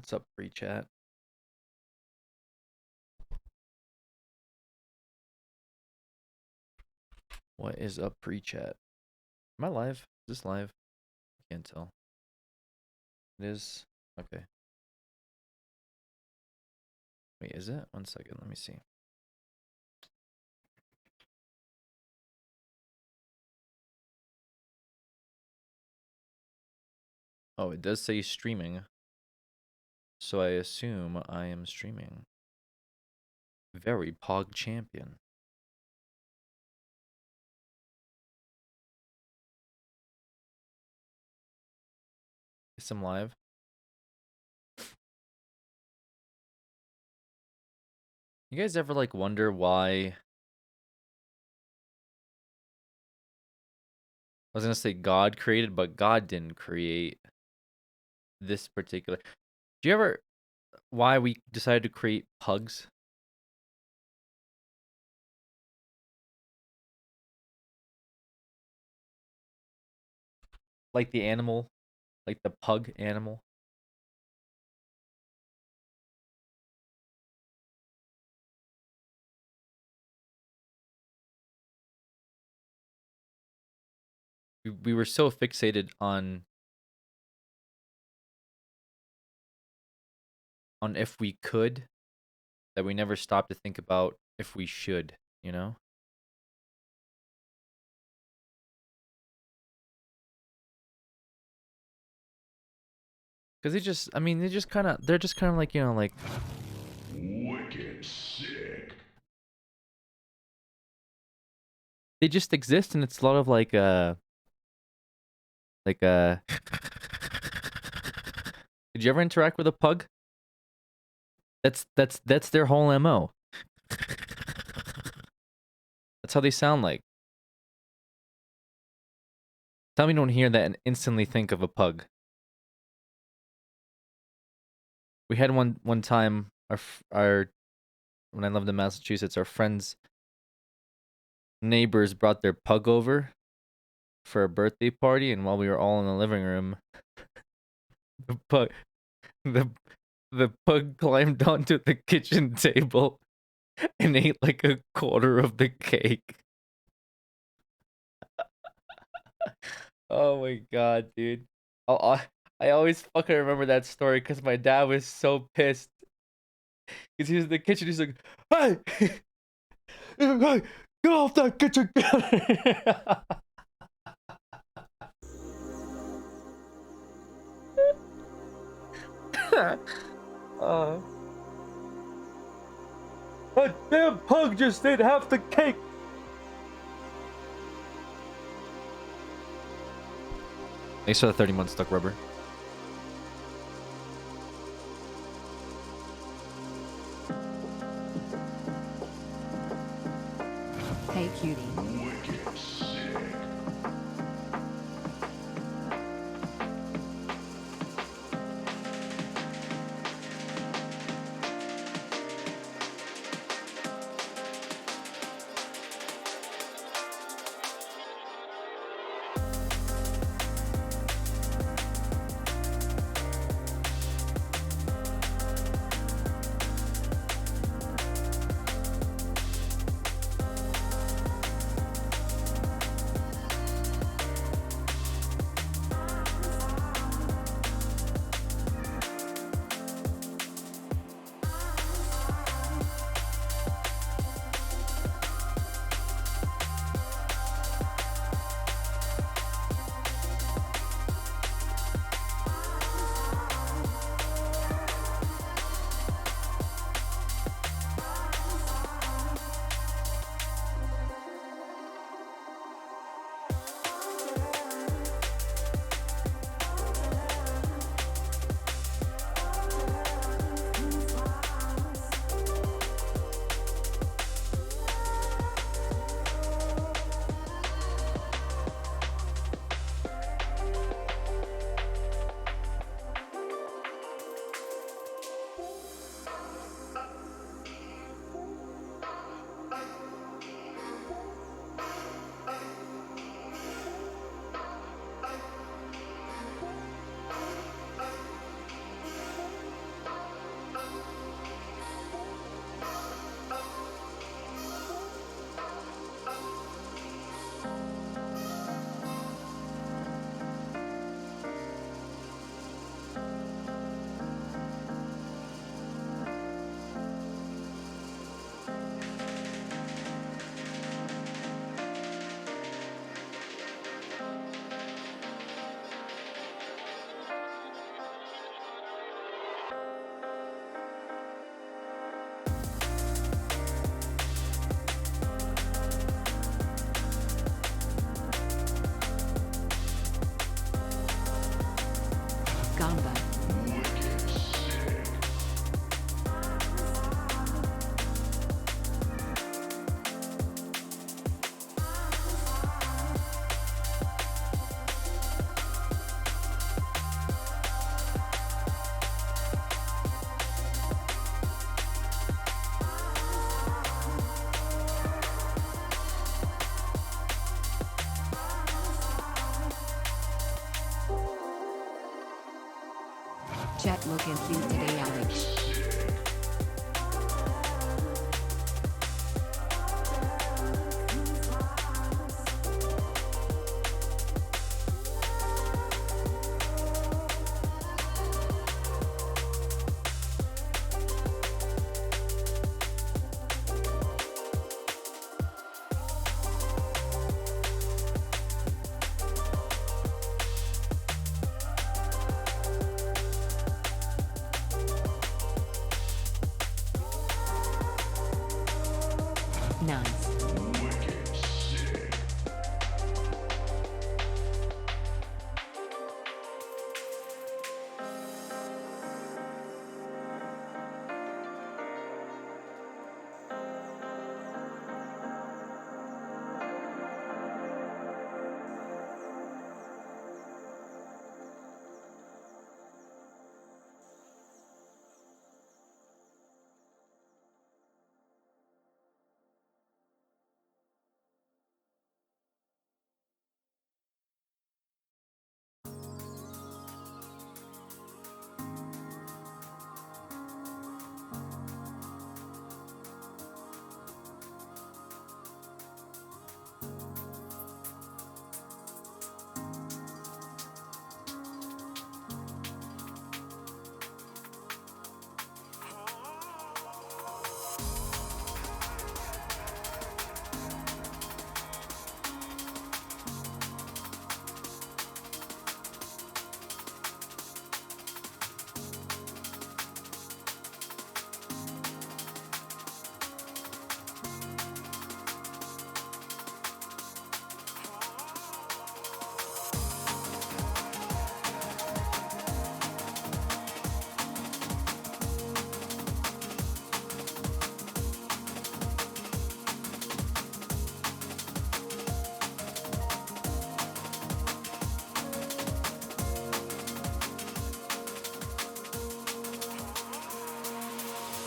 What's up, free chat? What is up, free chat? Am I live? Is this live? I can't tell. It is? Okay. Wait, is it? 1 second, let me see. Oh, it does say streaming. So I assume I am streaming. Very pog champion. Guess I'm live. You guys ever like wonder why? I was gonna say God created, but God didn't create this particular. Do you ever why we decided to create pugs? Like the animal, like the pug animal. We were so fixated on if we could that we never stopped to think about if we should, you know? Because I mean, they're just kind of like, you know, like Wicked sick. they just exist, and it's a lot of like did you ever interact with a pug? That's their whole MO. That's how they sound like. Tell me you don't hear that and instantly think of a pug. We had one time our when I lived in Massachusetts, our friends' neighbors brought their pug over for a birthday party, and while we were all in the living room, the pug the the pug climbed onto the kitchen table and ate like a quarter of the cake. Oh my god, dude. I always fucking remember that story because my dad was so pissed. Because he was in the kitchen, he's like, hey! Hey! Get off that kitchen counter! That damn pug just ate half the cake! Thanks for the 30 months stuck rubber. Hey, cutie. Wicked sick. Looking cute today, Alex. Nice. Wicked sick.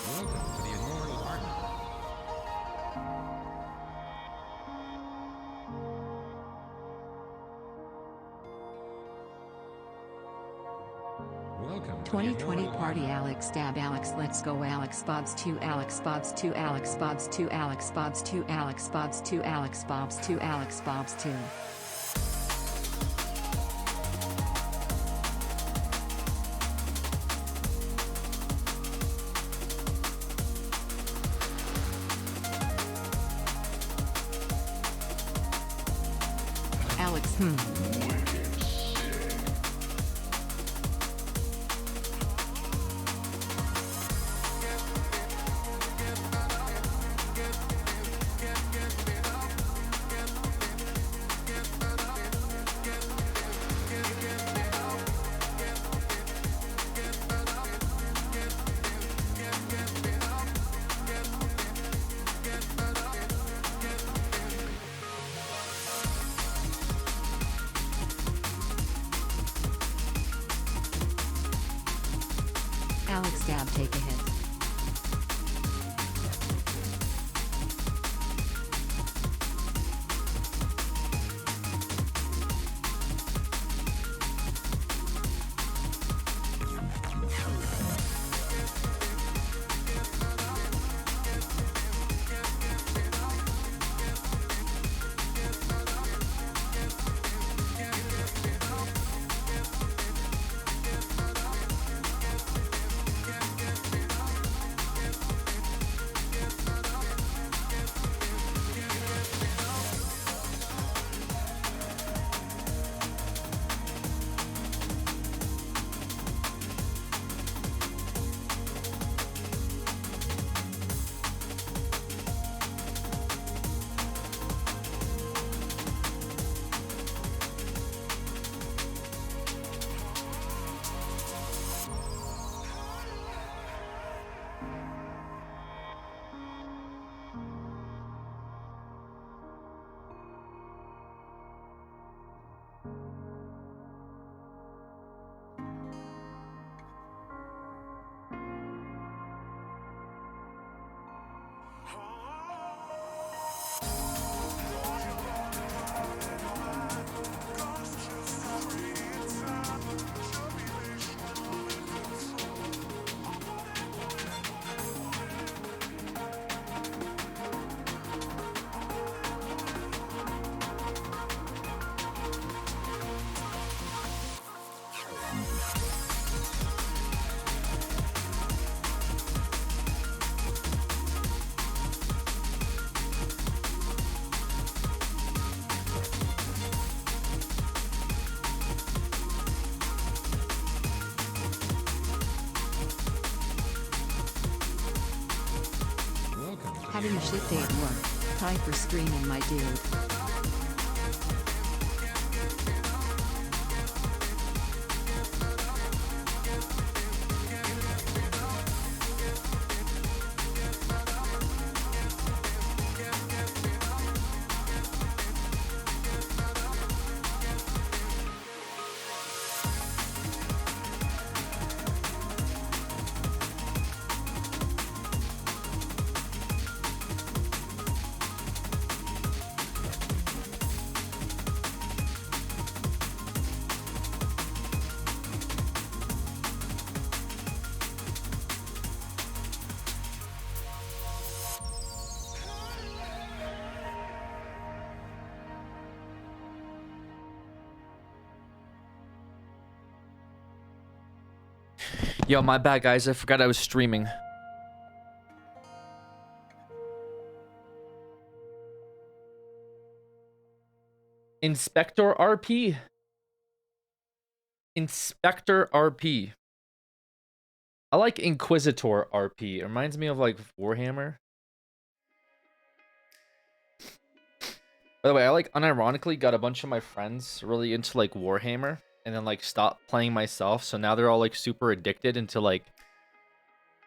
Welcome to the Immortal Art. Welcome to the 2020 Immortal party, Art. Alex stab Alex, let's go Alex Bobs 2 Alex Bobs 2 Alex Bobs 2 Alex Bobs 2 Alex Bobs 2 Alex Bobs 2 Alex Bobs 2. Alex, Wicked sick. Alex stab take a hit. Having a shit day at work. Time for streaming, my dude. Yo, my bad, guys. I forgot I was streaming. Inspector RP. Inspector RP. I like Inquisitor RP. It reminds me of like Warhammer. By the way, I like unironically got a bunch of my friends really into like Warhammer and then like stopped playing myself. So now they're all like super addicted into like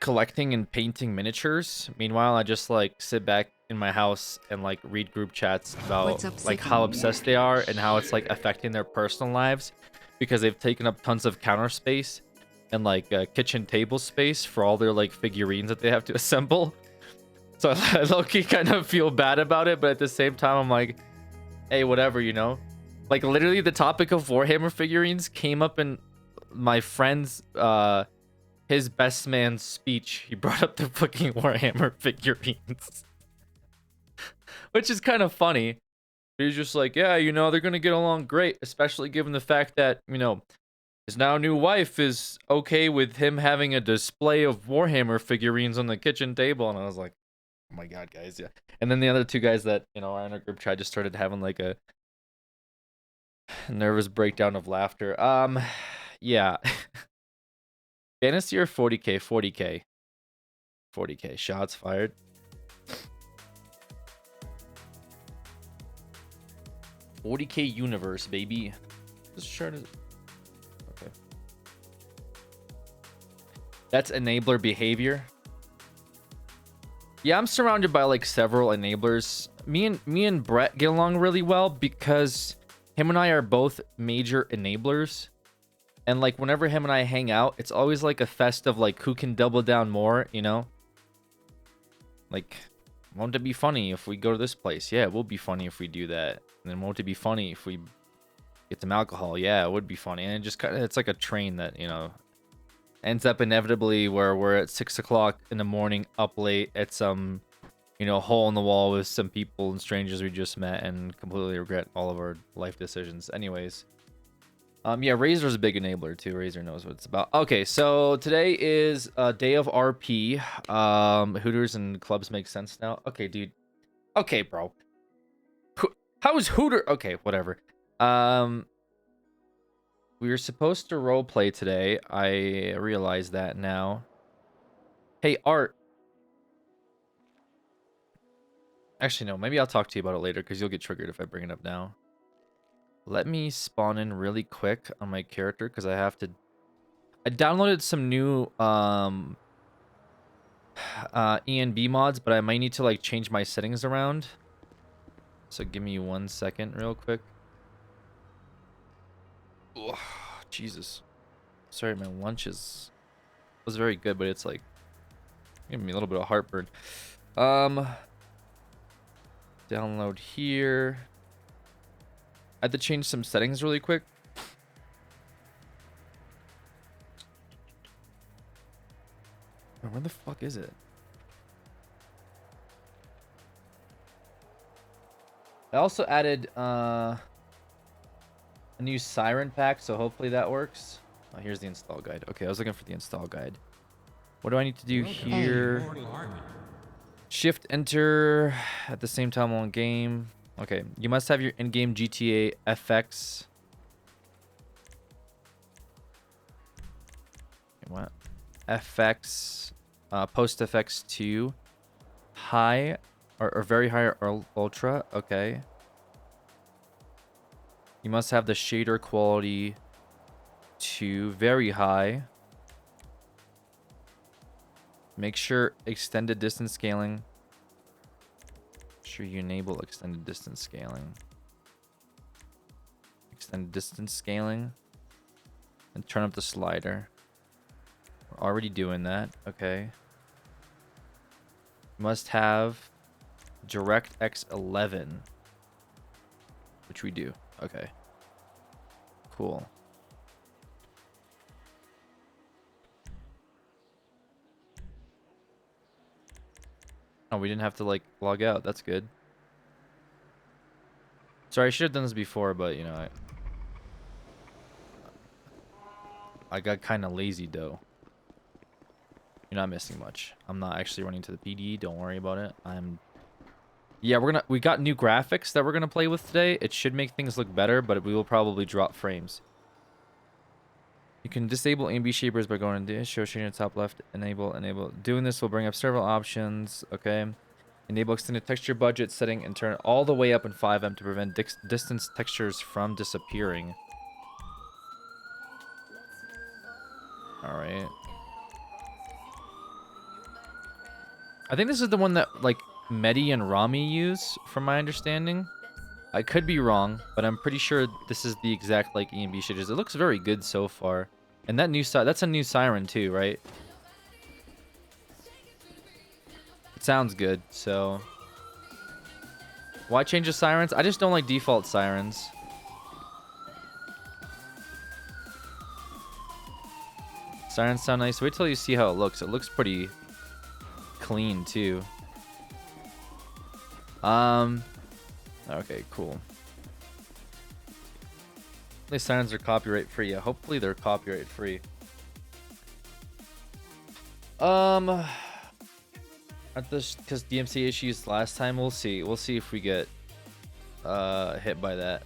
collecting and painting miniatures. Meanwhile, I just like sit back in my house and like read group chats about What's up, like Sicko? how obsessed they are and how it's like affecting their personal lives because they've taken up tons of counter space and like kitchen table space for all their like figurines that they have to assemble. So I low-key kind of feel bad about it, but at the same time I'm like, hey, whatever, you know? Like literally the topic of Warhammer figurines came up in my friend's his best man's speech. He brought up the fucking Warhammer figurines. Which is kind of funny. He's just like, yeah, you know, they're gonna get along great, especially given the fact that, you know, his now new wife is okay with him having a display of Warhammer figurines on the kitchen table. And I was like, oh my god, guys, yeah. And then the other two guys that, you know, are in our group chat just started having like a nervous breakdown of laughter. Yeah. Fantasy or 40k? 40k. 40k. Shots fired. $40k universe, baby. This shirt is okay. That's enabler behavior. Yeah, I'm surrounded by like several enablers. Me and Brett get along really well because him and I are both major enablers. And like whenever him and I hang out, it's always like a fest of like who can double down more, you know? Like, won't it be funny if we go to this place? Yeah, it will be funny if we do that. And then won't it be funny if we get some alcohol? Yeah, it would be funny. And it just kind of, it's like a train that, you know, ends up inevitably where we're at 6 o'clock in the morning, up late at some, you know, hole in the wall with some people and strangers we just met and completely regret all of our life decisions. Anyways. Yeah, Razor's a big enabler too. Razor knows what it's about. Okay, so today is a day of RP. Hooters and clubs make sense now. Okay, dude. Okay, bro. How is Hooter? Okay, whatever. We were supposed to roleplay today. I realize that now. Hey, Art. Actually, no. Maybe I'll talk to you about it later because you'll get triggered if I bring it up now. Let me spawn in really quick on my character because I have to. I downloaded some new ENB mods, but I might need to like change my settings around. So give me 1 second real quick. Ugh, Jesus. Sorry, my lunch was very good, but it's like giving me a little bit of heartburn. Download here. I had to change some settings really quick. Oh, where the fuck is it? I also added a new siren pack, so hopefully that works. Oh, here's the install guide. Okay, I was looking for the install guide. What do I need to do here? Immortal Army. Shift enter at the same time on game. Okay, you must have your in-game GTA FX. What? FX, post FX2. high or very high or ultra. Okay. You must have the shader quality to very high. Make sure extended distance scaling. Make sure you enable extended distance scaling. Extended distance scaling. And turn up the slider. We're already doing that. Okay. Must have DirectX 11. Which we do. Okay. Cool. Oh, we didn't have to like log out. That's good. Sorry, I should have done this before, but you know, I got kind of lazy though. You're not missing much. I'm not actually running to the PD. Don't worry about it. Yeah, we got new graphics that we're gonna play with today. It should make things look better, but we will probably drop frames. You can disable AMB shapers by going to show shading in the top left. Enable. Doing this will bring up several options. Okay. Enable extended texture budget setting and turn it all the way up in 5M to prevent distance textures from disappearing. All right. I think this is the one that like Medi and Rami use, from my understanding. I could be wrong, but I'm pretty sure this is the exact like EMB shaders. It looks very good so far. And that that's a new siren too, right? It sounds good, so why change the sirens? I just don't like default sirens. Sirens sound nice. Wait till you see how it looks. It looks pretty clean too. Okay, cool. These sirens are copyright free. Yeah, hopefully they're copyright free. At this, because DMC issues last time, we'll see. We'll see if we get hit by that.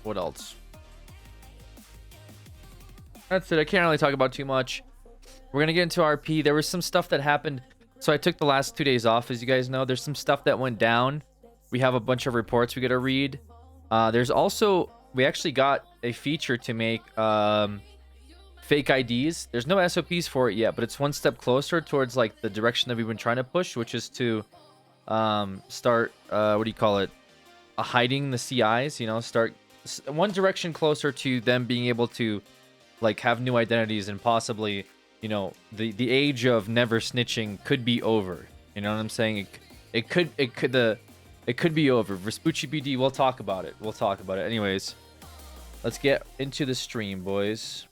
What else? That's it. I can't really talk about too much. We're gonna get into RP. There was some stuff that happened. So I took the last 2 days off, as you guys know. There's some stuff that went down. We have a bunch of reports we gotta read. There's also, we actually got a feature to make fake IDs. There's no SOPs for it yet, but it's one step closer towards like the direction that we've been trying to push, which is to start what do you call it? Hiding the CIs. You know, start one direction closer to them being able to like have new identities and possibly, you know, the age of never snitching could be over. You know what I'm saying? It could be over. Vespucci BD, we'll talk about it. We'll talk about it. Anyways, let's get into the stream, boys.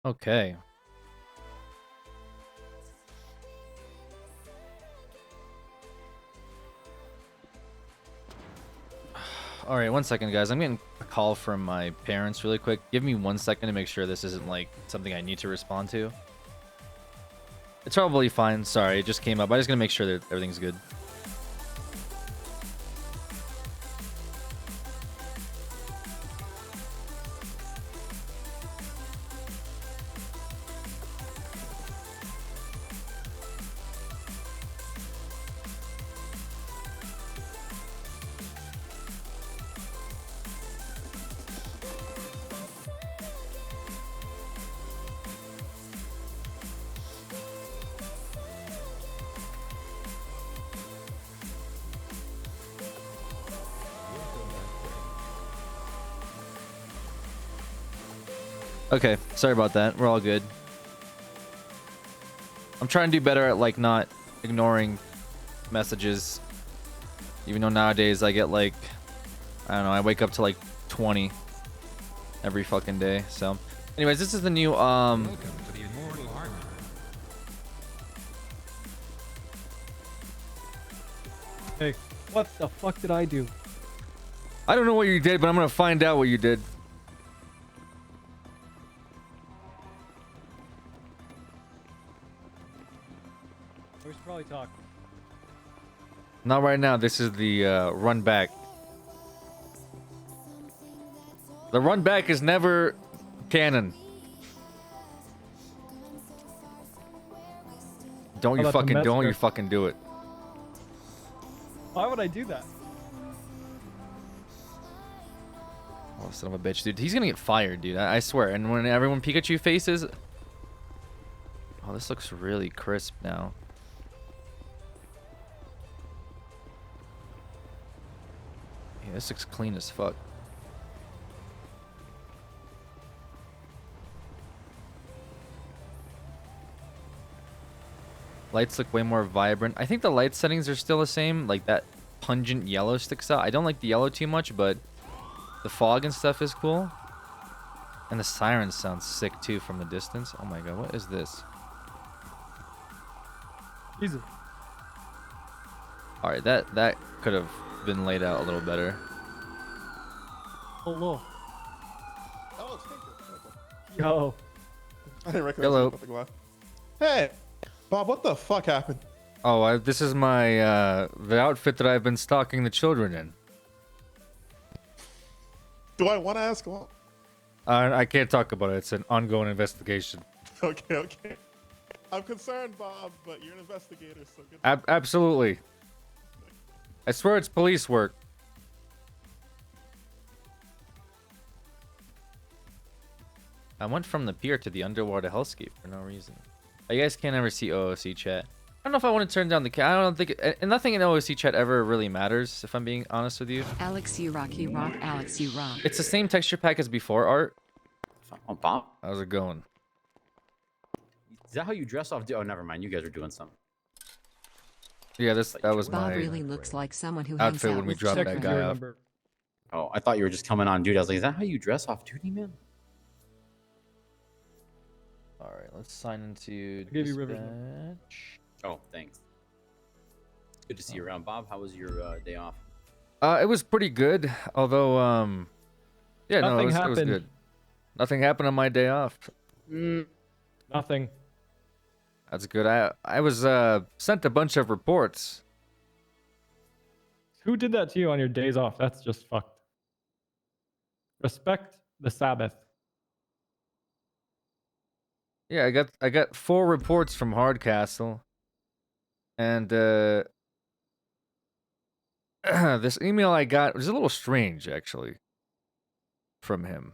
Okay. All right, 1 second, guys. I'm getting a call from my parents really quick. Give me 1 second to make sure this isn't like something I need to respond to. It's probably fine. Sorry, it just came up. I'm just gonna make sure that everything's good. Okay, sorry about that. We're all good. I'm trying to do better at like not ignoring messages. Even though nowadays I get like, I don't know, I wake up to like 20 every fucking day. So, anyways, this is the new Welcome to the Immortal Army. Hey, what the fuck did I do? I don't know what you did, but I'm gonna find out what you did. We should probably talk. Not right now. This is the run back. The run back is never canon. Don't How you about the fucking massacre? do it. Why would I do that? Oh, son of a bitch, dude. He's gonna get fired, dude. I swear. And when everyone Pikachu faces... Oh, this looks really crisp now. Yeah, this looks clean as fuck. Lights look way more vibrant. I think the light settings are still the same. Like that pungent yellow sticks out. I don't like the yellow too much, but the fog and stuff is cool. And the sirens sound sick too from the distance. Oh my god, what is this? Jesus. Alright, that could have been laid out a little better. Oh no. Oh, it's Tinker. Yo. I didn't recognize Hello. the glass. Hey, Bob, what the fuck happened? Oh, this is my the outfit that I've been stalking the children in. Do I want to ask? Well, I can't talk about it. It's an ongoing investigation. okay. I'm concerned, Bob, but you're an investigator, so good. Absolutely. I swear it's police work. I went from the pier to the underwater hellscape for no reason. You guys can't ever see OOC chat. I don't know if I want to turn down the I don't think and nothing in OOC chat ever really matters, if I'm being honest with you. Alex, you rock, Alex, you rock. It's the same texture pack as before, Art. Oh, Bob, How's it going? is that how you dress off? Oh, never mind. You guys are doing something. Yeah, that was Bob my really looks like someone who hangs outfit out when we with dropped Check that if children. you guy off. remember. Oh, I thought you were just coming on duty. I was like, is that how you dress off duty, man? All right, let's sign into I'll give you River's number. dispatch. Oh, thanks. Good to see you around, Bob. How was your day off? It was pretty good, although yeah, no, Nothing it was happened. good. Nothing happened on my day off. Nothing. That's good. I was sent a bunch of reports. Who did that to you on your days off? That's just fucked. Respect the Sabbath. Yeah, I got 4 reports from Hardcastle, and this email I got was a little strange actually from him.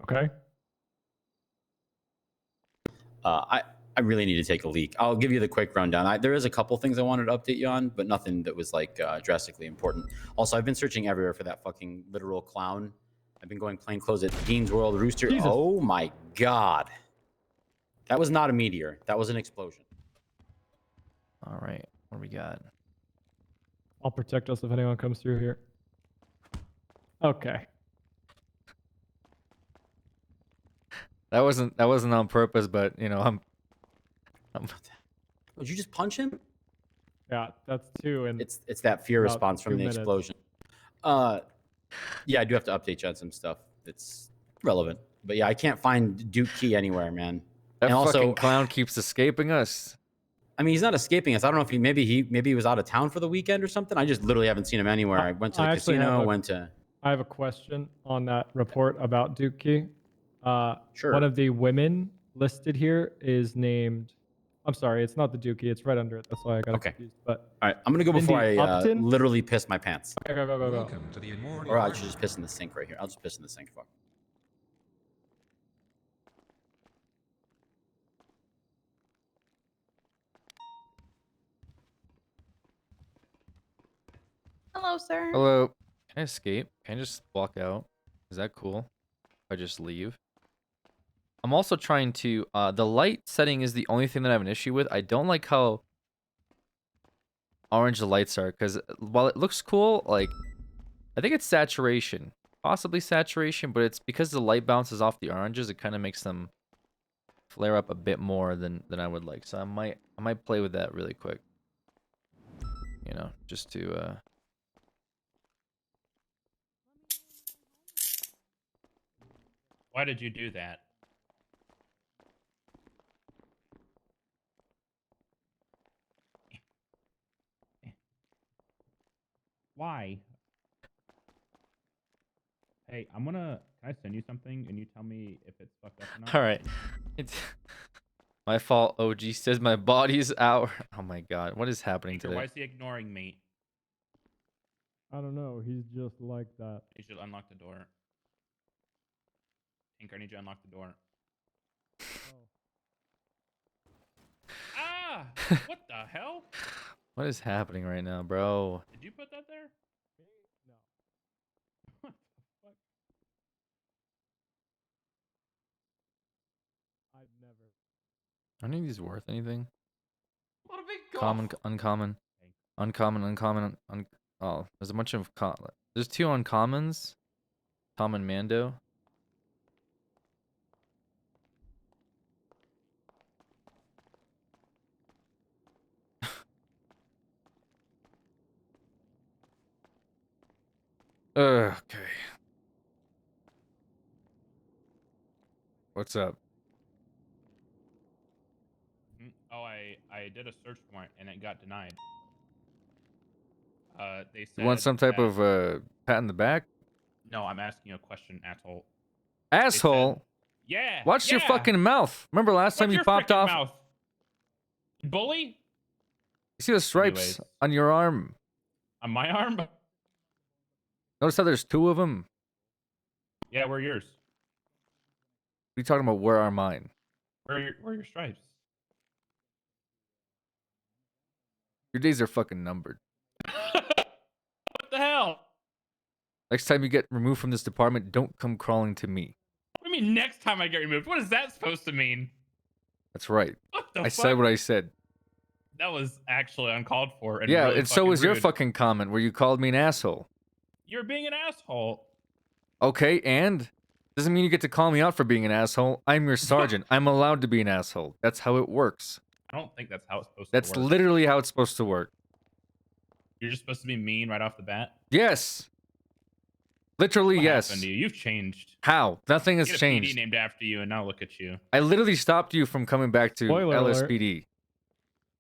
Okay. I really need to take a leak. I'll give you the quick rundown. There is a couple things I wanted to update you on, but nothing that was like drastically important. Also, I've been searching everywhere for that fucking literal clown. I've been going plain clothes at Dean's World Rooster. Jesus. Oh my god. That was not a meteor. That was an explosion. All right, what do we got? I'll protect us if anyone comes through here. Okay. That wasn't on purpose, but you know, I'm Did you just punch him? Yeah, that's 2 and It's that fear about response from 2 the minutes. explosion. Yeah, I do have to update you on some stuff that's relevant. But yeah, I can't find Duke Key anywhere, man. That And also, fucking clown keeps escaping us. I mean, he's not escaping us. I don't know if maybe he was out of town for the weekend or something. I just literally haven't seen him anywhere. I went to the I actually have casino, a- went to. I have a question on that report about Dookie. Sure. One of the women listed here is named. I'm sorry, it's not the Dookie. It's right under it. That's why I got Okay. confused. But All right, I'm gonna go before Cindy I Upton? literally piss my pants, okay, go. Welcome to the Immortal or I Hardware. should just piss in the sink right here. I'll just piss in the sink. Fuck. Hello, sir. Hello. Can I escape? Can I just walk out? Is that cool? If I just leave? I'm also trying to, the light setting is the only thing that I have an issue with. I don't like how orange the lights are, because while it looks cool, like, I think it's saturation. Possibly saturation, but it's because the light bounces off the oranges, it kind of makes them flare up a bit more than I would like. So I might play with that really quick. You know, just to, Why did you do that? Why? Hey, can I send you something and you tell me if it's fucked up or not? all right. It's my fault. OG says my body's out. Oh my god, what is happening Tinker, today? why is he ignoring me? I don't know. He's just like that. You should unlock the door. Tinker, I need you to unlock the door. Ah! What the hell? What is happening right now, bro? Did you put that there? No. What the fuck? I've never. Are any of these worth anything? What a big Common, uncommon, uncommon, uncommon. Oh, there's a bunch of there's 2 uncommons. Tom and Mando. Okay. What's up? Oh, I did a search warrant and it got denied. They said You want some type that- of pat in the back? No, I'm asking you a question, asshole. Asshole. Yeah. Watch your yeah. fucking mouth. Remember last time Watch you your popped frickin' off? Mouth. Bully? You see the stripes Anyways. on your arm? On my arm? Notice how there's 2 of them? Yeah, where are yours? What are you talking about? Where are mine? Where are your stripes? Your days are fucking numbered. What the hell? Next time you get removed from this department, don't come crawling to me. What do you mean next time I get removed? What is that supposed to mean? That's right. What the I fuck? said what I said. That was actually uncalled for. And Yeah, really and so fucking was your rude. fucking comment where you called me an asshole. You're being an asshole. Okay, and? Doesn't mean you get to call me out for being an asshole. I'm your sergeant. I'm allowed to be an asshole. That's how it works. I don't think that's how it's supposed That's to work. literally how it's supposed to work. You're just supposed to be mean right off the bat. Yes. Literally, What yes. happened to you? You've changed. How? Nothing has Get a changed. PD named after you, and now look at you. I literally stopped you from coming back to Spoiler alert. LSPD.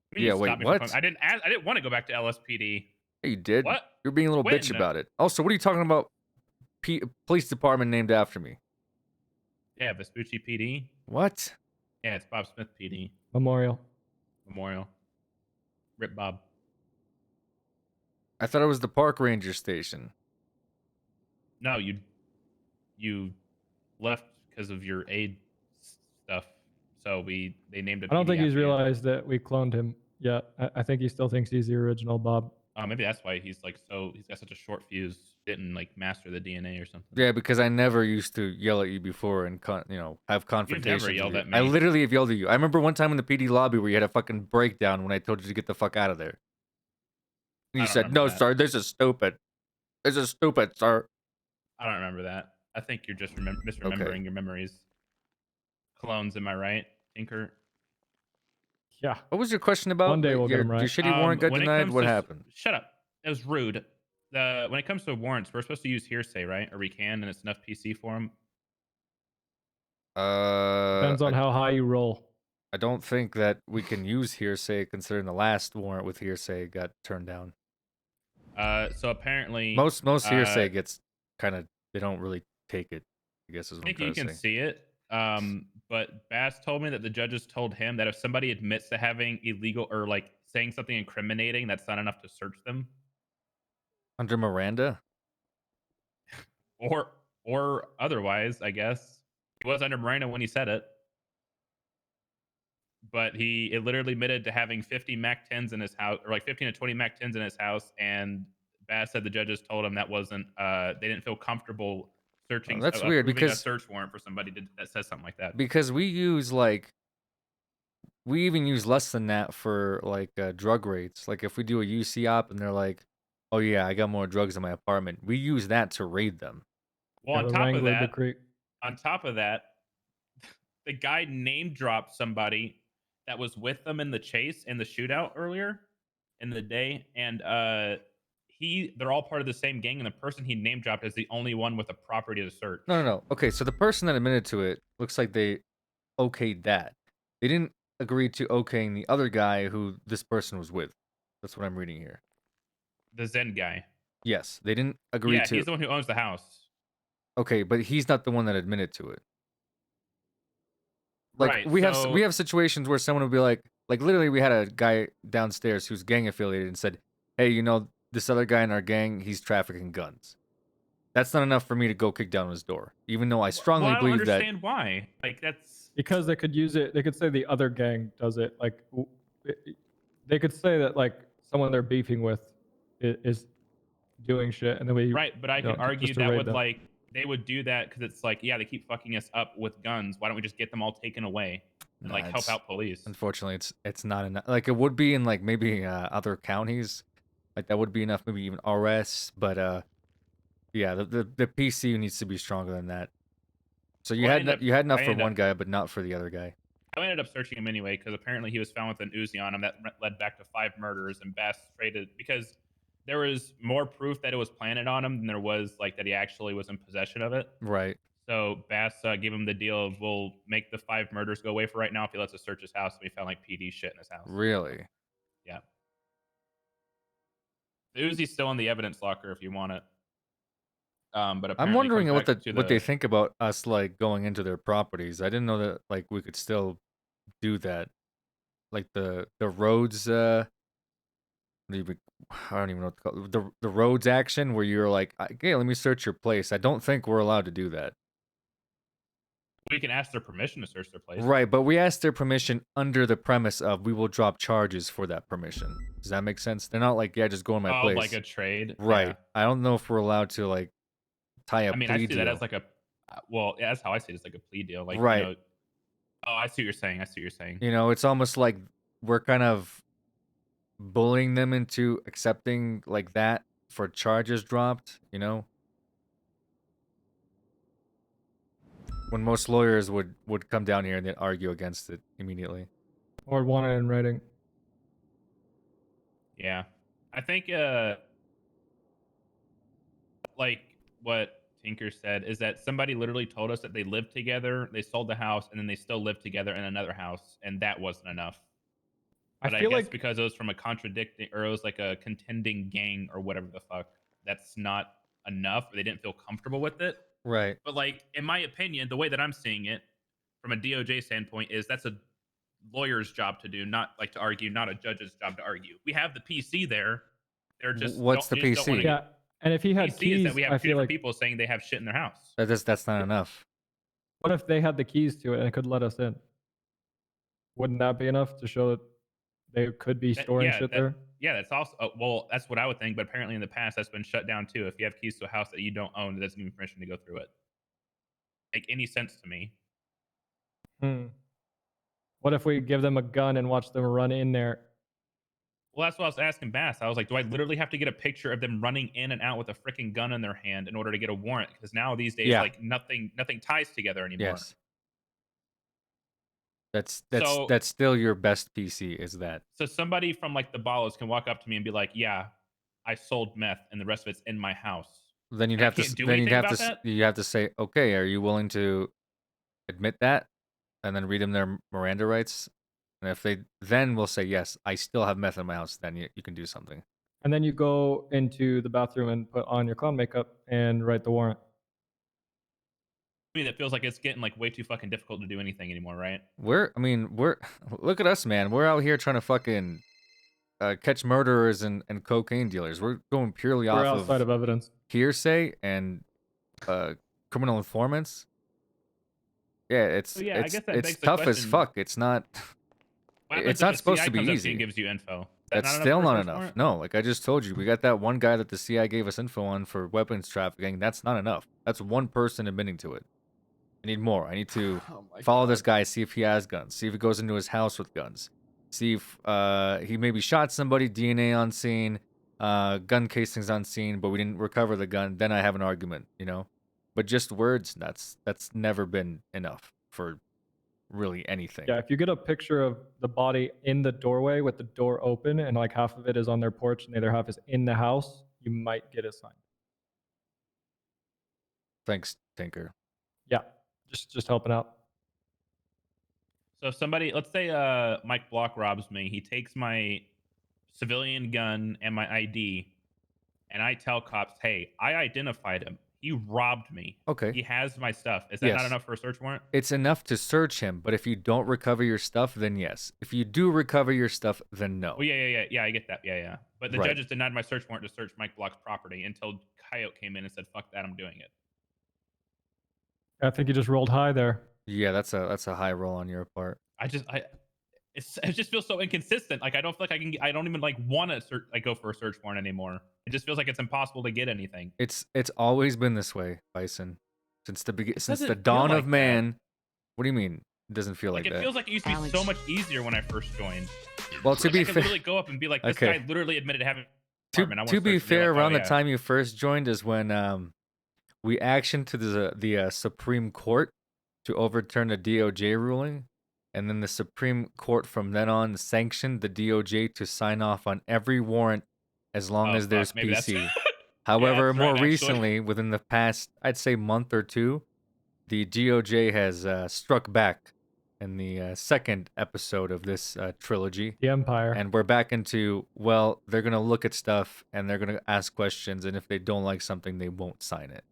What do you Yeah, stop wait, me from what? coming- I didn't want to go back to LSPD. Yeah, you did. What? You're being a little bitch When? about it. Also, what are you talking about? Police department named after me. Yeah, Vespucci PD. What? Yeah, it's Bob Smith PD Memorial. Memorial. Rip Bob. I thought it was the park ranger station. No, you left because of your aid stuff. So they named it. I don't think PD he's after you. realized that we cloned him yet. I think he still thinks he's the original Bob. Maybe that's why he's like he's got such a short fuse. Didn't like master the DNA or something. Yeah, because I never used to yell at you before and have confrontations. with yelled you. at I me. literally have yelled at you. I remember one time in the PD lobby where you had a fucking breakdown when I told you to get the fuck out of there. And you I don't said, remember "No, that. sir, this is stupid. This is stupid, sir." I don't remember that. I think you're just misremembering your memories. Clones, am I right, Tinker? Yeah. What was your question about? One day we'll get your 'em right. shitty warrant got When it denied. comes What to happened? shut up. That was rude. When it comes to warrants, we're supposed to use hearsay, right? Or we can, and it's enough PC for them. Depends on how high you roll. I don't think that we can use hearsay, considering the last warrant with hearsay got turned down. So apparently, Most hearsay I gets kind of, they don't really take it, I guess is what I'm think trying you to can say. see it. But Bass told me that the judges told him that if somebody admits to having illegal or like saying something incriminating, that's not enough to search them. Under Miranda? Or otherwise, I guess. He was under Miranda when he said it. But it literally admitted to having 50 Mac 10s in his house, or like 15 to 20 Mac 10s in his house, and Bass said the judges told him that wasn't they didn't feel comfortable Oh, searching that's weird approving a because search warrant for somebody that says something like that. we use we even use less than that for like drug rates. Like if we do a UC op and they're like, "Oh yeah, I got more drugs in my apartment," we use that to raid them. Well, Yeah, the Wrangler decree. on top of that, the guy name dropped somebody that was with them in the chase in the shootout earlier in the day, and they're all part of the same gang, and the person he name dropped is the only one with a property to search. No. Okay, so the person that admitted to it looks like they okayed that. They didn't agree to okaying the other guy who this person was with. That's what I'm reading here. The Zen guy. Yes, they didn't agree Yeah, to. he's the one who owns the house. Okay, but he's not the one that admitted to it. Like Right, we so have situations where someone would be like literally we had a guy downstairs who's gang affiliated and said, "Hey, you know this other guy in our gang, he's trafficking guns." That's not enough for me to go kick down his door, even though I strongly well, I don't believe that. understand why. Like that's Because they could use it. They could say the other gang does it. Like they could say that like someone they're beefing with is doing shit, and then we right, but I can argue just to that raid would them. like they would do that because it's like, yeah, they keep fucking us up with guns. Why don't we just get them all taken away and Nah, like help it's- out police? Unfortunately, it's not enough. Like it would be in like maybe other counties, like that would be enough. Maybe even RS, but yeah, the PC needs to be stronger than that. So you Well, you had enough I for ended one up guy, but not for the other guy. I ended up searching him anyway because apparently he was found with an Uzi on him that led back to 5 murders, and Bass traded because there was more proof that it was planted on him than there was like that he actually was in possession of it. Right. So Bass gave him the deal of we'll make the 5 murders go away for right now if he lets us search his house. And we found like PD shit in his house. Really. Yeah. The Uzi's still in the evidence locker if you want it. But apparently I'm it wondering comes what back to what they think about us like going into their properties. I didn't know that like we could still do that. Like the roads what do you I don't even know what to call it. The roads action where you're like, "Okay, let me search your place." I don't think we're allowed to do that. we can ask their permission to search their place. Right, but we asked their permission under the premise of we will drop charges for that permission. Does that make sense? They're not like, "Yeah, just go in my Oh, place." like a trade. Right. Yeah. I don't know if we're allowed to like tie a I mean, I plea see deal. that as like a well, yeah, that's how I see it. It's like a plea deal. Like, Right. you know, oh, I see what you're saying. I see what you're saying. You know, it's almost like we're kind of bullying them into accepting like that for charges dropped, you know? When most lawyers would come down here and then argue against it immediately. Or want it in writing. Yeah. I think like what Tinker said is that somebody literally told us that they lived together, they sold the house, and then they still lived together in another house, and that wasn't enough. But I feel guess like because it was from a contradicting or it was like a contending gang or whatever the fuck, that's not enough. They didn't feel comfortable with it. Right. But like in my opinion, the way that I'm seeing it from a DOJ standpoint is that's a lawyer's job to do, not like to argue, not a judge's job to argue. We have the PC there. They're just What's the they just don't wanna PC? yeah, and if he had PC is keys, that we have I two feel different like people saying they have shit in their house. That's not enough. what if they had the keys to it and it could let us in? Wouldn't that be enough to show that they could be storing shit there? Yeah, that's also well, that's what I would think. But apparently, in the past, that's been shut down too. If you have keys to a house that you don't own, it doesn't give you permission to go through it. Make any sense to me? What if we give them a gun and watch them run in there? Well, that's what I was asking Bass. I was like, do I literally have to get a picture of them running in and out with a freaking gun in their hand in order to get a warrant? Because now these days, Yeah. like nothing ties together anymore. Yes. So- that's still your best PC. Is that? So somebody from like the Ballas can walk up to me and be like, "Yeah, I sold meth, and the rest of it's in my house." Then you'd And I have to. can't do Then you'd anything have about to. that? You have to say, okay, are you willing to admit that, and then read them their Miranda rights. And if they then will say yes, I still have meth in my house, then you can do something. And then you go into the bathroom and put on your clown makeup and write the warrant. I mean, it feels like it's getting like way too fucking difficult to do anything anymore, right? We're look at us, man. We're out here trying to fucking catch murderers and cocaine dealers. We're going purely We're off outside of evidence. hearsay and criminal informants. Yeah, it's So, yeah, I guess that it's begs the tough as question, fuck. It's not. what happens It's if not the supposed CI to be comes up to you easy. and gives you info? Is That's enough still for a not search enough. warrant? No, like I just told you, we got that one guy that the CI gave us info on for weapons trafficking. That's not enough. That's one person admitting to it. I need more. I need to Oh my follow God. this guy, see if he has guns, see if he goes into his house with guns, see if he maybe shot somebody, DNA on scene, gun casings on scene, but we didn't recover the gun. Then I have an argument, you know. But just words, that's never been enough for really anything. Yeah, if you get a picture of the body in the doorway with the door open and like half of it is on their porch and the other half is in the house, you might get it signed. Thanks, Tinker. Yeah, just helping out. So if somebody, let's say Mike Block robs me, he takes my civilian gun and my ID, and I tell cops, "Hey, I identified him. He robbed me. Okay. He has my stuff." Is that not Yes. enough for a search warrant? It's enough to search him, but if you don't recover your stuff, then yes. If you do recover your stuff, then no. Oh yeah, I get that. Yeah. But the Right. judges denied my search warrant to search Mike Block's property until Coyote came in and said, "Fuck that, I'm doing it." I think you just rolled high there. Yeah, that's a high roll on your part. It just feels so inconsistent. Like I don't feel like I don't even like want to search, like go for a search warrant anymore. It just feels like it's impossible to get anything. It's always been this way, Bison. Since the since the doesn't feel dawn like of that. man. What do you mean? It doesn't feel like Like it that. feels like it used to be Alex. so much easier when I first joined. Well, to Like, be I could fair, literally go up and be like, "This Okay. guy literally admitted to having." to, apartment. I wanna to be search," and they're fair, like, "Oh, around the yeah." time you first joined is when we actioned to the Supreme Court to overturn the DOJ ruling, and then the Supreme Court from then on sanctioned the DOJ to sign off on every warrant as long Oh, as there's fuck, maybe that's- PC. Yeah, However, that's more right, actually. recently, within the past, I'd say month or two, the DOJ has struck back in the second episode of this trilogy. The Empire. And we're back into, well, they're going to look at stuff and they're going to ask questions. And if they don't like something, they won't sign it.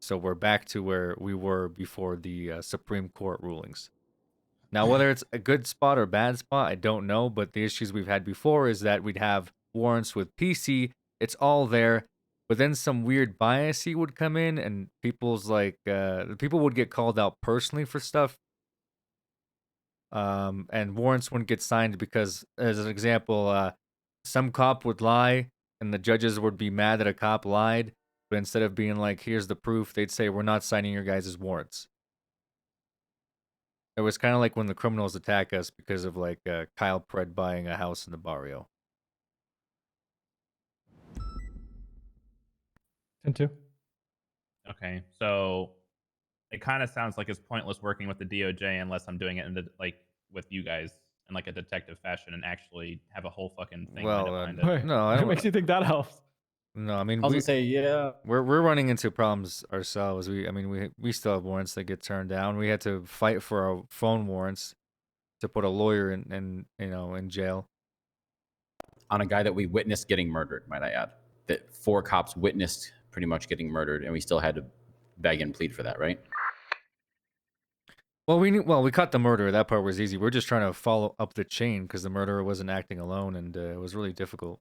So we're back to where we were before the Supreme Court rulings. Now, whether it's a good spot or bad spot, I don't know. But the issues we've had before is that we'd have warrants with PC. It's all there. But then some weird biasy would come in and people's like, people would get called out personally for stuff. And warrants wouldn't get signed because, as an example, some cop would lie and the judges would be mad that a cop lied. But instead of being like, here's the proof, they'd say, we're not signing your guys' warrants. It was kind of like when the criminals attack us because of like Kyle Pred buying a house in the barrio. 10-2. Okay, so it kind of sounds like it's pointless working with the DOJ unless I'm doing it in the, like with you guys in like a detective fashion and actually have a whole fucking thing lined up Well, behind it. Wait, no, I what don't. makes you think that helps? No, I mean, I was gonna say, yeah. we're running into problems ourselves. We still have warrants that get turned down. We had to fight for our phone warrants to put a lawyer in jail. On a guy that we witnessed getting murdered, might I add. That 4 cops witnessed pretty much getting murdered, and we still had to beg and plead for that, right? Well, we caught the murderer. That part was easy. We're just trying to follow up the chain because the murderer wasn't acting alone, and it was really difficult.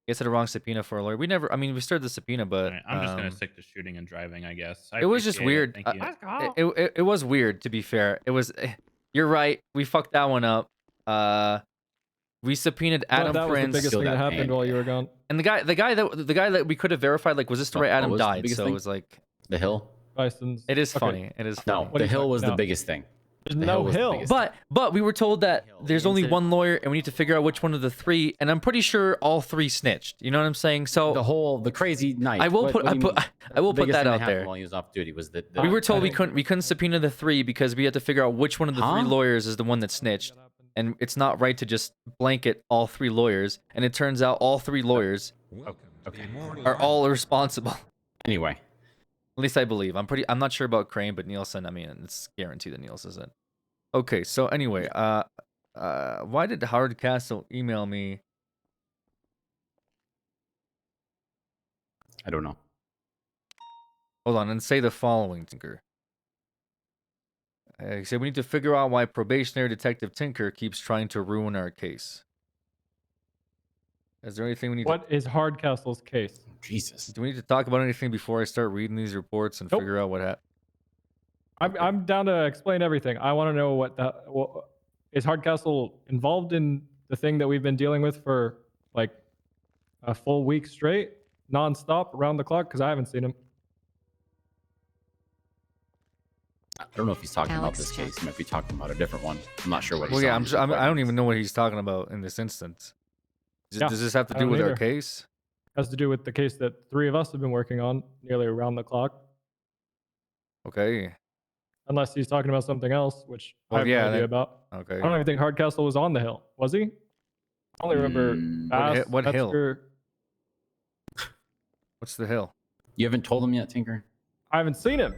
Gets the wrong subpoena for a lawyer. We started the subpoena, but Alright, I'm just gonna stick to shooting and driving, I guess. I it was just appreciate it. weird. Thank you. It was weird, to be fair. It was. You're right. We fucked that one up. We subpoenaed Adam That was the Prince, biggest Feel thing that that happened pain. while you were gone. and the guy that we could have verified, like, was this the right What Adam was the died? biggest So thing? it was like, The Hill? Bison's. it is Okay. funny. It is No, funny. What the is Hill that? was the No. biggest thing. There's The hill no was the hill. biggest- But we were told that Hill. The there's only incident- one lawyer and we need to figure out which one of the three. And I'm pretty sure all three snitched. You know what I'm saying? So the crazy night. I will What- put what do you mean? I will The put biggest that thing out happened there. while he was off duty was that We were told I we couldn't subpoena the three because we had to figure out which one of the three Huh? lawyers is the one that snitched. And it's not right to just blanket all three lawyers. And it turns out all three lawyers Welcome to the okay. Immortal are Armor. all responsible. Anyway, At least I believe. I'm not sure about Crane, but Nielsen, I mean, it's guaranteed that Nielsen's in. Okay, so anyway, why did Hardcastle email me? I don't know. Hold on, and say the following, Tinker. He said we need to figure out why probationary detective Tinker keeps trying to ruin our case. Is there anything we need What is Hardcastle's case? Jesus. do we need to talk about anything before I start reading these reports and Nope. figure out what happened? I'm down to explain everything. I want to know is Hardcastle involved in the thing that we've been dealing with for like a full week straight, nonstop, around the clock? Because I haven't seen him. I don't know if he's talking about Alex this check. case. He might be talking about a different one. I'm not sure what he's Well, yeah, talking I don't even know what he's talking about in this instance. Yeah, Does this have to I do don't with our either. case? Has to do with the case that three of us have been working on nearly around the clock. Okay. Unless he's talking about something else, which Well, I have yeah, no idea that- about. Okay. I don't even think Hardcastle was on the hill, was he? I only remember Bass, What hill? Metzger. What's the hill? You haven't told him yet, Tinker? I haven't seen him.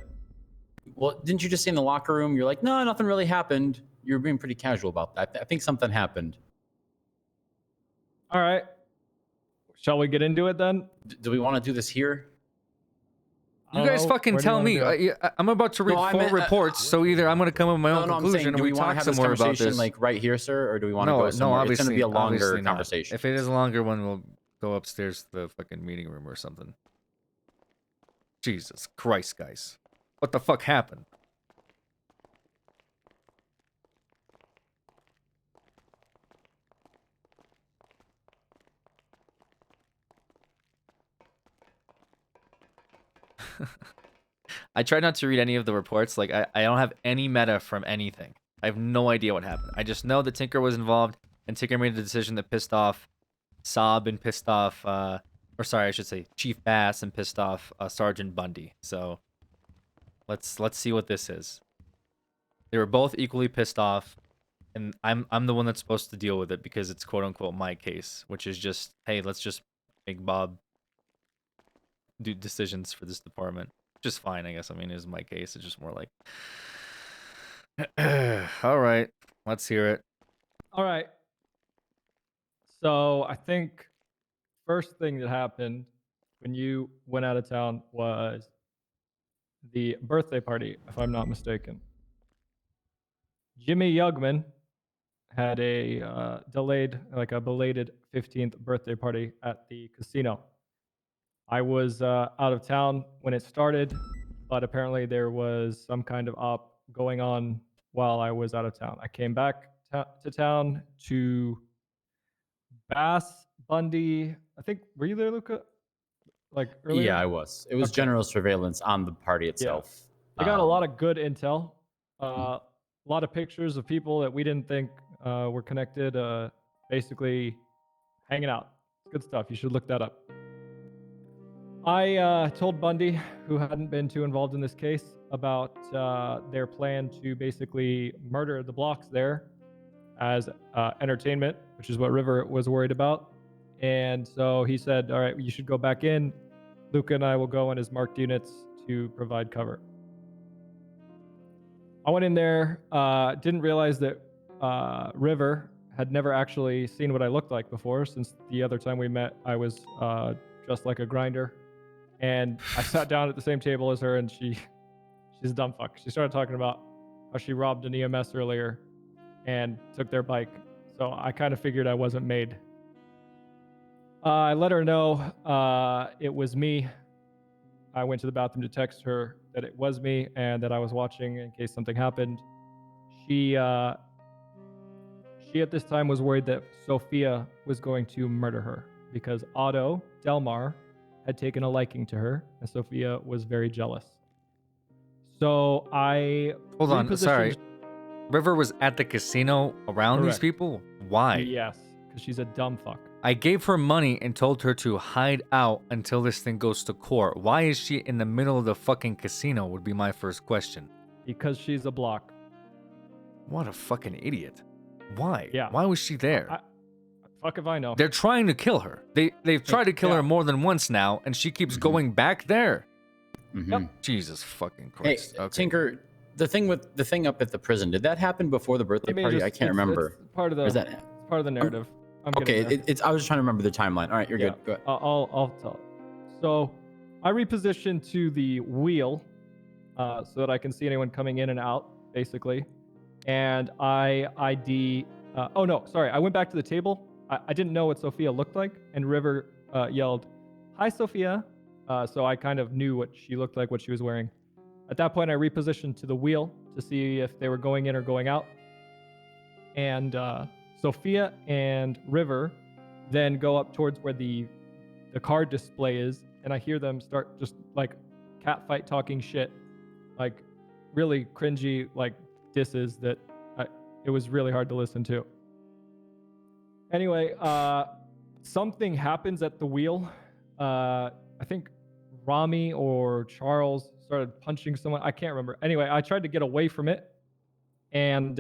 Well, didn't you just say in the locker room, you're like, no, nothing really happened. You're being pretty casual about that. I think something happened. All right. Shall we get into it then? Do we want to do this here? I You don't guys know. fucking Where do you tell wanna me. do it? I'm about to read No, I four meant, reports, so either I'm going to come up with my own I'm conclusion saying, and do we we want to talk have some this more about conversation this. like right here, sir, or do we want to No, go no, somewhere? obviously, It's going to be a longer obviously not. conversation. If it is a longer one, we'll go upstairs to the fucking meeting room or something. Jesus Christ, guys. What the fuck happened? I try not to read any of the reports. Like, I don't have any meta from anything. I have no idea what happened. I just know that Tinker was involved, and Tinker made a decision that pissed off Saab and pissed off, or sorry, I should say Chief Bass and pissed off Sergeant Bundy. So let's see what this is. They were both equally pissed off, and I'm the one that's supposed to deal with it because it's quote unquote my case, which is just, hey, let's just make Bob do decisions for this department. Which is fine, I guess. I mean, it is my case. It's just more like, all right, let's hear it. All right. So I think first thing that happened when you went out of town was the birthday party, if I'm not mistaken. Jimmy Yugman had a belated 15th birthday party at the casino. I was out of town when it started, but apparently there was some kind of op going on while I was out of town. I came back to town to Bass, Bundy. I think, were you there, Luca? Like earlier? Yeah, I was. It was Okay. general surveillance on the party itself. I got a Um, lot of good intel. A lot of pictures of people that we didn't think were connected, basically hanging out. It's good stuff. You should look that up. I told Bundy, who hadn't been too involved in this case, about their plan to basically murder the blocks there as entertainment, which is what River was worried about. And so he said, all right, you should go back in. Luca and I will go in as marked units to provide cover. I went in there, didn't realize that River had never actually seen what I looked like before, since the other time we met, I was dressed like a grinder. And I sat down at the same table as her, and she's a dumb fuck. She started talking about how she robbed an EMS earlier and took their bike. So I kind of figured I wasn't made. I let her know it was me. I went to the bathroom to text her that it was me and that I was watching in case something happened. She at this time was worried that Sophia was going to murder her because Otto Delmar had taken a liking to her, and Sophia was very jealous. So I Hold on, sorry. repositioned- River was at the casino around these Correct. people? Why? Yes, because she's a dumb fuck. I gave her money and told her to hide out until this thing goes to court. Why is she in the middle of the fucking casino would be my first question. Because she's a block. What a fucking idiot. Why? Yeah. Why was she there? Fuck if I know. They're trying to kill her. They've tried to kill her more than once now, and she keeps going back there. Yep. Jesus fucking Hey, Christ. Okay. Tinker, the thing up at the prison, did that happen before the birthday Let me party? just- I can't it's remember. part of Or is the that part of the narrative. I'm okay? getting there. It's I was just trying to remember the timeline. All right, you're Yeah. good. Go ahead. I'll tell. So I repositioned to the wheel so that I can see anyone coming in and out, basically. And I ID. Oh no, sorry. I went back to the table. I didn't know what Sophia looked like, and River yelled, "Hi, Sophia!" So I kind of knew what she looked like, what she was wearing. At that point, I repositioned to the wheel to see if they were going in or going out. And Sophia and River then go up towards where the card display is, and I hear them start just like catfight talking shit, like really cringy, like disses that it was really hard to listen to. Anyway, something happens at the wheel. I think Rami or Charles started punching someone. I can't remember. Anyway, I tried to get away from it, and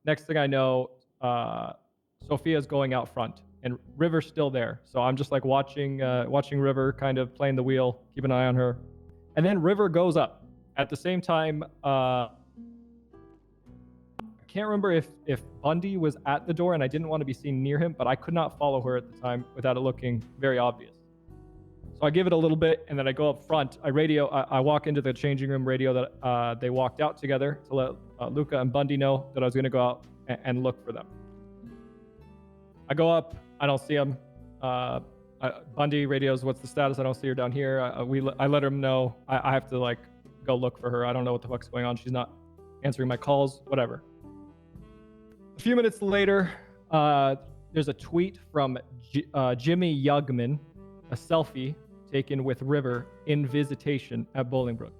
next thing I know, Sophia's going out front, and River's still there. So I'm just like watching River kind of playing the wheel, keep an eye on her, and then River goes up. At the same time, I can't remember if Bundy was at the door, and I didn't want to be seen near him, but I could not follow her at the time without it looking very obvious. So I give it a little bit, and then I go up front. I walk into the changing room, radio that they walked out together to let Luca and Bundy know that I was going to go out and look for them. I go up. I don't see him. Bundy radios, "What's the status? I don't see her down here." I let him know I have to like go look for her. I don't know what the fuck's going on. She's not answering my calls. Whatever. A few minutes later, there's a tweet from Jimmy Yugman, a selfie taken with River in visitation at Bolingbrook.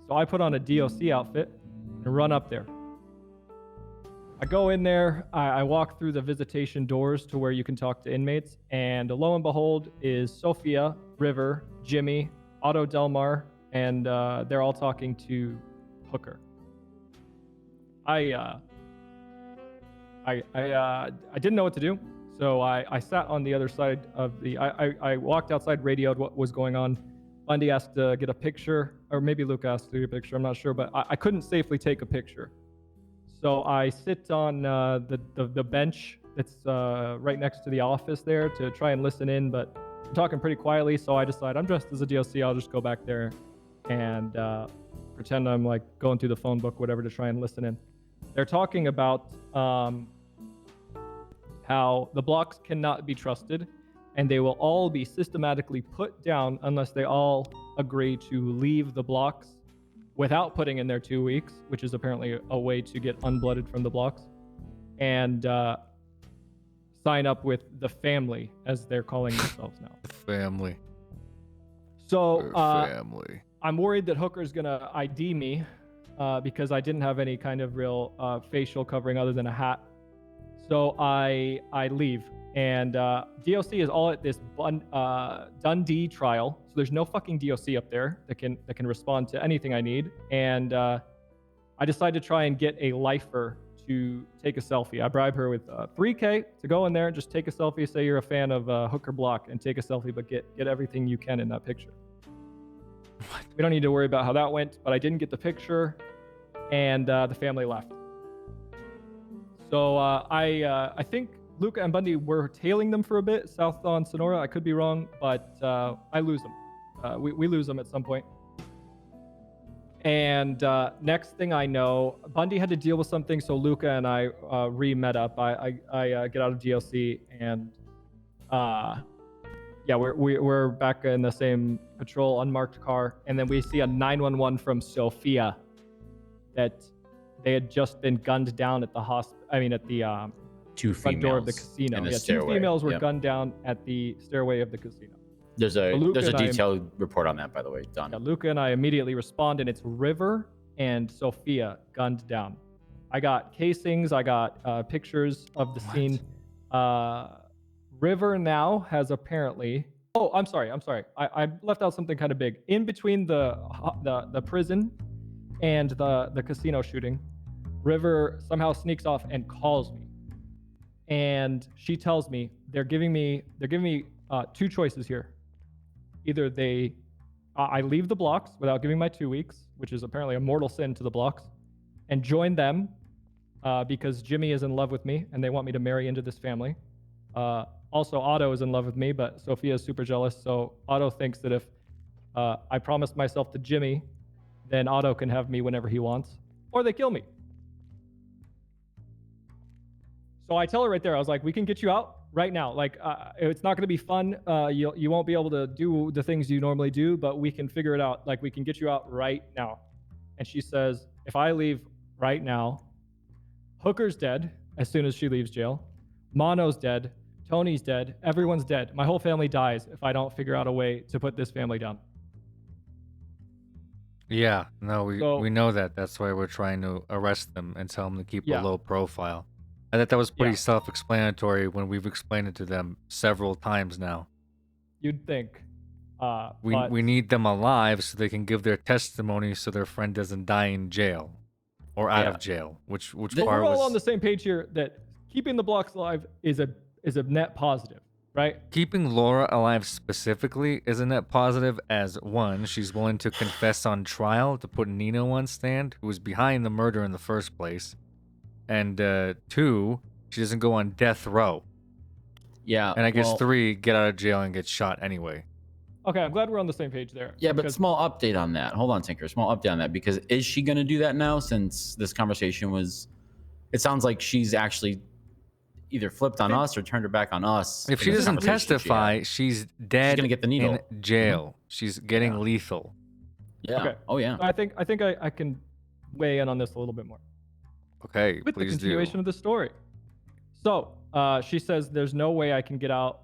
So I put on a DOC outfit and run up there. I go in there, I walk through the visitation doors to where you can talk to inmates, and lo and behold is Sophia, River, Jimmy, Otto Delmar, and they're all talking to Hooker. I didn't know what to do, so I sat on the other side of the. I walked outside, radioed what was going on. Bundy asked to get a picture, or maybe Luke asked to get a picture. I'm not sure, but I couldn't safely take a picture. So I sit on the bench that's right next to the office there to try and listen in, but I'm talking pretty quietly. So I decide I'm dressed as a DOC. I'll just go back there and pretend I'm like going through the phone book, whatever, to try and listen in. They're talking about how the blocks cannot be trusted, and they will all be systematically put down unless they all agree to leave the blocks without putting in their 2 weeks, which is apparently a way to get unblooded from the blocks, and sign up with the family, as they're calling themselves now. Family. So Family. I'm worried that Hooker's gonna ID me because I didn't have any kind of real facial covering other than a hat. So I leave, and DOC is all at this Dundee trial. So there's no fucking DOC up there that can respond to anything I need. And I decide to try and get a lifer to take a selfie. I bribe her with $3K to go in there and just take a selfie. Say you're a fan of Hooker Block and take a selfie, but get everything you can in that picture. What? We don't need to worry about how that went, but I didn't get the picture, and the family left. So I think Luca and Bundy were tailing them for a bit south on Sonora. I could be wrong, but I lose them. We lose them at some point. And next thing I know, Bundy had to deal with something, so Luca and I re-met up. I get out of GLC, and yeah, we're back in the same patrol, unmarked car, and then we see a 911 from Sophia that they had just been gunned down at the at the Two front door of the females casino. in the Yeah, stairway. two females were Yep. gunned down at the stairway of the casino. There's a Luca there's a and I- detailed report on that, by the way. Done. Yeah, Luca and I immediately respond, and it's River and Sophia gunned down. I got casings. I got pictures of the What? scene. River now has apparently. Oh, I'm sorry. I left out something kind of big. In between the prison and the casino shooting, River somehow sneaks off and calls me, and she tells me they're giving me two choices here. Either I leave the blocks without giving my 2 weeks, which is apparently a mortal sin to the blocks, and join them because Jimmy is in love with me and they want me to marry into this family. Also, Otto is in love with me, but Sophia is super jealous. So Otto thinks that if I promised myself to Jimmy, then Otto can have me whenever he wants, or they kill me. So I tell her right there, I was like, we can get you out right now. Like, it's not going to be fun. You won't be able to do the things you normally do, but we can figure it out. Like, we can get you out right now. And she says, if I leave right now, Hooker's dead as soon as she leaves jail. Mono's dead. Tony's dead. Everyone's dead. My whole family dies if I don't figure out a way to put this family down. Yeah, no, So- we know that. That's why we're trying to arrest them and tell them to keep Yeah. a low profile. I thought that was pretty Yeah. self-explanatory when we've explained it to them several times now. You'd think. We But we need them alive so they can give their testimony so their friend doesn't die in jail or out Yeah. of jail. Which but part we're all was on the same page here that keeping the blocks alive is a net positive, right? keeping Laura alive specifically is a net positive as one, she's willing to confess on trial to put Nino on stand, who was behind the murder in the first place. And two, she doesn't go on death row. Yeah. And I guess well, three, get out of jail and get shot anyway. Okay, I'm glad we're on the same page there. Yeah, but because- small update on that. Hold on, Tinker. Small update on that because is she going to do that now? Since this conversation was, it sounds like she's actually either flipped on us or turned her back on us. If in she this doesn't conversation she had. testify, she's dead gonna get the needle. in jail. She's getting Yeah. lethal. Yeah. Okay. Oh yeah. I think I can weigh in on this a little bit more Okay, with the please continuation do. of the story. So she says there's no way I can get out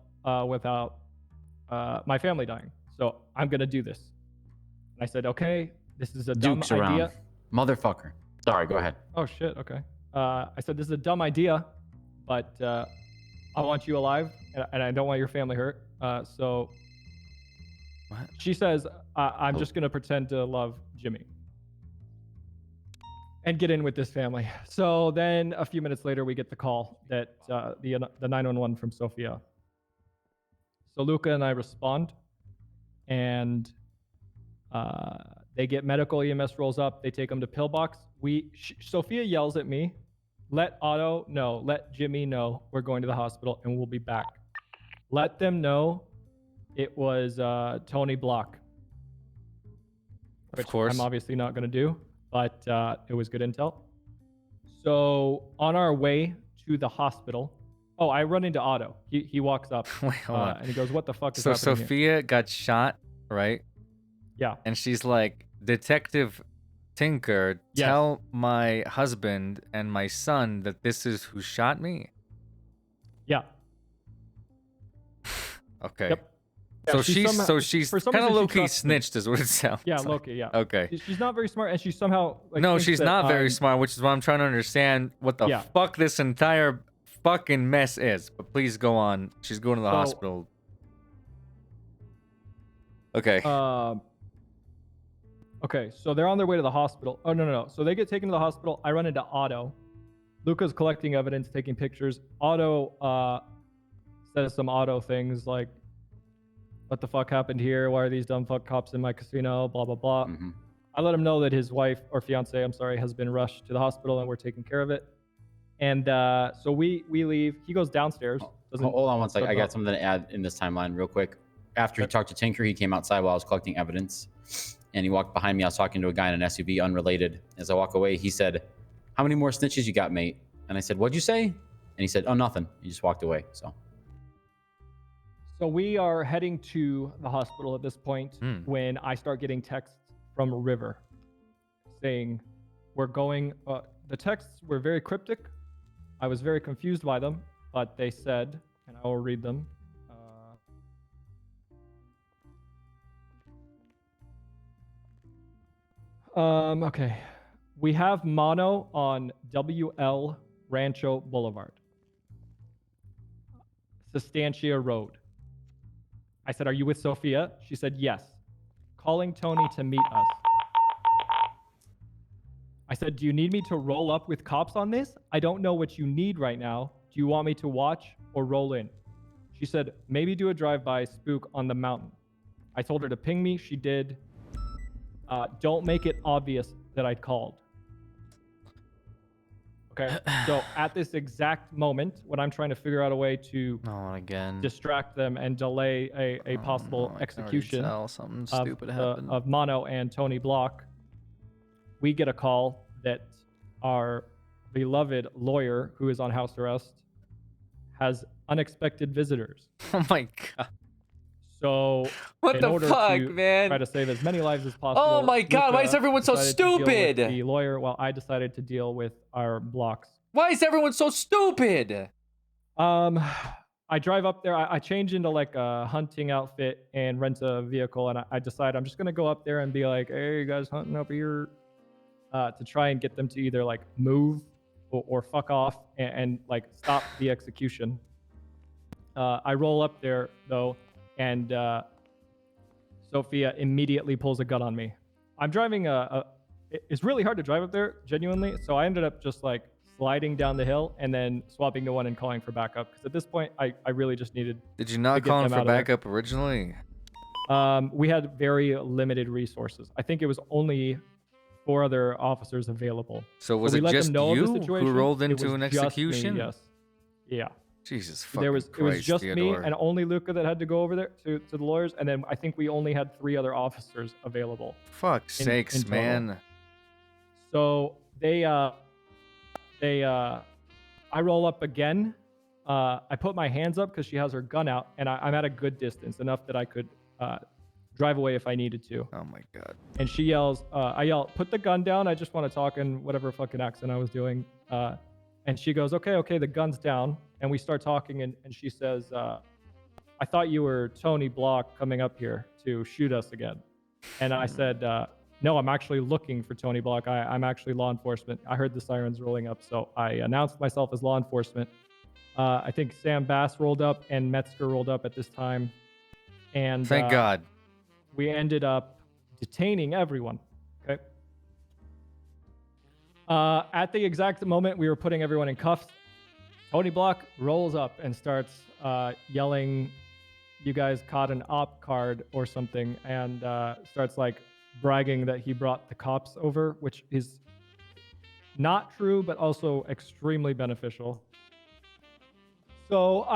without my family dying. So I'm gonna do this. And I said, okay, this is a Duke's dumb around. idea. Motherfucker. Sorry. Go ahead. Oh shit. Okay. I said this is a dumb idea, but I want you alive, and I don't want your family hurt. So What? she says I'm Oh. just gonna pretend to love Jimmy and get in with this family. So then a few minutes later, we get the call that the 911 from Sophia. So Luca and I respond, and they get medical EMS rolls up. They take them to pillbox. Sophia yells at me, "Let Otto know. Let Jimmy know we're going to the hospital and we'll be back. Let them know it was Tony Block." Of Which course. I'm obviously not going to do, but it was good intel. So on our way to the hospital, I run into Otto. He walks up Wait, hold on. and he goes, "What the fuck is So happening here?" Sophia got shot, right? Yeah. And she's like, Detective Tinker, Yes. tell my husband and my son that this is who shot me. Yeah. Okay. Yep. So Yeah, she's for some kind of reason she low key trusts me. snitched, is what it sounds. Yeah, like. Loki. Yeah. Okay. She's not very smart, and she's somehow like, No, thinks she's that not very I'm- smart, which is why I'm trying to understand what the Yeah. fuck this entire fucking mess is. But please go on. She's going to the So- hospital. Okay. Okay, so they're on their way to the hospital. Oh no. So they get taken to the hospital. I run into Otto. Luca's collecting evidence, taking pictures. Otto says some Otto things like, "What the fuck happened here? Why are these dumb fuck cops in my casino? Blah blah blah." Mhm. I let him know that his wife or fiance, I'm sorry, has been rushed to the hospital and we're taking care of it. And so we leave. He goes downstairs. doesn't- Hold on one second. I doesn't- got something to add in this timeline real quick. After he talked to Tinker, he came outside while I was collecting evidence. And he walked behind me. I was talking to a guy in an SUV, unrelated. As I walk away, he said, "How many more snitches you got, mate?" And I said, "What'd you say?" And he said, "Oh, nothing." He just walked away. So So we are heading to the hospital at this point when I start getting texts from River saying, "We're going." The texts were very cryptic. I was very confused by them, but they said, and I will read them. Okay. We have Mono on WL Rancho Boulevard, Sustancia Road. I said, are you with Sophia? She said, yes. Calling Tony to meet us. I said, do you need me to roll up with cops on this? I don't know what you need right now. Do you want me to watch or roll in? She said, maybe do a drive-by spook on the mountain. I told her to ping me. She did. Don't make it obvious that I'd called. Okay. So at this exact moment, when I'm trying to figure out a way to Not again. distract them and delay a possible I can already execution tell something of, stupid happened. of Mono and Tony Block, we get a call that our beloved lawyer, who is on house arrest, has unexpected visitors. Oh my god. So What in the order fuck, to man? try to save as many lives as possible. Oh my god, why is Luca everyone so decided to deal with stupid? The lawyer, while I decided to deal with our blocks. Why is everyone so stupid? I drive up there. I change into like a hunting outfit and rent a vehicle, and I decide I'm just gonna go up there and be like, "Hey, you guys hunting up here?" To try and get them to either like move or fuck off and like stop the execution. I roll up there though, and Sophia immediately pulls a gun on me. I'm driving it's really hard to drive up there, genuinely. So I ended up just like sliding down the hill and then swapping to one and calling for backup. Because at this point, I really just needed. Did you not get call in them for out of there. backup originally? We had very limited resources. I think it was only 4 other officers available. So was we it let them just know of the you situation. who rolled It into was an just me, execution? yes. Yeah. Jesus fucking It was Christ, just me Theodore. and only Luca that had to go over there to the lawyers, and then I think we only had 3 other officers available. Fuck sakes, in total. man. So I roll up again. I put my hands up because she has her gun out, and I'm at a good distance, enough that I could drive away if I needed to. Oh my god. And she yells, I yell, put the gun down. I just want to talk in whatever fucking accent I was doing. And she goes, okay, the gun's down. And we start talking, and she says, I thought you were Tony Block coming up here to shoot us again. And I said, no, I'm actually looking for Tony Block. I'm actually law enforcement. I heard the sirens rolling up, so I announced myself as law enforcement. I think Sam Bass rolled up and Metzger rolled up at this time. And Thank God. we ended up detaining everyone. Okay. At the exact moment we were putting everyone in cuffs, Tony Block rolls up and starts yelling, "You guys caught an op card or something," and starts like bragging that he brought the cops over, which is not true, but also extremely beneficial. So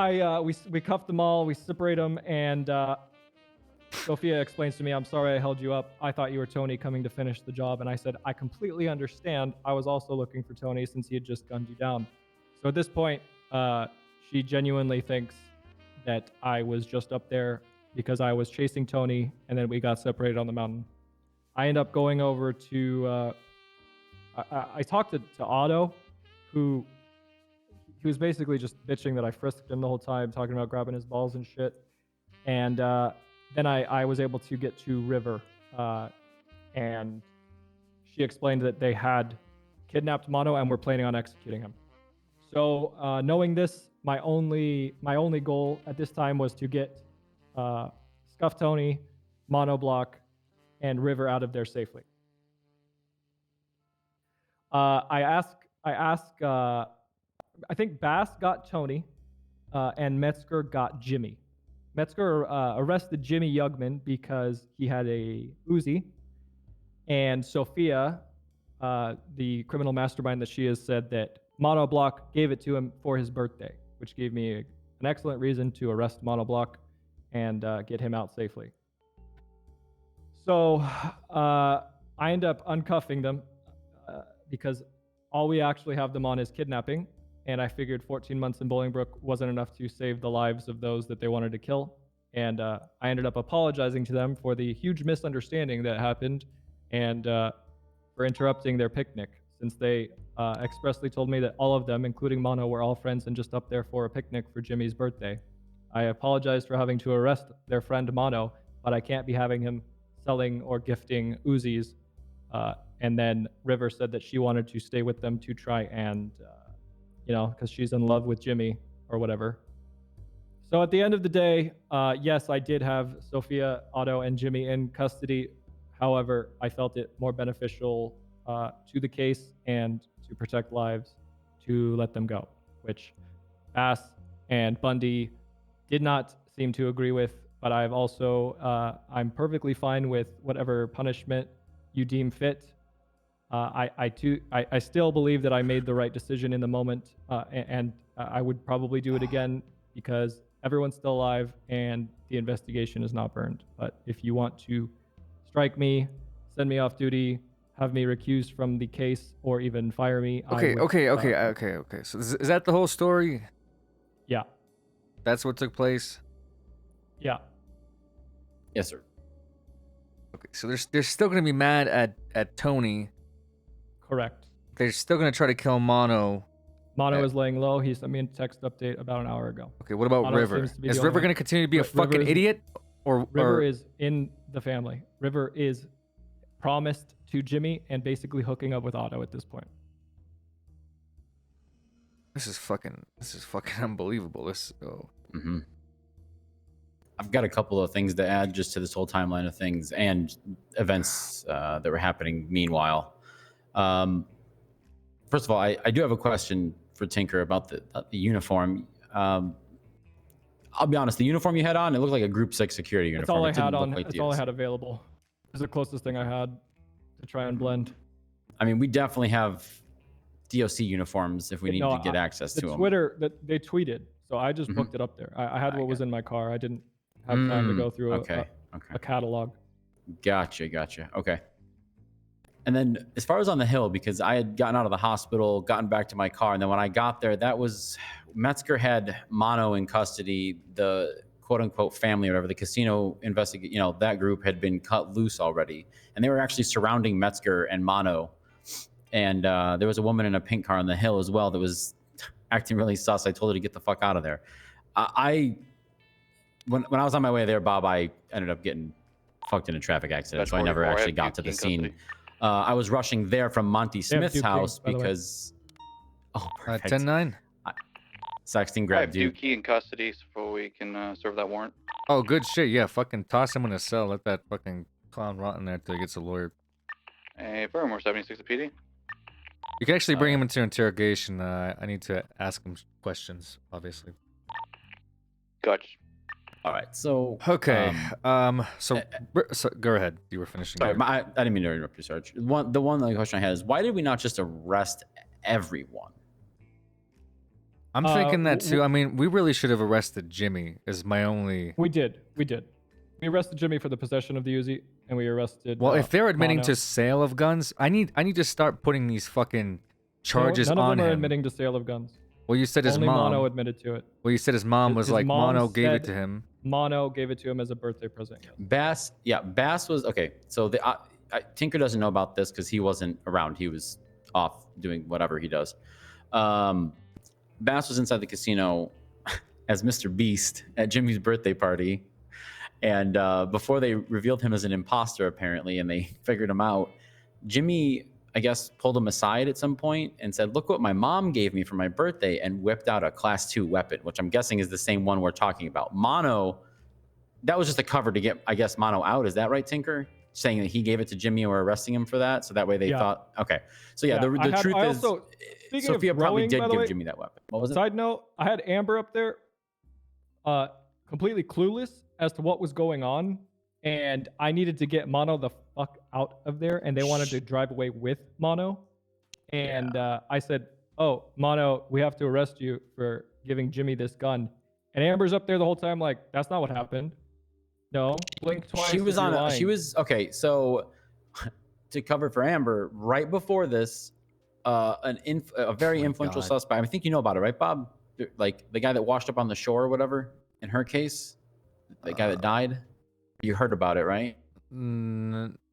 we cuffed them all, we separate them, and Sophia explains to me, "I'm sorry I held you up. I thought you were Tony coming to finish the job." And I said, "I completely understand. I was also looking for Tony since he had just gunned you down." So at this point, she genuinely thinks that I was just up there because I was chasing Tony, and then we got separated on the mountain. I end up going over to, I talked to Otto, who he was basically just bitching that I frisked him the whole time, talking about grabbing his balls and shit. And then I was able to get to River, and she explained that they had kidnapped Mono and were planning on executing him. So knowing this, my only goal at this time was to get Scuff Tony, Mono Block, and River out of there safely. I think Bass got Tony, and Metzger got Jimmy. Metzger arrested Jimmy Yugman because he had a Uzi, and Sophia, the criminal mastermind that she is, said that Monoblock gave it to him for his birthday, which gave me an excellent reason to arrest Monoblock and get him out safely. So I end up uncuffing them because all we actually have them on is kidnapping. And I figured 14 months in Bolingbrook wasn't enough to save the lives of those that they wanted to kill. And I ended up apologizing to them for the huge misunderstanding that happened and for interrupting their picnic, since they expressly told me that all of them, including Mono, were all friends and just up there for a picnic for Jimmy's birthday. I apologized for having to arrest their friend Mono, but I can't be having him selling or gifting Uzis and then River said that she wanted to stay with them to try and, because she's in love with Jimmy or whatever. So at the end of the day, yes, I did have Sophia, Otto, and Jimmy in custody. However, I felt it more beneficial to the case and to protect lives to let them go, which Bass and Bundy did not seem to agree with. But I've also, I'm perfectly fine with whatever punishment you deem fit. I still believe that I made the right decision in the moment, and I would probably do it again because everyone's still alive and the investigation is not burned. But if you want to strike me, send me off duty, have me recused from the case, or even fire me, Okay. So is that the whole story? Yeah. That's what took place. Yeah. Yes, sir. Okay, so they're still gonna be mad at Tony. Correct. They're still gonna try to kill Mono. Mono is laying low. He sent me a text update about an hour ago. Okay, what about Mono River? seems to be Is the only River one. gonna continue to be a River fucking is- idiot? River or is in the family. River is promised to Jimmy and basically hooking up with Otto at this point. this is fucking unbelievable. Mm-hmm. I've got a couple of things to add just to this whole timeline of things and events that were happening meanwhile. First of all, I do have a question for Tinker about the uniform. I'll be honest, the uniform you had on, it looked like a Group 6 security That's uniform. all I It didn't had look on. like That's the all I others. had available. It was the closest thing I had to try and blend. I mean, we definitely have DOC uniforms if we need No, to get access the to them. Twitter that they tweeted, so I just Mhm. booked it up there. I had what was in my car. I didn't have time to Mm, go through okay. a catalog. Gotcha. Okay. And then as far as on the hill, because I had gotten out of the hospital, gotten back to my car, and then when I got there, that was Metzger had Mono in custody. The quote unquote family or whatever, the casino that group had been cut loose already. And they were actually surrounding Metzger and Mono. And there was a woman in a pink car on the hill as well that was acting really sus. I told her to get the fuck out of there. When I was on my way there, Bob, I ended up getting fucked in a traffic accident, so I never actually got to the scene. I was rushing there from Monty Smith's house because. Oh, perfect. 10-9. Sexton I grabbed have Duke. Dookie in custody so we can serve that warrant. Oh, good shit. Yeah, fucking toss him in a cell. Let that fucking clown rot in there till he gets a lawyer. Hey, Furmore 76 to PD. You can actually bring him into interrogation. I need to ask him questions, obviously. Gotcha. All right, so Okay. So go ahead. You were finishing. sorry, your- I didn't mean to interrupt you, Sarge. The one other question I had is why did we not just arrest everyone? I'm thinking that too. I mean, we really should have arrested Jimmy. Is my only. We did. We arrested Jimmy for the possession of the Uzi, and we arrested. Well, if they're admitting Mono. to sale of guns, I need to start putting these fucking charges none of on them are him. admitting to sale of guns. Well, you said his Only mom. Mono admitted to it. Well, you said his mom was His like mom Mono gave it said- to him. Mono gave it to him as a birthday present. Yes. Bass was okay. So Tinker doesn't know about this because he wasn't around. He was off doing whatever he does. Bass was inside the casino as Mr. Beast at Jimmy's birthday party. And before they revealed him as an imposter, apparently, and they figured him out, Jimmy, I guess, pulled him aside at some point and said, "Look what my mom gave me for my birthday," and whipped out a Class 2 weapon, which I'm guessing is the same one we're talking about. Mono, that was just a cover to get, I guess, Mono out. Is that right, Tinker? Saying that he gave it to Jimmy and we're arresting him for that, so that way they thought, okay. So yeah, the truth is, speaking Sophia of probably rowing, did by the give way, Jimmy that weapon. What was it? Side note, I had Amber up there, completely clueless as to what was going on, and I needed to get Mono the fuck out of there, and they wanted to drive away with Mono, and I said, "Oh, Mono, we have to arrest you for giving Jimmy this gun," and Amber's up there the whole time like, "That's not what happened. No, blink twice." She was if you're on. She lying." was okay. So to cover for Amber, right before this, a very influential God. suspect. I think you know about it, right, Bob? Like the guy that washed up on the shore or whatever. In her case, the guy that died. You heard about it, right?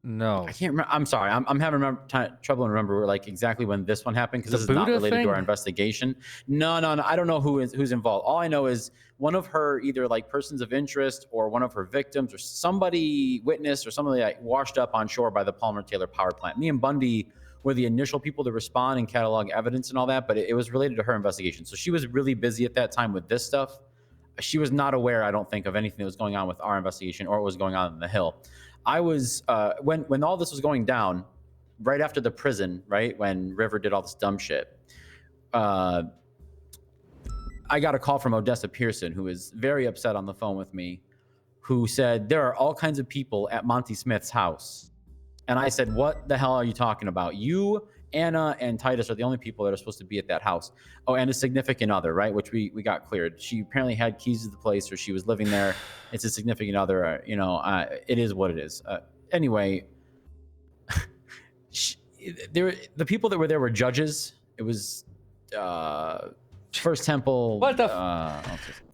No. I can't remember. I'm sorry. I'm having trouble remember like exactly when this one happened because The this is not Buddha related to our thing? investigation. No. I don't know who's involved. All I know is one of her either like persons of interest or one of her victims or somebody witnessed or somebody like washed up on shore by the Palmer Taylor power plant. Me and Bundy were the initial people to respond and catalog evidence and all that, but it was related to her investigation. So she was really busy at that time with this stuff. She was not aware, I don't think, of anything that was going on with our investigation or what was going on in the Hill. I was when all this was going down, right after the prison, right when River did all this dumb shit. I got a call from Odessa Pearson, who was very upset on the phone with me, who said there are all kinds of people at Monty Smith's house, and I said, "What the hell are you talking about? You, Anna, and Titus are the only people that are supposed to be at that house. Oh, and a significant other, right? Which we got cleared. She apparently had keys to the place, or she was living there. It's a significant other. It is what it is. Anyway, the people that were there were judges. It was First Temple. What the?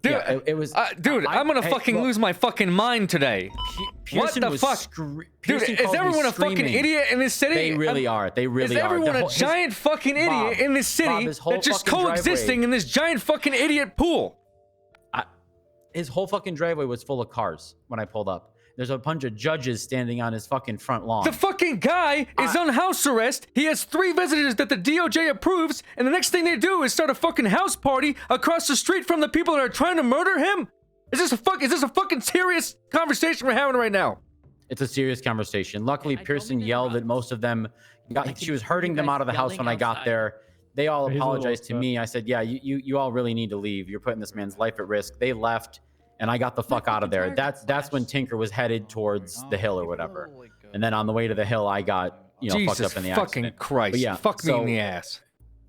Dude, yeah, it was. Dude, I'm gonna fucking lose my fucking mind today. What Pearson the was fuck? Dude, Pearson is called me everyone a fucking screaming. idiot in this city? They really are. They really is are. everyone a giant fucking idiot Bob, in this city his whole that's just fucking coexisting driveway- in this giant fucking idiot pool? His whole fucking driveway was full of cars when I pulled up. There's a bunch of judges standing on his fucking front lawn. The fucking guy is on house arrest. He has 3 visitors that the DOJ approves, and the next thing they do is start a fucking house party across the street from the people that are trying to murder him. Is this a fucking serious conversation we're having right now? It's a serious conversation. Luckily, Pearson yelled at most of them. She was herding them out of the house when I got there. They all He's a little apologized to upset. me. I said, yeah, you all really need to leave. You're putting this man's life at risk. They left, and I got the fuck out of there. That's when Tinker was headed towards the hill or whatever. And then on the way to the hill, I got, Jesus fucked up in the fucking accident. Christ. But yeah, Fuck me so- in the ass.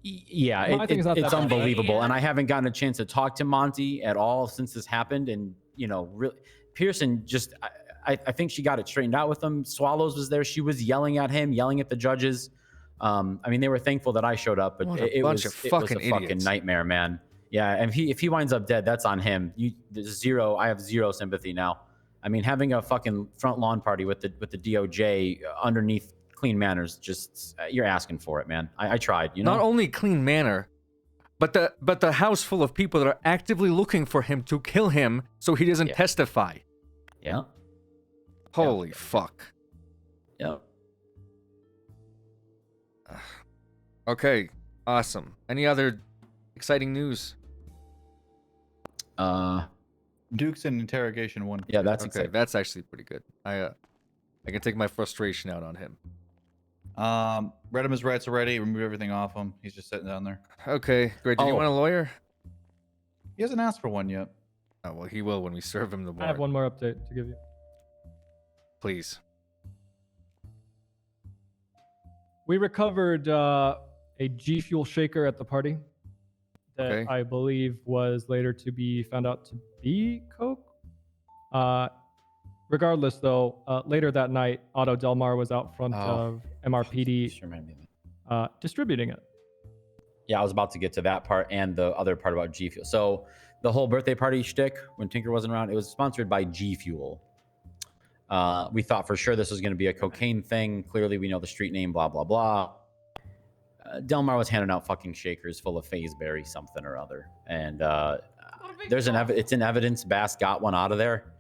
Yeah, Well, I think it's not it's that bad. unbelievable. And I haven't gotten a chance to talk to Monty at all since this happened. And, really, Pearson just, I think she got it straightened out with him. Swallows was there. She was yelling at him, yelling at the judges. They were thankful that I showed up, but What a it bunch was of it was fucking a fucking idiots. nightmare, man. Yeah, and if he winds up dead, that's on him. I have zero sympathy now. I mean, having a fucking front lawn party with the DOJ underneath Clean Manners, just you're asking for it, man. I tried, Not only clean manner, but the house full of people that are actively looking for him to kill him so he doesn't Yeah. testify. Yeah. Holy fuck. Yeah. Okay, awesome. Any other exciting news? Duke's in interrogation 1. Yeah, that's Okay, exciting. that's actually pretty good. I can take my frustration out on him. Read him his rights already. Remove everything off him. He's just sitting down there. Okay, great. Did you Oh. want a lawyer? He hasn't asked for one yet. Oh, well, he will when we serve him the I have warrant. one more update to give you. Please. We recovered a G Fuel shaker at the party that Okay. I believe was later to be found out to be coke. Regardless, though, later that night, Otto Delmar was out front of MRPD Just remind me of that. distributing it. Yeah, I was about to get to that part and the other part about G Fuel. So the whole birthday party shtick when Tinker wasn't around, it was sponsored by G Fuel. We thought for sure this was going to be a cocaine thing. Clearly, we know the street name, blah, blah, blah. Delmar was handing out fucking shakers full of Fazeberry something or other. And it's in evidence. Bass got one out of there.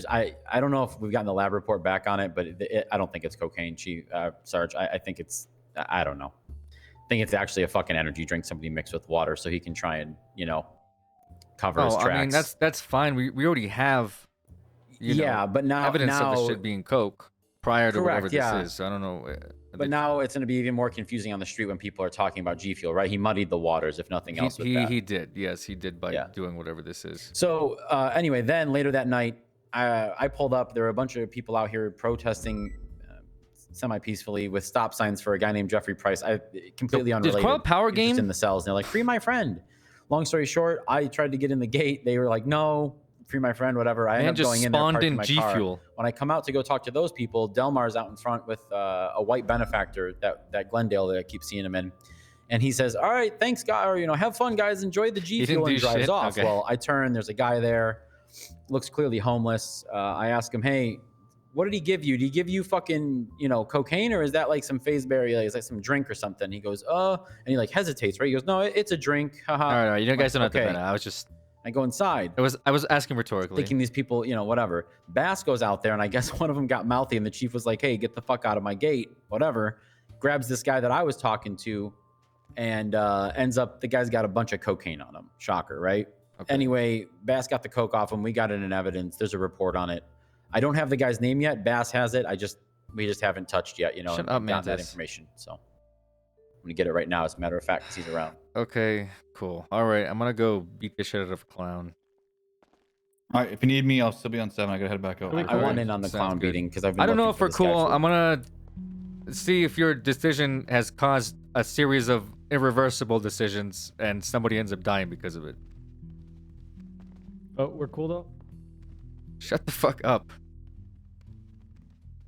I don't know if we've gotten the lab report back on it, but I don't think it's cocaine, Sarge. I think it's, I don't know. I think it's actually a fucking energy drink somebody mixed with water so he can try and, cover his tracks. I mean, that's fine. We already have, but now evidence of the shit being coke prior to whatever Correct, yeah. this is. So I don't know. But now it's going to be even more confusing on the street when people are talking about G Fuel, right? He muddied the waters, if nothing else. With that. He did. Yes, he did by doing whatever this is. So anyway, then later that night, I pulled up. There were a bunch of people out here protesting semi-peacefully with stop signs for a guy named Jeffrey Price. Completely Did unrelated. Carl Power He was just Game? in the cells, and they're like, "Free my friend." Long story short, I tried to get in the gate. They were like, "No, free my friend, whatever." I Man ended up just going in there, spawned parked in my G car. Fuel. When I come out to go talk to those people, Delmar's out in front with a white benefactor that Glendale that I keep seeing him in. And he says, "All right, thanks, guy, or have fun, guys. Enjoy the G He didn't Fuel," and do drives shit? off. Okay. Well, I turn. There's a guy there, looks clearly homeless. I ask him, "Hey, what did he give you? Did he give you fucking, you know, cocaine, or is that like some Fazeberry, like, is that some drink or something? He goes, and he like hesitates, right? He goes, no, it's a drink. Haha. All right, you guys don't have to okay. bet. I was just. I go inside. I was asking rhetorically. Thinking these people, you know, whatever. Bass goes out there, and I guess one of them got mouthy, and the chief was like, hey, get the fuck out of my gate, whatever. Grabs this guy that I was talking to, and ends up, the guy's got a bunch of cocaine on him. Shocker, right? Okay. Anyway, Bass got the coke off him. We got it in evidence. There's a report on it. I don't have the guy's name yet. Bass has it. We just haven't touched yet, you know, Shut up, got that information. So I'm gonna get it right now, as a matter of fact, because he's around. Okay, cool. All right, I'm gonna go beat the shit out of a clown. All right, if you need me, I'll still be on 7. I gotta head back out. I want in on the clown beating because I've been I don't know looking if we're for this guy cool. for- I'm gonna see if your decision has caused a series of irreversible decisions and somebody ends up dying because of it. Oh, we're cool though. Shut the fuck up.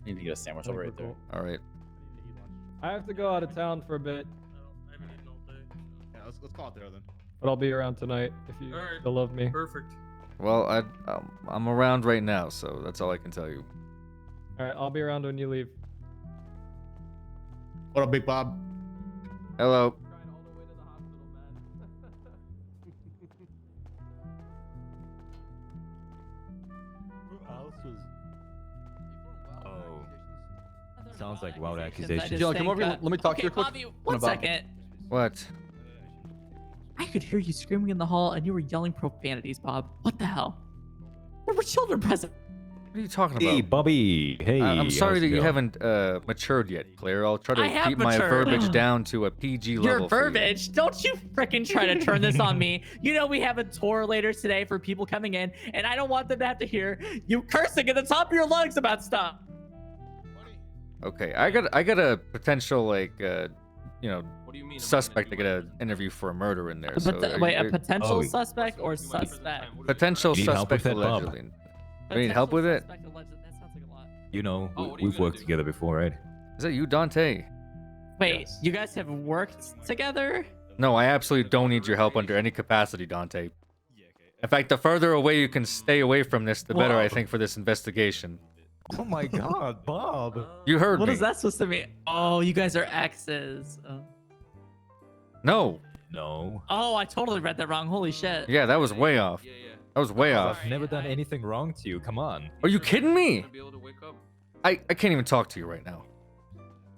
Need to get a sandwich over right there. All right. I have to go out of town for a bit, I haven't eaten all day. Yeah, let's call it there then. but I'll be around tonight if you Alright. still love me. Perfect. Well, I'm around right now, so that's all I can tell you. All right, I'll be around when you leave. What up, Big Bob? Hello. Sounds like wild accusations. Yo, come over here. Let me talk to you quick. Bobby, one Bob. second. What? I could hear you screaming in the hall and you were yelling profanities, Bob. What the hell? There were children present. What are you talking about? Hey, Bobby. Hey. I'm sorry how's that it you going? haven't matured yet, Claire. I'll try I to have keep my matured. verbiage down to a PG level. Your for you. verbiage. Don't you frickin' try to turn this on me. You know we have a tour later today for people coming in, and I don't want them to have to hear you cursing at the top of your lungs about stuff. Okay, I got a potential suspect to get an interview for a murder in there. So Wait, a potential Oh. suspect or suspect? potential You need help with suspect that, Bob? allegedly. You need help with it? Suspect alleged. That sounds like a lot. You know, Oh, what are you we've gonna worked do? together before, right? Is that you, Dante? Wait, Yes. you guys have worked together? No, I absolutely don't need your help under any capacity, Dante. In fact, the further away you can stay away from this, the better, I think, for this investigation. Oh my God, Bob. You heard What me. is that supposed to mean? Oh, you guys are exes. No. No. Oh, I totally read that wrong. Holy shit. Yeah, that was way off. That was way off. I've never done anything wrong to you. Come on. Are you kidding me? I can't even talk to you right now.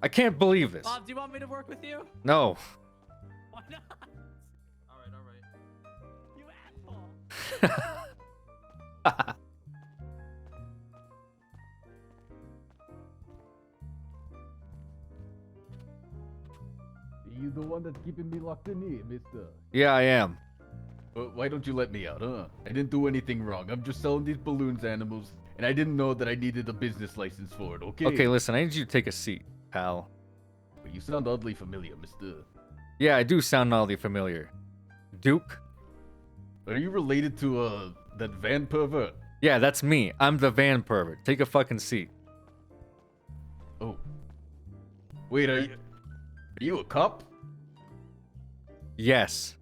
I can't believe this. Bob, do you want me to work with you? No. Why not? Alright. You asshole. You the one that's keeping me locked in here, mister. Yeah, I am. Why don't you let me out, huh? I didn't do anything wrong. I'm just selling these balloons animals, and I didn't know that I needed a business license for it, okay? Okay, listen, I need you to take a seat, pal. But you sound oddly familiar, mister. Yeah, I do sound oddly familiar. Duke? Are you related to, that van pervert? Yeah, that's me. I'm the van pervert. Take a fucking seat. Oh. Wait, are you a cop? Yes.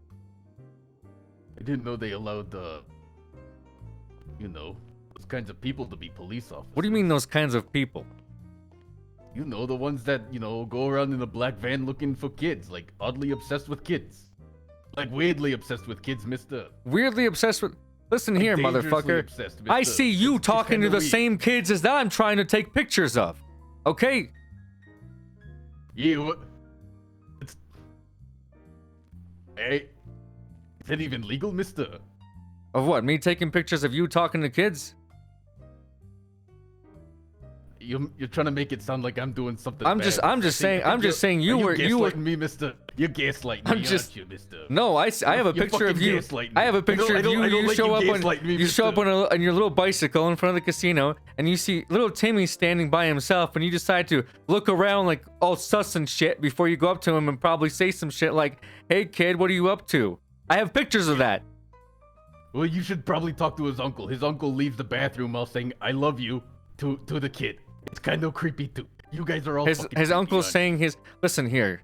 I didn't know they allowed, you know, those kinds of people to be police officers. What do you mean those kinds of people? You know, the ones that, you know, go around in a black van looking for kids, like oddly obsessed with kids. Like weirdly obsessed with kids, mister. Weirdly obsessed with... Listen here, dangerously motherfucker. obsessed, I mister. see you It's talking to kinda the weird. same kids as that I'm trying to take pictures of. Okay? Yeah, what? It's... Hey, is that even legal, mister? Of what? Me taking pictures of you talking to kids? You're trying to make it sound like I'm doing something I'm bad. just I think saying you were gaslighting me, mister. You're gaslighting I'm me, just- aren't you, mister? No, I have a You're picture of fucking you. gaslighting I have a me. I picture don't- of you. I don't You like show you up on gaslighting me, you show up mister. on your little bicycle in front of the casino, and you see little Timmy standing by himself, and you decide to look around like all sus and shit before you go up to him and probably say some shit like, "Hey kid, what are you up to?" I have pictures of that. Well, you should probably talk to his uncle. His uncle leaves the bathroom while saying "I love you" to the kid. It's kind of creepy too. You guys are all His fucking creepy, uncle's aren't saying his listen here,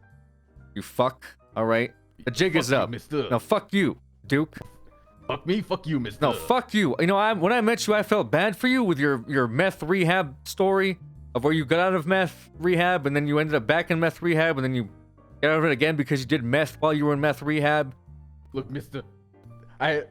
you fuck. All right, the jig Fuck is you, up. mister. Now fuck you, Duke. Fuck me, fuck you, mister. No, fuck you. You know, when I met you, I felt bad for you with your meth rehab story of where you got out of meth rehab and then you ended up back in meth rehab and then you got out of it again because you did meth while you were in meth rehab. Look, mister, I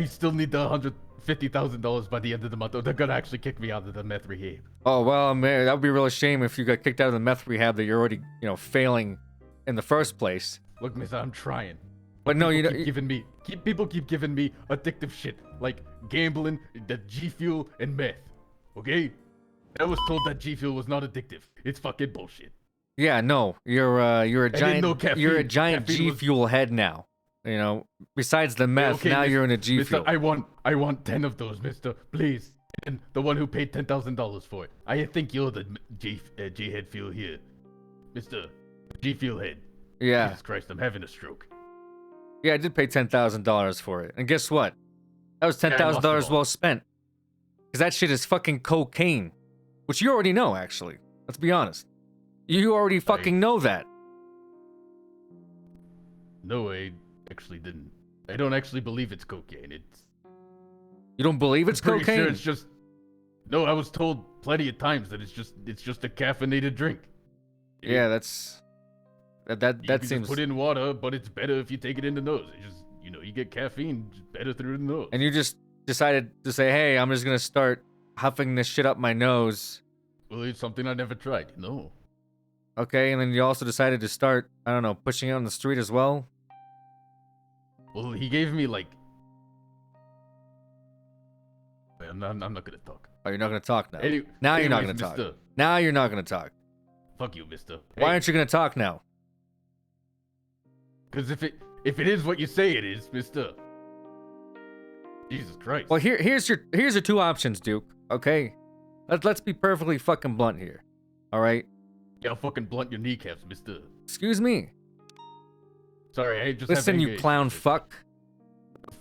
still need the $150,000 by the end of the month, or they're gonna actually kick me out of the meth rehab. Oh, well, man, that would be a real shame if you got kicked out of the meth rehab that you're already, you know, failing in the first place. Look, mister, I'm trying. But no, you know, people keep giving me addictive shit like gambling, the G Fuel, and meth. Okay, I was told that G Fuel was not addictive. It's fucking bullshit. yeah, no, you're a didn't know giant, you're a caffeine- giant caffeine G was- Fuel head now. You know, besides the meth, Okay, now you're in a G mister, Fuel. I want 10 of those, mister, please. And the one who paid $10,000 for it. I think you're the G head fuel here, mister. G Fuel head. Yeah, Jesus Christ, I'm having a stroke. yeah, I did pay $10,000 for it, and guess what? That was Yeah, I lost it $10,000 all. well spent. Because that shit is fucking cocaine, which you already know. Actually, let's be honest, you already fucking know that. No, I actually didn't. I don't actually believe it's cocaine. You don't believe it's I'm pretty cocaine? Sure it's just. No, I was told plenty of times that it's just a caffeinated drink. Yeah, that's that You that can seems. just put in water, but it's better if you take it in the nose. It just you get caffeine just better through the nose. And you just decided to say, "Hey, I'm just gonna start huffing this shit up my nose." Well, it's something I never tried. No. Okay, and then you also decided to start, I don't know, pushing it on the street as well. Well, he gave me like. I'm not gonna talk. Oh, you're not gonna talk now. Any- Now you're not gonna anyways, talk. mister. Now you're not gonna talk. Fuck you, mister. Why aren't you gonna talk now? Because if it is what you say it is, mister. Jesus Christ. Well, here's your two options, Duke. Okay, let's be perfectly fucking blunt here. All right. Yeah, I'll fucking blunt your kneecaps, mister. Excuse me. Sorry, I just have Listen, anger you issues. clown fuck.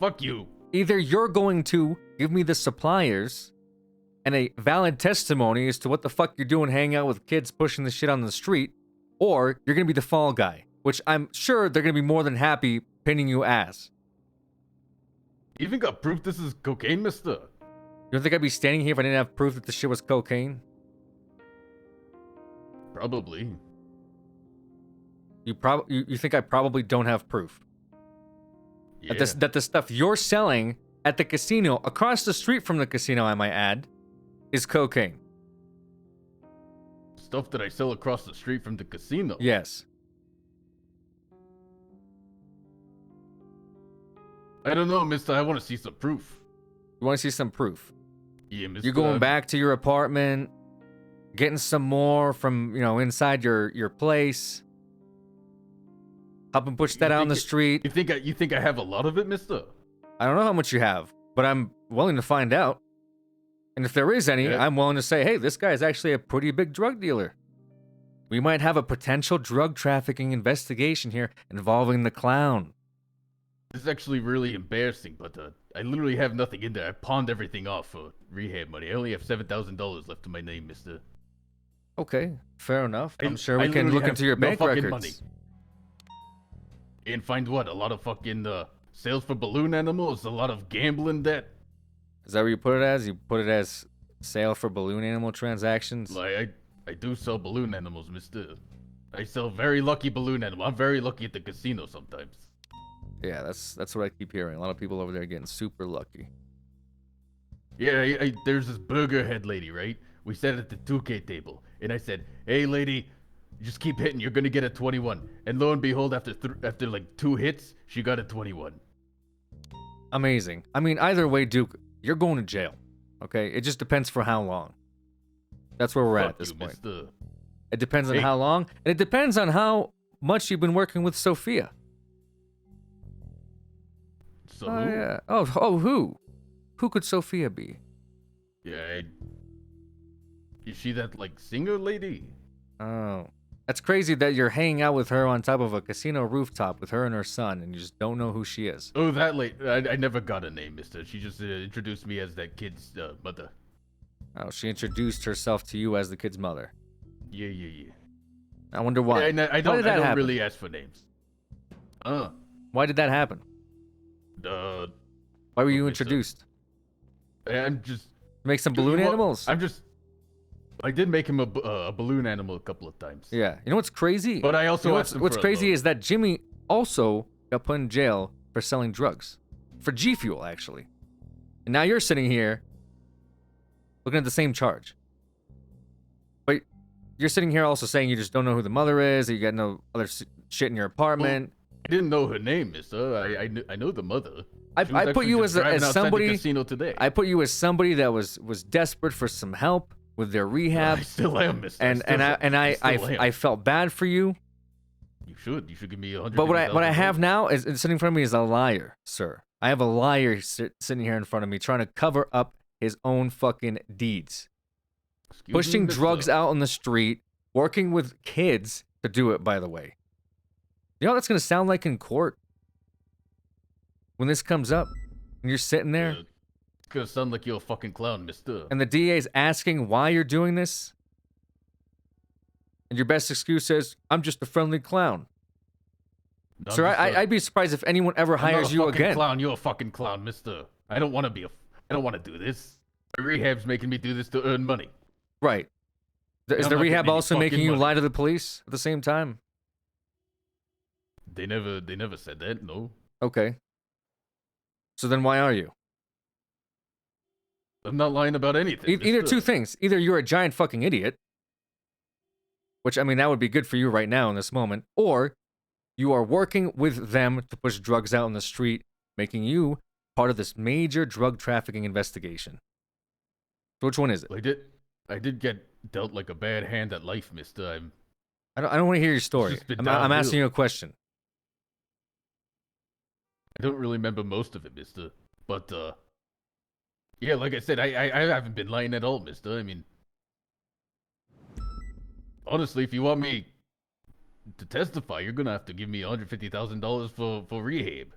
Fuck you. Either you're going to give me the suppliers and a valid testimony as to what the fuck you're doing hanging out with kids pushing the shit on the street, or you're gonna be the fall guy, which I'm sure they're gonna be more than happy pinning you as. You even got proof this is cocaine, mister? You don't think I'd be standing here if I didn't have proof that the shit was cocaine? Probably. You think I probably don't have proof? Yeah. That the stuff you're selling at the casino, across the street from the casino, I might add, is cocaine. Stuff that I sell across the street from the casino. Yes. I don't know, mister. I want to see some proof. You want to see some proof? Yeah, mister. You're going back to your apartment, getting some more from, inside your place. Help him push that out on the street. You think I have a lot of it, mister? I don't know how much you have, but I'm willing to find out. And if there is any, Yeah. I'm willing to say, hey, this guy is actually a pretty big drug dealer. We might have a potential drug trafficking investigation here involving the clown. This is actually really embarrassing, but I literally have nothing in there. I pawned everything off for rehab money. I only have $7,000 left in my name, mister. Okay, fair enough. I'm sure I we can literally look have into your no bank fucking records. money. And find what? A lot of fucking sales for balloon animals? A lot of gambling debt? Is that what you put it as? You put it as sale for balloon animal transactions? Like, I do sell balloon animals, mister. I sell very lucky balloon animals. I'm very lucky at the casino sometimes. Yeah, that's what I keep hearing. A lot of people over there getting super lucky. Yeah, there's this burger head lady, right? We sat at the 2K table, and I said, hey, lady, just keep hitting. You're going to get a 21. And lo and behold, after like 2 hits, she got a 21. Amazing. I mean, either way, Duke, you're going to jail. Okay? It just depends for how long. That's where we're at this point. Mister. It depends on Hey. how long, and it depends on how much you've been working with Sophia. So Oh, who? yeah. Oh, who? Who could Sophia be? Yeah, is she that, like, singer lady? Oh. That's crazy that you're hanging out with her on top of a casino rooftop with her and her son, and you just don't know who she is. Oh, that lady. I never got a name, mister. She just introduced me as that kid's mother. Oh, she introduced herself to you as the kid's mother. Yeah. I wonder why. Yeah, I Why don't, did that I don't happen? really ask for names. Why did that happen? Why were you Okay, so- introduced? I'm just Make some Dude, balloon you wa- animals? I did make him a balloon animal a couple of times. Yeah. You know what's crazy? But I also you know asked him what's for a crazy loan. is that Jimmy also got put in jail for selling drugs. For G Fuel, actually. And now you're sitting here looking at the same charge. But you're sitting here also saying you just don't know who the mother is, that you got no other shit in your apartment. I didn't know her name, mister. I know the mother. I She was put actually you just as driving outside somebody. the casino today. I put you as somebody that was desperate for some help with their rehab. I still am, mister. And I felt bad for you. You should give me $100. But what I have now is sitting in front of me is a liar, sir. I have a liar sitting here in front of me trying to cover up his own fucking deeds. Pushing drugs out on the street, working with kids to do it, by the way. You know what that's going to sound like in court? When this comes up, and you're sitting there, It's gonna sound like you're a fucking clown, mister. and the DA is asking why you're doing this, and your best excuse is, I'm just a friendly clown. No, Sir, I'd be surprised if anyone ever hires you again. Clown, you're a fucking clown, mister. I don't want to do this. My rehab's making me do this to earn money. Right. Is I'm the not rehab getting any also making fucking you money. lie to the police at the same time? They never said that, no. Okay. So then why are you? I'm not lying about anything. Either mister. two things. Either you're a giant fucking idiot, which, I mean, that would be good for you right now in this moment, or you are working with them to push drugs out on the street, making you part of this major drug trafficking investigation. So which one is it? I did get dealt like a bad hand at life, mister. I don't want to hear your story. just been I'm downhill. asking you a question. I don't really remember most of it, mister. But, yeah, like I said, I haven't been lying at all, mister. I mean, honestly, if you want me to testify, you're gonna have to give me $150,000 for rehab.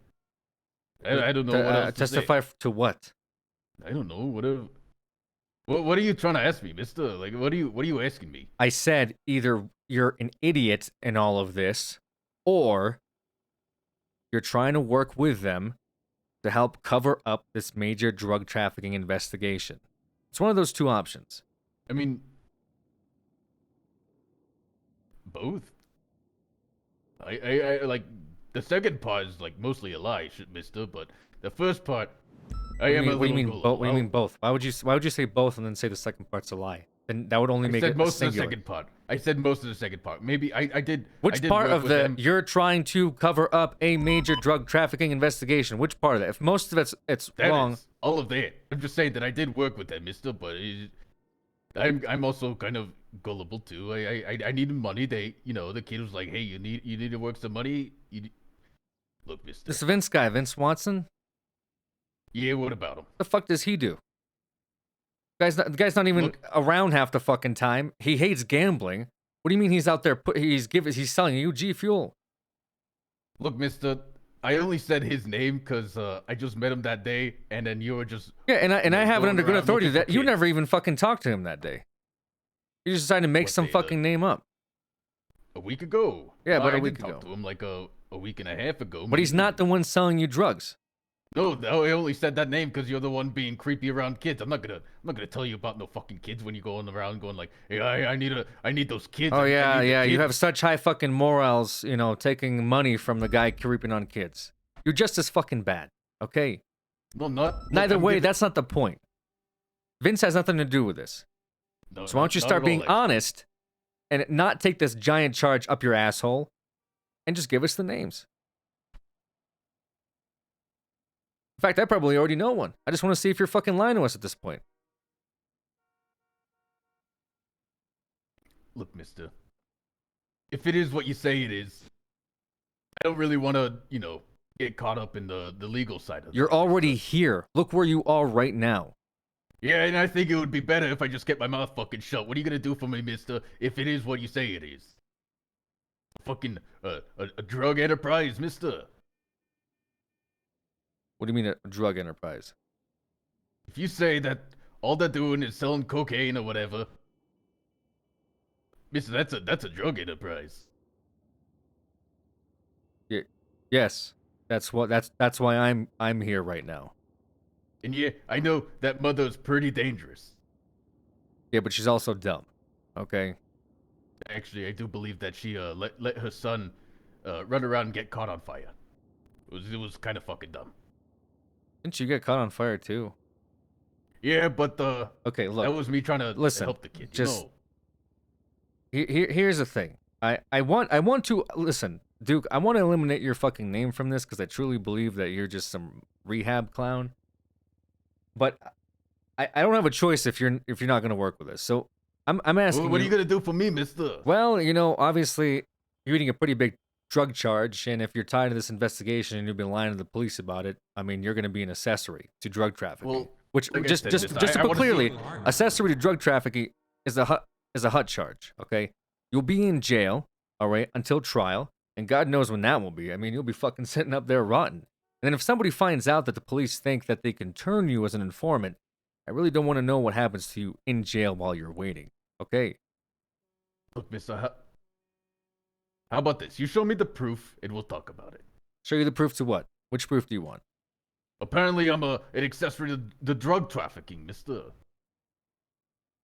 I don't know what else to say. Testify to what? I don't know, whatever. What are you trying to ask me, mister? Like, what are you asking me? I said either you're an idiot in all of this, or you're trying to work with them to help cover up this major drug trafficking investigation. It's one of those two options. I mean, both. I like the second part is like mostly a lie, mister. But the first part, I am a What do you little mean? What do you mean both? Why would you say both and then say the second part's a lie? Then that would only I make said it most a of the singular. second part. I said most of the second part. Maybe I did. Which I did part work of with the them. you're trying to cover up a major drug trafficking investigation? Which part of that? If most of it's That wrong, is all of that. I'm just saying that I did work with them, mister. But I'm also kind of gullible too. I needed money. The kid was like, hey, you need to work some money. Look, mister. this Vince guy, Vince Watson, Yeah, what about him? the fuck does he do? The guy's not even around half the fucking time. He hates gambling. What do you mean he's out there? He's selling you G Fuel. Look, mister. I only said his name because I just met him that day, and then you were just Yeah, and I have it going under good around authority looking for that you kids. never even fucking talked to him that day. You just decided to make What some day, fucking name up. a week ago. Yeah, but I a week did talk ago. to him like a week and a half ago. But he's maybe. not the one selling you drugs. No, I only said that name because you're the one being creepy around kids. I'm not gonna tell you about no fucking kids when you're going around going like, hey, I need those kids. Oh I yeah, need the yeah. You kids." have such high fucking morals, taking money from the guy creeping on kids. You're just as fucking bad. Okay. No, not. Neither I'm way, giving- that's not the point. Vince has nothing to do with this. No, So why don't you not start at all, being actually. honest and not take this giant charge up your asshole and just give us the names. In fact, I probably already know one. I just want to see if you're fucking lying to us at this point. Look, mister. If it is what you say it is, I don't really want to, get caught up in the legal side of You're it. already here. Look where you are right now. Yeah, and I think it would be better if I just kept my mouth fucking shut. What are you gonna do for me, mister, if it is what you say it is? Fucking, a drug enterprise, mister. What do you mean a drug enterprise? If you say that all they're doing is selling cocaine or whatever, mister, that's a drug enterprise. Yes. That's why I'm here right now. And yeah, I know that mother's pretty dangerous. Yeah, but she's also dumb. Okay. Actually, I do believe that she let her son run around and get caught on fire. It was kind of fucking dumb. Didn't you get caught on fire too? Yeah, but okay, look. that was me trying to listen, help the kid. Just here's the thing. I want to listen, Duke. I want to eliminate your fucking name from this because I truly believe that you're just some rehab clown. But I don't have a choice if you're not gonna work with us. So I'm asking. What are you gonna do for me, Mister? Well, you know, obviously you're eating a pretty big drug charge, and if you're tied to this investigation and you've been lying to the police about it, I mean, you're gonna be an accessory to drug trafficking. Well, which like I just said, just mister, just to I put wanna see- clearly, accessory to drug trafficking is a hut charge. Okay, you'll be in jail, all right, until trial, and God knows when that will be. I mean, you'll be fucking sitting up there rotten. And then if somebody finds out that the police think that they can turn you as an informant, I really don't want to know what happens to you in jail while you're waiting. Okay. Look, Mister, how about this? You show me the proof, and we'll talk about it. Show you the proof to what? Which proof do you want? Apparently, I'm an accessory to the drug trafficking, Mister.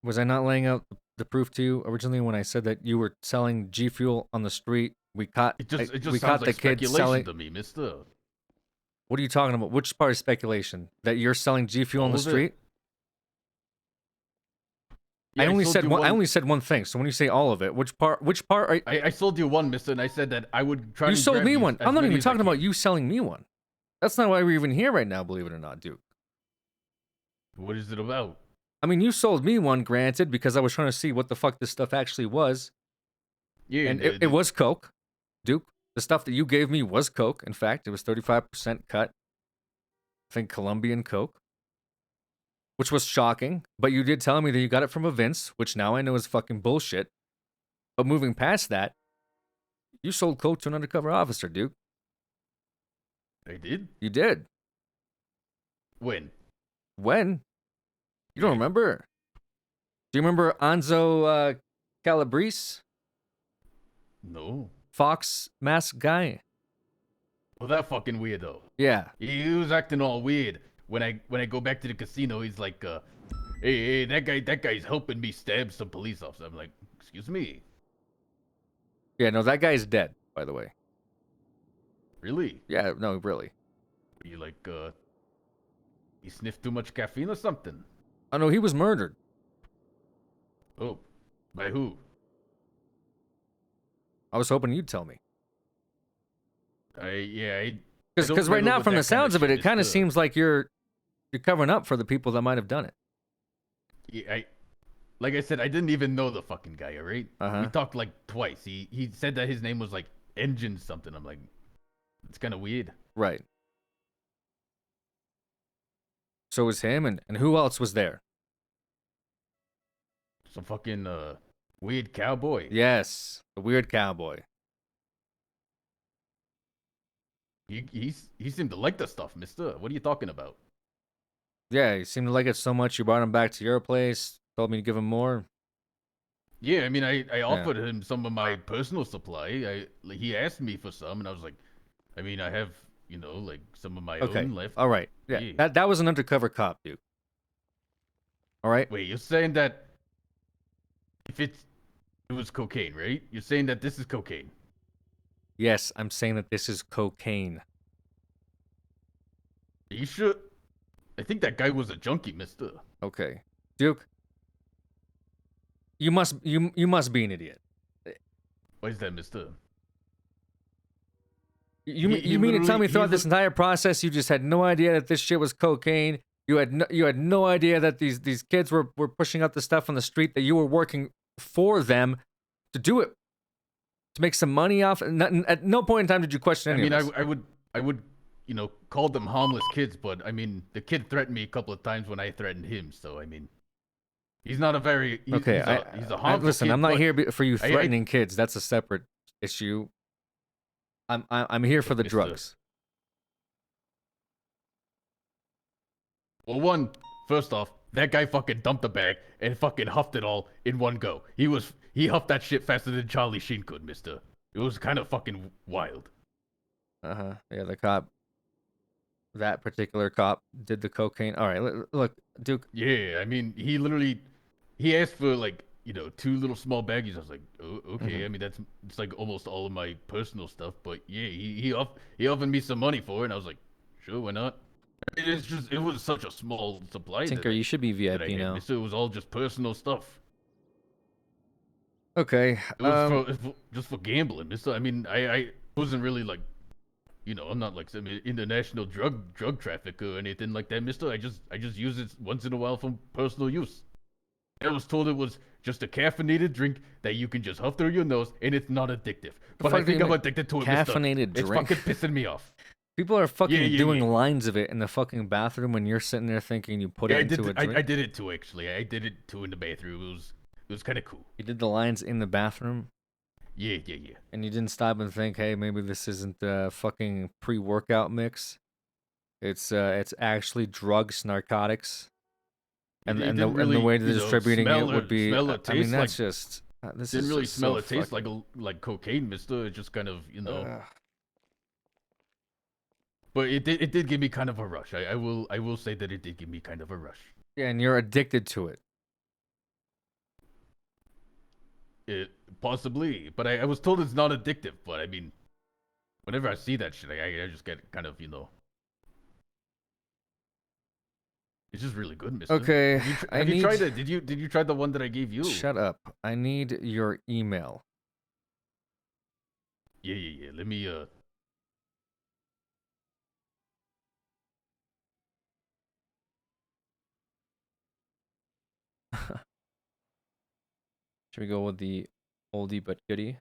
Was I not laying out the proof to you originally when I said that you were selling G Fuel on the street? We caught It just we sounds caught like the kid speculation selling. to me, Mister. What are you talking about? Which part is speculation? That you're selling G Fuel on the All of it. street? Yeah, I only sold said you one. I only said one thing. So when you say all of it, which part? Which part? Are, I sold you one, Mister, and I said that I would try you to sold grab me these one. as I'm not many even as I talking about can. you selling me one. That's not why we're even here right now. Believe it or not, Duke. What is it about? I mean, you sold me one, granted, because I was trying to see what the fuck this stuff actually was. Yeah, And it was coke, Duke. The stuff that you gave me was coke. In fact, it was 35% cut. I think Colombian coke, which was shocking. But you did tell me that you got it from a Vince, which now I know is fucking bullshit. But moving past that, you sold coke to an undercover officer, Duke. I did. You did. When? When? You don't remember? Do you remember Anzo Calabrese? No. Fox mask guy? Well, that fucking weirdo. Yeah. He was acting all weird. When I go back to the casino, he's like, hey, that guy's helping me stab some police officer. I'm like, excuse me. Yeah, no, that guy's dead, by the way. Really? Yeah, no, really. You like, he sniffed too much caffeine or something? Oh, no, he was murdered. Oh, by who? I was hoping you'd tell me. Because right now, from the sounds of it, it kind of seems like you're covering up for the people that might have done it. Yeah, like I said, I didn't even know the fucking guy, alright? Uh-huh. We talked like twice. He said that his name was like Engine something. I'm like, it's kind of weird. Right. So it was him, and who else was there? Some fucking weird cowboy. Yes, the weird cowboy. He seemed to like the stuff, mister. What are you talking about? Yeah, he seemed to like it so much you brought him back to your place, told me to give him more. Yeah, I mean, I offered him some of my personal supply. He asked me for some, and I was like, I mean, I have, like some of my own left. All right. Yeah. That was an undercover cop, dude. All right. Wait, you're saying that if it was cocaine, right? You're saying that this is cocaine. Yes, I'm saying that this is cocaine. Are you sure? I think that guy was a junkie, mister. Okay. Duke, you must be an idiot. Why is that, mister? You mean to tell me throughout this entire process you just had no idea that this shit was cocaine? You had no idea that these kids were pushing out the stuff on the street, that you were working for them to do it, to make some money off? At no point in time did you question any of this. I would, call them harmless kids, but I mean, the kid threatened me a couple of times when I threatened him, so I mean, he's not a very he's a harmful listen, kid, I'm not but here for you threatening kids. That's a separate issue. I'm here for the drugs. Well, first off, that guy fucking dumped the bag and fucking huffed it all in one go. He huffed that shit faster than Charlie Sheen could, mister. It was kind of fucking wild. Yeah, the cop. that particular cop did the cocaine. All right, look, Duke. Yeah, I mean, he asked for like, 2 little small baggies. I was like, oh, okay. Mhm. I mean, it's like almost all of my personal stuff, but yeah, he offered me some money for it, and I was like, sure, why not? I mean, it was such a small supply. Tinker, you should be that I VIP had, now. mister. It was all just personal stuff. Okay. It was just for gambling, mister. I mean, I wasn't really like, I'm not like some international drug trafficker or anything like that, mister. I just use it once in a while for personal use. I was told it was just a caffeinated drink that you can just huff through your nose and it's not addictive. But I think I'm addicted to it, mister. Caffeinated It's drink? fucking pissing me off. People are fucking doing yeah. lines of it in the fucking bathroom when you're sitting there thinking you put it into a drink. I did it too, actually. I did it too in the bathroom. It was kind of cool. You did the lines in the bathroom? Yeah. And you didn't stop and think, hey, maybe this isn't a fucking pre-workout mix. It's actually drugs, narcotics. And the way they're distributing it would be. I mean, that's just. This didn't is really just smell so or taste fucking- like cocaine, mister. It just kind of, But it did give me kind of a rush. I will say that it did give me kind of a rush. Yeah, and you're addicted to it. It possibly, but I was told it's not addictive. But I mean, whenever I see that shit, I just get kind of, It's just really good, mister. Okay, Have you tried it? Did you try the one that I gave you? Shut up. I need your email. Yeah. Let me Should we go with the oldie but goodie?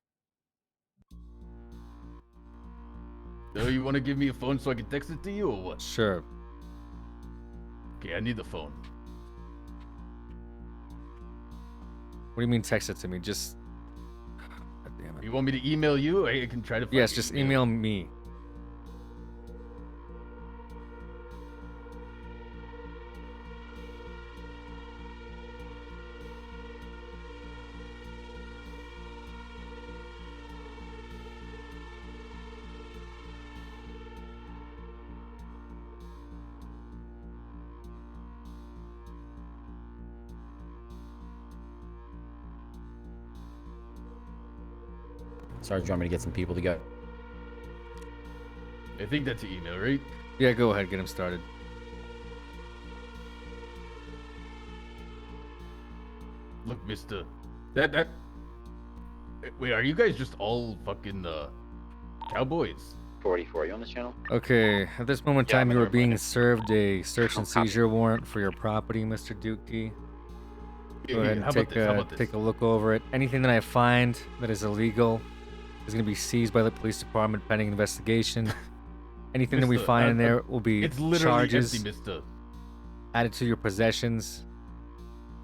Oh, you want to give me a phone so I can text it to you or what? Sure. Okay, I need the phone. What do you mean text it to me? Just... God damn it. You want me to email you? I can try to find Yes, your just email me. Sarge, you want me to get some people to go? I think that's your email, right? Yeah, go ahead, get him started. Look, mister. That Wait, are you guys just all fucking cowboys? 44, you on this channel? Okay, at this moment in Yeah, time, I'm you are in being there. served a search and seizure warrant for your property, Mr. Dookie. Go ahead and How about this? take a look over it. Anything that I find that is illegal is going to be seized by the police department pending investigation. Anything that we Mister, find in there will be It's literally charges empty, mister. added to your possessions.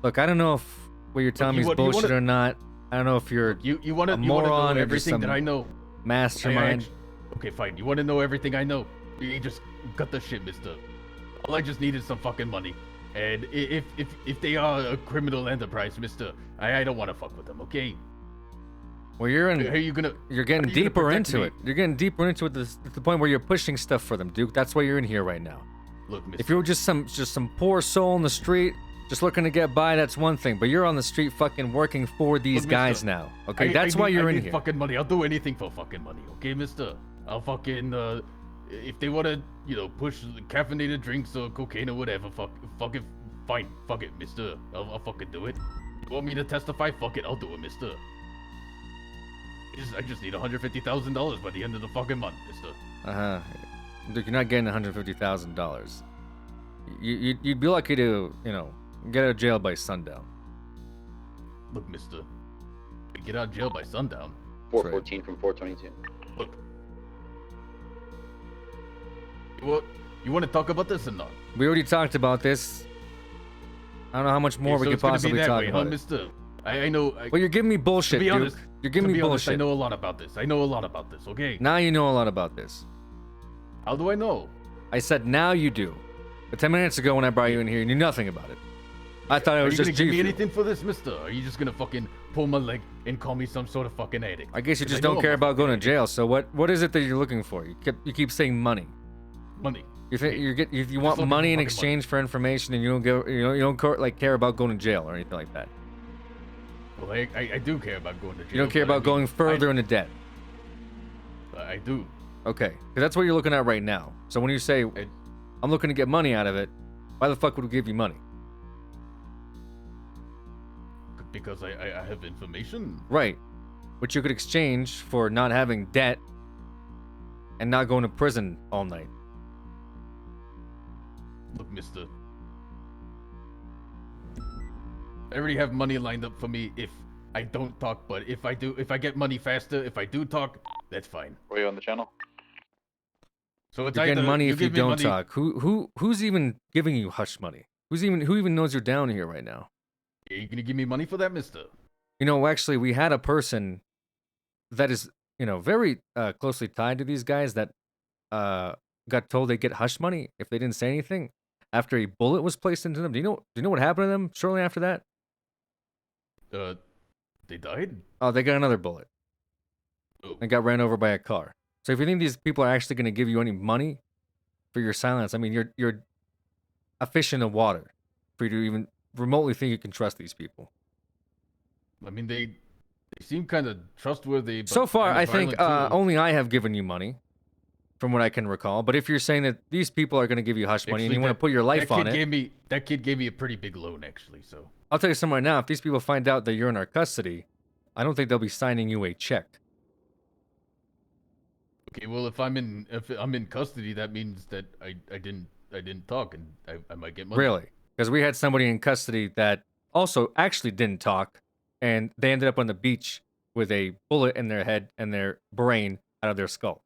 Look, I don't know if what you're telling me is you bullshit wanna- or not. I don't know if you're You want to a know moron or just everything some that I know? mastermind. Okay, fine. You want to know everything I know? You just cut the shit, mister. All I just need is some fucking money. And if they are a criminal enterprise, mister, I don't want to fuck with them, okay? Well, you're in. Are you gonna? You're getting are you gonna deeper protect into me? it. You're getting deeper into it to the point where you're pushing stuff for them, Duke. That's why you're in here right now. Look, mister. If you were just some poor soul in the street, just looking to get by, that's one thing. But you're on the street, fucking working for these Look, guys mister, now. Okay, I that's why need- you're I in need here. Fucking money. I'll do anything for fucking money, okay, mister? I'll fucking if they want to, push caffeinated drinks or cocaine or whatever, fuck it, fine, fuck it, mister. I'll fucking do it. You want me to testify? Fuck it, I'll do it, mister. I just need $150,000 by the end of the fucking month, mister. Duke, you're not getting $150,000. You'd be lucky to, get out of jail by sundown. Look, mister. We get out of jail by sundown. 414 from 422. Look. You want to talk about this or not? We already talked about this. I don't know how much more Okay, we so could it's gonna be possibly that talk way, about huh, it. mister? I know. Well, you're giving me bullshit, to be Duke. honest, You're giving to me be honest, bullshit. I know a lot about this. I know a lot about this, okay? Now you know a lot about this. How do I know? I said now you do. But 10 minutes ago when I brought you in here, you knew nothing about it. I thought it was Are you just gonna give me G Fuel. anything for this, mister? Or are you just gonna fucking pull my leg and call me some sort of fucking addict? I guess you 'Cause just know don't I'm care a about fucking going to addict. jail. So what is it that you're looking for? You keep saying money. Money. You think if you want looking money for in fucking exchange for information, and you don't give, you don't like care about going to jail or anything like that. Well, I do care about going to jail. You don't care but I about mean, going further into debt. I do. Okay, 'cause that's what you're looking at right now. So when you say, I'm looking to get money out of it, why the fuck would we give you money? Because I have information. Right. Which you could exchange for not having debt and not going to prison all night. Look, mister. I already have money lined up for me if I don't talk, but if I get money faster, if I do talk, that's fine. Were you on the channel? So it's You're getting either money you if you give me don't money- talk. Who's even giving you hush money? Who even knows you're down here right now? Are you gonna give me money for that, mister? You know, actually, we had a person that is, very closely tied to these guys that got told they get hush money if they didn't say anything after a bullet was placed into them. Do you know what happened to them shortly after that? They died? Oh, they got another bullet. Oh. And got ran over by a car. So if you think these people are actually going to give you any money for your silence, I mean, you're a fish in the water for you to even remotely think you can trust these people. I mean, they seem kind of trustworthy. But So far, kinda I think violent, too. only I have given you money, from what I can recall. But if you're saying that these people are going to give you hush money and Actually, you want to put your life on it, that kid gave me a pretty big loan, actually. So I'll tell you something right now. If these people find out that you're in our custody, I don't think they'll be signing you a check. okay, well, if I'm in custody, that means that I didn't talk, and I might get money. Really? Because we had somebody in custody that also actually didn't talk, and they ended up on the beach with a bullet in their head and their brain out of their skull.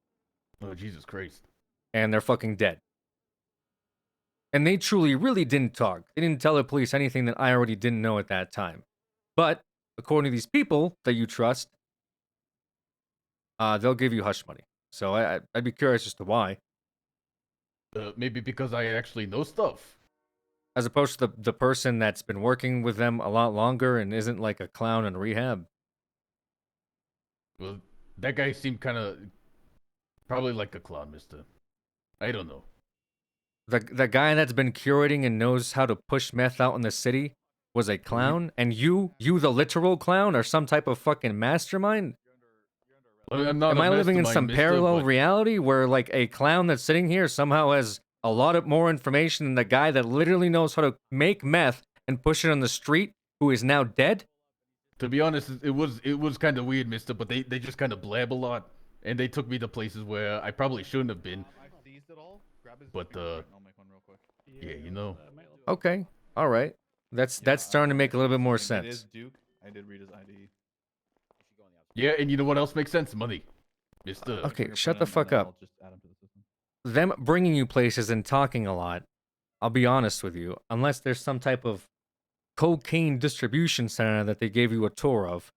Oh, Jesus Christ. And they're fucking dead. And they truly, really didn't talk. They didn't tell the police anything that I already didn't know at that time. But, according to these people that you trust, they'll give you hush money. So I'd be curious as to why. Maybe because I actually know stuff. As opposed to the person that's been working with them a lot longer and isn't like a clown in rehab. Well, that guy seemed kind of probably like a clown, mister. I don't know. The guy that's been curating and knows how to push meth out in the city was a clown, and you the literal clown, are some type of fucking mastermind? Well, I'm not Am a I living in mastermind, some mister, parallel but- reality where like a clown that's sitting here somehow has a lot of more information than the guy that literally knows how to make meth and push it on the street, who is now dead? To be honest, it was kind of weird, mister, but they just kind of blab a lot, and they took me to places where I probably shouldn't have been. But yeah, you know. Okay, all right. That's starting to make a little bit more sense. It is Duke. I did read his ID. Yeah, and you know what else makes sense? Money, mister. Okay, shut the fuck up. Them bringing you places and talking a lot, I'll be honest with you, unless there's some type of cocaine distribution center that they gave you a tour of,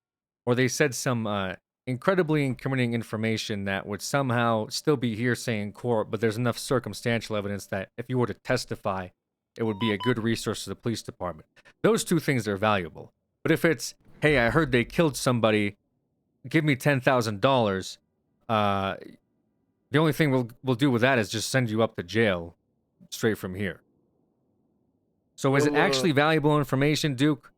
or they said some incredibly incriminating information that would somehow still be hearsay in court, but there's enough circumstantial evidence that if you were to testify, it would be a good resource to the police department. Those two things are valuable. But if it's, hey, I heard they killed somebody, give me $10,000, the only thing we'll do with that is just send you up to jail straight from here. So is it actually valuable information, Duke?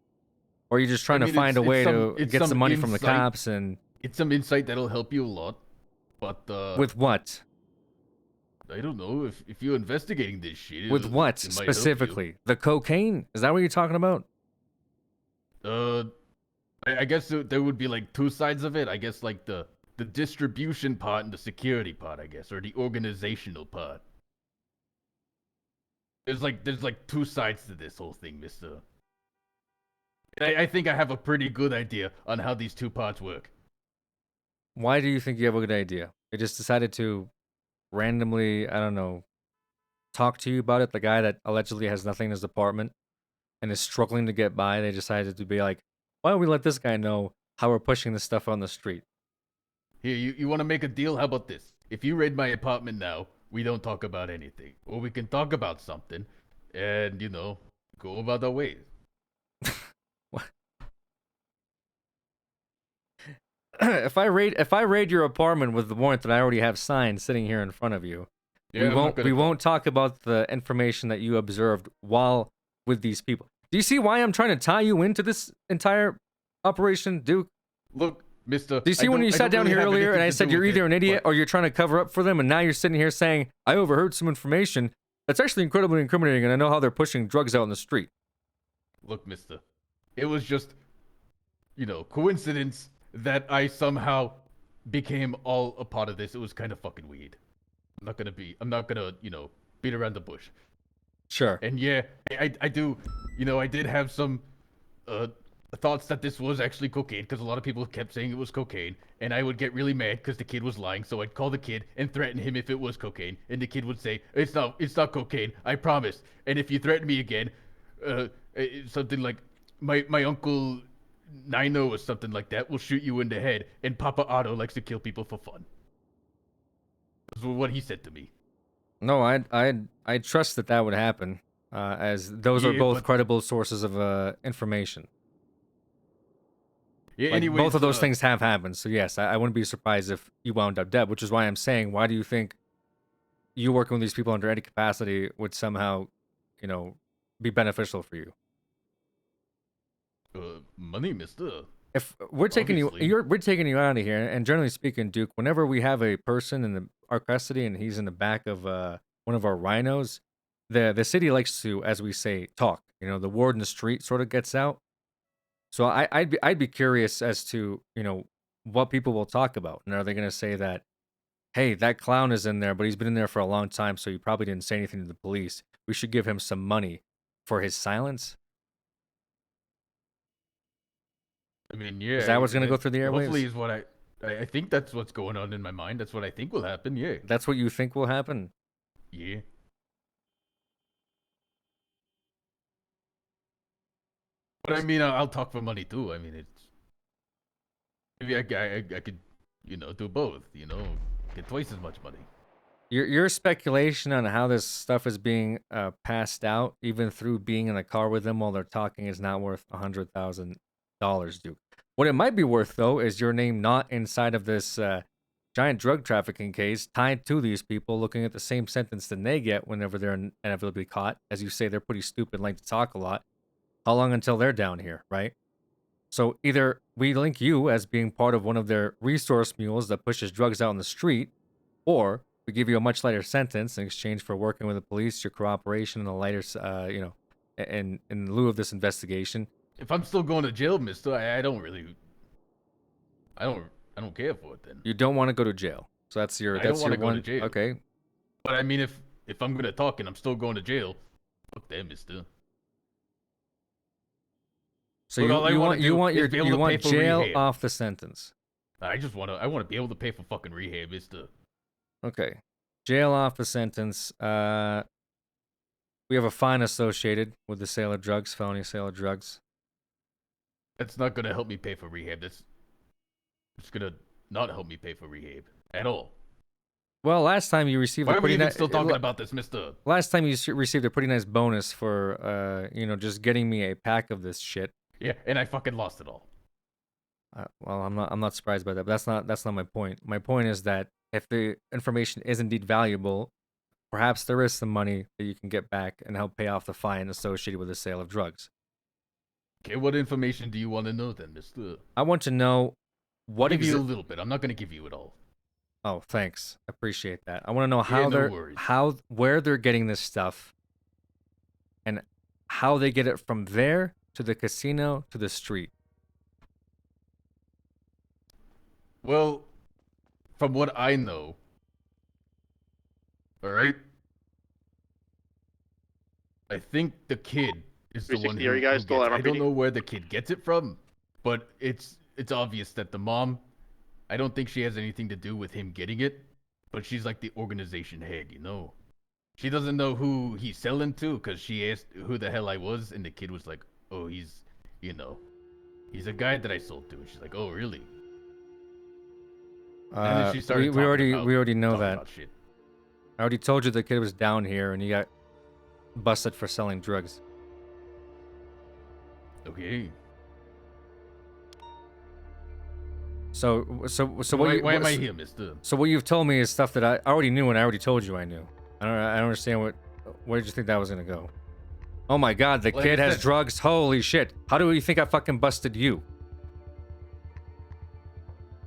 Or are you just trying to find a way to get some money from the cops and... It's some insight that'll help you a lot, but With what? I don't know, if you're investigating this shit. With what, it might help you. specifically? The cocaine? Is that what you're talking about? I guess there would be like two sides of it. I guess like the distribution part and the security part, I guess, or the organizational part. There's like two sides to this whole thing, mister. I think I have a pretty good idea on how these two parts work. Why do you think you have a good idea? They just decided to randomly, I don't know, talk to you about it? The guy that allegedly has nothing in his apartment and is struggling to get by, they decided to be like, why don't we let this guy know how we're pushing this stuff on the street? Here, you want to make a deal? How about this? If you raid my apartment now, we don't talk about anything. Or we can talk about something and, you know, go about our ways. If I raid your apartment with the warrant that I already have signed sitting here in front of you, Yeah, we I'm not won't gonna we talk. won't talk about the information that you observed while with these people. Do you see why I'm trying to tie you into this entire operation, Duke? Look, Mister. Do you see when you sat down here earlier and I said you're either an idiot or you're trying to cover up for them, and now you're sitting here saying I overheard some information that's actually incredibly incriminating, and I know how they're pushing drugs out in the street. Look, Mister. It was just, coincidence that I somehow became all a part of this. It was kind of fucking weird. I'm not gonna, beat around the bush. Sure. And yeah, I do, I did have some, thoughts that this was actually cocaine, because a lot of people kept saying it was cocaine, and I would get really mad because the kid was lying, so I'd call the kid and threaten him if it was cocaine, and the kid would say, it's not cocaine, I promise. And if you threaten me again, something like, my uncle Nino or something like that will shoot you in the head, and Papa Otto likes to kill people for fun. That's what he said to me. No, I trust that would happen, as those are Yeah, both but- credible sources of information. Yeah, Like, anyways, both of those things have happened, so yes, I wouldn't be surprised if you wound up dead, which is why I'm saying, why do you think you working with these people under any capacity would somehow, be beneficial for you? Money, mister. If we're taking Obviously. we're taking you out of here, and generally speaking, Duke, whenever we have a person in our custody and he's in the back of one of our rhinos, the city likes to, as we say, talk. The word in the street sort of gets out. So I'd be curious as to what people will talk about, and are they going to say that, hey, that clown is in there, but he's been in there for a long time, so he probably didn't say anything to the police. We should give him some money for his silence. I mean, yeah. Is that what's gonna go through the airwaves? Hopefully, is what I think that's what's going on in my mind. That's what I think will happen. Yeah. That's what you think will happen? Yeah. But I mean, I'll talk for money too. I mean, it's maybe I could, do both. Get twice as much money. Your speculation on how this stuff is being passed out, even through being in the car with them while they're talking, is not worth $100,000, Duke. What it might be worth, though, is your name not inside of this giant drug trafficking case tied to these people, looking at the same sentence that they get whenever they're inevitably caught. As you say, they're pretty stupid, like to talk a lot. How long until they're down here, right? So either we link you as being part of one of their resource mules that pushes drugs out on the street, or we give you a much lighter sentence in exchange for working with the police, your cooperation, and a lighter, in lieu of this investigation. If I'm still going to jail, mister, I don't care for it then. You don't want to go to jail, so that's your. I That's don't your want one. to go to jail. Okay. But I mean, if I'm gonna talk and I'm still going to jail, fuck that, mister. So Look, all I you wanna want do is be able to pay for jail rehab. off the sentence. I want to be able to pay for fucking rehab, mister. Okay, jail off the sentence. We have a fine associated with the sale of drugs, felony sale of drugs. That's not gonna help me pay for rehab. It's gonna not help me pay for rehab at all. Well, last time you received Why a are we pretty even nice. still talking about this, mister? Last time you received a pretty nice bonus for, just getting me a pack of this shit. Yeah, and I fucking lost it all. Well, I'm not surprised by that, but that's not my point. My point is that if the information is indeed valuable, perhaps there is some money that you can get back and help pay off the fine associated with the sale of drugs. Okay, what information do you want to know then, mister? I want to know what I'll give you a little bit. I'm not gonna give you it all. Oh, thanks. I appreciate that. I want to know Yeah, no worries. where they're getting this stuff, and how they get it from there to the casino to the street. Well, from what I know, all right, I think the kid is the one 360, who, are you guys who still gets at it. I don't RPD? know where the kid gets it from, but it's obvious that the mom, I don't think she has anything to do with him getting it, but she's like the organization head, She doesn't know who he's selling to because she asked who the hell I was, and the kid was like, oh, he's a guy that I sold to. And she's like, oh, really? And then she started we already know talking that. about shit. I already told you the kid was down here and he got busted for selling drugs. Okay. So why am I here, mister? So what you've told me is stuff that I already knew and I already told you I knew. I don't understand where did you think that was gonna go? Oh my God, the Like kid I has said- drugs. Holy shit! How do you think I fucking busted you?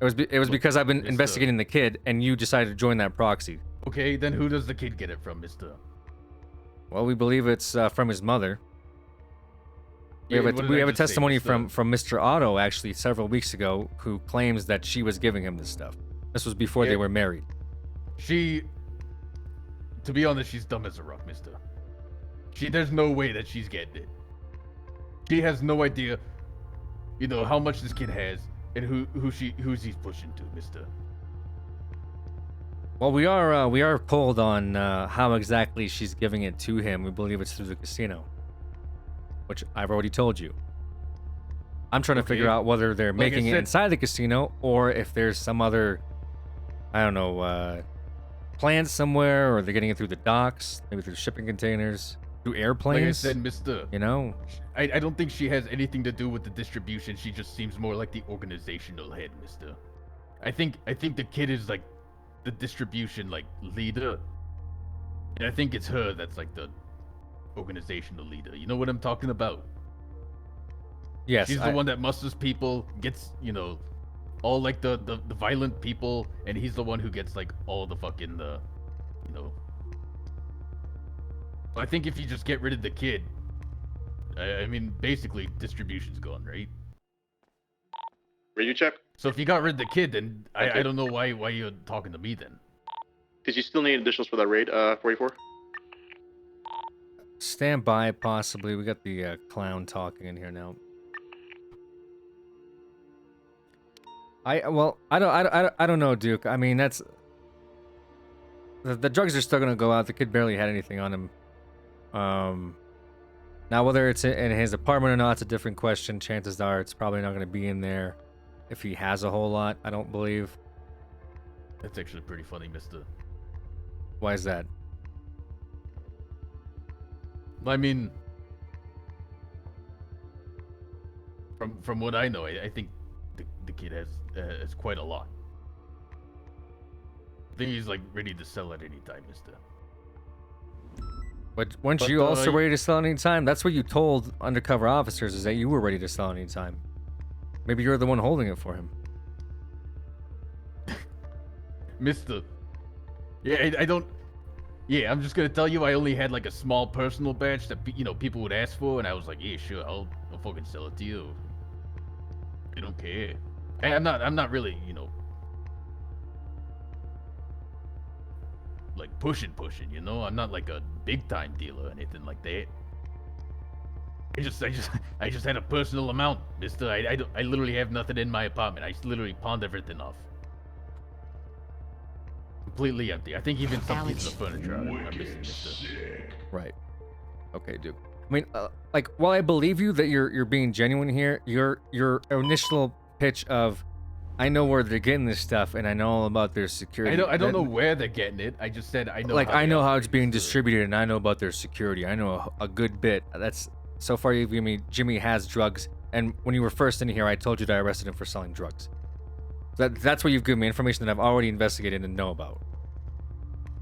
It was because I've been Mr. investigating the kid, and you decided to join that proxy. Okay, then who does the kid get it from, Mister? Well, we believe it's from his mother. We Yeah, have what a, did we I have a just say, testimony Mr.? from Mr. Otto actually several weeks ago who claims that she was giving him this stuff. This was before Yeah. they were married. To be honest, she's dumb as a rock, Mister. There's no way that she's getting it. She has no idea, how much this kid has and who's he's pushing to, Mister. Well, we are pulled on how exactly she's giving it to him. We believe it's through the casino, which I've already told you. I'm trying to figure Okay. out whether they're Like I making it said- inside the casino or if there's some other, I don't know, plans somewhere, or they're getting it through the docks, maybe through shipping containers, through airplanes. Like I said, Mister, I don't think she has anything to do with the distribution. She just seems more like the organizational head, Mister. I think the kid is like the distribution leader, and I think it's her that's like the organizational leader. You know what I'm talking about? Yes, She's the one that musters people, gets all like the violent people, and he's the one who gets like all the fucking I think if you just get rid of the kid, I mean basically distribution's gone, right? Radio check. So if you got rid of the kid, then Okay. I don't know why you're talking to me then. Because you still need additionals for that raid, 44. Stand by, possibly. We got the clown talking in here now. I don't know, Duke. I mean, that's the drugs are still gonna go out. The kid barely had anything on him. Now whether it's in his apartment or not, it's a different question. Chances are it's probably not gonna be in there. If he has a whole lot, I don't believe. That's actually pretty funny, Mister. Why is that? I mean, from what I know, I think the kid has quite a lot. I think he's like ready to sell at any time, Mister. But weren't But, you also y- ready to sell any time? That's what you told undercover officers, is that you were ready to sell any time. Maybe you're the one holding it for him. Mister. Yeah, I don't. Yeah, I'm just gonna tell you, I only had like a small personal badge that people would ask for, and I was like, yeah, sure, I'll fucking sell it to you. I don't care. I'm not really, like pushing. I'm not like a big time dealer or anything like that. I just had a personal amount, Mister. I literally have nothing in my apartment. I literally pawned everything off. Completely empty. I think even some pieces of furniture are missing, Mister. Right. Okay, Duke. I mean, like, while I believe you that you're being genuine here, your initial pitch of, I know where they're getting this stuff and I know all about their security. I don't know where they're getting it. I just said I know. Like, how I they know how operate, it's being Mister. distributed and I know about their security. I know a good bit. That's so far you've given me. Jimmy has drugs, and when you were first in here, I told you that I arrested him for selling drugs. That's what you've given me information that I've already investigated and know about.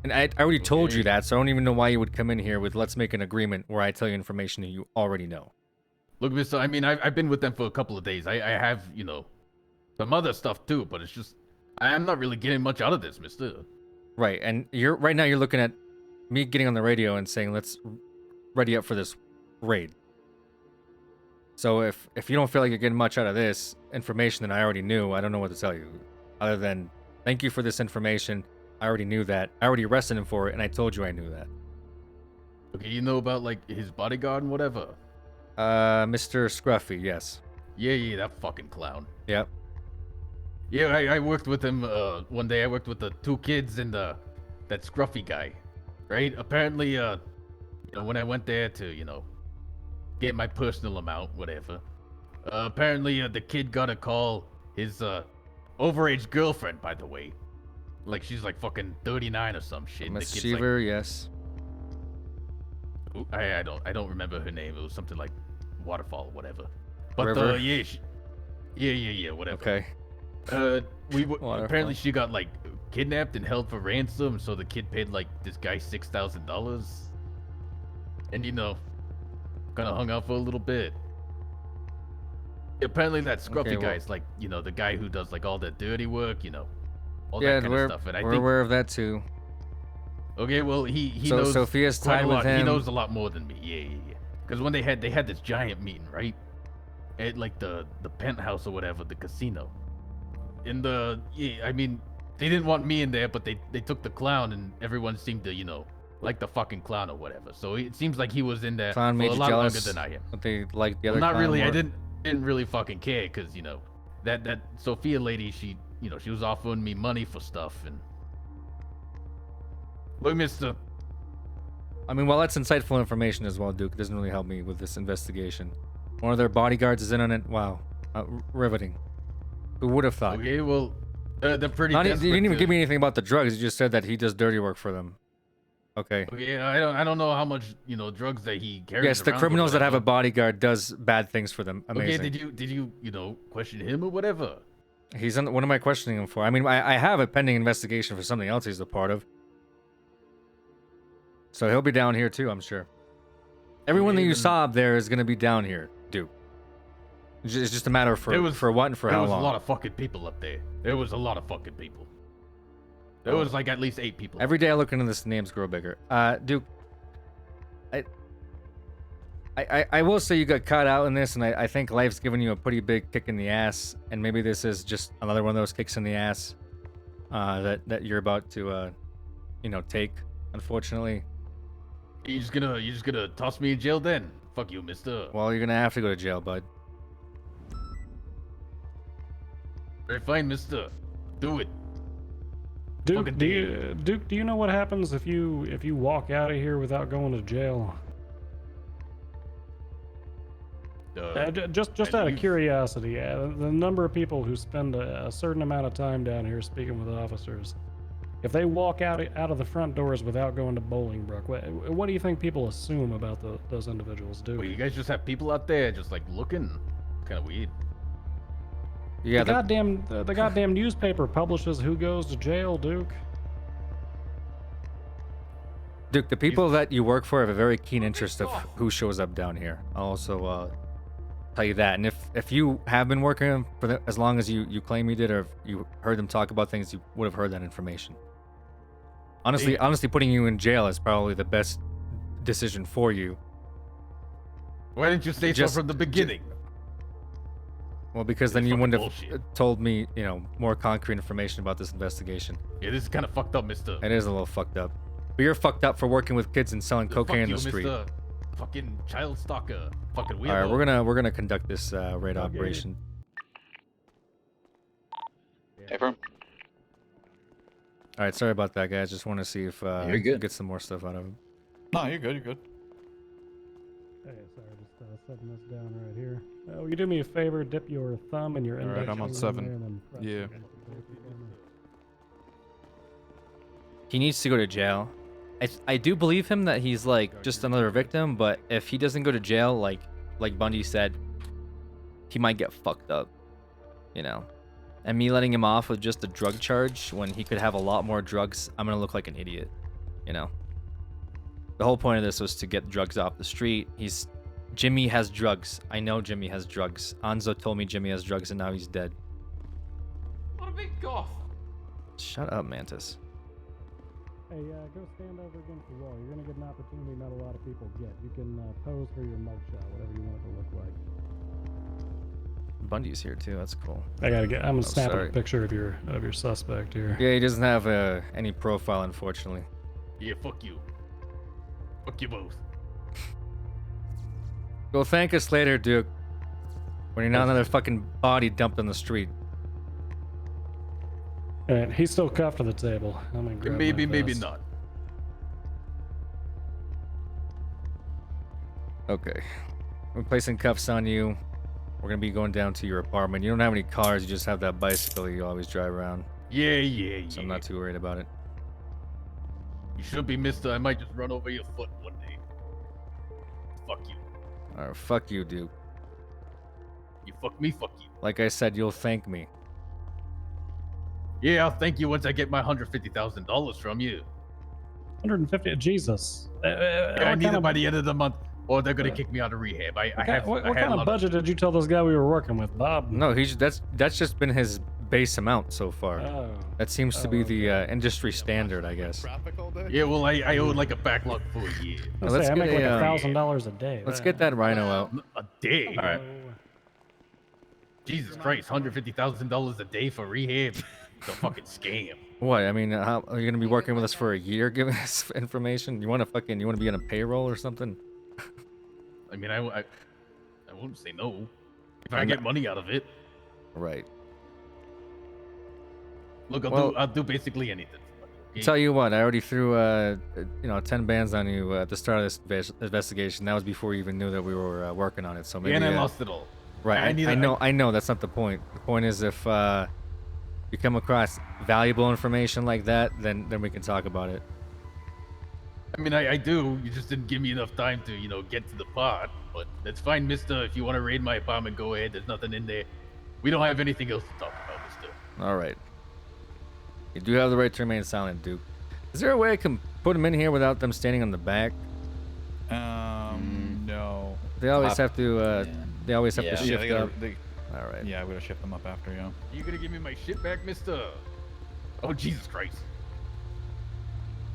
And I already told you Okay. that, so I don't even know why you would come in here with let's make an agreement where I tell you information that you already know. Look, Mister. I mean, I've been with them for a couple of days. I have some other stuff too, but it's just I'm not really getting much out of this, Mister. Right, and right now you're looking at me getting on the radio and saying let's ready up for this raid. So if you don't feel like you're getting much out of this information that I already knew, I don't know what to tell you, other than thank you for this information. I already knew that. I already arrested him for it, and I told you I knew that. Okay, you know about like his bodyguard and whatever. Mr. Scruffy, yes. Yeah, that fucking clown. Yep. Yeah, I worked with him one day. I worked with the two kids and that scruffy guy, right? Apparently, when I went there to, get my personal amount, whatever. Apparently, the kid got a call. His overage girlfriend, by the way, like she's like fucking 39 or some shit. and the kid's, like, Mischievous, yes. I don't remember her name. It was something like Waterfall, whatever. But River? yeah, whatever. Okay. Apparently Waterfall. she got like kidnapped and held for ransom, so the kid paid like this guy $6,000. And you know, kind of hung out for a little bit. Apparently that scruffy Okay, well- guy's like, you know, the guy who does like all the dirty work, you know, all Yeah, that kind we're, of stuff. And I we're think, aware of that too. okay, well he So knows Sophia's quite tied a with lot. He him. knows a lot more than me. Yeah. Because when they had this giant meeting, right, at like the penthouse or whatever, the casino. I mean, they didn't want me in there, but they took the clown, and everyone seemed to, you know, like the fucking clown or whatever. So it seems like he was in there Clown for made a you lot longer jealous, than I am. but they like the Well, other not clown really. more. I didn't really fucking care, because you know, that Sophia lady, she, you know, she was offering me money for stuff, and look, Mister. I mean, well, that's insightful information as well, Duke. It doesn't really help me with this investigation. One of their bodyguards is in on it. Wow, riveting. Who would have thought? Okay, well, they're pretty. You desperate didn't even to- give me anything about the drugs. You just said that he does dirty work for them. Okay. Okay, I don't know how much, you know, drugs that he carries. Yes, the around or criminals that have a whatever. bodyguard does bad things for them. Amazing. Okay, did you you know, question him or whatever? He's on. What am I questioning him for? I mean, I have a pending investigation for something else he's a part of. So he'll be down here too, I'm sure. Everyone that you saw up there is gonna be down here, Duke. It's just a matter of for what and for how long. There was a lot of fucking people up there. There was a lot of fucking people. There was like at least 8 people. Every day I look into this, names grow bigger. Duke, I will say you got caught out in this, and I think life's given you a pretty big kick in the ass, and maybe this is just another one of those kicks in the ass that you're about to, you know, take. Unfortunately. You just gonna toss me in jail then? Fuck you, Mister. Well, you're gonna have to go to jail, bud. Very fine, Mister. Do it. Duke, do you know what happens if you walk out of here without going to jail? Just out of curiosity, the number of people who spend a certain amount of time down here speaking with officers, if they walk out of the front doors without going to Bolingbrook, what do you think people assume about those individuals, Duke? Well, you guys just have people out there just like looking. Kind of weird. Yeah, the goddamn newspaper publishes who goes to jail, Duke. Duke, the people that you work for have a very keen interest of who shows up down here. I'll also tell you that. And if you have been working for as long as you claim you did, or if you heard them talk about things, you would have heard that information. Honestly, putting you in jail is probably the best decision for you. Why didn't you say so from the beginning? Well, because then you wouldn't have told me, you know, more concrete information about this investigation. Yeah, this is kind of fucked up, Mister. It is a little fucked up. But you're fucked up for working with kids and selling cocaine in the Fuck you, street. Mister. Fucking child stalker. Fucking weirdo. All right, we're gonna conduct this raid operation. Affirm. All right, sorry about that, guys. Just want to see if You're we good. can get some more stuff out of him. No, you're good. You're good. Hey, sorry, just setting this down right here. Will you do me a favor? Dip your thumb and your index. Alright, I'm on finger in 7. there and then press Yeah. it against the paper for me. He needs to go to jail. I do believe him that he's like just another victim, but if he doesn't go to jail, like Bundy said, he might get fucked up, you know. And me letting him off with just a drug charge when he could have a lot more drugs, I'm gonna look like an idiot, you know. The whole point of this was to get drugs off the street. Jimmy has drugs. I know Jimmy has drugs. Anzo told me Jimmy has drugs, and now he's dead. What a big golf. Shut up, Mantis. Hey, go stand over against the wall. You're gonna get an opportunity not a lot of people get. You can pose for your mugshot, whatever you want it to look like. Bundy's here too. That's cool. I'm gonna snap sorry. a picture of your suspect here. Yeah, he doesn't have any profile, unfortunately. Yeah, fuck you. Fuck you both. Go thank us later, Duke. When you're not another fucking body dumped on the street. Alright, he's still cuffed to the table. I'm gonna grab Maybe, my maybe vest. not. Okay. We're placing cuffs on you. We're gonna be going down to your apartment. You don't have any cars, you just have that bicycle you always drive around. Yeah. So I'm not too worried about it. You should be, Mister. I might just run over your foot one day. Fuck you. Alright, fuck you, Duke. You fuck me, fuck you. Like I said, you'll thank me. Yeah, I'll thank you once I get my $150,000 from you. 150. Jesus. Yeah, I What need kind it of- by the end of the month, or they're gonna kick me out of rehab. I have. What I had kind a of lot budget did you tell this guy we were working with, Bob? No, that's just been his base amount so far. Oh. That seems to be the industry standard, I guess. Yeah, well, I owed like a backlog for a year. I make like $1,000 a day. Let's get that rhino out. A day. All right. Jesus Christ, $150,000 a day for rehab. It's a fucking scam. What? I mean, how are you gonna be working with us for a year, giving us information? You want to be on a payroll or something? I mean, I won't say no if I get money out of it. Right. Look, I'll do basically anything. Okay? Tell you what, I already threw 10 bands on you at the start of this investigation. That was before you even knew that we were working on it. So maybe. Yeah, and I lost it all. Right. I know. That's not the point. The point is if you come across valuable information like that, then we can talk about it. I mean, I do. You just didn't give me enough time to, get to the pot. But that's fine, mister. If you want to raid my apartment, go ahead. There's nothing in there. We don't have anything else to talk about, mister. All right. You do have the right to remain silent, Duke. Is there a way I can put them in here without them standing on the back? No. They always have to. They always have to shift they gotta, up. All right. Yeah, we gotta shift them up after, yeah. You gonna give me my shit back, mister? Oh, Jesus Christ.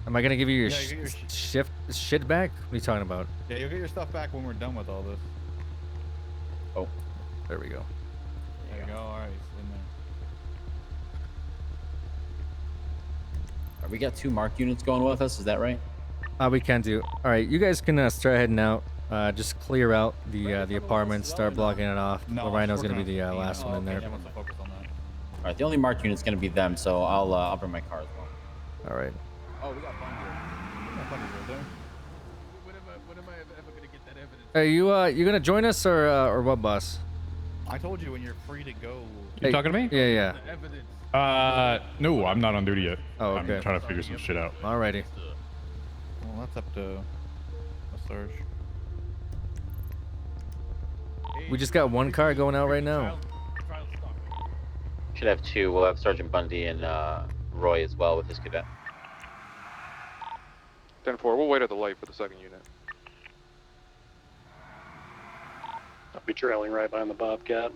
Am I gonna give you your, Yeah, you get your shit back? What are you talking about? Yeah, you'll get your stuff back when we're done with all this. Oh, there we go. There you go. All right, it's in there. We got 2 marked units going with us. Is that right? We can do. All right, you guys can start heading out. Just clear out the apartments, start blocking it off. No, the rhino's we're gonna be the gonna- last one in there. Yeah, wants to focus on that. All right. The only marked unit's gonna be them, so I'll bring my car as well. All right. Oh, we got Bundy. When am I ever gonna get that evidence? Are you gonna join us or what, boss? I told you when you're free to go. Hey, talking to me? Yeah, yeah. The evidence. No, I'm not on duty yet. Oh, okay. I'm trying to figure some shit out. Alrighty. Well, that's up to a search. We just got one car going out right now. Should have 2. We'll have Sergeant Bundy and Roy as well with his cadet. 10-4, we'll wait at the light for the second unit. I'll be trailing right behind the Bobcat.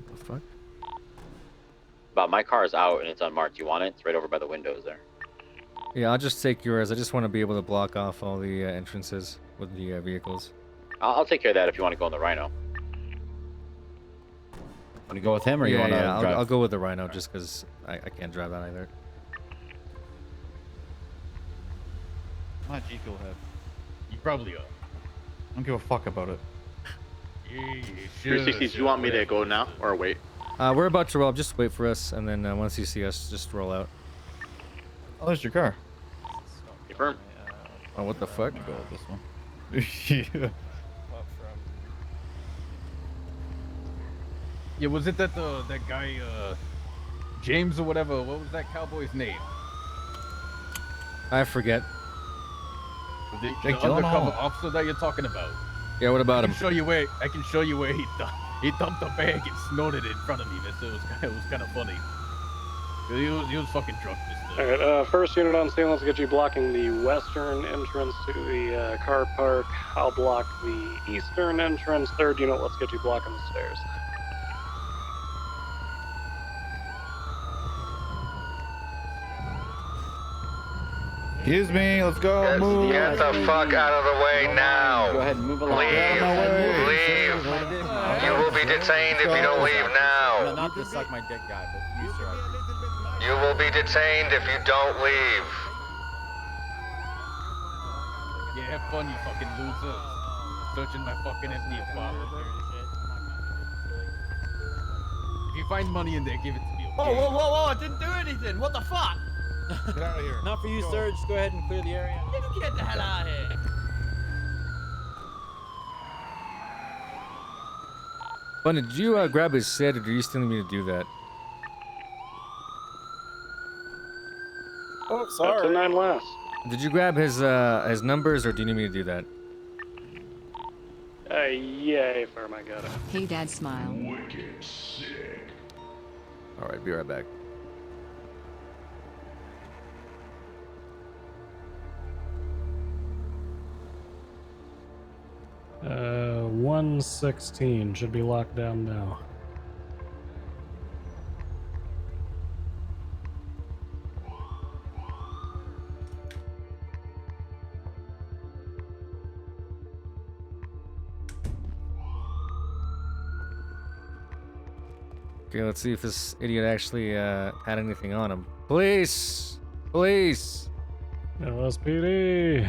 The fuck? Bob, my car is out and it's unmarked. You want it? It's right over by the windows there. Yeah, I'll just take yours. I just want to be able to block off all the entrances with the vehicles. I'll take care of that if you want to go in the Rhino. Want to go with him or you want to drive? I'll go with the Rhino just because I can't drive that either. I'm not G Fuel head. You probably are. I don't give a fuck about it. Yeah, 360s, do you want me to go now or wait? We're about to roll. Just wait for us, and then once you see us, just roll out. Oh, there's your car. Confirm. Oh, what the fuck? Go with this one. Yeah. Yeah, was it that that guy James or whatever? What was that cowboy's name? I forget. The Jake undercover Gyllenhaal. officer that you're talking about. Yeah, what about I him? can show you where he dumped a bag and snorted it in front of me. Mister. It was kind of funny. He was fucking drunk, mister. Alright, first unit on scene, let's get you blocking the western entrance to the car park. I'll block the eastern entrance. Third unit, let's get you blocking the stairs. Excuse me, let's go. Move. Get the fuck out of the way now. Go ahead and move along. Leave. You will be detained if you don't leave now. Not to suck my dick guy, but you, sir. You will be detained if you don't leave. Yeah, have fun, you fucking loser. Searching my fucking empty apartment. If you find money in there, give it to me. Whoa, whoa, whoa, whoa! I didn't do anything. What the fuck? Get out of here. Not for you, sir. Just go ahead and clear the area. Get the hell out of here. Bunny, did you grab his set, or do you still need me to do that? Oh, sorry. 10-9 last. Did you grab his numbers, or do you need me to do that? Yeah, firm, I got it. Hey Dad smile. Wicked sick. All right, be right back. Uh, 116 should be locked down now. Okay, let's see if this idiot actually had anything on him. Police! Police! LSPD.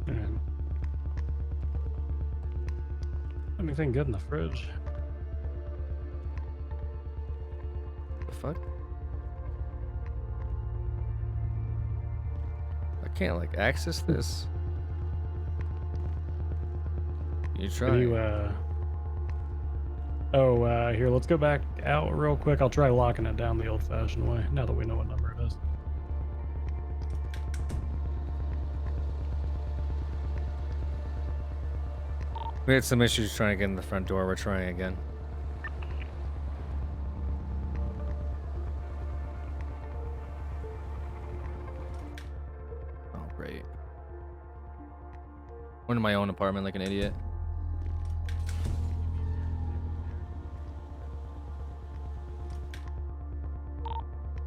Man. Anything good in the fridge? The fuck? I can't like access this. You try. Can you, here, let's go back out real quick. I'll try locking it down the old-fashioned way, now that we know what number it is. We had some issues trying to get in the front door. We're trying again. Oh, great. Went in my own apartment like an idiot.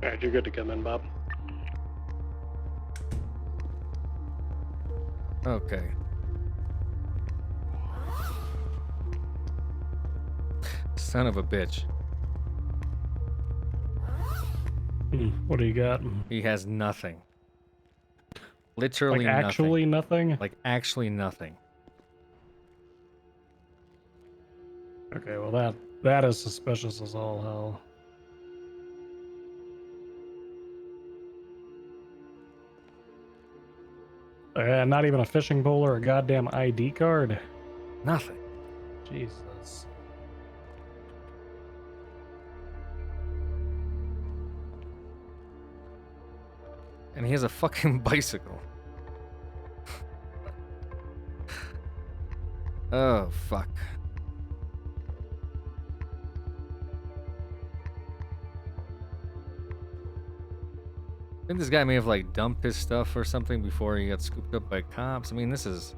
Alright, you're good to come in, Bob. Okay. Son of a bitch. What do you got? He has nothing. Literally Like actually nothing? Like actually nothing. Okay, well that is suspicious as all hell. Not even a fishing pole or a goddamn ID card? Nothing. Jesus. And he has a fucking bicycle. Oh, fuck. I think this guy may have like dumped his stuff or something before he got scooped up by cops. I mean, this is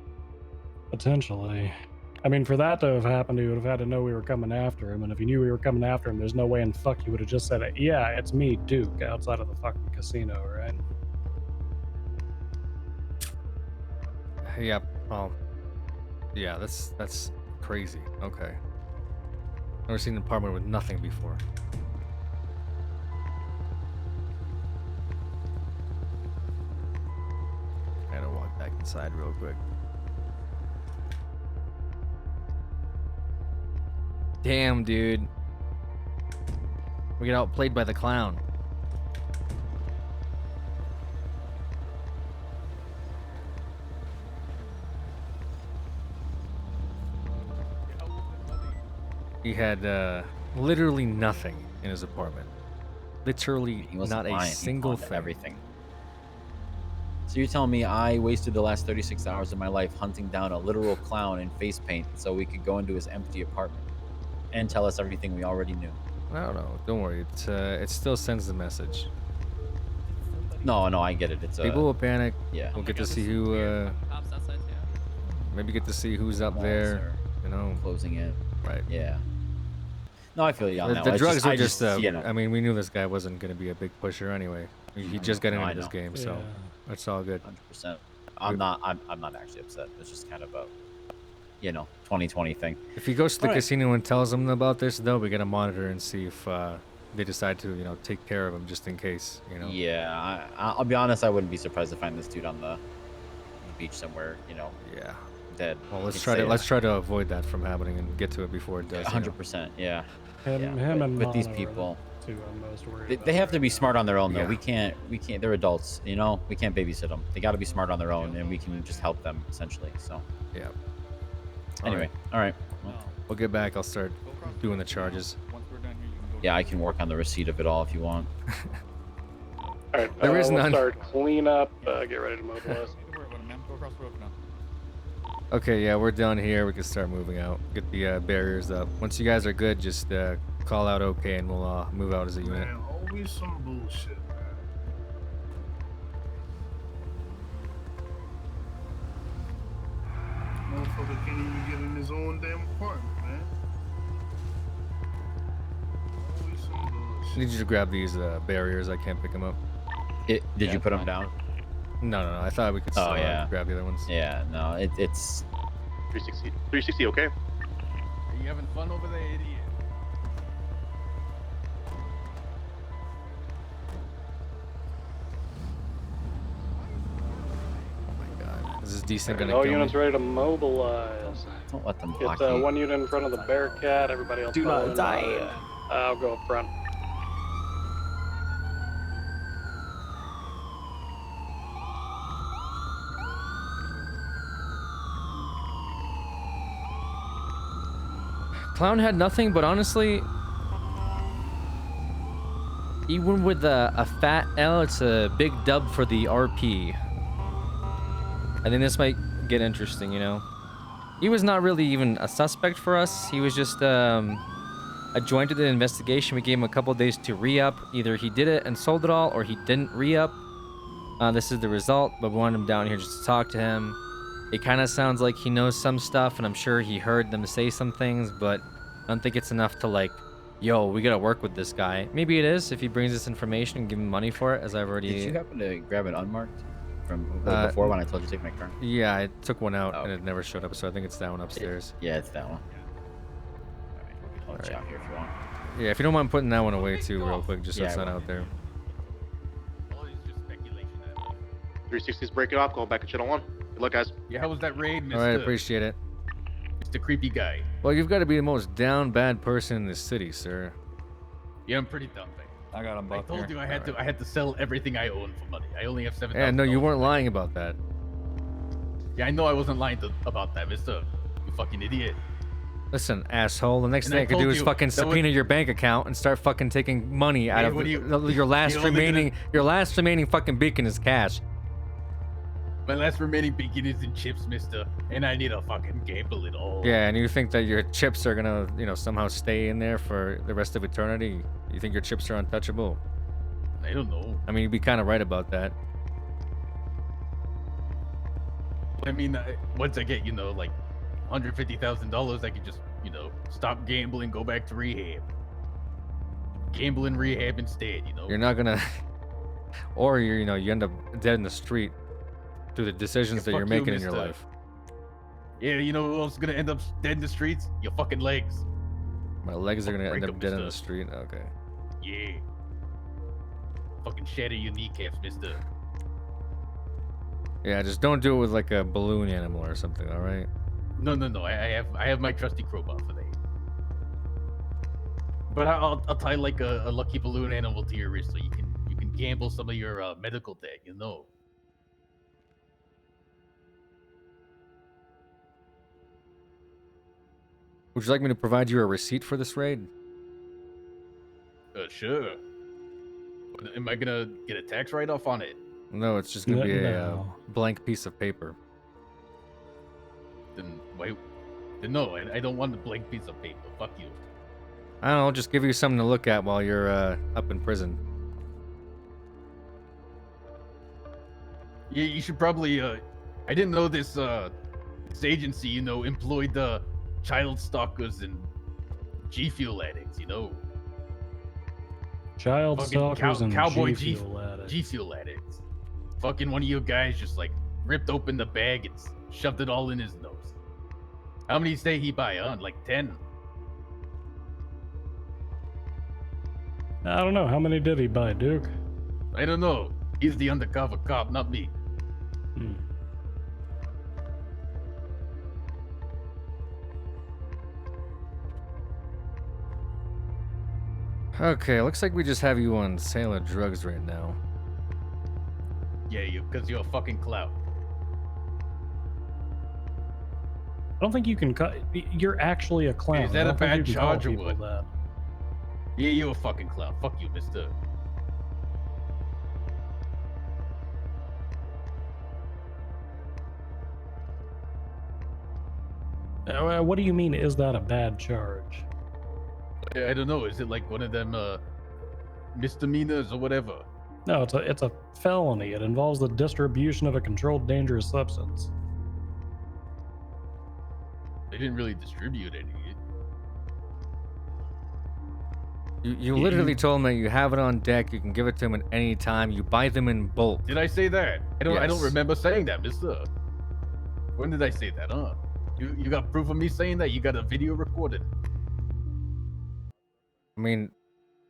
Potentially. I mean, for that to have happened, he would have had to know we were coming after him. And if he knew we were coming after him, there's no way in fuck he would have just said, yeah, it's me, Duke, outside of the fucking casino, right? yeah. Oh, yeah. That's crazy. Okay. Never seen an apartment with nothing before. I gotta walk back inside real quick. Damn, dude. We get outplayed by the clown. He had literally nothing in his apartment. Literally He wasn't not a lying. He single pawned thing. everything. So you're telling me I wasted the last 36 hours of my life hunting down a literal clown in face paint so we could go into his empty apartment and tell us everything we already knew? I don't know. Don't worry. It still sends the message. No, I get it. It's People will panic. Yeah. We'll get to see who. Maybe get to see who's up there. You know, closing it. Right. Yeah. No, I feel you on that. The one. It's drugs I were just. you know. I mean, we knew this guy wasn't going to be a big pusher anyway. He just got No, I into this know. game, so it's all good. 100%. I'm not actually upset. It's just kind of a, 2020 thing. If he goes to the All right. casino and tells them about this, though, we gotta monitor and see if they decide to, take care of him just in case, Yeah, I'll be honest. I wouldn't be surprised to find this dude on the beach somewhere. Yeah. Dead. Well, let's You'd try say to let's try to avoid that from happening and get to it before it does. 100%. Yeah. Him Yeah, but and with these Mono are the people, two I'm most worried they, about. they have to be smart on their own though. Yeah. We can't. They're adults. We can't babysit them. They got to be smart on their own, and we can just help them essentially. So. Yeah. Anyway. All right. Well, We'll get back. I'll start doing the charges. yeah, I can work on the receipt of it all if you want. Alright, There is we'll none. start clean up, get ready to mobilize. Don't worry about it, man. Go across the road for now. Okay, yeah, we're done here. We can start moving out. Get the barriers up. Once you guys are good, just call out okay, and we'll move out as a unit. Man, always some bullshit, man. Motherfucker can't even get in his own damn apartment, man. Always some bullshit. I need you to grab these barriers. I can't pick them up. Did you put them down? No. I thought we could still grab the other ones. Yeah, no, it's 360. 360, okay. Are you having fun over there, idiot? Is this decent gonna All kill units me? ready to mobilize. Don't let them Get block you. one unit in front of the Bearcat. Everybody else Do not follow in die. line. I'll go up front. Clown had nothing, but honestly, even with a fat L, it's a big dub for the RP. I think this might get interesting, you know? He was not really even a suspect for us. He was just a joint to the investigation. We gave him a couple days to re-up. Either he did it and sold it all, or he didn't re-up. This is the result, but we wanted him down here just to talk to him. It kind of sounds like he knows some stuff, and I'm sure he heard them say some things, but I don't think it's enough to like, yo, we gotta work with this guy. Maybe it is if he brings us information and give him money for it, as I've already... Did you happen to grab it unmarked from before when I told you to take my car? Yeah, I took one out and it never showed up, so I think it's that one upstairs. Yeah, it's that one. I'll let you out here if you want. Yeah, if you don't mind putting that one away too, real quick, just so it's not out there. 360's break it off. Go back to channel 1. Good luck, guys. Yeah, how was that raid, Mr. Alright, appreciate it. Mr. Creepy Guy? Well, you've got to be the most down bad person in this city, sir. Yeah, I'm pretty dumb, man. I got him I both told here. you I had to sell everything I own for money. I only have $7,000. Yeah, no, you weren't lying about that. Yeah, I know I wasn't lying about that, Mister. You fucking idiot. Listen, asshole, the next And thing I I could told do is you fucking that would- subpoena your bank account and start fucking taking money out Hey, of what do you- your last you're only remaining your last remaining fucking beacon is cash. My last remaining beacon is in chips, Mister, and I need a fucking gamble it all. Yeah, and you think that your chips are gonna, you know, somehow stay in there for the rest of eternity? You think your chips are untouchable? I don't know. I mean, you'd be kind of right about that. I mean, once I get, like $150,000, I could just, stop gambling, go back to rehab. Gamble in rehab instead, You're not gonna, or you end up dead in the street through the decisions that fuck you're you, making in your mister. life. Yeah, you know who else is gonna end up dead in the streets? Your fucking legs. My legs are gonna end Break up 'em, dead in the mister. street. Okay. Yeah. Fucking shatter your kneecaps, Mister. Yeah, just don't do it with like a balloon animal or something. All right. No. I have my trusty crowbar for that. But I'll tie like a lucky balloon animal to your wrist so you can gamble some of your medical debt. Would you like me to provide you a receipt for this raid? Sure. But am I gonna get a tax write-off on it? No, it's just gonna be a No. blank piece of paper. Then why? Then no, I don't want a blank piece of paper. Fuck you. I don't know. I'll just give you something to look at while you're up in prison. Yeah, you should probably. I didn't know this agency, employed child stalkers and G Fuel addicts. Child Fucking stalkers and cowboy G Fuel addicts. G Fuel addicts. Fucking one of you guys just like ripped open the bag and shoved it all in his nose. How many say he buy on? Like 10. I don't know. How many did he buy, Duke? I don't know. He's the undercover cop, not me. Okay, looks like we just have you on sale of drugs right now. Yeah, because you're a fucking clout. I don't think you can cut. You're actually a clown. Is I that a don't think bad you can call charge or people what? that. Yeah, you're a fucking clown. Fuck you, mister. What do you mean, is that a bad charge? I don't know. Is it like one of them misdemeanors or whatever? No, it's a felony. It involves the distribution of a controlled dangerous substance. They didn't really distribute any. You literally told him that you have it on deck. You can give it to him at any time. You buy them in bulk. Did I say that? I don't Yes. remember saying that, mister. When did I say that, huh? You got proof of me saying that? You got a video recorded? I mean,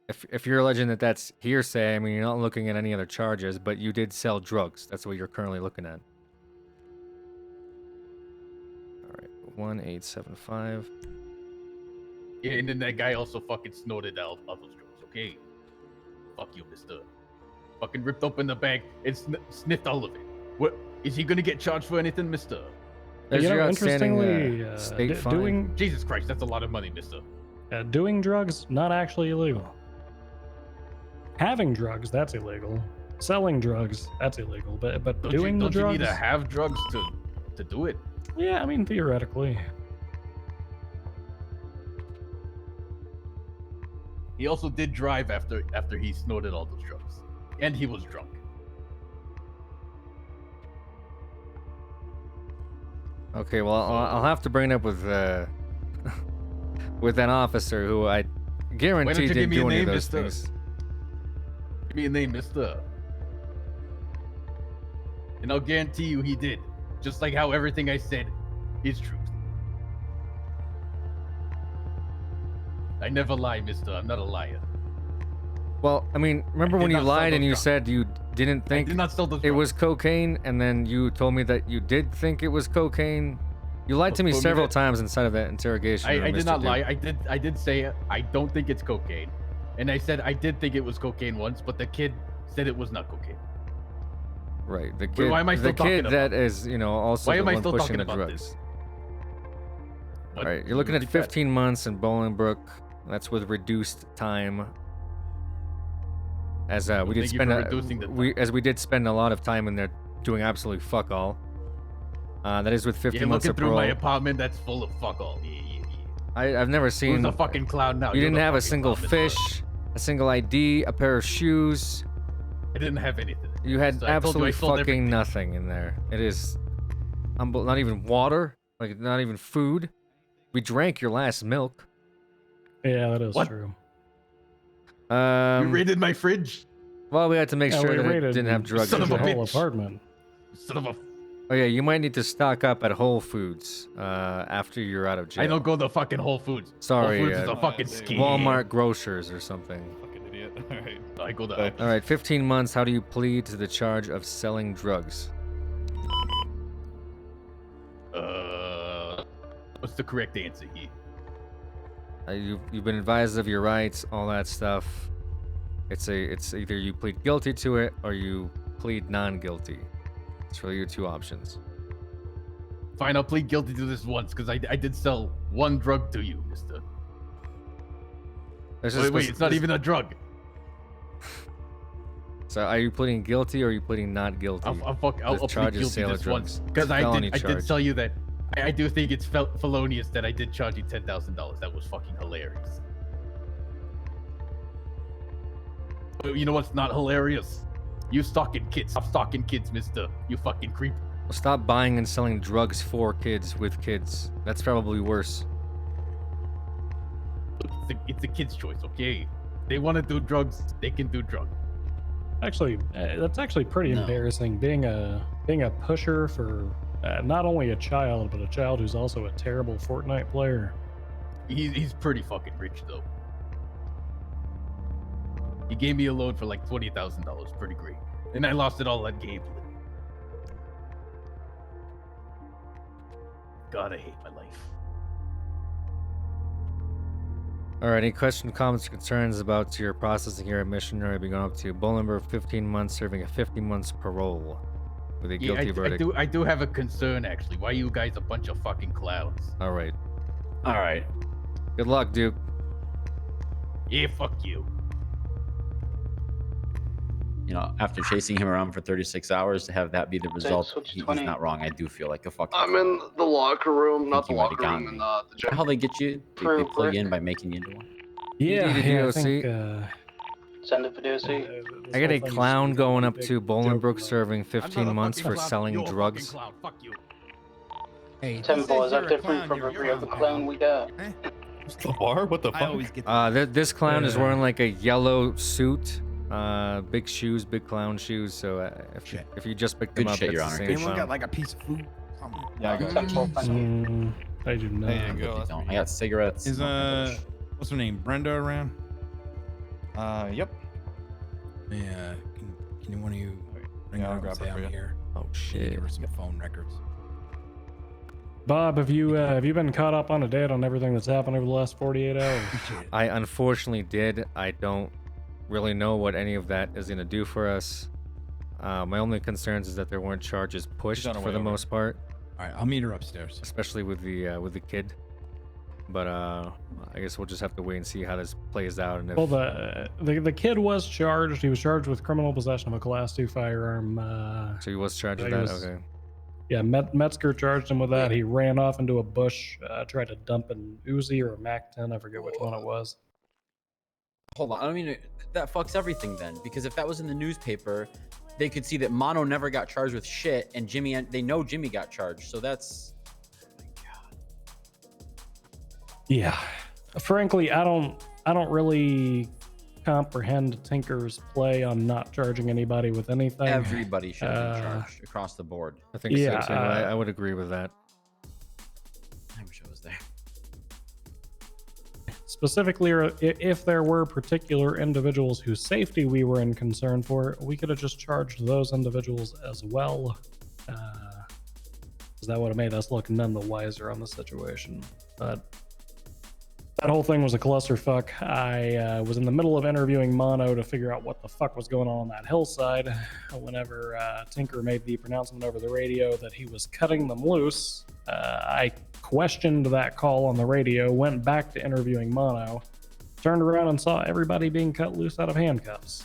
if you're alleging that that's hearsay, I mean, you're not looking at any other charges, but you did sell drugs. That's what you're currently looking at. All right, 1875. Yeah, and then that guy also fucking snorted out all those drugs, okay? Fuck you, mister. Fucking ripped open the bag and sniffed all of it. What? Is he gonna get charged for anything, mister? There's You know, your outstanding interestingly, state fine. doing Jesus Christ, that's a lot of money, mister. doing drugs, not actually illegal. Having drugs, that's illegal. Selling drugs, that's illegal. But doing the don't drugs, you need to have drugs to do it? yeah, I mean theoretically. He also did drive after he snorted all those drugs, and he was drunk. Okay, well, I'll have to bring it up with with an officer who I Why don't guarantee you give didn't me do a any of name, those mister? things. Give me a name, mister. And I'll guarantee you he did. Just like how everything I said is truth. I never lie, mister. I'm not a liar. Well, I mean, remember I when did you not sell lied and those you drugs. said you didn't think did not sell those it was cocaine, and then you told me that you did think it was cocaine? You lied to me Told me several that- times inside of that interrogation. room, I did Mr. not Duke. lie. I did say I don't think it's cocaine. And I said I did think it was cocaine once, but the kid said it was not cocaine. Right, the Wait, kid, why am I the still talking kid about that this? is, you know, also Why the am I one still pushing talking the about drugs. this? All right, you're looking at 15 months in Bolingbrook. That's with reduced time. As we did thank you spend, for reducing the we did spend a lot of time in there doing absolutely fuck all. That is with 15 Yeah, months looking of through parole. my apartment that's full of fuck all. Yeah. I've never seen. Who's the fucking clown now? You You're didn't the have a fucking single clown, mister. fish, a single ID, a pair of shoes. I didn't have anything. You had So I told you I absolutely sold fucking nothing in there. It is, not even water, like not even food. We drank your last milk. Yeah, that is What? true. You raided my fridge? Well, we had to make Yeah, sure we that it raided didn't have drugs son in of a there. whole bitch. apartment. Son of a... Oh yeah, you might need to stock up at Whole Foods after you're out of jail. I don't go to fucking Whole Foods. Sorry, Whole Foods is a fucking scheme. Walmart grocers or something. Fucking idiot. All right. I go to... All right, 15 months. How do you plead to the charge of selling drugs? What's the correct answer here? You've been advised of your rights, all that stuff. It's either you plead guilty to it or you plead non-guilty. It's really your two options. Fine, I'll plead guilty to this once, because I did sell one drug to you, mister. Wait, it's not even a drug. So are you pleading guilty or are you pleading not guilty? I'll The plead charge is guilty sale of this once, drugs. because I Felony did charge. tell you that I do think it's felonious that I did charge you $10,000. That was fucking hilarious. But you know what's not hilarious? You stalking kids. Stop stalking kids, mister. You fucking creep. Well, stop buying and selling drugs for kids with kids. That's probably worse. Look, it's a kid's choice, okay? They want to do drugs, they can do drugs. Actually, that's actually pretty embarrassing. Being a pusher for not only a child, but a child who's also a terrible Fortnite player. He's pretty fucking rich though. He gave me a loan for like $20,000, pretty great. And I lost it all at gambling. God, I hate my life. All right, any questions, comments, or concerns about your processing here at Missionary? Be going up to Bolingbrook, 15 months, serving a 50 months parole with a guilty verdict. I do have a concern actually. Why are you guys a bunch of fucking clowns? All right. All right. Good luck, Duke. Yeah, fuck you. you know, after chasing him around for 36 hours, to have that be the result, switch he's 20. not wrong. I do feel like a fucking. I'm in the locker room, not the you might have locker room, gotten in me. the gym. How they get you? They plug you in by making you into one. Yeah, need a yeah, I DOC? think, Send it for DOC. I got a clown going up to Bolingbrook joke, serving 15 months for selling drugs. Fuck you. Hey, Tempo, is that different from every other clown we got? The bar? What the fuck? This clown is wearing like a yellow suit, big shoes, big clown shoes. So if you just picked them Good up, shit, it's Your the Honor. same Good clown. shit. like a piece of food? Yeah, I got Tempo, thank you. I do not. There you go. I got cigarettes. Is what's her name? Brenda around? Yep. Yeah. Can one of you bring Yeah, her I'll up grab and her say for I'm you. here? Oh Need to shit. give her some phone records. Bob, have you been caught up on a date on everything that's happened over the last 48 hours? I unfortunately did. I don't really know what any of that is gonna do for us. My only concerns is that there weren't charges pushed on her for way the over. most part, All right, I'll meet her upstairs. especially with the kid. But I guess we'll just have to wait and see how this plays out. And if Well, the kid was charged. He was charged with criminal possession of a Class 2 firearm. so he was charged with he that. was- Okay. Yeah, Metzger charged him with that. He ran off into a bush, tried to dump an Uzi or a MAC-10. I forget which one it was. Hold on. I mean, that fucks everything then, because if that was in the newspaper, they could see that Mono never got charged with shit, and they know Jimmy got charged. So that's. Yeah, frankly, I don't really comprehend Tinker's play on not charging anybody with anything. Everybody should have been charged across the board. I think Yeah, so too. I would agree with that. I wish I was there. Specifically, if there were particular individuals whose safety we were in concern for, we could have just charged those individuals as well. Because that would have made us look none the wiser on the situation. But that whole thing was a clusterfuck. I was in the middle of interviewing Mono to figure out what the fuck was going on that hillside whenever Tinker made the pronouncement over the radio that he was cutting them loose. I questioned that call on the radio, went back to interviewing Mono, turned around and saw everybody being cut loose out of handcuffs.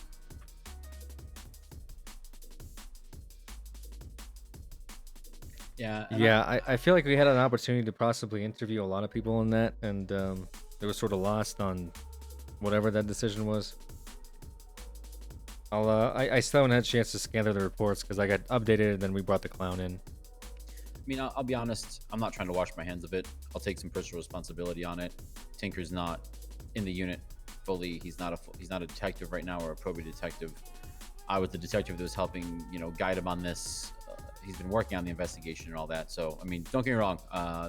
Yeah. Yeah, I feel like we had an opportunity to possibly interview a lot of people in that, and it was sort of lost on whatever that decision was. I still haven't had a chance to scan through the reports because I got updated and then we brought the clown in. I mean, I'll be honest. I'm not trying to wash my hands of it. I'll take some personal responsibility on it. Tinker's not in the unit fully. He's not a detective right now or a probate detective. I was the detective that was helping, guide him on this. He's been working on the investigation and all that. So, I mean, don't get me wrong.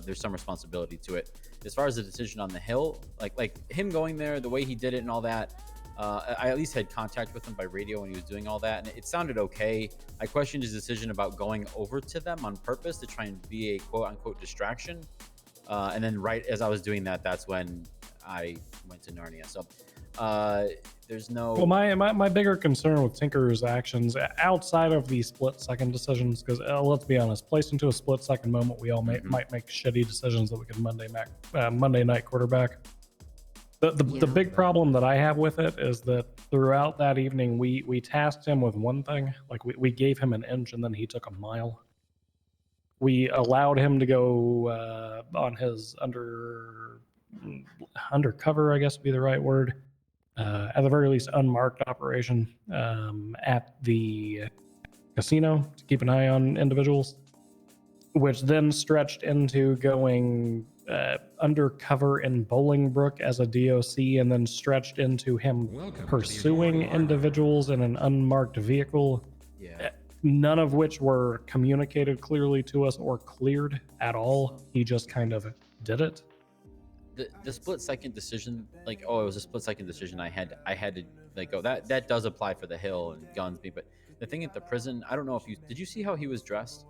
There's some responsibility to it. As far as the decision on the hill, like him going there, the way he did it and all that, I at least had contact with him by radio when he was doing all that, and it sounded okay. I questioned his decision about going over to them on purpose to try and be a quote-unquote distraction. And then right as I was doing that, that's when I went to Narnia. So there's no... Well, my bigger concern with Tinker's actions, outside of the split-second decisions, because let's be honest, placed into a split-second moment, we all might make shitty decisions that we could Monday night quarterback. The big problem that I have with it is that throughout that evening, we tasked him with one thing. Like, we gave him an inch, and then he took a mile. We allowed him to go on his undercover, I guess would be the right word, at the very least unmarked operation at the casino to keep an eye on individuals, which then stretched into going undercover in Bolingbrook as a DOC, and then stretched into him pursuing individuals in an unmarked vehicle. Yeah. None of which were communicated clearly to us or cleared at all. He just kind of did it. The split-second decision, it was a split-second decision. I had to go. That does apply for the hill and guns, but the thing at the prison, I don't know if did you see how he was dressed?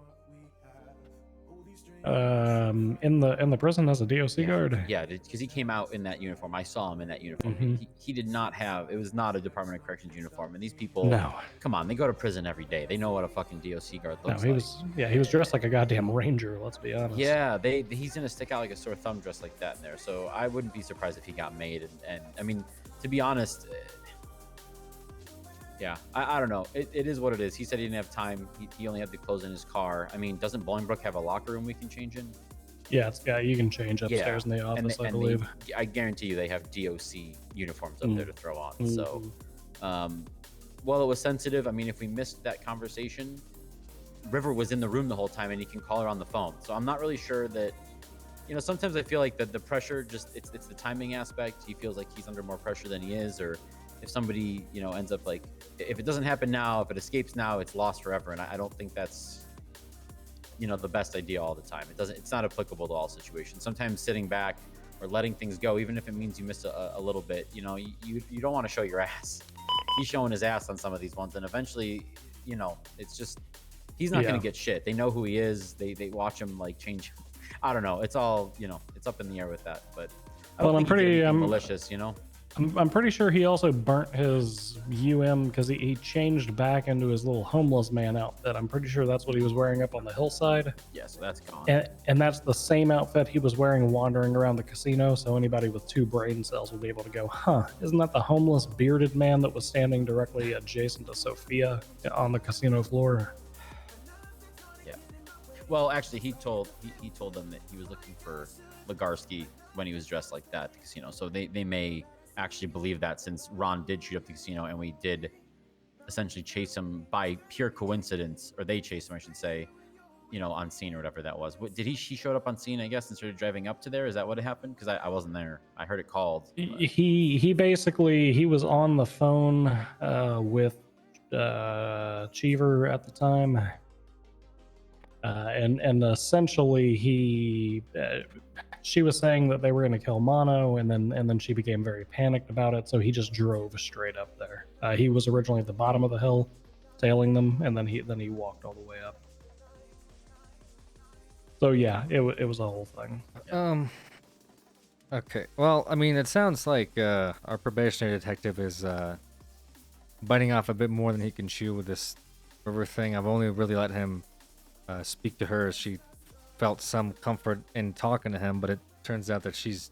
In the prison as a DOC guard. Yeah, because he came out in that uniform. I saw him in that uniform. He did not have. It was not a Department of Corrections uniform. And these people, No. Come on, they go to prison every day. They know what a fucking DOC guard No, looks he like. was dressed like a goddamn ranger. Let's be honest. Yeah, he's gonna stick out like a sore thumb dressed like that in there. So I wouldn't be surprised if he got made. And I mean, to be honest, Yeah, I don't know. It is what it is. He said he didn't have time. He only had the clothes in his car. I mean, doesn't Bolingbrook have a locker room we can change in? Yeah, you can change upstairs in the office, I believe. I guarantee you they have DOC uniforms up there to throw on. So, while it was sensitive, I mean, if we missed that conversation, River was in the room the whole time and he can call her on the phone. So I'm not really sure that, sometimes I feel like the pressure, just it's the timing aspect. He feels like he's under more pressure than he is, or if somebody, ends up like, if it doesn't happen now, if it escapes now, it's lost forever. And I don't think that's, the best idea all the time. It's not applicable to all situations. Sometimes sitting back or letting things go, even if it means you miss a little bit, you don't want to show your ass. He's showing his ass on some of these ones. And eventually, it's just, he's not going to get shit. They know who he is. They watch him like change. I don't know. It's all, it's up in the air with that, but I'm pretty malicious, I'm pretty sure he also burnt his because he changed back into his little homeless man outfit. I'm pretty sure that's what he was wearing up on the hillside. Yeah, so that's gone. And that's the same outfit he was wearing wandering around the casino. So anybody with 2 brain cells will be able to go, huh, isn't that the homeless bearded man that was standing directly adjacent to Sophia on the casino floor? Yeah. Well, actually, he told them that he was looking for Legarsky when he was dressed like that at the casino. So they may actually believe that, since Ron did shoot up the casino and we did essentially chase him by pure coincidence, or they chased him, I should say, on scene or whatever that was. He showed up on scene, I guess, and started driving up to there? Is that what happened? Because I wasn't there. I heard it called. He basically, he was on the phone with Cheever at the time. And essentially she was saying that they were going to kill Mono, and then she became very panicked about it, so he just drove straight up there. He was originally at the bottom of the hill tailing them, and then he walked all the way up. So yeah, it was a whole thing. Okay, well, I mean, it sounds like our probationary detective is biting off a bit more than he can chew with this River thing. I've only really let him speak to her as she felt some comfort in talking to him, but it turns out that she's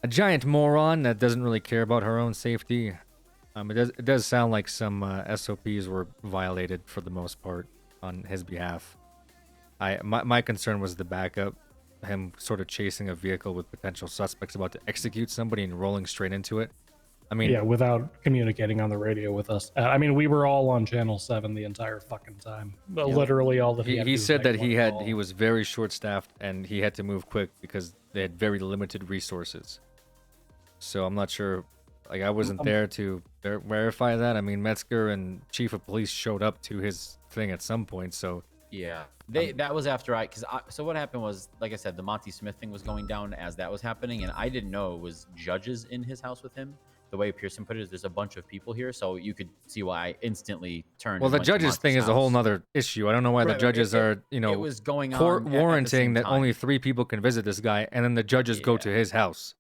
a giant moron that doesn't really care about her own safety. It does sound like some SOPs were violated for the most part on his behalf. My concern was the backup, him sort of chasing a vehicle with potential suspects about to execute somebody and rolling straight into it. I mean, yeah, without communicating on the radio with us. I mean, we were all on Channel 7 the entire fucking time. Literally all that he said that he was very short-staffed and he had to move quick because they had very limited resources. So I'm not sure, like, I wasn't there to verify that. I mean, Metzger and Chief of Police showed up to his thing at some point, so yeah, that was after so what happened was, like I said, the Monty Smith thing was going down as that was happening, and I didn't know it was judges in his house with him. The way Pearson put it is there's a bunch of people here, so you could see why I instantly turned. Well, the judges thing is a whole nother issue. I don't know why the judges are, it was going court on warranting that only 3 people can visit this guy, and then the judges go to his house.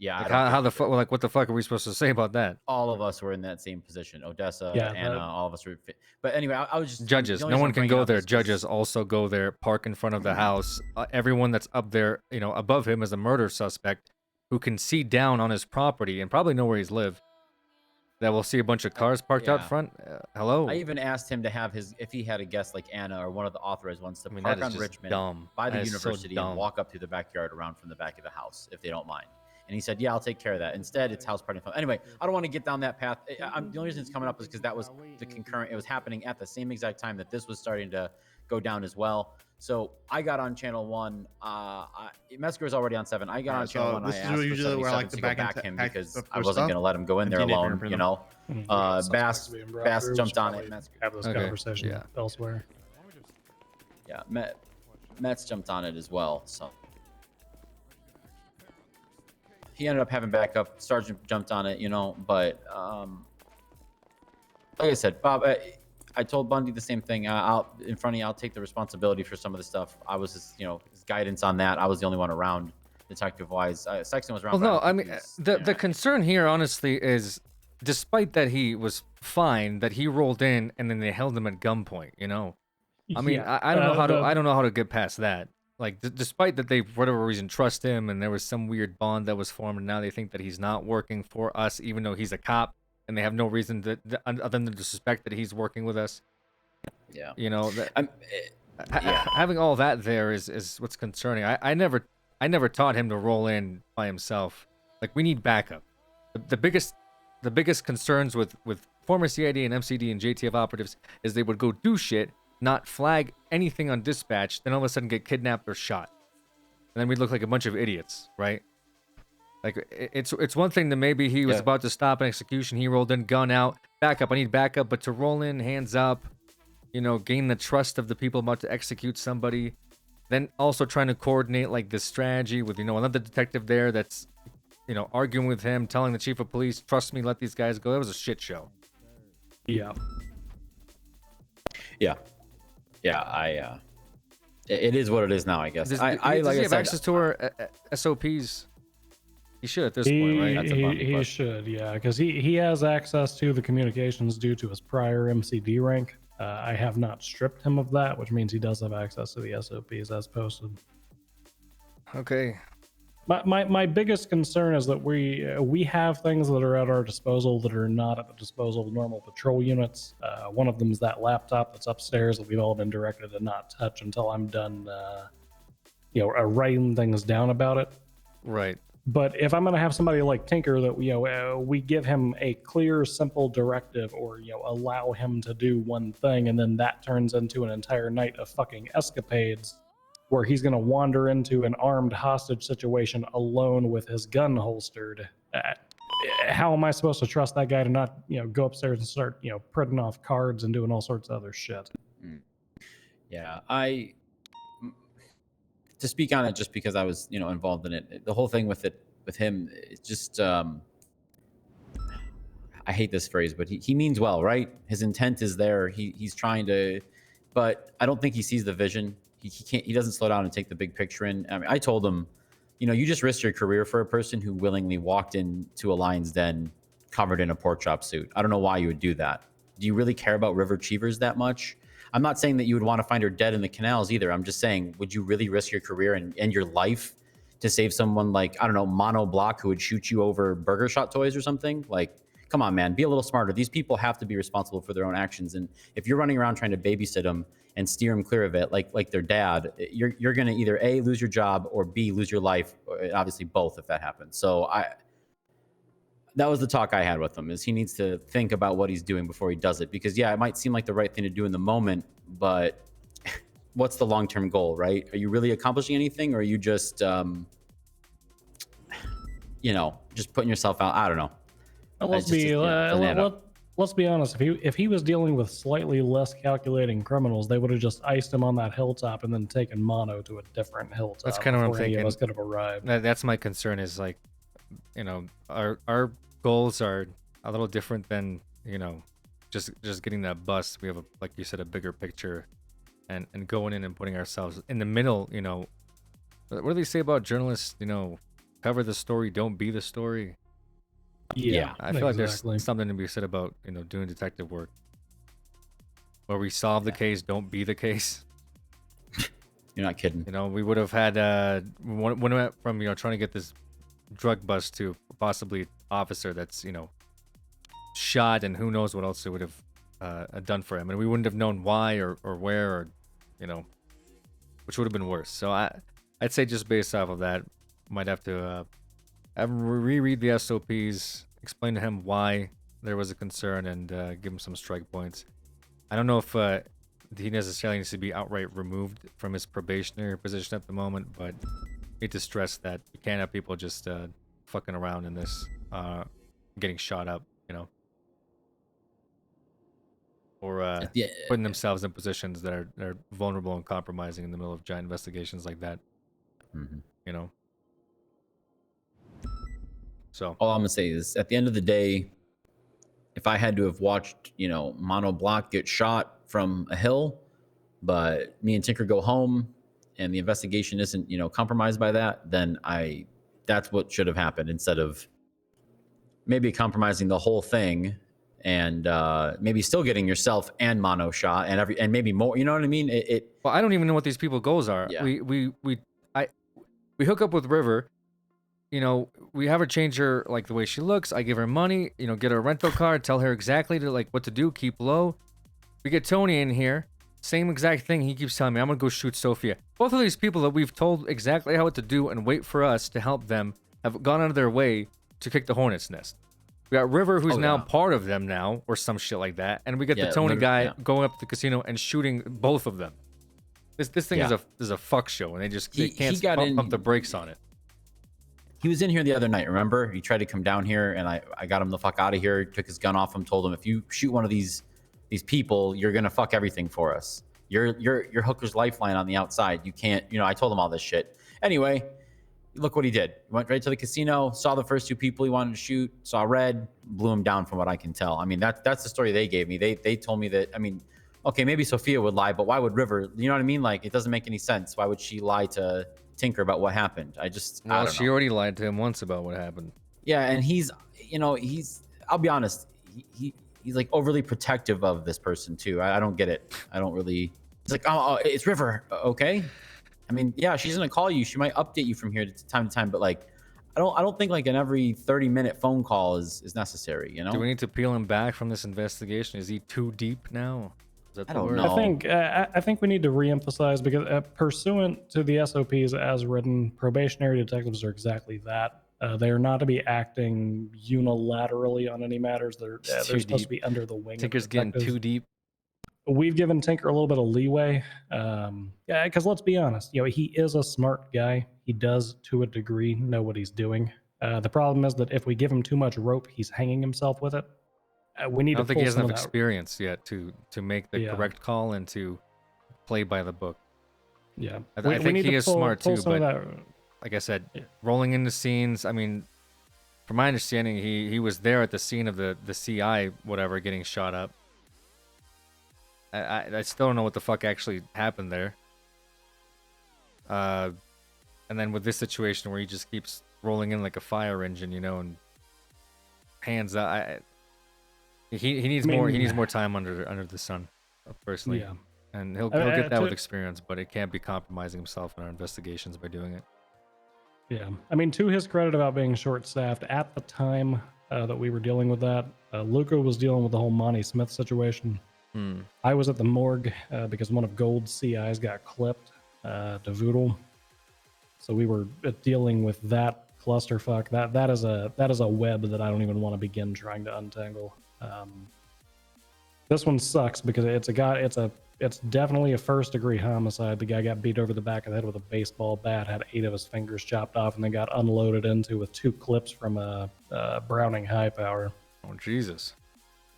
Yeah, like, how the fuck? Like, what the fuck are we supposed to say about that? All of us were in that same position. Odessa, Yeah, Anna, all of us were. But anyway, I was just judges. No one can go there. Judges also go there, park in front of the house. Everyone that's up there, above him is a murder suspect who can see down on his property and probably know where he's lived. That we'll see a bunch of cars parked out front. Hello. I even asked him to have if he had a guest like Anna or one of the authorized ones to that park is on just Richmond dumb. by the That is so university dumb. and walk up through the backyard around from the back of the house if they don't mind. And he said, yeah, I'll take care of that. Instead, it's house party. Anyway, I don't want to get down that path. The only reason it's coming up is because that was the concurrent. It was happening at the same exact time that this was starting to go down as well. So I got on channel 1. Metzger was already on 7. I got on channel 1. I asked for 77 to go back him because I wasn't going to let him go in there alone, Bass jumped on it. Metzger. Have those conversations elsewhere. Yeah, Metz jumped on it as well, so. He ended up having backup. Sergeant jumped on it, but like I said, Bob, I told Bundy the same thing. In front of you, I'll take the responsibility for some of the stuff. I was his guidance on that. I was the only one around, detective-wise. Sexton was around. Well, no, I mean, the concern here, honestly, is despite that he was fine, that he rolled in and then they held him at gunpoint. I mean, I don't know I don't know how to get past that. Like, despite that they, for whatever reason, trust him, and there was some weird bond that was formed, and now they think that he's not working for us, even though he's a cop. and they have no reason other than to suspect that he's working with us. Yeah. You know that yeah. having all that there is what's concerning. I never taught him to roll in by himself. Like, we need backup. The biggest concerns with former CID and MCD and JTF operatives is they would go do shit, not flag anything on dispatch, then all of a sudden get kidnapped or shot, and then we'd look like a bunch of idiots, right? Like, it's one thing that maybe he was about to stop an execution, he rolled in, gun out, backup. I need backup, but to roll in, hands up, you know, gain the trust of the people about to execute somebody, then also trying to coordinate like this strategy with, you know, another detective there that's, you know, arguing with him, telling the chief of police, trust me, let these guys go. That was a shit show. Yeah. Yeah. It is what it is now, I guess. Does I he like I have said, access to our SOPs? He should at this point, right? That's a bummer, He but- should, yeah, because he has access to the communications due to his prior MCD rank. I have not stripped him of that, which means he does have access to the SOPs as posted. Okay. My biggest concern is that we have things that are at our disposal that are not at the disposal of normal patrol units. One of them is that laptop that's upstairs that we've all been directed to not touch until I'm done, writing things down about it. Right. But if I'm going to have somebody like Tinker that we give him a clear, simple directive, or allow him to do one thing, and then that turns into an entire night of fucking escapades, where he's going to wander into an armed hostage situation alone with his gun holstered. How am I supposed to trust that guy to not go upstairs and start printing off cards and doing all sorts of other shit? Yeah, to speak on it just because I was, involved in it. The whole thing with him, it's just, I hate this phrase, but he means well, right? His intent is there. He's trying to, but I don't think he sees the vision. He doesn't slow down and take the big picture in. I mean, I told him, you just risked your career for a person who willingly walked into a lion's den covered in a pork chop suit. I don't know why you would do that. Do you really care about River Cheevers that much? I'm not saying that you would want to find her dead in the canals either. I'm just saying, would you really risk your career and your life to save someone like, I don't know, Mono Block, who would shoot you over Burger Shot toys or something? Like, come on, man, be a little smarter. These people have to be responsible for their own actions. And if you're running around trying to babysit them and steer them clear of it, like their dad, you're going to either A, lose your job, or B, lose your life. Obviously both if that happens. So that was the talk I had with him, is he needs to think about what he's doing before he does it. Because yeah, it might seem like the right thing to do in the moment, but what's the long-term goal, right? Are you really accomplishing anything, or are you just, just putting yourself out? I don't know. Let's be honest. If he was dealing with slightly less calculating criminals, they would have just iced him on that hilltop and then taken Mono to a different hilltop. That's kind of what I'm before any thinking. of us could have arrived. That's my concern, is like, our goals are a little different than, just getting that bus. We have like you said, a bigger picture, and going in and putting ourselves in the middle. What do they say about journalists? Cover the story, don't be the story. Yeah, I feel like there's something to be said about doing detective work, where we solve the case, don't be the case. You're not kidding. We would have had when we went from trying to get this drug bust to possibly officer that's shot, and who knows what else it would have done for him, and we wouldn't have known why or where, or which would have been worse. So I'd say, just based off of that, might have to have him reread the SOPs, explain to him why there was a concern, and give him some strike points. I don't know if he necessarily needs to be outright removed from his probationary position at the moment, but I need to stress that you can't have people just fucking around in this, getting shot up, or putting themselves in positions that are vulnerable and compromising in the middle of giant investigations like that. So all I'm gonna say is, at the end of the day, if I had to have watched, Mono Block get shot from a hill, but me and Tinker go home and the investigation isn't, compromised by that, then that's what should have happened, instead of maybe compromising the whole thing, and maybe still getting yourself and Mono shot and maybe more. You know what I mean? Well, I don't even know what these people goals are. Yeah. We hook up with River. you know, we have her change her like the way she looks. I give her money, you know, get her a rental car, tell her exactly to like what to do, keep low. We get Tony in here, same exact thing. He keeps telling me, I'm gonna go shoot Sophia. Both of these people that we've told exactly how what to do and wait for us to help them have gone out of their way to kick the hornet's nest. We got River, who's now part of them now, or some shit like that, and we got the Tony guy going up to the casino and shooting both of them. This thing is a fuck show, and they can't pump the brakes on it. He was in here the other night, remember? He tried to come down here, and I got him the fuck out of here, took his gun off him, told him, if you shoot one of these people, you're gonna fuck everything for us. You're Hooker's lifeline on the outside. You can't, you know, I told him all this shit. Anyway, look what he did. He went right to the casino, saw the first two people he wanted to shoot, saw red, blew him down from what I can tell. I mean, that's the story they gave me. They told me that, I mean, okay, maybe Sophia would lie, but why would River? You know what I mean? Like, it doesn't make any sense. Why would she lie to Tinker about what happened? I don't know. She already lied to him once about what happened. Yeah, and he's, you know, I'll be honest, he's like overly protective of this person too. I don't get it. I don't really. He's like, oh, it's River, okay? I mean, yeah, she's gonna call you. She might update you from here to time, but like, I don't think like an every 30-minute phone call is necessary. You know? Do we need to peel him back from this investigation? Is he too deep now? I don't know. I think we need to reemphasize, because pursuant to the SOPs as written, probationary detectives are exactly that. They are not to be acting unilaterally on any matters. They're supposed to be under the wing. Tinker's getting too deep. We've given Tinker a little bit of leeway. Yeah, because let's be honest, you know, he is a smart guy. He does, to a degree, know what he's doing. The problem is that if we give him too much rope, he's hanging himself with it. We need I don't to think he has some enough of that. experience yet to make the correct call and to play by the book. Yeah, I think he is smart too, but like I said, rolling into scenes. I mean, from my understanding, he was there at the scene of the CI whatever getting shot up. I still don't know what the fuck actually happened there. And then with this situation where he just keeps rolling in like a fire engine, you know, and hands out. He needs more. He needs more time under the sun, personally. Yeah. And he'll get that with experience, but it can't be compromising himself in our investigations by doing it. Yeah, I mean, to his credit about being short-staffed, at the time that we were dealing with that, Luca was dealing with the whole Monty Smith situation. I was at the morgue because one of Gold's CIs got clipped to Voodoo. So we were dealing with that clusterfuck. That is a web that I don't even want to begin trying to untangle. This one sucks because it's definitely a first-degree homicide. The guy got beat over the back of the head with a baseball bat, had 8 of his fingers chopped off, and then got unloaded into with 2 clips from a Browning high power. Oh Jesus!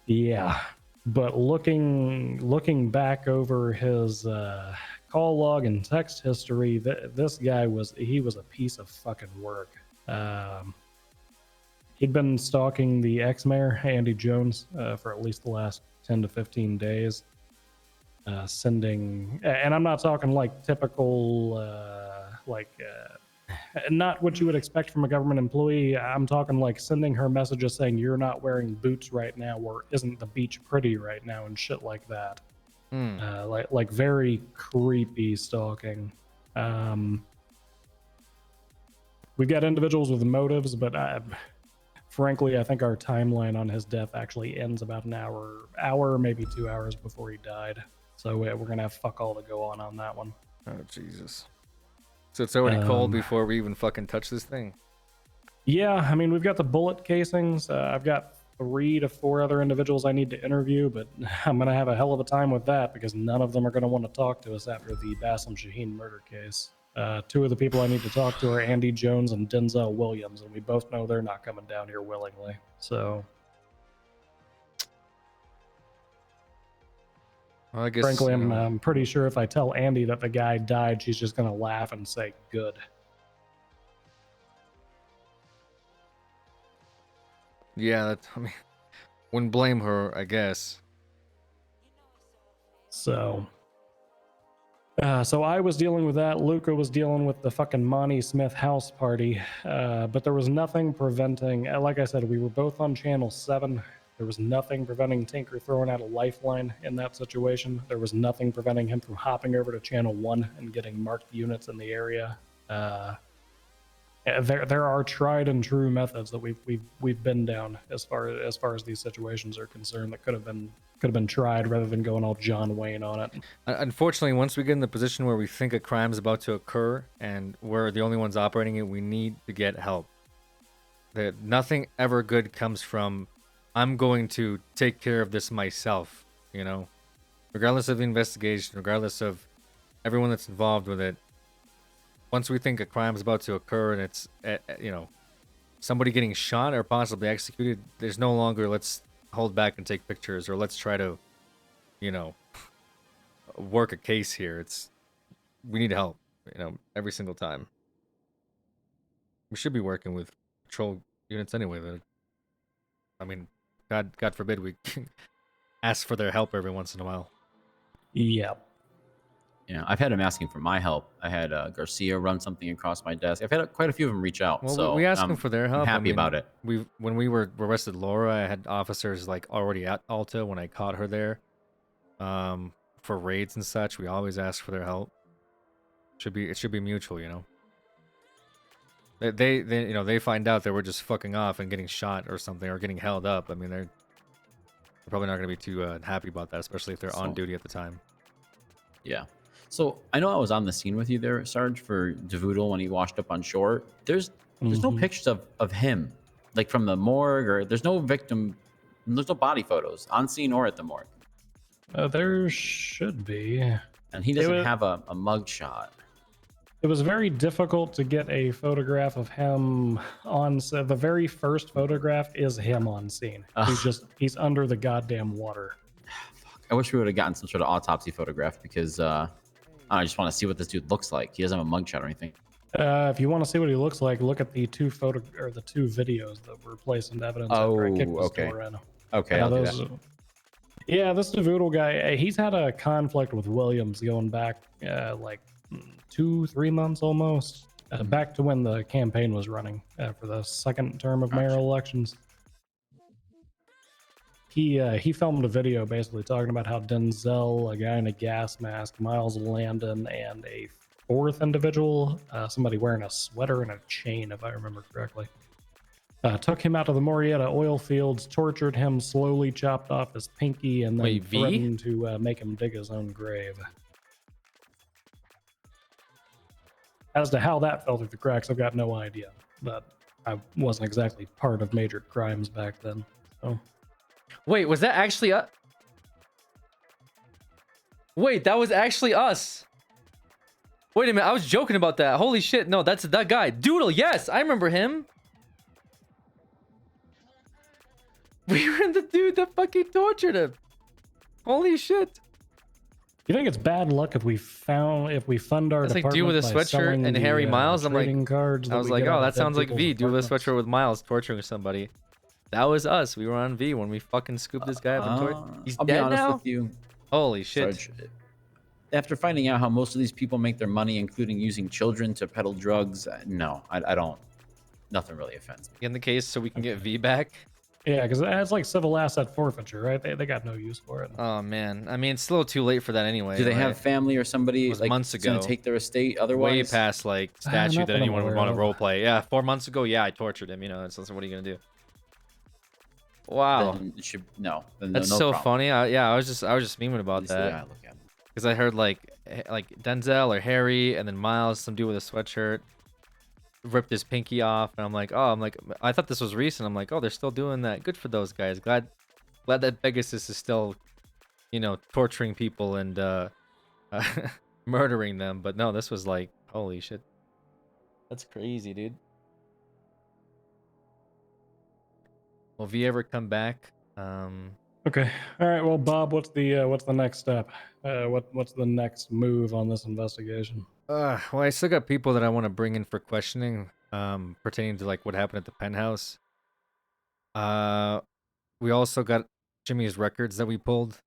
Yeah, but looking back over his call log and text history, this guy was a piece of fucking work. He'd been stalking the ex-mayor, Andy Jones, for at least the last 10 to 15 days. Sending, and I'm not talking like typical, not what you would expect from a government employee. I'm talking like sending her messages saying you're not wearing boots right now, or isn't the beach pretty right now, and shit like that. Like very creepy stalking. We've got individuals with motives, but frankly, I think our timeline on his death actually ends about an hour, maybe 2 hours before he died. So we're gonna have fuck all to go on that one. Oh Jesus! So it's already cold before we even fucking touch this thing. Yeah, I mean, we've got the bullet casings. I've got 3 to 4 other individuals I need to interview, but I'm gonna have a hell of a time with that because none of them are gonna want to talk to us after the Bassem Shaheen murder case. 2 of the people I need to talk to are Andy Jones and Denzel Williams, and we both know they're not coming down here willingly. So, well, I guess, frankly, I'm pretty sure if I tell Andy that the guy died, she's just gonna laugh and say, "Good." Yeah, I mean, wouldn't blame her, I guess. So I was dealing with that. Luca was dealing with the fucking Monty Smith house party. But there was nothing preventing, like I said, we were both on channel 7. There was nothing preventing Tinker throwing out a lifeline in that situation. There was nothing preventing him from hopping over to channel 1 and getting marked units in the area. There are tried and true methods that we've been down as far as these situations are concerned that could have been tried rather than going all John Wayne on it. Unfortunately, once we get in the position where we think a crime is about to occur and we're the only ones operating it, we need to get help. Nothing ever good comes from, I'm going to take care of this myself, you know? Regardless of the investigation, regardless of everyone that's involved with it, once we think a crime is about to occur and it's, you know, somebody getting shot or possibly executed, there's no longer let's hold back and take pictures or let's try to, you know, work a case here. We need help, you know, every single time. We should be working with patrol units anyway. I mean, God forbid we ask for their help every once in a while. Yeah. Yeah, I've had him asking for my help. I had Garcia run something across my desk. I've had quite a few of them reach out. Well, so we asked them for their help. I'm happy I mean, about it. When we were arrested Laura, I had officers like already at Alta when I caught her there. For raids and such, we always ask for their help. It should be mutual, you know. They you know, they find out that we're just fucking off and getting shot or something or getting held up. I mean, they're probably not going to be too happy about that, especially if they're on duty at the time. Yeah. So I know I was on the scene with you there, Sarge, for DeVoodle when he washed up on shore. There's no pictures of him, like from the morgue, or there's no victim, there's no body photos on scene or at the morgue. There should be. And he doesn't have a mug shot. It was very difficult to get a photograph of him on set. The very first photograph is him on scene. He's under the goddamn water. I wish we would have gotten some sort of autopsy photograph because I just want to see what this dude looks like. He doesn't have a mugshot or anything. If you want to see what he looks like, look at the two videos that were placed into evidence after I kicked his door in. Okay, I'll do that. Yeah, this DeVoodle guy, he's had a conflict with Williams going back like 2-3 months almost, back to when the campaign was running for the second term of mayoral elections. He filmed a video basically talking about how Denzel, a guy in a gas mask, Miles Landon, and a fourth individual, somebody wearing a sweater and a chain, if I remember correctly, took him out to the Morietta oil fields, tortured him, slowly chopped off his pinky, and then threatened to make him dig his own grave. As to how that fell through the cracks, I've got no idea. But I wasn't exactly part of major crimes back then. So. Wait, was that actually Wait, that was actually us. Wait a minute, I was joking about that. Holy shit, no, that's that guy. Doodle, yes, I remember him. We were in the dude that fucking tortured him. Holy shit. You think it's bad luck if we fund our It's department like dude with a by sweatshirt selling and Harry Miles. I'm like, cards I was like, oh, that sounds like V. Dude with a sweatshirt with Miles torturing somebody. That was us. We were on V when we fucking scooped this guy up and tortured. He's I'll be dead honest now? with you. Holy shit. Sarge, after finding out how most of these people make their money, including using children to peddle drugs, no, I don't. Nothing really offends me. In the case so we can get V back? Yeah, because it's like civil asset forfeiture, right? They got no use for it. Oh, man. I mean, it's still too late for that anyway. Do they right? have family or somebody It was like months ago. going to take their estate otherwise? Way past like statute not that that I'm anyone would want to aware of. roleplay. Yeah, 4 months ago, yeah, I tortured him. You know, so what are you gonna do? Wow, Then it should, no. Then that's no so problem. funny. I was just memeing about At least the way I that look at it. because I heard like Denzel or Harry and then Miles, some dude with a sweatshirt, ripped his pinky off, and I'm like, I thought this was recent. I'm like, oh, they're still doing that. Good for those guys. Glad that Pegasus is still, you know, torturing people and murdering them. But no, this was like, holy shit, that's crazy, dude. Will V ever come back? Okay. All right. Well, Bob, what's the next step? What's the next move on this investigation? Well, I still got people that I want to bring in for questioning, pertaining to like what happened at the penthouse. We also got Jimmy's records that we pulled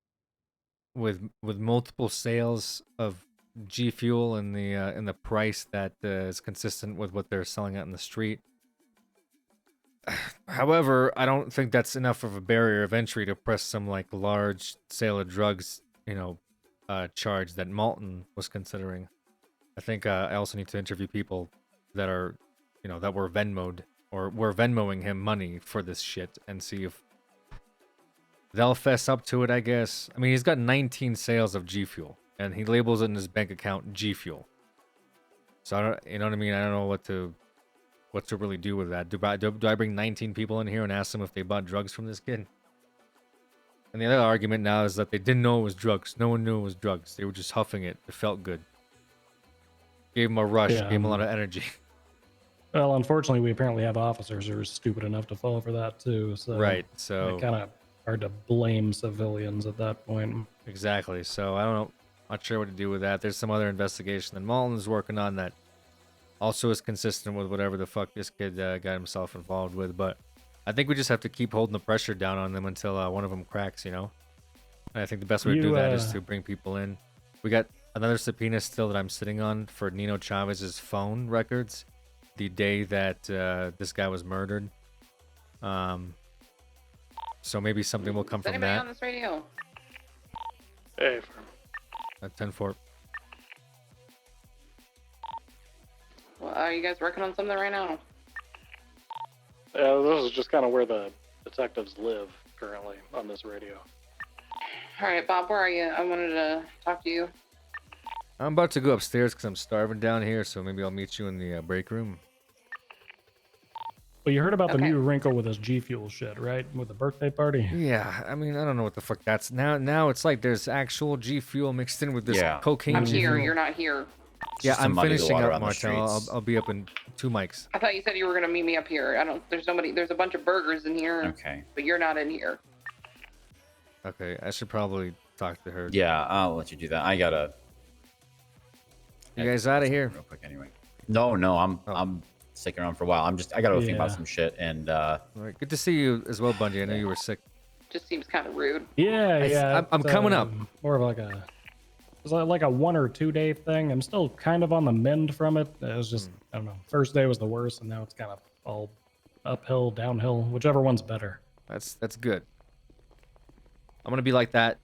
with multiple sales of G Fuel and the price that is consistent with what they're selling out in the street. However, I don't think that's enough of a barrier of entry to press some like large sale of drugs, you know, charge that Malton was considering. I think I also need to interview people that are you know, that we're Venmoed or we're Venmoing him money for this shit and see if they'll fess up to it, I guess. I mean, he's got 19 sales of G Fuel and he labels it in his bank account G Fuel. So I don't, you know what I mean? I don't know what to really do with that. Do I bring 19 people in here and ask them if they bought drugs from this kid? And the other argument now is that they didn't know it was drugs. No one knew it was drugs. They were just huffing it. It felt good. Gave him a rush. Yeah, Gave him a lot of energy. Well, unfortunately, we apparently have officers who are stupid enough to fall for that too. So Right, so- kind of hard to blame civilians at that point. Exactly. So I don't know. Not sure what to do with that. There's some other investigation that Malton is working on that also is consistent with whatever the fuck this kid got himself involved with. But I think we just have to keep holding the pressure down on them until one of them cracks, you know? And I think the best way to do that is to bring people in. We got another subpoena still that I'm sitting on for Nino Chavez's phone records the day that this guy was murdered. So maybe something will come Is from anybody that. on this radio? Hey, At 10-4. Well, are you guys working on something right now? yeah, this is just kind of where the detectives live currently on this radio. All right, Bob, where are you? I wanted to talk to you. I'm about to go upstairs because I'm starving down here, so maybe I'll meet you in the break room. Well, you heard about the Okay. new wrinkle with this G Fuel shit, right? With the birthday party. Yeah, I mean, I don't know what the fuck that's now it's like there's actual G Fuel mixed in with this cocaine. I'm G here. Fuel. You're not here. Yeah, just to I'm muddy the finishing water up, on the Martel. streets. I'll be up in 2 mics. I thought you said you were gonna meet me up here. I don't. There's nobody. There's a bunch of burgers in here. Okay. But you're not in here. Okay, I should probably talk to her. Yeah, I'll let you do that. I gotta. You guys out of here? Real quick, anyway. No, I'm sticking around for a while. I gotta go think about Yeah. some shit and. All right, good to see you as well, Bundy. I know you were sick. Just seems kind of rude. Yeah. I'm it's, coming up. More of like a 1 or 2 day thing. I'm still kind of on the mend from it. It was just I don't know. First day was the worst, and now it's kind of all uphill, downhill, whichever one's better. That's good. I'm gonna be like that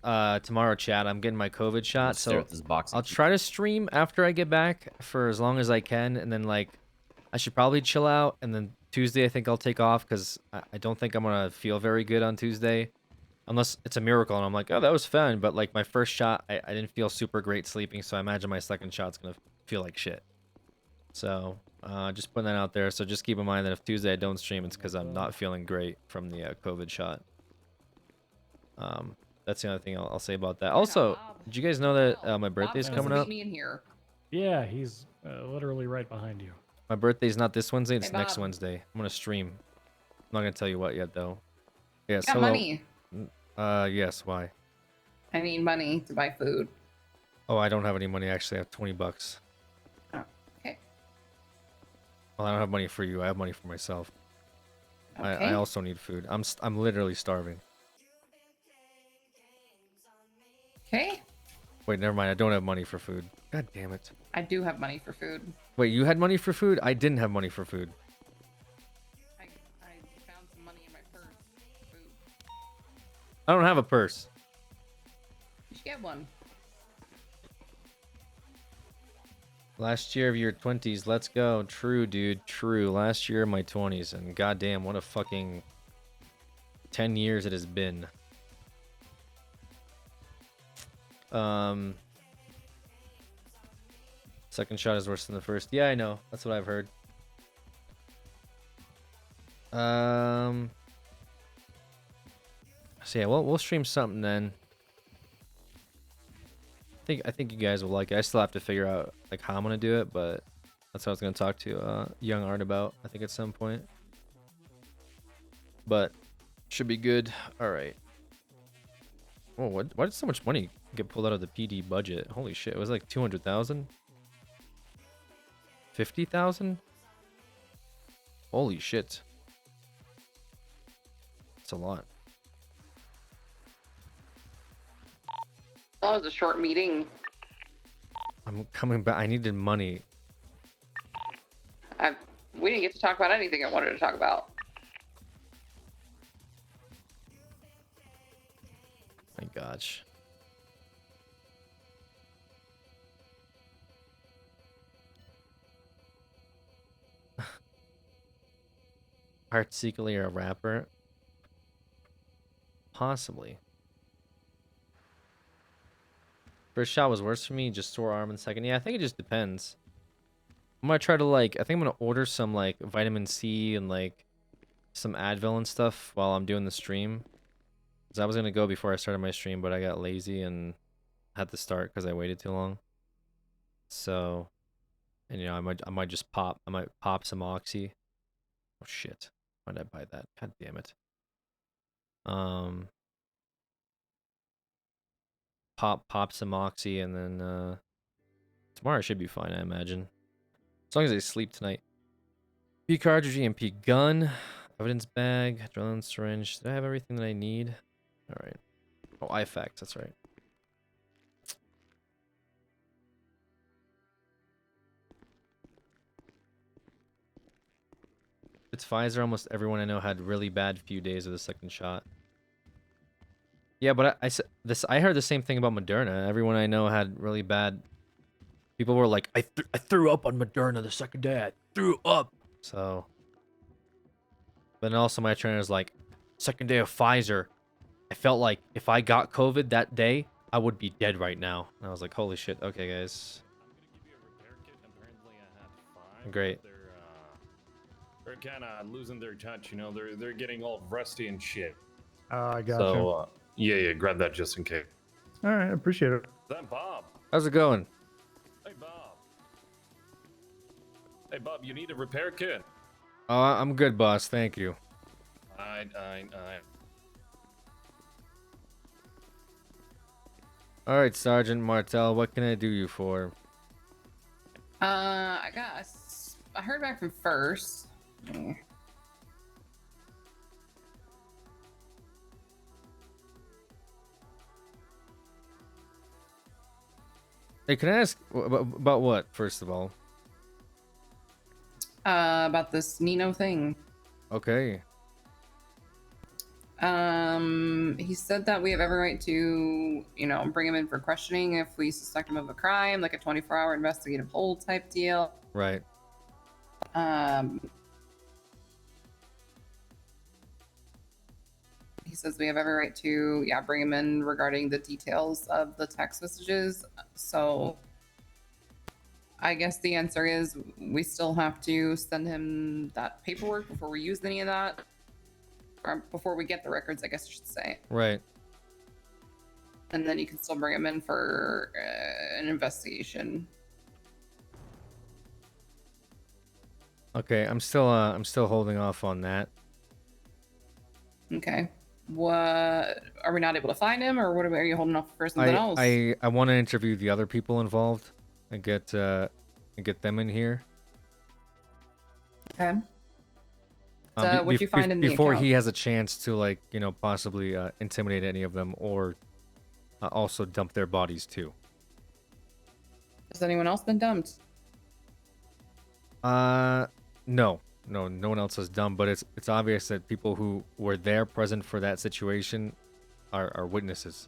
tomorrow, Chad. I'm getting my COVID shot, stare so at this box and I'll try to stream after I get back for as long as I can, and then like I should probably chill out, and then Tuesday I think I'll take off because I don't think I'm gonna feel very good on Tuesday, unless it's a miracle and I'm like, oh, that was fun. But like my first shot, I didn't feel super great sleeping, so I imagine my second shot's gonna feel like shit. So just putting that out there. So just keep in mind that if Tuesday I don't stream, it's because I'm not feeling great from the COVID shot. That's the only thing I'll say about that. Also, did you guys know that my birthday's Bob's coming supposed up? to meet me in here. Yeah, he's literally right behind you. My birthday's not this Wednesday, it's Hey, next Bob. Wednesday. I'm gonna stream. I'm not gonna tell you what yet though. Yes, Got hello. money. Yes, why? I need money to buy food. Oh, I don't have any money actually. I have 20 bucks. Oh, okay. Well, I don't have money for you. I have money for myself. I Okay. also need food. I'm literally starving. Okay. Wait, never mind. I don't have money for food. God damn it. I do have money for food. Wait, you had money for food? I didn't have money for food. I found some money in my purse. Food. I don't have a purse. You should get one. Last year of your 20s, let's go. True, dude, true. Last year of my 20s, and goddamn, what a fucking 10 years it has been. Second shot is worse than the first. Yeah, I know. That's what I've heard. So yeah, we'll stream something then. I think you guys will like it. I still have to figure out like how I'm gonna do it, but that's what I was gonna talk to Young Art about. I think at some point. But should be good. All right. Oh, why did so much money get pulled out of the PD budget? Holy shit! It was like 200,000. 50,000. Holy shit. That's a lot. That was a short meeting. I'm coming back. I needed money. We didn't get to talk about anything I wanted to talk about. My gosh. Heart secretly a rapper? Possibly. First shot was worse for me, just sore arm in second. Yeah, I think it just depends. I'm gonna try to like, I think I'm gonna order some like vitamin C and like some Advil and stuff while I'm doing the stream. Cause I was gonna go before I started my stream, but I got lazy and had to start because I waited too long. So, and you know, I might just pop some Oxy. Oh shit, why did I buy that? God damn it. Pop some Oxy and then tomorrow I should be fine, I imagine. As long as I sleep tonight. B cartridge, EMP gun, evidence bag, adrenaline syringe. Did I have everything that I need? Alright. Oh, IFAX, that's right. It's Pfizer. Almost everyone I know had really bad few days of the second shot. Yeah, but I heard the same thing about Moderna. Everyone I know had really bad. People were like, I threw up on Moderna the second day. I threw up. So. But then also my trainer's like, second day of Pfizer. I felt like if I got COVID that day, I would be dead right now. And I was like, holy shit. Okay, guys. Great. They're kind of losing their touch, you know. They're getting all rusty and shit. I gotcha. So yeah, grab that just in case. All right, appreciate it. Is that Bob? How's it going? Hey Bob. Hey Bob, you need a repair kit. Oh, I'm good, boss. Thank you. I. All right, Sergeant Martel. What can I do you for? I heard back from First. Hey, can I ask about what, first of all? About this Nino thing. Okay. He said that we have every right to, you know, bring him in for questioning if we suspect him of a crime, like a 24-hour investigative hold type deal. Right. He says we have every right to, yeah, bring him in regarding the details of the text messages. So I guess the answer is we still have to send him that paperwork before we use any of that. Or before we get the records, I guess I should say. Right. And then you can still bring him in for an investigation. Okay, I'm still holding off on that. Okay. What are we not able to find him, or what are you holding off for something else? I want to interview the other people involved and get them in here. Okay. So what'd you find in the before account? he has a chance to, like, you know, possibly intimidate any of them or also dump their bodies too. Has anyone else been dumped? No one else has done, but it's obvious that people who were there present for that situation are witnesses.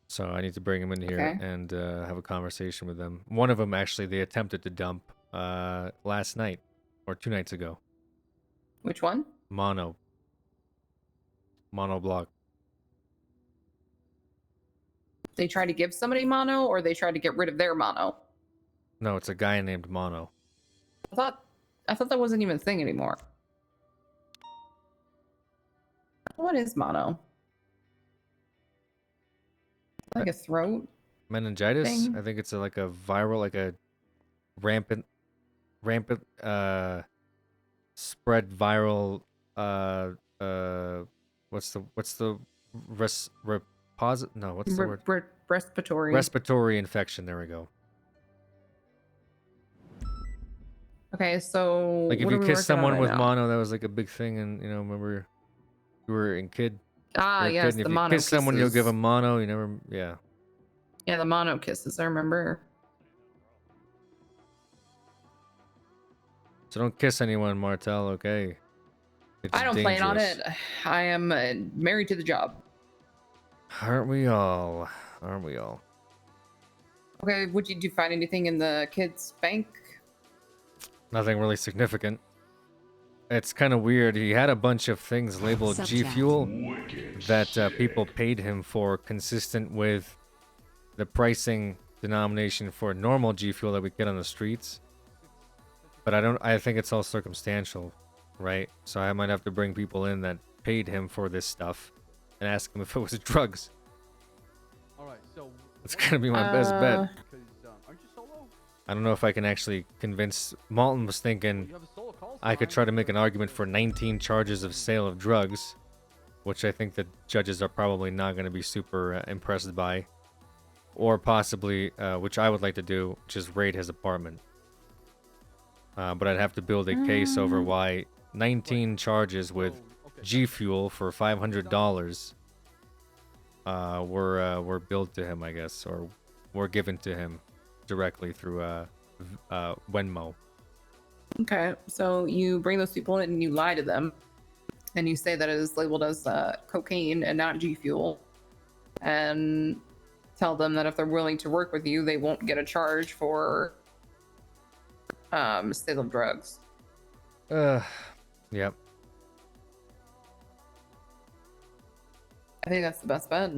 So I need to bring them in here and have a conversation with them. One of them, actually, they attempted to dump last night or 2 nights ago. Which one? Mono block. They tried to give somebody mono, or they tried to get rid of their mono? No, it's a guy named Mono. I thought that wasn't even a thing anymore. What is mono? Like a throat Meningitis? thing? I think it's like a viral, like a rampant spread viral what's the word? Respiratory infection. There we go. Okay, so Like if what you are we kiss working on someone right with now? mono, that was like a big thing, and you know, remember you were in kid. Ah, you were a yes, kid, and the if you mono kiss someone, you'll kisses. give them mono. You never, yeah. Yeah, the mono kisses, I remember. So don't kiss anyone, Martel. Okay. It's I don't plan on dangerous. it. I am married to the job. Aren't we all? Aren't we all? Okay, did you find anything in the kids' bank? Nothing really significant. it's kind of weird. He had a bunch of things labeled G Subject. Fuel that people paid him for, consistent with the pricing denomination for normal G Fuel that we get on the streets. But I think it's all circumstantial, right? So I might have to bring people in that paid him for this stuff and ask him if it was drugs. Alright, so It's gonna be my best bet. aren't you solo? I don't know if I can actually convince. Malton was thinking I could try to make an argument for 19 charges of sale of drugs, which I think the judges are probably not going to be super impressed by. Or possibly, which I would like to do, just raid his apartment. But I'd have to build a case over why 19 charges with G Fuel for $500 were billed to him, I guess, or were given to him directly through Venmo. Okay, so you bring those people in and you lie to them, and you say that it is labeled as cocaine and not G Fuel, and tell them that if they're willing to work with you, they won't get a charge for sale of drugs. Yep. I think that's the best bet.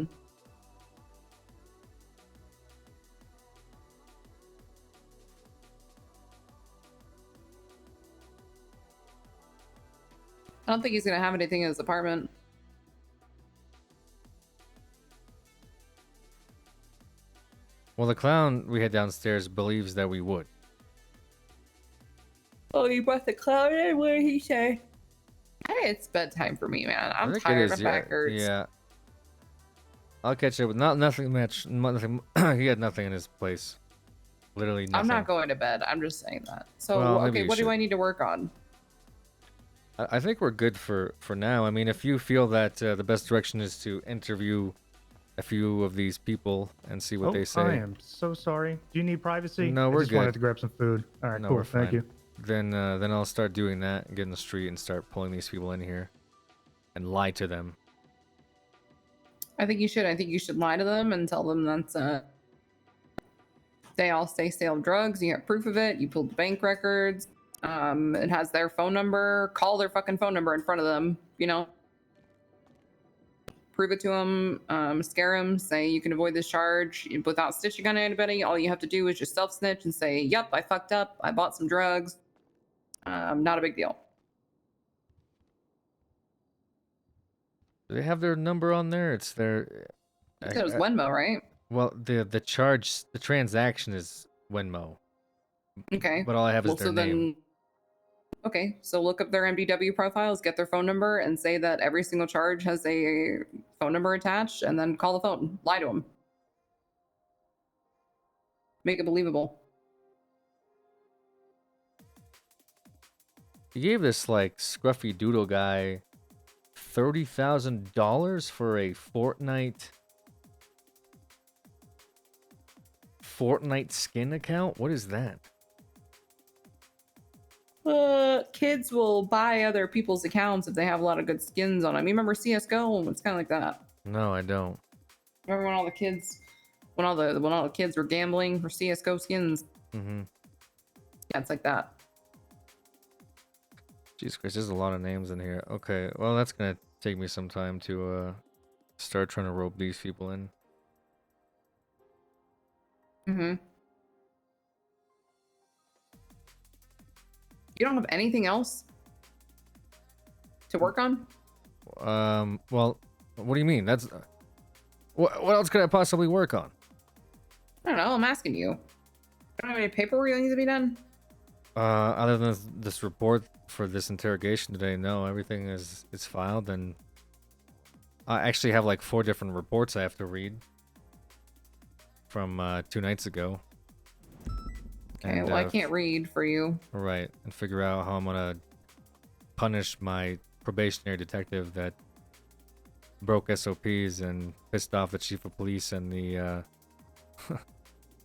I don't think he's gonna have anything in his apartment. Well, the clown we had downstairs believes that we would. Oh, you brought the clown in? What did he say? Hey, it's bedtime for me, man. I'm tired. My back hurts. Yeah. I'll catch up with nothing much. Nothing. He had nothing in his place. Literally nothing. I'm not going to bed. I'm just saying that. So, Well, maybe okay, you what do should. I need to work on? I think we're good for now. I mean, if you feel that the best direction is to interview a few of these people and see what they say. I am so sorry. Do you need privacy? No, we're I just wanted good. to grab some food. All right, No, cool. we're Thank fine. you. Then I'll start doing that and get in the street and start pulling these people in here and lie to them. I think you should. I think you should lie to them and tell them that they all say sale of drugs. You have proof of it. You pulled the bank records. It has their phone number. Call their fucking phone number in front of them. You know, prove it to them. Scare them. Say you can avoid this charge without stitching on anybody. All you have to do is just self snitch and say, "Yep, I fucked up. I bought some drugs. Not a big deal." Do they have their number on there? It's their. You said it was Venmo, right? Well, the transaction is Venmo. Okay. But all I have is their name. Okay, so look up their MDW profiles, get their phone number, and say that every single charge has a phone number attached, and then call the phone. Lie to them. Make it believable. He gave this like scruffy doodle guy $30,000 for a Fortnite skin account. What is that? Kids will buy other people's accounts if they have a lot of good skins on them. You remember CS:GO? It's kind of like that. No, I don't. Remember when all the kids were gambling for CS:GO skins? Mm-hmm. Yeah, it's like that. Jesus Christ, there's a lot of names in here. Okay, well that's gonna take me some time to start trying to rope these people in. Mm-hmm. You don't have anything else to work on? Well, what do you mean? That's what else could I possibly work on? I don't know. I'm asking you. You don't have any paperwork that needs to be done? Other than this report for this interrogation today, no. Everything is filed, and I actually have like 4 different reports I have to read from 2 nights ago. Okay, well, I can't read for you. Right, and figure out how I'm gonna punish my probationary detective that broke SOPs and pissed off the chief of police and the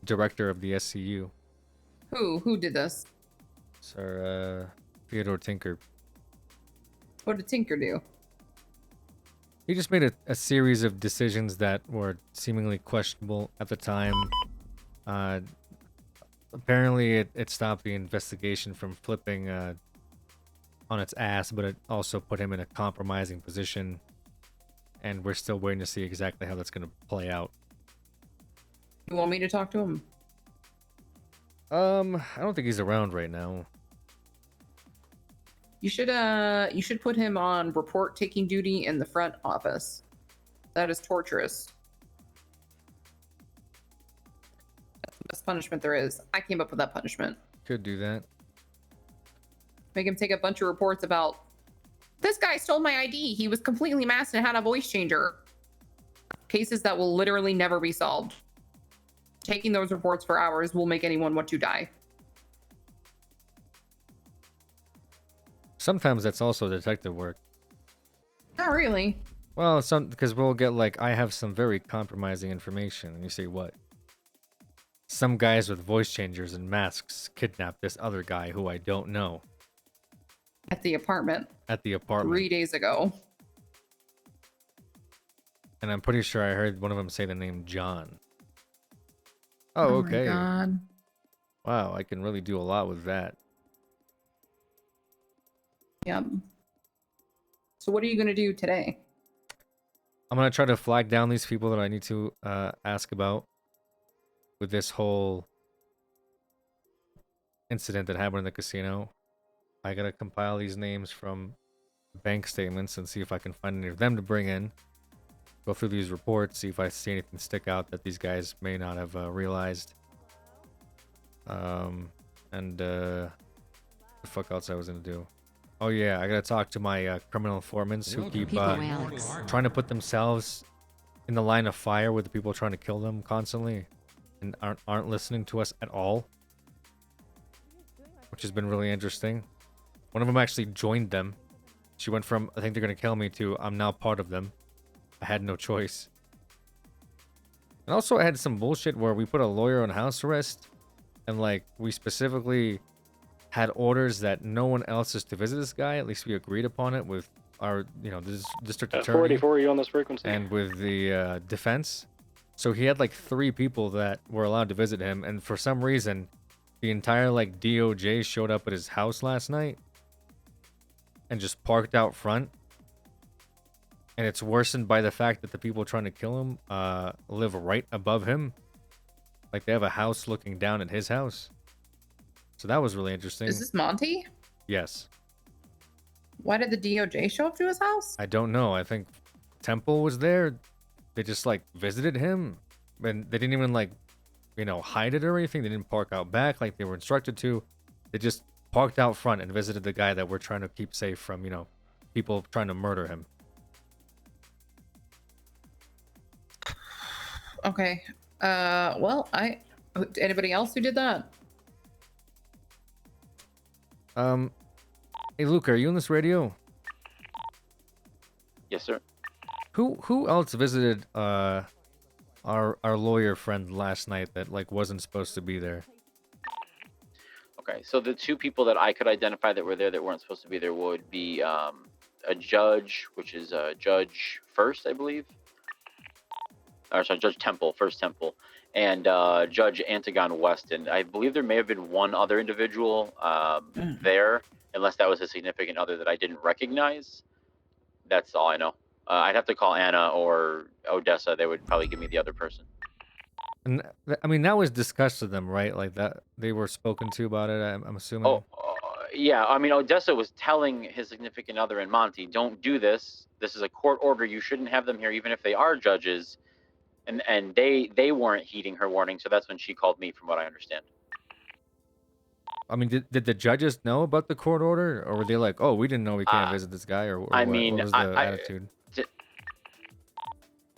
director of the SCU. Who did this? Sir Theodore Tinker. What did Tinker do? He just made a series of decisions that were seemingly questionable at the time. Apparently, it stopped the investigation from flipping on its ass, but it also put him in a compromising position. And we're still waiting to see exactly how that's going to play out. You want me to talk to him? I don't think he's around right now. You should put him on report taking duty in the front office. That is torturous. That's the best punishment there is. I came up with that punishment. Could do that. Make him take a bunch of reports about this guy stole my ID. He was completely masked and had a voice changer. Cases that will literally never be solved. Taking those reports for hours will make anyone want to die. Sometimes that's also detective work. Not really. Well, because we'll get like, I have some very compromising information, and you say what? Some guys with voice changers and masks kidnapped this other guy who I don't know. At the apartment. At the apartment. 3 days ago. And I'm pretty sure I heard one of them say the name John. Oh, okay. My God. Wow, I can really do a lot with that. Yep. So what are you going to do today? I'm going to try to flag down these people that I need to ask about with this whole incident that happened in the casino. I got to compile these names from bank statements and see if I can find any of them to bring in. Go through these reports, see if I see anything stick out that these guys may not have realized. The fuck else I was going to do? Oh yeah, I gotta talk to my criminal informants who keep trying to put themselves in the line of fire with the people trying to kill them constantly, and aren't listening to us at all, which has been really interesting. One of them actually joined them. She went from I think they're gonna kill me to I'm now part of them. I had no choice. And also I had some bullshit where we put a lawyer on house arrest, and like we specifically had orders that no one else is to visit this guy. At least we agreed upon it with our, this district attorney. 44, you on this frequency? And with the defense. So he had like 3 people that were allowed to visit him. And for some reason, the entire like DOJ showed up at his house last night and just parked out front. And it's worsened by the fact that the people trying to kill him live right above him. Like they have a house looking down at his house. So that was really interesting. Is this Monty? Yes. Why did the DOJ show up to his house? I don't know. I think Temple was there. They just like visited him. And they didn't even like, hide it or anything. They didn't park out back like they were instructed to. They just parked out front and visited the guy that we're trying to keep safe from, people trying to murder him. Okay. Well, anybody else who did that? Hey Luke, are you on this radio? Yes, sir. Who else visited our lawyer friend last night that like wasn't supposed to be there? Okay, so the 2 people that I could identify that were there that weren't supposed to be there would be a judge, which is Judge First, I believe. Or sorry, Judge Temple, First Temple, and Judge Antagon Weston. I believe there may have been one other individual there, unless that was a significant other that I didn't recognize. That's all I know. I'd have to call Anna or Odessa. They would probably give me the other person. And I mean, that was discussed to them, right? Like that they were spoken to about it. I'm assuming. Oh, yeah. I mean, Odessa was telling his significant other and Monty, "Don't do this. This is a court order. You shouldn't have them here, even if they are judges." And they weren't heeding her warning, so that's when she called me, from what I understand. I mean, did the judges know about the court order, or were they like, "Oh, we didn't know we can't visit this guy," or what was the attitude?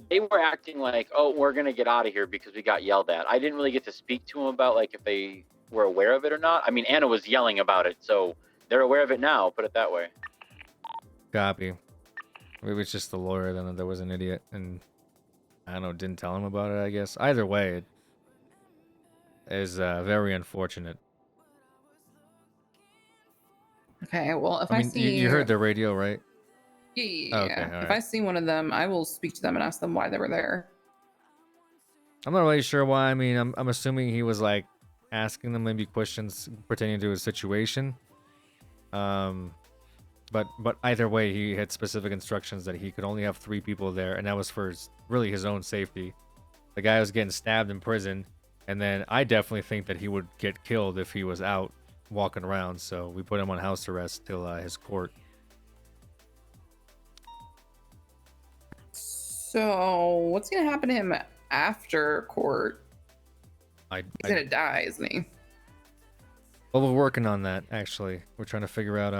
They were acting like, "Oh, we're gonna get out of here because we got yelled at." I didn't really get to speak to them about like if they were aware of it or not. I mean, Anna was yelling about it, so they're aware of it now. Put it that way. Copy. Maybe it's just the lawyer then that was an idiot and I don't know, didn't tell him about it. I guess either way, it is very unfortunate. Okay, well, if I mean, see you heard the radio, right? Yeah. Okay, all If right. I see one of them, I will speak to them and ask them why they were there. I'm not really sure why. I mean, I'm assuming he was like asking them maybe questions pertaining to his situation. But either way, he had specific instructions that he could only have 3 people there, and that was for really his own safety. The guy was getting stabbed in prison, and then I definitely think that he would get killed if he was out walking around. So we put him on house arrest till his court. So what's gonna happen to him after court? He's gonna die, isn't he? Well, we're working on that actually. We're trying to figure out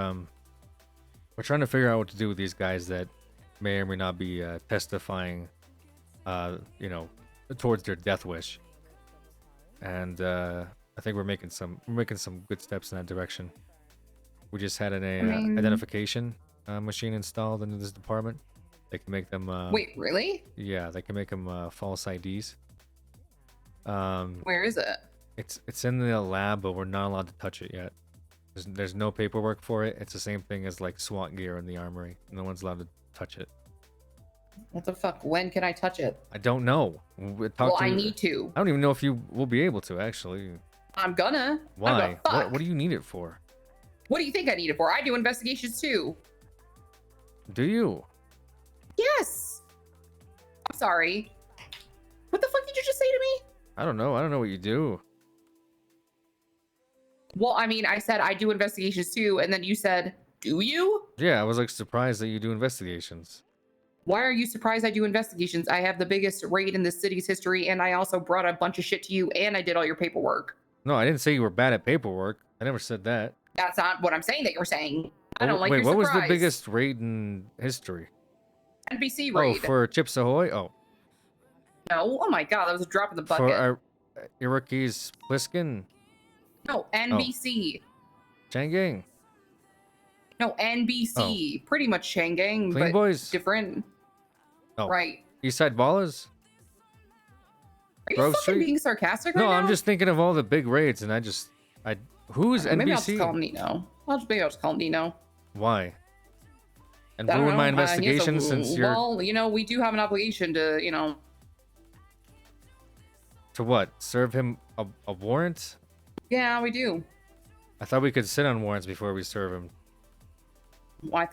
what to do with these guys that may or may not be testifying, you know, towards their death wish. And I think we're making some good steps in that direction. We just had an identification machine installed into this department. They can make them. Wait, really? Yeah, they can make them false IDs. Where is it? It's in the lab, but we're not allowed to touch it yet. There's no paperwork for it. It's the same thing as like SWAT gear in the armory. No one's allowed to touch it. What the fuck? When can I touch it? I don't know. I need to. I don't even know if you will be able to actually. I'm gonna. Why? What do you need it for? What do you think I need it for? I do investigations too. Do you? Yes. I'm sorry. What the fuck did you just say to me? I don't know. I don't know what you do. Well, I mean, I said I do investigations too, and then you said, do you? Yeah, I was like surprised that you do investigations. Why are you surprised I do investigations? I have the biggest raid in the city's history, and I also brought a bunch of shit to you, and I did all your paperwork. No, I didn't say you were bad at paperwork. I never said that. That's not what I'm saying that you're saying. I don't like Wait, your what surprise. was the biggest raid in history? NBC raid. Oh, for Chips Ahoy? Oh. No, oh my god, that was a drop in the bucket. For Iraqi's Pliskin? No, NBC. Changang? No, NBC. Pretty much Shangang, Clean but Boys? different. Oh. Right. Eastside Ballers? Are you Grove fucking Street? being sarcastic right No, now? I'm just thinking of all the big raids, and who's NBC? Maybe I'll just call him Nino. Maybe I'll just call him Nino. Why? And I don't ruin know. my He has a- investigation since you're... Well, you know, we do have an obligation to, you know... To what? Serve him a warrant? Yeah, we do. I thought we could sit on warrants before we serve him. Well,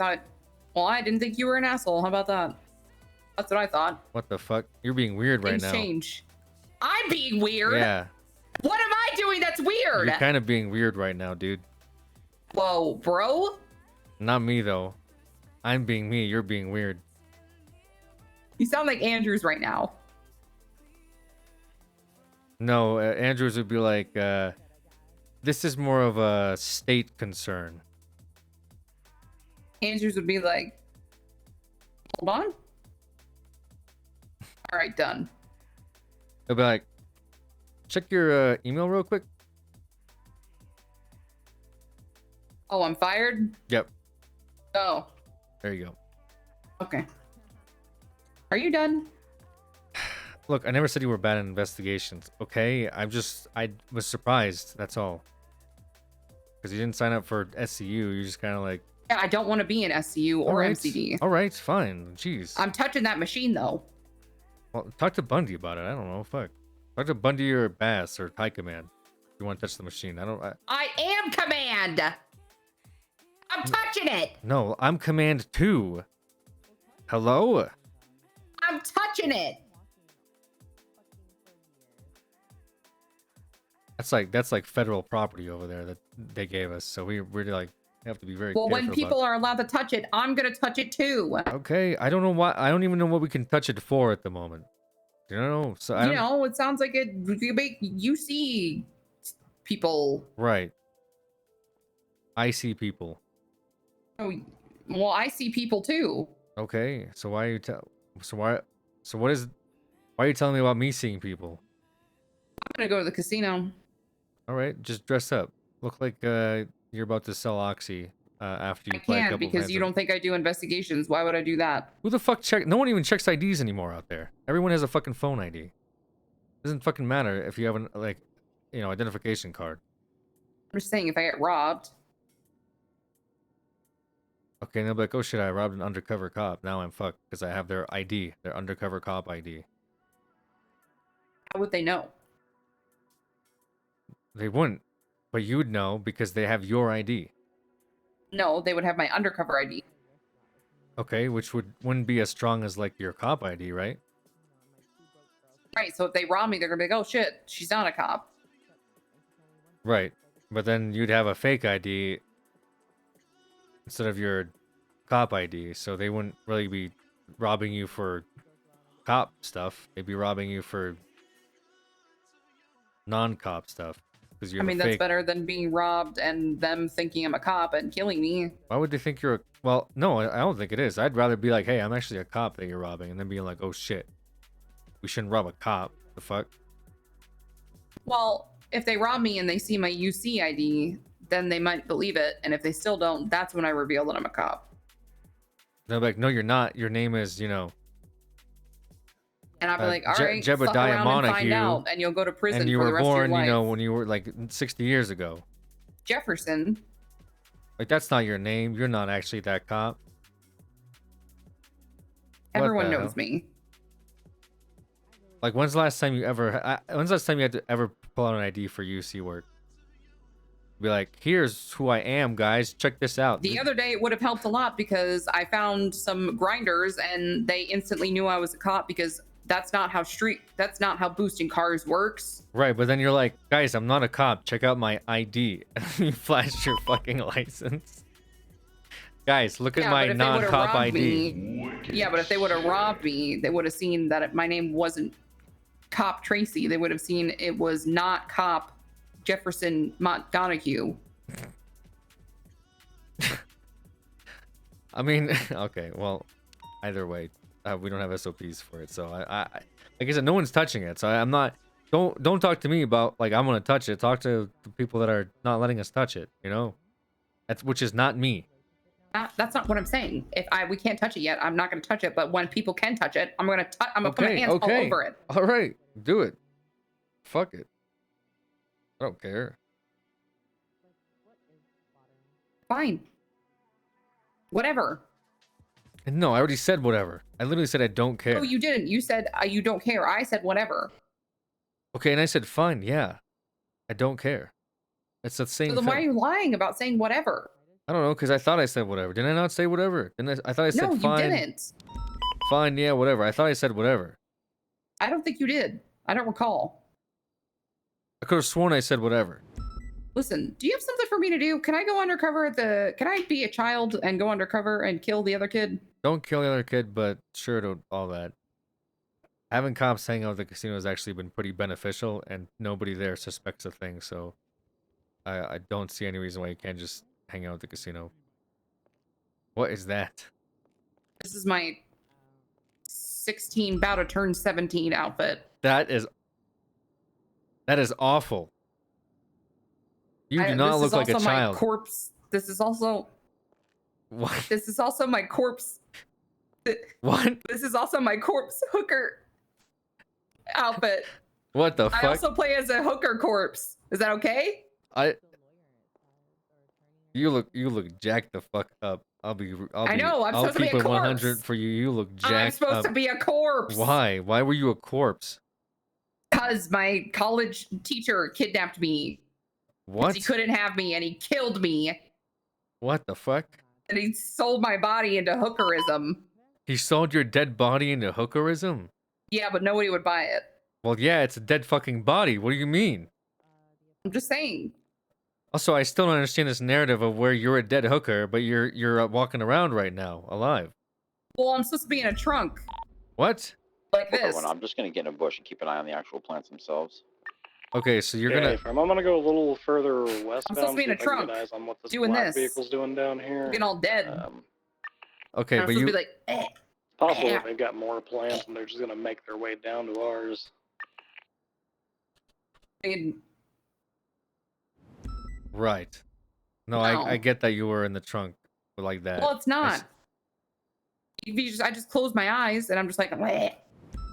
I didn't think you were an asshole. How about that? That's what I thought. What the fuck? You're being weird right Things now. change. I'm being weird? Yeah. What am I doing that's weird? You're kind of being weird right now, dude. Whoa, bro? Not me, though. I'm being me. You're being weird. You sound like Andrews right now. No, Andrews would be like, this is more of a state concern. Andrews would be like, hold on. All right, done. He'll be like, check your email real quick. Oh, I'm fired? Yep. Oh, There you go. okay. Are you done? Look, I never said you were bad at investigations, okay? I was surprised, that's all. Because you didn't sign up for SCU, you're just kind of like... Yeah, I don't want to be in SCU or Alright. MCD. Alright, fine, jeez. I'm touching that machine, though. Well, talk to Bundy about it, I don't know, fuck. Talk to Bundy or Bass or High Command. If you want to touch the machine, I am command! I'm touching it! No, I'm Command 2. Hello? I'm touching it! That's like federal property over there that they gave us, so we really like have to be very Well, careful when people are allowed to touch it, I'm gonna touch it too. Okay, I don't know why. I don't even know what we can touch it for at the moment. You know, so I You don't... know, it sounds like you see people. Right. I see people. Oh, well, I see people too. Okay, so why are you why are you telling me about me seeing people? I'm gonna go to the casino. All right, just dress up. Look like you're about to sell Oxy after you I play a can't couple because hands you of- don't think I do investigations. Why would I do that? Who the fuck check? No one even checks IDs anymore out there. Everyone has a fucking phone ID. Doesn't fucking matter if you have an identification card. I'm just saying, if I get robbed, Okay, and they'll be like, oh shit, I robbed an undercover cop. Now I'm fucked because I have their ID, their undercover cop ID. how would they know? They wouldn't, but you'd know because they have your ID. No, they would have my undercover ID. Okay, which wouldn't be as strong as like your cop ID, right? Right. So if they rob me, they're gonna be like, "Oh shit, she's not a cop." Right. But then you'd have a fake ID instead of your cop ID, so they wouldn't really be robbing you for cop stuff. They'd be robbing you for non-cop stuff because you I have mean, a that's fake. better than being robbed and them thinking I'm a cop and killing me. Why would they think you're a... Well, no, I don't think it is. I'd rather be like, hey, I'm actually a cop that you're robbing, and then being like, oh shit, we shouldn't rob a cop. The fuck? Well, if they rob me and they see my UC ID, then they might believe it. And if they still don't, that's when I reveal that I'm a cop. They're like, no, you're not. Your name is, you know... And I'll be like, all right, Jebediah fuck around and find Montague, out, and you'll go to prison and you for the were rest of your born, life. you know, when you were like 60 years ago. Jefferson. Like, that's not your name. You're not actually that cop. What Everyone the knows hell? me. Like, when's the last time you ever... when's the last time you had to ever pull out an ID for UC work? Be like, here's who I am, guys. Check this out. The other day, it would have helped a lot because I found some grinders and they instantly knew I was a cop because that's not how boosting cars works. Right, but then you're like, guys, I'm not a cop. Check out my ID. You flash your fucking license. Guys, look at my but if they would've non-cop robbed ID. Yeah, but if they would have robbed me, they would have seen that my name wasn't Cop Tracy. They would have seen it was not Cop Jefferson Donahue. I mean, okay, well, either way, we don't have SOPs for it, so like I said, no one's touching it, so I'm not. Don't talk to me about like I'm gonna touch it. Talk to the people that are not letting us touch it. You know, which is not me. That's not what I'm saying. We can't touch it yet, I'm not going to touch it. But when people can touch it, I'm gonna put my hands all over it. All right, do it. Fuck it. I don't care. Fine. Whatever. No, I already said whatever. I literally said I don't care. No, you didn't. You said you don't care. I said whatever. Okay, and I said fine. Yeah, I don't care. It's the same So then thing. why are you lying about saying whatever? I don't know, because I thought I said whatever. Did I not say whatever? I thought I said No, fine. you didn't. Fine, yeah, whatever. I thought I said whatever. I don't think you did. I don't recall. I could have sworn I said whatever. Listen, do you have something for me to do? Can I go undercover can I be a child and go undercover and kill the other kid? Don't kill the other kid, but sure to all that. Having cops hang out at the casino has actually been pretty beneficial, and nobody there suspects a thing, so I don't see any reason why you can't just hang out at the casino. What is that? This is my 16 about to turn 17 outfit. That is awful. You do not look like a This is also my child. corpse. This is also... What? This is also my corpse. What? This is also my corpse hooker outfit. What the fuck? I also play as a hooker corpse. Is that okay? You look jacked the fuck up. I'll supposed to be keep a it 100 corpse. for you. You look jacked I'm supposed up. to be a corpse. Why? Why were you a corpse? Because my college teacher kidnapped me. 'Cause What? He couldn't have me and he killed me. What the fuck? And he sold my body into hookerism. He sold your dead body into hookerism? Yeah, but nobody would buy it. Well, yeah, it's a dead fucking body. What do you mean? I'm just saying. Also, I still don't understand this narrative of where you're a dead hooker, but you're walking around right now, alive. Well, I'm supposed to be in a trunk. What? Like this. I'm just gonna get in a bush and keep an eye on the actual plants themselves. Okay, so you're Okay, gonna... I'm gonna go a little further westbound. I'm supposed to be in a see if I can trunk, get eyes on what this doing black this. vehicle's doing down here. Getting all dead. Okay, I'm but supposed you... to be like, It's possible that they've got more plants and they're just gonna make their way down to ours. Right. No, No. I get that you were in the trunk like that. Well, it's not. It's- I just close my eyes and I'm just like, "Bleh."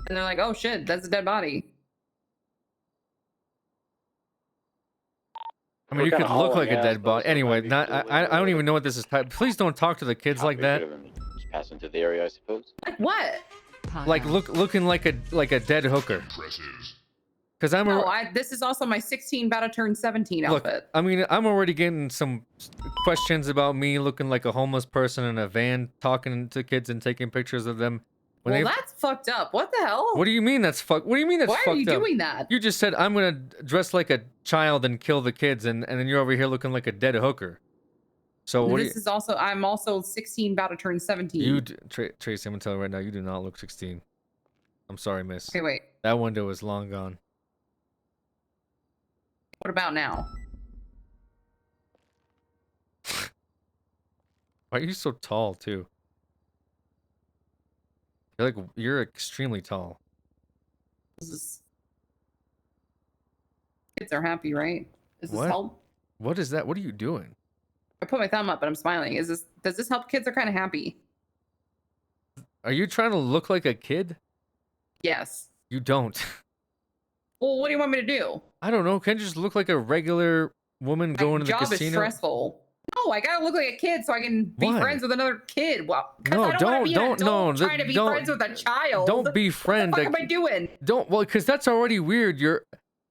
And they're like, oh shit, that's a dead body. I mean, you could look like a dead body. Anyway, I don't even know what this is. Please don't talk to the kids like that. Just passing through the area, I suppose. Like what? Like looking like a dead hooker. Because I'm No, this is also my 16 about to turn 17 look. outfit. I mean, I'm already getting some questions about me looking like a homeless person in a van, talking to kids and taking pictures of them. Well, that's fucked up. What the hell? What do you mean that's fuck? What do you mean that's Why fucked are you up? doing that? You just said I'm gonna dress like a child and kill the kids, and then you're over here looking like a dead hooker. So what? This is also. I'm also 16 about to turn 17. You, Tracy, I'm gonna tell you right now, you do not look 16. I'm sorry, miss. Okay, wait. That window is long gone. What about now? Why are you so tall too? You're extremely tall. Kids are happy, right? Does this What? help? What is that? What are you doing? I put my thumb up, but I'm smiling. Does this help? Kids are kind of happy. Are you trying to look like a kid? Yes. You don't. Well, what do you want me to do? I don't know. Can you just look like a regular woman going to the Job is casino? stressful. No, I gotta look like a kid so I can be Why? friends with another kid. Well, because No, I don't want to be an adult no, trying to be friends with a child. Don't be friend. What the fuck am I doing? Don't, well, because that's already weird. Your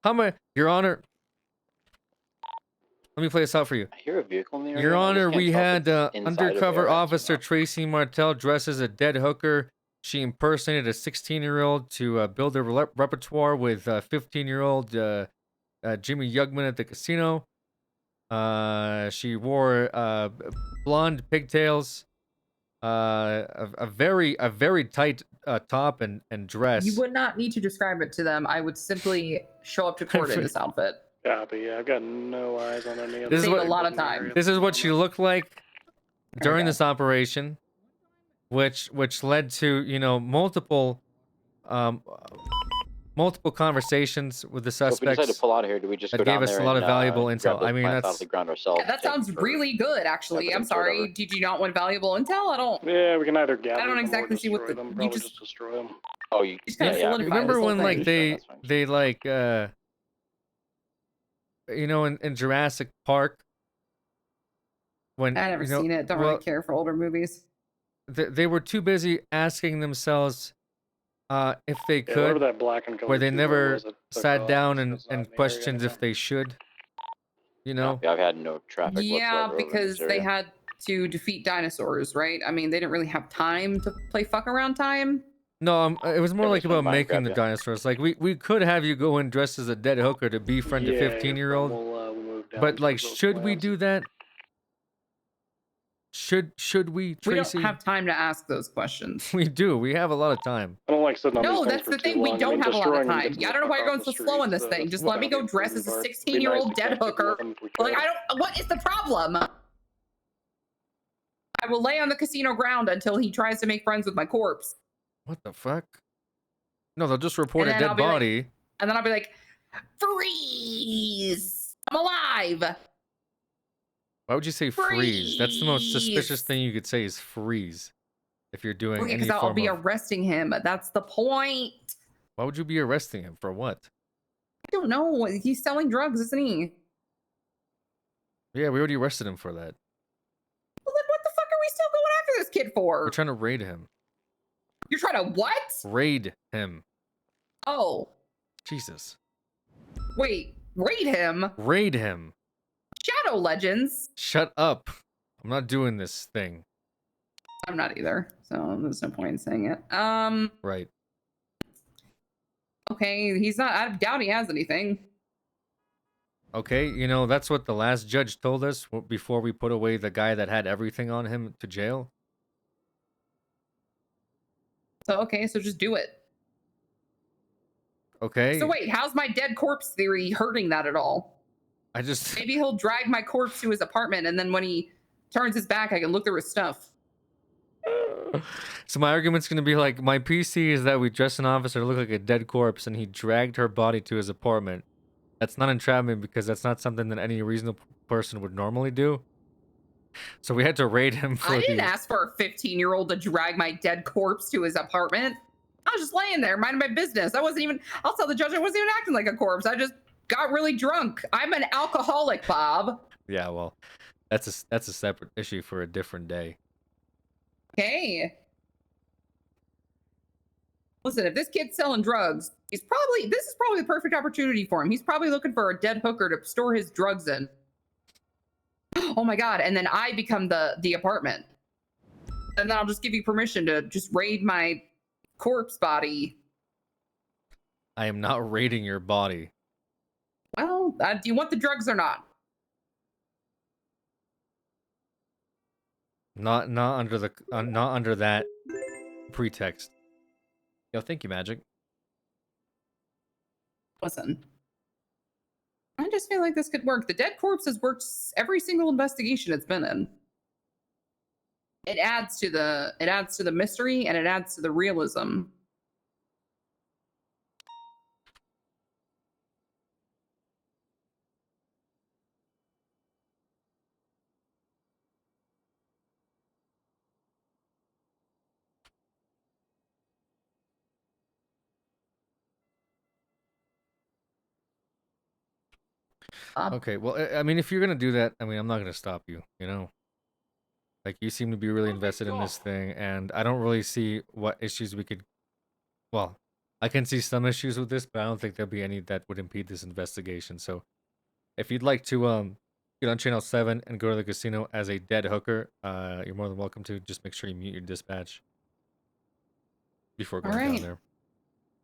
Honor. Let me play this out for you. I hear a vehicle in the area. Your I just Honor, can't we tell if had it's inside of undercover Air X or officer Tracy Martel dressed as a dead hooker. She impersonated a 16-year-old to build a repertoire with 15-year-old Jimmy Yugman at the casino. She wore blonde pigtails, a very tight top and dress. You would not need to describe it to them. I would simply show up to court in this outfit. Copy. Yeah, I've got no eyes on any of This is Save what a lot of time. This is what she looked like during Okay. this operation, which led to multiple conversations with the So if we decide suspects to pull out of here, do we just that go gave down us there a lot and, of valuable grab intel. those I mean, plants out that's of the ground ourselves? Yeah, that sounds really good, actually. I'm sorry. Did you not want valuable intel? I don't. Yeah, we can either gather I don't them exactly or see what destroy the. them. You Probably just destroy them. Oh, you just kind of solidify Remember this whole when like thing. they like in Jurassic Park when I never seen it. Don't really care for older movies. They were too busy asking themselves if they Yeah, whatever could, that black and where they colored never was, it took sat off. down It's and not in the area questioned anymore. if they should. You know, I've had no traffic Yeah, whatsoever over in because this they area. had to defeat dinosaurs, right? I mean, they didn't really have time to play fuck around time. no, it was more Yeah, like just went about by and making grabbed the ya. dinosaurs. Like we could have you go in dressed as a dead hooker to befriend a 15-year-old. We'll move down But like, towards those should we plants. do that? Should we, Tracy? We don't have time to ask those questions. We do. We have a lot of time. I don't like sitting on No, these things that's for the too thing. We long. I don't mean, have a lot of destroying them time. gets Yeah, I them don't know why the you're going fuck so off the slow on this streets, thing. that's Just what let me I go mean, dress as a it'd be 16-year-old nice to dead catch up hooker. with them if we Like, could. what is the problem? I will lay on the casino ground until he tries to make friends with my corpse. What the fuck? No, they'll just report And a then dead I'll be like- body. And then I'll be like, freeze! I'm alive! Why would you say freeze? That's the most suspicious Freeze! thing you could say is freeze. If you're doing Okay, any because I'll form be of... arresting him. That's the point. Why would you be arresting him? For what? I don't know. He's selling drugs, isn't he? Yeah, we already arrested him for that. Well, then what the fuck are we still going after this kid for? We're trying to raid him. You're trying to what? Raid him. Oh, Jesus. wait. Raid him? Raid him. Shadow Legends? Shut up. I'm not doing this thing. I'm not either, so there's no point in saying it. Right. Okay, he's not. I doubt he has anything. Okay, that's what the last judge told us before we put away the guy that had everything on him to jail. So, okay, so just do it. Okay. So wait, how's my dead corpse theory hurting that at all? I just... Maybe he'll drag my corpse to his apartment, and then when he turns his back, I can look through his stuff. So my argument's going to be like, my PC is that we dressed an officer to look like a dead corpse, and he dragged her body to his apartment. That's not entrapment because that's not something that any reasonable person would normally do. So we had to raid him for I didn't ask for a 15-year-old to drag my dead corpse to his apartment. I was just laying there, minding my business. I'll tell the judge I wasn't even acting like a corpse. I just got really drunk. I'm an alcoholic, Bob. Yeah, well, that's a separate issue for a different day. Okay. Listen, if this kid's selling drugs, this is probably the perfect opportunity for him. He's probably looking for a dead hooker to store his drugs in. Oh my god, and then I become the apartment. And then I'll just give you permission to just raid my corpse body. I am not raiding your body. Well, do you want the drugs or not? Not under that pretext. Yo, thank you, Magic. Listen, I just feel like this could work. The dead corpse has worked every single investigation it's been in. It adds to the mystery and it adds to the realism. Okay, well, I mean, if you're gonna do that, I mean, I'm not gonna stop you. You know, like you seem to be really invested in this thing, and I don't really see what issues we could. Well, I can see some issues with this, but I don't think there'll be any that would impede this investigation. So, if you'd like to get on channel 7 and go to the casino as a dead hooker, you're more than welcome to. Just make sure you mute your dispatch before All going down right. there.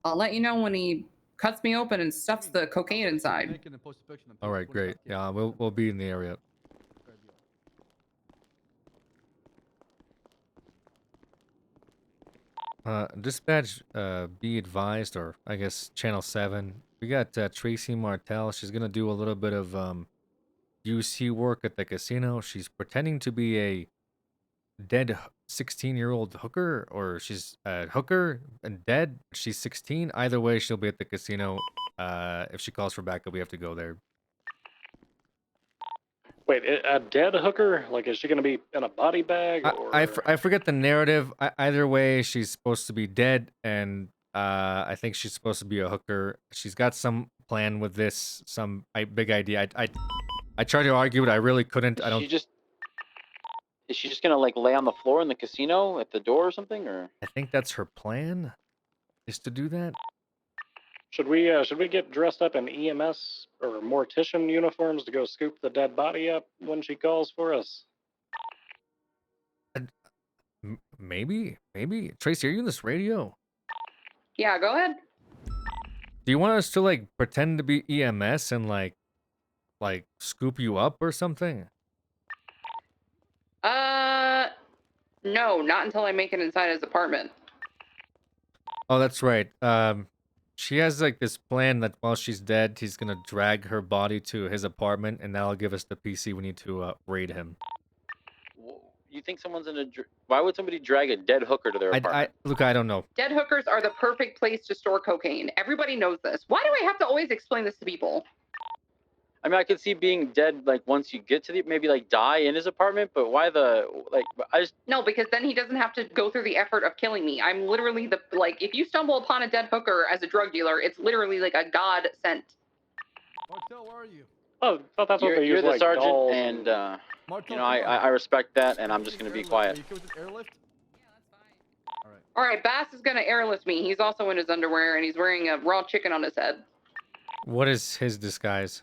I'll let you know when he cuts me open and stuffs the cocaine inside. All right, great. Yeah, we'll be in the area. Dispatch, be advised, or I guess channel 7. We got Tracy Martell. She's gonna do a little bit of UC work at the casino. She's pretending to be a dead 16-year-old hooker, or she's a hooker and dead. She's 16. Either way, she'll be at the casino. If she calls for backup, we have to go there. Wait, a dead hooker? Like, is she going to be in a body bag or? I forget the narrative. Either way, she's supposed to be dead, and I think she's supposed to be a hooker. She's got some plan with this, some big idea. I tried to argue it. I really couldn't. I don't. Is she just gonna like lay on the floor in the casino at the door or something, or? I think that's her plan, is to do that. Should we get dressed up in EMS or mortician uniforms to go scoop the dead body up when she calls for us? Maybe. Tracy, are you in this radio? Yeah, go ahead. Do you want us to like pretend to be EMS and like scoop you up or something? No, not until I make it inside his apartment. Oh, that's right. She has like this plan that while she's dead, he's gonna drag her body to his apartment, and that'll give us the PC we need to raid him. You think someone's in a? Why would somebody drag a dead hooker to their apartment? Look, I don't know. Dead hookers are the perfect place to store cocaine. Everybody knows this. Why do I have to always explain this to people? I mean, I could see being dead like once you get to the maybe like die in his apartment, but why the like? I just no, because then he doesn't have to go through the effort of killing me. I'm literally if you stumble upon a dead hooker as a drug dealer, it's literally like a god sent. Martel, where are you? Oh, I thought that's what they use. You're the like sergeant, dolls and you know I respect that, and I'm just gonna be quiet. All right, Bass is gonna airlift me. He's also in his underwear and he's wearing a raw chicken on his head. What is his disguise?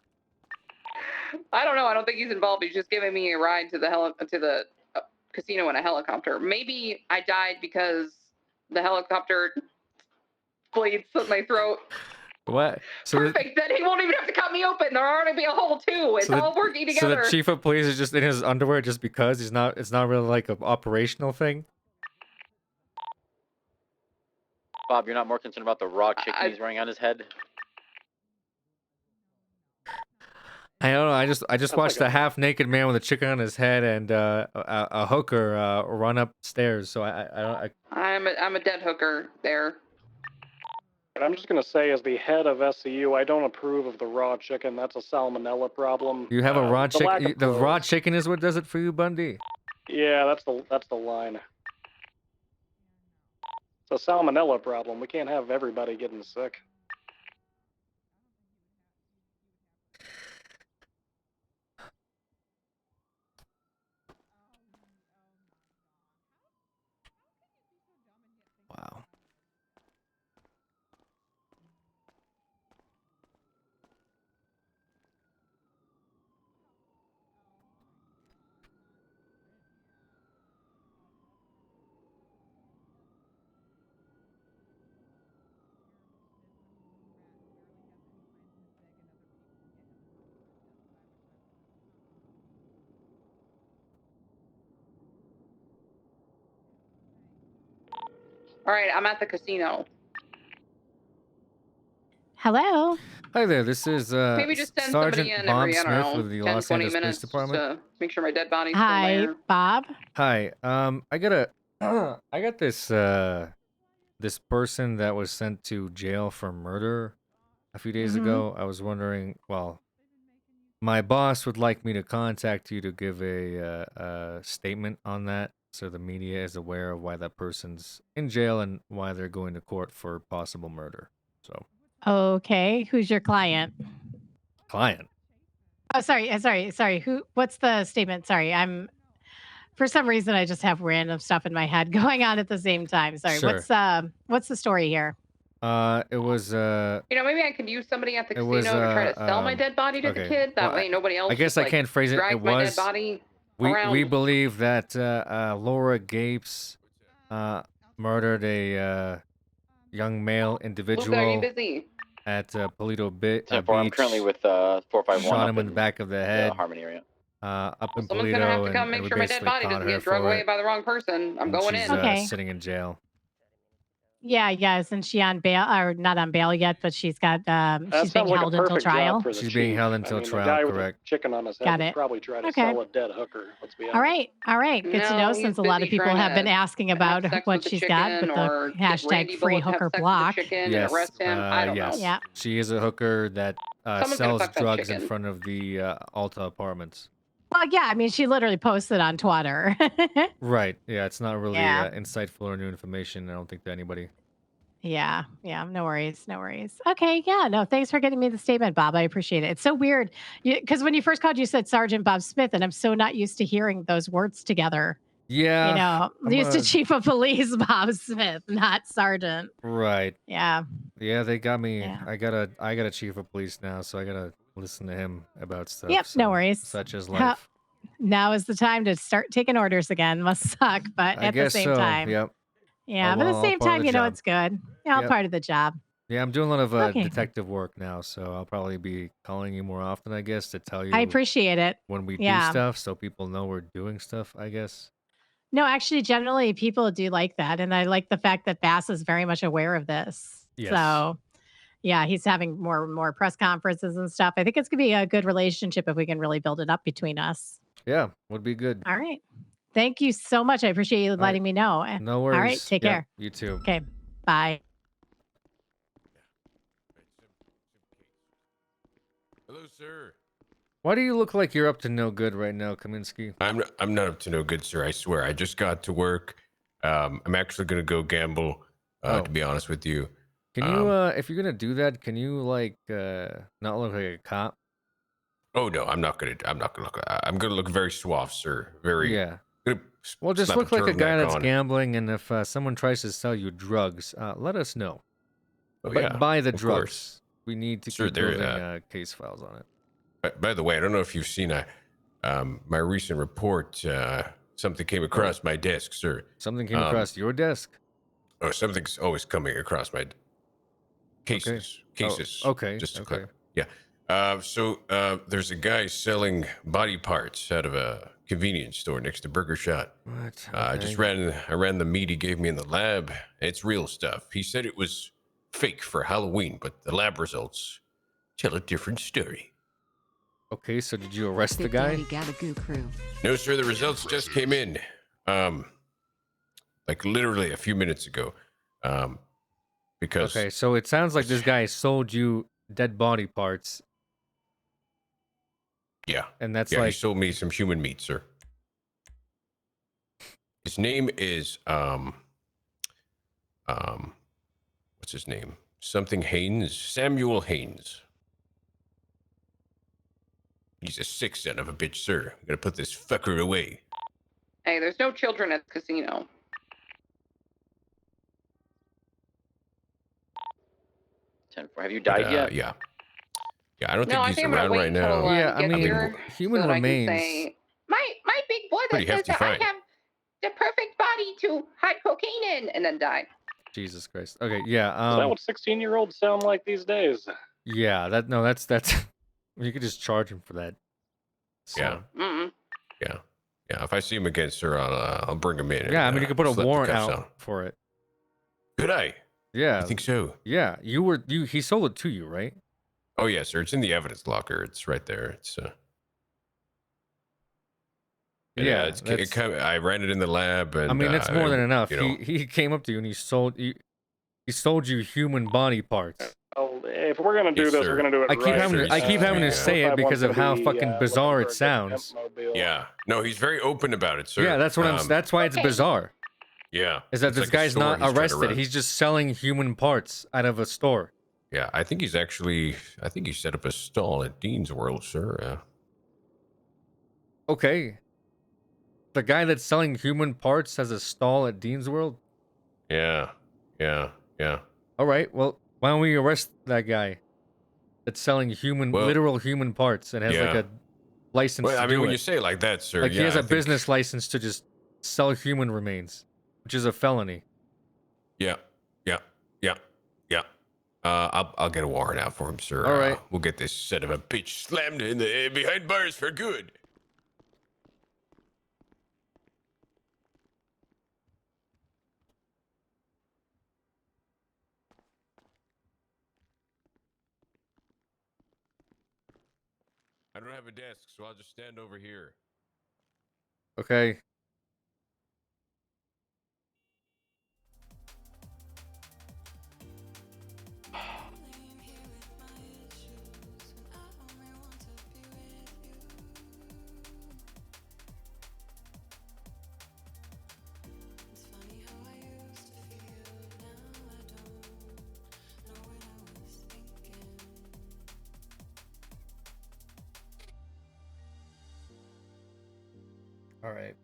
I don't know. I don't think he's involved. He's just giving me a ride to the casino in a helicopter. Maybe I died because the helicopter blade slit my throat. What? So perfect. Then he won't even have to cut me open. There'll already be a hole too. It's all working together. So the chief of police is just in his underwear just because he's not. It's not really like an operational thing. Bob, you're not more concerned about the raw chicken he's wearing on his head? I don't know. I just watched a half-naked man with a chicken on his head and a hooker run upstairs. So I'm a dead hooker there. And I'm just gonna say, as the head of SCU, I don't approve of the raw chicken. That's a salmonella problem. You have a raw chicken. The raw chicken is what does it for you, Bundy. Yeah, that's the line. It's a salmonella problem. We can't have everybody getting sick. Wow. All right, I'm at the casino. Hello. Hi there. This is Maybe just send somebody Sergeant in Bob every, I don't Smith know, with the 10, Los 20 Angeles Police minutes just Department. to make sure my dead body's still Hi, there. Bob. Hi. I got a I got this this person that was sent to jail for murder a few days ago. I was wondering, well, my boss would like me to contact you to give a statement on that, so the media is aware of why that person's in jail and why they're going to court for possible murder. So, Okay. Who's your client? client. Oh, sorry. What's the statement? Sorry. For some reason I just have random stuff in my head going on at the same time. Sorry. Sure. What's the story here? It was You know, maybe I could use somebody at the it was casino to try to sell my dead body to the okay. kid. That Well, way nobody else I guess just, I like, can't phrase it. drags It my dead was body we around. believe that Laura Gapes murdered a young male Luke, are you individual busy? at Polito 10-4, I'm currently Beach. with 451 Shot up him in the back of the the head. Harmony area. Up in Someone's gonna have Polito, to come and make we sure my dead basically body caught doesn't her get drug for away it. by the wrong person. I'm And going she's in. Okay. sitting in jail. Yeah, isn't she on bail or not on bail yet, but she's got That she's being sounds like a held until perfect job trial. for the She's chief. being held I until mean, trial, the guy with correct. a chicken on his head Got would it. probably try to Okay. sell a dead hooker. Let's be honest. All right. Good to know No, since he's a lot busy of people trying have been to asking have about sex what with the she's got chicken with or the get Randy hashtag free Bullock to have hooker sex with the block. chicken and Yes. arrest him. I don't Yes. know. Yeah. She is a hooker that Someone's gonna sells fuck that drugs in chicken. front of the Alta apartments. Well, yeah, I mean, she literally posted on Twitter. Right. Yeah, it's not really Yeah. insightful or new information. I don't think to anybody. Yeah, no worries. Okay, yeah, no, thanks for getting me the statement, Bob. I appreciate it. It's so weird because when you first called, you said Sergeant Bob Smith, and I'm so not used to hearing those words together. Yeah. You know, I'm used to Chief of Police Bob Smith, not Sergeant. Right. Yeah. Yeah, they got me. Yeah. I got a chief of police now, so I gotta listen to him about stuff. Yep, no worries. Such as How- life. Now is the time to start taking orders again. Must suck, but I at the guess same so. time. Yep. Yeah, Oh, but at well, the all same part of time, the you know, job. it's good. Yeah, all Yep. part of the job. Yeah, I'm doing a lot of Okay. detective work now, so I'll probably be calling you more often, I guess, to tell you I appreciate it. when we do Yeah. stuff, so people know we're doing stuff, I guess. No, actually, generally, people do like that. And I like the fact that Bass is very much aware of this. Yes. So, yeah, he's having more press conferences and stuff. I think it's going to be a good relationship if we can really build it up between us. Yeah, would be good. All right. Thank you so much. I appreciate you letting me know. No All worries. right. Take Yep, care. You too. Okay. Bye. Hello, sir. Why do you look like you're up to no good right now, Kaminsky? I'm not up to no good, sir. I swear. I just got to work. I'm actually gonna go gamble. To be honest with you. Can you, if you're gonna do that, can you like not look like a cop? Oh no, I'm not gonna look. I'm gonna look very suave, sir. Very. Yeah. Gonna Well, just slap look like a guy turtleneck that's on. gambling, and if someone tries to sell you drugs, let us know. Oh, But yeah, buy the of drugs. course. We need to Sure, keep there, building case files on it. By the way, I don't know if you've seen my recent report. Something came across my desk, sir. Something came across your desk? Oh, something's always coming across my cases. Cases. okay, Just to okay. clarify. Yeah. So there's a guy selling body parts out of a convenience store next to Burger Shot. What? I ran the meat he gave me in the lab. It's real stuff. He said it was fake for Halloween, but the lab results tell a different story. Okay, so did you arrest the Big guy? Daddy Gabagoo crew. No, sir, the results just came in. Like literally a few minutes ago. Because Okay, so it sounds like this guy sold you dead body parts. Yeah. And that's he like sold me some human meat, sir. His name is what's his name? Something Haynes. Samuel Haynes. He's a sick son of a bitch, sir. I'm gonna put this fucker away. Hey, there's no children at the casino. Have you died yet? Yeah. Yeah, I don't No, think I he's think I'm gonna around wait right until, now. Yeah, I get mean, here human so that remains. I can say, my big brother Pretty says hefty that I find. have the perfect body to hide cocaine in, and then die. Jesus Christ. Okay, yeah. Is that what 16-year-olds sound like these days? Yeah, that's you could just charge him for that. So. Yeah. Yeah. Yeah. If I see him again, sir, I'll bring him in. Yeah, I mean you could put a slap the warrant cuffs out on. for it. Could I? Yeah. I think so. Yeah, he sold it to you, right? Oh yeah, sir. It's in the evidence locker. It's right there. It's Yeah, I ran it in the lab, and I mean, that's more than enough. You know, He came up to you and he sold you human body parts. Well, if we're gonna do Yes, this, sir. we're gonna do it I keep right. having to say it because of how fucking bizarre it sounds. yeah. No, he's very open about it, sir. Yeah, that's what that's why it's bizarre. Yeah. Is that It's this like a guy's store not he's trying to arrested? run. He's just selling human parts out of a store. Yeah, I think he set up a stall at Dean's World, sir. Okay. The guy that's selling human parts has a stall at Dean's World? Yeah. All right, well, why don't we arrest that guy that's selling literal human parts and has like yeah. a license Well, to I mean, do when it. you say it like that, sir, Like he yeah, has I a think- business license to just sell human remains, which is a felony. Yeah. I'll get a warrant out for him, sir. All right. We'll get this son of a bitch slammed in the behind bars for good. I don't have a desk, so I'll just stand over here. Okay. All right.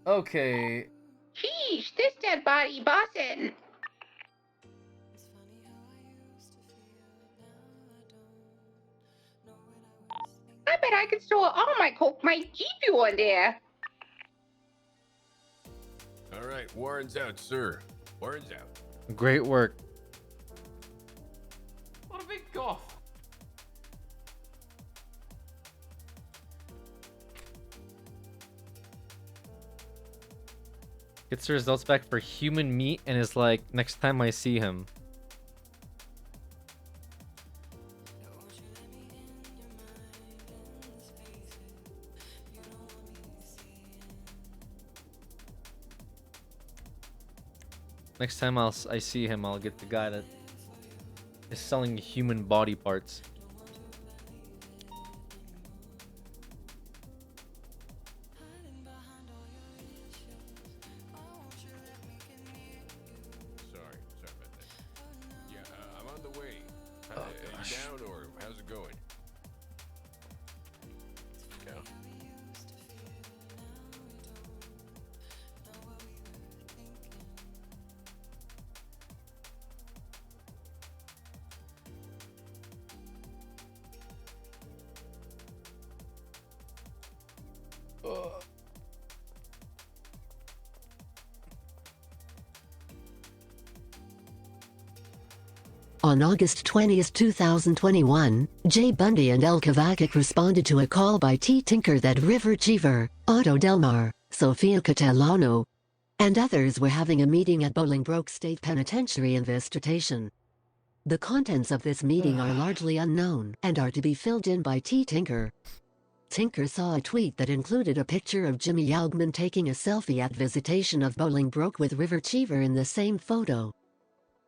Okay. Sheesh, this dead body bussin'. I bet I could store all my coke might keep you on there. All right, warrant's out, sir. Warrant's out. Great work. What a big cough. Gets the results back for human meat and is like, next time I see him. Next time I see him, I'll get the guy that is selling human body parts. Sorry about that. Yeah, I'm on the way. Are you down, or how's it going? Yeah. On August 20, 2021, Jay Bundy and El Kavakic responded to a call by T. Tinker that River Cheever, Otto Delmar, Sofia Catalano, and others were having a meeting at Bolingbroke State Penitentiary in Visitation. The contents of this meeting are largely unknown and are to be filled in by T. Tinker. Tinker saw a tweet that included a picture of Jimmy Yaugman taking a selfie at Visitation of Bolingbroke with River Cheever in the same photo.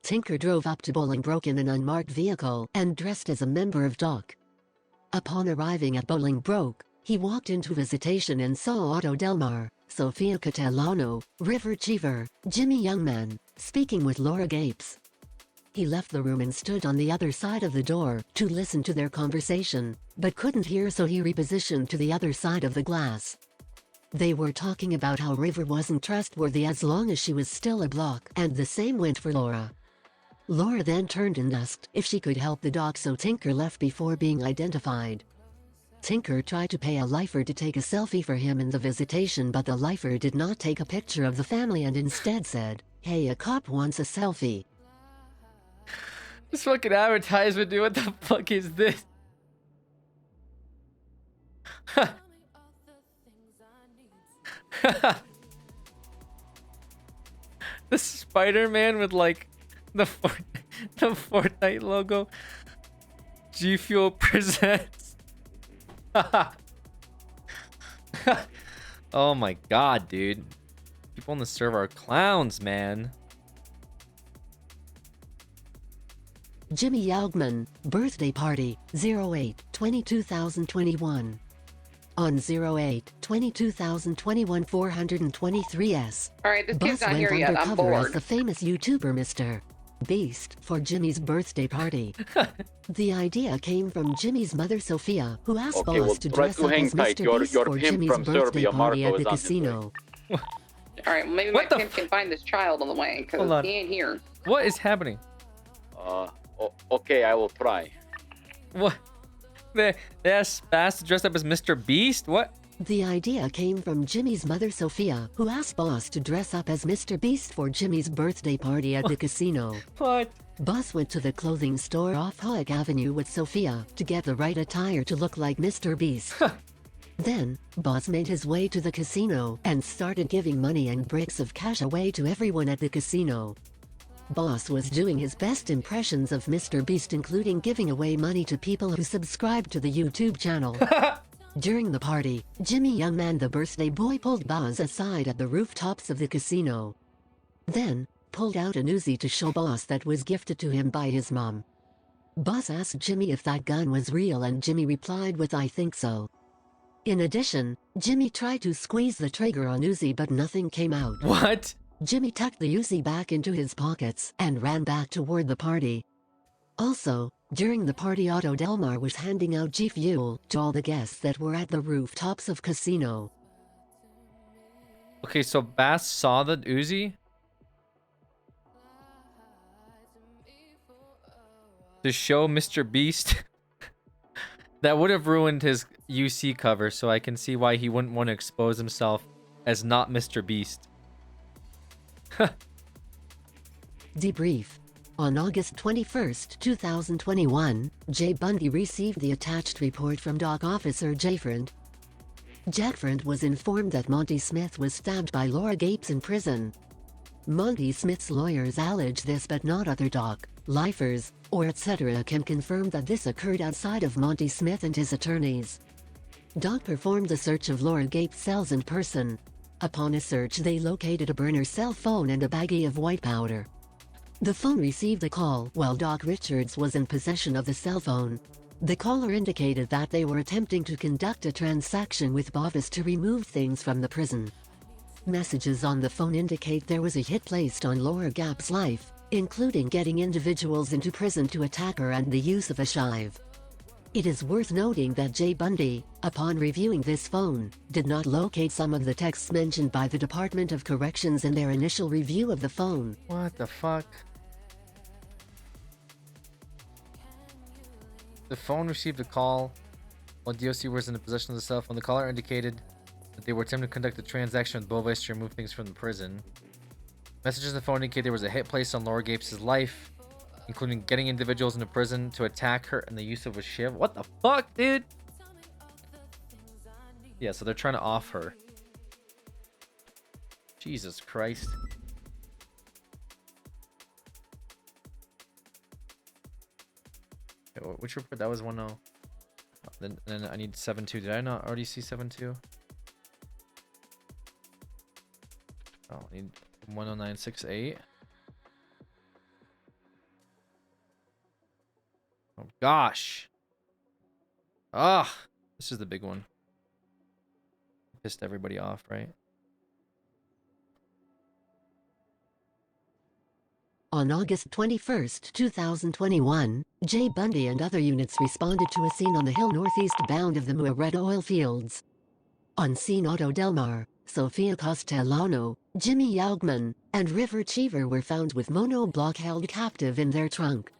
Tinker drove up to Bolingbroke in an unmarked vehicle and dressed as a member of DOC. Upon arriving at Bolingbroke, he walked into Visitation and saw Otto Delmar, Sofia Catalano, River Cheever, Jimmy Youngman, speaking with Laura Gapes. He left the room and stood on the other side of the door to listen to their conversation, but couldn't hear, so he repositioned to the other side of the glass. They were talking about how River wasn't trustworthy as long as she was still a block, and the same went for Laura. Laura then turned and asked if she could help the dog, so Tinker left before being identified. Tinker tried to pay a lifer to take a selfie for him in the visitation, but the lifer did not take a picture of the family and instead said, "Hey, a cop wants a selfie." This fucking advertisement, dude. What the fuck is this? The Spider-Man with like the Fortnite logo. G Fuel presents. Oh my god, dude. People on the server are clowns, man. Jimmy Yaugman, birthday party, 08-2021. On 08-2021 423S. Alright, this kid's Bus not went here yet. I'm undercover as bored. the famous YouTuber Mr. Beast for Jimmy's birthday party. The idea came from Jimmy's mother Sophia, who asked Okay, Boss well, to try dress to up hang as tight. Mr. Beast Your for pimp Jimmy's from birthday Serbia, party Marco, at is the on his way. casino. Alright, maybe What my the kid can find this child on the way, because Hold on. he ain't here. What is happening? Okay, I will try. What? They asked Bass to dress up as Mr. Beast? What? The idea came from Jimmy's mother Sophia, who asked Boss to dress up as Mr. Beast for Jimmy's birthday party at the casino. What? Boss went to the clothing store off Hoek Avenue with Sophia to get the right attire to look like Mr. Beast. Then, Boss made his way to the casino and started giving money and bricks of cash away to everyone at the casino. Boss was doing his best impressions of Mr. Beast, including giving away money to people who subscribed to the YouTube channel. During the party, Jimmy Youngman the birthday boy pulled Boss aside at the rooftops of the casino. Then, pulled out an Uzi to show Boss that was gifted to him by his mom. Boss asked Jimmy if that gun was real and Jimmy replied with "I think so." In addition, Jimmy tried to squeeze the trigger on Uzi but nothing came out. What? Jimmy tucked the Uzi back into his pockets and ran back toward the party. Also, during the party, Otto Delmar was handing out G Fuel to all the guests that were at the rooftops of casino. Okay, so Bass saw the Uzi to show Mr. Beast. That would have ruined his UC cover, so I can see why he wouldn't want to expose himself as not Mr. Beast. Debrief. On August 21st, 2021, Jay Bundy received the attached report from Doc Officer Jayfriend. Jackfriend was informed that Monty Smith was stabbed by Laura Gapes in prison. Monty Smith's lawyers allege this, but not other Doc, lifers, or etc. can confirm that this occurred outside of Monty Smith and his attorneys. Doc performed a search of Laura Gapes' cells in person. Upon a search, they located a burner cell phone and a baggie of white powder. The phone received a call while Doc Richards was in possession of the cell phone. The caller indicated that they were attempting to conduct a transaction with Bovis to remove things from the prison. Messages on the phone indicate there was a hit placed on Laura Gap's life, including getting individuals into prison to attack her and the use of a shiv. It is worth noting that Jay Bundy, upon reviewing this phone, did not locate some of the texts mentioned by the Department of Corrections in their initial review of the phone. What the fuck? The phone received a call while DOC was in the possession of the cell phone. The caller indicated that they were attempting to conduct a transaction with Bovis to remove things from the prison. Messages on the phone indicate there was a hit placed on Laura Gapes' life, including getting individuals into prison to attack her and the use of a shiv. What the fuck, dude? Yeah, so they're trying to off her. Jesus Christ. Okay, which report? That was 1-0. Then I need 7-2. Did I not already see 7-2? Oh, I need 10968. Oh gosh. Ah, this is the big one. Pissed everybody off, right? On August 21st, 2021, Jay Bundy and other units responded to a scene on the hill northeast bound of the Mua Red oil fields. On scene, Otto Delmar, Sofia Castellano, Jimmy Yaugman, and River Cheever were found with monoblock held captive in their trunk.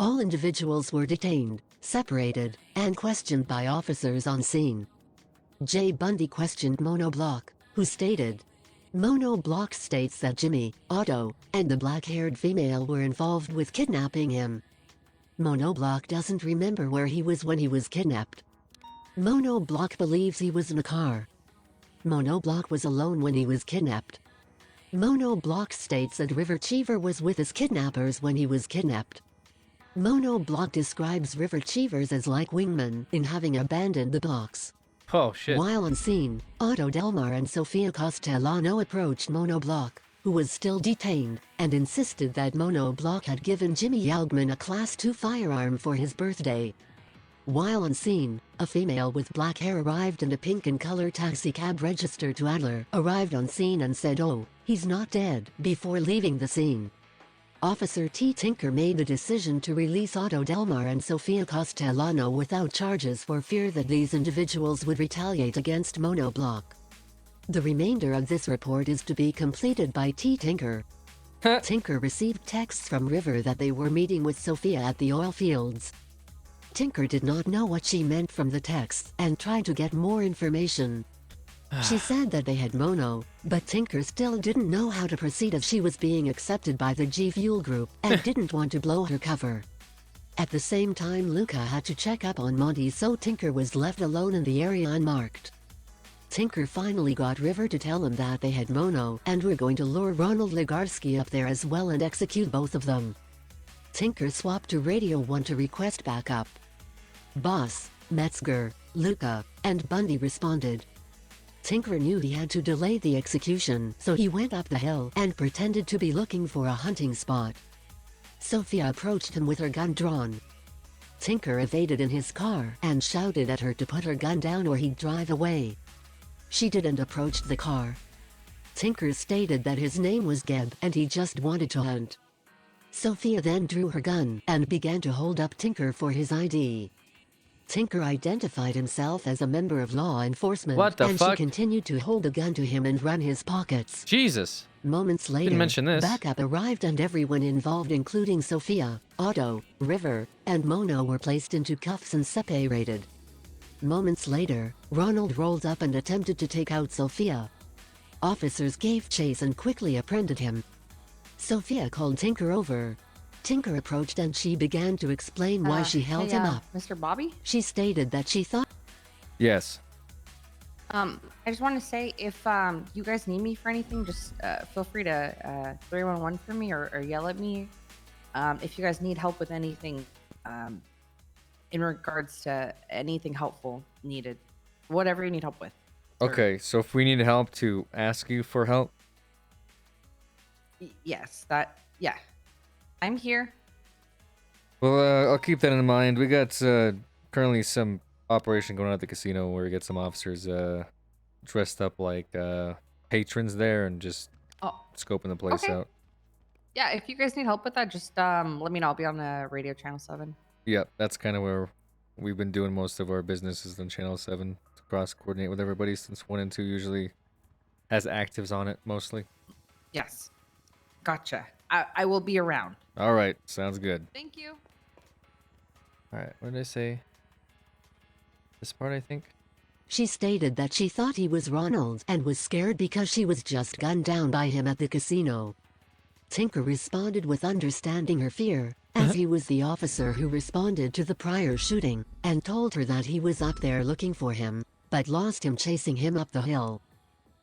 All individuals were detained, separated, and questioned by officers on scene. Jay Bundy questioned Monoblock, who stated, Monoblock states that Jimmy, Otto, and the black-haired female were involved with kidnapping him. Monoblock doesn't remember where he was when he was kidnapped. Monoblock believes he was in a car. Monoblock was alone when he was kidnapped. Monoblock states that River Cheever was with his kidnappers when he was kidnapped. Monoblock describes River Cheevers as like wingmen in having abandoned the blocks. Oh, shit. While on scene, Otto Delmar and Sofia Castellano approached Monoblock, who was still detained, and insisted that Monoblock had given Jimmy Yaugman a Class 2 firearm for his birthday. While on scene, a female with black hair arrived in a pink and color taxicab registered to Adler, arrived on scene and said, "Oh, he's not dead," before leaving the scene. Officer T. Tinker made the decision to release Otto Delmar and Sofia Castellano without charges for fear that these individuals would retaliate against Monoblock. The remainder of this report is to be completed by T. Tinker. Tinker received texts from River that they were meeting with Sofia at the oil fields. Tinker did not know what she meant from the texts and tried to get more information. She said that they had Mono, but Tinker still didn't know how to proceed as she was being accepted by the G Fuel group and didn't want to blow her cover. At the same time, Luca had to check up on Monty, so Tinker was left alone in the area unmarked. Tinker finally got River to tell him that they had Mono and were going to lure Ronald Legarski up there as well and execute both of them. Tinker swapped to Radio 1 to request backup. Boss, Metzger, Luca, and Bundy responded. Tinker knew he had to delay the execution, so he went up the hill and pretended to be looking for a hunting spot. Sofia approached him with her gun drawn. Tinker evaded in his car and shouted at her to put her gun down or he'd drive away. She didn't approach the car. Tinker stated that his name was Geb and he just wanted to hunt. Sofia then drew her gun and began to hold up Tinker for his ID. Tinker identified himself as a member of law enforcement, What the and fuck? she continued to hold the gun to him and run his pockets. Jesus. Moments later, Didn't mention this. backup arrived and everyone involved, including Sofia, Otto, River, and Mono, were placed into cuffs and separated. Moments later, Ronald rolled up and attempted to take out Sofia. Officers gave chase and quickly apprehended him. Sofia called Tinker over. Tinker approached and she began to explain why she held him up. Mr. Bobby? She stated that she thought... Yes. I just want to say, if you guys need me for anything, just feel free to 311 for me or yell at me. If you guys need help with anything in regards to anything helpful needed, whatever you need help with. Okay, so if we need help to ask you for help? Yes, yeah. I'm here. Well, I'll keep that in mind. We got currently some operation going on at the casino where we get some officers dressed up like patrons there and just scoping the place out. Yeah, if you guys need help with that, just let me know. I'll be on the radio channel 7. Yep, that's kind of where we've been doing most of our businesses on Channel 7 to cross-coordinate with everybody, since 1 and 2 usually has actives on it, mostly. Yes. Gotcha. I will be around. All right, sounds good. Thank you. All right, what did I say? This part, I think? She stated that she thought he was Ronald and was scared because she was just gunned down by him at the casino. Tinker responded with understanding her fear, as he was the officer who responded to the prior shooting, and told her that he was up there looking for him, but lost him chasing him up the hill.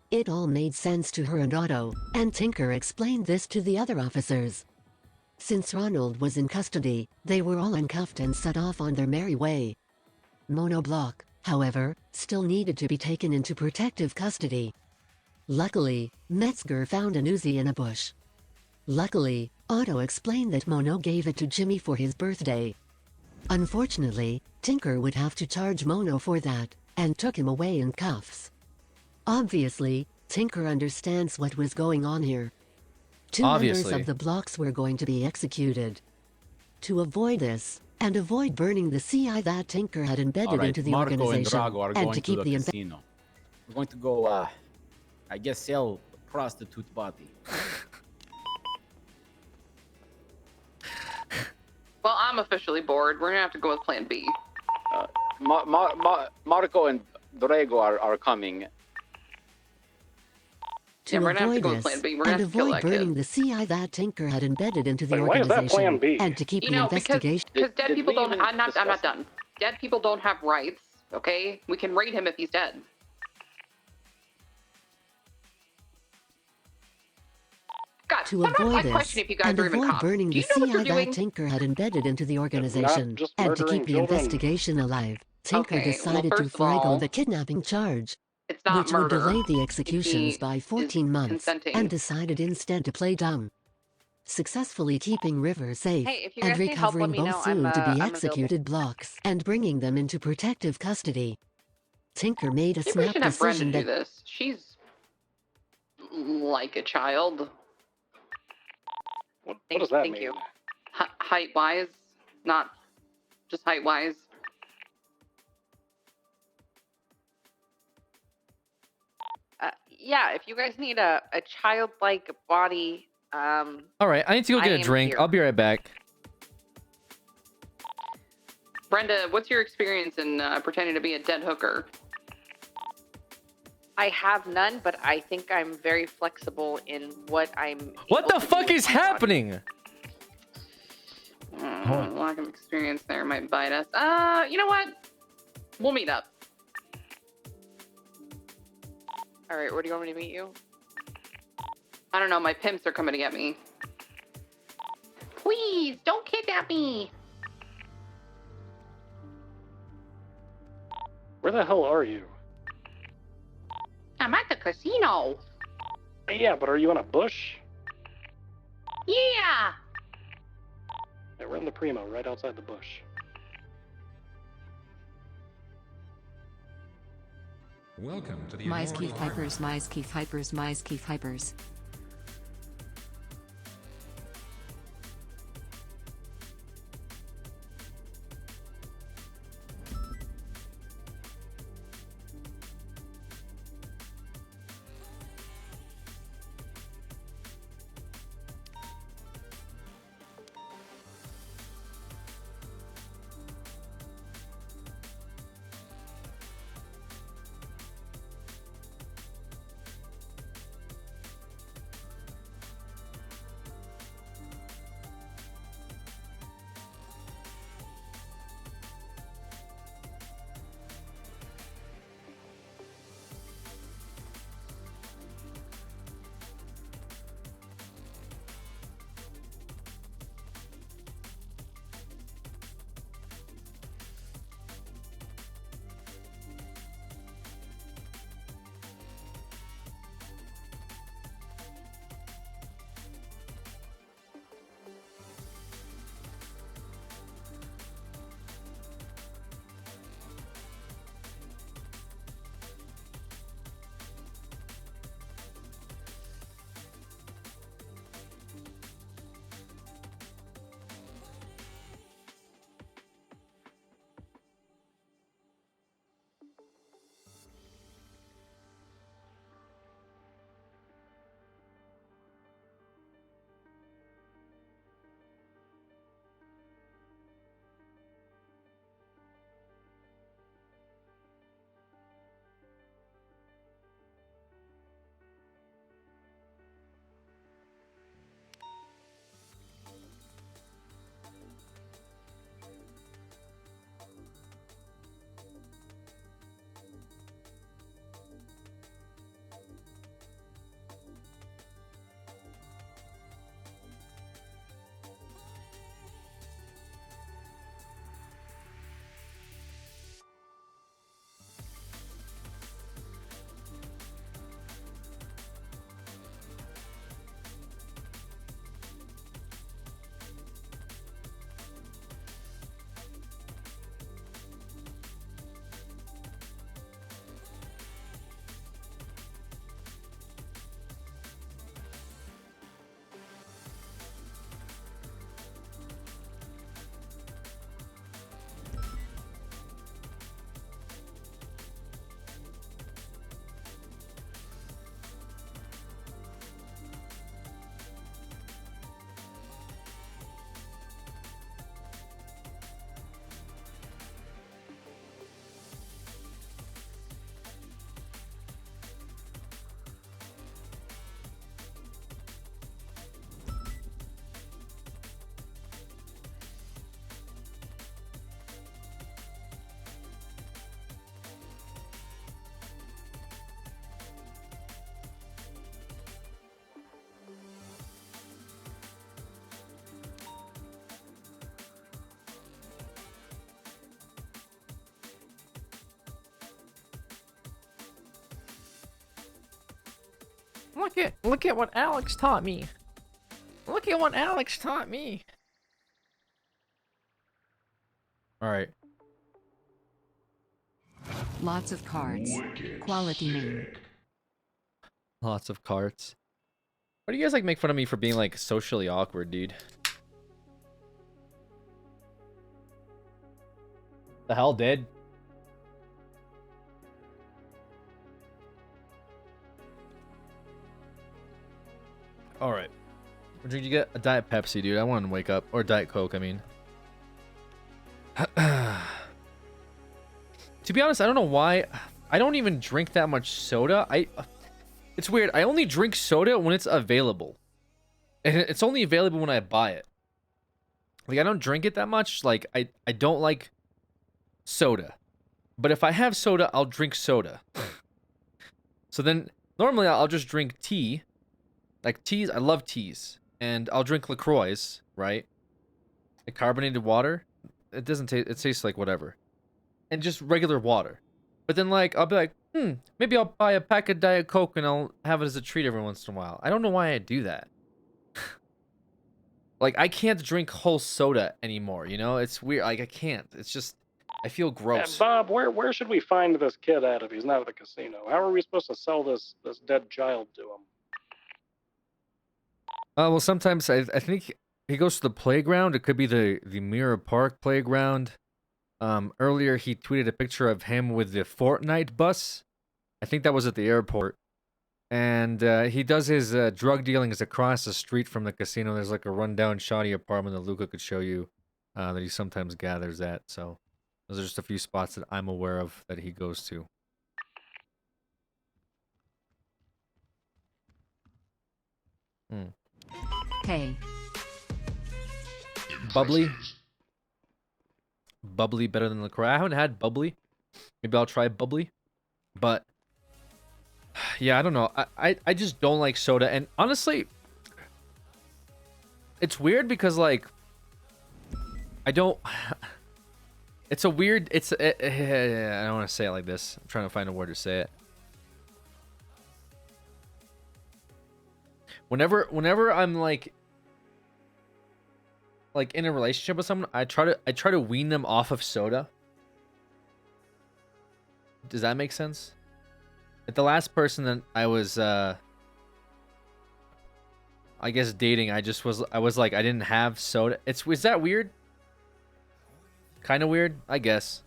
It all made sense to her and Otto, and Tinker explained this to the other officers. Since Ronald was in custody, they were all uncuffed and set off on their merry way. Monoblock, however, still needed to be taken into protective custody. Luckily, Metzger found an Uzi in a bush. Luckily, Otto explained that Mono gave it to Jimmy for his birthday. Unfortunately, Tinker would have to charge Mono for that, and took him away in cuffs. Obviously, Tinker understands what was going on here. 2 members of the blocks were going to be executed. To avoid this, and avoid burning the CI that Tinker had embedded into the organization, and Drago are and going to keep the the casino. We're going to go I guess sell prostitute body. Well, I'm officially bored. We're gonna have to go with Plan B. Marco and Dorego are coming. To Yeah, we're gonna have to avoid go with this, Plan B. We're gonna and have to kill avoid that kid. burning the CI that Tinker had embedded into the Wait, why is that organization, Plan B? and to keep You the know, because investigation. dead people don't. I'm not done. Dead people don't have rights. Okay, we can raid him if he's dead. God, To I'm not avoid like this, questioning if you guys and are even avoid cops. burning Do the you know what CI you're that doing? Tinker had embedded into the organization, just and to keep murdering the children. investigation alive, Tinker Okay, well, decided to first of forego all, the kidnapping charge, It's not which would murder. delay the if executions he by is 14 months, consenting. and decided instead to play dumb, successfully keeping River safe, Hey, if you and guys need help, let recovering me both know. I'm soon to be available. executed blocks, and bringing them into protective custody. Tinker made a Maybe we snap should have decision Brendan do that this. She's like a child. What does that Thank mean? you. Height-wise, not just height-wise. Yeah, if you guys need a childlike body, All right, I need to go I get a am drink. here. I'll be right back. Brenda, what's your experience in pretending to be a dead hooker? I have none, but I think I'm very flexible in what I'm. What able the to fuck do is with my body. happening? Lack of experience there might bite us. You know what? We'll meet up. All right, where do you want me to meet you? I don't know. My pimps are coming to get me. Please, don't kidnap me. Where the hell are you? I'm at the casino. Yeah, but are you in a bush? Yeah. Yeah, we're in the Primo, right outside the bush. Welcome to the Mice Keith Immortal Hypers, Mice Keith Hypers, Mice Keith Hypers. Look at what Alex taught me. Look at what Alex taught me. All right. Lots of cards. Quality name. Lots of carts. Why do you guys like make fun of me for being like socially awkward, dude? The hell, dude? All right. What drink you get? A Diet Pepsi, dude. I want to wake up. Or Diet Coke, I mean. To be honest, I don't know why. I don't even drink that much soda. It's weird. I only drink soda when it's available. And it's only available when I buy it. Like, I don't drink it that much. Like, I don't like soda. But if I have soda, I'll drink soda. So then, normally I'll just drink tea. Like, teas, I love teas. And I'll drink LaCroix, right? Like carbonated water. It doesn't taste, it tastes like whatever. And just regular water. But then, like, I'll be like, maybe I'll buy a pack of Diet Coke and I'll have it as a treat every once in a while. I don't know why I do that. Like, I can't drink whole soda anymore, you know? It's weird. Like, I can't. It's just, I feel gross. Bob, where should we find this kid at if he's not at the casino? How are we supposed to sell this dead child to him? Well, sometimes I think he goes to the playground. It could be the Mirror Park playground. Earlier he tweeted a picture of him with the Fortnite bus. I think that was at the airport. And he does his drug dealings across the street from the casino. There's like a rundown shoddy apartment that Luca could show you that he sometimes gathers at. So those are just a few spots that I'm aware of that he goes to. Hey. Bubbly. Bubbly better than LaCroix. I haven't had bubbly. Maybe I'll try bubbly. But yeah, I don't know. I just don't like soda. And honestly, it's weird because like I don't. It's a weird. I don't want to say it like this. I'm trying to find a word to say it. Whenever I'm like in a relationship with someone, I try to wean them off of soda. Does that make sense? Like the last person that I was I guess dating, I was like I didn't have soda. Is that weird? Kind of weird, I guess.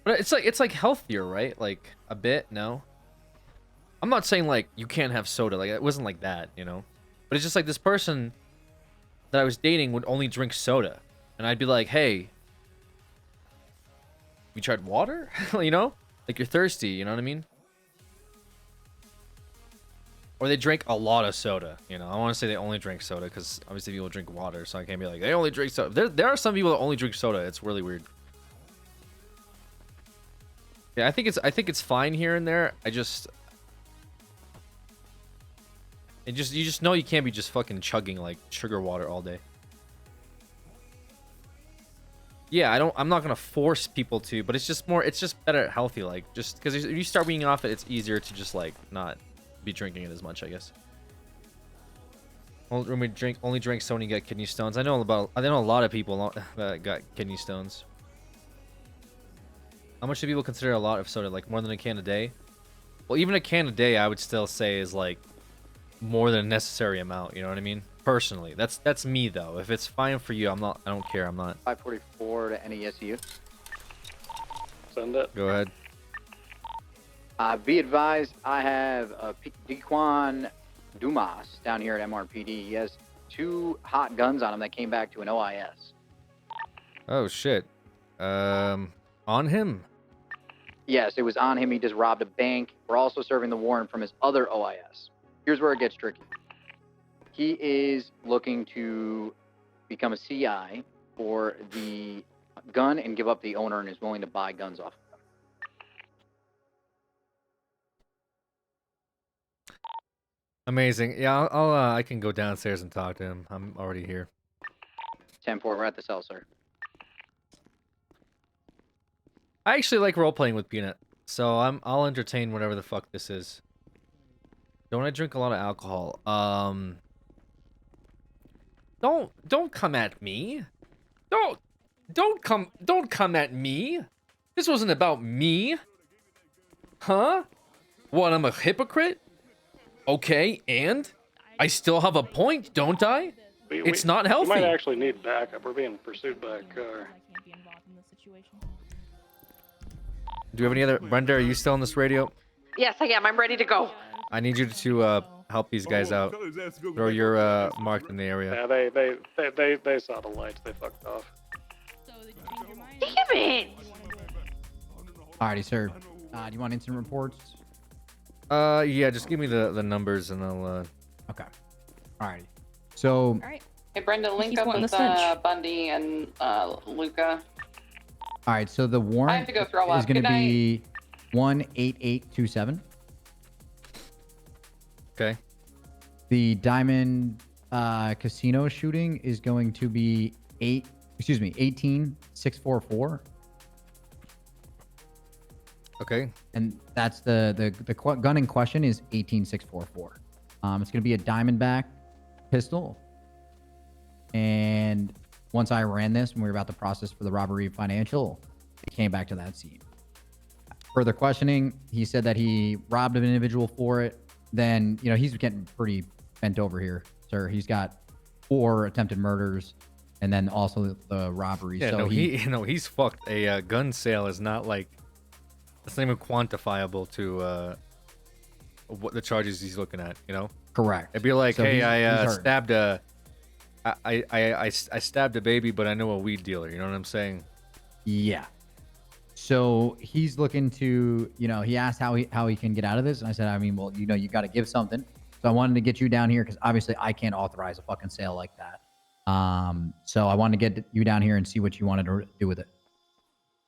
But it's like healthier, right? Like a bit, no? I'm not saying like you can't have soda. Like it wasn't like that, you know? But it's just like this person that I was dating would only drink soda. And I'd be like, hey, you tried water? You know? Like you're thirsty, you know what I mean? Or they drink a lot of soda, you know? I want to say they only drink soda because obviously people drink water, so I can't be like, they only drink soda. There are some people that only drink soda. It's really weird. Yeah, I think it's fine here and there. You just know you can't be just fucking chugging like sugar water all day. Yeah, I'm not gonna force people to, but it's just better healthy, like just because if you start weaning off it, it's easier to just like not be drinking it as much, I guess. Only drink soda and you get kidney stones. I know a lot of people that got kidney stones. How much do people consider a lot of soda? Like more than a can a day? Well, even a can a day, I would still say is like more than a necessary amount. You know what I mean? Personally, that's me though. If it's fine for you, I don't care. I'm not. 544 to NESU. Send it. Go ahead. Be advised, I have Dequan Dumas down here at MRPD. He has 2 hot guns on him that came back to an OIS. Oh shit. On him. Yes, it was on him. He just robbed a bank. We're also serving the warrant from his other OIS. Here's where it gets tricky. He is looking to become a CI for the gun and give up the owner and is willing to buy guns off of them. Amazing. Yeah, I can go downstairs and talk to him. I'm already here. 10-4, we're at the cell, sir. I actually like role playing with Peanut. So I'll entertain whatever the fuck this is. Don't I drink a lot of alcohol? Don't come at me. Don't come at me. This wasn't about me. Huh? What, I'm a hypocrite? Okay, and I still have a point, don't I? It's not We healthy. might actually need backup. We're being pursued by a car. Do you have any other... Brenda, are you still on this radio? Yes, I am. I'm ready to go. I need you to help these guys out. Throw your mark in the area. Yeah, they saw the lights. They fucked off. Damn it! Alrighty, sir. Do you want incident reports? Yeah, just give me the numbers and I'll Okay. Alrighty. So Alright. Hey, Brenda, link up with Bundy and Luca. alright, so the I warrant have to go throw up. is gonna Good night. be 18827. Okay. The Diamond Casino shooting is going to be 18644. Okay. And that's the gun in question is 18644. It's going to be a Diamondback pistol. And once I ran this, when we were about to process for the robbery financial, it came back to that scene. Further questioning, he said that he robbed an individual for it. Then, he's getting pretty bent over here, sir. He's got 4 attempted murders and then also the robbery. Yeah, so no, he's fucked. A gun sale is not like... It's not even quantifiable to what the charges he's looking at, Correct. It'd be like, So hey, he's I hurting. stabbed I stabbed a baby, but I know a weed dealer. You know what I'm saying? Yeah. So he's looking to, he asked how he can get out of this. And I said, I mean, well, you got to give something. So I wanted to get you down here because obviously I can't authorize a fucking sale like that. So I wanted to get you down here and see what you wanted to do with it.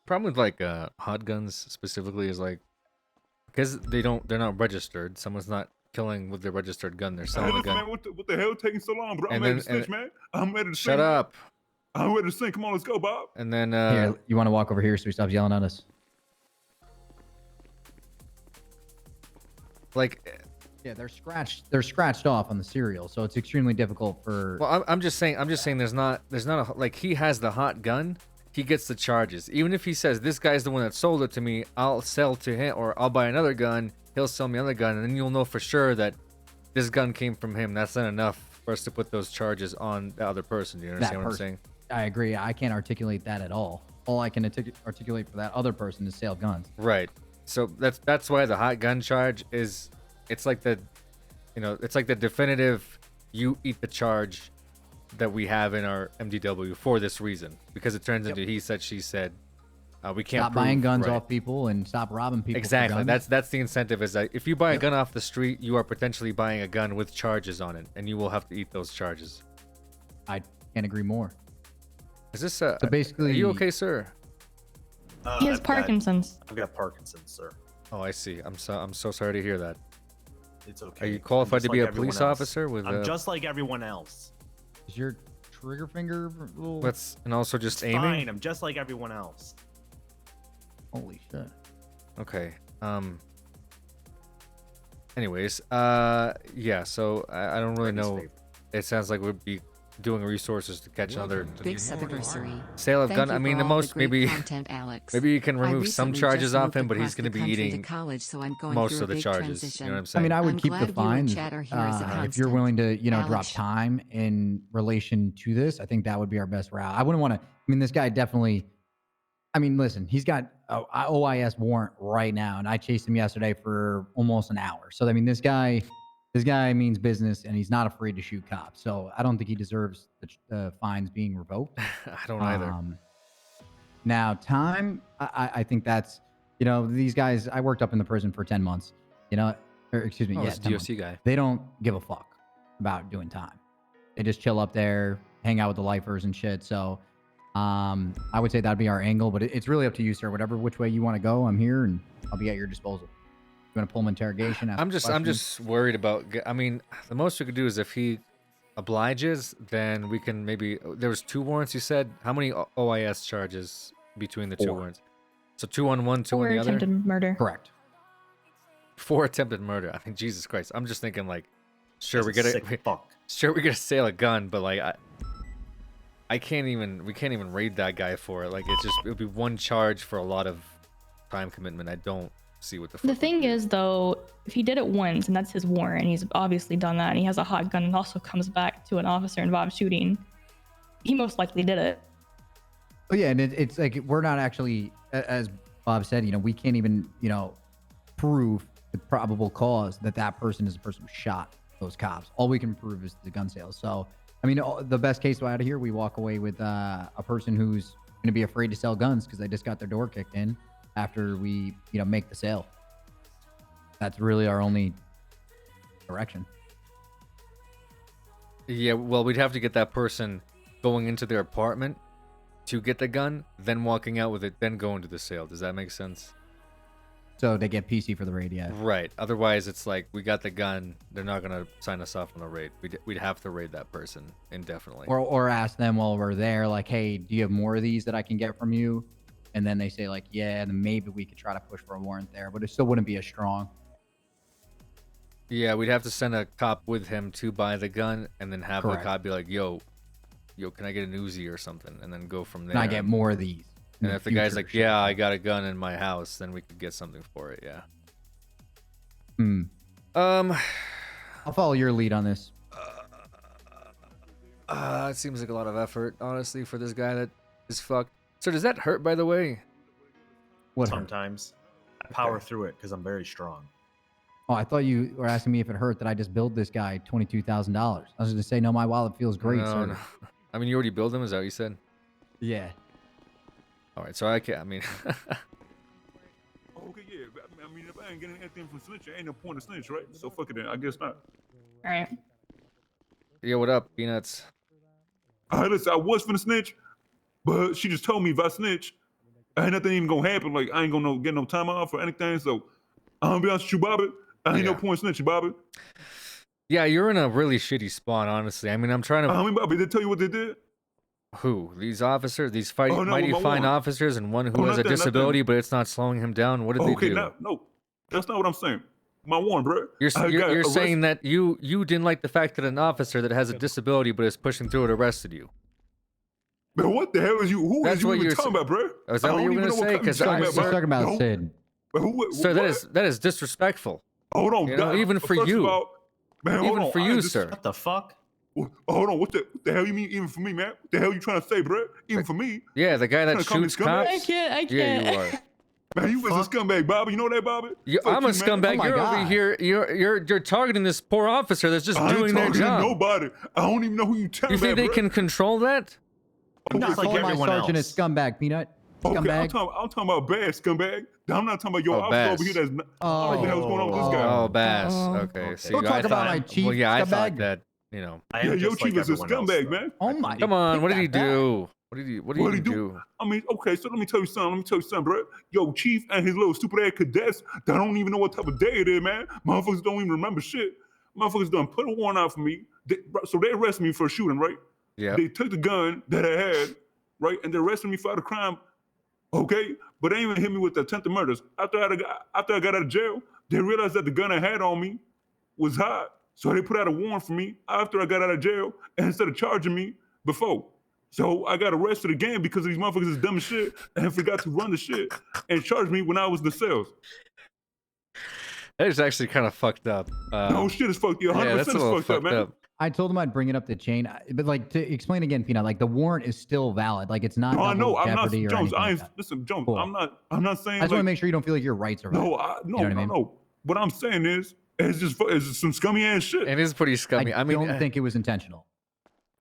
Problem with like hot guns specifically is like because they're not registered. Someone's not killing with their registered gun. They're selling the gun. Man, what the hell taking so long, bro? I'm And ready then- to switch, and- man. I'm ready to Shut sing. up. I'm ready to sing. Come on, let's go, Bob. And then Here, you want to walk over here so he stops yelling at us? like Yeah, they're scratched off on the serial, so it's extremely difficult for. well, I'm just saying there's not a like he has the hot gun. He gets the charges. Even if he says this guy's the one that sold it to me, I'll sell to him or I'll buy another gun. He'll sell me another gun, and then you'll know for sure that this gun came from him. That's not enough for us to put those charges on the other person. Do you understand what I'm saying? I agree. I can't articulate that at all. All I can articulate for that other person is sale guns. Right. So that's why the hot gun charge is it's like the definitive you eat the charge that we have in our MDW for this reason because it turns into he said she said. We can't Stop buying guns right. off people and stop robbing people. for Exactly. guns. That's the incentive. Is that if you buy a gun off the street, you are potentially buying a gun with charges on it, and you will have to eat those charges. I can't agree more. Is this So basically, Are you okay, sir? He has Parkinson's. I've got Parkinson's, sir. Oh, I see. I'm so sorry to hear that. It's okay. Are you I'm qualified just to be like a police everyone else. officer? With I'm just like everyone else. Is your trigger finger a little? and also just It's aiming. fine. I'm just like everyone else. Holy shit. Okay. Anyways, yeah. So I don't really know. It sounds like we'd be doing resources to catch another Big anniversary. sale of Thank gun. you I mean, for the all most great maybe content, Alex. maybe you can I remove some recently charges just off moved him, but across he's going to the be country to eating college, so I'm going most through of a the big charges. transition. You know what I'm I saying? mean, I would I'm keep glad the you and fines Chad are here as a if you're constant. willing to, drop Alex. time in relation to this. I think that would be our best route. I wouldn't want to. I mean, this guy definitely. I mean, listen, he's got a OIS warrant right now, and I chased him yesterday for almost an hour. So I mean, this guy means business, and he's not afraid to shoot cops. So I don't think he deserves the fines being revoked. I don't either. Now, time, I think that's, these guys. I worked up in the prison for 10 months. Excuse me, Oh, yeah, this 10 DOC months. guy. They don't give a fuck about doing time. They just chill up there, hang out with the lifers and shit. So, I would say that'd be our angle, but it's really up to you, sir. Which way you want to go, I'm here and I'll be at your disposal. You want to pull him interrogation? I'm just worried about. I mean, the most we could do is if he obliges, then we can maybe. There was 2 warrants. You said how many OIS charges between the 2 4. warrants? So 2 on one, 2 on Or the other. attempted murder. Correct. 4 attempted murder. I mean, Jesus Christ. I'm just thinking like, sure That's we a gotta, sick fuck. sure we gotta sell a gun, but like I can't even. We can't even raid that guy for it. Like it would be one charge for a lot of time commitment. I don't see what the. The thing is, though, if he did it once and that's his warrant, and he's obviously done that, and he has a hot gun and also comes back to an officer involved shooting, he most likely did it. Oh yeah, and it's like we're not actually, as Bob said, we can't even, prove the probable cause that person is the person who shot those cops. All we can prove is the gun sales. So, I mean, the best case out of here, we walk away with a person who's going to be afraid to sell guns because they just got their door kicked in after we, make the sale. That's really our only direction. Yeah, well, we'd have to get that person going into their apartment to get the gun, then walking out with it, then going to the sale. Does that make sense? So they get PC for the raid, yeah. Right. Otherwise, it's like we got the gun. They're not gonna sign us off on a raid. We'd have to raid that person indefinitely. Or ask them while we're there, like, hey, do you have more of these that I can get from you? And then they say like, yeah, then maybe we could try to push for a warrant there, but it still wouldn't be as strong. Yeah, we'd have to send a cop with him to buy the gun, and then have Correct. the cop be like, yo, can I get an Uzi or something? And then go from there. Can I get more of these? And if the guy's like, yeah, I got a gun in my house, then we could get something for it, yeah. I'll follow your lead on this. It seems like a lot of effort, honestly, for this guy that is fucked. So does that hurt, by the way? What hurt? Sometimes I power through it because I'm very strong. Oh, I thought you were asking me if it hurt that I just billed this guy $22,000. I was going to say, no, my wallet feels great, sir. No. I mean, you already billed him, is that what you said? Yeah. All right, so I can't, I mean... Okay, yeah. I mean, if I ain't getting anything from snitch, ain't no point to snitch, right? So fuck it then. I guess not. All right. Yo, what up, Peanuts? Listen, I was finna snitch, but she just told me if I snitch, ain't nothing even gonna happen. Like, I ain't gonna get no time off or anything. So, I'm gonna be honest with you, Bobby. I ain't no point snitching, Bobby. Yeah, you're in a really shitty spot, honestly. I mean, I'm trying to... I mean, Bobby, did they tell you what they did? Who? These officers? These mighty my fine warrant. officers, and one who has a nothing, disability, but it's not slowing him down? What did they do? No. That's not what I'm saying. My warrant, bro. You're saying that you didn't like the fact that an officer that has a disability but is pushing through it arrested you. Man, what the hell is you? Who That's is you what even you're talking about, bro? Oh, is that what you were gonna say? Because I'm talking about Sid. Sir, that is disrespectful. Hold on, You know, even for first you. of all, man, hold Even on, for I you, ain't just- sir. What the fuck? Hold on, what the hell you mean even for me, man? What the hell you trying to say, bro? Even for me? Yeah, the guy that Trying to call me shoots scumbag? cops. I Yeah, you are. Man, you was a scumbag, Bobby. You know that, Bobby? I'm a scumbag. You're over here. You're targeting this poor officer that's just I ain't doing their targeting job. nobody. I don't even know who you telling You think that, they bro. can control that? Okay, Not like my sergeant is scumbag, Peanut. Okay, Scumbag. I'm talking about bad scumbag. I'm not talking about your officer Bass. over here that's not. What the hell's going on with this guy? Oh, Bass. Okay. See, Don't I talk about thought, my chief, well, yeah, I thought scumbag. that, you know. I Yeah, am your just chief like is a everyone else, scumbag, though. man. Oh my. Come on, what did he Take that do? What did he What did he even do? do? I mean, okay, so let me tell you something, bro. Yo, Chief and his little stupid ass cadets that don't even know what type of day it is, man. Motherfuckers don't even remember shit. Motherfuckers done put a warrant out for me. So they arrested me for a shooting, right? Yeah. They took the gun that I had, right? And they arrested me for the crime. Okay, but they ain't even hit me with the attempted murders. After I got out of jail, they realized that the gun I had on me was hot. So they put out a warrant for me after I got out of jail, and instead of charging me before. So I got arrested again because these motherfuckers is dumb as shit and forgot to run the shit and charge me when I was in the cells. That is actually kind of fucked up. No shit is fucked. 100% yeah, that's a is little fucked up, man. I told him I'd bring it up the chain, but like to explain again, Peanut, like the warrant is still valid. Like it's not No, I know. double I'm not jeopardy or Jones. anything I like ain't that. listen, Jones. Cool. I'm not saying. I just want to like, make sure you don't feel like your rights are no, violated. no, You know what I no, mean? no. What I'm saying is, it's some scummy ass shit. It is pretty scummy. I mean, don't think it was intentional.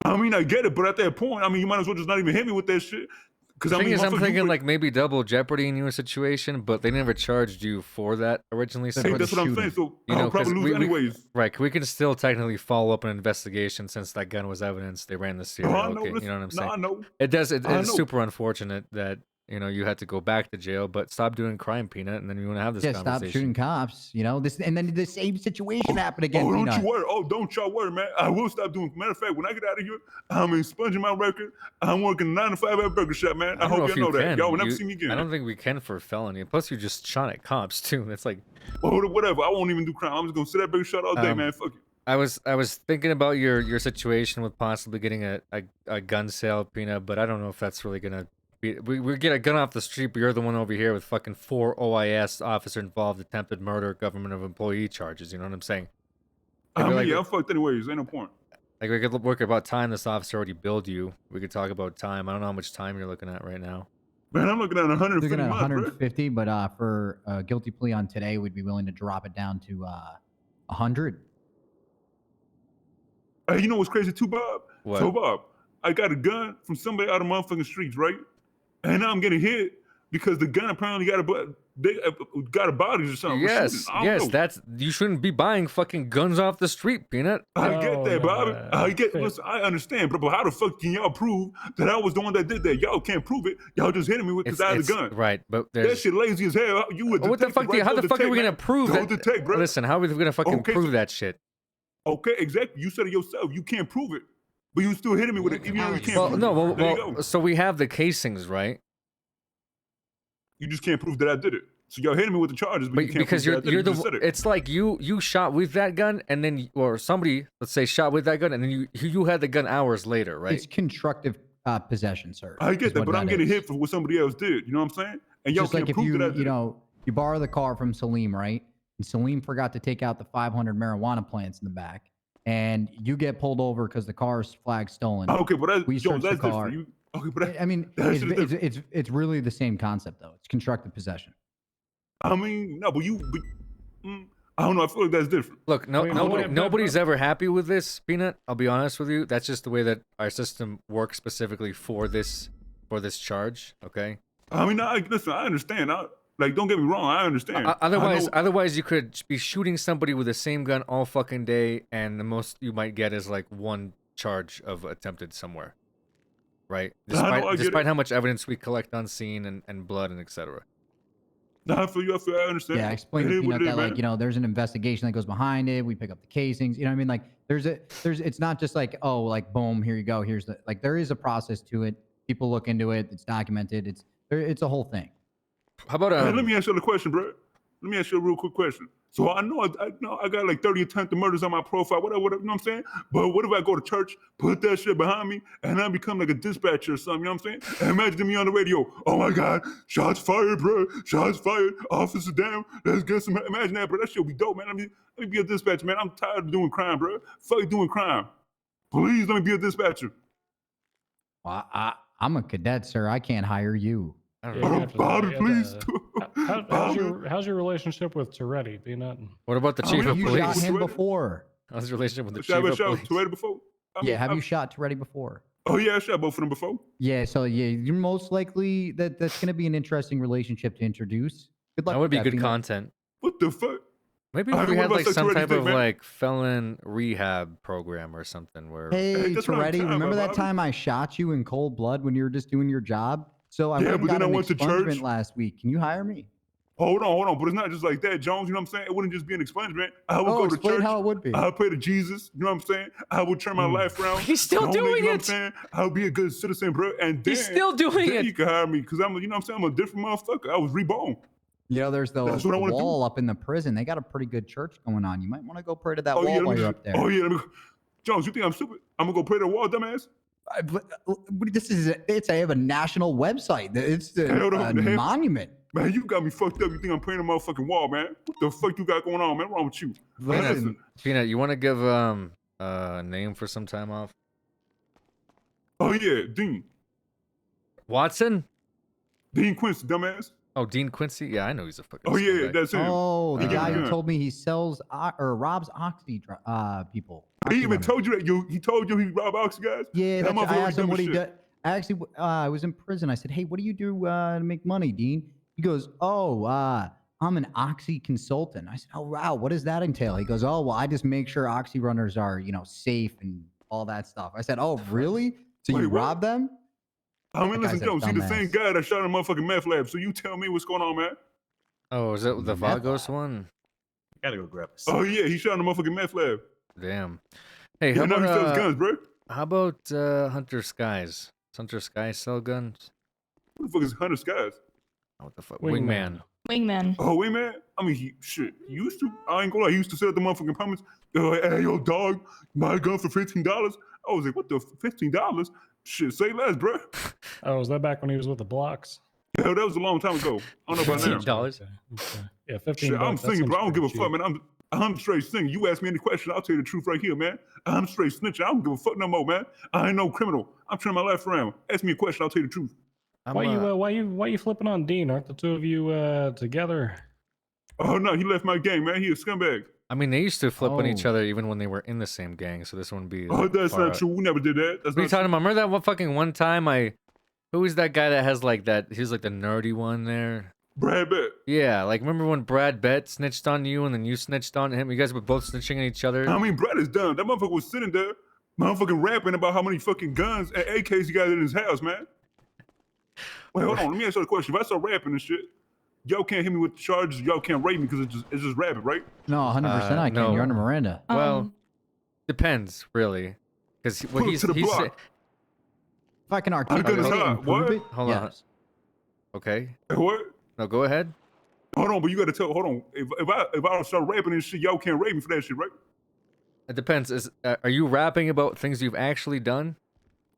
I mean, I get it, but at that point, I mean, you might as well just not even hit me with that shit. Because the I thing mean, is, I'm motherfucker, thinking you- like maybe double jeopardy in your situation, but they never charged you for that originally. So Hey, it's- that's what I'm saying. So you I'll know, 'cause probably lose anyways. right? We can still technically follow up an investigation since that gun was evidence. They ran the serial. I know, Okay, listen, you know what I'm no, saying? I know. It does. I It's know. super unfortunate that you know, you had to go back to jail, but stop doing crime, Peanut, and then you want to have this Yeah, conversation. stop shooting cops. You know this, and then the same situation happened again. Oh, don't Peanut. you worry. Oh, don't y'all worry, man. I will stop doing. Matter of fact, when I get out of here, I'm expunging my record. I'm working 9 to 5 at a burger shop, man. I don't know hope if y'all know you that. can. Y'all will never You- see me again. I don't think we can for felony. Plus, you just shot at cops too. That's like, Oh, whatever. I won't even do crime. I'm just gonna sit at a burger shop all day, man. Fuck it. I was thinking about your situation with possibly getting a gun sale, Peanut, but I don't know if that's really gonna be. We get a gun off the street, but you're the one over here with fucking 4 OIS officer involved, attempted murder, government of employee charges. You know what I'm saying? I mean, yeah, I'm fucked anyways. Ain't no point. Like we could work about time. This officer already billed you. We could talk about time. I don't know how much time you're looking at right now. Man, I'm looking at 150 Looking at months, bro. 150, but for a guilty plea on today, we'd be willing to drop it down to 100. Hey, you know what's crazy too, Bob? What? So, Bob, I got a gun from somebody out of motherfucking streets, right? And now I'm getting hit because the gun apparently got a body or something. Yes, yes, that's you shouldn't be buying fucking guns off the street, Peanut. I get that, Bobby. Listen, I understand, but how the fuck can y'all prove that I was the one that did that? Y'all can't prove it. Y'all just hitting me with because I had a gun. Right, but that shit lazy as hell. You a what the fuck? detective, right? How Go the fuck are detect, we gonna man. prove Go that? detect, bro. Listen, how are we gonna fucking Okay, prove so- that shit? Okay, exactly. You said it yourself. You can't prove it, but you still hitting me with it. Even though you can't Well, prove no, it. There you go. well, so we have the casings, right? You just can't prove that I did it. So y'all hitting me with the charges, but you can't Because prove that I did you're it. the You just said it. it's like you shot with that gun and then or somebody, let's say, shot with that gun and then you had the gun hours later, right? It's constructive possession, sir. I is get that, what but I'm getting is. hit for what somebody else did. You know what I'm saying? And y'all Just can't like if prove you that I did you it. know you borrow the car from Salim, right? And Salim forgot to take out the 500 marijuana plants in the back, and you get pulled over because the car's flag stolen. Okay, but that's, we Jones, search that's the car. different. Okay, but I mean, that it's, shit is different. it's really the same concept though. It's constructive possession. I mean, no, but I don't know. I feel like that's different. Look, I mean, nobody's ever happy with this, Peanut. I'll be honest with you. That's just the way that our system works specifically for this charge. Okay. I mean, listen, I understand. Like, don't get me wrong. I understand. Otherwise, you could be shooting somebody with the same gun all fucking day, and the most you might get is like one charge of attempted somewhere, right? I get Despite it. how much evidence we collect on scene and blood and etc. No, I feel you. I understand. Yeah, I explained It to is what Peanut it that is, like, man. you know, there's an investigation that goes behind it. We pick up the casings. You know what I mean? Like there's it's not just like, oh, like boom, here you go. Here's the like there is a process to it. People look into it. It's documented. It's a whole thing. How about Hey, let me ask you a question, bro. Let me ask you a real quick question. So I know I got like 30 attempted murders on my profile, whatever, you know what I'm saying? But what if I go to church, put that shit behind me, and I become like a dispatcher or something, you know what I'm saying? And imagine me on the radio, oh my God, shots fired, bro, shots fired, officer down, let's get some, imagine that, bro, that shit would be dope, man. Let me be a dispatcher, man. I'm tired of doing crime, bro. Fuck doing crime. Please let me be a dispatcher. Well, I'm a cadet, sir. I can't hire you. Yeah, you have to- Bobby, you have please. to- how's your relationship with Toretti, Peanut? What about the chief of You police? shot him before. How's your relationship with the Shot chief of police? Toretto before? Have you shot Toretti before? Oh yeah, I shot both of them before. Yeah, so yeah, you're most likely that's going to be an interesting relationship to introduce. Good luck. That would with be good Peanut. content. What the fuck? Maybe I if mean, we what had about like some sexuality type thing, of man? like felon rehab program or something where. Hey, that's what I'm Toretti, talking remember about, that Bobby. time I shot you in cold blood when you were just doing your job? So I Yeah, went and but then got I an went to expungement church. last week. Can you hire me? Hold on. But it's not just like that, Jones. You know what I'm saying? It wouldn't just be an expungement. I would Oh, go to explain church. how it would be. I would pray to Jesus. You know what I'm saying? I would turn my life around. He's still donate, doing you know it. What I'm saying? I would be a good citizen, bro. And then, He's still doing then it. you can hire me because I'm, you know what I'm saying? I'm a different motherfucker. I was reborn. You know, there's the That's what I wanna do. wall up in the prison. They got a pretty good church going on. You might want to go pray to that wall let while me you're just- up there. Oh yeah, let me go. Jones, you think I'm stupid? I'm gonna go pray to the wall, dumbass. I have a national website. It's Hell no, a the hell- monument. Man, you got me fucked up. You think I'm praying to the motherfucking wall, man? What the fuck you got going on, man? What's wrong with you? Listen, Peanut, you want to give a name for some time off? Oh yeah, Dean. Watson? Dean Quincy, dumbass. Oh, Dean Quincy? Yeah, I know he's a fucking. Oh yeah, scumbag. that's him. Oh, the He guy gave me who gun. told me he sells or robs oxy people. He Oxy even runners. told you that he told you he robbed oxy guys. Yeah, That that's, I motherfucker asked him dumb what as he shit. did. Actually, I was in prison. I said, "Hey, what do you do to make money, Dean?" He goes, "Oh, I'm an oxy consultant." I said, "Oh, wow, what does that entail?" He goes, "Oh, well, I just make sure oxy runners are, safe and all that stuff." I said, "Oh, really? So Wait, you what? rob them?" I mean, That listen, guy's a Jones, he the same dumbass. guy that shot a motherfucking meth lab. So you tell me what's going on, man. Oh, is it the Meth Vagos lab. one? Gotta go grab a Oh sandwich. yeah, he shot in the motherfucking meth lab. Damn. Hey, Yeah, how now about he sells guns, bro. how about Hunter Skies? Does Hunter Skies sell guns? Who the fuck is Hunter Skies? What the fuck? Wingman. Wingman. Wingman. Oh, wait, man. I mean, he used to. I ain't gonna lie. He used to set up the motherfucking comments. Hey, yo, dog, buy a gun for $15. I was like, what the $15? Shit, say less, bro. Oh, was that back when he was with the Blocks? Yeah, that was a long time ago. I don't know about now. $15. Okay. Yeah, 15 Shit, I'm bucks. That singing, seems bro. I don't give a pretty fuck, cheap. man. I'm straight singing. You ask me any question, I'll tell you the truth right here, man. I'm straight snitching. I don't give a fuck no more, man. I ain't no criminal. I'm turning my life around. Ask me a question, I'll tell you the truth. Why you flipping on Dean? Aren't the two of you together? Oh no, he left my gang, man. He a scumbag. I mean, they used to flip on each Oh. other even when they were in the same gang, so this wouldn't be. Oh, that's far not out. true. We never did that. That's What are you not talking true. about? Remember that one fucking one time who was that guy that has like that? He was like the nerdy one there. Brad Pitt. Yeah, like remember when Brad Pitt snitched on you and then you snitched on him? You guys were both snitching on each other. I mean, Brad is dumb. That motherfucker was sitting there, motherfucking rapping about how many fucking guns and AKs he got in his house, man. Wait, hold on. Let me ask you a question. If I start rapping and shit, y'all can't hit me with the charges. Y'all can't rape me because it's just rapping, right? No, 100% I can. no. You're under Miranda. Well, depends really, because what Put it he's to the he's block. If I can I'm articulate gonna it stop. and prove What? it, Hold on. yes. Okay. What? No, go ahead. Hold on, but you gotta tell. Hold on. If I start rapping and shit, y'all can't rape me for that shit, right? It depends. Are you rapping about things you've actually done?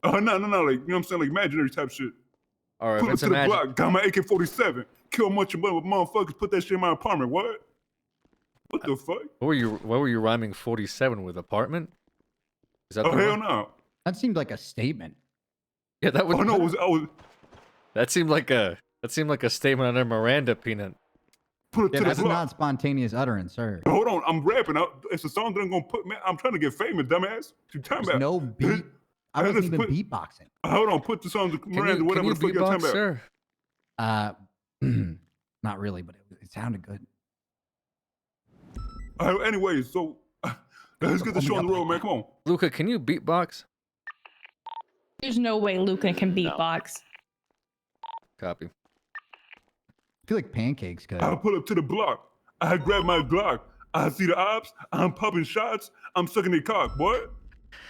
No. Like, you know what I'm saying? Like imaginary type shit. Or if Pull up it's to the imagine. block, got my AK-47, kill a bunch of motherfuckers, put that shit in my apartment. What? What the fuck? What were you rhyming 47 with? Apartment? Is that Oh the hell one? no. That seemed like a statement. Yeah, that would. Oh no, I was That seemed like a statement under Miranda, Peanut. put it Yeah, to the that's block. not spontaneous utterance, sir. Hold on, I'm rapping. It's a song that I'm gonna put. Man, I'm trying to get famous, dumbass. What you talking There's about? no beat. I wasn't even beatboxing. Hold on, put the song to Miranda, whatever Can the fuck you you're beatbox, talking about. sir? Not really, but it sounded good. Anyway, so let's get the show on the road, man. Come on. Luca, can you beatbox? There's no way Luca can beatbox. Copy. I feel like pancakes could. I pull up to the block. I grab my Glock. I see the ops. I'm popping shots. I'm sucking their cock. What?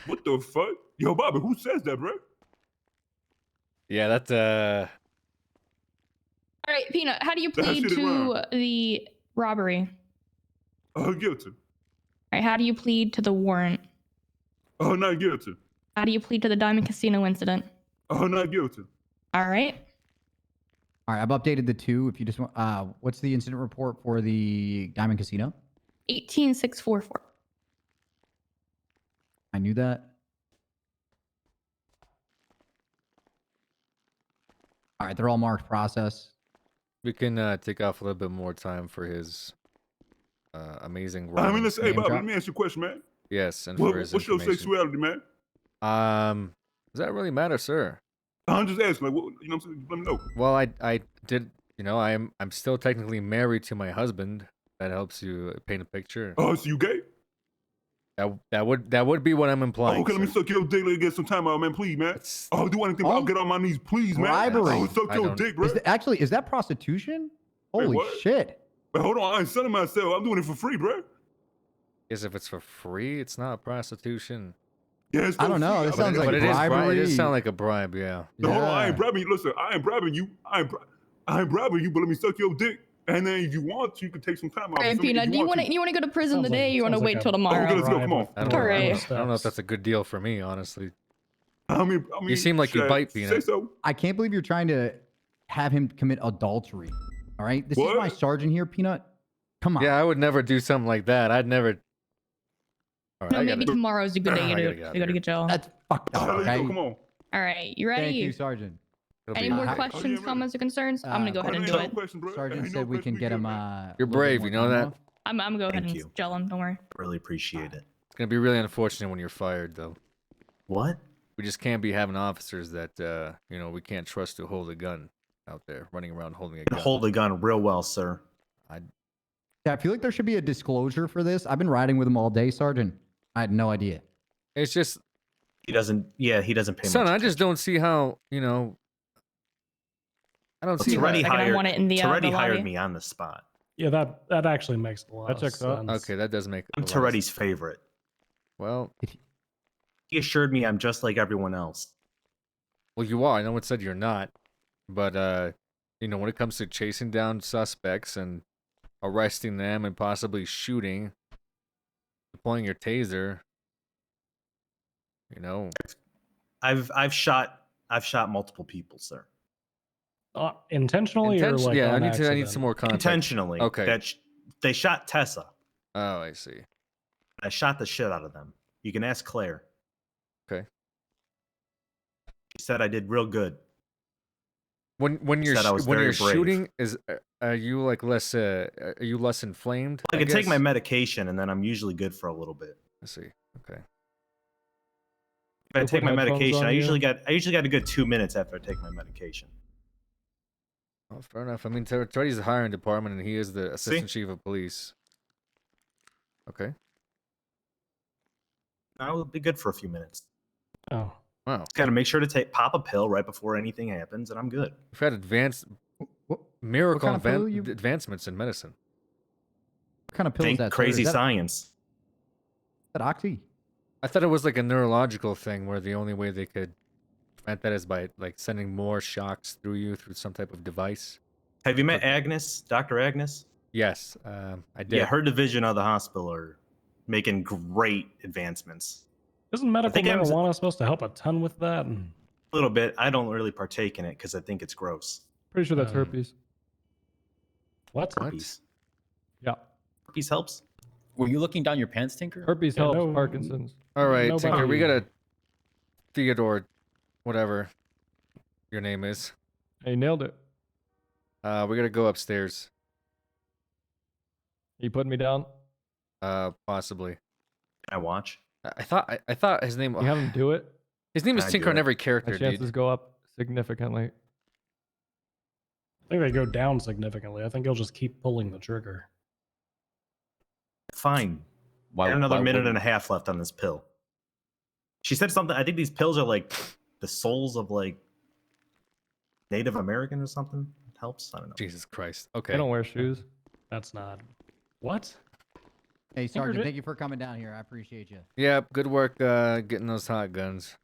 What the fuck? Yo, Bobby, who says that, bro? Yeah, that's All right, Peanut, how do you That plead shit is to wrong. the robbery? Oh, guilty. All right, how do you plead to the warrant? Oh, not guilty. How do you plead to the Diamond Casino incident? Oh, not guilty. All right. All right, I've updated the two. If you just want, what's the incident report for the Diamond Casino? 18644. I knew that. All right, they're all marked process. we can take off a little bit more time for his amazing I mean, rhymes. listen, hey, Bobby, let me ask you a question, man. Yes, and What, for his what's your information. sexuality, man? Does that really matter, sir? I'm just asking, like, what, you know what I'm saying? Let me know. Well, I did, I'm still technically married to my husband. That helps you paint a picture. Oh, so you gay? That would be what I'm implying. Oh, okay, let me sir. suck your dick. Let me get some time out, man, please, man. I'll do anything, but I'll get on my knees, please, man. Bribery. I'll suck your dick, bro. Actually, is that prostitution? Wait, Holy what? shit. But hold on, I ain't selling myself. I'm doing it for free, bro. Is if it's for free, it's not prostitution. Yeah, it's I don't know. This sounds like But it bribery. does sound like a bribe, yeah. No, hold on, I ain't bribing you. Listen, I ain't bribing you. I ain't bribing you, but let me suck your dick. And then if you want to, you can take some time out. All right, You feel me? Peanut, If do you want want to go to prison Sounds today? like- Or you want to sounds wait like till a- tomorrow? Okay, let's go. Come on. I don't, All know, right. I don't know if that's a good deal for me, honestly. I mean, You seem like you shit, bite, Say Peanut. so. I can't believe you're trying to have him commit adultery. All right? This is What? my sergeant here, Peanut. Come on. Yeah, I would never do something like that. I'd never. All right, No, I maybe gotta- tomorrow's a good day I to gotta get out go to of get jail. That's fucked up, All right, okay? come on. All right, you ready? Thank you, Sergeant. It'll Any be- more How- questions, comments, or concerns? I'm gonna go ahead and do it. Sergeant said we can get him. You're brave, you know that? I'm gonna go ahead Thank and you. gel him. Don't worry. Really appreciate it. It's gonna be really unfortunate when you're fired, though. What? We just can't be having officers that we can't trust to hold a gun out there, running around holding a You can gun. hold a gun real well, sir. Yeah, I feel like there should be a disclosure for this. I've been riding with him all day, Sergeant. I had no idea. It's just, He doesn't. Yeah, he doesn't pay son, much I just don't see how I don't Well, see Toretti that. Like, I want it in the Toretti lobby. hired me on the spot. Yeah, that actually makes a lot That of checks out. sense. Okay, that does make. I'm a lot of Toretti's sense. favorite. Well, He assured me I'm just like everyone else. well, you are. I know it said you're not, but you know, when it comes to chasing down suspects and arresting them and possibly shooting, deploying your taser, you know. I've shot multiple people, sir. Intentionally or like yeah, on I accident? need some more context. Intentionally. Okay. They shot Tessa. Oh, I see. I shot the shit out of them. You can ask Claire. Okay. She said I did real good. When Said I was when very you're brave. shooting, are you like less are you less inflamed? I can guess? take my medication and then I'm usually good for a little bit. I see. Okay. If I You take put my headphones medication, on I you? usually got a good 2 minutes after I take my medication. Well, fair enough. I mean, Teddy's the hiring department, and he is the assistant chief of police. Okay. I will be good for a few minutes. Oh. Wow. Just got to make sure to pop a pill right before anything happens, and I'm good. We've had miracle kind of pill you- advancements in medicine. What kind of pill is Think that? sir? crazy Is that, science. Is that Oxy? I thought it was like a neurological thing where the only way they could prevent that is by like sending more shocks through you through some type of device. Have you met Agnes, Dr. Agnes? Yes, I did. Yeah, her division of the hospital are making great advancements. Isn't medical think I'm- marijuana supposed to help a ton with that? A little bit. I don't really partake in it because I think it's gross. Pretty sure that's Um, herpes. What? Herpes. Yeah. Herpes helps. Were you looking down your pants, Tinker? Herpes Yeah, helps no- Parkinson's. All right, Nobody- Tinker, we got a Theodore, whatever your name is. Hey, nailed it. We gotta go upstairs. You putting me down? Possibly. Can I watch? I thought his name. You have him do it? His name is Can I Tinker do on it? every My character, chances dude. go up significantly. I think they go down significantly. I think he'll just keep pulling the trigger. Fine. Why, Got another why minute wouldn't- and a half left on this pill. She said something. I think these pills are like the souls of like Native American or something. It helps. I don't know. Jesus Christ. Okay. They don't wear shoes. That's not. What? Hey, Tinker Sergeant, did- thank you for coming down here. I appreciate you. Yeah, good work getting those hot guns.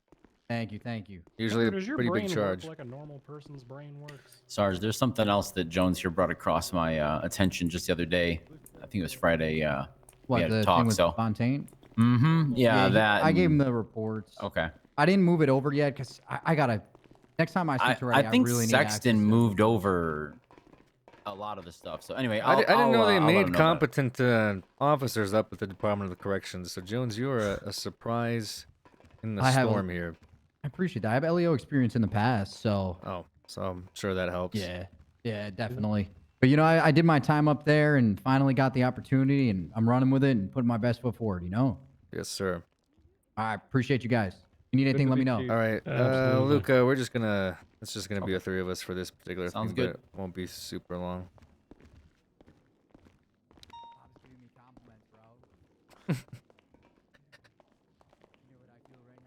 Thank you. Thank you. Usually Tinker, a does your pretty brain big work charge. like a normal person's brain works? Sarge, there's something else that Jones here brought across my attention just the other day. I think it was Friday. What, we had the a thing talk. with So, Fontaine? yeah, he- that. I gave him and- the reports. Okay. I didn't move it over yet because I gotta. Next time I speak to Ray, I think really need Sexton access to- moved over a lot of the stuff. So anyway, I didn't know they I'll let made him know about it. competent officers up at the Department of Corrections. So Jones, you are a surprise in the I have a- storm here. I appreciate that. I have LEO experience in the past, so. Oh, so I'm sure that helps. Yeah, definitely. But you know, I did my time up there and finally got the opportunity, and I'm running with it and putting my best foot forward. You know. Yes, sir. I appreciate you guys. You need anything, let me know. All right, Absolutely. Luca, it's just gonna be the three of us for this particular Sounds thing, good. but it won't be super long.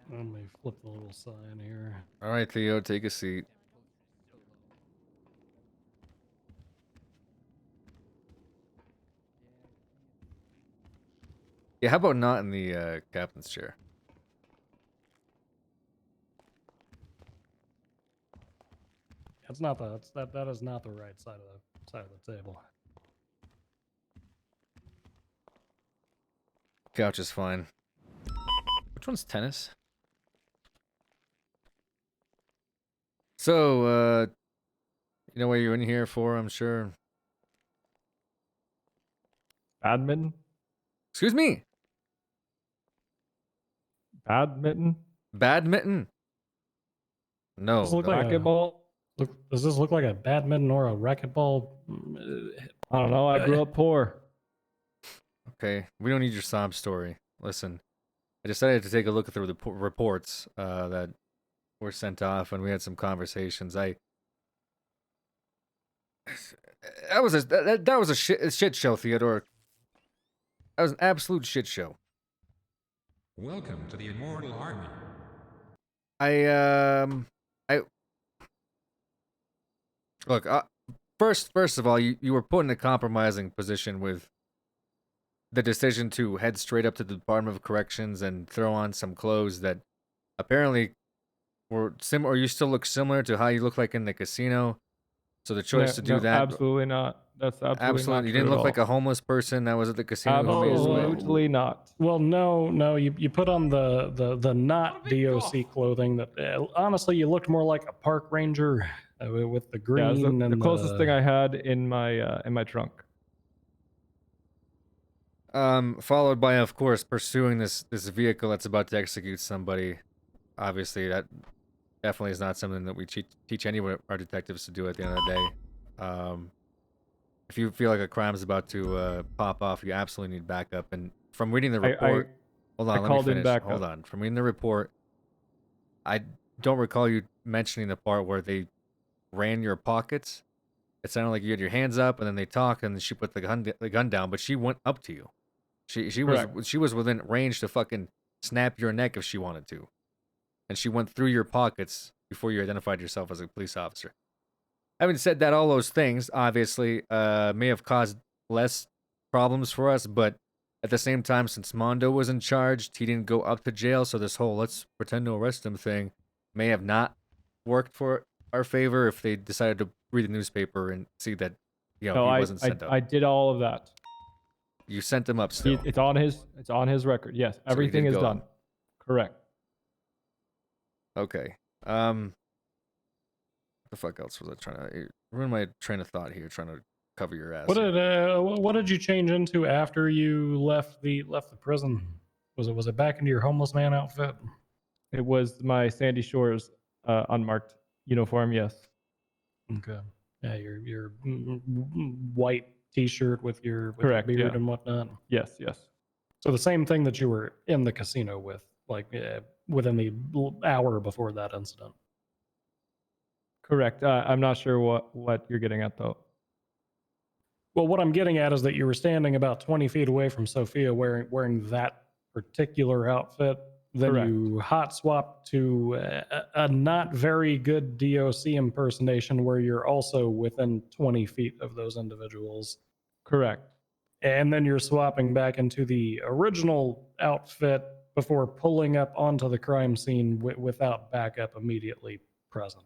Let me flip the little sign here. All right, Theo, take a seat. Yeah, how about not in the captain's chair? That's not that is not the right side of the table. Couch is fine. Which one's tennis? So, you know what you're in here for, I'm sure. Badminton? Excuse me? Badminton? Badminton? No. Does this look the- like Racquetball? Does this look like a badminton or a racquetball? I don't know. I grew up poor. Okay, we don't need your sob story. Listen, I decided to take a look through the reports that were sent off, and we had some conversations. That was a shit show, Theodore. That was an absolute shit show. Welcome to the Immortal Army. Look, first of all, you were put in a compromising position with the decision to head straight up to the Department of Corrections and throw on some clothes that apparently were similar, or you still look similar to how you look like in the casino. So the choice to do that, absolutely not. That's absolutely not you true didn't at look all. like a homeless person that was at the casino who made a switch. Absolutely not. Well, no, you put on the not DOC clothing that honestly you looked more like a park ranger with the Yeah, green the and closest thing I had in my trunk. Followed by, of course, pursuing this vehicle that's about to execute somebody. Obviously, that definitely is not something that we teach any of our detectives to do at the end of the day. If you feel like a crime is about to pop off, you absolutely need backup. And from reading the report, hold on, let me finish. Hold on. From reading the report, I don't recall you mentioning the part where they ran your pockets. It sounded like you had your hands up, and then they talked, and then she put the gun down, but she went up to you. She was within range to fucking snap your neck if she wanted to, and she went through your pockets before you identified yourself as a police officer. Having said that, all those things obviously may have caused less problems for us, but at the same time, since Mondo was in charge, he didn't go up to jail, so this whole let's pretend to arrest him thing may have not worked for our favor if they decided to read the newspaper and see that, he wasn't sent up. I did all of that. You sent him up still. It's on his record. Yes, So he everything did is go done. up. Correct. Okay. The fuck else was I trying to ruin my train of thought here, trying to cover your ass. What did you change into after you left the prison? Was it back into your homeless man outfit? It was my Sandy Shores unmarked uniform. Yes. Okay. Yeah, your white T-shirt with your Correct, beard yeah. and whatnot. Yes. So the same thing that you were in the casino with, like within the hour before that incident. Correct. I'm not sure what you're getting at though. Well, what I'm getting at is that you were standing about 20 feet away from Sophia wearing that particular outfit. Then Correct. you hot swap to a not very good DOC impersonation where you're also within 20 feet of those individuals. Correct. And then you're swapping back into the original outfit before pulling up onto the crime scene without backup immediately present.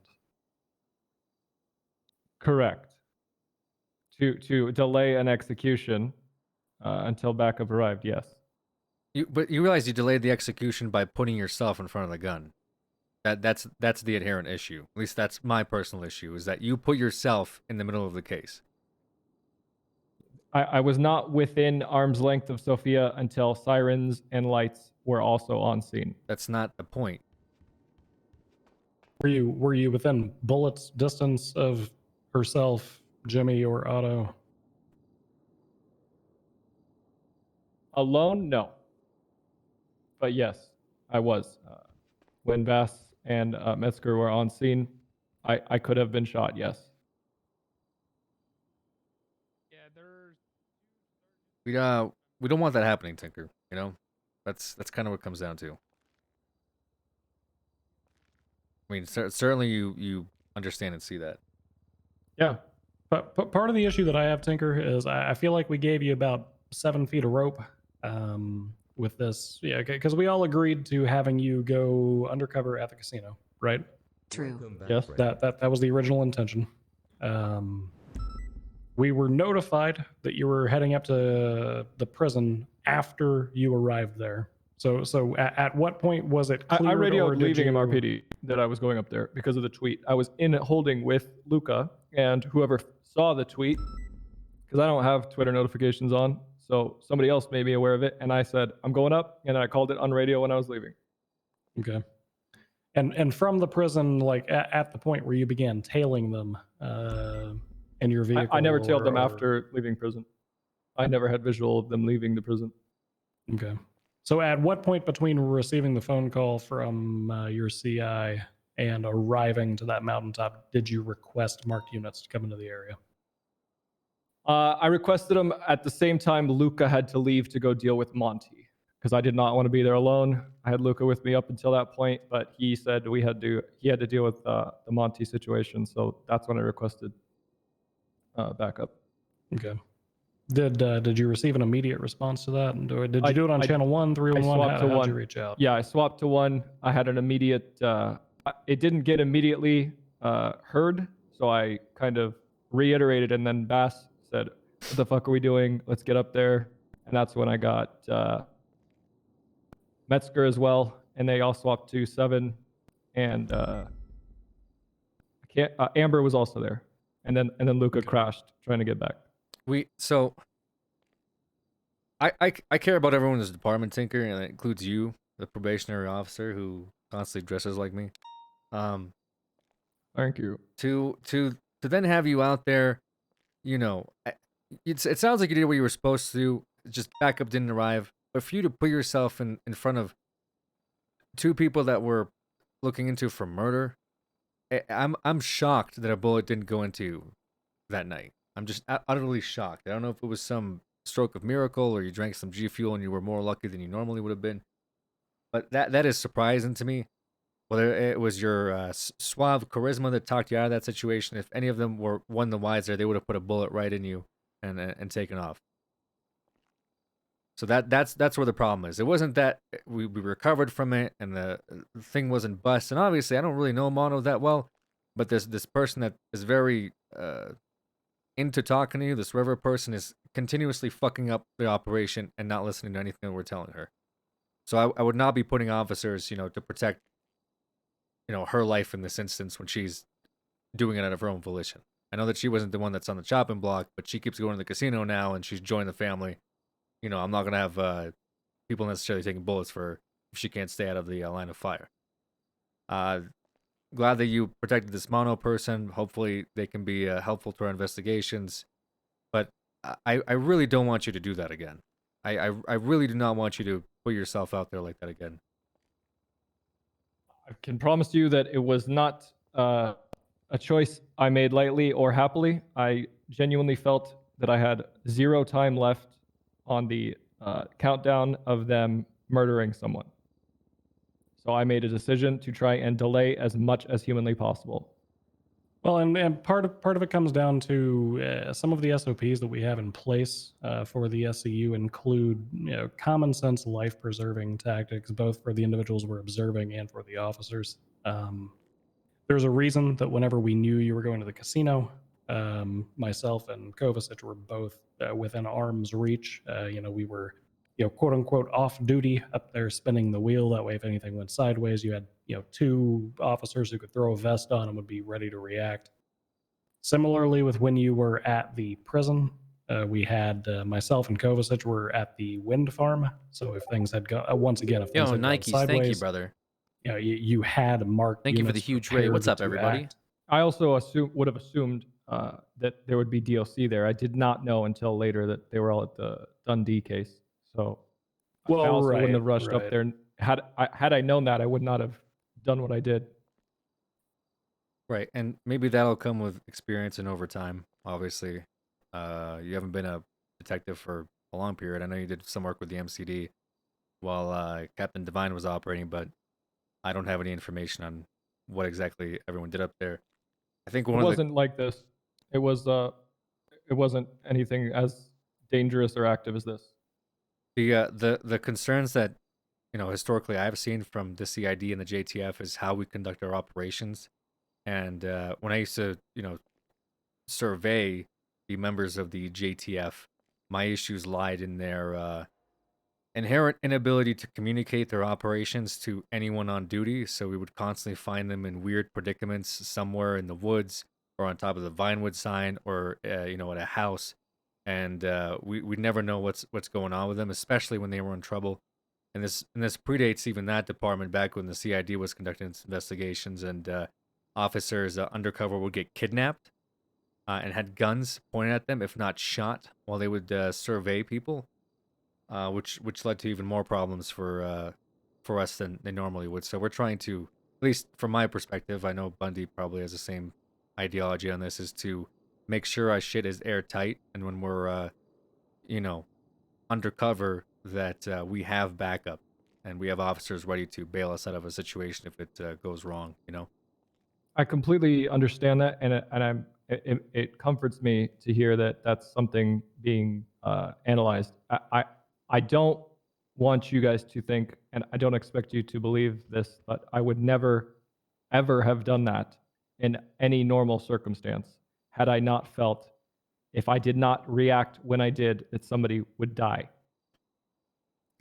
Correct. To delay an execution until backup arrived. Yes. But you realize you delayed the execution by putting yourself in front of the gun. That's the inherent issue. At least that's my personal issue, is that you put yourself in the middle of the case. I was not within arm's length of Sophia until sirens and lights were also on scene. That's not the point. Were you within bullets distance of herself, Jimmy, or Otto? Alone, no. But yes, I was. When Bass and Metzger were on scene, I could have been shot, yes. We don't want that happening, Tinker. That's kind of what it comes down to. I mean, certainly you understand and see that. Yeah. But part of the issue that I have, Tinker, is I feel like we gave you about 7 feet of rope with this. Yeah, because we all agreed to having you go undercover at the casino, right? True. Yes. That was the original intention. We were notified that you were heading up to the prison after you arrived there. So at what point was it cleared? I radioed leaving you... MRPD that I was going up there because of the tweet. I was in holding with Luca and whoever saw the tweet, because I don't have Twitter notifications on. So somebody else made me aware of it. And I said, I'm going up. And I called it on radio when I was leaving. Okay. And from the prison, like at the point where you began tailing them in your vehicle? I never tailed them after leaving prison. I never had visual of them leaving the prison. Okay. So at what point between receiving the phone call from your CI and arriving to that mountaintop did you request marked units to come into the area? I requested them at the same time Luca had to leave to go deal with Monty, because I did not want to be there alone. I had Luca with me up until that point, but he said he had to deal with the Monty situation, so that's when I requested backup. Okay. Did you receive an immediate response to that? And did you do it on I- channel 1, I 311? swapped to How'd one. you reach out? Yeah, I swapped to one. I had an immediate. It didn't get immediately heard, so I kind of reiterated, and then Bass said, "What the fuck are we doing? Let's get up there." And that's when I got Metzger as well, and they all swapped to 7, and I can't. Amber was also there, and then Luca crashed trying to get back. I care about everyone in this department, Tinker, and it includes you, the probationary officer who constantly dresses like me. Thank you. To then have you out there, it sounds like you did what you were supposed to do. Just backup didn't arrive, but for you to put yourself in front of 2 people that were looking into for murder, I'm shocked that a bullet didn't go into you that night. I'm just utterly shocked. I don't know if it was some stroke of miracle or you drank some G Fuel and you were more lucky than you normally would have been. But that is surprising to me. Whether it was your suave charisma that talked you out of that situation, if any of them were one the wiser, they would have put a bullet right in you and taken off. So that's where the problem is. It wasn't that we recovered from it and the thing wasn't bust. And obviously, I don't really know Mono that well, but this person that is very into talking to you, this River person, is continuously fucking up the operation and not listening to anything that we're telling her. So I would not be putting officers, to protect, her life in this instance when she's doing it out of her own volition. I know that she wasn't the one that's on the chopping block, but she keeps going to the casino now and she's joined the family. I'm not gonna have people necessarily taking bullets for her if she can't stay out of the line of fire. Glad that you protected this Mono person. Hopefully they can be helpful to our investigations. But I really don't want you to do that again. I really do not want you to put yourself out there like that again. I can promise you that it was not a choice I made lightly or happily. I genuinely felt that I had 0 time left on the countdown of them murdering someone. So I made a decision to try and delay as much as humanly possible. Well, and part of it comes down to some of the SOPs that we have in place for the SCU include common sense life preserving tactics, both for the individuals we're observing and for the officers. There's a reason that whenever we knew you were going to the casino, myself and Kovacic were both within arm's reach. We were quote unquote off duty up there spinning the wheel. That way, if anything went sideways, you had 2 officers who could throw a vest on and would be ready to react. Similarly, with when you were at the prison, we had myself and Kovacic were at the wind farm. So if things had gone once again, if things had Nikes, gone sideways, thank you, brother. You had marked. Thank you for the huge rate. What's up, everybody? Act. I also would have assumed that there would be DLC there. I did not know until later that they were all at the Dundee case. So I also wouldn't have rushed up there. Had I known that, I would not have done what I did. Right, and maybe that'll come with experience and overtime. Obviously, you haven't been a detective for a long period. I know you did some work with the MCD while Captain Divine was operating, but I don't have any information on what exactly everyone did up there. I think It wasn't like this. It wasn't anything as dangerous or active as this. The concerns that historically I've seen from the CID and the JTF is how we conduct our operations. And when I used to survey the members of the JTF, my issues lied in their inherent inability to communicate their operations to anyone on duty. So we would constantly find them in weird predicaments somewhere in the woods or on top of the Vinewood sign or at a house, and we never know what's going on with them, especially when they were in trouble. And this predates even that department, back when the CID was conducting its investigations, and officers undercover would get kidnapped and had guns pointed at them, if not shot, while they would survey people. Which led to even more problems for us than they normally would. So we're trying to, at least from my perspective, I know Bundy probably has the same ideology on this, is to make sure our shit is airtight, and when we're undercover, that we have backup and we have officers ready to bail us out of a situation if it goes wrong. I completely understand that, and it comforts me to hear that that's something being analyzed. I don't want you guys to think, and I don't expect you to believe this, but I would never, ever have done that in any normal circumstance had I not felt, if I did not react when I did, that somebody would die.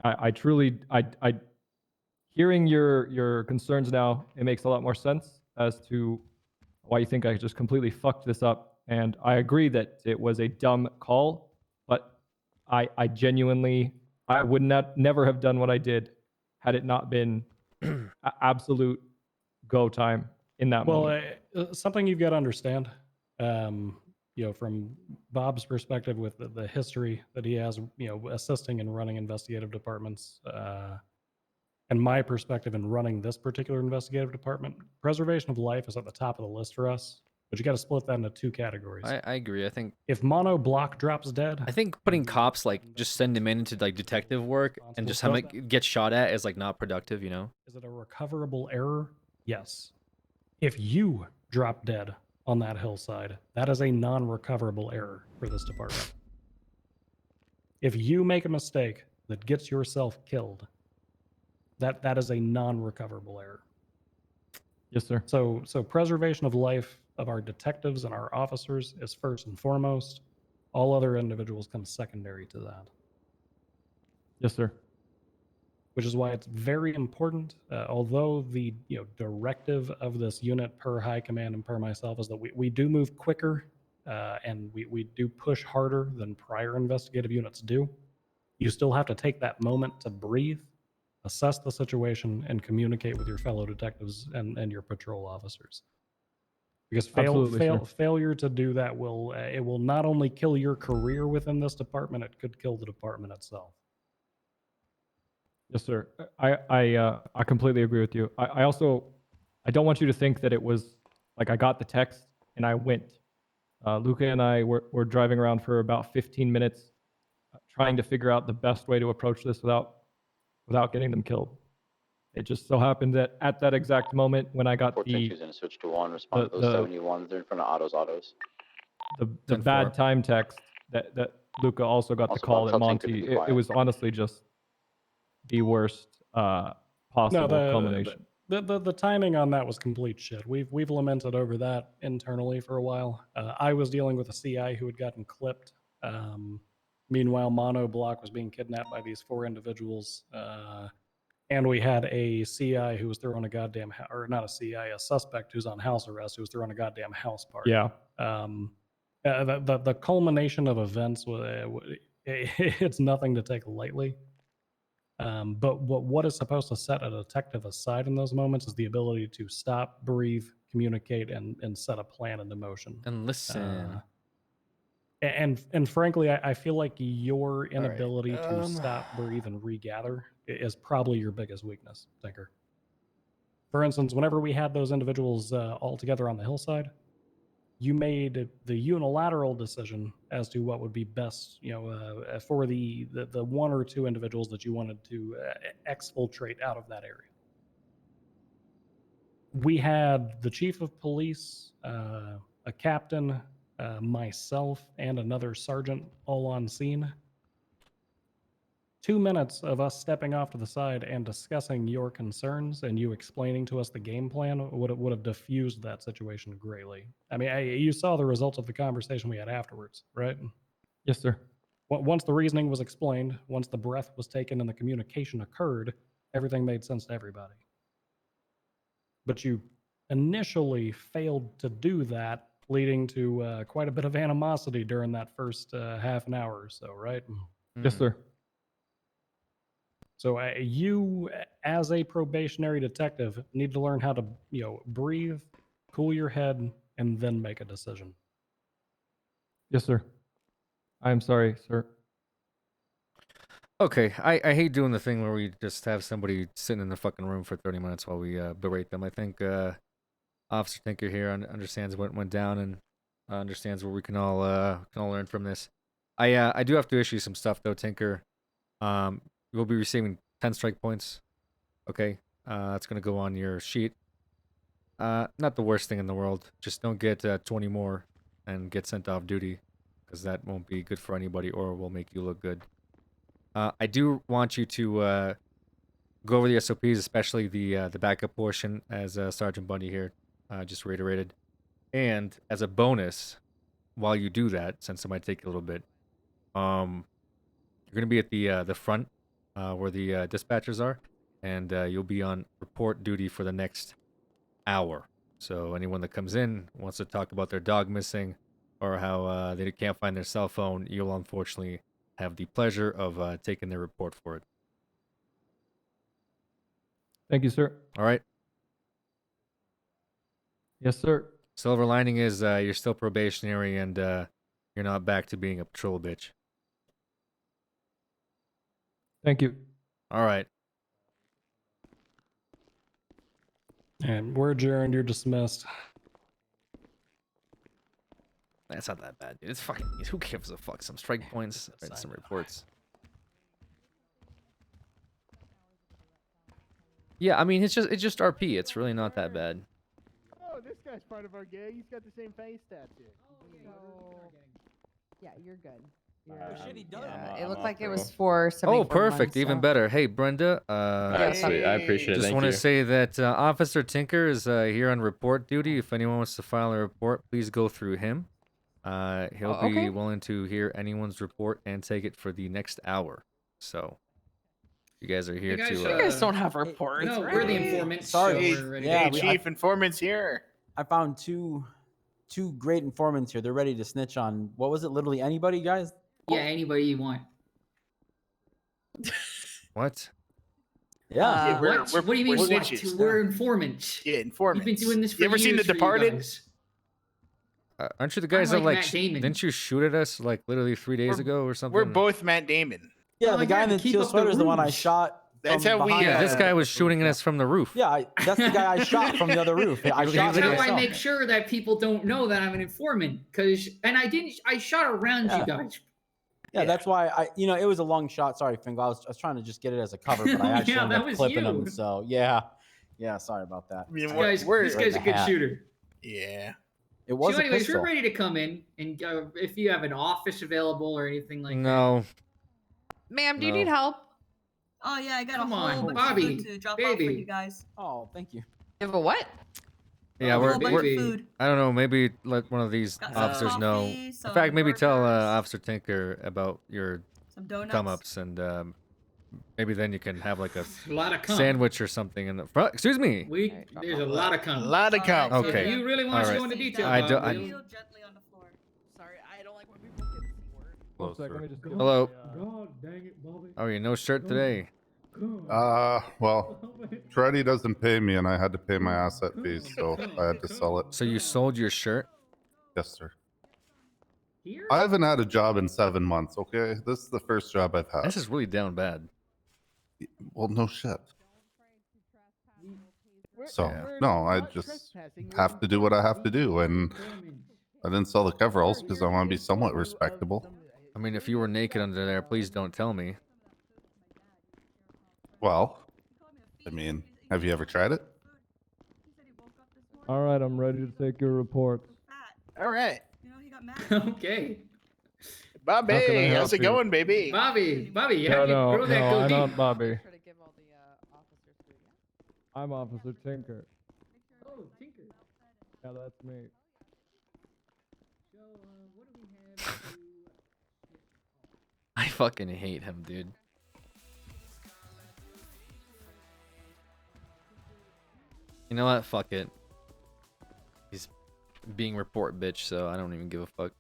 I truly, hearing your concerns now, it makes a lot more sense as to why you think I just completely fucked this up. And I agree that it was a dumb call, but I genuinely, I would never have done what I did had it not been absolute go time in that moment. Something you've got to understand, from Bob's perspective with the history that he has, assisting and running investigative departments, and my perspective in running this particular investigative department, preservation of life is at the top of the list for us. But you got to split that into two categories. I agree. I think if Mono Block drops dead, I think putting cops just send him into detective work and just have him get shot at is not productive. Is it a recoverable error? Yes. If you drop dead on that hillside, that is a non-recoverable error for this department. If you make a mistake that gets yourself killed, that is a non-recoverable error. Yes, sir. So preservation of life of our detectives and our officers is first and foremost. All other individuals come secondary to that. Yes, sir. Which is why it's very important, although the directive of this unit per high command and per myself is that we do move quicker and we do push harder than prior investigative units do. You still have to take that moment to breathe, assess the situation, and communicate with your fellow detectives and your patrol officers. Because failure to do that will not only kill your career within this department, it could kill the department itself. Yes, sir. I completely agree with you. I also, I don't want you to think that it was I got the text and I went. Luca and I were driving around for about 15 minutes trying to figure out the best way to approach this without getting them killed. It just so happened that at that exact moment when I got 422's going to switch to 1, respond to those 71s. They're in front of autos. The bad time text that Luca also got the call that Monty, it was honestly just the worst possible culmination. The timing on that was complete shit. We've lamented over that internally for a while. I was dealing with a CI who had gotten clipped. Meanwhile, Mono Block was being kidnapped by these 4 individuals. And we had a CI who was throwing a goddamn, or not a CI, a suspect who's on house arrest who was throwing a goddamn house party. Yeah. The culmination of events, it's nothing to take lightly. But what is supposed to set a detective aside in those moments is the ability to stop, breathe, communicate, and set a plan into motion. And listen. And frankly, I feel like your inability to stop, breathe, and regather is probably your biggest weakness, Tinker. For instance, whenever we had those individuals all together on the hillside, you made the unilateral decision as to what would be best, for the 1 or 2 individuals that you wanted to exfiltrate out of that area. We had the chief of police, a captain, myself, and another sergeant all on scene. 2 minutes of us stepping off to the side and discussing your concerns and you explaining to us the game plan would have diffused that situation greatly. I mean, you saw the results of the conversation we had afterwards, right? Yes, sir. Once the reasoning was explained, once the breath was taken and the communication occurred, everything made sense to everybody. But you initially failed to do that, leading to quite a bit of animosity during that first half an hour or so, right? Yes, sir. So you, as a probationary detective, need to learn how to, breathe, cool your head, and then make a decision. Yes, sir. I'm sorry, sir. Okay, I hate doing the thing where we just have somebody sitting in the fucking room for 30 minutes while we berate them. I think Officer Tinker here understands what went down and understands where we can all learn from this. I do have to issue some stuff though, Tinker. You'll be receiving 10 strike points. Okay, that's gonna go on your sheet. Not the worst thing in the world. Just don't get 20 more and get sent off duty, because that won't be good for anybody or will make you look good. I do want you to go over the SOPs, especially the backup portion, as Sergeant Bundy here just reiterated. And as a bonus, while you do that, since it might take a little bit, you're gonna be at the front where the dispatchers are, and you'll be on report duty for the next hour. So anyone that comes in wants to talk about their dog missing or how they can't find their cell phone, you'll unfortunately have the pleasure of taking their report for it. Thank you, sir. All right. Yes, sir. Silver lining is you're still probationary and you're not back to being a patrol bitch. Thank you. All right. And we're adjourned. You're dismissed. That's not that bad, dude. It's fucking. Who gives a fuck? Some strike points, write some reports. Yeah, I mean it's just RP. It's really not that bad. Oh, this guy's part of our gang. He's got the same face tattoo. Yeah, you're good. shit, he does. It looked like it was for 74 Oh, perfect. months, Even so- better. Hey, Brenda. Alright, sweet. I appreciate it. Just Thank want to you. say that Officer Tinker is here on report duty. If anyone wants to file a report, please go through him. He'll Oh, be okay. willing to hear anyone's report and take it for the next hour. So, you guys are here guys, to. you guys don't have reports. No, right? we're the informants. Sorry. So we're ready. Yeah, Hey, we- Chief, informants here. I found two great informants here. They're ready to snitch on, what was it, literally anybody, guys? Yeah, anybody you want. What? Yeah. What do you mean? What? We're informants. Yeah, informants. You've been doing this for You ever seen years The for you Departed? guys. Aren't you the guys I'm that like like? Matt Damon. Didn't you shoot at us like literally 3 days ago or something? We're both Matt Damon. Yeah, Oh, the guy yeah, in to the keep teal up the sweater is the one I ruse. shot. That's from how we, behind. Yeah, this guy was shooting at us from the roof. Yeah, that's the guy I shot from the other roof. I shot That's him how I myself. make sure that people don't know that I'm an informant. I shot around Yeah. you guys. Yeah, that's why it was a long shot. Sorry, Fingal. I was trying to just get it as a cover, but I actually Yeah, ended that up was clipping him. you. So yeah, sorry about that. I mean, This we're guy's a good shooter. Yeah. It was So a anyways, pistol. you're ready to come in, and if you have an office available or anything like that. No. Ma'am, do you No. need help? Oh yeah, I got Come a whole on, bunch Bobby, of food to drop off for baby. you guys. Oh, thank you. You have a what? Yeah, a we're. whole bunch of food. I don't know. Maybe let one of these Got some officers know. coffee, In some fact, maybe tell burgers, Officer Tinker about your some donuts. come ups, and maybe then you can have like a A lot of cum. sandwich or something in the front. Excuse me. There's a lot of cum. A lot of cum. So Okay. if you really want to All go right. into detail, I Bob, do- we'll- Gently on the floor. Sorry, I don't like when people say the C word. One sec, let me just Hello. God dang it, Bobby. Oh, you no shirt today. Well, Freddy doesn't pay me, and I had to pay my asset fees, so I had to sell it. So you sold your shirt? Yes, sir. I haven't had a job in 7 months. Okay, this is the first job I've had. This is really down bad. Well, no shit. So We're no, I not just trespassing, we're have to do what I have to do, and I didn't sell the coveralls because I want to be somewhat respectable. I mean, if you were naked under there, please don't tell me. Well, I mean, have you ever tried it? All right, I'm ready to take your reports. All right. Okay. Bobby, How can I how's help it you? going, baby? Bobby, you No, have to no, grow that no, I'm goatee. not Bobby. I'm Officer Tinker. Oh, Tinker. Yeah, that's me. I fucking hate him, dude. You know what? Fuck it. He's being report bitch, so I don't even give a fuck.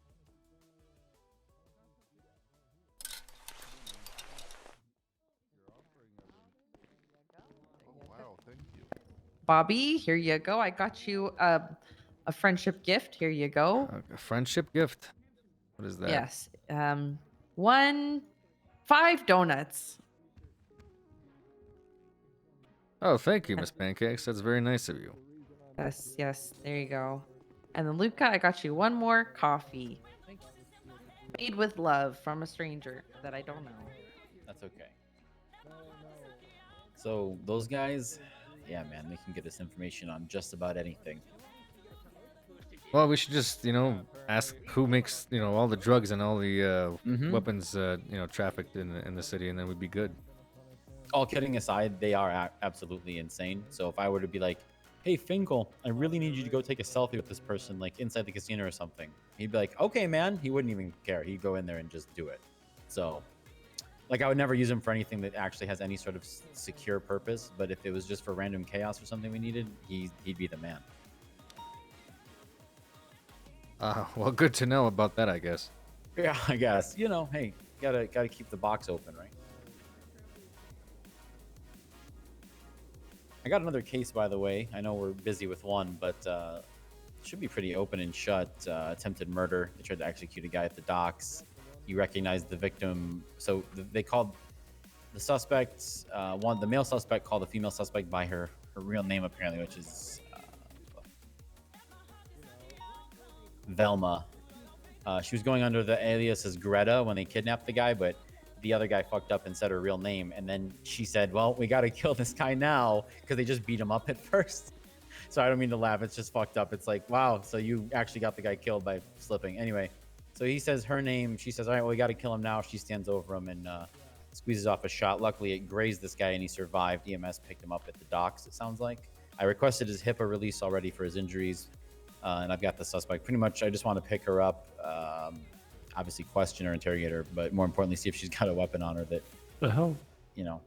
Bobby, here you go. I got you a friendship gift. Here you go. A friendship gift. What is that? Yes. 5 donuts. Oh, thank you, Miss Pancakes. That's very nice of you. Yes, yes. There you go. And then Luca, I got you one more coffee. Made with love from a stranger that I don't know. That's okay. So those guys, yeah, man, they can get us information on just about anything. Well, we should just, ask who makes, all the drugs and all the weapons, trafficked in the city, and then we'd be good. All kidding aside, they are absolutely insane. So if I were to be like, hey, Finkel, I really need you to go take a selfie with this person, like inside the casino or something, he'd be like, okay, man. He wouldn't even care. He'd go in there and just do it. So, like, I would never use him for anything that actually has any sort of secure purpose. But if it was just for random chaos or something we needed, he'd be the man. Well, good to know about that, I guess. Yeah, I guess. Hey, gotta keep the box open, right? I got another case, by the way. I know we're busy with one, but it should be pretty open and shut. Attempted murder. They tried to execute a guy at the docks. He recognized the victim. So they called the suspect, the male suspect called the female suspect by her real name, apparently, which is Velma. She was going under the alias as Greta when they kidnapped the guy, but the other guy fucked up and said her real name. And then she said, well, we got to kill this guy now because they just beat him up at first. So I don't mean to laugh. It's just fucked up. It's like, wow. So you actually got the guy killed by slipping. Anyway, so he says her name. She says, all right, well, we got to kill him now. She stands over him and squeezes off a shot. Luckily, it grazed this guy and he survived. EMS picked him up at the docks, it sounds like. I requested his HIPAA release already for his injuries. And I've got the suspect. Pretty much, I just want to pick her up. Obviously question her, interrogate her, but more importantly, see if she's got a weapon on her that, The hell? I don't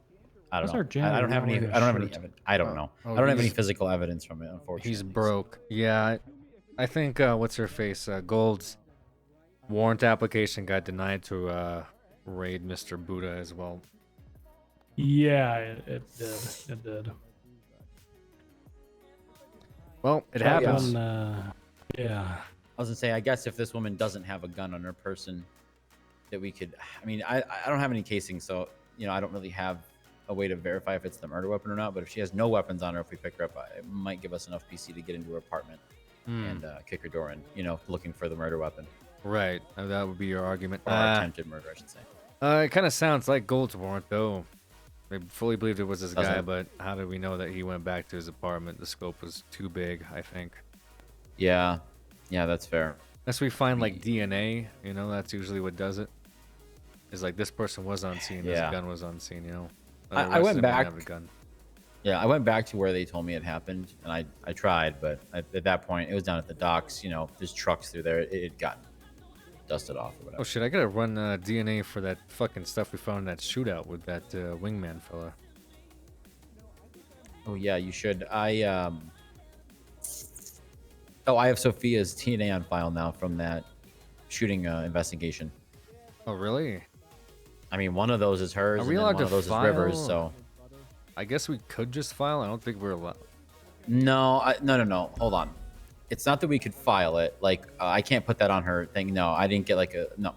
What's know. our janitor I don't have not any. wearing a I don't have any. shirt? I don't know. Oh, I don't have any he's- physical evidence from it, unfortunately. He's broke. Yeah, I think what's her face? Gold's warrant application got denied to raid Mr. Buddha as well. Yeah, it did. It did. Well, it That happens. one, yeah. I was gonna say, I guess if this woman doesn't have a gun on her person, that we could. I mean, I don't have any casing, so I don't really have a way to verify if it's the murder weapon or not. But if she has no weapons on her, if we pick her up, it might give us enough PC to get into her apartment and kick her door in. Looking for the murder weapon. Right, that would be your argument. Or attempted murder, I should say. It kind of sounds like Gold's warrant, though. I fully believed it was this Doesn't guy, it? but how did we know that he went back to his apartment? The scope was too big, I think. Yeah, that's fair. Unless we find like DNA, that's usually what does it. Is like this person was on scene, this Yeah. gun was on scene, I Otherwise, went they might back. have a gun. Yeah, I went back to where they told me it happened, and I tried, but at that point, it was down at the docks. There's trucks through there. It had gotten dusted off or whatever. Oh shit! I gotta run DNA for that fucking stuff we found in that shootout with that wingman fella. Oh yeah, you should. I have Sophia's DNA on file now from that shooting investigation. Oh really? I mean, one of those is hers, Are and we then allowed one to of those file? is Rivers. So I guess we could just file. I don't think we're allowed. no. Hold on. It's not that we could file it. Like I can't put that on her thing. No, I didn't get no.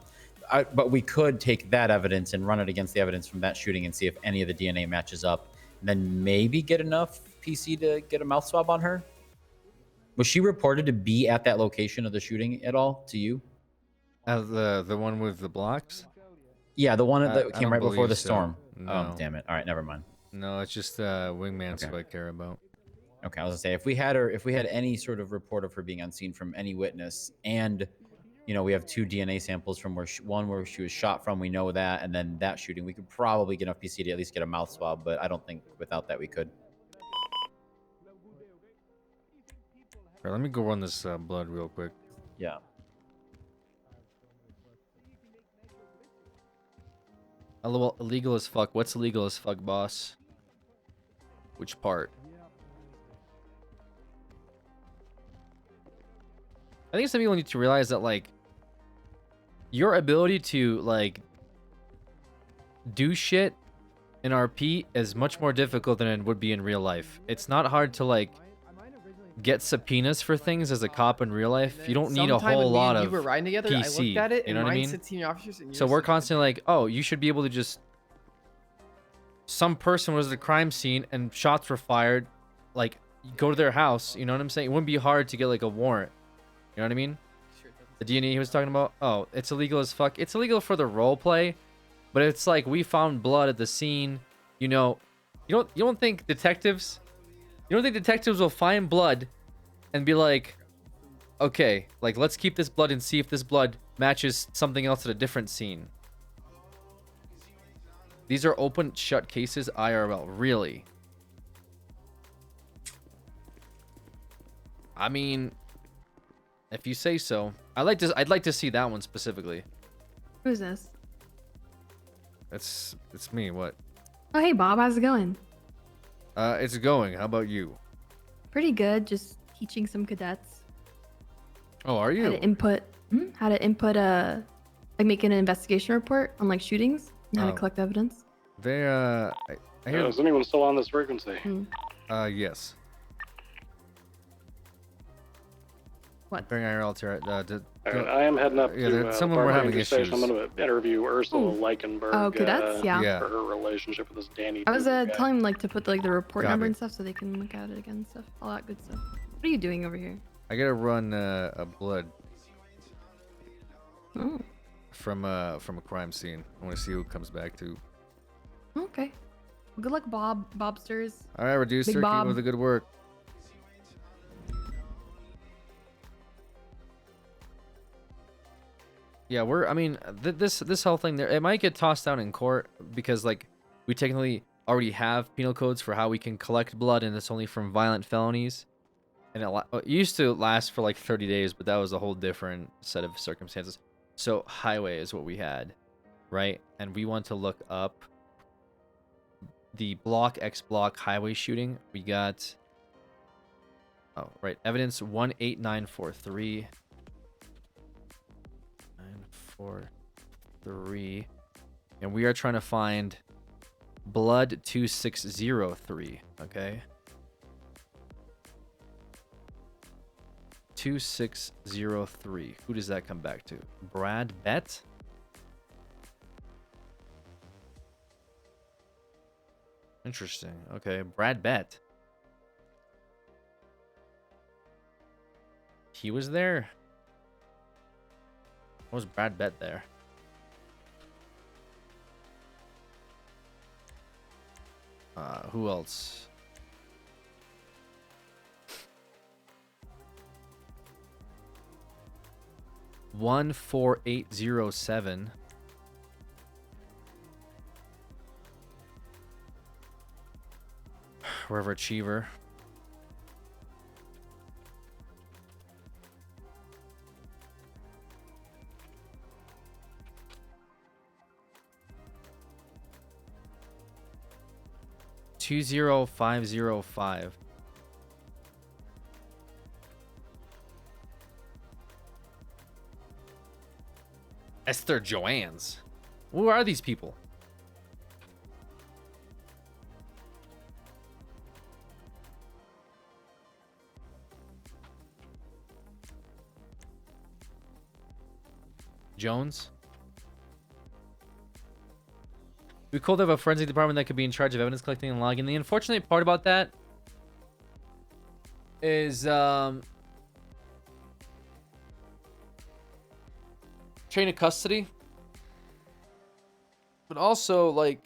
But we could take that evidence and run it against the evidence from that shooting and see if any of the DNA matches up. And then maybe get enough PC to get a mouth swab on her. Was she reported to be at that location of the shooting at all to you? The one with the blocks? Yeah, the one I that came don't right before believe the so. storm. No. Oh, damn it. All right, never mind. No, it's just wingman's who I care about. Okay, I was gonna say if we had any sort of report of her being on scene from any witness, and we have 2 DNA samples from where she was shot from, we know that, and then that shooting, we could probably get enough PC to at least get a mouth swab, but I don't think without that we could. All right, let me go run this blood real quick. Yeah. Illegal as fuck. What's illegal as fuck, boss? Which part? I think some people need to realize that, like, your ability to, like, do shit in RP is much more difficult than it would be in real life. It's not hard to, like, get subpoenas for things as a cop in real life. You don't need a Sometime whole when me lot and of you were riding together, I PC. looked at it, You know and what I mine mean? said senior officers, and So yours we're said- constantly like, oh, you should be able to just. Some person was at the crime scene and shots were fired. Like, go to their house. You know what I'm saying? It wouldn't be hard to get like a warrant. You know what I mean? The DNA he was talking about. Oh, it's illegal as fuck. It's illegal for the role play, but it's like we found blood at the scene. You don't think detectives will find blood and be like, okay, like let's keep this blood and see if this blood matches something else at a different scene. These are open shut cases IRL, really? I mean, if you say so. I'd like to see that one specifically. Who's this? It's me, what? Oh, hey, Bob. How's it going? It's going. How about you? Pretty good. Just teaching some cadets Oh, are how you? to input, like making an investigation report on like shootings and how to Oh. collect evidence. They I hear Is anyone still on this frequency? yes. What? Bring IRL to Alright, I am heading up yeah, to some of them were Park having Ranger Station. issues. I'm going to interview Ursula Ooh. Leichenberg. Oh, cadets? Yeah. For her relationship with this Danny. I was Dugan guy. telling them like to put like the report Got number it. and stuff so they can look at it again and stuff. All that good stuff. What are you doing over here? I gotta run a blood Oh, from a crime scene. I want to see who it comes back to. okay. Well, good luck, Bob. Bobsters. All right, Reducer, keep Bob. up the good work. Yeah, I mean, this whole thing there, it might get tossed down in court because like we technically already have penal codes for how we can collect blood, and it's only from violent felonies. And it used to last for like 30 days, but that was a whole different set of circumstances. So highway is what we had, right? And we want to look up the block X block highway shooting. We got, oh, right, evidence 18943. 943. And we are trying to find blood 2603, okay? 2603. Who does that come back to? Brad Bett? Interesting. Okay, Brad Bett. He was there. What was Brad Bett there? Who else? One 4807. River Achiever. Two 20505. Esther Joannes. Who are these people? Jones? We could have a forensic department that could be in charge of evidence collecting and logging. The unfortunate part about that is chain of custody, but also like,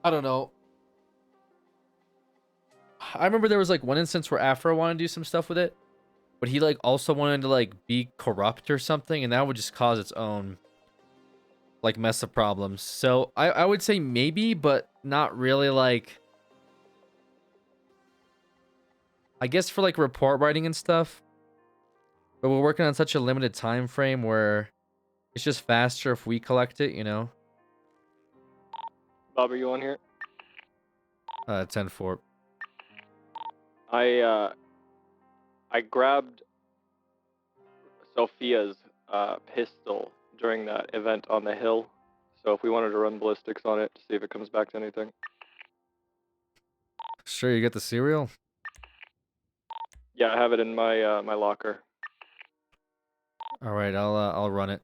I don't know. I remember there was like one instance where Afro wanted to do some stuff with it, but he like also wanted to like be corrupt or something, and that would just cause its own like mess of problems. So I would say maybe, but not really. Like, I guess for like report writing and stuff, but we're working on such a limited time frame where it's just faster if we collect it, you know. Bob, are you on here? 10-4. I grabbed Sophia's pistol during that event on the hill. So if we wanted to run ballistics on it to see if it comes back to anything. Sure, you get the cereal? Yeah, I have it in my my locker. All right, I'll run it.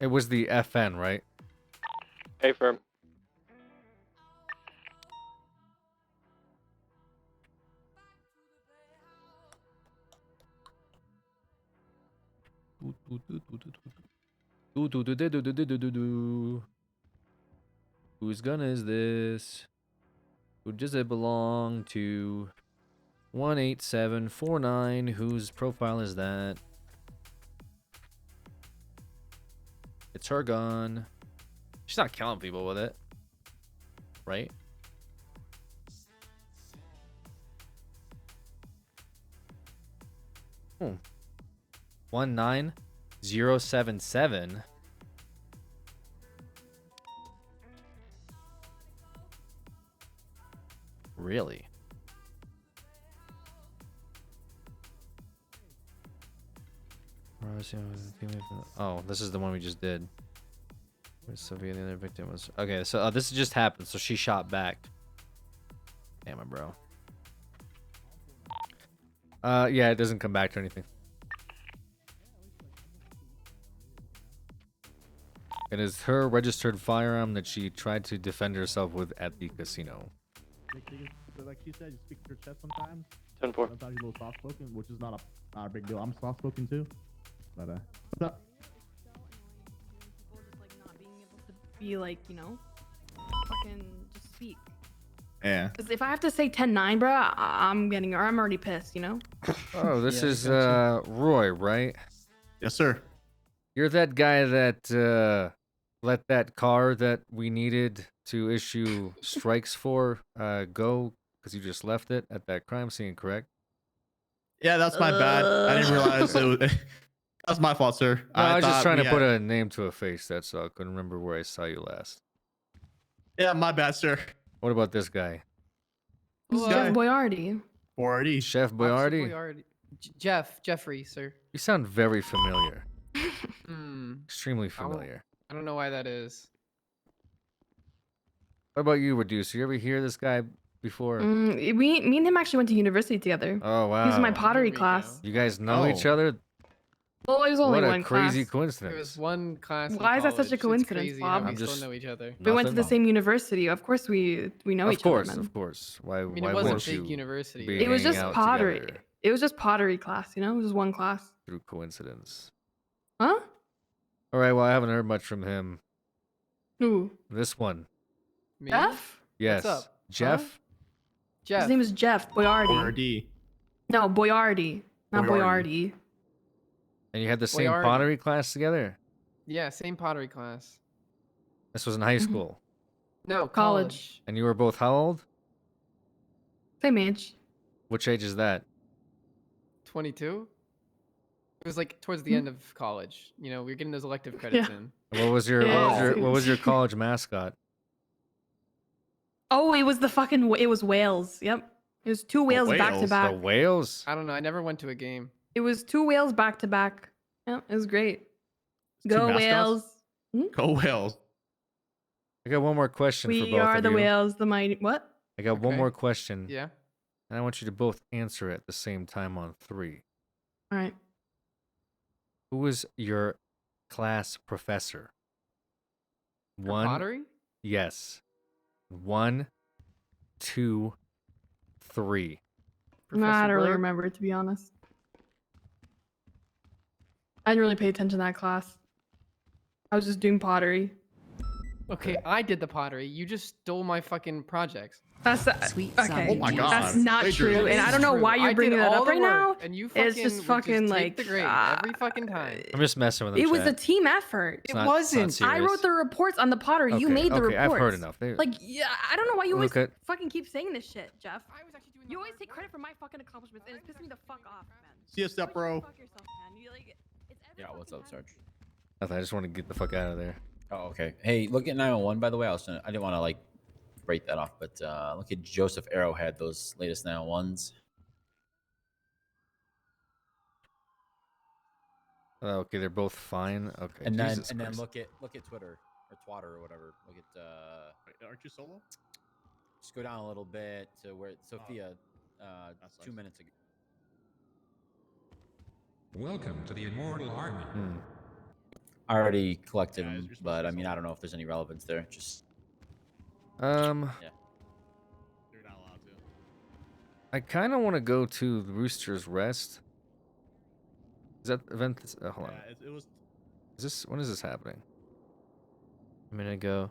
It was the FN, right? Hey, firm. Whose gun is this? Who does it belong to? 18749. Whose profile is that? It's her gun. She's not killing people with it, right? Hmm. 19077. Really? Oh, this is the one we just did. Where's Sophia? The other victim was okay. So this just happened. So she shot back. Damn it, bro. Yeah, it doesn't come back to anything. It is her registered firearm that she tried to defend herself with at the casino. Like she said, you speak to your chest sometimes. 10-4. Sometimes you're a little soft spoken, which is not a big deal. I'm soft spoken too. But what's up? Be like, you know, fucking just speak. Yeah. Because if I have to say 10-9, bro, I'm already pissed, you know? Oh, this is Roy, right? Yes, sir. You're that guy that let that car that we needed to issue strikes for go because you just left it at that crime scene, correct? Yeah, that's my bad. I didn't realize it was. That's my fault, sir. No, I was just trying to we put had- a name to a face. That's all. I couldn't remember where I saw you last. Yeah, my bad, sir. What about this guy? It's Jeff Boyardi. Boyardi. Chef Boyardi? Jeffrey, sir. You sound very familiar. Hmm. Extremely familiar. I don't know why that is. What about you, Reducer? You ever hear this guy before? Me and him actually went to university together. Oh, wow. He was in my pottery class. You guys know each other? Well, it was only what a one crazy class. coincidence. It was one class. in Why is that such a college. It's coincidence, crazy Bob? how we I'm still just- know each other. We went to the Nothing? same university. Of course, we know each other, man. Of course. Why? I mean, why it wasn't wouldn't fake you university. be It was hanging just out pottery. together It was just pottery class, you know? It was just one class. through coincidence? Huh? All right. Well, I haven't heard much from him. Who? This one. Me? Jeff? Yes. What's up? Jeff. Huh? Jeff. His name is Jeff Boyardi. Boyardi. No, Boyardi. Not Boyardi. Boyardi. And you had the same Boyardi. pottery class together? Yeah, same pottery class. This was in high school. No, College. And you were both how old? Same age. Which age is that? 22. It was like towards the end of college. You know, we were getting those elective credits Yeah. in. What was your what was your college mascot? Oh, it was it was whales. Yep. It was two whales back to whales? back. The whales? I don't know. I never went to a game. It was two whales back to back. Yeah, it was great. Two Go mascots? whales. Go whales. I got one more question for We both are of the you. whales, the mighty. What? I got one Okay. more question. Yeah. And I want you to both answer it at the same time on 3. All right. Who was your class professor? For One. pottery? Yes. 1, 2, 3. I don't Professor really Burke? remember, to be honest. I didn't really pay attention to that class. I was just doing pottery. Okay, I did the pottery. You just stole my fucking projects. That's Sweet okay. son. Oh my God. That's not Plagiarism. true, and I don't know why I you're did bringing that all up the right now. work, and you fucking It's just would fucking take like the grade every fucking time. I'm just messing with them. it was a chat. team effort. It's It not- it's wasn't. not I serious. wrote the reports on the pottery. You Okay, made the okay, reports. I've heard enough. Like, yeah, I don't know why you always Look at- fucking keep saying this shit, Jeff. You always take credit for my fucking accomplishments, and it's pissing me the fuck off, man. See you, step bro. Fuck yourself, man. You like, it's every Yeah, what's fucking up, time. Sarge? Nothing. I just want to get the fuck out of there. Oh, okay. Hey, look at 911, by the way. I didn't want to like break that off, but look at Joseph Arrowhead, those latest 911s. Oh, okay, they're both fine. Okay. And then Jesus and then Christ. look at Twitter or Twatter or whatever. Look at Wait, aren't you solo? just go down a little bit to where Sophia That's 2 nice. minutes ago. Welcome to the Immortal Army. I already collected Yeah, them, you're supposed but to I be mean I solo. don't know if there's any relevance there. Just Um, yeah. You're not allowed to. I kind of want to go to the Rooster's Rest. Is that event? Hold on. Yeah, it was. Is this when is this happening? A minute ago.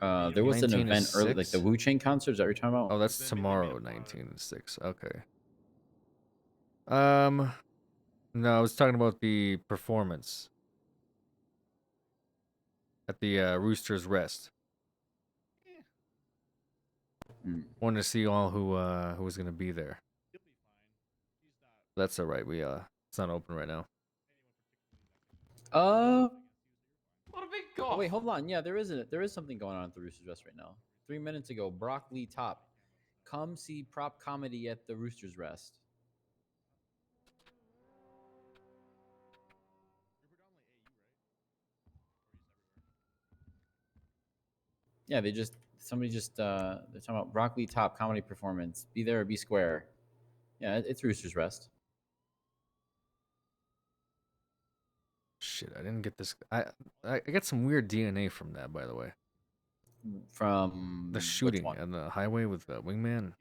There was an 19 to event early, like the 6? Wu Chang concert. Is that what you're talking about? Oh, that's tomorrow, 19 to 6. Okay. No, I was talking about the performance at the Rooster's Rest. Wanted to see all who was gonna be there. That's all right. It's not open right now. What a big golf. Wait, hold on. Yeah, there is something going on at the Roosters Rest right now. 3 minutes ago, Brock Lee Top. Come see prop comedy at the Roosters Rest. Yeah, somebody they're talking about Brock Lee Top comedy performance. Be there or be square. Yeah, it's Roosters Rest. Shit, I didn't get this. I got some weird DNA from that, by the way. From the shooting on the highway with Wingman.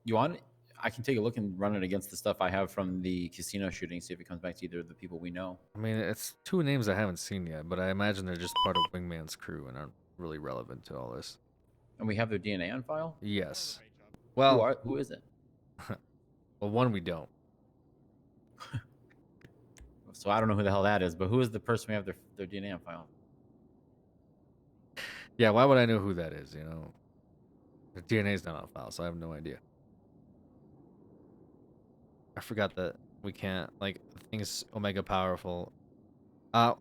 You want it? I can take a look and run it against the stuff I have from the casino shooting, see if it comes back to either of the people we know. I mean, it's two names I haven't seen yet, but I imagine they're just part of Wingman's crew and aren't really relevant to all this. And we have their DNA on file? Yes. Well, who is it? Well, one we don't. So I don't know who the hell that is, but who is the person we have their DNA on file? Yeah, why would I know who that is? You know, the DNA is not on file, so I have no idea. I forgot that we can't, like, things Omega powerful.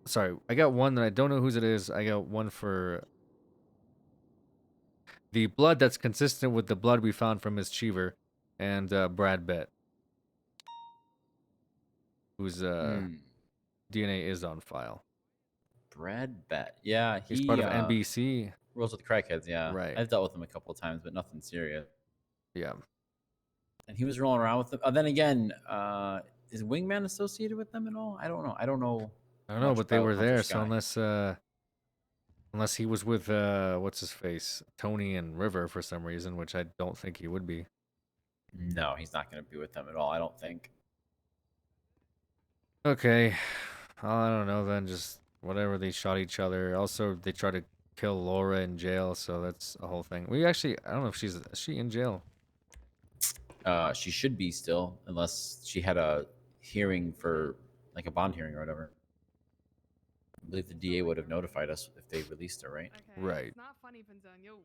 Sorry, I got one that I don't know whose it is. I got one for the blood that's consistent with the blood we found from Miss Cheever and Brad Bett, whose DNA is on file. Brad Bett. Yeah, he's part of NBC. Rolls with crackheads, yeah. Right. I've dealt with him a couple of times, but nothing serious. Yeah. And he was rolling around with them. Then again, is Wingman associated with them at all? I don't know. I don't know, but they were there, so unless he was with what's his face, Tony and River for some reason, which I don't think he would be. No, he's not going to be with them at all, I don't think. Okay. I don't know then, just whatever, they shot each other. Also, they tried to kill Laura in jail, so that's a whole thing. We actually, I don't know if is she in jail? She should be still, unless she had a hearing for, like, a bond hearing or whatever. I believe the DA would have notified us if they released her, right? Right. It's not funny, Pinzone. Yo.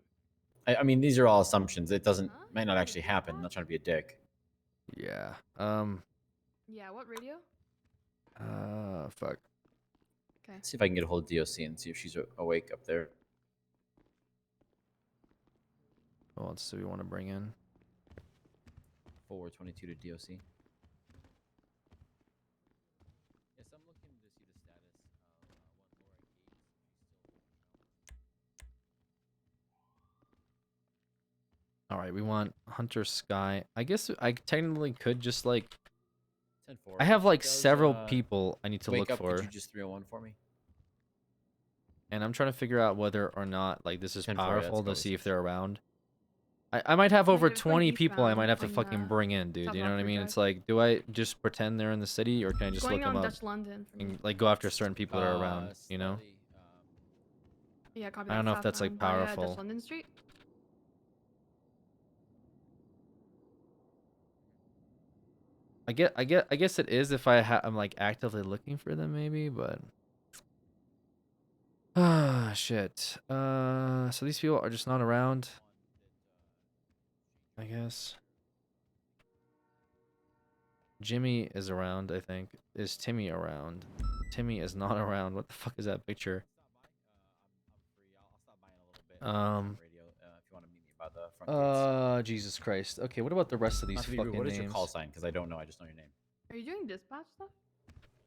I mean, these are all assumptions. It might not actually happen. I'm not trying to be a dick. Yeah. Yeah, what radio? Fuck. Okay. See if I can get a hold of DOC and see if she's awake up there. Well, let's see what we want to bring in. 422 to DOC. Yes, I'm looking to see the status of All right, we want Hunter Sky. I guess I technically could just like. 10-4. I have like several people I need to wake look up, for. Could you just 301 for me? And I'm trying to figure out whether or not like this is 10-4, powerful that's to see if they're around. I might have over there's, like, 20 people I eastbound might have to on, fucking bring in, dude. South You know what I Rockford mean? Drive. It's like, do I just pretend they're in the city, or can I just Going look them on up Dutch London for me. and like go after certain people that are around? You know? Yeah, copy I don't that. know if that's like Southbound by, powerful. Dutch London Street. I guess it is if I'm like actively looking for them, maybe, but ah, shit. So these people are just not around, I guess. Jimmy is around, I think. Is Timmy around? Timmy is not around. What the fuck is that picture? Jesus Christ. Okay, what about the rest of these fucking What is names? your call sign? Because I don't know. I just know your name. Are you doing dispatch stuff?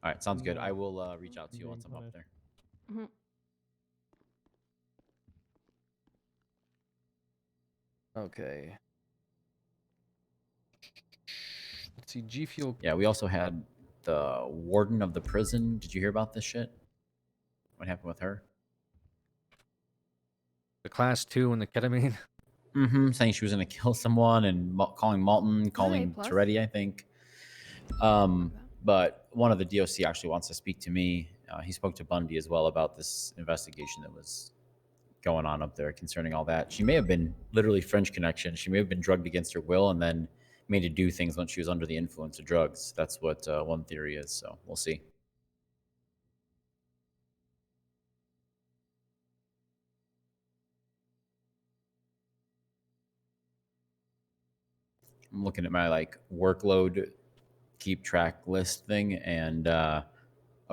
All right, sounds good. I will reach out to you once I'm up there. Mm-hmm. Okay. Let's see, G Fuel. Yeah, we also had the warden of the prison. Did you hear about this shit? What happened with her? The class 2 and the ketamine. Mm-hmm. Saying she was gonna kill someone and calling Malton, calling plus? Toretti, I think. But one of the DOC actually wants to speak to me. He spoke to Bundy as well about this investigation that was going on up there concerning all that. She may have been literally French connection. She may have been drugged against her will and then made to do things when she was under the influence of drugs. That's what one theory is. So we'll see. I'm looking at my like workload keep track list thing, and oh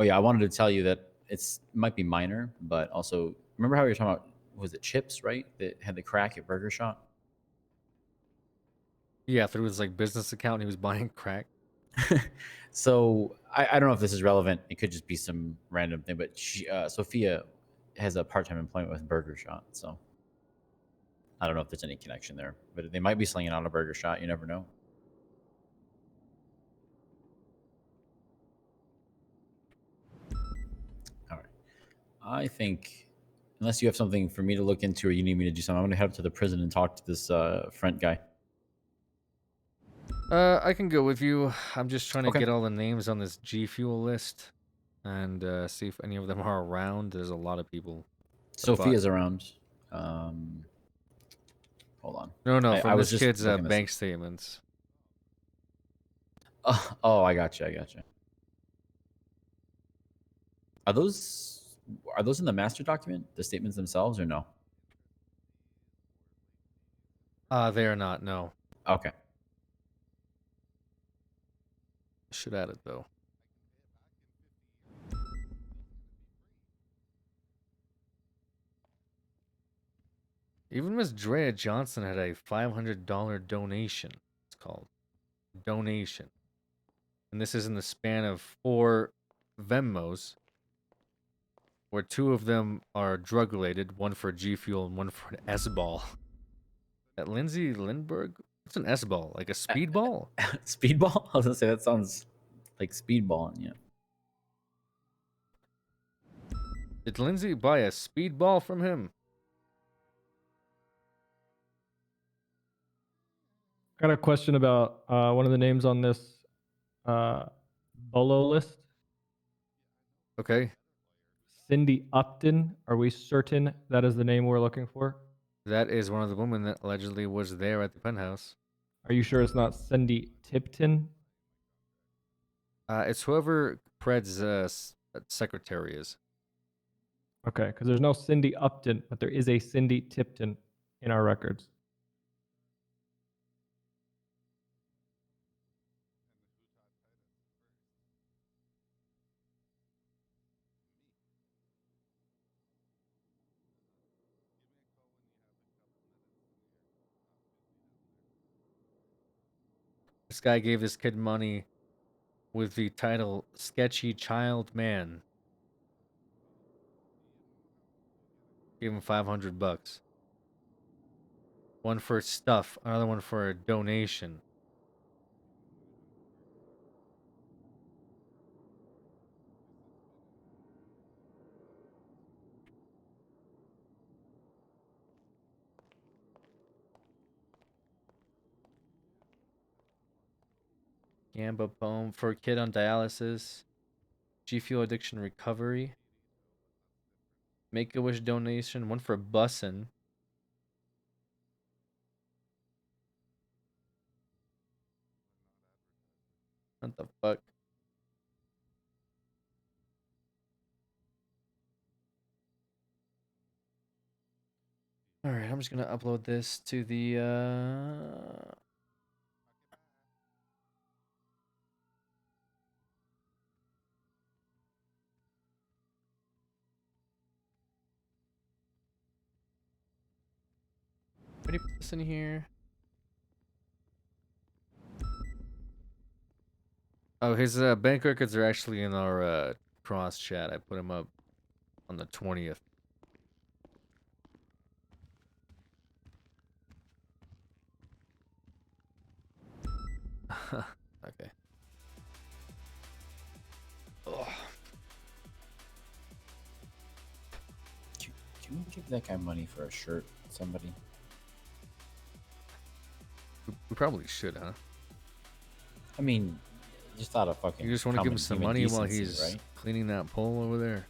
yeah, I wanted to tell you that it might be minor, but also remember how you were talking about, was it Chips, right, that had the crack at Burger Shot? Yeah, through his like business account, he was buying crack. So I don't know if this is relevant. It could just be some random thing, but she, Sophia has a part-time employment with Burger Shot, so I don't know if there's any connection there, but they might be slinging out a Burger Shot. You never know. All right. I think, unless you have something for me to look into or you need me to do something, I'm going to head up to the prison and talk to this front guy. I can go with you. I'm just trying to Okay. get all the names on this G Fuel list and see if any of them are around. There's a lot of people. Sophia's around. Hold on. No, I from was this just kid's looking this bank up. statements. Oh, I got you. Are those in the master document, the statements themselves, or no? They are not. No. Okay. Should add it though. Even Miss Drea Johnson had a $500 donation. It's called donation, and this is in the span of 4 Venmos, where 2 of them are drug related, one for G Fuel and one for an S-ball. At Lindsay Lindbergh, what's an S-ball? Like a speedball? Speedball? I was gonna say that sounds like speedballing. Yeah. Did Lindsay buy a speedball from him? Got a question about one of the names on this Bolo list. Okay. Cindy Upton. Are we certain that is the name we're looking for? That is one of the women that allegedly was there at the penthouse. Are you sure it's not Cindy Tipton? It's whoever Pred's secretary is. Okay, because there's no Cindy Upton, but there is a Cindy Tipton in our records. This guy gave this kid money with the title Sketchy Child Man. Gave him $500. One for stuff, another one for a donation. Gamba poem for a kid on dialysis. G Fuel addiction recovery. Make-A-Wish donation. One for bussin'. What the fuck? Alright, I'm just gonna upload this to the Ready to put this in here? Oh, his bank records are actually in our cross chat. I put him up on the 20th. Okay. Ugh. Can we give that guy money for a shirt? Somebody. We probably should, huh? I mean, Just out of fucking. You just want to give him some human money while decency, he's right? cleaning that pole over there.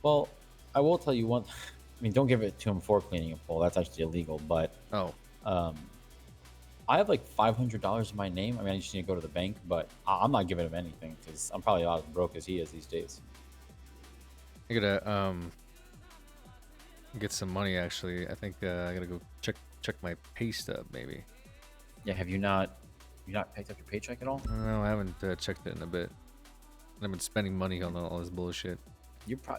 Well, I will tell you one. I mean, don't give it to him for cleaning a pole. That's actually illegal. But I have like $500 in my name. I mean, I just need to go to the bank, but I'm not giving him anything because I'm probably not as broke as he is these days. I gotta get some money actually. I think I gotta go check my pay stub maybe. Yeah, have you not picked up your paycheck at all? No, I haven't checked it in a bit. I've been spending money on all this bullshit.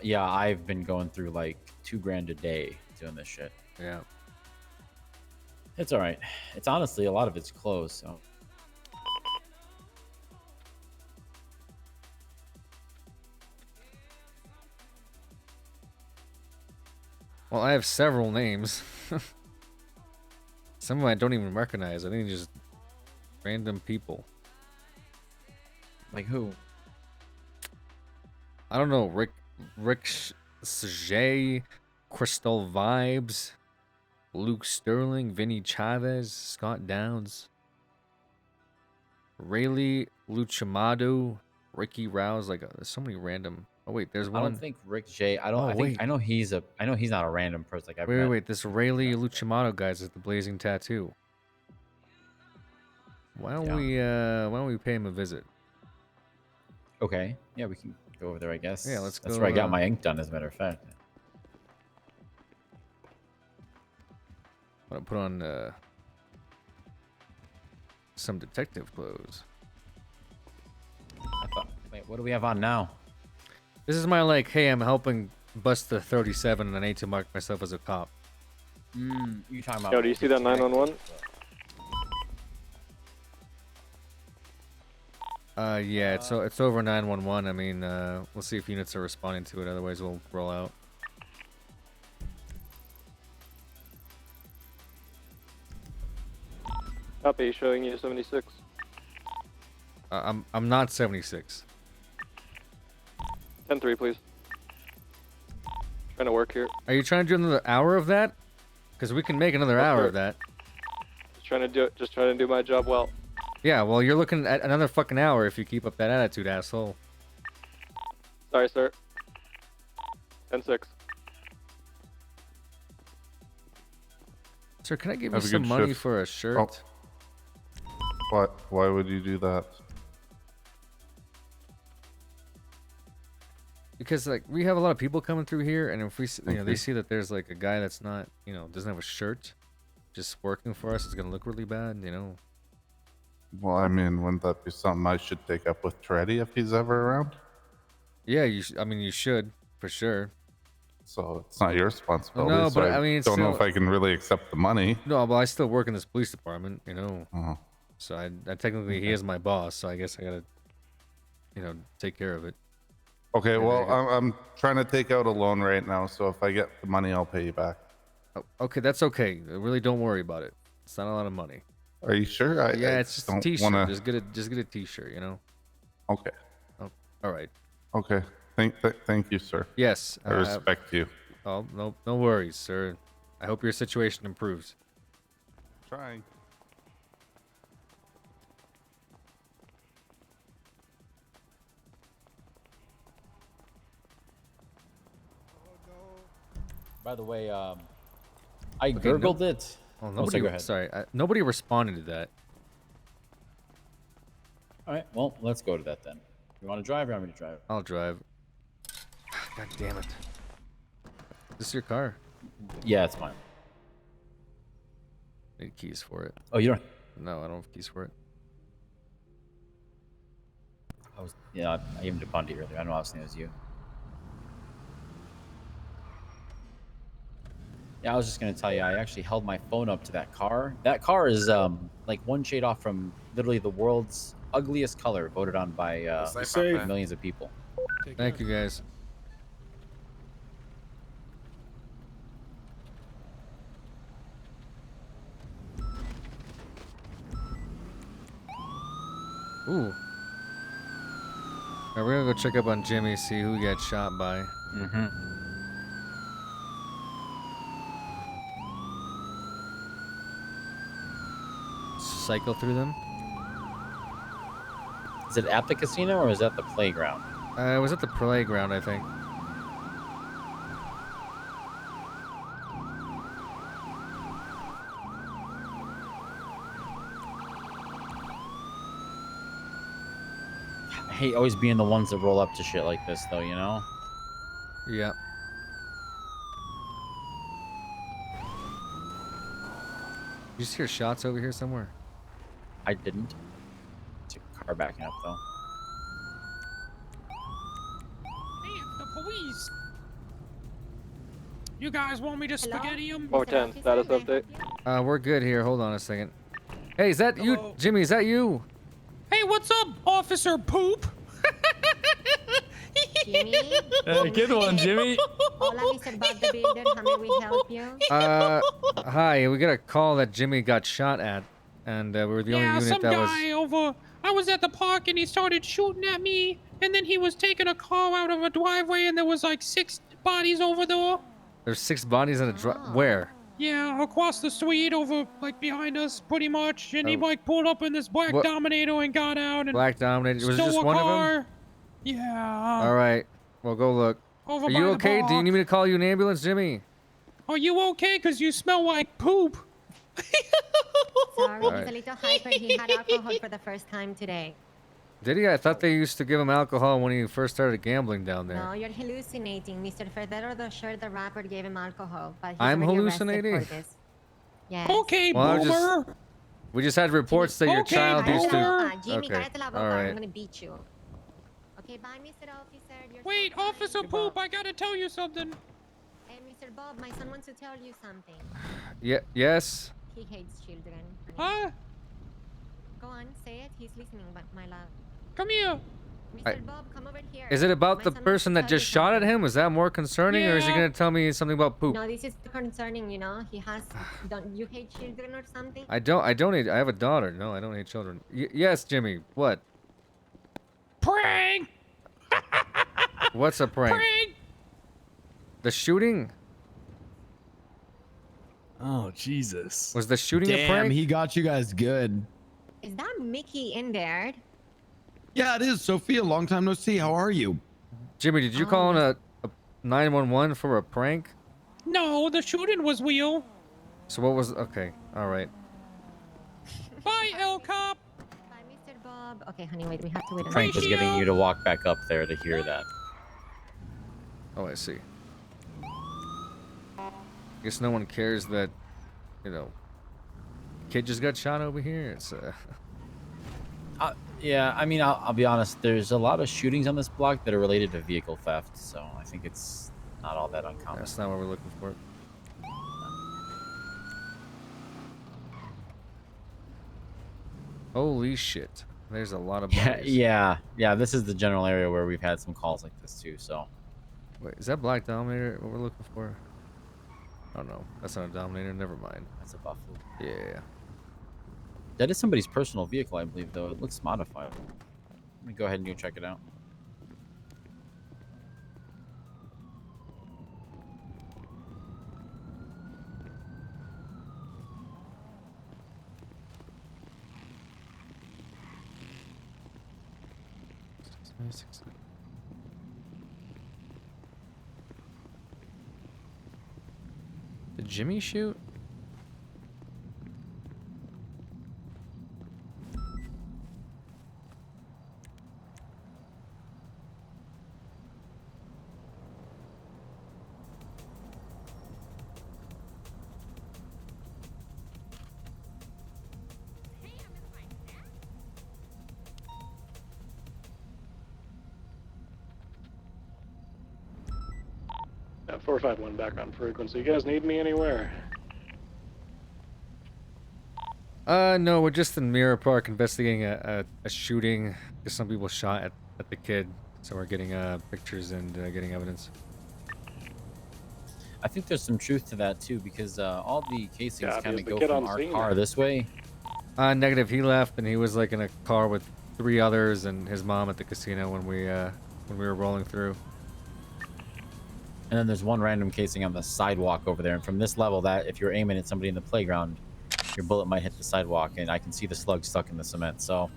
Yeah, I've been going through like $2,000 a day doing this shit. Yeah. It's all right. It's honestly a lot of it's close. So. Well, I have several names. Some of them I don't even recognize. I think just random people. Like who? I don't know. Rick Sj, Crystal Vibes, Luke Sterling, Vinny Chavez, Scott Downs, Rayleigh Luchamado, Ricky Rouse. Like there's so many random. Oh wait, there's one. I don't think Rick J. I don't. Oh, I think wait. I know he's not a random person. Like Wait. This Rayleigh Luchamado guy's with the blazing tattoo. Why don't we pay him a visit? Okay. Yeah, we can go over there. I guess. Yeah, let's That's go, where I got my ink done. As a matter of fact. I'm gonna put on some detective clothes. Wait, what do we have on now? This is my like, hey, I'm helping bust the 37 and I need to mark myself as a cop. You talking about? Yo, do you see that 911? Yeah, it's over 911. I mean, we'll see if units are responding to it. Otherwise, we'll roll out. Copy, showing you 76. I'm not 76. 10-3, please. Trying to work here. Are you trying to do another hour of that? Because we can make another hour of that. Just trying to do it. Just trying to do my job well. Yeah, well, you're looking at another fucking hour if you keep up that attitude, asshole. Sorry, sir. 10-6. Sir, can I give you Have a some good money shift. for a shirt? Why would you do that? Because like we have a lot of people coming through here, and if we, Thank they you. see that there's like a guy that's not, doesn't have a shirt, just working for us, it's gonna look really bad, Well, I mean, wouldn't that be something I should take up with Treddy if he's ever around? Yeah, I mean, you should for sure. So it's not your responsibility. No, so but I mean, it's don't know still- if I can really accept the money. No, but I still work in this police department, Uh-huh. So I technically he is my boss, so I guess I gotta, take care of it. Okay, Yeah, well, there you I'm trying to take out a loan right now, so if I get the money, I'll pay you back. Oh, okay, that's okay. Really, don't worry about it. It's not a lot of money. Are you sure? Yeah, it's just a don't T-shirt. wanna- Just get a T-shirt, Okay. Oh, all right. Okay. Thank you, sir. Yes, I respect you. Oh, no worries, sir. I hope your situation improves. Trying. By the way, I Okay, gurgled it. Oh, Oh, nobody. go ahead. Sorry, nobody responded to that. All right, well, let's go to that then. You want to drive or I'm going to drive? I'll drive. God damn it! Is this your car? Yeah, it's mine. Need keys for it. Oh, you don't? No, I don't have keys for it. I even did Bundy earlier. I know I was thinking it was you. Yeah, I was just gonna tell you, I actually held my phone up to that car. That car is like one shade off from literally the world's ugliest color, voted on by millions of people. Thank you, guys. Ooh. Alright, we're gonna go check up on Jimmy, see who he got shot by. Mm-hmm. Cycle through them. Is Was it at the casino or was it at the playground? It was at the playground, I think. I hate always being the ones that roll up to shit like this, though, you know? Yeah. You just hear shots over here somewhere? I didn't. It's a car backing up, though. Hey, it's the police. You guys want me to spaghetti them? 410, status update. We're good here. Hold on a second. Hey, is that you, Jimmy? Is that you? Hey, what's up, Officer Poop? Jimmy? Hey, good one, Jimmy. Hola, Mr. Bob the Builder. How may we help you? Hi. We got a call that Jimmy got shot at, and we're the only Yeah, unit some that was. guy over. I was at the park and he started shooting at me, and then he was taking a car out of a driveway, and there was like 6 bodies over there. There's 6 bodies in a Where? Yeah, across the street, over like behind us, pretty much. And he Oh. like pulled up in this black What- Dominator and got out and Black Dominator. Was it stole just a one of car. them? Yeah. All right. Well, go look. Over Are by you the okay? Do you park. need me to call you an ambulance, Jimmy? Are you okay? Cause you smell like poop. Sorry, Alright. he's a little hyper. He had alcohol for the first time today. Did he? I thought they used to give him alcohol when he first started gambling down there. No, you're hallucinating. Mr. Federo, the shirt, the rapper, gave him alcohol, but he's I'm already arrested hallucinating? for this. Yes. Okay, Well, I was boomer. just- We just had reports that your Okay, child used to. Jimmy, Okay. cállate la boca. All I'm right. gonna beat you. Okay, bye, Mr. Officer. You're Wait, Officer Poop, I gotta tell you something. Hey, Mr. Bob, my son wants to tell you something. Yeah. Yes. He hates children. Huh? Go on, say it. He's listening, but my love. Come here. Mr. Bob, come over here. Is it about My the son wants person to that tell you just shot at him? Was that more concerning, or is he Yeah. gonna tell me something about poop? No, this is concerning, you know. He has. Don't you hate children or something? I don't. I have a daughter. No, I don't hate children. Yes, Jimmy. What? Prank. What's a prank? Prank. The shooting? Oh, Jesus. Was the shooting a Damn, prank? he got you guys good. Is that Mickey in there? Yeah, it is. Sophia, long time no see. How are you? Jimmy, did you call in a 911 for a prank? No, the shooting was real. So what was? Okay. All right. Bye, El Cop. Bye, Mr. Bob. Okay, honey, wait. We have to wait. a Frank was minute. getting you to walk back up there to hear that. Oh, I see. Guess no one cares that, you know, kid just got shot over here. It's Yeah, I mean, I'll be honest. There's a lot of shootings on this block that are related to vehicle theft, so I think it's not all that uncommon. That's not what we're looking for. Holy shit! There's a lot of bodies. Yeah. This is the general area where we've had some calls like this too. So, Wait, is that Black Dominator what we're looking for? Oh no, that's not a Dominator. Never mind. That's a Buffalo. Yeah. That is somebody's personal vehicle, I believe, though. It looks modified. Let me go ahead and go check it out. Did Jimmy shoot? Yeah, 451 back on frequency. You guys need me anywhere? No, we're just in Mirror Park investigating a shooting. Because some people shot at the kid. So we're getting pictures and getting evidence. I think there's some truth to that too, because all the casings Yeah, kind because of the go kid from on our scene car there. this way. Negative. He left and he was like in a car with 3 others and his mom at the casino when we were rolling through. And then there's one random casing on the sidewalk over there. And from this level, that if you're aiming at somebody in the playground, your bullet might hit the sidewalk, and I can see the slug stuck in the cement. So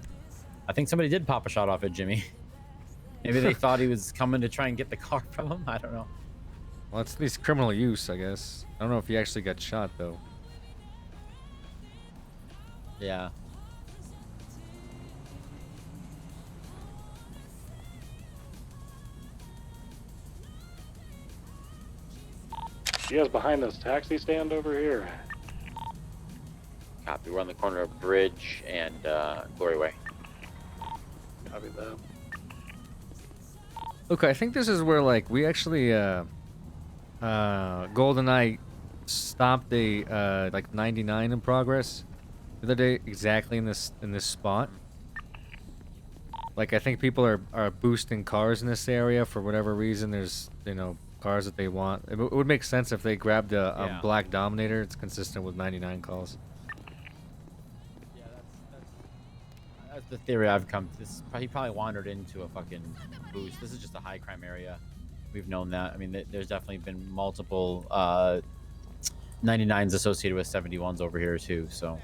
I think somebody did pop a shot off at Jimmy. Maybe they thought he was coming to try and get the car from him. I don't know. Well, it's at least criminal use, I guess. I don't know if he actually got shot, though. Yeah. She is behind this taxi stand over here. Copy. We're on the corner of Bridge and Glory Way. Copy that. Look, I think this is where, like, we actually, GoldenEye stopped a, like, 99 in progress the other day, exactly in this spot. Like, I think people are boosting cars in this area for whatever reason. There's, you know, cars that they want. It would make sense if they grabbed a black Dominator. It's consistent with 99 calls. Yeah, that's the theory I've come to. He probably wandered into a fucking boost. This is just a high crime area. We've known that. I mean, there's definitely been multiple 99s associated with 71s over here too. So.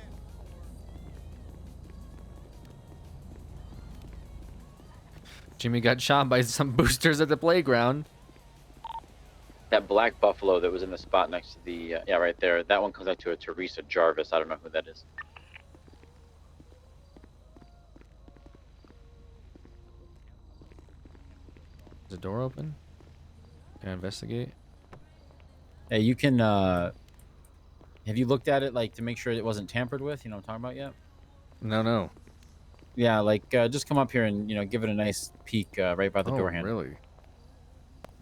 Jimmy got shot by some boosters at the playground. That black Buffalo that was in the spot next to the yeah, right there. That one comes out to a Teresa Jarvis. I don't know who that is. Is the door open? Can I investigate? Hey, you can. Have you looked at it like to make sure it wasn't tampered with? You know what I'm talking about yet? No. Yeah, like just come up here and give it a nice peek right by the door handle. Really?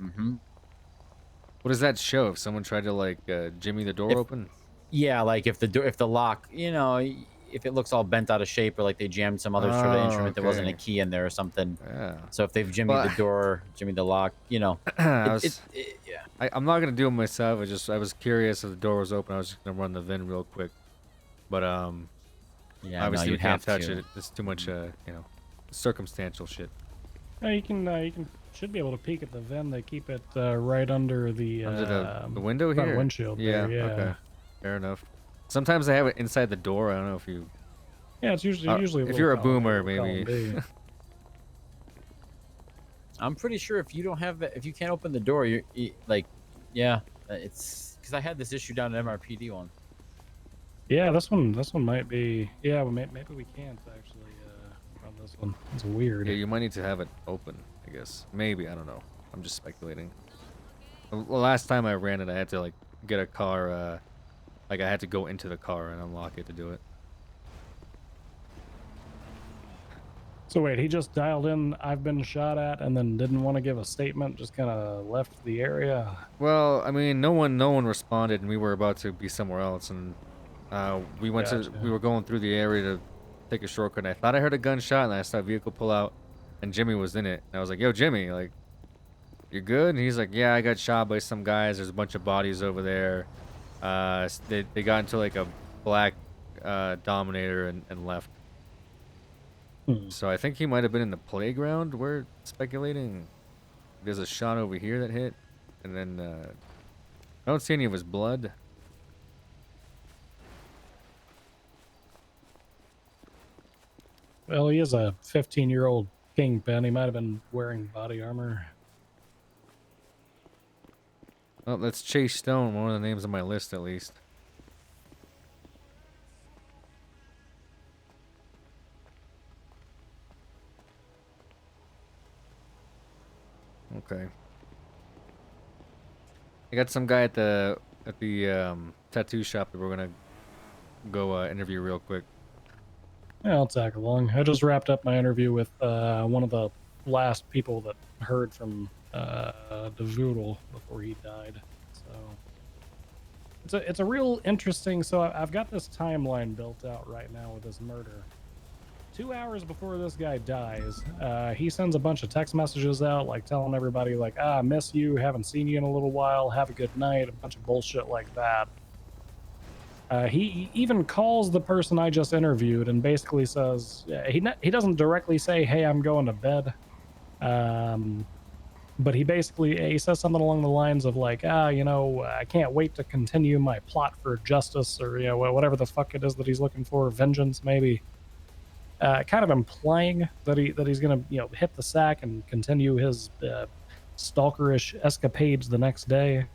Mm-hmm. What does that show? If someone tried to like jimmy the door open? Yeah, like if the lock, if it looks all bent out of shape or like they jammed some other sort of instrument that wasn't a key in there or something. Yeah. So if they've jimmied the door, jimmied the lock, yeah. I'm not gonna do it myself. I was curious if the door was open. I was just gonna run the VIN real quick, but yeah, obviously no, we you'd can't have touch to. it. It's too much, circumstantial shit. Yeah, you can should be able to peek at the VIN. They keep it right under the the window front here. windshield. Yeah. There, yeah. Okay. Fair enough. Sometimes they have it inside the door. I don't know if you. Yeah, it's usually. If you're a column boomer, A, column maybe. B. I'm pretty sure if you don't have if you can't open the door, it's because I had this issue down at MRPD one. Yeah, this one might be. Yeah, well, maybe we can't actually run this one. It's weird. Yeah, you might need to have it open. I guess maybe, I don't know. I'm just speculating. The last time I ran it, I had to like get a car. Like I had to go into the car and unlock it to do it. So wait, he just dialed in, I've been shot at, and then didn't want to give a statement, just kind of left the area? Well, I mean, no one responded, and we were about to be somewhere else, and we were going through the area to take a shortcut, and I thought I heard a gunshot, and I saw a vehicle pull out, and Jimmy was in it. And I was like, yo, Jimmy, like, you good? And he's like, yeah, I got shot by some guys. There's a bunch of bodies over there. They got into like a black Dominator and left. So I think he might have been in the playground. We're speculating. There's a shot over here that hit, and then I don't see any of his blood. Well, he is a 15-year-old kingpin. He might have been wearing body armor. Well, that's Chase Stone, one of the names on my list at least. Okay. I got some guy at the tattoo shop that we're gonna go interview real quick. Yeah, I'll tag along. I just wrapped up my interview with one of the last people that heard from DeVoodle before he died. So it's a real interesting. So I've got this timeline built out right now with this murder. 2 hours before this guy dies, he sends a bunch of text messages out, like telling everybody, like, I miss you, haven't seen you in a little while, have a good night, a bunch of bullshit like that. He even calls the person I just interviewed and basically says, he doesn't directly say, hey, I'm going to bed. But he says something along the lines of like, I can't wait to continue my plot for justice, or, whatever the fuck it is that he's looking for, vengeance maybe. kind of implying that he's gonna hit the sack and continue his stalkerish escapades the next day.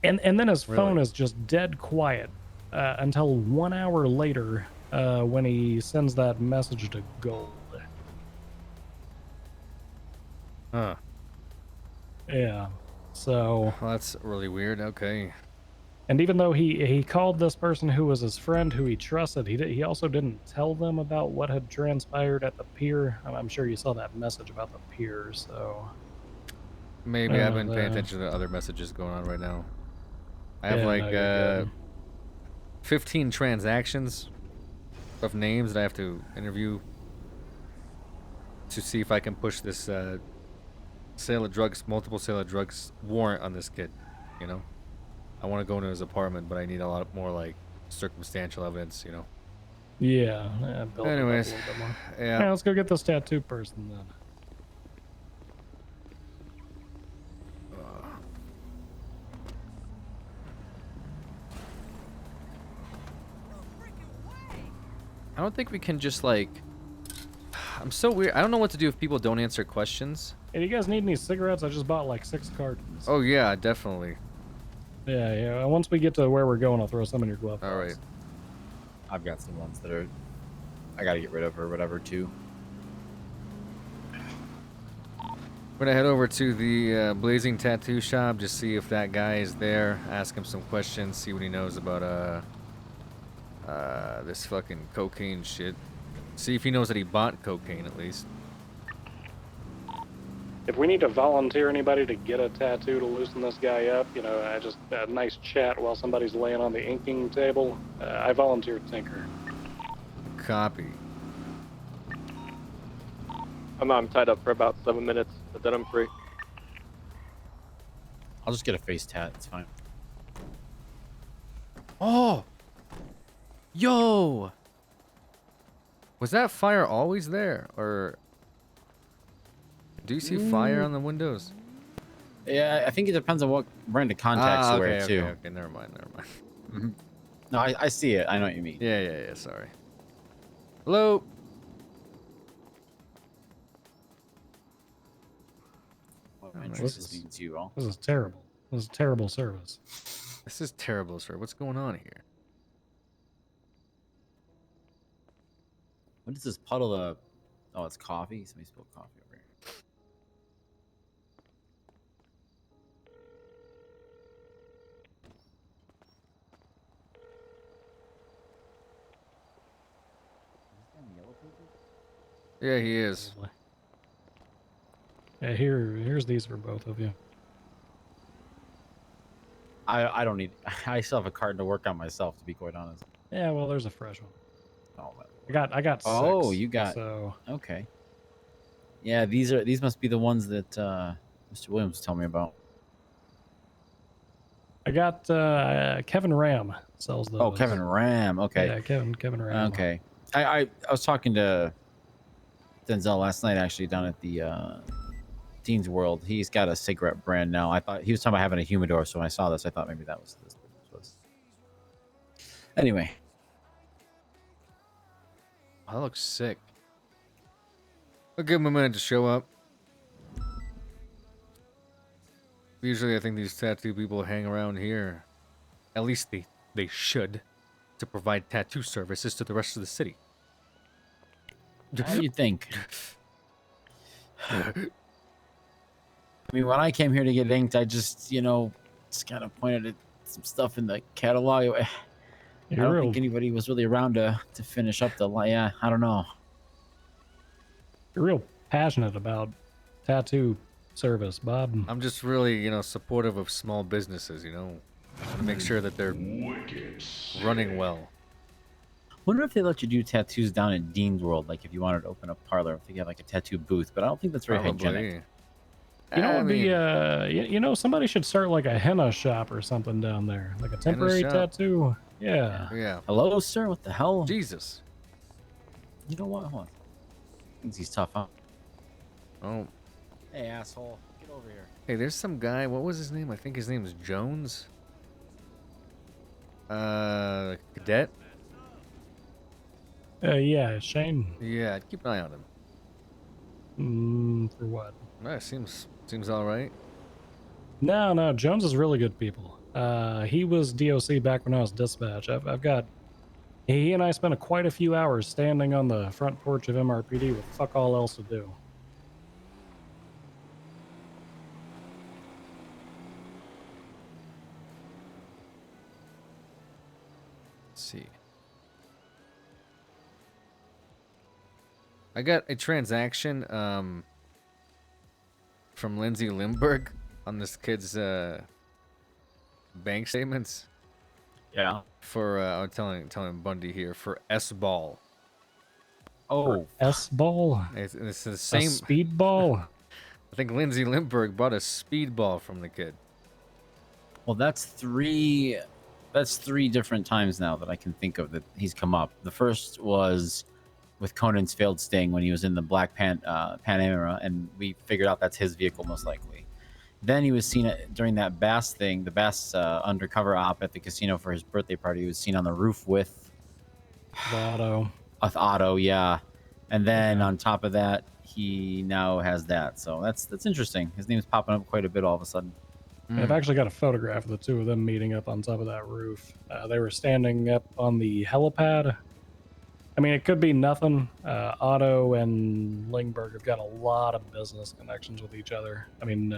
And then his phone is just dead quiet until 1 hour later when he sends that message to Gold. Huh. Yeah. So well, that's really weird. Okay. And even though he called this person who was his friend, who he trusted, he also didn't tell them about what had transpired at the pier. I'm sure you saw that message about the pier, so Maybe I've been paying attention to other messages going on right now. I have Yeah, like no, you're good. 15 transactions of names that I have to interview to see if I can push this sale of drugs, multiple sale of drugs warrant on this kid. You know, I want to go into his apartment, but I need a lot more like circumstantial evidence. You know. Yeah. Build it up Anyways, a little bit more. yeah. Let's go get this tattoo person then. I don't think we can just like. I'm so weird. I don't know what to do if people don't answer questions. Hey, do you guys need any cigarettes? I just bought like 6 cartons. Oh yeah, definitely. Yeah. Once we get to where we're going, I'll throw some in your glove box. All right. I've got some ones that are I gotta get rid of or whatever too. We're gonna head over to the Blazing Tattoo Shop, just see if that guy is there. Ask him some questions, see what he knows about this fucking cocaine shit. See if he knows that he bought cocaine at least. If we need to volunteer anybody to get a tattoo to loosen this guy up, just a nice chat while somebody's laying on the inking table, I volunteer Tinker. Copy. I'm tied up for about 7 minutes, but then I'm free. I'll just get a face tat. It's fine. Oh! Yo! Was that fire always there? Or do you see fire on the windows? Yeah, I think it depends on what brand of contacts you wear too. Okay, never mind. No, I see it. I know what you mean. Yeah, sorry. Hello? This is terrible. This is terrible service. This is terrible, sir. What's going on here? What is this puddle of? Oh, it's coffee. Somebody spilled coffee over here. Yeah, he is. Yeah, here's these for both of you. I don't need. I still have a carton to work on myself, to be quite honest. Yeah, well, there's a fresh one. Oh, I got 6. Oh, you got. So okay. Yeah, these must be the ones that Mr. Williams told me about. I got Kevin Ram sells those. Oh, Kevin Ram. Okay. Yeah, Kevin Ram. Okay. I was talking to Denzel last night actually down at the Dean's World. He's got a cigarette brand now. I thought he was talking about having a humidor, so when I saw this, I thought maybe that was this was. Anyway. That looks sick. I'll give him a minute to show up. Usually I think these tattoo people hang around here. At least they should. To provide tattoo services to the rest of the city. How do you think? I mean, when I came here to get inked, I just kind of pointed at some stuff in the catalog. I don't think anybody was really around to finish up the line. Yeah, I don't know. You're real passionate about tattoo service, Bob. I'm just really, supportive of small businesses, I want to make sure that they're running well. Wonder if they let you do tattoos down in Dean's World, like if you wanted to open a parlor, if you have like a tattoo booth, but I don't think that's very hygienic. Somebody should start like a henna shop or something down there, like a temporary tattoo. Yeah. Yeah. Hello, sir. What the hell? Jesus. You know what? Hold on. Thinks he's tough, huh? Oh. Hey, asshole. Get over here. Hey, there's some guy. What was his name? I think his name is Jones. Cadet. Yeah, Shane. Yeah, keep an eye on him. For what? Seems all right. No, Jones is really good people. He was DOC back when I was dispatch. I've got. He and I spent quite a few hours standing on the front porch of MRPD with fuck all else to do. Let's see. I got a transaction from Lindsay Lindbergh on this kid's bank statements. Yeah. For I'm telling Bundy here for S-ball. Oh, S-ball. It's the same speedball. I think Lindsay Lindbergh bought a speedball from the kid. Well, that's three different times now that I can think of that he's come up. The first was with Conan's failed sting when he was in the black Panamera, and we figured out that's his vehicle most likely. Then he was seen during that Bass thing, the Bass undercover op at the casino for his birthday party. He was seen on the roof with Otto. With Otto, yeah. And then on top of that, he now has that. So that's interesting. His name's popping up quite a bit all of a sudden. I've actually got a photograph of the two of them meeting up on top of that roof. They were standing up on the helipad. I mean, it could be nothing. Otto and Lingberg have got a lot of business connections with each other. I mean,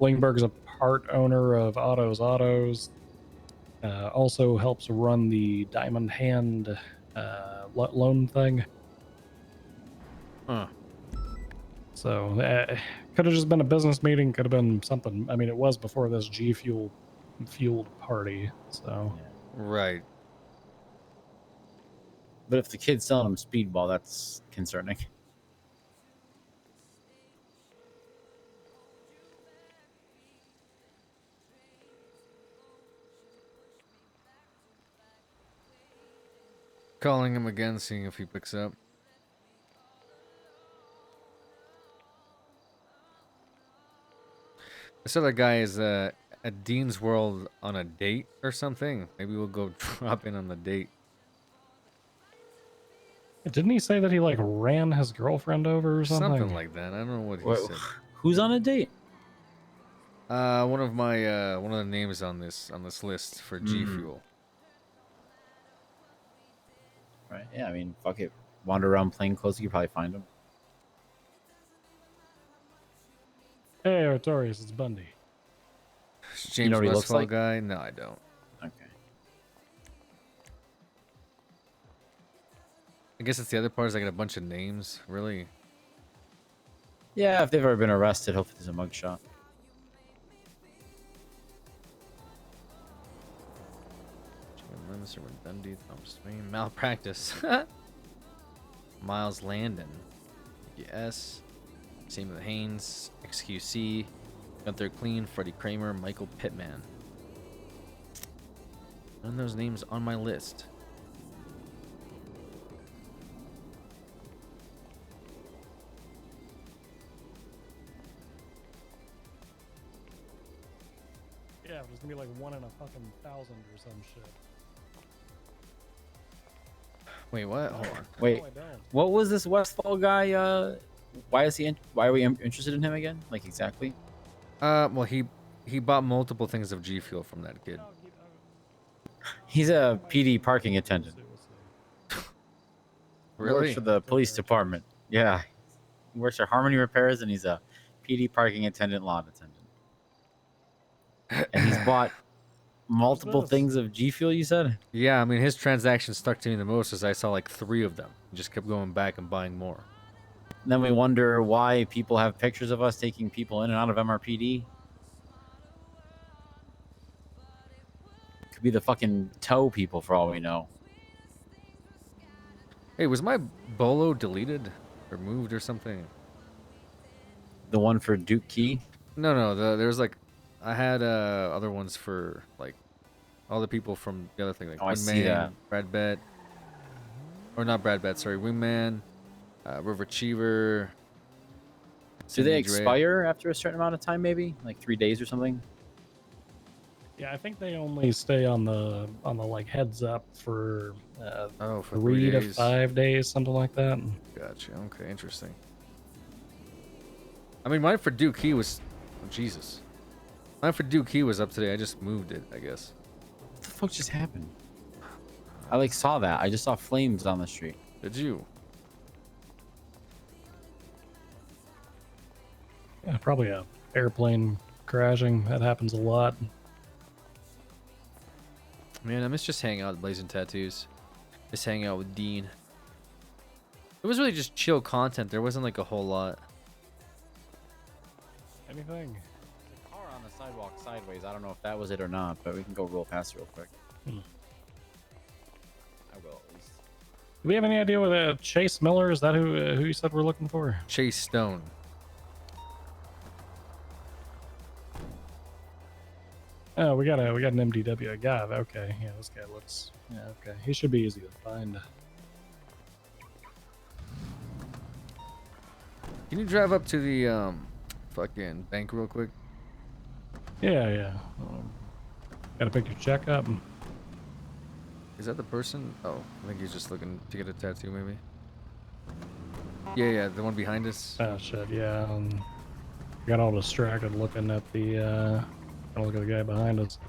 Lingberg's a part owner of Otto's Autos. Also helps run the Diamond Hand loan thing. Huh. So could have just been a business meeting. Could have been something. I mean, it was before this G fueled party. So right. But if the kid's selling him speedball, that's concerning. Calling him again, seeing if he picks up. This other guy is at Dean's World on a date or something. Maybe we'll go drop in on the date. didn't he say that he like ran his girlfriend over or something? Something like that. I don't know what he said. Who's on a date? One of the names on this list for G Fuel. Right. Yeah. I mean, fuck it. Wander around plain clothes. You can probably find him. Hey, Artorias, it's Bundy. James You know what he looks Westfall like? guy? No, I don't. Okay. I guess it's the other part is I got a bunch of names. Really? Yeah. If they've ever been arrested, hopefully there's a mugshot. Mr. Dundee, Thomas Swain, Malpractice. Miles Landon. Yes. Same with Haynes, XQC, Gunther Clean, Freddie Kramer, Michael Pittman. None of those names on my list. Yeah, there's gonna be like 1 in a fucking 1,000 or some shit. Wait, what? Hold on. Wait, what was this Westfall guy? Why are we interested in him again? Like exactly? Well, he bought multiple things of G Fuel from that kid. He's a PD parking attendant. He works for the police department. Yeah, he works for Harmony Repairs, and he's a PD parking attendant, lawn attendant. And he's bought multiple things of G Fuel. You said? Yeah, I mean his transaction stuck to me the most as I saw like 3 of them. He just kept going back and buying more. And then we wonder why people have pictures of us taking people in and out of MRPD. Could be the fucking tow people for all we know. Hey, was my bolo deleted or moved or something? The one for Duke Key? No. There's like, I had other ones for like all the people from the other thing, like Oh, I see Wingman, that. Brad Bet, or not Brad Bet, sorry, Wingman, River Cheever. Do they Cindy Dre. expire after a certain amount of time? Maybe like 3 days or something. Yeah, I think they only stay on the like heads up for for 3 to days. 5 days, something like that. Gotcha. Okay, interesting. I mean, mine for Duke Key was... Oh, Jesus. Mine for Duke Key was up today. I just moved it, I guess. What the fuck just happened? I like saw that. I just saw flames on the street. Did you? Yeah, probably a airplane crashing. That happens a lot. Man, I miss just hanging out with Blazing Tattoos. Just hanging out with Dean. It was really just chill content. There wasn't like a whole lot. Anything? The car on the sidewalk sideways. I don't know if that was it or not, but we can go roll past it real quick. I will at least. Do we have any idea what Chase Miller is? That who you said we're looking for? Chase Stone. Oh, we got an MDW, a guy. Okay, yeah, this guy looks. Yeah, okay, he should be easy to find. Can you drive up to the fucking bank real quick? Yeah. Gotta pick your check up. Is that the person? Oh, I think he's just looking to get a tattoo, maybe. Yeah, the one behind us. Oh shit, yeah. Got all distracted looking at the. Look at the guy behind us.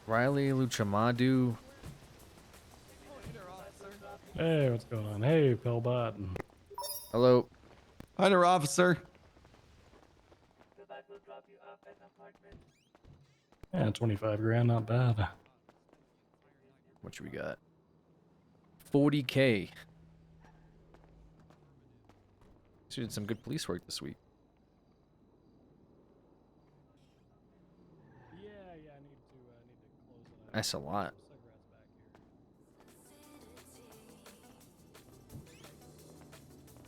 Riley Luchamadu. Hey, what's going on? Hey, Pillbot. Hello. Hi there, officer. Yeah, 25 grand, not bad. What should we got? 40K. She did some good police work this week. Yeah, I need to close it out. That's a lot.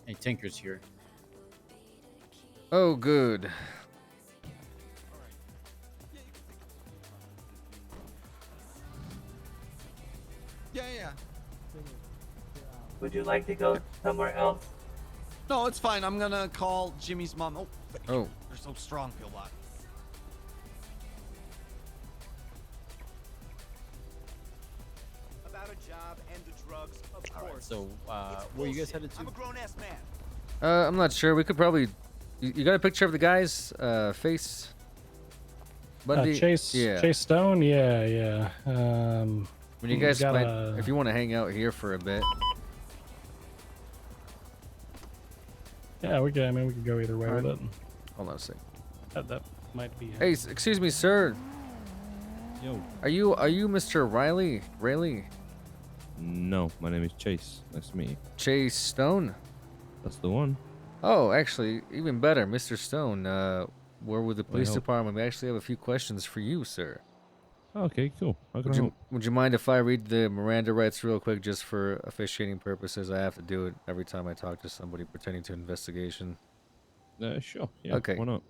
Hey, Tinker's here. Oh, good. Yeah. Would you like to go somewhere else? No, it's fine. I'm gonna call Jimmy's mom. Oh. Oh. You're so strong, Pillbot. About a job and the drugs, of course. So, where you guys headed to? I'm a grown-ass man. I'm not sure. We could probably... You got a picture of the guy's face? Bundy? Chase Stone? Yeah. When you guys plan, if you want to hang out here for a bit. Yeah, we could go either way with it. Hold on a sec. That might be. Hey, excuse me, sir. Yo. Are you Mr. Riley? Rayleigh? No, my name is Chase. Nice to meet you. Chase Stone? That's the one. Oh, actually, even better, Mr. Stone. We're with the police help? department. We actually have a few questions for you, sir. Okay, cool. How can I help? Would you mind if I read the Miranda rights real quick, just for officiating purposes? I have to do it every time I talk to somebody pertaining to investigation. Sure. Yeah. Okay. Why not?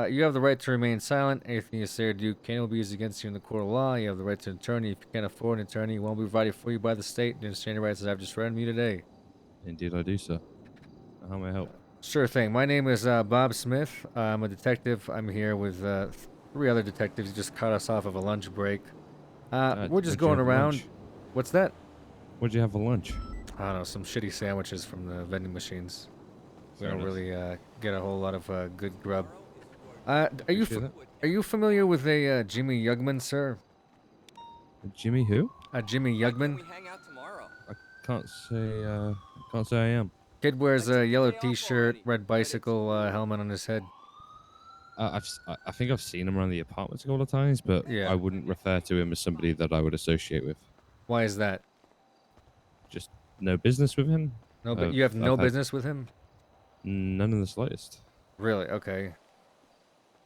You have the right to remain silent. Anything you say or do can be used against you in the court of law. You have the right to an attorney. If you can't afford an attorney, it won't be provided for you by the state. You understand your rights as I've just read them you today. Indeed, I do, sir. How may I help? Sure thing. My name is Bob Smith. I'm a detective. I'm here with 3 other detectives who just cut us off of a lunch break. We're just going around. What's that? What'd you have for lunch? I don't know, some shitty sandwiches from the vending machines. We Fair don't enough. really get a whole lot of good grub. Are you familiar with a Jimmy Yugman, sir? Jimmy who? Jimmy Yugman. I can't say I am. Kid wears a yellow T-shirt, red bicycle helmet on his head. I think I've seen him around the apartments a couple of times, but Yeah. I wouldn't refer to him as somebody that I would associate with. Why is that? Just no business with him. No, but you have no business with him. None in the slightest. Really? Okay.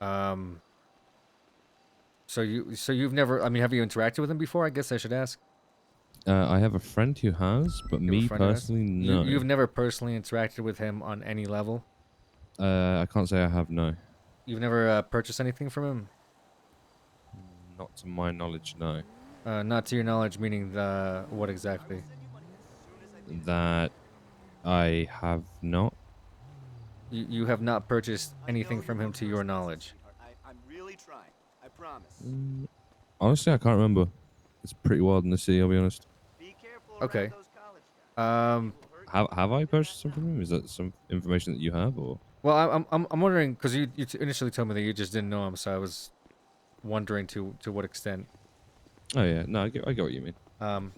So you've never? I mean, have you interacted with him before? I guess I should ask. I have a friend who has, but me personally, no. You've never personally interacted with him on any level. I can't say I have, no. You've never purchased anything from him. Not to my knowledge, no. Not to your knowledge, meaning the what exactly? That I have not. You have not purchased anything from him to your knowledge. I'm really trying. I promise. Honestly, I can't remember. It's pretty wild in the city, I'll be honest. Okay. Have I purchased something from him? Is that some information that you have, or? Well, I'm wondering because you initially told me that you just didn't know him, so I was wondering to what extent. Oh yeah, no, I get what you mean.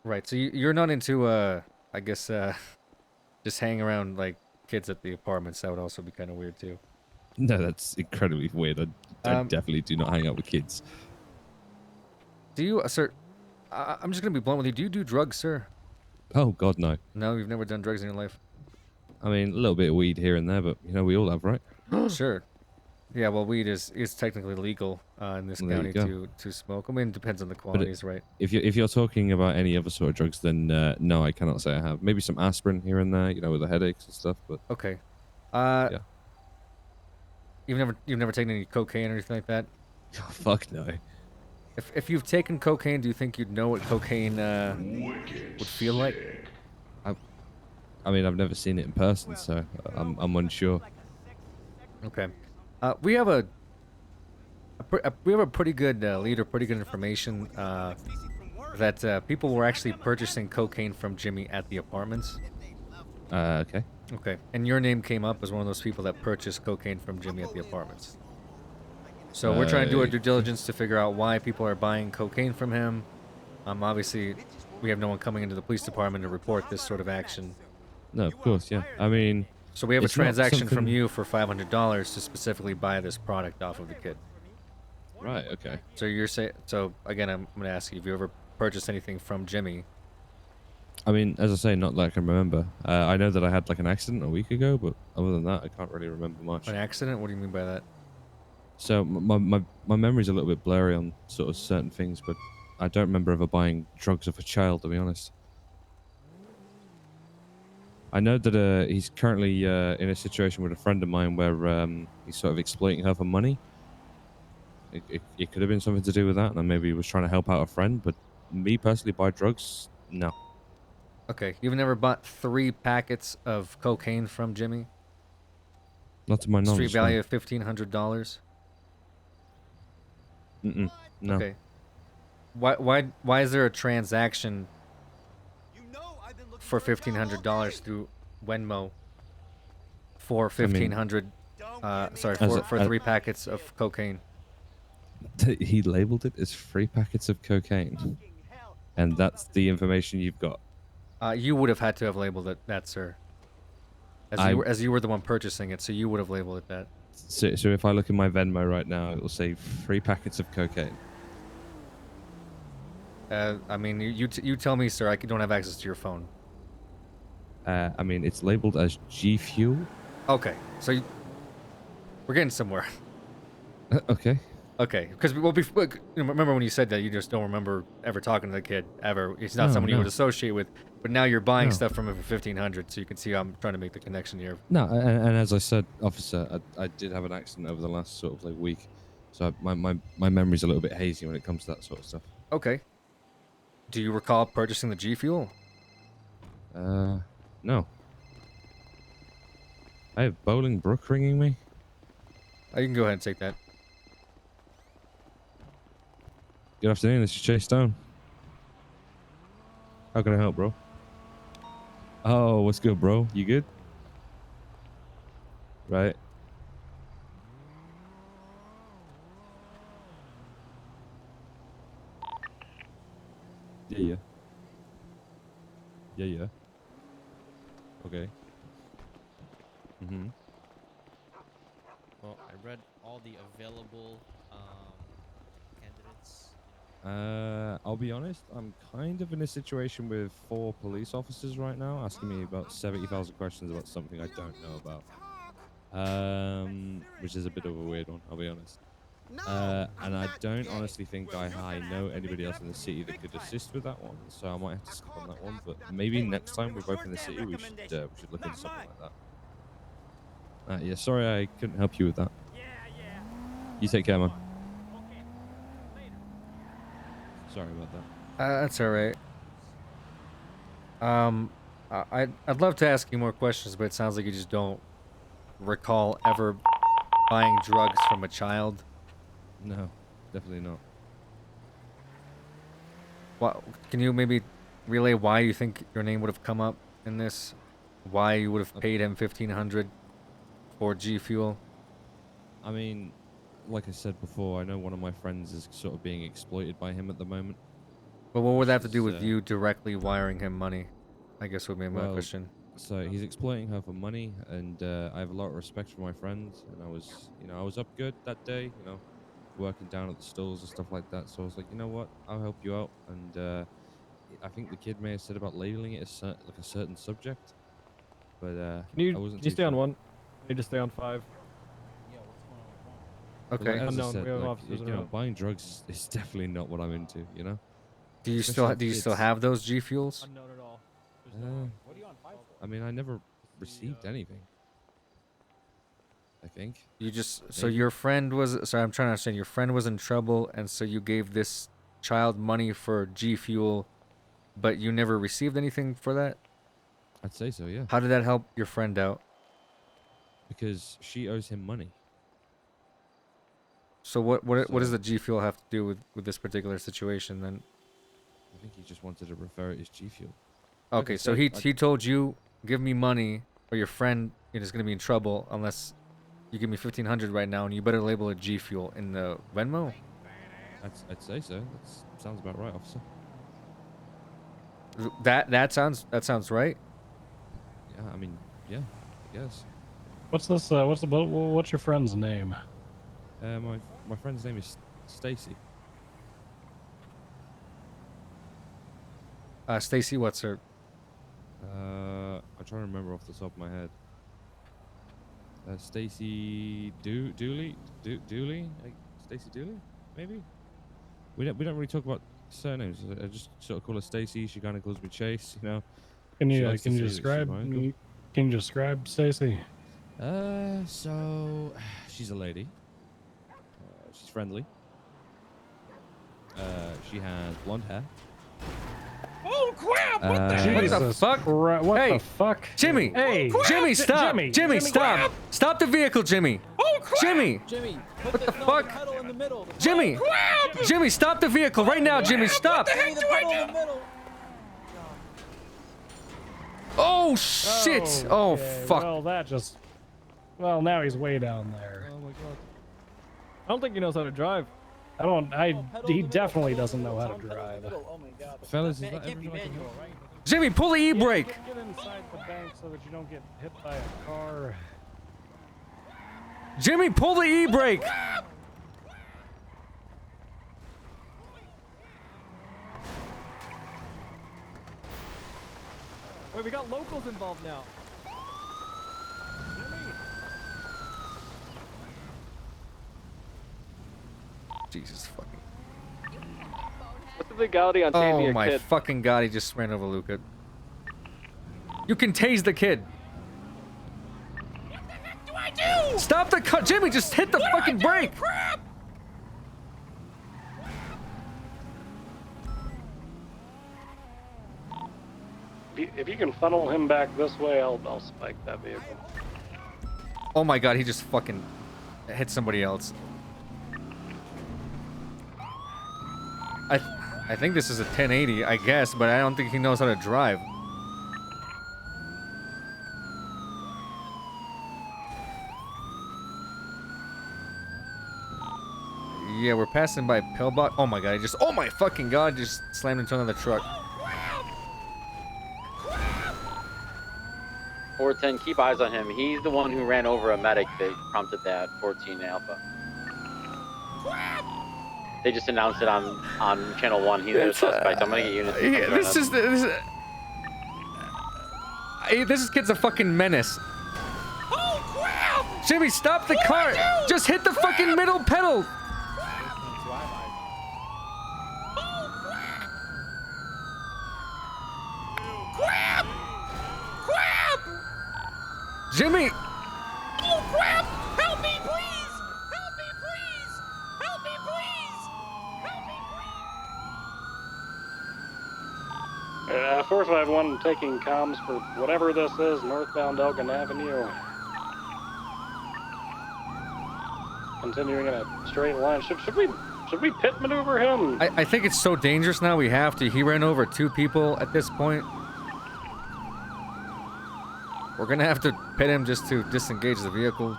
Right. So you're not into I guess just hanging around like kids at the apartments. That would also be kind of weird too. No, that's incredibly weird. I definitely do not hang out with kids. Do you, sir? I'm just gonna be blunt with you. Do you do drugs, sir? Oh God, no. No, you've never done drugs in your life. I mean, a little bit of weed here and there, but you know, we all have, right? Sure. Yeah, well, weed is technically legal in this Well, there you county go. to smoke. I mean, it depends on the But quantities, right? if you're talking about any other sort of drugs, then no, I cannot say I have. Maybe some aspirin here and there, you know, with the headaches and stuff. But okay. Yeah. You've never taken any cocaine or anything like that? Oh, fuck no. If you've taken cocaine, do you think you'd know what cocaine would feel like? I mean, I've never seen it in person, so I'm unsure. Okay. We have a pretty good lead or pretty good information that people were actually purchasing cocaine from Jimmy at the apartments. Okay. Okay. And your name came up as one of those people that purchased cocaine from Jimmy at the apartments. So we're trying to do our due diligence to figure out why people are buying cocaine from him. Obviously, we have no one coming into the police department to report this sort of action. No, of course, yeah. I mean, so we have a it's not transaction from something- you for $500 to specifically buy this product off of the kid. Right. Okay. So you're saying? So again, I'm gonna ask you: have you ever purchased anything from Jimmy? I mean, as I say, not that I can remember. I know that I had like an accident a week ago, but other than that, I can't really remember much. An accident? What do you mean by that? So my memory's a little bit blurry on sort of certain things, but I don't remember ever buying drugs of a child, to be honest. I know that he's currently in a situation with a friend of mine where he's sort of exploiting her for money. It could have been something to do with that, and maybe he was trying to help out a friend, but me personally, buy drugs? No. Okay, you've never bought 3 packets of cocaine from Jimmy? Not to my knowledge. Street value of $1,500? No. Okay. Why is there a transaction for $1,500 through Venmo for $1,500? Sorry, for 3 packets of cocaine. He labeled it as 3 packets of cocaine, and that's the information you've got. You would have had to have labeled it that, sir. As you were the one purchasing it, so you would have labeled it that. So if I look in my Venmo right now, it will say 3 packets of cocaine. I mean, you tell me, sir. I don't have access to your phone. I mean, it's labeled as G Fuel. Okay, so we're getting somewhere. Okay. Okay, because remember when you said that you just don't remember ever talking to the kid ever. It's not someone you would associate with, but now you're buying stuff from him for $1,500, so you can see how I'm trying to make the connection here. No, and as I said, officer, I did have an accident over the last sort of like week, so my memory's a little bit hazy when it comes to that sort of stuff. Okay. Do you recall purchasing the G Fuel? No. I have Bolingbrook ringing me. Oh, you can go ahead and take that. Good afternoon, this is Chase Stone. How can I help, bro? Oh, what's good, bro? You good? Right. Yeah. Okay. Well, I read all the available candidates. I'll be honest, I'm kind of in a situation with 4 police officers right now asking me about 70,000 questions about something I don't know about. Which is a bit of a weird one, I'll be honest. And I don't honestly think I know anybody else in the city that could assist with that one, so I might have to skip on that one, but maybe next time we're both in the city, we should look into something like that. Yeah, sorry I couldn't help you with that. You take care, man. Sorry about that. That's all right. I'd love to ask you more questions, but it sounds like you just don't recall ever buying drugs from a child. No, definitely not. What, can you maybe relay why you think your name would have come up in this? Why you would have paid him 1,500 for G Fuel? I mean, like I said before, I know one of my friends is sort of being exploited by him at the moment. But what would that have to do Which with is, you directly wiring him money? I guess would be my well, question. So he's exploiting her for money, and I have a lot of respect for my friend. And I was, I was up good that day, working down at the stalls and stuff like that. So I was like, you know what, I'll help you out. And I think the kid may have said about labeling it as like a certain subject, but I wasn't Can you too stay on sure. 1? I need to stay on 5. But Okay. like, as I Unknown. said, We have like, officers around. buying drugs is definitely not what I'm into. Do you Especially still kids. have those G Fuels? Unknown at all. I mean, I never received anything. I think. You just so Maybe. your friend was sorry, I'm trying to understand. Your friend was in trouble, and so you gave this child money for G Fuel, but you never received anything for that? I'd say so, yeah. How did that help your friend out? Because she owes him money. So what does So- the G Fuel have to do with this particular situation then? I think he just wanted to refer it as G Fuel. Okay, so he told you, give me money, or your friend is gonna be in trouble unless you give me 1,500 right now, and you better label it G Fuel in the Venmo. I'd say so. That sounds about right, officer. That sounds right. Yeah, I mean, yeah, I guess. What's this? What's your friend's name? My friend's name is Stacy. Stacy, what's her? I'm trying to remember off the top of my head. Stacy Dooley? Stacy Dooley? Maybe? We don't really talk about surnames. I just sort of call her Stacy. She kind of calls me Chase, Can She you likes to say that she's describe? my uncle. Can you describe Stacy? So she's a lady. She's friendly. She has blonde hair. Oh crap! What the What the fuck? What Hey, the fuck? Jimmy! Hey, Jimmy, stop! Jimmy, stop! Stop the vehicle, Jimmy! Oh crap! Jimmy! Jimmy, What the fuck? Jimmy! Jimmy, stop the vehicle right now, Jimmy! Stop! What the heck do I do? Oh shit! Oh okay, fuck! Well, well, now he's way down there. Oh my god. I don't think he knows how to drive. He definitely doesn't know how to drive. Oh my god. Fellas, is Man, that it can't be everything I can manual, right? Jimmy, pull the e-brake! Get inside the bank so that you don't get hit by a car. Jimmy, pull the e-brake! Wait, we got locals involved now. Jesus fucking. What's the legality on tasing Oh a my kid? fucking god, he just ran over Luca. You can tase the kid. What the heck do I do? Stop the cut, Jimmy, just hit the fucking brake! Crap! If you can funnel him back this way, I'll spike that vehicle. Oh my god, he just fucking hit somebody else. I think this is a 1080, I guess, but I don't think he knows how to drive. Yeah, we're passing by Pillbot. Oh my god, he just, oh my fucking god, just slammed into another truck. 410, keep eyes on him. He's the one who ran over a medic that prompted that 14 Alpha. They just announced it on channel 1. He's a suspect. I'm gonna get units. to come join us. This kid's a fucking menace. Oh crap! Jimmy, stop the car! Just hit the fucking middle pedal! Crap! Crap! Jimmy! Oh crap! Help me, please! Help me, please! Help me, please! Help me, please! 451 taking comms for whatever this is, northbound Elgin Avenue. Continuing in a straight line. Should we pit maneuver him? I think it's so dangerous now. We have to. He ran over 2 people at this point. We're gonna have to pit him just to disengage the vehicle.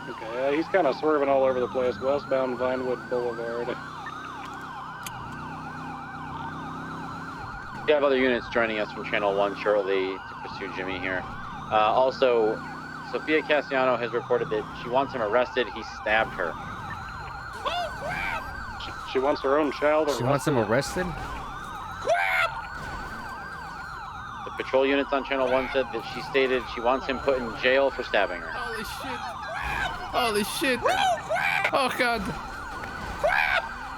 Okay, he's kind of swerving all over the place. Westbound Vinewood Boulevard. We have other units joining us from Channel 1 shortly to pursue Jimmy here. Also, Sophia Cassiano has reported that she wants him arrested. He stabbed her. She wants her own child arrested. She wants him arrested? The patrol units on Channel 1 said that she stated she wants him put in jail for stabbing her. Holy shit. Holy shit. Oh god.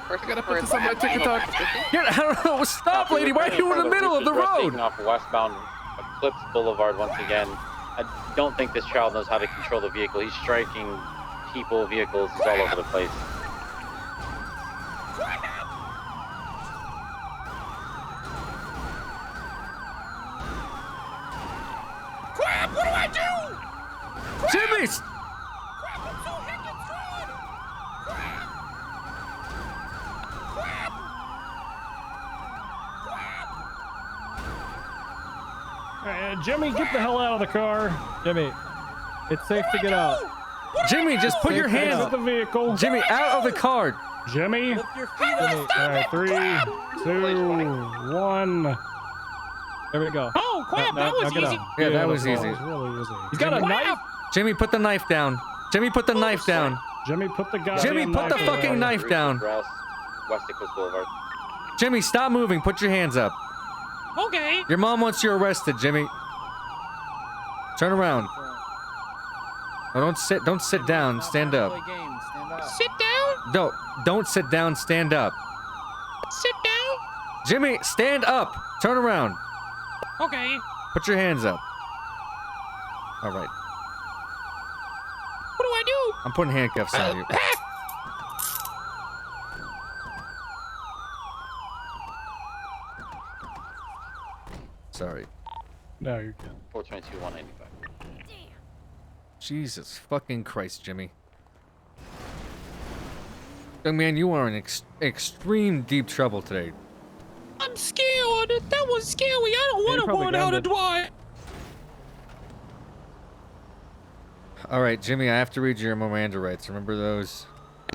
I gotta put this on my TikTok. Yeah, I don't know. Stop, lady. Why are you in the middle of the road? Taking off westbound Eclipse Boulevard once again. I don't think this child knows how to control the vehicle. He's striking people, vehicles. He's all over the place. Crap, what do I do? Jimmy! Jimmy, get the hell out of the car. Jimmy, it's safe to get out. Jimmy, just put your hands out of the vehicle. Jimmy, out of the car. Jimmy. All right, 3, 2, 1. There we go. Oh, crap, that was easy. Yeah, that was easy. Really easy. He's got a knife. Jimmy, put the knife down. Jimmy, put the knife down. Jimmy, put the guy. Jimmy, put the fucking knife down. West Eclipse Boulevard. Jimmy, stop moving. Put your hands up. Okay. Your mom wants you arrested, Jimmy. Turn around. Oh, don't sit down. Stand up. Sit down? Don't sit down. Stand up. Sit down? Jimmy, stand up. Turn around. Okay. Put your hands up. All right. What do I do? I'm putting handcuffs on you. Sorry. No, you're good. 422, 195. Jesus fucking Christ, Jimmy. Young man, you are in extreme deep trouble today. I'm scared. That was scary. I don't want to learn how to drive. All right, Jimmy, I have to read your Miranda rights. Remember those?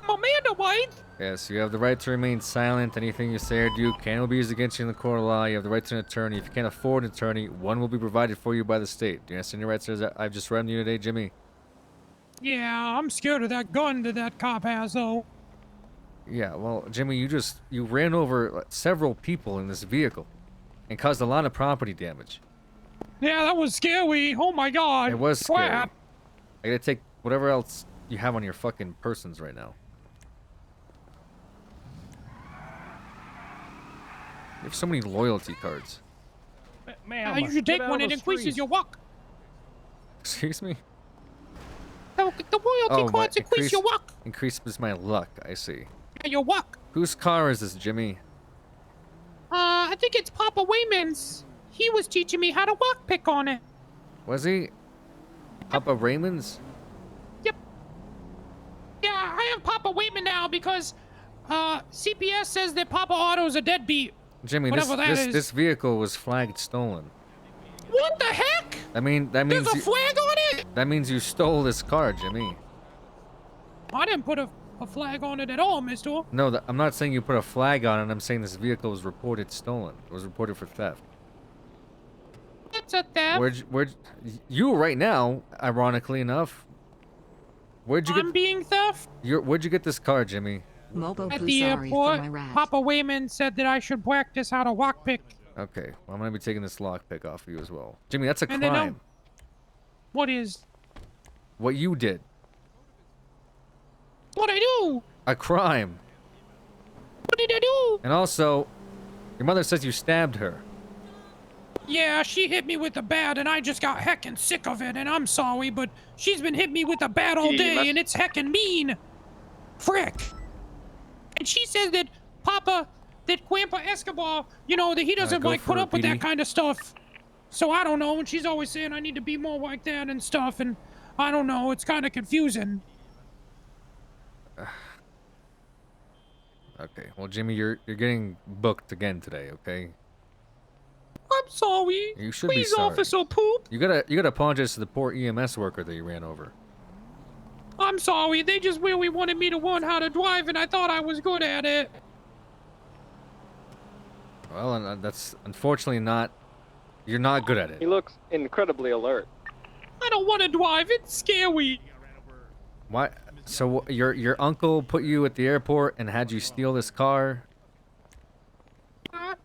Miranda rights? Yes, you have the right to remain silent. Anything you say or do can be used against you in the court of law. You have the right to an attorney. If you can't afford an attorney, one will be provided for you by the state. Do you understand your rights as I've just read to you today, Jimmy? Yeah, I'm scared of that gun that that cop has, though. Yeah, well, Jimmy, you ran over several people in this vehicle and caused a lot of property damage. Yeah, that was scary. Oh my god. It was scary. Crap. I gotta take whatever else you have on your fucking persons right now. You have so many loyalty cards. Ma'am, you should take one. It increases your luck. Excuse me? The royalty cards increase your luck. Increases my luck, I see. Yeah, your luck. Whose car is this, Jimmy? I think it's Papa Wayman's. He was teaching me how to lockpick on it. Was he? Papa Raymond's? Yep. Yeah, I have Papa Wayman now because CPS says that Papa Otto's a deadbeat. Jimmy, this vehicle was flagged stolen. What the heck? That means There's a flag on it? That means you stole this car, Jimmy. I didn't put a flag on it at all, mister. No, I'm not saying you put a flag on it. I'm saying this vehicle was reported stolen. It was reported for theft. It's a theft. Where'd you right now, ironically enough, where'd you I'm being theft? Where'd you get this car, Jimmy? At the airport, Papa Wayman said that I should practice how to lockpick. Okay, well, I'm gonna be taking this lockpick off of you as well. Jimmy, that's a And then crime. What is? What you did. What I do? A crime. What did I do? And also, your mother says you stabbed her. Yeah, she hit me with a bat, and I just got heckin' sick of it, and I'm sorry, but she's been hitting me with a bat all day, and it's heckin' mean. Frick. And she says that that Grandpa Escobar, you know, that he doesn't go like put for it, up with that PD. kind of stuff. So I don't know, and she's always saying I need to be more like that and stuff, and I don't know, it's kind of confusing. Okay, well, Jimmy, you're getting booked again today. Okay. I'm sorry. You should Please, be sorry. Officer Poop. You gotta apologize to the poor EMS worker that you ran over. I'm sorry. They just really wanted me to learn how to drive, and I thought I was good at it. Well, and that's unfortunately not. You're not good at He it. looks incredibly alert. I don't want to drive. It's scary. Why? So your uncle put you at the airport and had you steal this car?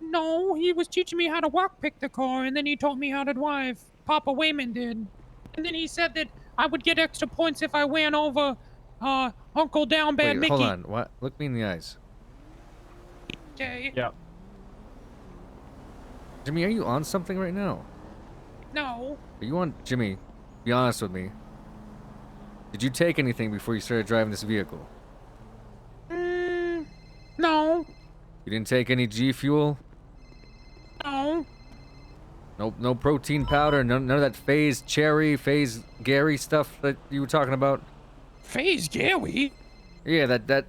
No, he was teaching me how to pick the car, and then he taught me how to drive. Papa Wayman did. And then he said that I would get extra points if I ran over Uncle Down Bad Wait, Mickey. hold on. What? Look me in the eyes. Okay. Yeah. Jimmy, are you on something right now? No. Are you on? Jimmy, be honest with me. Did you take anything before you started driving this vehicle? No. You didn't take any G Fuel? No. No protein powder? None of that Phase Cherry, Phase Gary stuff that you were talking about? Phase Gary? Yeah, that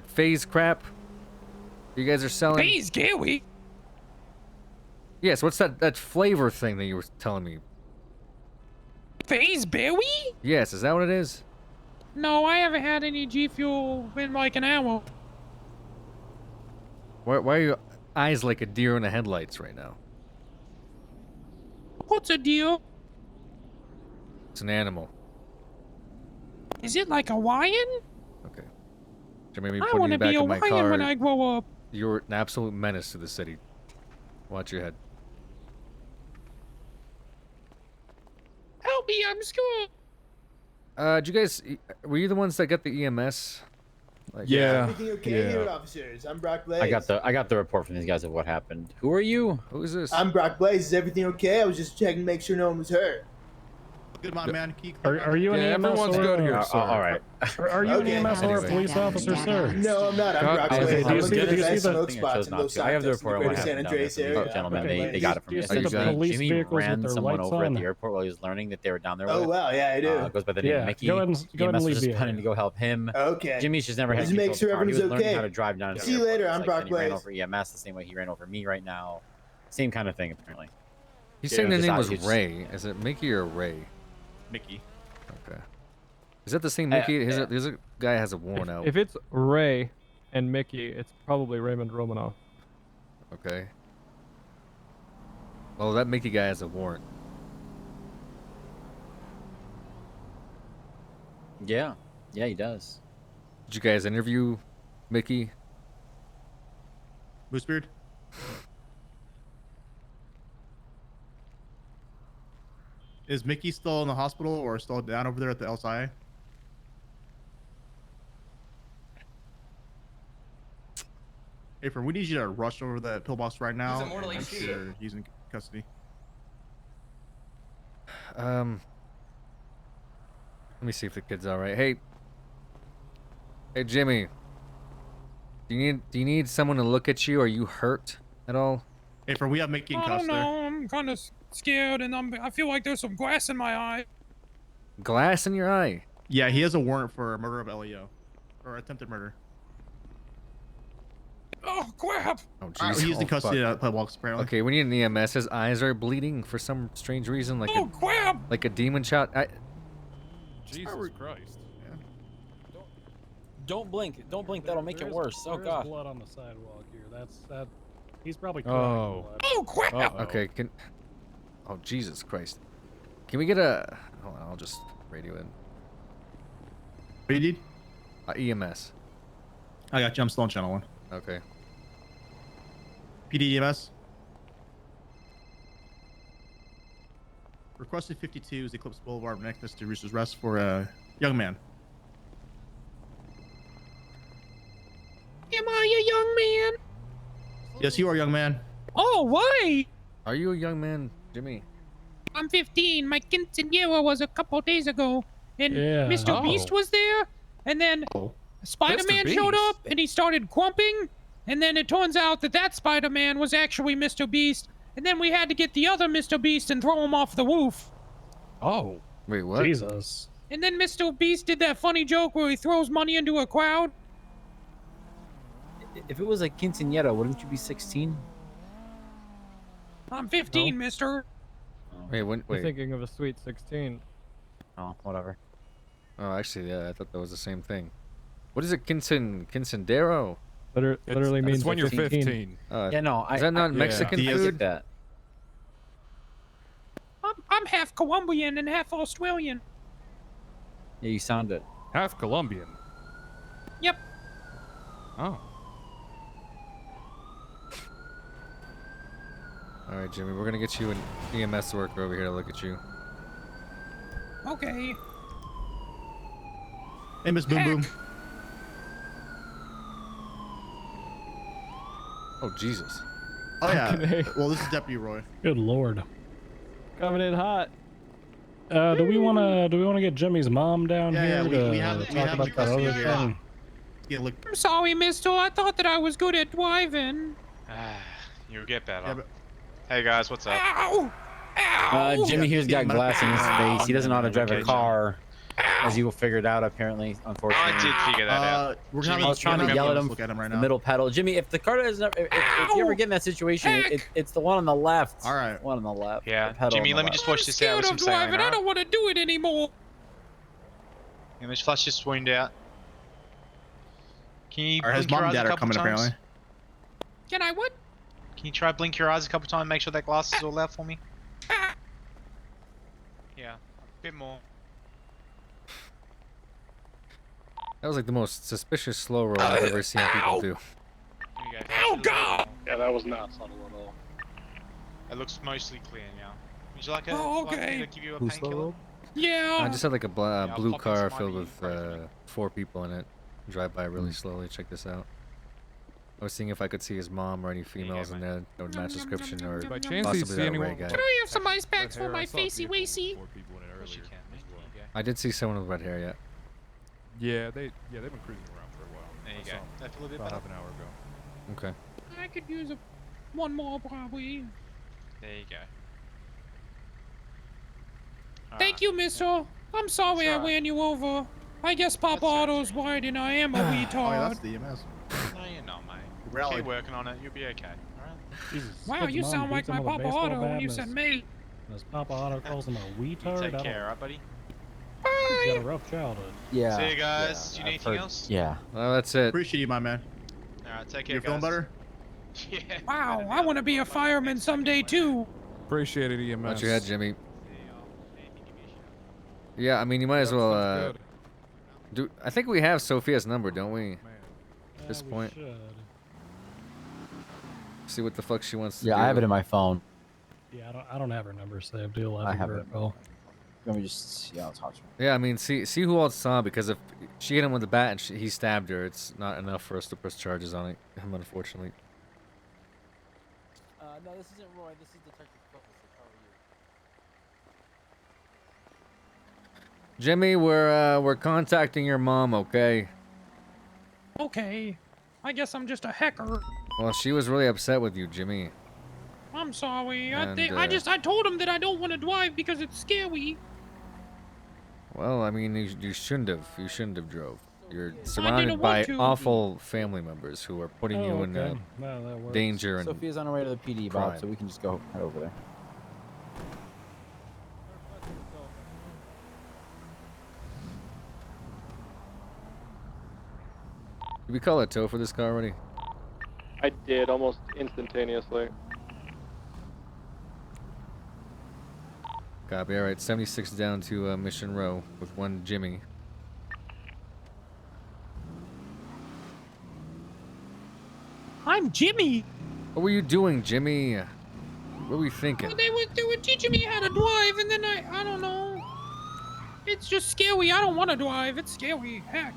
Phase crap you guys are selling? Phase Gary? Yes, what's that flavor thing that you were telling me? Phase Berry? Yes, is that what it is? No, I haven't had any G Fuel in like an hour. Why are your eyes like a deer in the headlights right now? What's a deal? It's an animal. Is it like a lion? Okay. Jimmy, me I putting want you to be back a in my lion car. when I grow up. You're an absolute menace to the city. Watch your head. Help me, I'm scared. Did you guys? Were you the ones that got the EMS? Like, Everything okay here, officers? I'm Brock Blaze. I got the report from these guys of what happened. Who are you? Who is this? I'm Brock Blaze. Is everything okay? I was just checking to make sure no one was hurt. Good my man. Are you an EMS everyone's or good here, a- sir. All right. Are you Okay. an EMS or a police officer, sir? No, I'm not. I'm Brock Okay, Blaze. do I'm you looking see at the the best smoke I spots chose in not Los to. I have the Santos, in the report on what greater San happened down there Andreas from area. the gentleman. They got it from Do you yesterday. see the police Jimmy vehicles with ran their someone lights over at on? the airport while he was learning that they were down there. Oh, with. wow. Yeah, I do. Goes by the name of Mickey. Go ahead and EMS was leave just the planning to area. go help him. Okay. Jimmy's just never had Just control make of sure the car. He was everything's learning how okay. to drive down to the See you airport. later. It's I'm like, Brock then he ran Blaze. over EMS the same way he ran over me right now. Same kind of thing, apparently. He's saying the Just name was he's- Ray. Is it Mickey or Ray? Mickey. Okay. Is that the same Mickey? There's a guy has a warrant out. If it's Ray and Mickey, it's probably Raymond Romanoff. Okay. Well, that Mickey guy has a warrant. Yeah, he does. Did you guys interview Mickey? Moosebeard? Is Mickey still in the hospital or still down over there at the LSI? Hey, we need you to rush over that pillbox right now. and make sure he's in custody. Let me see if the kid's all right. Hey, Jimmy. Do you need someone to look at you? Are you hurt at all? Hey, we have Mickey in I don't custody. know. I'm kind of scared, and I feel like there's some glass in my eye. Glass in your eye? Yeah, he has a warrant for murder of LEO, or attempted murder. Oh crap! Oh Alright, jeez. he's in Oh, custody fuck. at pillbox apparently. Okay, we need an EMS. His eyes are bleeding for some strange reason, like Oh crap! like a demon shot. Jesus Christ. Don't blink. Don't blink. That'll make it worse. Oh There is God. blood on the sidewalk here. That. He's probably Oh. crying blood. Oh crap! Okay, Oh Jesus Christ! Can we get a? Hold on, I'll just radio in. What do you need? EMS. I got you. I'm still on channel 1. Okay. PD EMS. Requested 52 is Eclipse Boulevard, Necklace to Rooster's Rest for a young man. Am I a young man? Yes, you are, young man. Oh, why? Are you a young man, Jimmy? I'm 15. My quinceañera was a couple days ago, and Yeah. Mr. Oh. Beast was there, and then Spider-Man showed up and he started grumping, and then it turns out that Spider-Man was actually Mr. Beast, and then we had to get the other Mr. Beast and throw him off the roof. Oh. Wait, what? Jesus. And then Mr. Beast did that funny joke where he throws money into a crowd. If it was a quinceañera, wouldn't you be 16? I'm 15, mister. Wait, You're thinking of a sweet 16. Oh, whatever. Oh, actually, yeah, I thought that was the same thing. What is it, quinceandero? Literally means when you're 15. 15. Yeah, no, Is that not Mexican I food? get that. I'm half Colombian and half Australian. Yeah, you sound it. Half Colombian. Yep. Oh. All right, Jimmy, we're gonna get you an EMS worker over here to look at you. Okay. Hey, Miss Boom Boom. Oh, Jesus. Oh yeah. Okay. Well, this is Deputy Roy. Good lord. Coming in hot. Do we wanna get Jimmy's mom down Yeah, here yeah, to we have talk about that other thing? Yeah, look. I'm sorry, mister. I thought that I was good at driving. You get better. Yeah, but... Hey guys, what's up? Ow! Ow! Jimmy here's got glass in his face. He doesn't know how to drive a Okay, car, as you will figure it out apparently. Unfortunately, I did figure that out. I was trying to yell at him. Look at him right the now. middle pedal, Jimmy. If the car doesn't, if you ever get in that situation, it's the one on the left. All right, one on the left. Yeah, the pedal Jimmy, on the let me left. just wash this out with some Scared of saline. driving. I don't want to do it anymore. Yeah, let's flush this wound out. Can you Or his blink your mom eyes and a dad are couple coming times? apparently. Can I what? Can you try blink your eyes a couple times, make sure that glass is all out for me? Yeah, a bit more. That was like the most suspicious slow roll I've ever seen people do. Here you go. Oh God! Yeah, that was not subtle at all. It looks mostly clear now. Would you like Oh, like me okay. to give you a painkiller? Yeah. I just had like a I'll blue pop in car some filled money, with 4 people in it. Drive by really slowly. Check this out. I was seeing if I could see his mom or any females in there that would match description, or By chance, do you possibly see that anyone? Ray guy. Can I have some ice packs for my facey wacy? I did see someone with red hair, yeah. Yeah, they've been cruising around for a while. There you I go. saw 'em That feel a bit about better? half an hour ago. Okay. I could use one more probably. There you go. Thank you, mister. I'm sorry I ran you over. I guess Papa Otto's right and I am a Oh, yeah, retard. that's the EMS. No, you're not, mate. Rally. Keep working on it. You'll be okay. Alright? Jesus. Wow, His you mom sound like beats him my with a Papa baseball Otto bat when you and said his- mate. His Papa Otto calls him a retard. Take I care, don't- alright, buddy? He's got a rough childhood. Yeah. See you guys. Do you need I've anything heard- else? Yeah. Well, that's it. Appreciate you, my man. Alright, take care, You feeling guys. better? Yeah. Wow, I want to be a fireman someday too. Appreciate it, EMS. Watch your head, Jimmy. Yeah, I mean, you might as well. Sounds good. I think we have Sophia's number, don't we? At this we point. should. See what the fuck she wants to Yeah, do. I have it in my phone. Yeah, I don't have her number saved. You'll I have have her it. call. Let me just see how it's hot. Yeah, I mean, see who else saw, because if she hit him with the bat and he stabbed her, it's not enough for us to press charges on him, unfortunately. No, this isn't Roy. This is Detective Clovis. How are you? Jimmy, we're contacting your mom, okay? Okay, I guess I'm just a hacker. Well, she was really upset with you, Jimmy. I'm sorry. And, I told him that I don't want to drive because it's scary. Well, I mean, you shouldn't have. You shouldn't have drove. You're surrounded want by to. awful family members who are putting you in okay. Well, that works. danger and Sophia's on her way to the PD, Bob, crime. so we can just go head over there. Did we call a tow for this car already? I did almost instantaneously. Copy. All right, 76 down to Mission Row with one Jimmy. I'm Jimmy. What were you doing, Jimmy? What were you thinking? They were teaching me how to drive, and then I don't know. It's just scary. I don't want to drive. It's scary. Heck.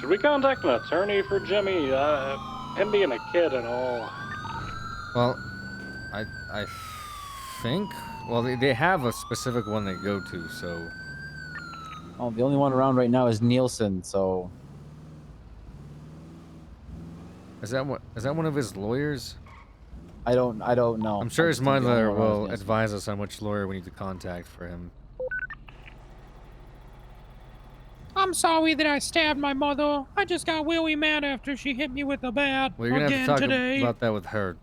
Should we contact an attorney for Jimmy? Him being a kid and all. Well, I think. Well, they have a specific one they go to, so. Oh, the only one around right now is Nielsen. So Is that one of his lawyers? I don't know. I'm sure I his just think the only mother one around is will Nielsen. advise us on which lawyer we need to contact for him. I'm sorry that I stabbed my mother. I just got really mad after she hit me with a bat Well, you're gonna have again to talk today. about that with her.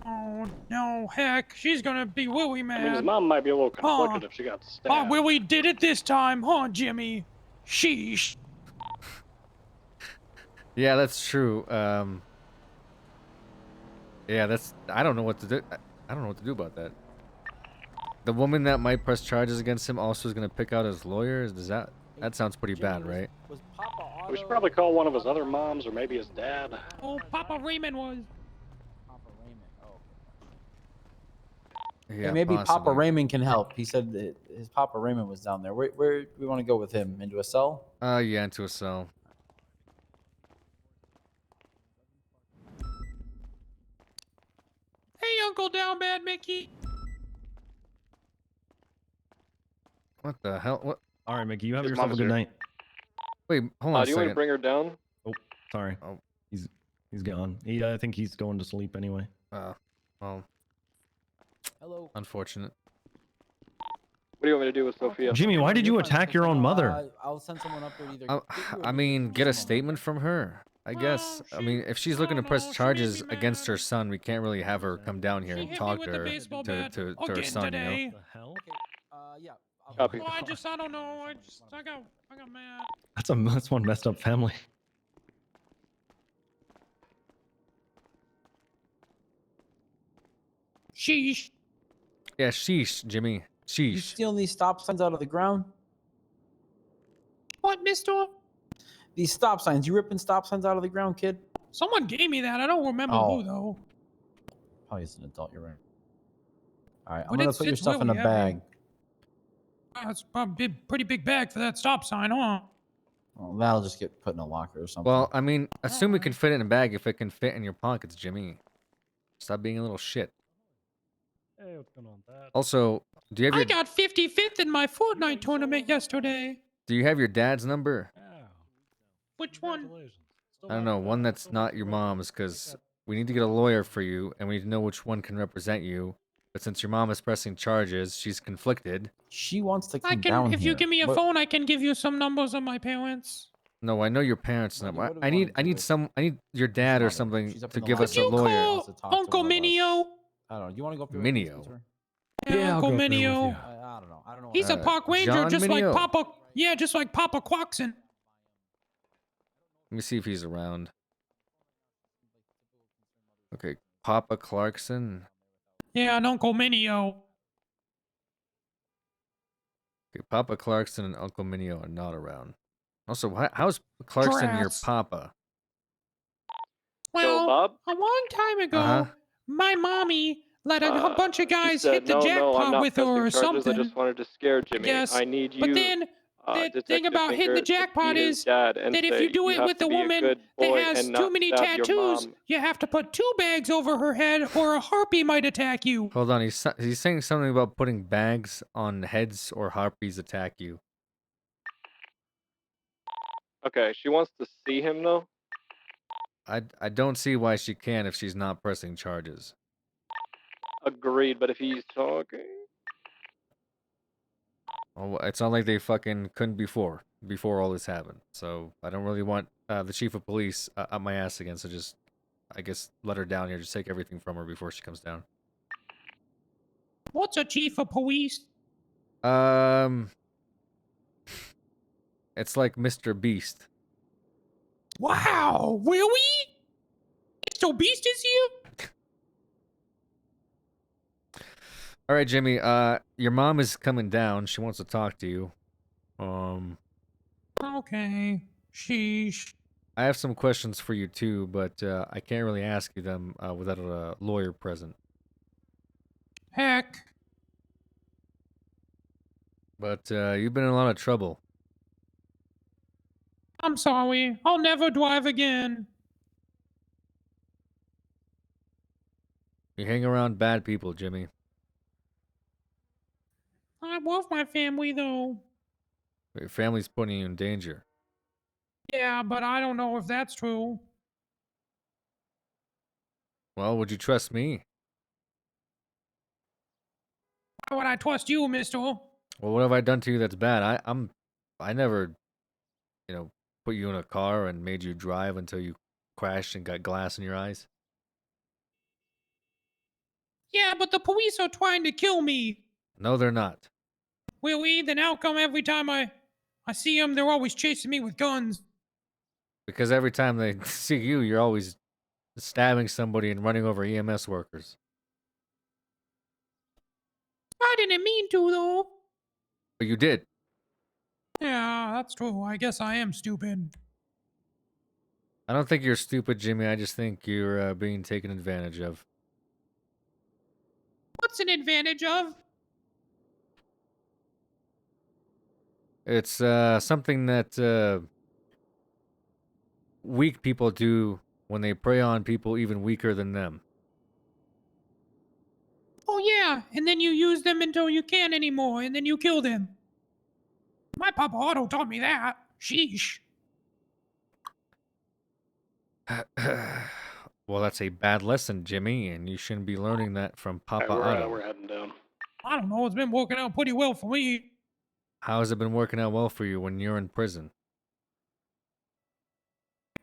Oh no, heck, she's gonna be really mad. I mean, his mom might be a little conflicted if she got stabbed. I really did it this time, huh, Jimmy? Sheesh. Yeah, that's true. Yeah, that's. I don't know what to do. I don't know what to do about that. The woman that might press charges against him also is gonna pick out his lawyers. Does that? That sounds pretty bad, right? We should probably call one of his other moms or maybe his dad. Oh, Papa Raymond was. Yeah, maybe Papa possibly. Raymond can help. He said that his Papa Raymond was down there. Where do we want to go with him? Into a cell? Yeah, into a cell. Hey, Uncle Down Bad Mickey. What the hell? What? All right, Mickey, you have His yourself a mom's good here. night. Wait, hold on a Do you want to second. bring her down? Oh, sorry. Oh. He's gone. I think he's going to sleep anyway. Well. Hello. Unfortunate. What do you want me to do with Sophia? Jimmy, why did you attack your own mother? I'll send someone up there to either. I mean, get a statement from her. I guess. I mean, if she's looking to press charges against her son, we can't really have her come down here and talk to her to her son, you know. Yeah. Copy. Oh, I don't know. I got mad. That's one messed up family. Sheesh. Yeah, sheesh, Jimmy. You Sheesh. stealing these stop signs out of the ground? What, mister? These stop signs. You ripping stop signs out of the ground, kid? Someone gave me that. I don't remember who, though. Probably as an adult, you're right. All right, I'm But gonna it's- put your it's stuff in a really heavy. bag. That's a pretty big bag for that stop sign, huh? Well, that'll just get put in a locker or something. Well, I mean, assume we can fit it in a bag if it can fit in your pockets, Jimmy. Stop being a little shit. Hey, what's going on, Dad? Also, do you have I your got 55th in my Fortnite tournament yesterday. dad's number? Which one? I don't know, one that's not your mom's, because we need to get a lawyer for you, and we need to know which one can represent you. But since your mom is pressing charges, she's conflicted. She wants to come I can, down if here. you give me a What- phone, I can give you some numbers of my parents. No, I know your parents' number. what do we I need wanna I need your dad or something She's up to in the give lobby. us a You lawyer. call Uncle Minio. I don't know. Do you want to go up there? Minio. Yeah, Uncle Minio. I don't know. I don't know. He's a park ranger, John just Minio. like Papa. Yeah, just like Papa Quaxon. Let me see if he's around. Okay, Papa Clarkson. Yeah, and Uncle Minio. Okay, Papa Clarkson and Uncle Minio are not around. Also, how's Clarkson your Drats. papa? Well, Bob? a long time ago, Uh-huh. my mommy let a bunch of She guys said, hit the no, I'm jackpot not with her or pressing charges. something. I just wanted to scare Jimmy. Yes, I need you, but then the thing Detective about hitting the Finger, to jackpot be his is dad and that if say, you do it have with to a be a woman good that boy has and too not many stab your tattoos, mom. you have to put 2 bags over her head or a harpy might attack you. Hold on, he's saying something about putting bags on heads or harpies attack you. Okay, she wants to see him though. I don't see why she can if she's not pressing charges. Agreed, but if he's talking, Well, it's not like they fucking couldn't before all this happened. So I don't really want the chief of police up my ass again. So just, I guess, let her down here. Just take everything from her before she comes down. What's a chief of police? It's like Mr. Beast. Wow, really? Mr. Beast is here? All right, Jimmy. Your mom is coming down. She wants to talk to you. Okay. Sheesh. I have some questions for you too, but I can't really ask you them without a lawyer present. Heck. But you've been in a lot of trouble. I'm sorry. I'll never drive again. You hang around bad people, Jimmy. I love my family, though. Your family's putting you in danger. Yeah, but I don't know if that's true. Well, would you trust me? Why would I trust you, mister? Well, what have I done to you that's bad? I never, put you in a car and made you drive until you crashed and got glass in your eyes. Yeah, but the police are trying to kill me. No, they're not. Really? Then how come every time I see them, they're always chasing me with guns? Because every time they see you, you're always stabbing somebody and running over EMS workers. I didn't mean to, though. But you did. Yeah, that's true. I guess I am stupid. I don't think you're stupid, Jimmy. I just think you're being taken advantage of. What's an advantage of? It's something that weak people do when they prey on people even weaker than them. Oh, yeah, and then you use them until you can't anymore, and then you kill them. My Papa Otto taught me that. Sheesh. Well, that's a bad lesson, Jimmy, and you shouldn't be learning that from Papa Otto. We're heading down. I don't know. It's been working out pretty well for me. How has it been working out well for you when you're in prison?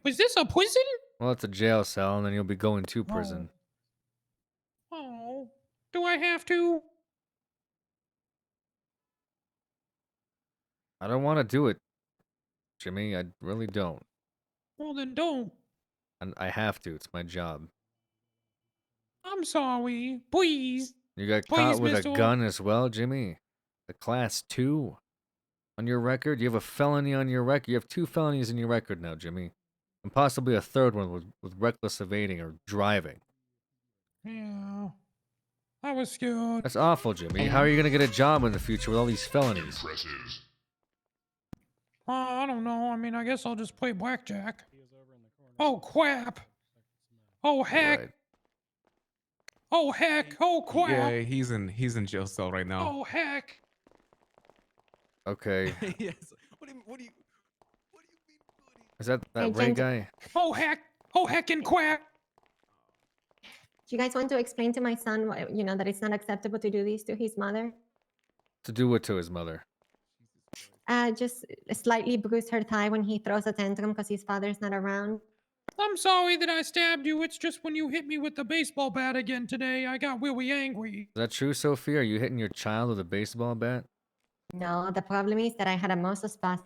Was this a prison? Well, it's a jail cell, and then you'll be going to prison. Oh, do I have to? I don't want to do it, Jimmy. I really don't. Well, then don't. And I have to. It's my job. I'm sorry. Please. You got Please, caught with mister. a gun as well, Jimmy? A class 2 on your record? You have a felony on your record? You have 2 felonies in your record now, Jimmy. And possibly a third one with reckless evading or driving. Yeah. I was scared. That's awful, Jimmy. How are you going to get a job in the future with all these felonies? I don't know. I mean, I guess I'll just play blackjack. Oh, crap. Oh, heck. Right. Oh, heck. Oh, crap. Yeah, he's in jail cell right now. Oh, heck. Okay. Yes. What do you? Is that Hey, Ray Ginger. guy? Oh, heck. Oh, heck and quack. Do you guys want to explain to my son, that it's not acceptable to do this to his mother? To do what to his mother? Just slightly bruise her thigh when he throws a tantrum because his father's not around. I'm sorry that I stabbed you. It's just when you hit me with the baseball bat again today, I got really angry. Is that true, Sophie? Are you hitting your child with a baseball bat? No, the problem is that I had a muscle spasm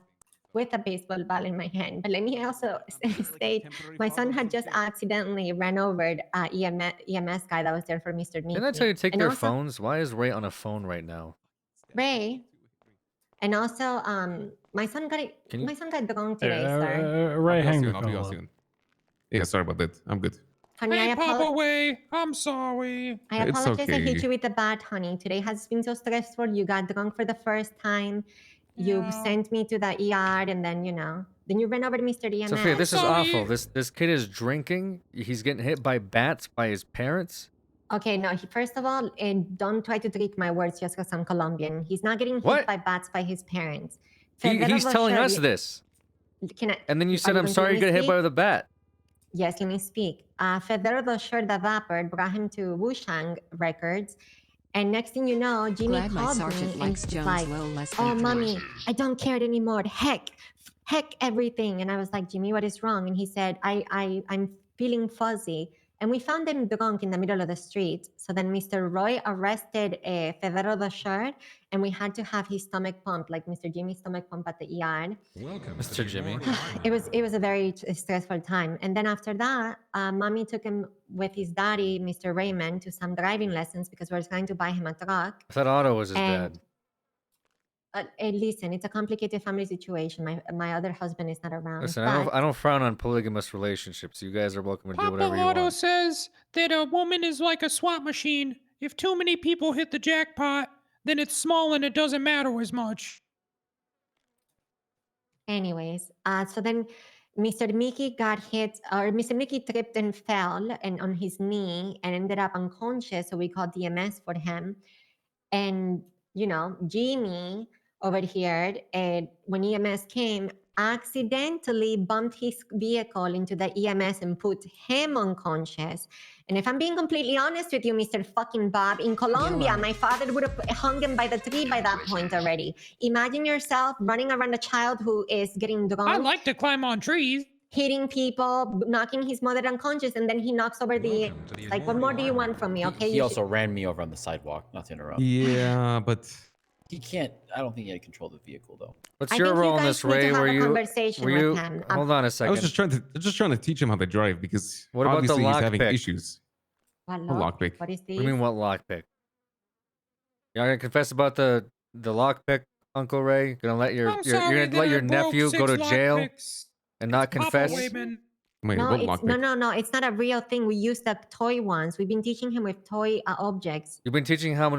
with a baseball bat in my hand. But let me also state, my son had just accidentally ran over a EMS guy that was there for Mr. Meeky. Didn't I tell you to take And their also, phones? Why is Ray on a phone right now? Ray. And also, my son got Can you- my son got drunk today, sir. Ray, hang the I'll be call all up. soon. Yeah, sorry about that. I'm good. Honey, Hey, I Papa Way. I'm sorry. I It's apologize. I hit okay. you with the bat, honey. Today has been so stressful. You got drunk for the first time. You Yeah. sent me to the ER, and then then you ran over to Mr. EMS. Sophia, this is sorry. awful. This kid is drinking. He's getting hit by bats by his parents. Okay, no. First of all, and don't try to trick my words just because I'm Colombian. He's not getting hit What? by bats by his parents. He's telling us Sure, this. Can I? And then you are said, you I'm going to sorry you let me got hit speak? by the bat. Yes, let me speak. Federo Dosher the Vapor brought him to Wushang Records. And next thing you know, Jimmy Glad my called sergeant me likes and Jones like, Low less oh, than mommy, I don't care anymore. Heck everything. And I was like, Jimmy, what is wrong? And he said, I'm feeling fuzzy. And we found him drunk in the middle of the street. So then Mr. Roy arrested Federo Dosher, and we had to have his stomach pumped, like Mr. Jimmy's stomach pump at the ER. Mr. Jimmy. It was a very stressful time. And then after that, mommy took him with his daddy, Mr. Raymond, to some driving lessons because we were going to buy him a truck. I thought Otto was his And- dad. Listen, it's a complicated family situation. My other husband is not around. Listen, but I don't frown on polygamous relationships. You guys are welcome to do Papa whatever you Otto want. says that a woman is like a slot machine. If too many people hit the jackpot, then it's small and it doesn't matter as much. Anyways, so then Mr. Mickey got hit, or Mr. Mickey tripped and fell and on his knee and ended up unconscious. So we called DMS for him. And, you know, Jimmy over here, when EMS came, accidentally bumped his vehicle into the EMS and put him unconscious. And if I'm being completely honest with you, Mr. fucking Bob, in Colombia, my father would have hung him by the tree by that point already. Imagine yourself running around a child who is getting drunk. I like to climb on trees. Hitting people, knocking his mother unconscious, and then he knocks over the. Like, what more do you want from me? Okay, He you also ran me over on the sidewalk. Not to interrupt. Yeah, but he can't. I don't think he had control of the vehicle though. What's I your think you role in guys this, need to Ray? have Were a you? conversation Were with you? him. Hold on a I second. was just trying to teach him how to drive because What about the obviously he's having lockpick? issues. What A lockpick. What is What do this? you mean, what lockpick? You're not gonna confess about the lockpick, Uncle Ray? Gonna let your I'm you're sorry gonna that let I your broke nephew go 6 to jail lockpicks. and not Papa confess? Wayman. Wait, No, what it's lockpick? no. It's not a real thing. We use the toy ones. We've been teaching him with toy objects. You've been teaching how to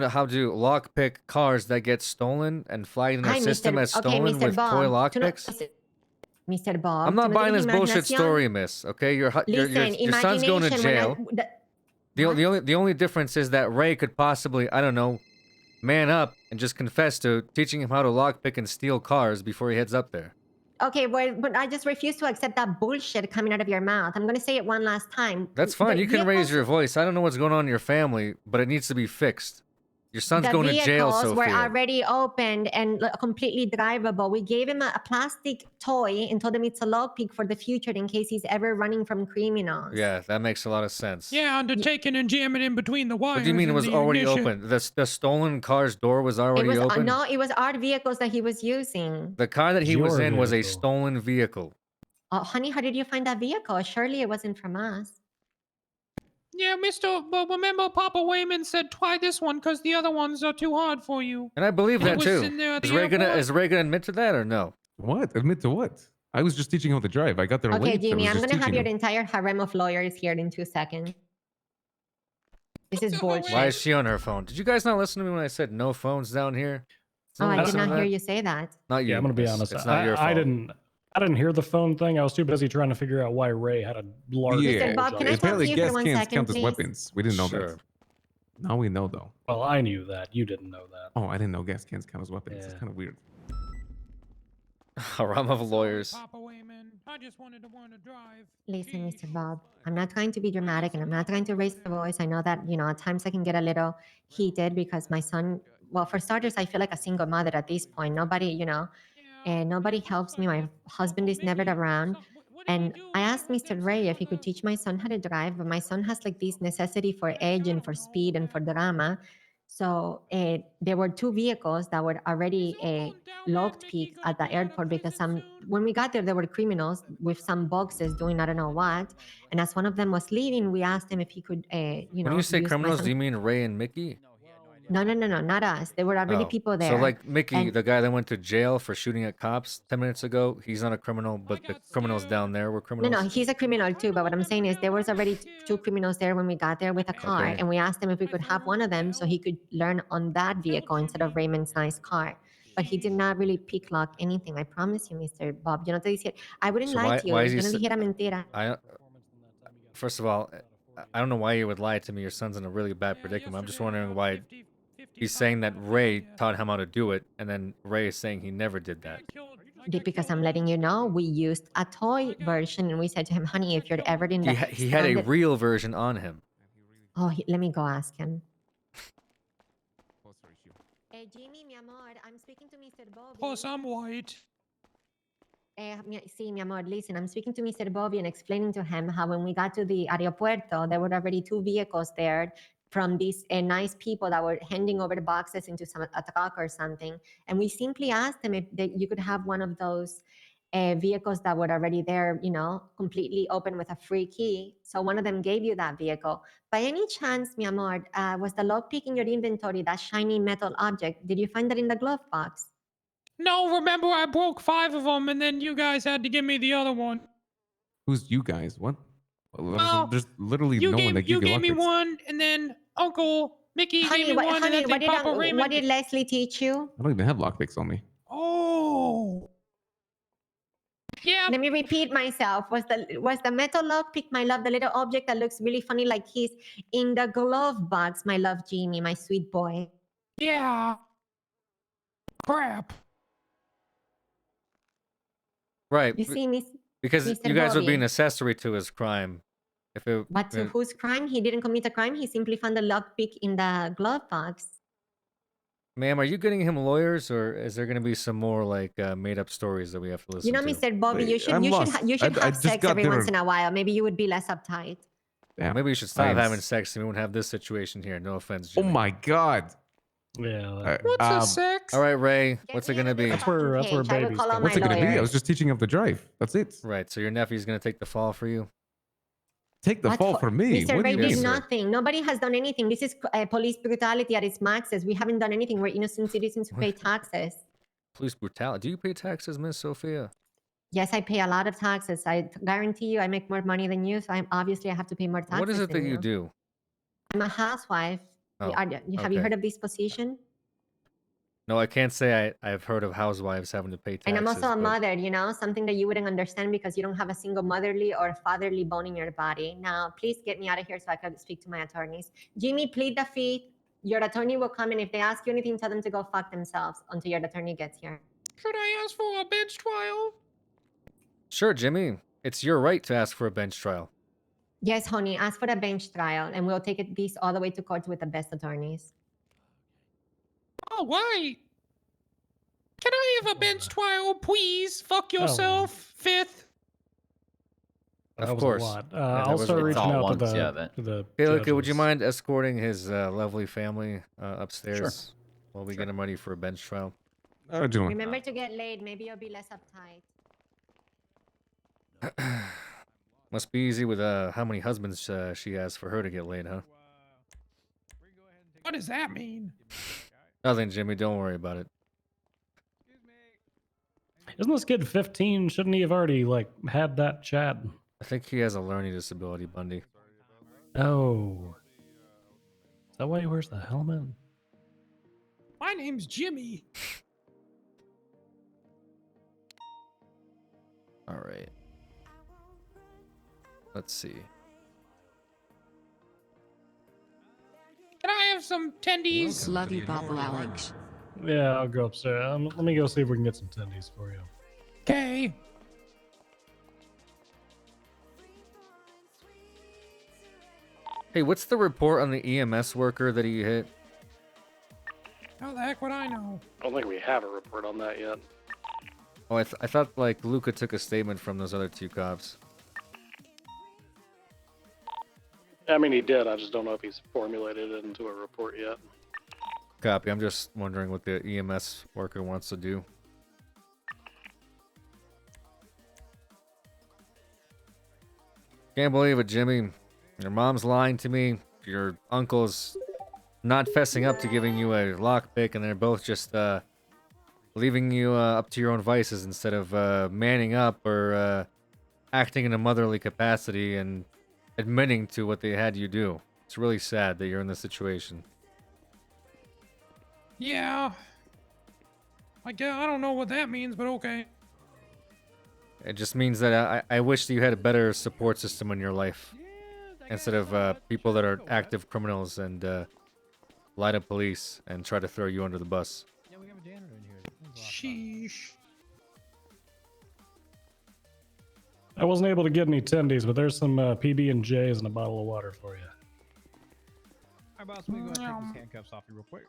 lockpick cars that get stolen and flagged in our Hi, system Mr. as Okay, stolen Mr. with toy Bob. lockpicks. Mr. Bob. I'm not ¿tú no buying tienes this bullshit imaginación? story, miss. Okay, your Listen, son's going to imagination, when I- jail. The only difference is that Ray could possibly, I don't know, man up and just confess to teaching him how to lockpick and steal cars before he heads up there. Okay, well, but I just refuse to accept that bullshit coming out of your mouth. I'm gonna say it one last time. That's fine. The You can raise vehicles- your voice. I don't know what's going on in your family, but it needs to be fixed. Your son's the going to jail, vehicles were Sophia. already opened and completely drivable. We gave him a plastic toy and told him it's a lockpick for the future in case he's ever running from criminals. Yeah, that makes a lot of sense. Yeah, undertaking and jamming in between the wires. What do you mean it and was the already ignition. open? The stolen car's door was It already was open? no, it was our vehicles that he was using. The car that he was Your in was a vehicle. stolen vehicle. Oh, honey, how did you find that vehicle? Surely it wasn't from us. Yeah, but remember Papa Wayman said try this one because the other ones are too hard for you. And I believe And it that was too. in there at Is the Ray gonna airport. admit to that or no? What? Admit to what? I was just teaching him how to drive. I got there Okay, late. I Jimmy, was I'm just gonna have teaching your him. entire harem of lawyers here in 2 seconds. This is bullshit. Why is she on her phone? Did you guys not listen to me when I said no phones down here? Oh, I did Listen to not hear that? you say that. Not you. Yeah, I'm gonna be miss. honest. It's not your fault. I didn't hear the phone thing. I was too busy trying to figure out why Ray had a large. Yeah, Mr. Bob, can I talk apparently to you for gas 1 cans second, count as please? weapons. We didn't know Sure. that. Now we know though. Well, I knew that. You didn't know that. Oh, I didn't know gas cans count as weapons. It's Yeah. kind of weird. A realm of lawyers. Papa Wayman, I just wanted to learn to drive. Listen, Mr. Bob, I'm not trying to be dramatic and I'm not trying to raise the voice. I know that, at times I can get a little heated because my son, well, for starters, I feel like a single mother at this point. Nobody, and nobody helps me. My husband is never around. And I asked Mr. Ray if he could teach my son how to drive, but my son has like this necessity for edge and for speed and for drama. So there were 2 vehicles that were already locked peak at the airport because when we got there, there were criminals with some boxes doing I don't know what. And as one of them was leaving, we asked him if he could, When you say use my criminals, son- do you mean Ray and Mickey? No, not us. There were already Oh, people there. So like Mickey, And- the guy that went to jail for shooting at cops 10 minutes ago, he's not a criminal, but the criminals down there were criminals. No, he's a criminal too. But what I'm saying is there was already 2 criminals there when we got there with a car, Okay. and we asked him if we could have one of them so he could learn on that vehicle instead of Raymond's nice car. But he did not really pick lock anything. I promise you, Mr. Bob. Yo no te decía, I wouldn't So lie why- to you. why is Yo he no sa- dijera mentira. First of all, I don't know why you would lie to me. Your son's in a really bad predicament. I'm just wondering why he's saying that Ray taught him how to do it, and then Ray is saying he never did that. Because I'm letting you know, we used a toy version, and we said to him, "Honey, if you're ever in the He had a stranded-" real version on him. Oh, let me go ask him. Jimmy, mi amor, I'm speaking to Mr. Bobby. Plus, I'm white. Sí, mi amor, listen, I'm speaking to Mr. Bobby and explaining to him how when we got to the aeropuerto, there were already 2 vehicles there from these nice people that were handing over the boxes into a truck or something. And we simply asked them if you could have one of those vehicles that were already there, completely open with a free key. So one of them gave you that vehicle. By any chance, mi amor, was the lockpick in your inventory, that shiny metal object, did you find that in the glove box? No, remember I broke 5 of them, and then you guys had to give me the other one. Who's you guys? What? Well, There's literally You no one that gave gave you me lockpicks. one, and then Uncle Mickey Honey, gave me one, and then what did, Papa Raymond. what did Leslie teach you? I don't even have lockpicks on me. Oh. Yeah. Let me repeat myself. Was the metal lockpick, my love, the little object that looks really funny like he's in the glove box, my love Jimmy, my sweet boy? Yeah. Crap. Right. You see, because Mr. you guys would be an Bobby. accessory to his crime. If it, But to whose crime? He didn't commit a crime. He simply found the lockpick in the glove box. ma'am, are you getting him lawyers, or is there going to be some more like made-up stories that we have to listen You know, to? Mr. Bobby, you should I'm you should lost. you should I have just sex got every there. once in a while. Maybe you would be less uptight. Damn. Maybe you should stop I am having s- sex and we won't have this situation here. No offense, Oh Jimmy. my god. Yeah. What's a sex? All right, Ray. Get What's me it going to out of this be? That's where fucking cage. I will babies call go. out What's my it gonna be? I lawyer. was just teaching him to drive. That's it. Right. So your nephew's going to take the fall for you. Take the What fall for- for me. Mr. What do Ray you did mean? sir. nothing. Nobody has done anything. This is police brutality at its maxes. We haven't done anything. We're innocent citizens who pay taxes. Police brutality. Do you pay taxes, Miss Sophia? Yes, I pay a lot of taxes. I guarantee you, I make more money than you. So I have to pay more taxes. What is it that than you do? I'm a housewife. Oh, Have you okay. heard of this position? No, I can't say I've heard of housewives having to pay taxes. And I'm also a but- mother, you know, something that you wouldn't understand because you don't have a single motherly or fatherly bone in your body. Now, please get me out of here so I can speak to my attorneys. Jimmy, plead the fifth. Your attorney will come, and if they ask you anything, tell them to go fuck themselves until your attorney gets here. Could I ask for a bench trial? Sure, Jimmy. It's your right to ask for a bench trial. Yes, honey, ask for a bench trial, and we'll take this all the way to court with the best attorneys. All right. Can I have a bench trial, please? Fuck yourself, fifth. That Of was course. a lot. Yeah, that I'll was start a lot. reaching all out once, to the yeah, that- to the Hey, Luca, would you judges. mind escorting his lovely family upstairs while we Sure. get him ready for a bench trial? How you doing? Remember to get laid. Maybe you'll be less uptight. Must be easy with how many husbands she has for her to get laid, huh? What does that mean? Nothing, Jimmy. Don't worry about it. Isn't this kid 15? Shouldn't he have already like had that chat? I think he has a learning disability, Bundy. Oh. Is that why he wears the helmet? My name's Jimmy. All right. Let's see. Can I have some tendies? Love you, Papa Alex. Yeah, I'll go upstairs. Let me go see if we can get some tendies for you. Okay. Hey, what's the report on the EMS worker that he hit? How the heck would I know? I don't think we have a report on that yet. Oh, I thought like Luca took a statement from those other two cops. I mean, he did. I just don't know if he's formulated it into a report yet. Copy. I'm just wondering what the EMS worker wants to do. Can't believe it, Jimmy. Your mom's lying to me. Your uncle's not fessing up to giving you a lockpick, and they're both just leaving you up to your own vices instead of manning up or acting in a motherly capacity and admitting to what they had you do. It's really sad that you're in this situation. Yeah. I guess I don't know what that means, but okay. It just means that I wish that you had a better support system in your life instead of people that are active criminals and lie to police and try to throw you under the bus. Sheesh. I wasn't able to get any tendies, but there's some PB&Js and a bottle of water for you. All right, boss, let me go and take these handcuffs off you real quick.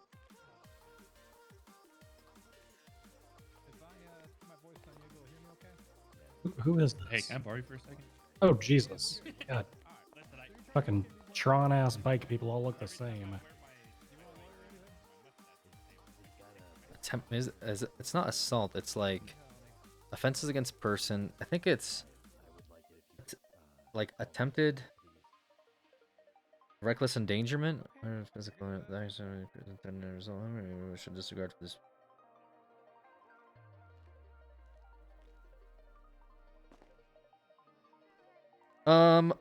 Who is this? Hey, can I borrow you for a second? Oh, Jesus. God. Fucking Tron-ass bike people all look the same. It's not assault. It's like offenses against person. I think it's like attempted reckless endangerment or physical. Should disregard for this.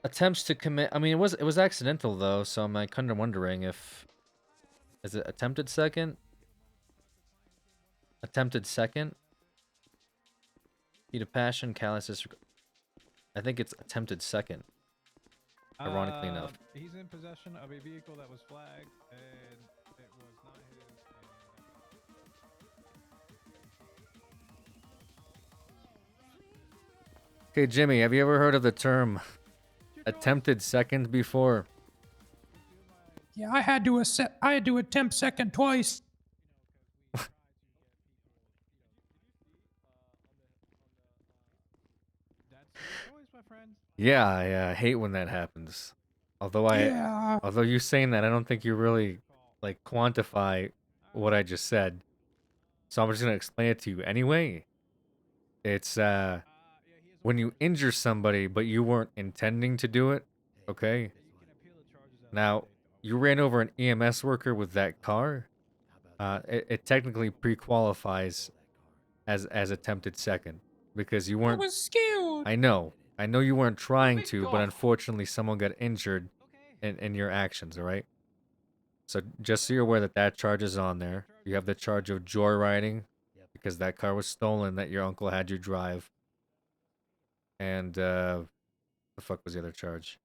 Attempts to commit. I mean, it was accidental though, so I'm like kind of wondering if is it attempted second. Attempted second. Heat of passion, callous disregard. I think it's attempted second. Ironically enough. He's in possession of a vehicle that was flagged, and it was not his. Okay, Jimmy, have you ever heard of the term attempted second before? Yeah, I had to attempt second twice. Yeah, I hate when that happens. Although Yeah. although you saying that, I don't think you really like quantify what I just said. So I'm just gonna explain it to you anyway. It's when you injure somebody but you weren't intending to do it, okay? Now, you ran over an EMS worker with that car. It technically pre-qualifies as attempted second because you I weren't. was scared. I know you weren't trying to, but unfortunately someone got injured in your actions, all right? So just so you're aware that charge is on there. You have the charge of joyriding because that car was stolen that your uncle had you drive. And the fuck was the other charge?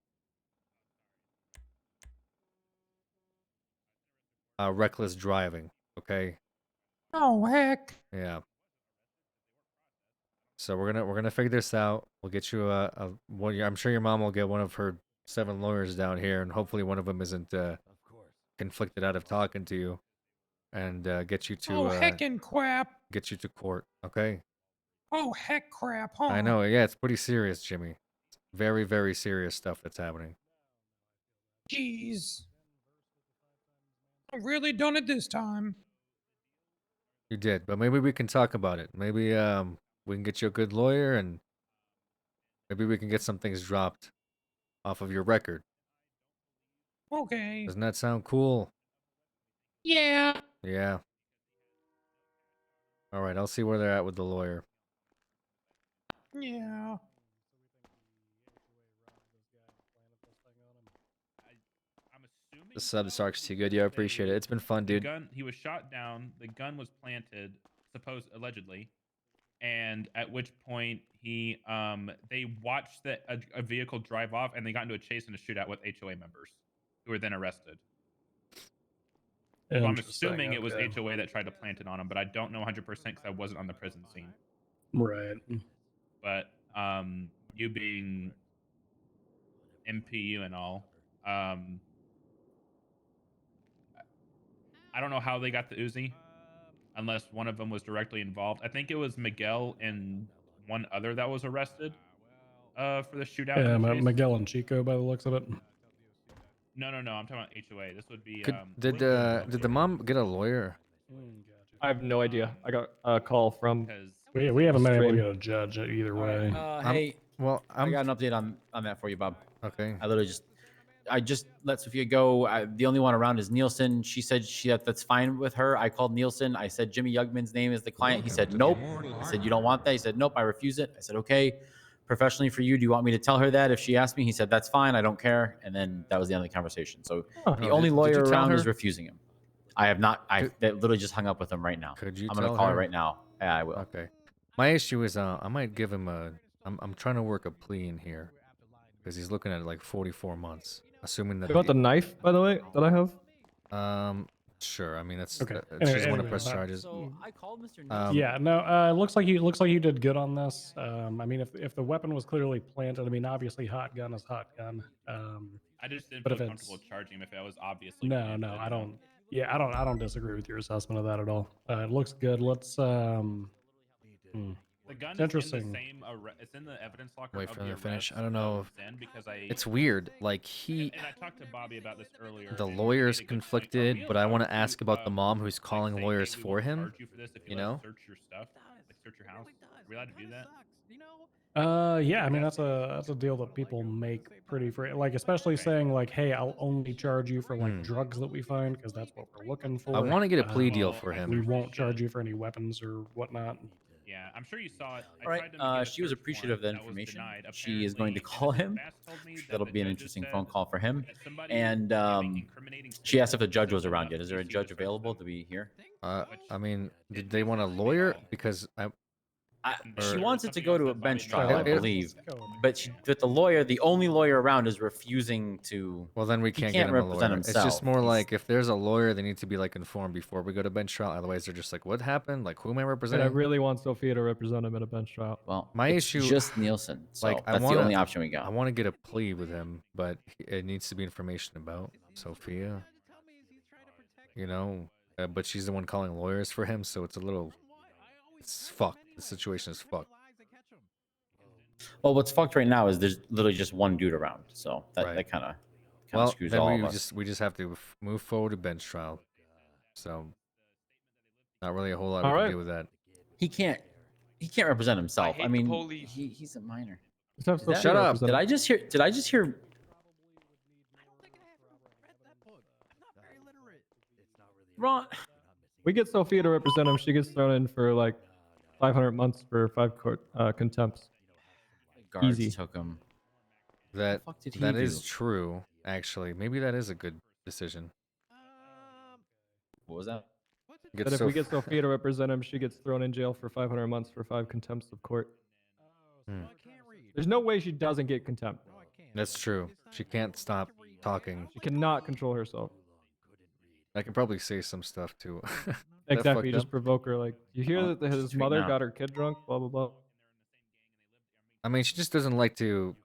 Reckless driving, okay? Oh heck. Yeah. So we're gonna figure this out. We'll get you I'm sure your mom will get one of her 7 lawyers down here, and hopefully one of them isn't conflicted out of talking to you, and get you to Oh heckin' crap. get you to court. Okay. Oh heck crap, huh? I know. Yeah, it's pretty serious, Jimmy. Very, very serious stuff that's happening. Jeez. I really done it this time. You did, but maybe we can talk about it. Maybe we can get you a good lawyer, and maybe we can get some things dropped off of your record. Okay. Doesn't that sound cool? Yeah. Yeah. All right, I'll see where they're at with the lawyer. Yeah. The subs arc's too good. Yeah, I appreciate it. It's been fun, dude. He was shot down. The gun was planted, allegedly, and at which point they watched a vehicle drive off, and they got into a chase and a shootout with HOA members, who were then arrested. So I'm assuming it was HOA that tried to plant it on him, but I don't know 100% because I wasn't on the prison scene. Right. But you being MPU and all, I don't know how they got the Uzi, unless one of them was directly involved. I think it was Miguel and one other that was arrested for the shootout. Yeah, and the chase. Miguel and Chico by the looks of it. No, I'm talking about HOA. This would be. Did the mom get a lawyer? I have no idea. I got a call from. We haven't been able to get a judge either way. Hey, I got an update on that for you, Bob. Okay. I just let Sophia go. The only one around is Nielsen. She said that's fine with her. I called Nielsen. I said Jimmy Yugman's name is the client. He said nope. I said you don't want that. He said nope. I refuse it. I said okay. Professionally for you, do you want me to tell her that if she asked me? He said that's fine. I don't care. And then that was the end of the conversation. So the only lawyer around is refusing him. I have not. I literally just hung up with him right now. Could you? I'm gonna call her right now. Yeah, I will. Okay. My issue is I might give him I'm trying to work a plea in here because he's looking at like 44 months, assuming that. You got the knife, by the way, that I have? Sure. I mean, that's Okay. she doesn't want to press charges. So I called Mr. Yeah, no, it looks like you did good on this. I mean, if the weapon was clearly planted, I mean, obviously hot gun is hot gun. I just didn't but feel if comfortable charging him if it was obviously. No, I don't. Yeah, I don't disagree with your assessment of that at all. It looks good. Let's. The gun It's interesting. is in the same. It's in the evidence locker. Wait of for the them to finish. arrest I don't know. of Zen because It's weird. Like And I talked to Bobby about this earlier. the and lawyer's he made a good point. conflicted, Are we but I allowed want to to, ask about the mom who's calling say, lawyers hey, we for won't him. charge you for this if You let us know? search your stuff, like search your house. Are we allowed to do that? Yeah, I mean that's a deal that people make pretty free. Like especially saying like, hey, I'll only charge you for like drugs that we find because that's what we're looking for. I want to get a plea deal for him. We won't charge you for any weapons or whatnot. Yeah, I'm sure you saw it. All right. She was appreciative of the information. She is going to call him. That'll be an interesting phone call for him. And she asked if a judge was around yet. Is there a judge available to be here? I mean, did they want a lawyer? Because She Or- wants it to go to a bench trial, I It- believe. But but the lawyer, the only lawyer around, is refusing to. Well, then we he can't get him a represent lawyer. himself. It's just more He's- like if there's a lawyer, they need to be like informed before we go to bench trial. Otherwise, they're just like, "What happened? Like, who am I And I representing?" really want Sophia to represent him at a bench trial. Well, My it's issue, just Nielsen. So like, that's the only option we got. I want to get a plea with him, but it needs to be information about Sophia. You know, but she's the one calling lawyers for him, so it's a little. It's fucked. The situation is fucked. Well, what's fucked right now is there's literally just one dude around. So that, Right. that kind of Well, screws then all we of us. just have to move forward to bench trial. So, not really a whole lot All we right. can do with that. He can't represent himself. I, hate the mean, police. he's a minor. Let's have Is that- Sophia Shut up. represent Did him. I just hear? Ron. We get Sophia to represent him. She gets thrown in for like 500 months for 5 court contempts. Guards Easy. took him. That fuck did he that is do? true. Actually, maybe that is a good decision. What was that? Get But if we Soph- get Sophia to represent him, she gets thrown in jail for 500 months for 5 contempts of court. Hmm. There's no way she doesn't get contempt. That's true. She can't stop talking. She cannot control herself. I can probably say some stuff too. That Exactly. You fucked just up? provoke her. Like, you hear Oh, that his straighten mother out. got her kid drunk, blah, blah, blah. I mean, she just doesn't like to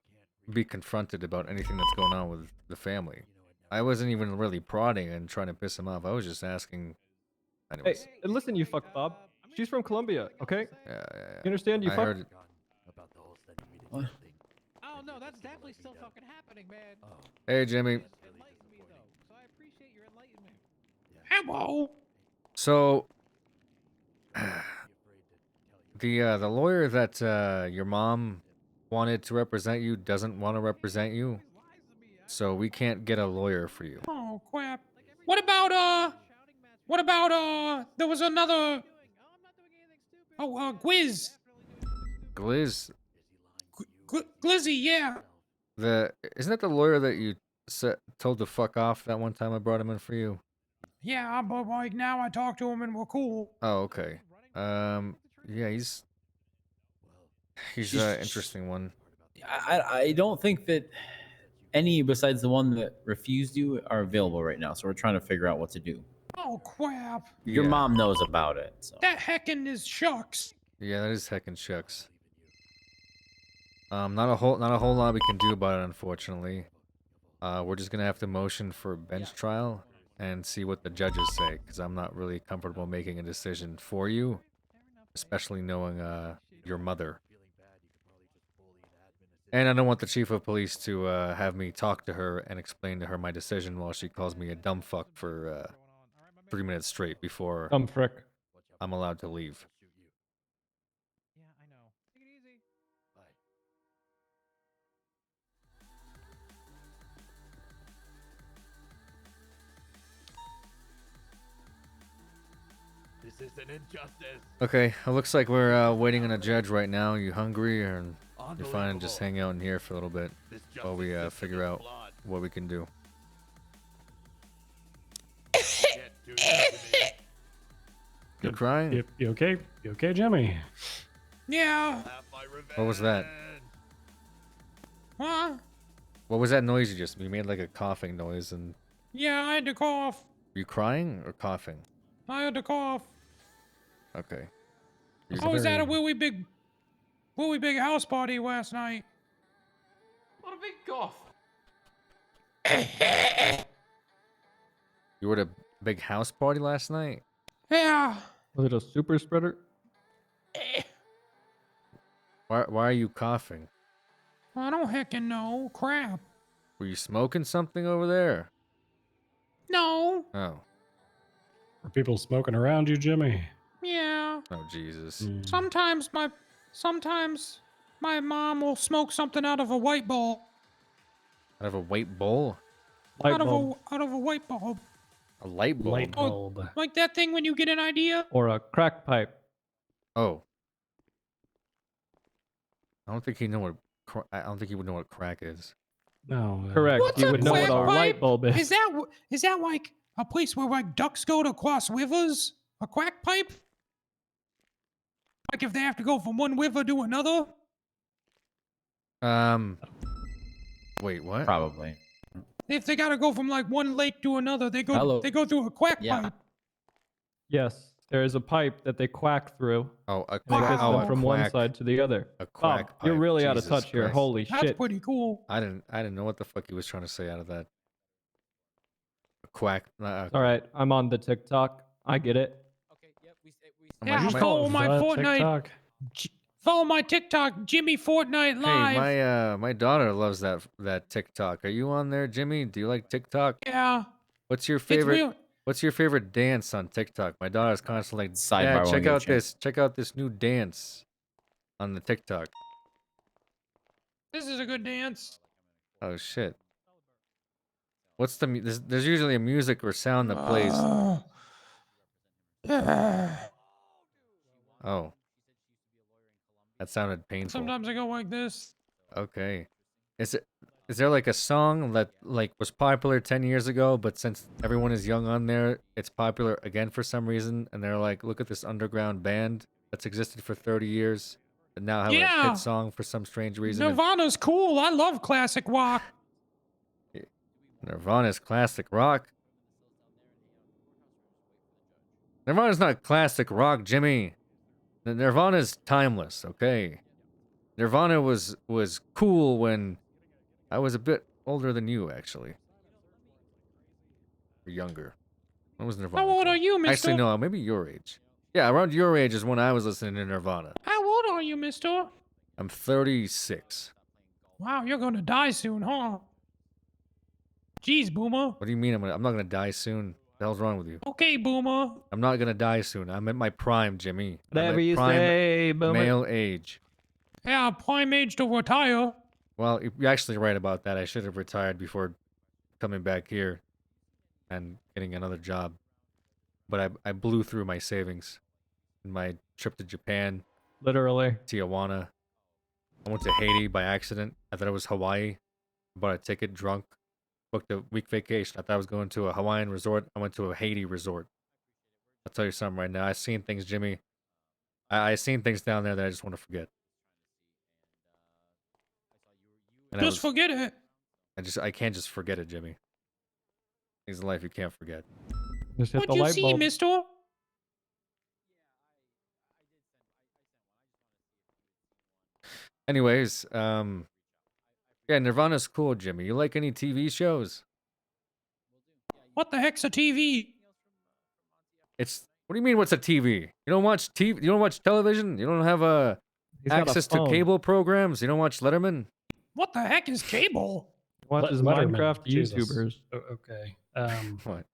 be confronted about anything that's going on with the family. I wasn't even really prodding and trying to piss him off. I was just asking. Hey, Anyways, and listen, you fuck Bob. She's from Colombia, okay? yeah. You understand? You I fuck. heard it. Oh no, that's definitely still fucking happening, man. Hey, Jimmy. Enlighten me though, so I appreciate your enlightenment. Hello. So, the lawyer that your mom wanted to represent you doesn't want to represent you, so we can't get a lawyer for you. Oh crap. What about there was another Gwiz. Gliz, Glizzy, yeah. isn't that the lawyer that you told to fuck off that one time I brought him in for you? Yeah, but like now I talk to him and we're cool. Oh, okay. Yeah, he's an interesting one. I don't think that any besides the one that refused you are available right now. So we're trying to figure out what to do. Oh crap. Your Yeah. mom knows about it. So. That heckin' is shucks. Yeah, that is heckin' shucks. Not a whole lot we can do about it, unfortunately. We're just gonna have to motion for a bench trial and see what the judges say, because I'm not really comfortable making a decision for you, especially knowing your mother. And I don't want the chief of police to have me talk to her and explain to her my decision while she calls me a dumb fuck for 3 minutes straight before Dumb frick. I'm allowed to leave. This is an injustice. Okay, it looks like we're waiting on a judge right now. You hungry, or you're fine and just hang out in here for a little bit while we figure out what we can do? You're crying? You okay? You okay, Jimmy? Yeah. What was that? Huh? What was that noise you just? You made like a coughing noise, and Yeah, I had to cough. you crying or coughing? I had to cough. Okay. I was at a really big house party last night. What a big cough. You were at a big house party last night? Yeah. Was it a super spreader? Why are you coughing? I don't heckin' know. Crap. Were you smoking something over there? No. Oh. Are people smoking around you, Jimmy? Yeah. Oh, Jesus. Sometimes my mom will smoke something out of a white ball. Out of a white bowl? Out of a white bulb. A light bulb? Light bulb. Like that thing when you get an idea. Or a crack pipe. Oh. I don't think he know what. I don't think he would know what crack is. No. Correct. What's You a would know what crack a pipe? light bulb is. Is that like a place where like ducks go to cross rivers? A crack pipe? Like if they have to go from one river to another? Wait, what? Probably. If they gotta go from like one lake to another, they go Hello. they go through a quack Yeah. pipe. Yes, there is a pipe that they quack through. Oh, a And it quack. gets Oh, them a from one quack. side to the other. A quack Bob, you're pipe. really out of Jesus touch here. Christ. Holy That's shit. pretty cool. I didn't know what the fuck he was trying to say out of that. A quack. All right, I'm on the TikTok. I get it. Yeah, my- follow my The Fortnite. TikTok. Follow my TikTok, Jimmy Fortnite Hey, Live. my daughter loves that TikTok. Are you on there, Jimmy? Do you like TikTok? Yeah. What's your It's favorite? real. What's your favorite dance on TikTok? My daughter's constantly like, Sidebar "Dad, while check we out check. this. Check out this new dance on the TikTok." This is a good dance. Oh shit. What's the? There's usually a music or sound that plays. Oh. That sounded painful. Sometimes I go like this. Okay. Is there like a song that like was popular 10 years ago, but since everyone is young on there, it's popular again for some reason, and they're like, look at this underground band that's existed for 30 years and now have a Yeah. hit song for some strange reason. Nirvana's cool. I love classic rock. Nirvana's classic rock. Nirvana's not classic rock, Jimmy. Nirvana's timeless, okay? Nirvana was cool when I was a bit older than you, actually. Or younger. When was Nirvana? How old cool? are you, mister? Actually, no, maybe your age. Yeah, around your age is when I was listening to Nirvana. How old are you, mister? I'm 36. Wow, you're gonna die soon, huh? Jeez, Boomer. What do you mean I'm not gonna die soon? The hell's wrong with you? Okay, Boomer. I'm not gonna die soon. I'm at my prime, Jimmy. I'm Whatever at you prime say, Boomer. male age. Yeah, prime age to retire. Well, you're actually right about that. I should have retired before coming back here and getting another job. But I blew through my savings in my trip to Japan, Literally. Tijuana. I went to Haiti by accident. I thought it was Hawaii. Bought a ticket drunk. Booked a week vacation. I thought I was going to a Hawaiian resort. I went to a Haiti resort. I'll tell you something right now. I've seen things, Jimmy. I've seen things down there that I just want to forget. And Just forget it. I can't just forget it, Jimmy. Things in life you can't forget. Just hit What'd the you light see, bulb. mister? Anyways, yeah, Nirvana's cool, Jimmy. You like any TV shows? What the heck's a TV? What do you mean? What's a TV? You don't watch TV? You don't watch television? You don't have He's got a access to phone. cable programs? You don't watch Letterman? What the heck is cable? Watches Letterman, Minecraft Jesus. YouTubers. Okay. What?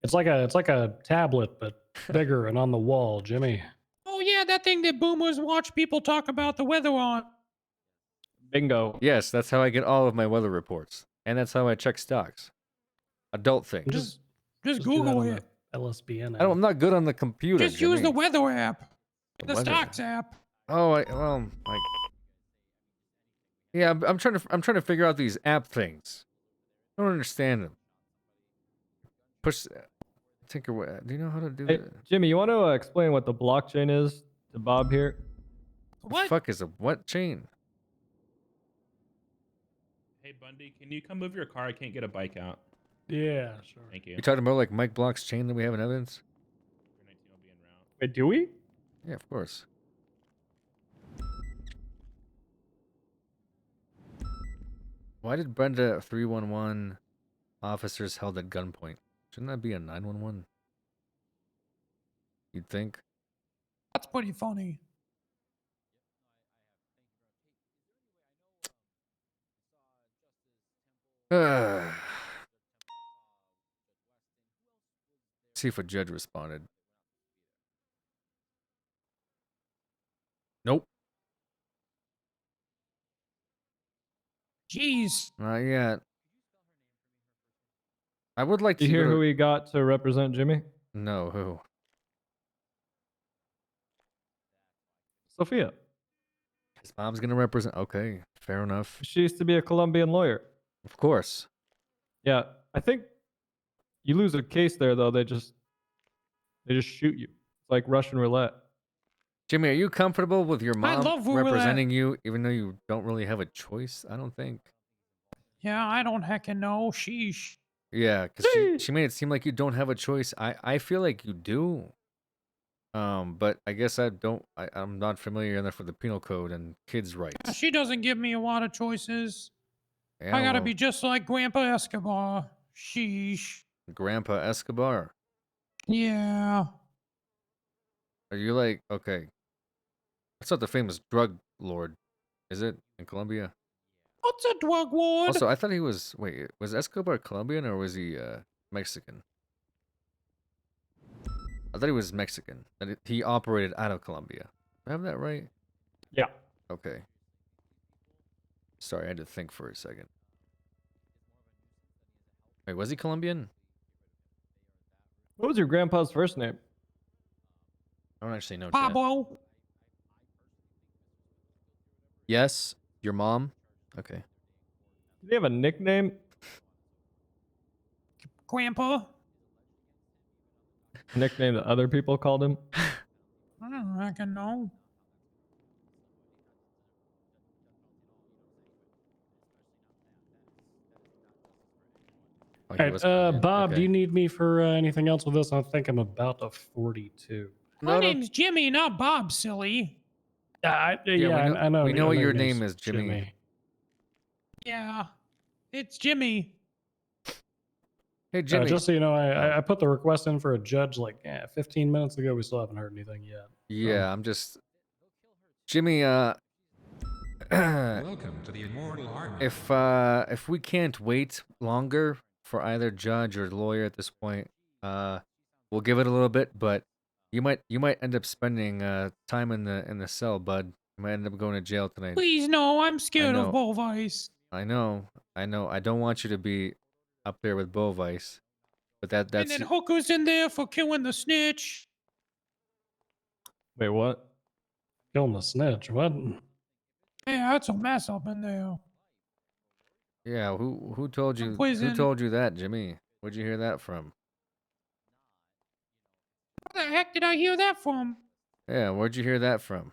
It's like a tablet, but bigger and on the wall, Jimmy. Oh yeah, that thing that boomers watch people talk about the weather on. Bingo. Yes, that's how I get all of my weather reports, and that's how I check stocks. Adult things. Just do that Google on it. the LSBN. I'm not good on the computer. Just use the Jimmy. weather app. The weather stocks app. Oh, yeah, I'm trying to figure out these app things. I don't understand them. Push. Tinker. Do you know how to do Hey, that? Jimmy, you want to explain what the blockchain is to Bob here? What the fuck is a what chain? Hey Bundy, can you come move your car? I can't get a bike out. Yeah, sure. Thank you. You talking about like Mike Block's chain that we have in evidence? Wait, do we? Yeah, of course. Why did Brenda 311 officers held at gunpoint? Shouldn't that be a 911? You'd think. That's pretty funny. See if a judge responded. Nope. Jeez. Not yet. I would like Did to you hear go to- who he got to represent Jimmy? No, who? Sophia. His mom's gonna represent. Okay, fair enough. She used to be a Colombian lawyer. Of course. Yeah, I think you lose a case there though. They just shoot you. It's like Russian roulette. Jimmy, are you comfortable with your I mom love where we're at. representing you, even though you don't really have a choice? I don't think. Yeah, I don't heckin' know. Sheesh. Yeah, because she made it seem like you don't have a choice. I feel like you do. But I guess I'm not familiar enough with the penal code and kids' rights. She doesn't give me a lot of choices. Yeah, I gotta well, be just like Grandpa Escobar. Sheesh. Grandpa Escobar. Yeah. Are you like okay? That's not the famous drug lord, is it in Colombia? What's a drug lord? Also, I thought he was. Wait, was Escobar Colombian or was he Mexican? I thought he was Mexican. That he operated out of Colombia. Do I have that right? Yeah. Okay. Sorry, I had to think for a second. Wait, was he Colombian? What was your grandpa's first name? I don't actually know. Chad. Pablo. Yes, your mom. Okay. Did he have a nickname? Grandpa. A nickname that other people called him? I don't reckon no. Oh, All right, Bob, do you need me for anything else with this? I think I'm about to 42. My name's Jimmy, not Bob, silly. Yeah, Yeah, I know. We know what your name's name is, Jimmy. Yeah. It's Jimmy. Hey, Jimmy. Just so you know, I put the request in for a judge like 15 minutes ago. We still haven't heard anything yet. Yeah, I'm just Jimmy. Welcome to the Immortal Army. If we can't wait longer for either judge or lawyer at this point, we'll give it a little bit. But you might end up spending time in the cell, bud. You might end up going to jail tonight. Please, no, I'm scared of know. Bovise. I know. I don't want you to be up there with Bovice, but And that's then Hooker's in there for killing the snitch. Wait, what? Killing the snitch? What? Yeah, that's a mess up in there. yeah. Who told you? Who Poison. told you that, Jimmy? Where'd you hear that from? Where the heck did I hear that from? Yeah, where'd you hear that from?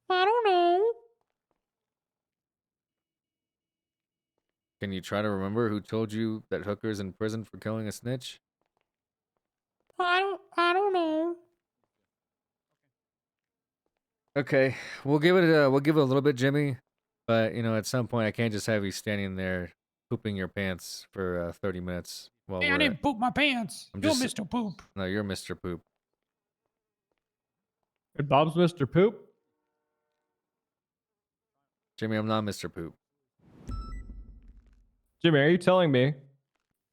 I don't know. Can you try to remember who told you that Hooker's in prison for killing a snitch? I don't know. Okay, we'll give it a little bit, Jimmy. But you know, at some point, I can't just have you standing there pooping your pants for 30 minutes while Hey, I didn't poop my pants. You're Mr. Poop. No, you're Mr. Poop. Hey, Bob's Mr. Poop? Jimmy, I'm not Mr. Poop. Jimmy, are you telling me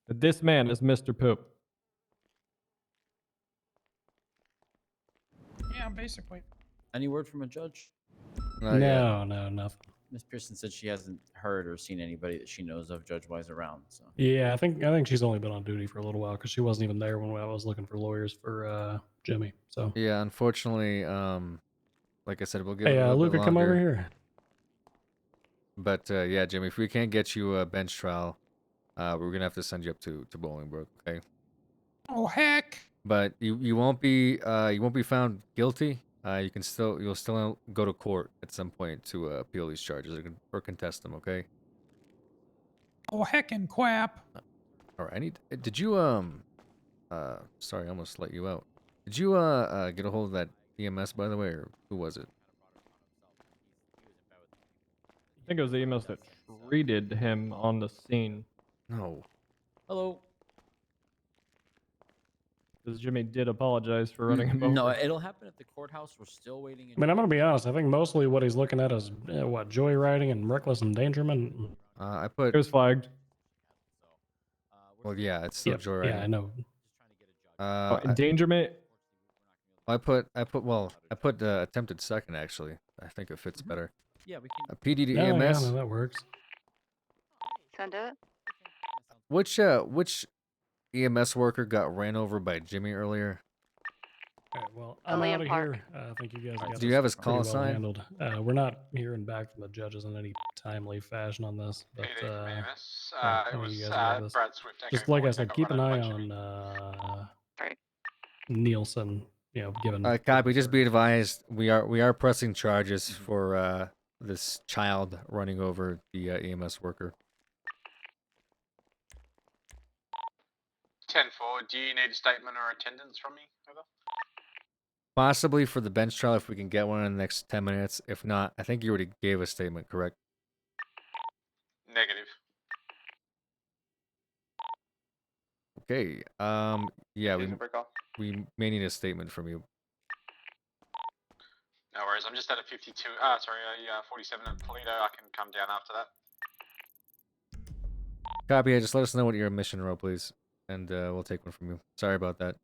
that this man is Mr. Poop? Yeah, basically. Any word from a judge? No, nothing. Miss Pearson said she hasn't heard or seen anybody that she knows of judge-wise around. So Yeah, I think she's only been on duty for a little while because she wasn't even there when I was looking for lawyers for Jimmy. So Yeah, unfortunately, like I said, we'll give it a hey, little Luca, bit longer. come over here. But yeah, Jimmy, if we can't get you a bench trial, we're gonna have to send you up to Bolingbroke, okay? Oh heck. But you won't be found guilty. You'll still go to court at some point to appeal these charges or contest them, okay? Oh heck and crap. All right. Did you sorry, I almost let you out. Did you get a hold of that EMS, by the way, or who was it? I think it was the EMS that treated him on the scene. No. hello. Because Jimmy did apologize for running him over. No, it'll happen at the courthouse. We're still waiting. I mean, I'm gonna be honest. I think mostly what he's looking at is what joyriding and reckless endangerment. I put. It was flagged. Well, yeah, it's still joyriding. Yeah, I know. Endangerment. I put attempted second, actually. I think it fits better. Yeah, we can. PD to Yeah, EMS. yeah, no, that works. Send it. Which EMS worker got ran over by Jimmy earlier? All right, well, I'm out of here. I think you guys got Do you have his pretty call well sign? handled. We're not hearing back from the judges in any timely fashion on this, but I think you guys got this. Just like I said, keep an eye on. Nielsen, given. Copy. Just be advised, we are pressing charges for this child running over the EMS worker. 10-4, do you need a statement or attendance from me? Over? Possibly for the bench trial if we can get one in the next 10 minutes. If not, I think you already gave a statement, correct? Negative. Okay. Yeah, Here's a brick off. we may need a statement from you. No worries, I'm just at a 52, 47 at Toledo. I can come down after that. Copy. Yeah, just let us know what your mission row, please, and we'll take one from you. Sorry about that.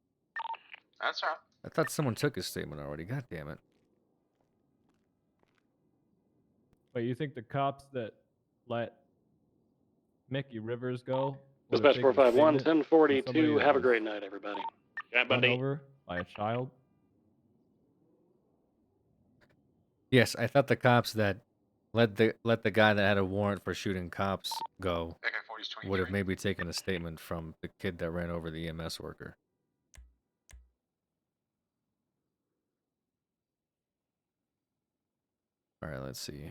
That's all right. I thought someone took his statement already. God damn it. But you think the cops that let Mickey Rivers go would have Dispatch taken a 451, statement from 1042. somebody that Have a was great night, everybody. Yeah, run over by a child? Yes, I thought the cops that let the guy that had a warrant for shooting cops go would have maybe taken a statement from the kid that ran over the EMS worker. All right, let's see.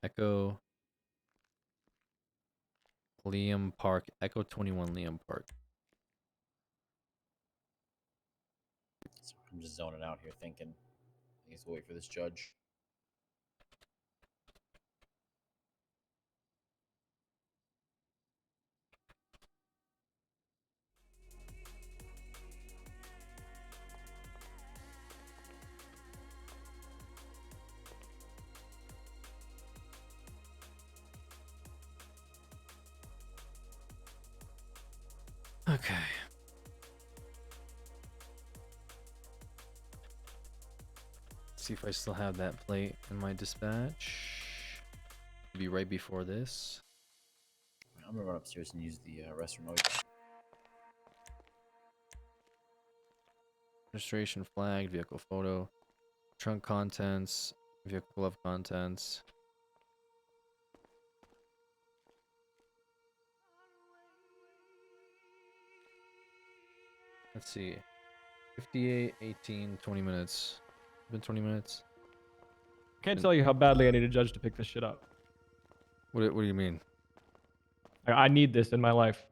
Echo Liam Park, Echo 21 Liam Park. I'm just zoning out here thinking. I guess we'll wait for this judge. Okay. See if I still have that plate in my dispatch. Be right before this. I'm gonna run upstairs and use the restroom. Registration flag, vehicle photo, trunk contents, vehicle glove contents. Let's see. 58, 18, 20 minutes. Been 20 minutes. Can't tell you how badly I need a judge to pick this shit up. What do you mean? I need this in my life.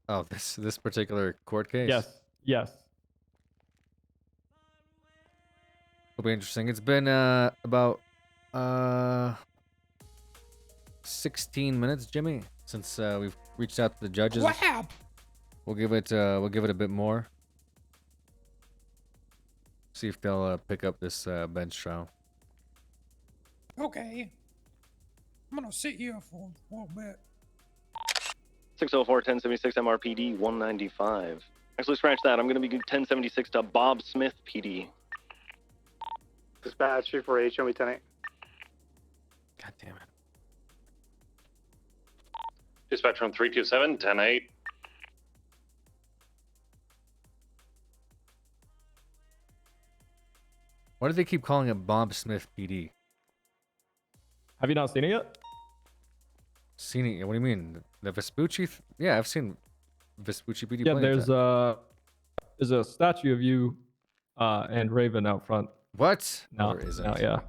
Oh, this particular court case? Yes. Yes. It'll be interesting. It's been about 16 minutes, Jimmy, since we've reached out to the judges. Wow. We'll give it a bit more. See if they'll pick up this bench trial. Okay. I'm gonna sit here for a little bit. 604 1076 MRPD 195. Actually, scratch that. I'm going to be 1076 to Bob Smith PD. Dispatch 348, show me 10-8. God damn it. Dispatch from 327, 10-8. Why do they keep calling it Bob Smith PD? Have you not seen it yet? Seen it? What do you mean? The Vespucci? Yeah, I've seen Vespucci PD. Yeah, plenty of there's a statue of you and Raven out front. What? No, there isn't. no, yeah.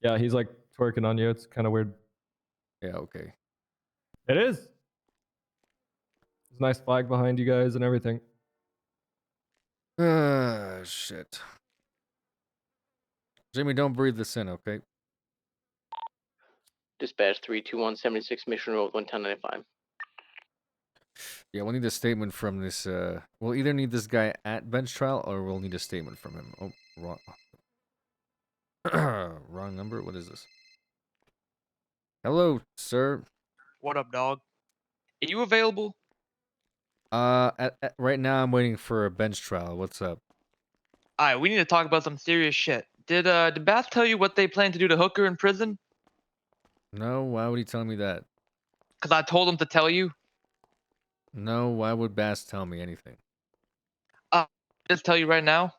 Yeah, he's like twerking on you. It's kind of weird. Yeah, okay. It is. There's a nice flag behind you guys and everything. Shit. Jimmy, don't breathe this in, okay? Dispatch 321 76 Mission Road 11095. Yeah, we'll need a statement from this. We'll either need this guy at bench trial or we'll need a statement from him. Oh, wrong. Wrong number? What is this? Hello, sir. What up, dog? Are you available? Right now I'm waiting for a bench trial. What's up? Alright, we need to talk about some serious shit. Did Bath tell you what they plan to do to Hooker in prison? No, why would he tell me that? Because I told him to tell you. No, why would Bass tell me anything? Just tell you right now.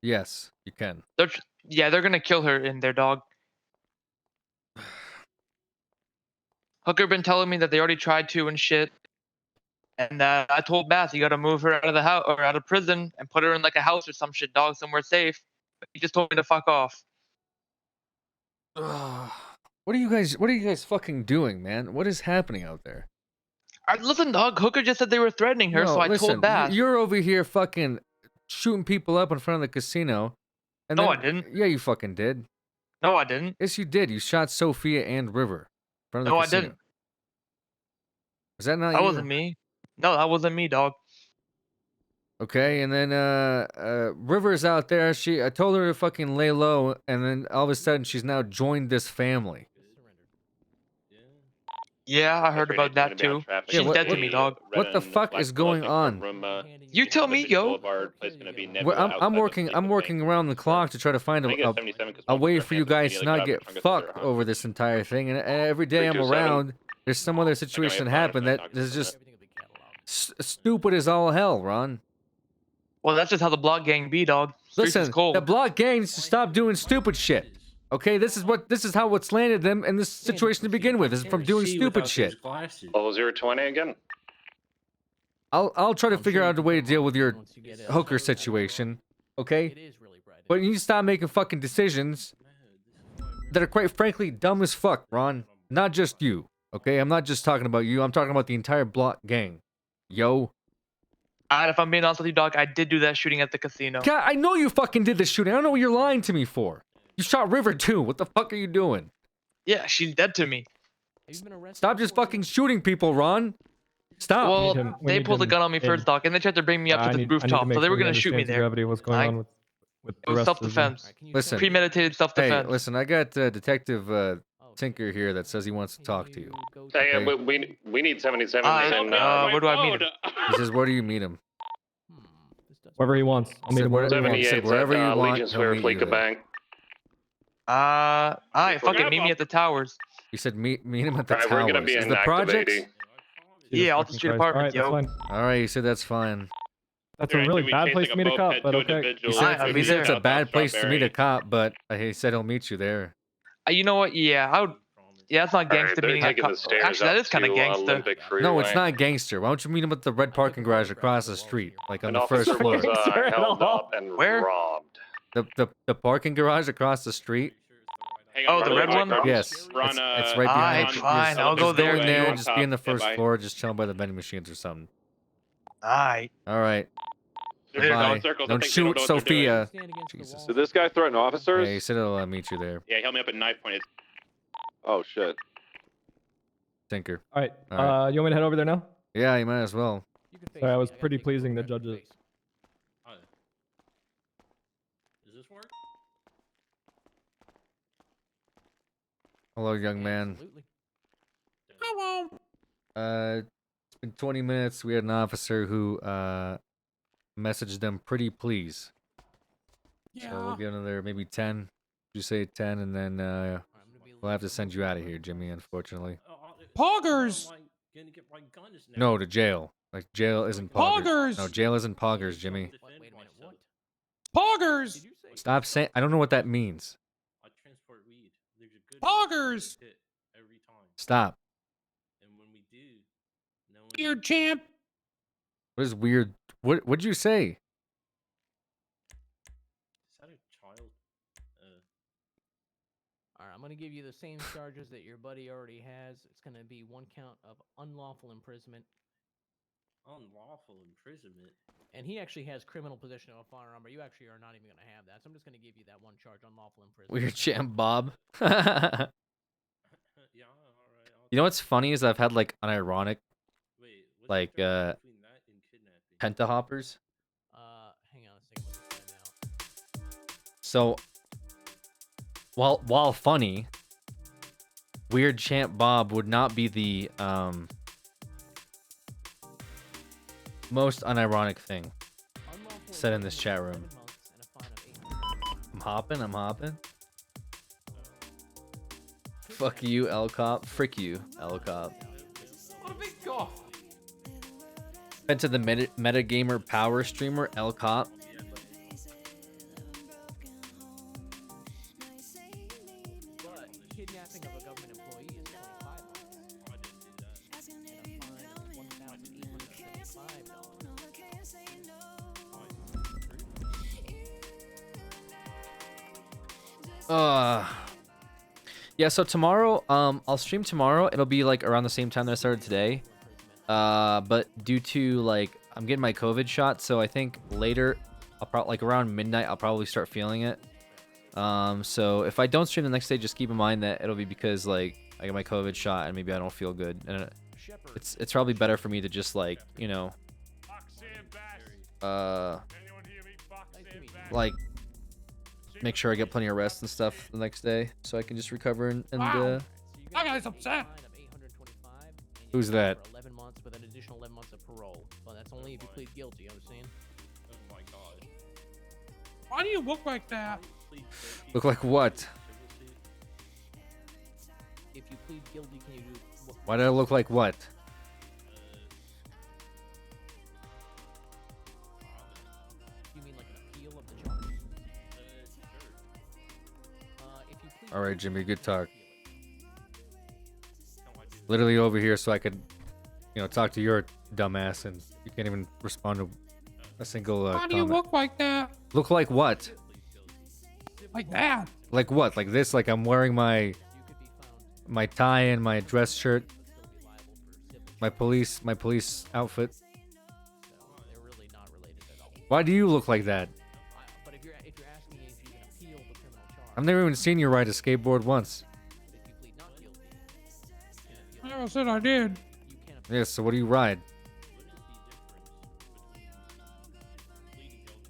Yes, you can. They're gonna kill her in there, dog. Hooker been telling me that they already tried to and shit. And I told Bath, you gotta move her out of the house or out of prison and put her in like a house or some shit, dog, somewhere safe. But he just told me to fuck off. What are you guys fucking doing, man? What is happening out there? Listen, dog, Hooker just said they were threatening her, No, so I listen, told Bath. you're over here fucking shooting people up in front of the casino. And No, then, I didn't. Yeah, you fucking did. No, I didn't. Yes, you did. You shot Sophia and River in front of the No, I casino. didn't. Was that not That you? wasn't me. No, that wasn't me, dog. Okay, and then River's out there. I told her to fucking lay low, and then all of a sudden she's now joined this family. Yeah, I heard about that too. She's dead to me, dog. What the fuck is going on? You tell me, yo. Well, I'm working around the clock to try to find a way for you guys to not get fucked over this entire thing. And every day I'm around, there's some other situation happen that is just stupid as all hell, Ron. Well, that's just how the block gang be, dog. Streets is Listen, cold. the block gang needs to stop doing stupid shit. Okay, this is how what's landed them in this situation to begin with, is from doing stupid shit. Level 020 again. I'll try to figure out a way to deal with your Hooker situation, okay? But you need to stop making fucking decisions that are quite frankly dumb as fuck, Ron. Not just you, okay? I'm not just talking about you. I'm talking about the entire block gang. Yo. Alright, if I'm being honest with you, dog, I did do that shooting at the casino. God, I know you fucking did the shooting. I don't know what you're lying to me for. You shot River too. What the fuck are you doing? Yeah, she's dead to me. Stop just fucking shooting people, Ron. Stop. Well, they pulled a gun on me first, dog, and they tried to bring me up to the rooftop, so they were gonna shoot me there. Gravity of what's going on with It was self-defense. Listen, Premeditated self-defense. Hey, listen, I got Detective Tinker here that says he wants to talk to you. Hey, Okay? we need 77 and where do I meet him? He says, where do you meet him? Wherever he wants. I'll meet him wherever he wants. 78 wherever you want, Legion he'll Square, meet you Fleeca there. Bank. Alright, fuck it, meet me at the towers. You said meet him at the Alright, towers. we're gonna be Is in the project? activating. Yeah, Alta Street Apartment, yo. Alright, you said that's fine. That's a really bad place to meet a cop, but okay. He said it's a bad place to meet a cop, but he said he'll meet you there. You know what? Yeah, I would. Yeah, that's not gangster meeting a cop. Actually, that is kind of gangster. No, it's not gangster. Why don't you meet him at the red parking garage across the street, like on An the first officer floor? was held up and Where? robbed. The parking garage across the street. Oh, the red one? Yes, it's right behind. Fine, I'll go there. There, just be in the first floor, just chilling by the vending machines or something. Alright. All right. They're Bye. going circles. I Don't think they don't shoot know what they're Sophia. Jesus. Did this guy threaten officers? Yeah, he said he'll meet you there. Yeah, held me up at knife point. Oh shit. Tinker. All right. All right. You want me to head over there now? Yeah, you might as well. Sorry, I was pretty pleasing the judges. Does this work? Hello, young man. Hello. It's been 20 minutes. We had an officer who messaged them pretty please. So we'll get another maybe 10. You say 10, and then we'll have to send you out of here, Jimmy, unfortunately. Poggers. No, to jail. Like, jail isn't poggers. Poggers. No, jail isn't poggers, Jimmy. Poggers. Stop saying... I don't know what that means. Poggers. Stop. Weird champ. What is weird? What'd you say? All right, I'm gonna give you the same charges that your buddy already has. It's gonna be 1 count of unlawful imprisonment. Unlawful imprisonment. And he actually has criminal possession of a firearm, but you actually are not even gonna have that. So I'm just gonna give you that 1 charge, unlawful imprisonment. Weird champ Bob. You know what's funny is I've had like unironic, like pentahoppers. Hang on a second. Let me find out. So while funny, weird champ Bob would not be the most unironic thing said in this chat room. I'm hopping. Fuck you, L Cop. Frick you, L Cop. What a big cough. Went to the metagamer power streamer, L Cop. But kidnapping of a government employee is 25 months. And a fine of $1,850. Yeah, so tomorrow, I'll stream tomorrow. It'll be like around the same time that I started today. But due to like I'm getting my COVID shot, so I think later, I'll probably like around midnight, I'll probably start feeling it. So if I don't stream the next day, just keep in mind that it'll be because like I got my COVID shot and maybe I don't feel good, and it's probably better for me to just like like make sure I get plenty of rest and stuff the next day, so I can just recover and Wow. That guy's upset. Who's that? 11 months with an additional 11 months of parole. But that's only if you plead guilty, you understand? Oh my god. Why do you look like that? Look like what? If you plead guilty, can you do Why do I look like what? you mean like an appeal of the charge? If you plead All right, Jimmy, good talk. Literally over here so I could, talk to your dumbass, and you can't even respond to a single Why do you comment. look like that? Look like what? Like that? Like what? Like this? Like I'm wearing my tie and my dress shirt, my police outfit. they're really not related at all. Why do you look like that? But if you're asking me if you can appeal the criminal charge, I've never even seen you ride a skateboard once. I never said I did. Yeah, so what do you ride?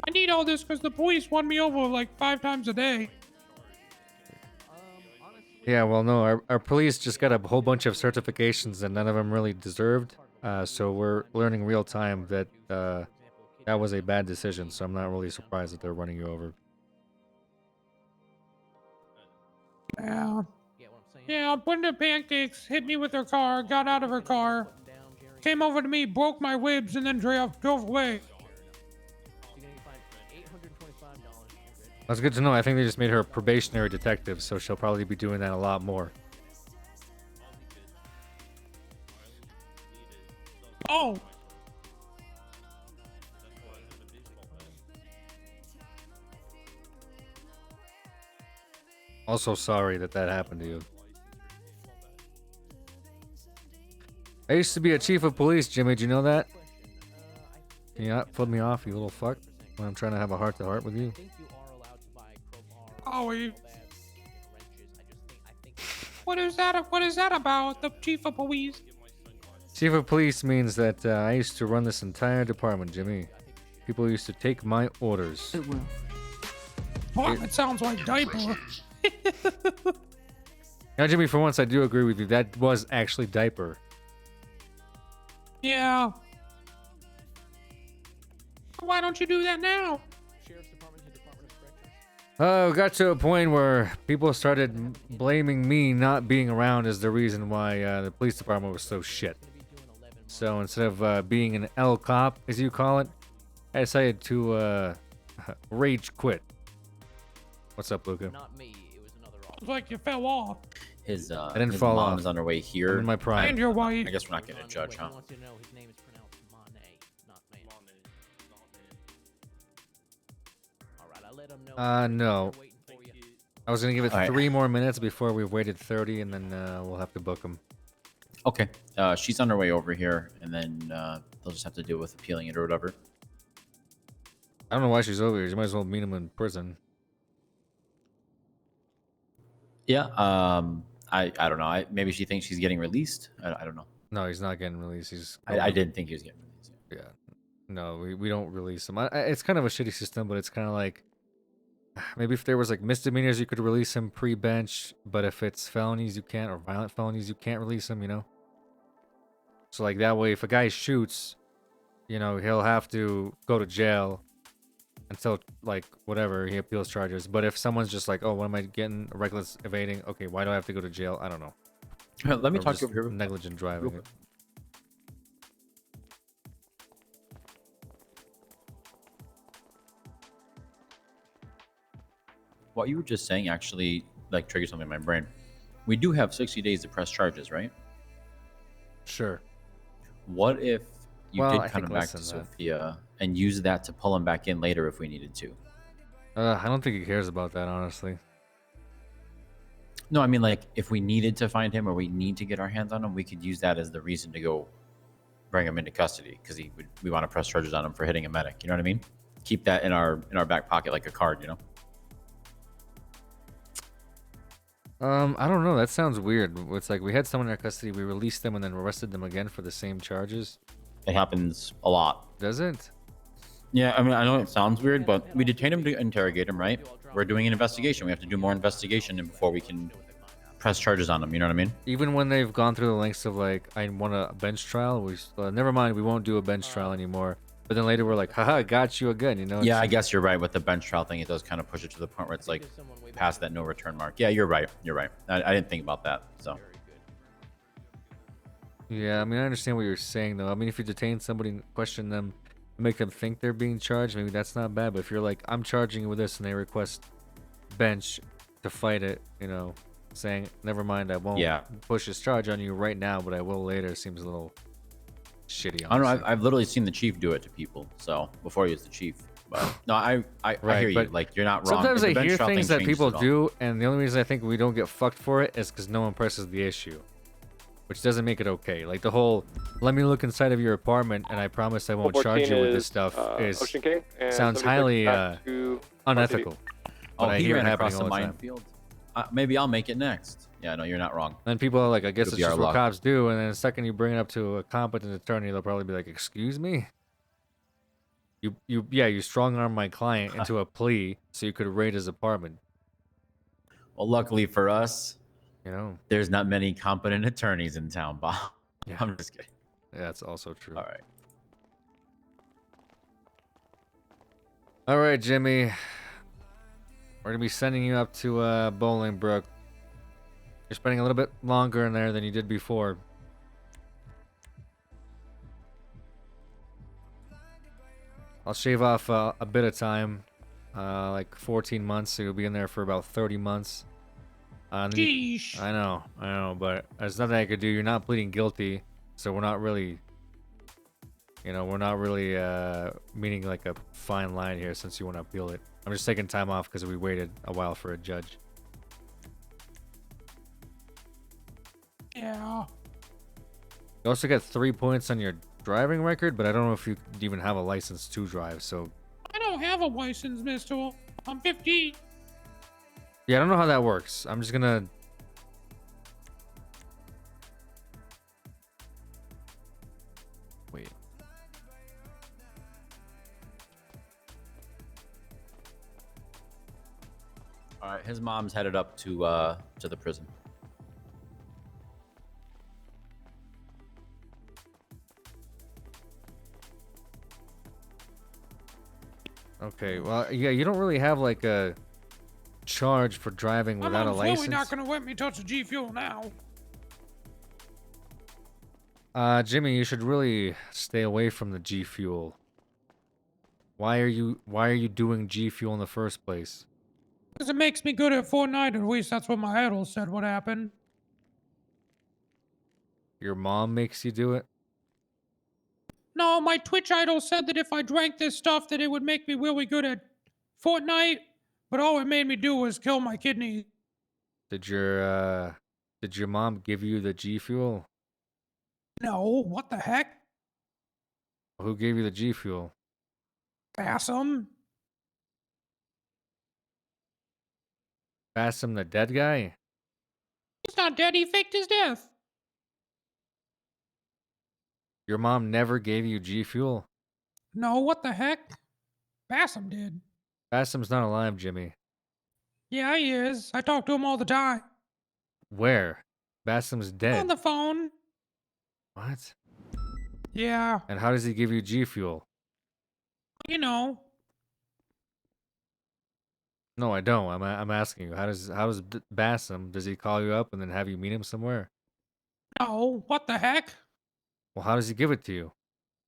I need all this because the police won me over like 5 times a day. Yeah, well, no, our police just got a whole bunch of certifications and none of them really deserved. So we're learning real time that that was a bad decision. So I'm not really surprised that they're running you over. Yeah. Yeah, Brenda Pancakes hit me with her car, got out of her car, came over to me, broke my ribs, and then drove away. That's good to know. I think they just made her a probationary detective, so she'll probably be doing that a lot more. Oh. Also sorry that happened to you. I used to be a chief of police, Jimmy. Do you know that? Can you not flip me off, you little fuck, when I'm trying to have a heart-to-heart with you? Oh, what is that? What is that about? The chief of police? Chief of police means that I used to run this entire department, Jimmy. People used to take my orders. It will. It sounds like diaper. Now, Jimmy, for once, I do agree with you. That was actually diaper. Yeah. Why don't you do that now? Oh, got to a point where people started blaming me not being around as the reason why the police department was so shit. So instead of being an L cop, as you call it, I decided to rage quit. What's up, Luca? Not me. It was another officer. It's like you fell off. His I didn't his fall mom's off. on her way here. I'm in my prime. And your wife. I guess we're not getting a judge, huh? He wants you to know his name is pronounced Monet, not man. Alright, I let him know. No. I was gonna give it All right. 3 more minutes before we've waited 30, and then we'll have to book him. Okay. She's on her way over here, and then they'll just have to deal with appealing it or whatever. I don't know why she's over here. You might as well meet him in prison. Yeah. I don't know. Maybe she thinks she's getting released. I don't know. No, he's not getting released. He's. I didn't think he was getting released. Yeah. No, we don't release him. It's kind of a shitty system, but it's kind of like maybe if there was like misdemeanors, you could release him pre-bench, but if it's felonies, you can't, or violent felonies, you can't release him. So like that way, if a guy shoots, he'll have to go to jail until like whatever he appeals charges. But if someone's just like, oh, what am I getting? Reckless evading. Okay, why do I have to go to jail? I don't know. Let me Or talk just over here. negligent driving. What you were just saying actually like triggered something in my brain. We do have 60 days to press charges, right? Sure. What if you Well, I did come think back less to than that. Sophia and use that to pull him back in later if we needed to? I don't think he cares about that, honestly. No, I mean like if we needed to find him or we need to get our hands on him, we could use that as the reason to go bring him into custody because we want to press charges on him for hitting a medic. You know what I mean? Keep that in our back pocket like a card. You know. I don't know. That sounds weird. It's like we had someone in our custody, we released them, and then arrested them again for the same charges. It happens a lot. Does it? Yeah, I mean, I know it sounds weird, but we detain him to interrogate him, right? We're doing an investigation. We have to do more investigation before we can press charges on him. You know what I mean? Even when they've gone through the lengths of like, I want a bench trial, we never mind, we won't do a bench trial anymore. But then later we're like, haha, got you again. You know? Yeah, I guess you're right with the bench trial thing. It does kind of push it to the point where it's like past that no return mark. Yeah, you're right. You're right. I didn't think about that. So. Yeah, I mean, I understand what you're saying though. I mean, if you detain somebody and question them, make them think they're being charged, maybe that's not bad. But if you're like, I'm charging you with this, and they request bench to fight it, you know, saying, never mind, I won't push this charge on you right now, but I will later, seems a little shitty. I don't know. I've literally seen the chief do it to people. So before he was the chief, but no, I hear you. Like you're not wrong. Sometimes I The bench hear trial things thing that people changes it all. do, and the only reason I think we don't get fucked for it is because no one presses the issue, which doesn't make it okay. Like the whole, let me look inside of your apartment, and I promise I won't charge you with this stuff is Ocean King, and sounds 76 highly back to unethical. Oh, But I he hear it ran happening across the all the time. minefield. Maybe I'll make it next. Yeah, no, you're not wrong. Then people are like, I guess It'll it's be our just what luck. cops do. And then the second you bring it up to a competent attorney, they'll probably be like, excuse me? You strong arm my client into a plea so you could raid his apartment. Well, luckily for us, you know, there's not many competent attorneys in town, Bob. Yeah. I'm just kidding. Yeah, that's also true. All right. All right, Jimmy. We're going to be sending you up to Bolingbrook. You're spending a little bit longer in there than you did before. I'll shave off a bit of time, like 14 months, so you'll be in there for about 30 months. Sheesh. I know, but there's nothing I could do. You're not pleading guilty, so we're not really, meaning like a fine line here since you want to appeal it. I'm just taking time off because we waited a while for a judge. Yeah. You also got 3 points on your driving record, but I don't know if you even have a license to drive, so... I don't have a license, mister. I'm 15. Yeah, I don't know how that works. I'm just gonna... Wait. All right, his mom's headed up to the prison. Okay, well, yeah, you don't really have like a charge for driving My without a mom's really license. not gonna let me touch the G Fuel now. Jimmy, you should really stay away from the G Fuel. Why are you doing G Fuel in the first place? Because it makes me good at Fortnite, at least that's what my idol said would happen. Your mom makes you do it? No, my Twitch idol said that if I drank this stuff that it would make me really good at Fortnite, but all it made me do was kill my kidneys. Did your mom give you the G Fuel? No, what the heck? Who gave you the G Fuel? Bassam? Bassam, the dead guy? He's not dead, he faked his death. Your mom never gave you G Fuel? No, what the heck? Bassam did. Bassam's not alive, Jimmy. Yeah, he is. I talk to him all the time. Where? Bassam's dead. On the phone. What? Yeah, And how does he give you G Fuel? you know. No, I don't. I'm asking you. How does Bassam, does he call you up and then have you meet him somewhere? No, what the heck? Well, how does he give it to you?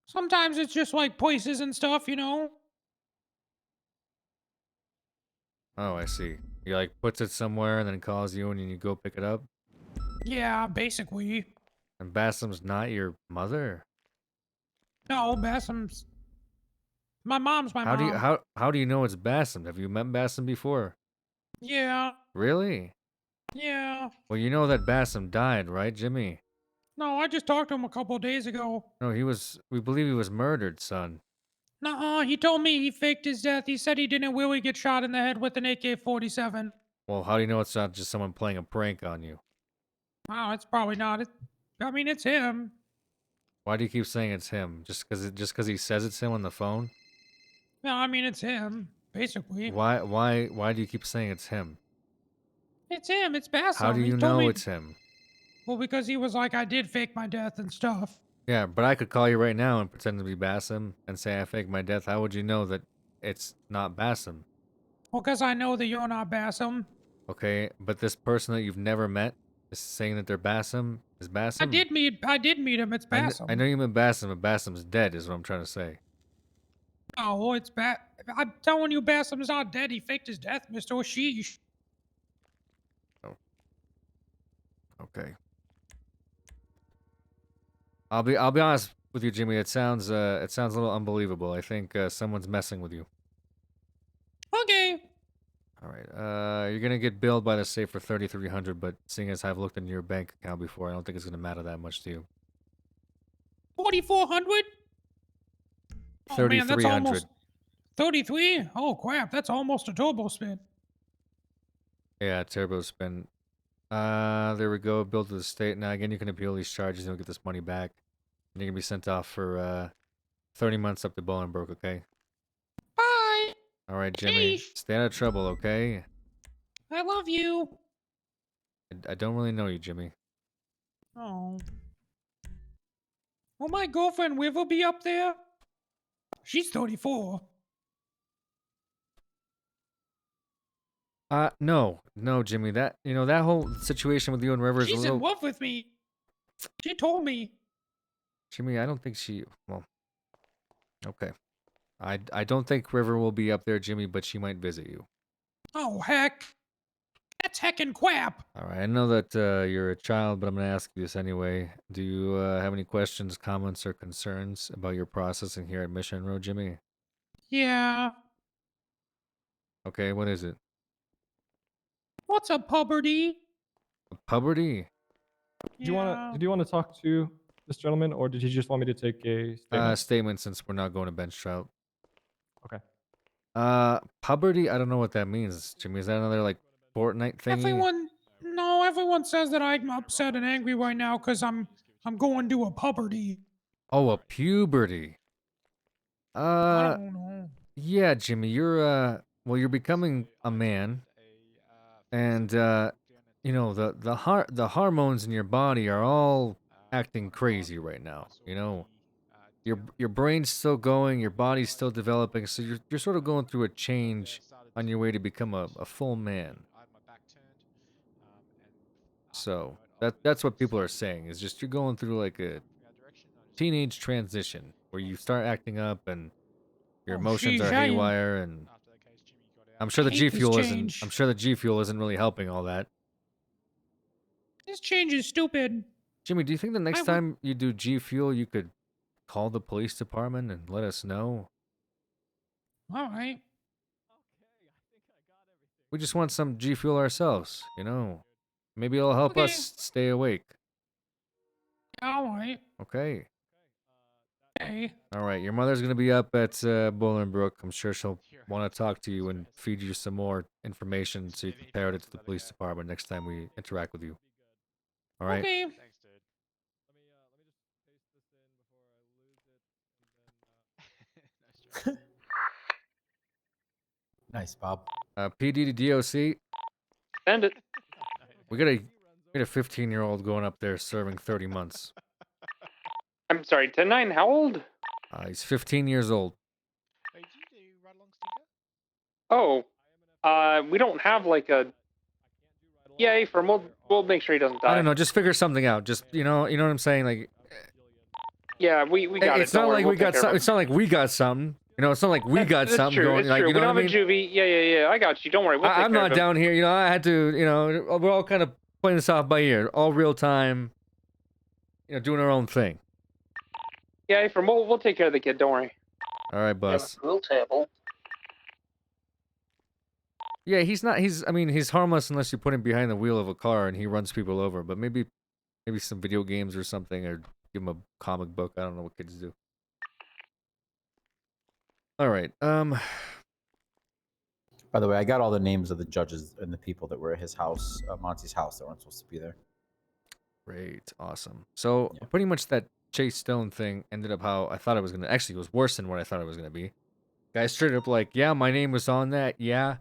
Sometimes it's just like places and stuff, you know? Oh, I see. He like puts it somewhere and then calls you and then you go pick it up? Yeah, basically. And Bassam's not your mother? No, Bassam's... My mom's my mom. How do you know it's Bassam? Have you met Bassam before? Yeah. Really? Yeah. Well, you know that Bassam died, right, Jimmy? No, I just talked to him a couple of days ago. No, we believe he was murdered, son. Nuh-uh, he told me he faked his death. He said he didn't really get shot in the head with an AK-47. Well, how do you know it's not just someone playing a prank on you? Wow, it's probably not. I mean, it's him. Why do you keep saying it's him? Just because he says it's him on the phone? No, I mean, it's him, basically. Why do you keep saying it's him? It's him. It's Bassam. How do He you told know me. it's him? Well, because he was like, I did fake my death and stuff. Yeah, but I could call you right now and pretend to be Bassam and say I faked my death. How would you know that it's not Bassam? Well, because I know that you're not Bassam. Okay, but this person that you've never met is saying that they're Bassam. Is Bassam? I did meet him. It's Bassam. I know you meant Bassam, but Bassam's dead is what I'm trying to say. Oh, it's I'm telling you, Bassam's not dead. He faked his death, Mr. Sheesh. Okay. I'll be honest with you, Jimmy. It sounds a little unbelievable. I think someone's messing with you. Okay. All right. You're gonna get billed by the safe for 3,300, but seeing as I've looked into your bank account before, I don't think it's gonna matter that much to you. 4,400? Oh man, that's 3,300. almost 33. Oh crap, that's almost a turbo spin. Yeah, turbo spin. There we go. Billed to the state. Now again, you can appeal these charges and you'll get this money back. And you're gonna be sent off for 30 months up to Bolingbroke. Okay. Bye. All right, Jimmy. Sheesh. Stay out of trouble. Okay. I love you. I don't really know you, Jimmy. Oh. Will my girlfriend River be up there? She's 34. No, Jimmy. That that whole situation with you and River is a She's little. in love with me. She told me. Jimmy, I don't think she. Well, okay. I don't think River will be up there, Jimmy, but she might visit you. Oh heck. That's heckin' crap. All right. I know that you're a child, but I'm gonna ask you this anyway. Do you have any questions, comments, or concerns about your processing here at Mission Road, Jimmy? Yeah. Okay. What is it? What's a puberty? Puberty. Did you want to talk to this gentleman, or did he just want me to take a statement? Statement since we're not going to bench trout. Okay. Puberty. I don't know what that means, Jimmy. Is that another like Fortnite thingy? Everyone says that I'm upset and angry right now because I'm going to a puberty. Oh, a puberty. I don't know. Yeah, Jimmy, you're you're becoming a man, and you know the hormones in your body are all acting crazy right now. You know, your brain's still going, your body's still developing, so you're sort of going through a change on your way to become a full man. So that's what people are saying is just you're going through like a teenage transition where you start acting up and your emotions are haywire, and I'm sure the G Fuel isn't really helping all that. This change is stupid. Jimmy, do you think the next time you do G Fuel you could call the police department and let us know? All right. We just want some G Fuel ourselves, you know. Maybe it'll help us stay awake. All right. Okay. Okay. All right, your mother's gonna be up at Bolingbroke. I'm sure she'll want to talk to you and feed you some more information so you can parrot it to the police department next time we interact with you. All right. Okay. Nice, Bob. PD to DOC. Send it. We got a 15-year-old going up there serving 30 months. I'm sorry, 10-9, how old? He's 15 years old. Oh, we don't have like a... Yeah, from we'll make sure he doesn't die. I don't know. Just figure something out. Just you know what I'm saying. Like, yeah, we got it. It's not like we got something. It's not like we got something. You know, it's not like we got something true, going. It's Like, true. you know We what don't I have mean? a juvie. Yeah. I got you. Don't worry. We'll take I'm care not of him. down here. You know, I had to. You know, we're all kind of playing this off by ear, all real time. You know, doing our own thing. Yeah, we'll take care of the kid. Don't worry. All right, boss. Pool table. Yeah, he's not. I mean, he's harmless unless you put him behind the wheel of a car and he runs people over. But maybe some video games or something, or give him a comic book. I don't know what kids do. All right. By the way, I got all the names of the judges and the people that were at his house, Monty's house, that weren't supposed to be there. Great. Awesome. So pretty much that Chase Stone thing ended up how I thought it was gonna. Actually, it was worse than what I thought it was gonna be. Guy straight up like, yeah, my name was on that. Yeah.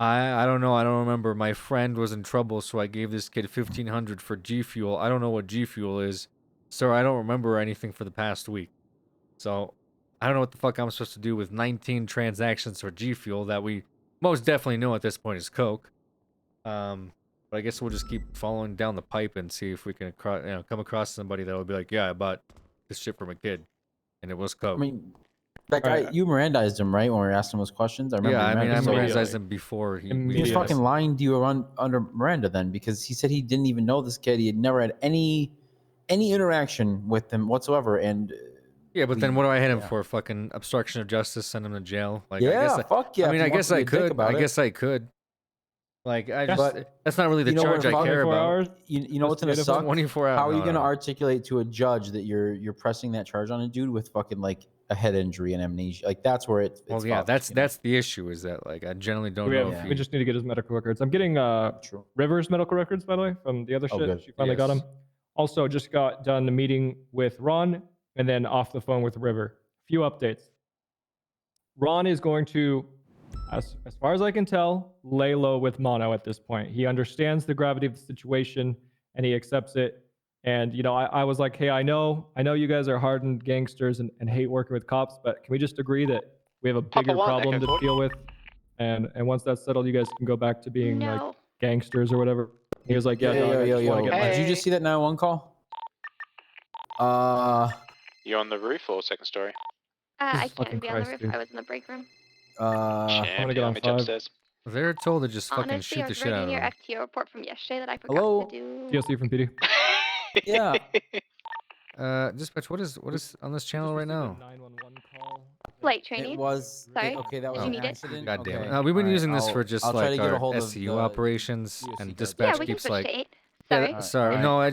I don't know. I don't remember. My friend was in trouble, so I gave this kid 1,500 for G Fuel. I don't know what G Fuel is, sir. I don't remember anything for the past week. So I don't know what the fuck I'm supposed to do with 19 transactions for G Fuel that we most definitely know at this point is coke. But I guess we'll just keep following down the pipe and see if we can come across somebody that will be like, yeah, I bought this shit from a kid, and it was coke. I mean, that guy, you Mirandized him, right, when we were asking him those questions? I remember. Yeah, I mean, I Mirandized Mirandized him before he was fucking lying to you under Miranda then, because he said he didn't even know this kid. He had never had any interaction with him whatsoever, and yeah, but then what do I hit him for? Fucking obstruction of justice, send him to jail. Like, I Yeah, guess fuck yeah, I mean, if I he guess wants to I be a dick could. about I it. guess I could. Like, I just But that's not really the you know charge what, I care about. hours, you know what's gonna suck? 24 hours. How are you No, gonna no. articulate to a judge that you're pressing that charge on a dude with fucking like a head injury and amnesia? Like that's where it's Well, yeah, fucked, that's the issue. Is that like I generally don't We know have. if We he. just need to get his medical records. I'm getting River's medical records, by the way, from the other Oh, shit. good. She finally got Yes. him. Also, just got done the meeting with Ron, and then off the phone with River. Few updates. Ron is going to, as far as I can tell, lay low with Mono at this point. He understands the gravity of the situation, and he accepts it. And you know, I was like, hey, I know you guys are hardened gangsters and hate working with cops, but can we just agree that we have a bigger one, problem Echo to 40. deal with? And once that's settled, you guys can go back to being like No. gangsters or whatever. He was like, yeah, dog, I just want to get my. Did you just see that 911 call? You on the roof or second story? I fucking can't be on the Christ, roof. dude. I was in the break room. I'm gonna get on 5. They're told to just fucking Honestly, shoot I the was shit out writing of your him. FTO report from yesterday that I forgot Hello? to do. TLC from PD. Yeah. Dispatch, what is on this channel right now? 911 call. Flight training. It was Sorry. Okay, that was Did you an need it? accident. God damn it. Okay, We've been alright, using this for just I'll try to like get a our hold of SCU the operations, DOC and guys. dispatch Yeah, we can keeps switch like. to 8. Yeah, Sorry. sorry. Alright. No, it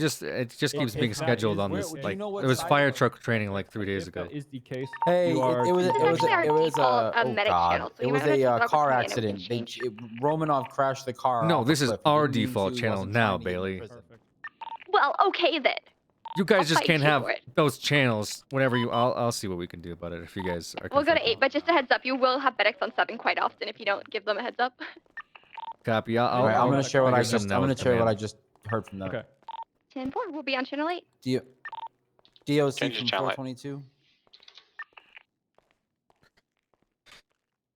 just keeps being If that scheduled is on where- this. do you Like know what it was side fire of- truck training like 3 days If ago. that is the case, Hey, you are it was It's actually our default, medic channel, so it you was might wanna a check it out car between and we can accident. change. Romanov crashed the car. No, off a this is cliff. He our didn't mean default to, he channel wasn't now, trying to get in Bailey. prison. Well, okay then. You guys I'll just fight can't you have for it. those channels. Whatever you, I'll see what we can do about it if you guys are. We'll go to conflicted. 8, but just a heads up, you will have medics on 7 quite often if you don't give them a heads up. Copy. I'll. All right, I'm gonna share what I figure just. something I'm out gonna with share what I command. just heard from them. Okay. 10-4, we'll be on channel 8. DOC Change the from channel. 422.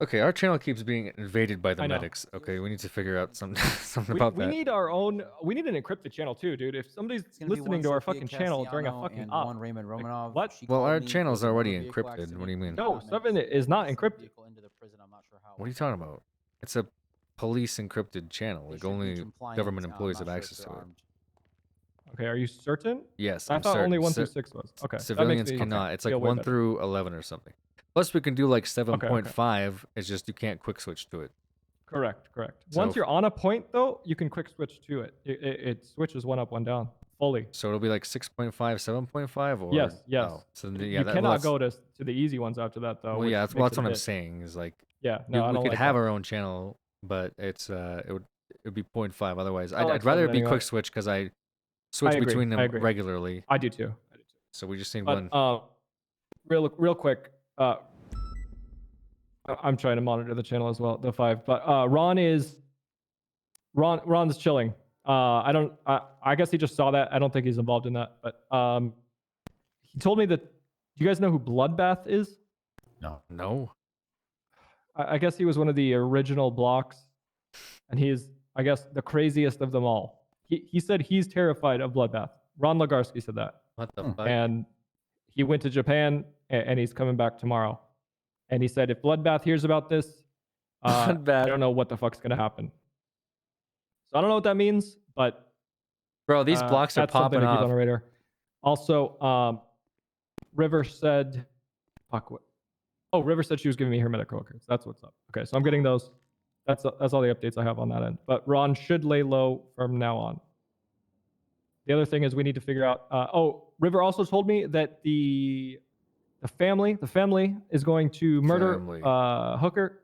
Okay, our channel keeps being invaded by the I know. medics. Okay, we need to figure out something We, about we that. need our own. We need an encrypted channel too, dude. If somebody's It's gonna be listening one to our Sophia fucking channel during a Castellano fucking and op, one Raymond Romanov. what? She Well, called our me. It channel's was a motor already vehicle encrypted. accident. What do you mean? No, 7 is not encrypted. What are you talking about? It's a police encrypted channel. They Like should be only compliant. government I'm employees not have sure if access they're to it. armed. Okay, are you certain? Yes, I I'm thought certain. only 1 through 6 was. Okay. that makes Civilians me cannot. It's like feel way 1 better. through 11 or something. Plus, we can do like okay. 7.5. It's just you can't quick switch to it. Correct. So- Once you're on a point, though, you can quick switch to it. It switches 1 up, 1 down fully. So it'll be like 6.5, 7.5, or Yes. Oh, so then, yeah, you that, cannot well, go to the easy ones after that, though. Well, yeah, which that's, well, makes that's it a what I'm bit- saying. Is like Yeah. No, I we don't could like have that. our own channel, but it's it would be 0.5 otherwise. I like I'd rather it 7 be anyway. quick switch because I switch agree, between I them agree. regularly. I do too. So we just need But one. real quick, I'm trying to monitor the channel as well, the 5. But Ron's chilling. I guess he just saw that. I don't think he's involved in that. But he told me that. Do you guys know who Bloodbath is? No. I guess he was one of the original blocks, and he is, I guess, the craziest of them all. He said he's terrified of Bloodbath. Ron Lagarski said that. What the fuck? And he went to Japan, and he's coming back tomorrow. And he said, if Bloodbath hears about this, I don't know what the fuck's gonna happen. So I don't know what that means, but Bro, these blocks are that's something popping to keep off. on the radar. Also, River said, fuck what? Oh, River said she was giving me her medical records. That's what's up. Okay, so I'm getting those. That's all the updates I have on that end. But Ron should lay low from now on. The other thing is we need to figure out. River also told me that the family is going to murder Hooker,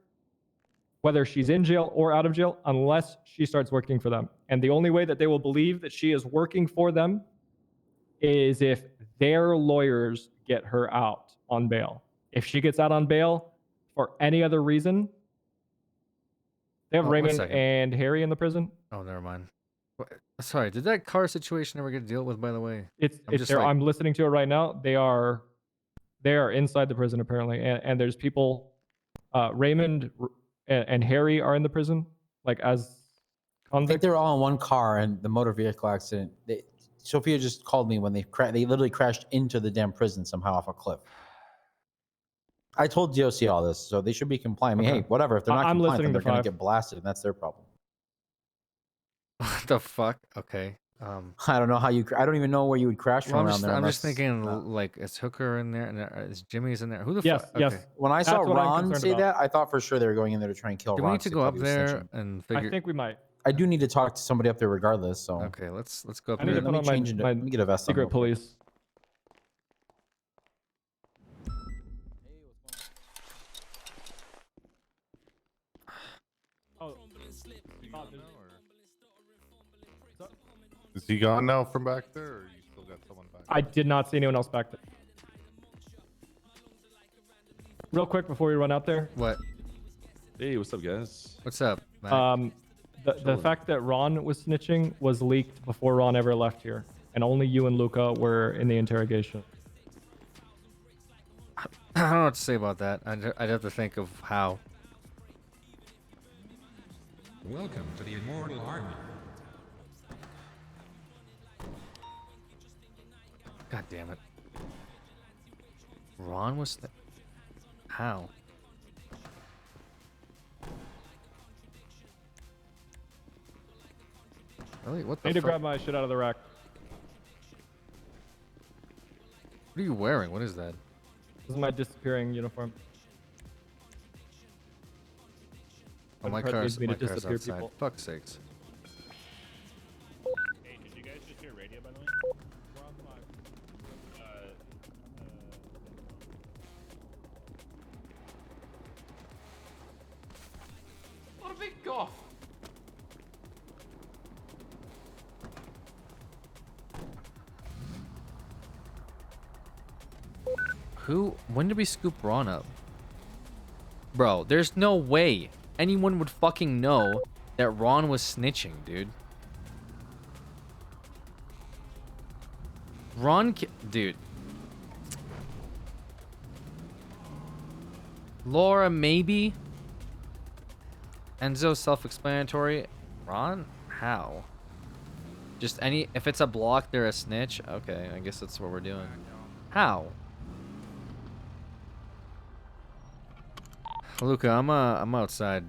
whether she's in jail or out of jail, unless she starts working for them. And the only way that they will believe that she is working for them is if their lawyers get her out on bail. If she gets out on bail for any other reason, they have Raymond and Harry in the prison. Oh, never mind. Sorry, did that car situation ever get dealt with, by the way? I'm listening to it right now. They are inside the prison apparently, and there's people. Raymond and Harry are in the prison, like as I think they were all in one car, and the motor vehicle accident. Sophia just called me when they literally crashed into the damn prison somehow off a cliff. I told DOC all this, so they should be compliant. I mean, hey, whatever. If they're not compliant, then they're going to get blasted, and that's their problem. What the fuck? Okay. I don't know how you. I don't even know where you would crash from around there. I'm just thinking, like, is Hooker in there and is Jimmy's in there? Who the fuck? Yes. Okay. When I saw Ron say that, I thought for sure they were going in there to try and kill Do Ron. we need to go up there and figure? I think we might. I do need to talk to somebody up there regardless. So okay, let's go up I need there. to put on my let me get a vest on secret real quick. police. Is he gone now from back there, or you still got someone back? I did not see anyone else back there. Real quick before we run out there. What? Hey, what's up, guys? What's up, Mac? The fact that Ron was snitching was leaked before Ron ever left here, and only you and Luca were in the interrogation. I don't know what to say about that. I'd have to think of how. Welcome to the Immortal Army. God damn it. Ron was how? Really? What the I need to fuck? grab my shit out of the rack. What are you wearing? What is that? This is my disappearing uniform. Oh, my car's outside. Fuck's sakes. Hey, did you guys just hear radio, by the way? We're on 5. What a big golf. When did we scoop Ron up? Bro, there's no way anyone would fucking know that Ron was snitching, dude. Dude. Laura, maybe. Enzo, self-explanatory. Ron, how? Just if it's a block, they're a snitch. Okay, I guess that's what we're doing. How? Luca, I'm outside.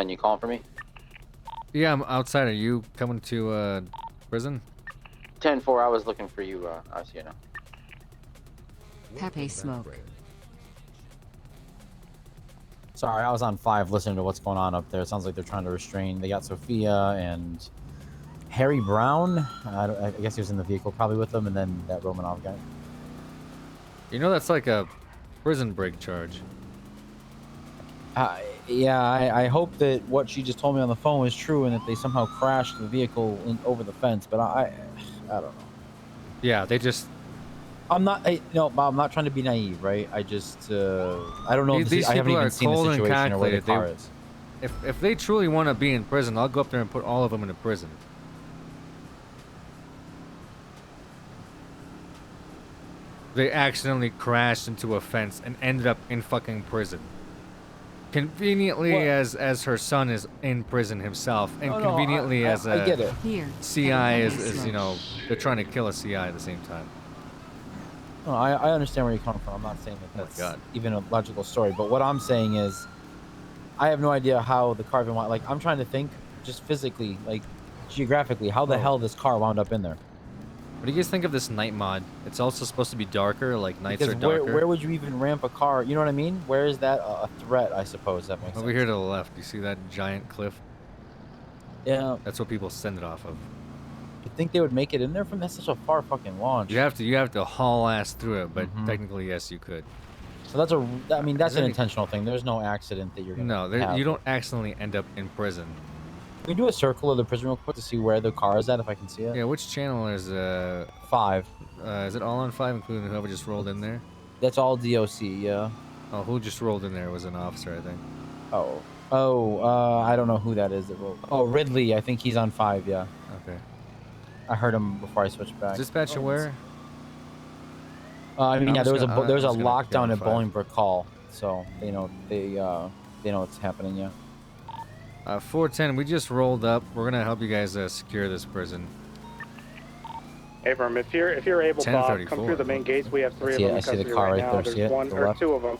You calling for me? Yeah, I'm outside. Are you coming to prison? 10-4. I was looking for you. I see you now. Pepe smoke. Sorry, I was on 5 listening to what's going on up there. It sounds like they're trying to restrain. They got Sophia and Harry Brown. I guess he was in the vehicle probably with them, and then that Romanov guy. You know that's like a prison break charge. Yeah, I hope that what she just told me on the phone is true, and that they somehow crashed the vehicle over the fence. But I don't know. Yeah, they just. I'm not. No, Bob. I'm not trying to be naive, right? I just. I don't know. These I haven't people even are seen the cold and situation or where the calculated. car is. if they truly want to be in prison, I'll go up there and put all of them in a prison. They accidentally crashed into a fence and ended up in fucking prison. Conveniently, What? as her son is in prison himself, and No, conveniently as I get a it. CI is, you know, they're trying to kill a CI at the same time. No, I understand where you're coming from. I'm not saying that that's God. even a logical story. But what I'm saying is, I have no idea how the car even wound. Like, I'm trying to think just physically, like geographically, how the hell this car wound up in there. What do you guys think of this night mod? It's also supposed to be darker, like nights Because are darker. where would you even ramp a car? You know what I mean? Where is that a threat? I suppose that makes Over sense. here to the left, you see that giant cliff? Yeah. That's what people send it off of. You think they would make it in there from? That's such a far fucking launch. You have to haul ass through it, but technically yes, you could. So that's I mean, that's Is an any- intentional thing. There's no accident that you're gonna. No, have. you don't accidentally end up in prison. Can we do a circle of the prison real quick to see where the car is at, if I can see it? Yeah, which channel is 5? Is it all on 5, including whoever just rolled in there? That's all DOC, yeah. Oh, who just rolled in there was an officer, I think. I don't know who that is that rolled. Oh, Ridley, I think he's on 5, yeah. Okay. I heard him before I switched back. Dispatch aware? I mean, I'm yeah, just there was gonna- a there's a I'm just gonna get on lockdown at 5. Bolingbrook Hall, so they know what's happening, yeah. 410, we just rolled up. We're gonna help you guys secure this prison. Abram, if you're able to come 1034. through the main gates, we have 3 of them in I see the custody car right right now. there. There's See it? one To the or left. 2 of them.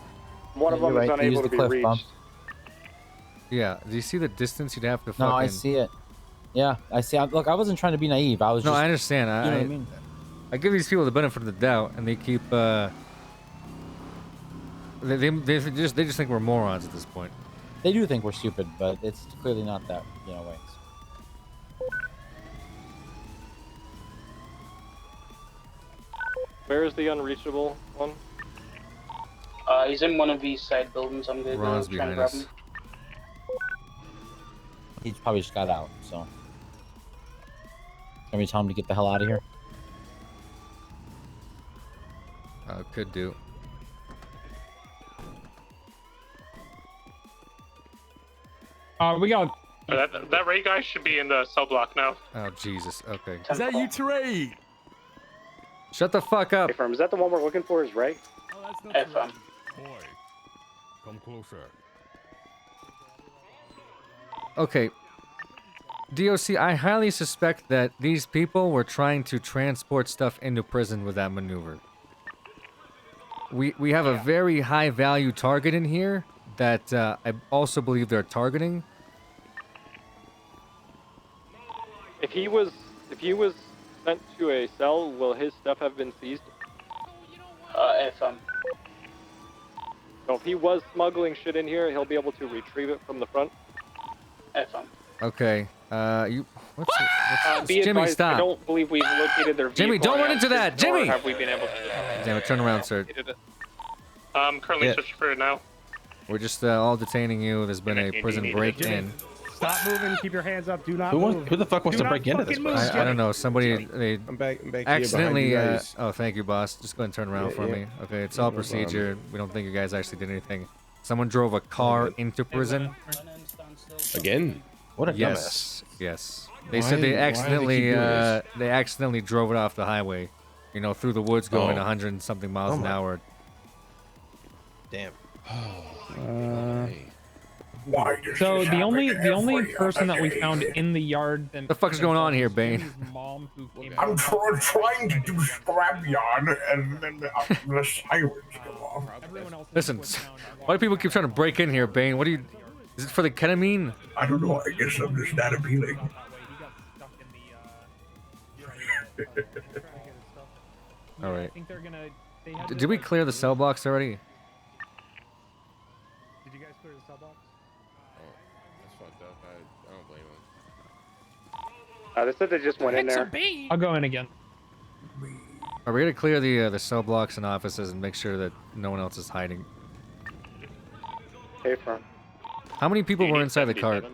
One of Yeah, them you're is right. They unable use to the be cliff bump. reached. Yeah, do you see the distance you'd have to No, fucking... I see it. Yeah, I see. Look, I wasn't trying to be naive. I was No, just. I understand. You know what I mean? I give these people the benefit of the doubt, and they keep, they just think we're morons at this point. They do think we're stupid, but it's clearly not that, way. Where is the unreachable one? He's in one of these side buildings. I'm gonna Ron's go try and behind grab us. him. He probably just got out, so. Can we tell him to get the hell out of here? Could do. We got. That Ray guy should be in the cell block now. Oh, Jesus. Okay. Is that you, Teray? Shut the fuck up. Hey, firm, is that the one we're looking for? Is Ray? FM. Boy, come closer. Okay. DOC, I highly suspect that these people were trying to transport stuff into prison with that maneuver. We have a very high value target in here that I also believe they're targeting. If he was sent to a cell, will his stuff have been seized? FM. So if he was smuggling shit in here, he'll be able to retrieve it from the front. FM. Okay. What's Be Jimmy, advised, stop. I don't believe we've located their vehicle. Jimmy, don't run yet, into that! nor Jimmy! Have we been able to? Damn it, turn around, sir. I'm currently Yeah. searching for it now. We're just all detaining you. There's been a prison break-in. Stop moving. Keep your hands up. Do not Who move. the fuck wants Do to not break into this fucking place? move, I don't Jimmy. know. Somebody they I'm back here behind accidentally. you guys. Oh, thank you, boss. Just go ahead and turn around Yeah, for yeah. me. Okay, it's No all problem. procedure. We don't think you guys actually did anything. Someone drove a car into prison. Again? What a Yes, yes. They Why- said they why do they accidentally keep doing this? they accidentally drove it off the highway. You know, through the woods going Oh. 100 and something miles Oh an my- hour. Damn. So the only person that we found in the yard. Then The fuck is going on here, Bane? Jimmy's mom, who came I'm out. trying to do scrapyard, and then the sirens go off. Everyone else Listen, why do people keep trying to break in here, Bane? What do you? Is it for the ketamine? I don't know. I guess I'm just not appealing. All right. I think they're gonna. They had Did we clear the cell blocks already? Did you guys clear the cell box? That's fucked up. I don't blame him. They said they just went in there. I'll go in again. Are we gonna clear the cell blocks and offices and make sure that no one else is hiding? Hey, firm. How many people were inside the cart?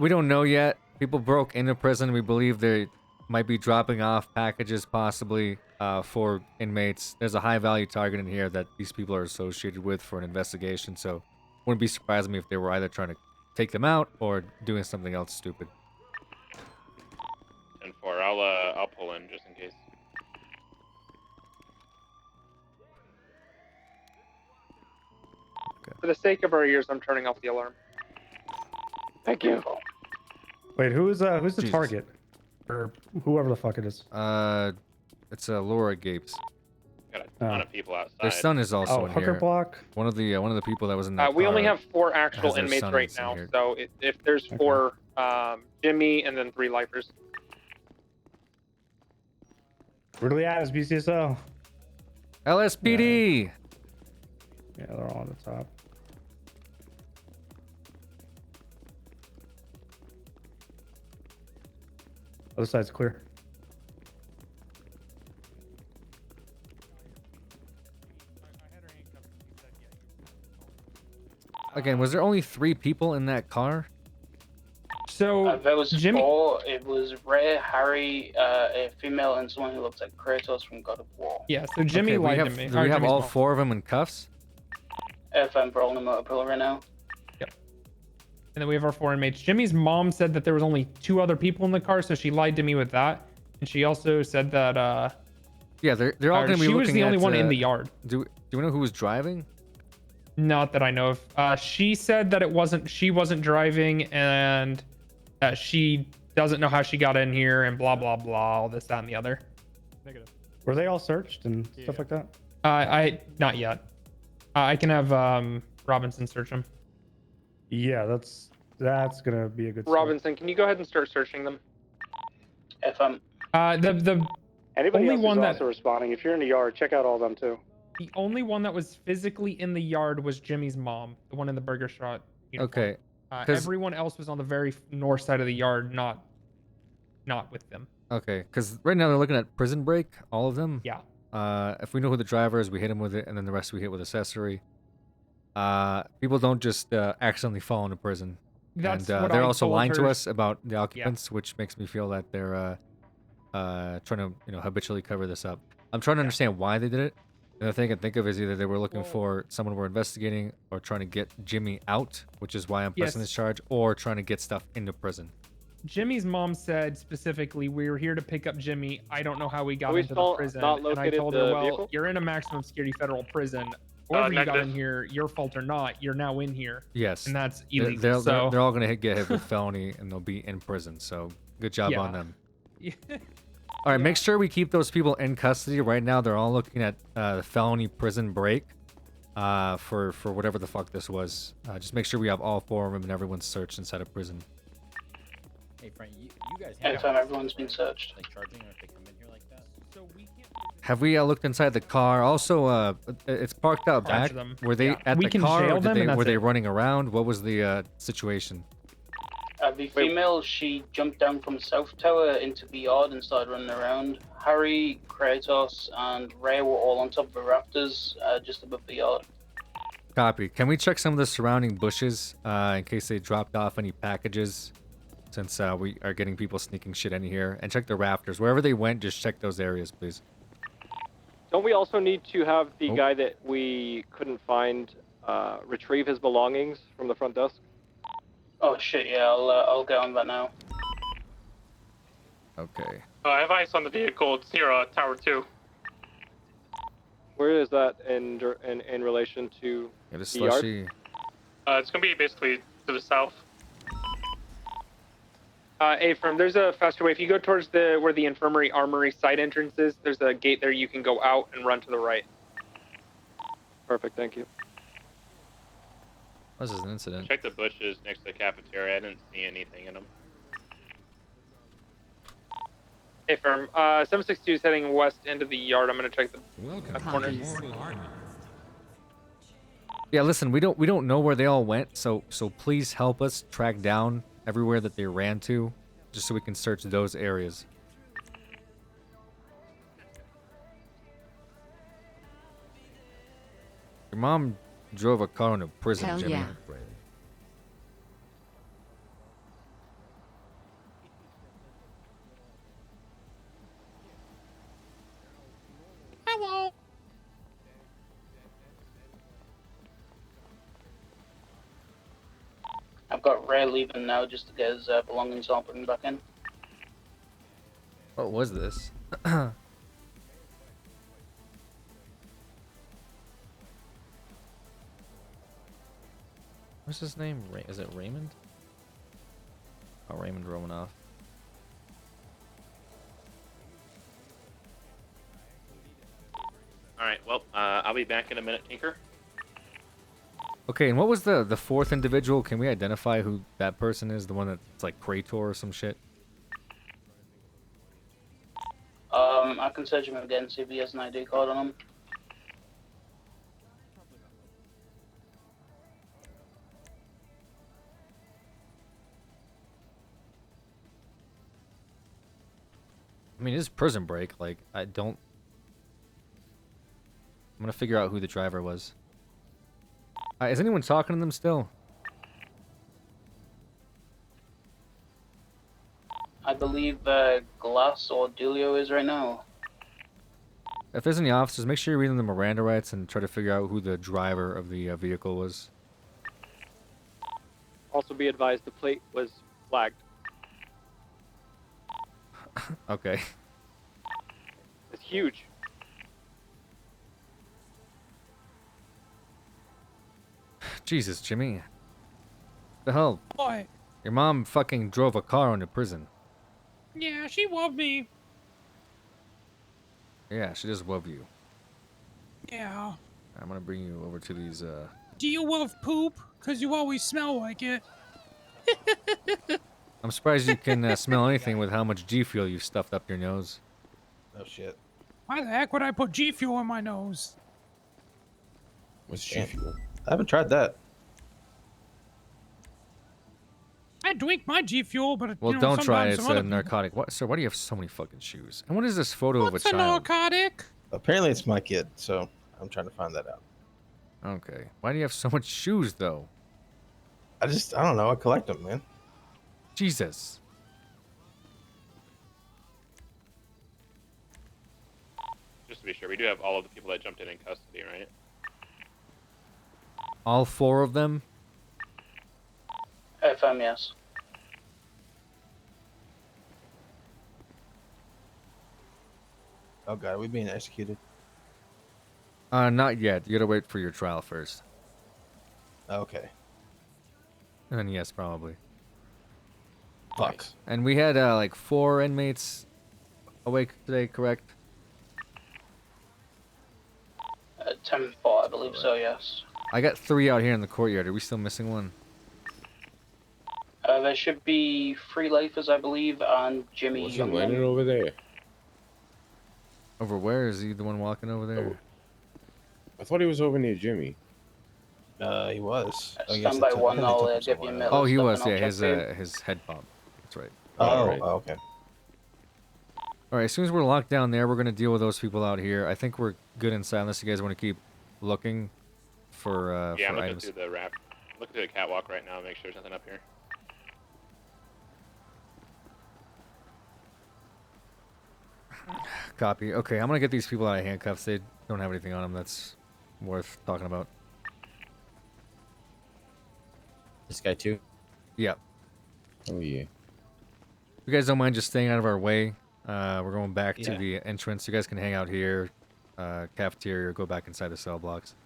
We don't know yet. People broke into prison. We believe they might be dropping off packages possibly for inmates. There's a high value target in here that these people are associated with for an investigation, so wouldn't be surprising me if they were either trying to take them out or doing something else stupid. 10-4. I'll pull in just in case. For the sake of our ears, I'm turning off the alarm. Thank you. Wait, who's the Jesus. target? Or whoever the fuck it is. It's Laura Gapes. Got a ton of people outside. Their son is also in Hooker here. block. One of the people that was in that We only car have 4 has actual their inmates son right in now, here. so if there's 4, Jimmy and then 3 lifers. Where do we at? Is BCSO? LSPD. Yeah, they're all on the top. Other side's clear. Again, was there only 3 people in that car? So There was Jimmy. 4. It was Ray, Harry, a female, and someone who looks like Kratos from God of War. Yeah. So Jimmy Okay, lied we to have, me. Do Or we have Jimmy's all mom. 4 of them in cuffs? FM for all the motor pillar right now. And then we have our 4 inmates. Jimmy's mom said that there was only 2 other people in the car, so she lied to me with that. And she also said that Yeah, they're all going to be she looking was the only at, one in the yard. Do we know who was driving? Not that I know of. She said that she wasn't driving, and she doesn't know how she got in here, and blah blah blah, all this, that, and the other. Negative. Were they all searched and stuff like that? I not yet. I can have Robinson search them. Yeah, that's gonna be a good. Start. Robinson, can you go ahead and start searching them? FM. The Anybody only else one who's that also responding, if you're in the yard, check out all of them too. the only one that was physically in the yard was Jimmy's mom, the one in the burger shot uniform. Okay. Everyone else was on the very north side of the yard, not with them. Okay, because right now they're looking at prison break, all of them. Yeah. If we know who the driver is, we hit him with it, and then the rest we hit with accessory. People don't just accidentally fall into prison. That's and what they're I also told lying to her. us about the occupants, which makes me feel that they're trying to habitually cover this up. I'm trying to understand why they did it. And the thing I can think of is either they were looking for someone we're investigating, or trying to get Jimmy out, which is why I'm pressing Yes. this charge, or trying to get stuff into prison. Jimmy's mom said specifically, "We were here to pick up Jimmy. I don't know how we got we into the still prison." not And I located told the her, "Well, vehicle? you're in a maximum security federal prison. However you got Negative. in here, your fault or not, you're now in here." Yes. And that's They're- illegal. They're all going to get hit with felony, and they'll be in prison. So good job on them. All right, make sure we keep those people in custody. Right now, they're all looking at the felony prison break for whatever the fuck this was. Just make sure we have all 4 of them and everyone's searched inside of prison. Hey, Frank, you guys FM, everyone's been searched. like charging, or if they come in here like that? So we can't. Have we looked inside the car? Also, it's parked out Bunch back. of them. Were they Yeah. at We the can car, jail or them, and were that's they it. running around? What was the situation? The female, she jumped down from South Tower into the yard and started running around. Harry, Kratos, and Ray were all on top of the rafters just above the yard. Copy. Can we check some of the surrounding bushes in case they dropped off any packages? Since we are getting people sneaking shit in here. And check the rafters. Wherever they went, just check those areas, please. Don't we also need to have the Oh. guy that we couldn't find retrieve his belongings from the front desk? Oh shit, yeah, I'll get on that now. Okay. I have ice on the vehicle. It's near Tower 2. Where is that in relation to It is the yard? slushy. It's going to be basically to the south. Afram, there's a faster way. If you go towards where the infirmary armory side entrance is, there's a gate there. You can go out and run to the right. Perfect, thank you. This is an incident. Check the bushes next to the cafeteria. I didn't see anything in them. Afram, 762 is heading west into the yard. I'm going to check the corners. Yeah, listen, we don't know where they all went, so please help us track down everywhere that they ran to, just so we can search those areas. Your mom drove a car into prison, Hell Jimmy. yeah. Hello. I've got Ray leaving now just to get his belongings all put back in. What was this? What's his name? Is it Raymond? Oh, Raymond Romanoff. All right. Well, I'll be back in a minute, Tinker. Okay, and what was the fourth individual? Can we identify who that person is? The one that's like Krator or some shit? I can search him again, see if he has an ID card on him. I mean, it's prison break. Like, I'm gonna figure out who the driver was. Is anyone talking to them still? I believe Glass or Dulio is right now. If there's any officers, make sure you're reading the Miranda rights and try to figure out who the driver of the vehicle was. Also be advised the plate was flagged. Okay. It's huge. Jesus, Jimmy. The hell? What? Your mom fucking drove a car into prison. Yeah, she loved me. Yeah, she just loved you. Yeah. I'm gonna bring you over to these, Do you love poop? Cause you always smell like it. I'm surprised you can smell anything with how much G Fuel you've stuffed up your nose. Oh shit. Why the heck would I put G Fuel in my nose? What's G Fuel? I haven't tried that. I drink my G Fuel, but Well, you know, don't try it. sometimes It's some a other narcotic. What, sir? Why do you have so many fucking shoes? And what is this photo What's of a a child? narcotic? Apparently it's my kid, so I'm trying to find that out. Okay. Why do you have so much shoes, though? I don't know. I collect them, man. Jesus. Just to be sure, we do have all of the people that jumped in custody, right? All 4 of them? FM, yes. Oh god, are we being executed? Not yet. You gotta wait for your trial first. Okay. And then yes, probably. Fuck. And we had like 4 inmates awake today, correct? 10-4, I believe so, yes. I got 3 out here in the courtyard. Are we still missing one? There should be 3 lifers, I believe, and Jimmy. Wasn't Leonard over there? Over where? Is he the one walking over there? I thought he was over near Jimmy. He was. Stand by one, I'll give you a minute. Oh, he was. and I'll Yeah, check his head pop. That's right. Oh, right. Okay. All right, as soon as we're locked down there, we're going to deal with those people out here. I think we're good inside unless you guys want to keep looking for, Yeah, I'm for looking items. through the wrap. Looking through the catwalk right now, make sure there's nothing up here. Copy. Okay, I'm going to get these people out of handcuffs. They don't have anything on them that's worth talking about. This guy too? Yeah. Oh, yeah. If you guys don't mind just staying out of our way, we're going back to Yeah. the entrance. You guys can hang out here, cafeteria, or go back inside the cell blocks.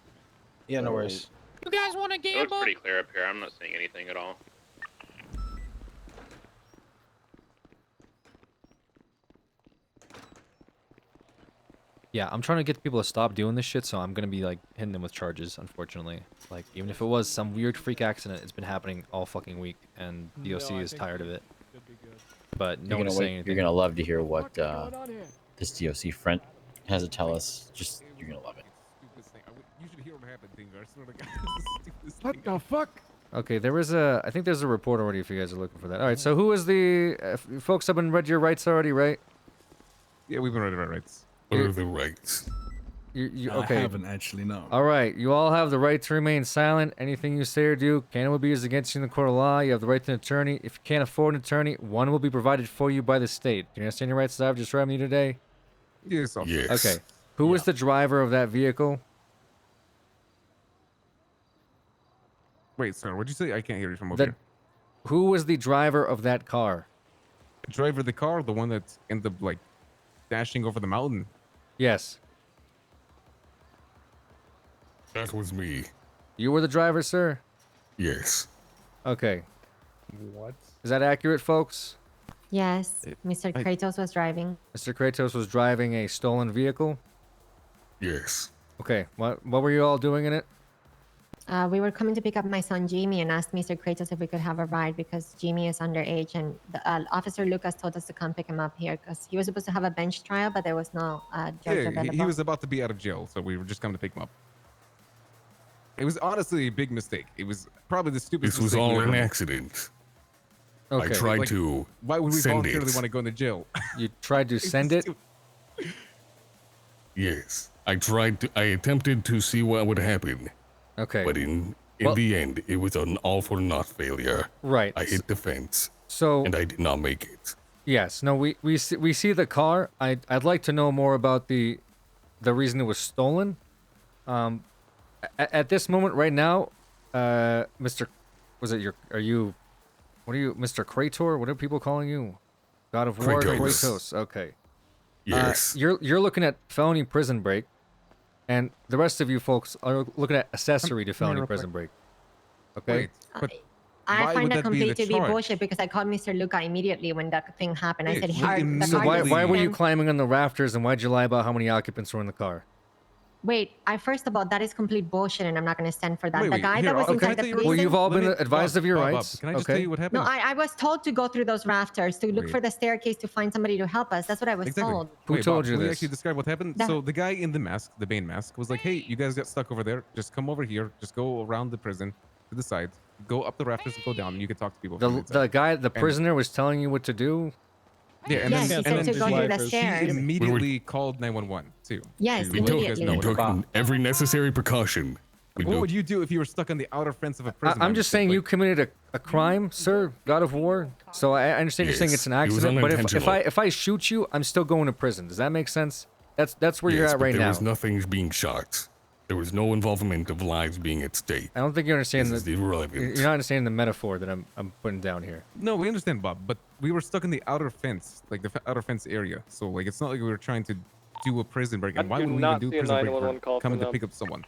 Yeah, no worries. You guys want to It looks gamble? pretty clear up here. I'm not seeing anything at all. Yeah, I'm trying to get people to stop doing this shit, so I'm gonna be like hitting them with charges, unfortunately. Like, even if it was some weird freak accident, it's been happening all fucking week, and DOC is tired of it. But no one's saying anything. You're gonna love to hear what this DOC friend has to tell us. Just you're gonna love it. You should hear what happened, Tinker. I swear to God. What the fuck? Okay, there was a. I think there's a report already if you guys are looking for that. All right, so who is the folks have been read your rights already, right? Yeah, we've been reading our rights. What are the rights? Okay. I haven't actually, no. All right, you all have the right to remain silent. Anything you say or do can be used against you in the court of law. You have the right to an attorney. If you can't afford an attorney, one will be provided for you by the state. Do you understand your rights that I've just read you today? Yes, Yes. Okay. Who was the driver of that vehicle? Wait, sir, what'd you say? I can't hear you from over The, here. Who was the driver of that car? The driver of the car, the one that ended up like dashing over the mountain. Yes. That was me. You were the driver, sir? Yes. Okay. What? Is that accurate, folks? Yes, Mr. Kratos was driving. Mr. Kratos was driving a stolen vehicle? Yes. Okay. What were you all doing in it? We were coming to pick up my son Jimmy and asked Mr. Kratos if we could have a ride because Jimmy is underage, and the, Officer Lucas told us to come pick him up here because he was supposed to have a bench trial, but there was no judge Yeah, available. he was about to be out of jail, so we were just coming to pick him up. It was honestly a big mistake. It was probably the stupidest. This was mistake all we an ever made. accident. Okay. I tried Like, to. Why would we send voluntarily it. want to go into jail? You tried to send it? Yes. I attempted to see what would happen. Okay. But in Well- the end, it was an all for naught failure. Right. I hit the fence. So and I did not make it. yes, no, we see the car. I'd like to know more about the reason it was stolen. At this moment right now, Mr. What are you, Mr. Krator? What are people calling you? God of War? Kratos. Okay. Yes. You're looking at felony prison break, and the rest of you folks are looking at accessory to felony prison break. Okay. But I why find would that that be complete the to be charge? bullshit because I called Mr. Luca immediately when that thing happened. I Yeah, said, we the So car why just were you happened." climbing on the rafters, and why'd you lie about how many occupants were in the car? Wait, first of all, that is complete bullshit, and I'm not going to stand for that. Wait, the wait, guy here, that was can I inside tell the you prison. Well, you've all Let been me- advised of your Bob, rights. Can I just okay. tell you what happened? No, I was told to go through those rafters to look Wait. for the staircase to find somebody to help us. That's what I was Exactly. told. Who Wait, told Bob, you can we this? actually describe what happened? That- So the guy in the mask, the Bane mask, was like, "Hey, you guys got stuck over there. Just come over here. Just go around the prison to the side. Go up the rafters and go down, and you can talk to people." from The inside." guy, the And- prisoner, was telling you what to do. Yeah, and Yes, then, he said and to then go through the she stairs. immediately called 911 too. Yes, to We let took, you guys we know. took every necessary precaution. We What took- would you do if you were stuck on the outer fence of a prison? I'm just saying you committed a crime, sir. God of War. So I understand you're saying Yes, it's an it was accident, but if unintentional. I shoot you, I'm still going to prison. Does that make sense? That's where you're Yes, at but right there now. was nothing being shot. There was no involvement of lives being at stake. I don't think you understand This is irrelevant. You're not understanding the metaphor that I'm putting down here. No, we understand, Bob, but we were stuck in the outer fence, like the outer fence area. So like it's not like we were trying to do a prison break. And I why do would we not even do see a prison break 911 call for coming from to pick them. up someone?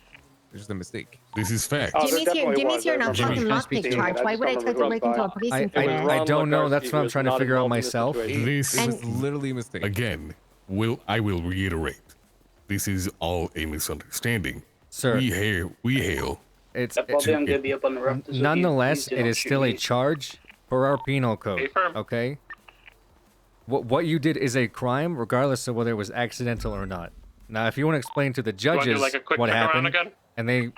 It's just a mistake. This is fact. Jimmy's here not fucking lockpick charge. Why would I try to break into a prison for this? I don't know. That's what I'm trying to figure out myself. This It was literally a mistake. Again, I will reiterate. This is all a misunderstanding. Sir. We hail. It's That Bobby, I'm gonna be up on the rafters with you. nonetheless, Please do it not is shoot still a me. charge for our penal code. Affirm. Okay. What you did is a crime, regardless of whether it was accidental or not. Now, if you want to explain to the wanna do, judges like, a quick what check around happened, again? and they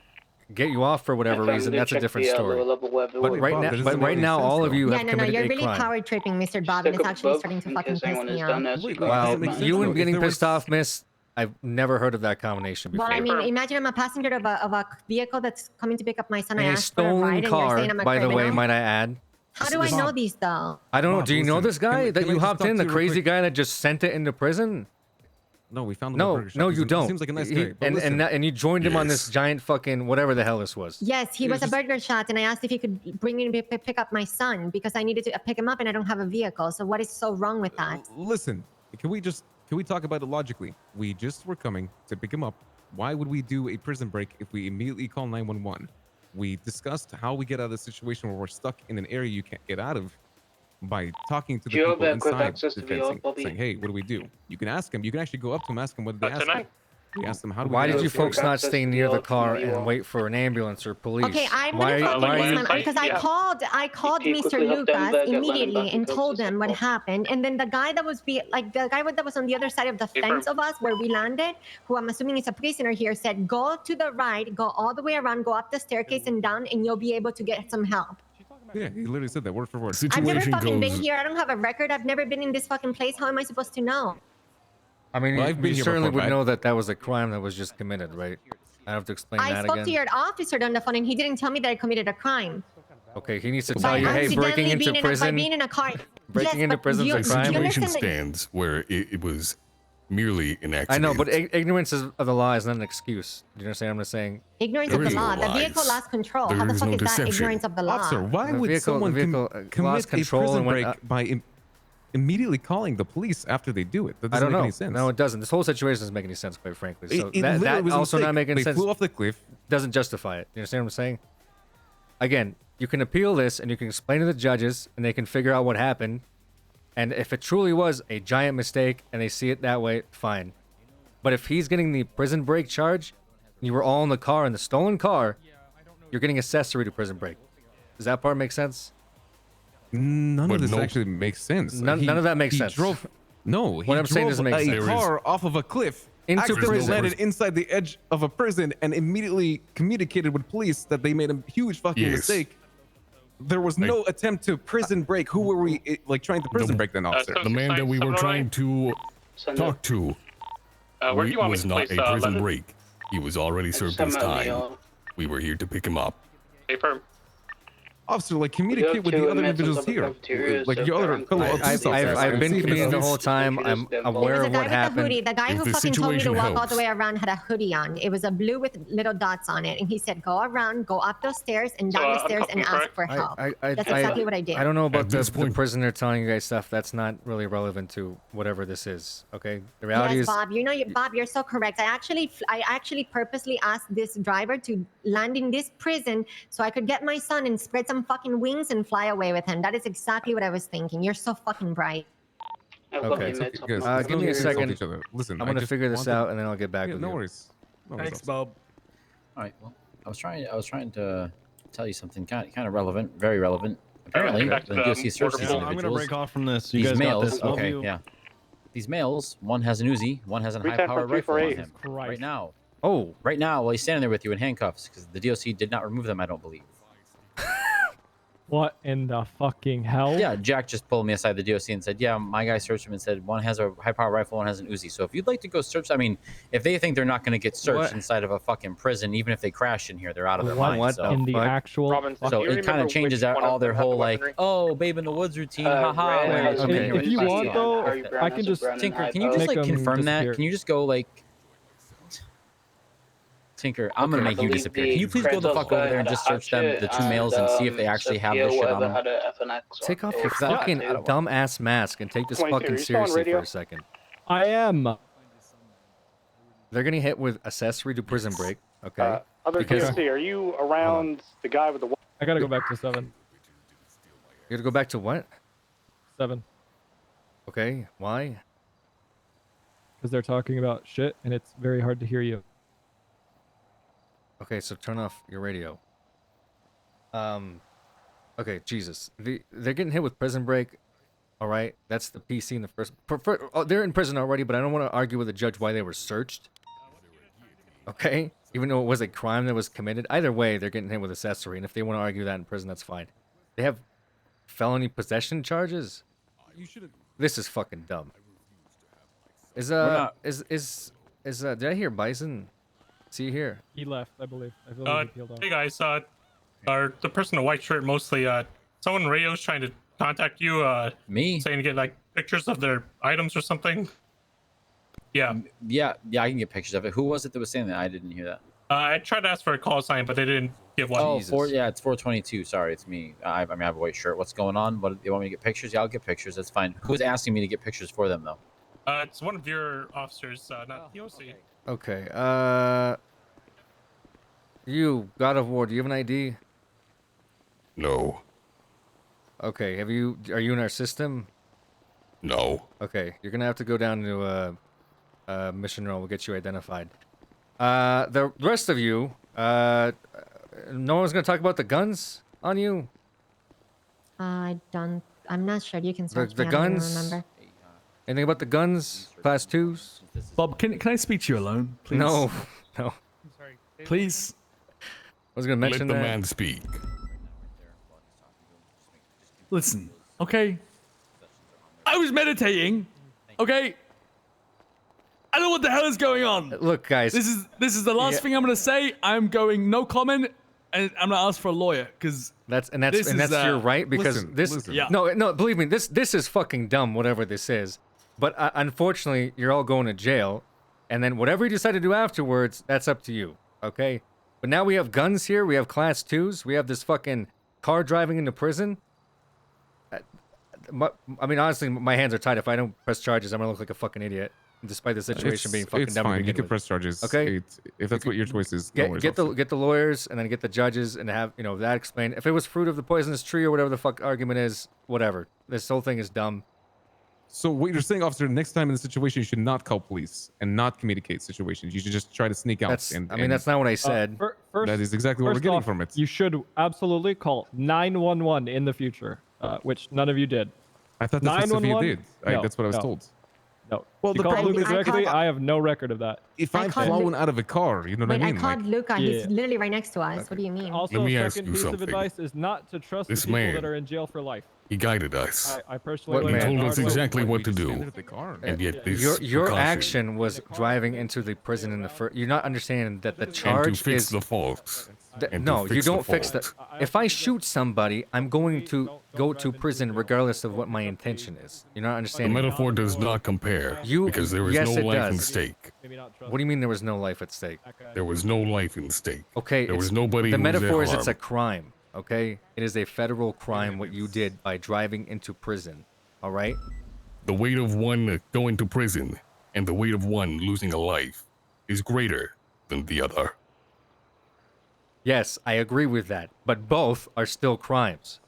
get you off for whatever If I'm reason, gonna that's a check different the, story. lower level wherever But we're right at. now, that but doesn't right make now, sense, all of though. you Yeah, have no, committed you're a really crime. power tripping, Mr. Bob, and Stick it's up actually above starting to in fucking case piss anyone is me down off. there. Wait, So wait, Wow, doesn't make sense, you though. and If getting there pissed was- off, miss. I've never heard of that combination before. Well, I mean, Affirm. imagine I'm a passenger of a vehicle that's coming to pick up my son. I In a asked for a stolen ride, and you're car, saying I'm a by the way, criminal? might I add. How do I know these though? I don't know. Bob, Do you know listen, this guy can that I you just hopped talk in? to The you real crazy quick? guy that just sent it into prison? No, we found him at No, burger shop. no, He's you a- don't. Seems like a nice He- guy. But listen, and you joined him on this Yes. giant fucking whatever the hell this was. Yes, he was a just- burger shot, and I asked if he could bring in pick up my son because I needed to pick him up, and I don't have a vehicle. So what is so wrong with that? listen, can we talk about it logically? We just were coming to pick him up. Why would we do a prison break if we immediately call 911? We discussed how we get out of the situation where we're stuck in an area you can't get out of by talking to the Do you have people quick inside access the to VR, fencing, Bobby? saying, "Hey, what do we do?" You can ask him. You can actually go up to him, ask him what they ask him. tonight. You ask them, "How do we Why get did out you of this folks area?" not stay near the car and wait for an ambulance or police? Okay, I'm why, gonna why are focus you? on because I Yeah. called He Mr. quickly hopped down Lucas there, got Lennon immediately back and and told goes to him what support. happened, and then the guy that was that was on the other side of the fence of us where we landed, who I'm assuming is a prisoner here, said, "Go to the right, go all the way around, go up the staircase and down, and you'll be able to get some help." Yeah, he literally said that word for word. I've never Situation fucking been goes. here. I don't have a record. I've never been in this fucking place. How am I supposed to know? I mean, Well, I've been you here certainly before, would but- know that was a crime that was just committed, right? I have to explain I that spoke again. to your officer on the phone, and he didn't tell me that I committed a crime. Okay, he needs to By tell you, hey, accidentally breaking into by prison. being in a car. Breaking Yes, into but prison's you- a crime. you Situation understand that- stands where it was merely an accident. I know, but ignorance of the law is not an excuse. Do you understand what I'm saying? Ignorance There of the is no law. The vehicle lies. lost control. There How the is fuck no is that deception. ignorance of the law? Officer, why The would vehicle- someone the vehicle, commit lost a control prison and went break by immediately calling the police after they do it? That I doesn't don't make know. any sense. No, it doesn't. This whole situation doesn't make any sense, quite frankly. So It literally that was a also mistake. not making They sense. flew off the cliff. Doesn't justify it. You understand what I'm saying? Again, you can appeal this and you can explain to the judges and they can figure out what happened. And if it truly was a giant mistake and they see it that way, fine. But if he's getting the prison break charge, and you were all in the car in the stolen car, you're getting accessory to prison break. Does that part make sense? None of this actually makes sense. None of that makes he sense. Drove, no, he What I'm drove saying doesn't make a sense. car off of a cliff Into accidentally prison. landed inside the edge of a prison and immediately communicated with police that they made a huge fucking Yes. mistake. There was no attempt to prison break. Who were we like trying to prison break then, officer? The man that we were trying to talk to where do you want me was to not place, a prison Leonard? break. He was already served his time. We were here to pick him up. Hey, firm. Officer, like communicate with the other individuals here, like your other fellow police officers. I've been communicating the whole time. I'm aware of what happened. The guy who fucking told me to walk all the way around had a hoodie on. It was a blue with little dots on it, and he said, "Go around, go up those stairs and down the stairs and ask for help." That's exactly what I did. I don't know about the prisoner telling you guys stuff. That's not really relevant to whatever this is. Okay, the reality Yes, is. Bob. Bob, you're so correct. I actually purposely asked this driver to land in this prison so I could get my son and spread some fucking wings and fly away with him. That is exactly what I was thinking. You're so fucking bright. Okay. Give me a second. Listen, I'm gonna figure this out and then I'll get back with no you. worries. Thanks, Bob. All right. Well, I was trying to tell you something kind of relevant, very relevant. Apparently, back to the the DOC searched these border patrol. individuals. I'm gonna break off from this. You These guys got males, this. Love okay, you. yeah. These males, one has an Uzi, one has a 310 high-powered from rifle on 348. him. Christ. Right now. Oh. Right now, while he's standing there with you in handcuffs, because the DOC did not remove them, I don't believe. What in the fucking hell? Yeah, Jack just pulled me aside the DOC and said, yeah, my guy searched him and said one has a high-powered rifle, one has an Uzi. So if you'd like to go search, I mean, if they think they're not going to get searched What? inside of a fucking prison, even if they crash in here, they're out of their What mind. So, in the actual? Robinson, so do you it kind remember of changes which one all of their them had the whole like, weaponry? oh, babe in the woods routine, haha. Red like, has okay, the here, if you let's want see. though, Harry Brown I has can a just brown and Tinker, high can you just Make like 'em confirm that? disappear. Can you just go like, Tinker, I'm gonna make you disappear. Can you please go the fuck over there and just search them, the two males, and see if they actually have this shit on them? Take off your fucking dumbass mask and take this 22, fucking you still on seriously for radio? a second. I am. They're getting hit with accessory to prison break. Okay. Other Because- DOC, are you around the guy with the? I gotta go back to 7. You gotta go back to what? 7. Okay. Why? Because they're talking about shit and it's very hard to hear you. Okay, so turn off your radio. Okay, Jesus. They're getting hit with prison break. All right, that's the PC in the first. They're in prison already, but I don't want to argue with the judge why they were searched. Okay, even though it was a crime that was committed. Either way, they're getting hit with accessory, and if they want to argue that in prison, that's fine. They have felony possession charges. You should have. This is fucking dumb. Is not- did I hear Bison? See here. He left, I believe. I feel like he peeled off. Hey guys, the person in the white shirt mostly, someone in radio's trying to contact you, Me? saying to get like pictures of their items or something. Yeah. Yeah, I can get pictures of it. Who was it that was saying that? I didn't hear that. I tried to ask for a call sign, but they didn't give one. Oh, it's 422. Sorry, it's me. I mean, I have a white shirt. What's going on? What, you want me to get pictures? Yeah, I'll get pictures. That's fine. Who's asking me to get pictures for them, though? It's one of your officers, not DOC. Okay. You, God of War, do you have an ID? No. Okay. Are you in our system? No. Okay. You're gonna have to go down to mission room. We'll get you identified. The rest of you, no one's gonna talk about the guns on you. I'm not sure. You can search The me. I don't even guns. remember. Anything about the guns? Class 2s? Bob, can I speak to you alone, please? No. No. Please. I was gonna mention Let the that. man speak. Listen, okay? I was meditating, okay? I don't know what the hell is going on. Look, guys. This is the last thing I'm gonna say. I'm going no comment, and I'm gonna ask for a lawyer because That's your right because listen, this. listen. Yeah. No, believe me, this is fucking dumb. Whatever this is, But unfortunately, you're all going to jail, and then whatever you decide to do afterwards, that's up to you, okay? But now we have guns here, we have class 2s, we have this fucking car driving into prison. I mean, honestly, my hands are tied. If I don't press charges, I'm gonna look like a fucking idiot, despite the situation being fucking dumb. Fine. To You begin can with. press charges. Okay. If that's what your choice is. No worries, Get the lawyers and then get the judges and have that explained. If it was fruit of the poisonous tree or whatever the fuck argument is, whatever. This whole thing is dumb. So what you're saying, officer, next time in the situation, you should not call police and not communicate situations. You should just try to sneak out. That's not what I said. That is exactly what we're getting from it. You should absolutely call 911 in the future, which none of you did. I thought that's what Sophia did. That's what I was told. No. Well, She the called problem Luca is- directly. I have no record of that. If I'm flown out of a car, you know what Wait, I mean? I called Luca. He's Yeah. literally right next to us. What do you mean? Also, Let me a ask second you piece of something. advice is not to trust This the people man- that are in jail for life. He guided us. I personally He learned that told the us hard way. exactly what to do. And yet this Your precaution action was driving into the prison in the first. You're not understanding that the and charge to fix is the fault. And to no, you fix the don't fix the. fault. If I shoot somebody, I'm going to go to prison regardless of what my intention is. You're not The understanding. metaphor does not compare because there is yes, no it life does. in stake. What do you mean there was no life at stake? There was no life in stake. Okay, there was it's- nobody. The who was at metaphor is it's a harm. crime. Okay, it is a federal crime what you did by driving into prison. All right. The weight of one going to prison and the weight of one losing a life is greater than the other. Yes, I agree with that, but both are still crimes.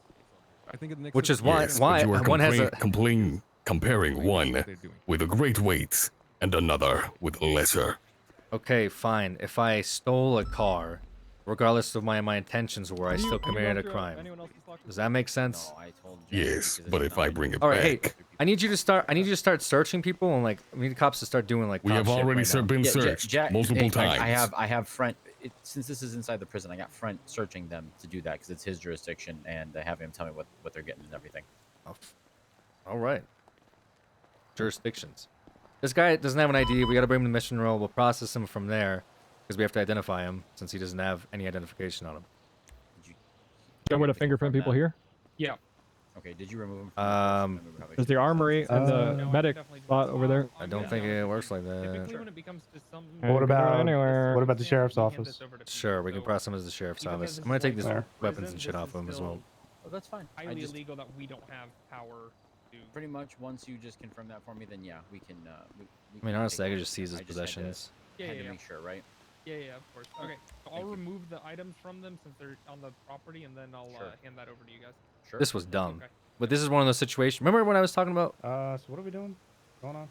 I think it makes Which sense. is why Yes, but you are one has a. comparing one with a great weight and another with a lesser. Okay, fine. If I stole a car, regardless of my intentions were, I still committed a crime. Does that make sense? Yes, but if I bring it All right, back, hey, I need you to start searching people and like I need the cops to start doing like. we cop have shit already right now. been searched multiple times. I have front. Since this is inside the prison, I got front searching them to do that because it's his jurisdiction, and I have him tell me what they're getting and everything. All right. Jurisdictions. This guy doesn't have an ID. We got to bring him to the mission roll. We'll process him from there because we have to identify him since he doesn't have any identification on him. Don't want to fingerprint people here. Yeah. Okay, did you remove him? There's the armory and the medic spot over there. I don't think it works like that. When it becomes to some. What about anywhere. what about the sheriff's office? Sure, we can process him as the sheriff's office. I'm gonna take these There. weapons and shit off him as well. Oh, that's fine. I Highly just illegal that we don't have power to. pretty much once you just confirm that for me, then yeah, we can. We I mean, can honestly, I take could it. just seize his I just had to- possessions. Yeah, had to yeah. make sure, right? Yeah, of course. Okay, so I'll remove the items from them since they're on the property, and then I'll hand that over to you guys. Sure. This was dumb. Okay. But this is one of those situations. Remember when I was talking about? So what are we doing? What's going on?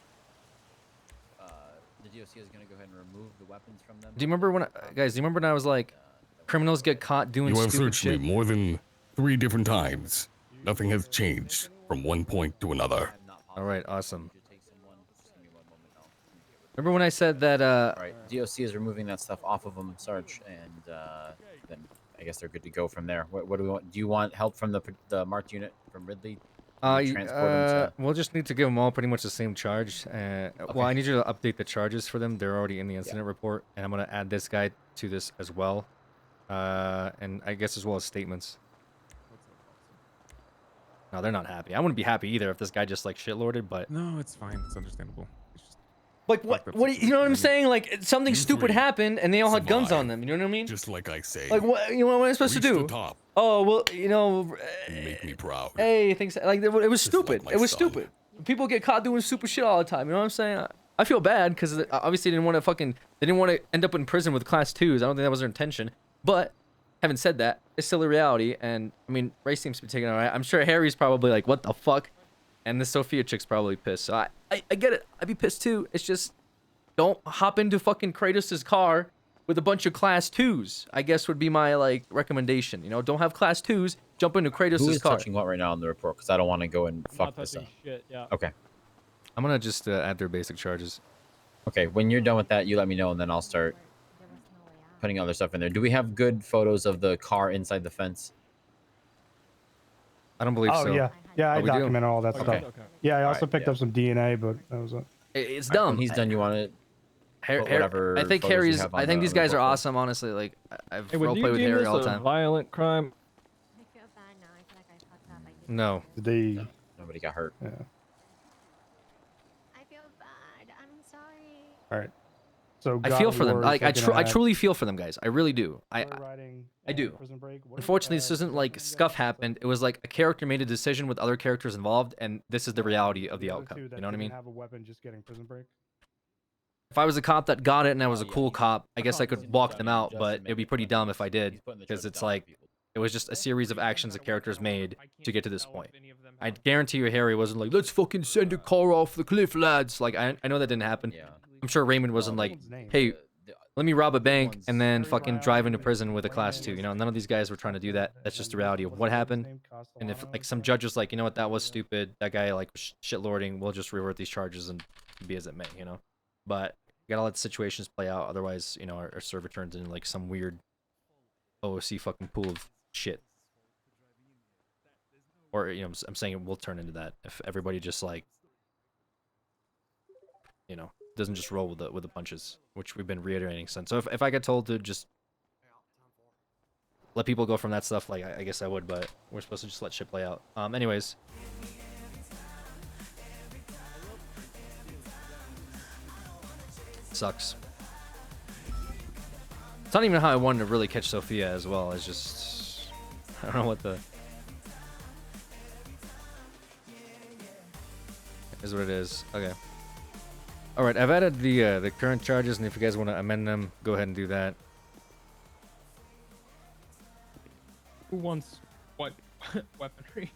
The DOC is gonna go ahead and remove the weapons from them. Do you remember when, guys? Do you remember when I was like, criminals get caught doing You have stupid searched shit? me more than 3 different times. Nothing has changed from one point to another. All right, awesome. Remember when I said that? All right, DOC is removing that stuff off of them, Sarge, and then I guess they're good to go from there. What do we want? Do you want help from the marked unit from Ridley? We'll just need to give them all pretty much the same charge. Well, I need you to update the charges for them. They're already in the incident report, and I'm gonna add this guy to this as well, and I guess as well as statements. No, they're not happy. I wouldn't be happy either if this guy just like shitlorded, but No, it's fine. It's understandable. It's just like what? You know what I'm saying? Like something stupid happened, and they all had guns on them. You know what I mean? Just like I say. Like what? You know what am I supposed to Reach do? the top. Oh well, you know. You make me proud. Hey, things like it was stupid. my It was son. stupid. People get caught doing stupid shit all the time. You know what I'm saying? I feel bad because obviously they didn't want to end up in prison with class 2s. I don't think that was their intention. But having said that, it's still a reality. And I mean, Ray seems to be taking it all right. I'm sure Harry's probably like, what the fuck? And this Sophia chick's probably pissed. So I get it. I'd be pissed too. It's just don't hop into fucking Kratos' car with a bunch of class 2s. I guess would be my like recommendation. You know, don't have class 2s. Jump into Kratos' Who is car. touching what right now on the report? Because I don't want to go and fuck this up. Shit, yeah. Okay. I'm gonna just add their basic charges. Okay, when you're done with that, you let me know, and then I'll start putting other stuff in there. Do we have good photos of the car inside the fence? I don't believe Oh so. yeah, I Oh, we do? documented all that Okay. stuff. Yeah, I also Alright, picked yeah. up some DNA, but that was it. It's All right, dumb. when he's done, you want to whatever. I think photos you Harry's. have on I think the these guys are report. awesome. Honestly, like I've Hey, would role you played with deem Harry this all the a time. violent crime? No. Did they? Nobody got hurt. Yeah. bad. I'm sorry. All right. So I feel God for them. War Like I looking at truly feel for them guys. I really do. Joyriding I and do. Prison Break. What is, Unfortunately, this isn't like scuff happened. It was like a character made a decision with other characters involved, and this is the reality of the other outcome. two You that know what I didn't mean? have a weapon, just getting Prison Break. If I was a cop that got it and I was a yeah, cool cop, I guess I could walk them out, just but to make it'd be it pretty funny. dumb if I did, putting the because charges it's down on like people. it was just a series of actions that characters made to get to this point. I guarantee you, Harry wasn't like, "Let's fucking send a car off the cliff, lads." Like I know that didn't happen. Yeah. I'm sure Raymond wasn't like, "Hey, let me rob a bank and then fucking drive into prison with a class 2." You know, none of these guys were trying to do that. That's just the reality of what happened. And if like some judge was like, "You know what, that was stupid. That guy like shitlording. We'll just revert these charges and be as it may." You know, but you gotta let the situations play out. Otherwise, you know, our server turns into like some weird OOC fucking pool of shit. Or you know, I'm saying it will turn into that if everybody just like, you know, doesn't just roll with the punches, which we've been reiterating since. So if I get told to just let people go from that stuff, like I guess I would, but we're supposed to just let shit play out. Anyways. Sucks. It's not even how I wanted to really catch Sophia as well. It's just I don't know what the is what it is. Okay. All right, I've added the current charges, and if you guys want to amend them, go ahead and do that. Who wants what weaponry?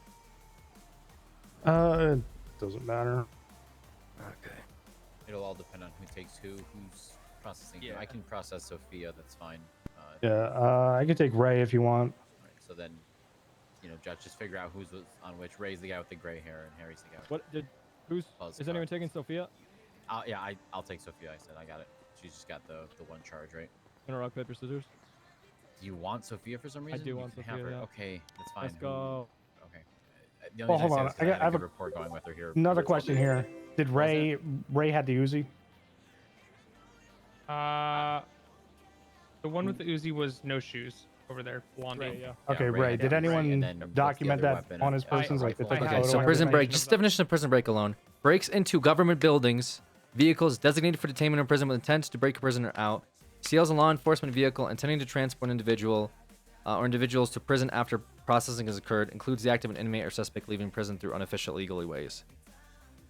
It doesn't matter. Okay. It'll all depend on who takes who's processing. Yeah. I can process Sophia. That's fine. Yeah, I can take Ray if you want. Right, so then, you know, Judge, just figure out who's on which. Ray's the guy with the gray hair, and Harry's the guy. What did? Who's? Is anyone taking Sophia? Yeah, I'll take Sophia. I said I got it. She's just got the one charge, right? In a rock paper scissors. Do you want Sophia for some reason? I do You want can Sophia. have her. Yeah. Okay, that's fine. Let's go. Okay. The Well, only hold reason on. I say this is 'cause I have a a good rapport going with her here. Another question here. Did Ray had the Uzi? The one with the Uzi was no shoes over there, Blondie. Ray, yeah. Okay, Ray Ray. had Did Ray, anyone and then what's the document other that weapon? on his A person? Like, rifle. they took a Okay, photo so and prison everything? break. Just definition of prison break alone. Breaks into government buildings, vehicles designated for detainment or prison with intent to break a prisoner out. Steals a law enforcement vehicle intending to transport an individual or individuals to prison after processing has occurred. Includes the act of an inmate or suspect leaving prison through unofficial legally ways.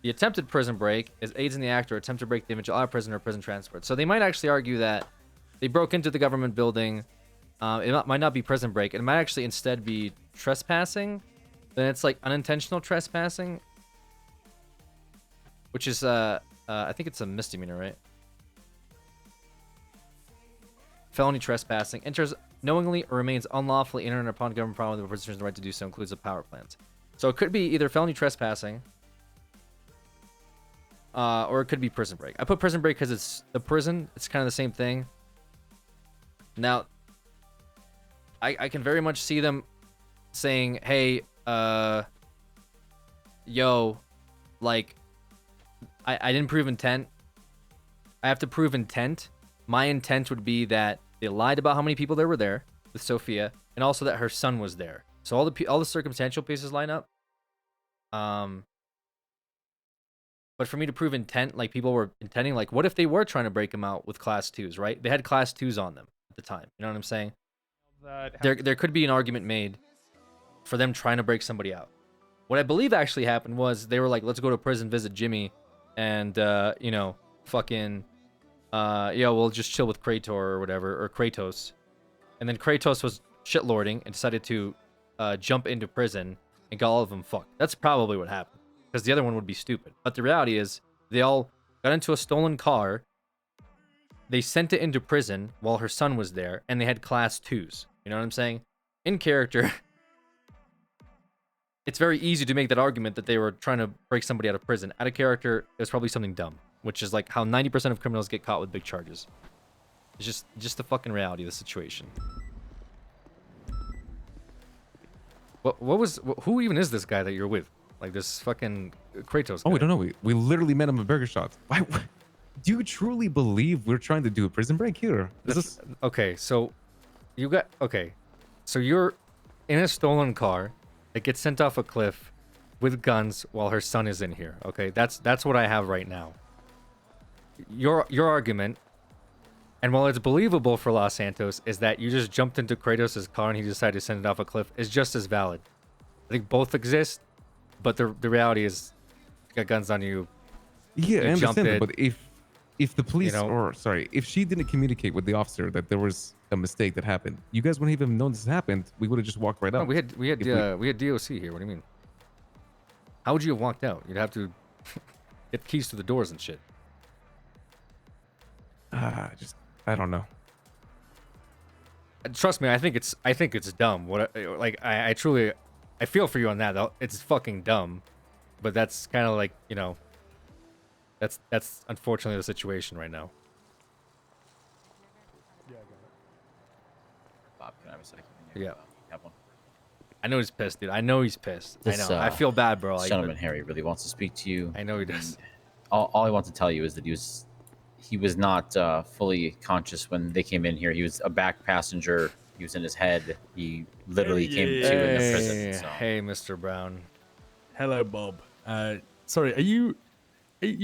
The attempted prison break is aids in the act or attempt to break the individual out of prison or prison transport. So they might actually argue that they broke into the government building. It might not be prison break. It might actually instead be trespassing. Then it's like unintentional trespassing, which is I think it's a misdemeanor, right? Felony trespassing. Enters knowingly or remains unlawfully in or upon government property with the prisoner's right to do so, includes a power plant. So it could be either felony trespassing, or it could be prison break. I put prison break because it's the prison. It's kind of the same thing. Now, I can very much see them saying, "Hey, yo, like, I didn't prove intent. I have to prove intent. My intent would be that they lied about how many people there were there with Sophia, and also that her son was there. So all the circumstantial pieces line up. But for me to prove intent, like people were intending, like what if they were trying to break him out with class 2s, right? They had class 2s on them at the time. You know what I'm saying? There could be an argument made for them trying to break somebody out. What I believe actually happened was they were like, let's go to prison, visit Jimmy, and you know, fucking yeah, we'll just chill with Kratos or whatever, or Kratos. And then Kratos was shitlording and decided to jump into prison and got all of them fucked. That's probably what happened. Because the other one would be stupid. But the reality is, they all got into a stolen car, they sent it into prison while her son was there, and they had class 2s. You know what I'm saying? In character, it's very easy to make that argument that they were trying to break somebody out of prison. Out of character, it was probably something dumb. Which is like how 90% of criminals get caught with big charges. It's just the fucking reality of the situation. Who even is this guy that you're with? Like this fucking Kratos guy. Oh, we don't know. We literally met him at Burger Shop. Why? Do you truly believe we're trying to do a prison break here? Okay, so so you're in a stolen car that gets sent off a cliff with guns while her son is in here. Okay, that's what I have right now. your argument, and while it's believable for Los Santos, is that you just jumped into Kratos' car and he decided to send it off a cliff, is just as valid. I think both exist, but the reality is, you got guns on you. Yeah, you I jumped understand that, it, but if the police, know- or sorry, if she didn't communicate with the officer that there was a mistake that happened, you guys wouldn't even known this happened. We would have just walked right No, out. we had DOC here. What do you mean? How would you have walked out? You'd have to get keys to the doors and shit. I don't know. Trust me, I think it's dumb. I truly, I feel for you on that though. It's fucking dumb, but that's kind of like, you know, that's unfortunately the situation right now. Bob, can I have a second? Yeah. Have one. I know he's pissed, dude. I know he's pissed. This, I know. I feel bad, bro. This gentleman Harry really wants to speak to you. I know he does. All I want to tell you is that he was not fully conscious when they came in here. He was a back passenger. He was in his head. He literally came to in the prison. So. Hey, Mr. Brown. Hello, Bob. Sorry, you're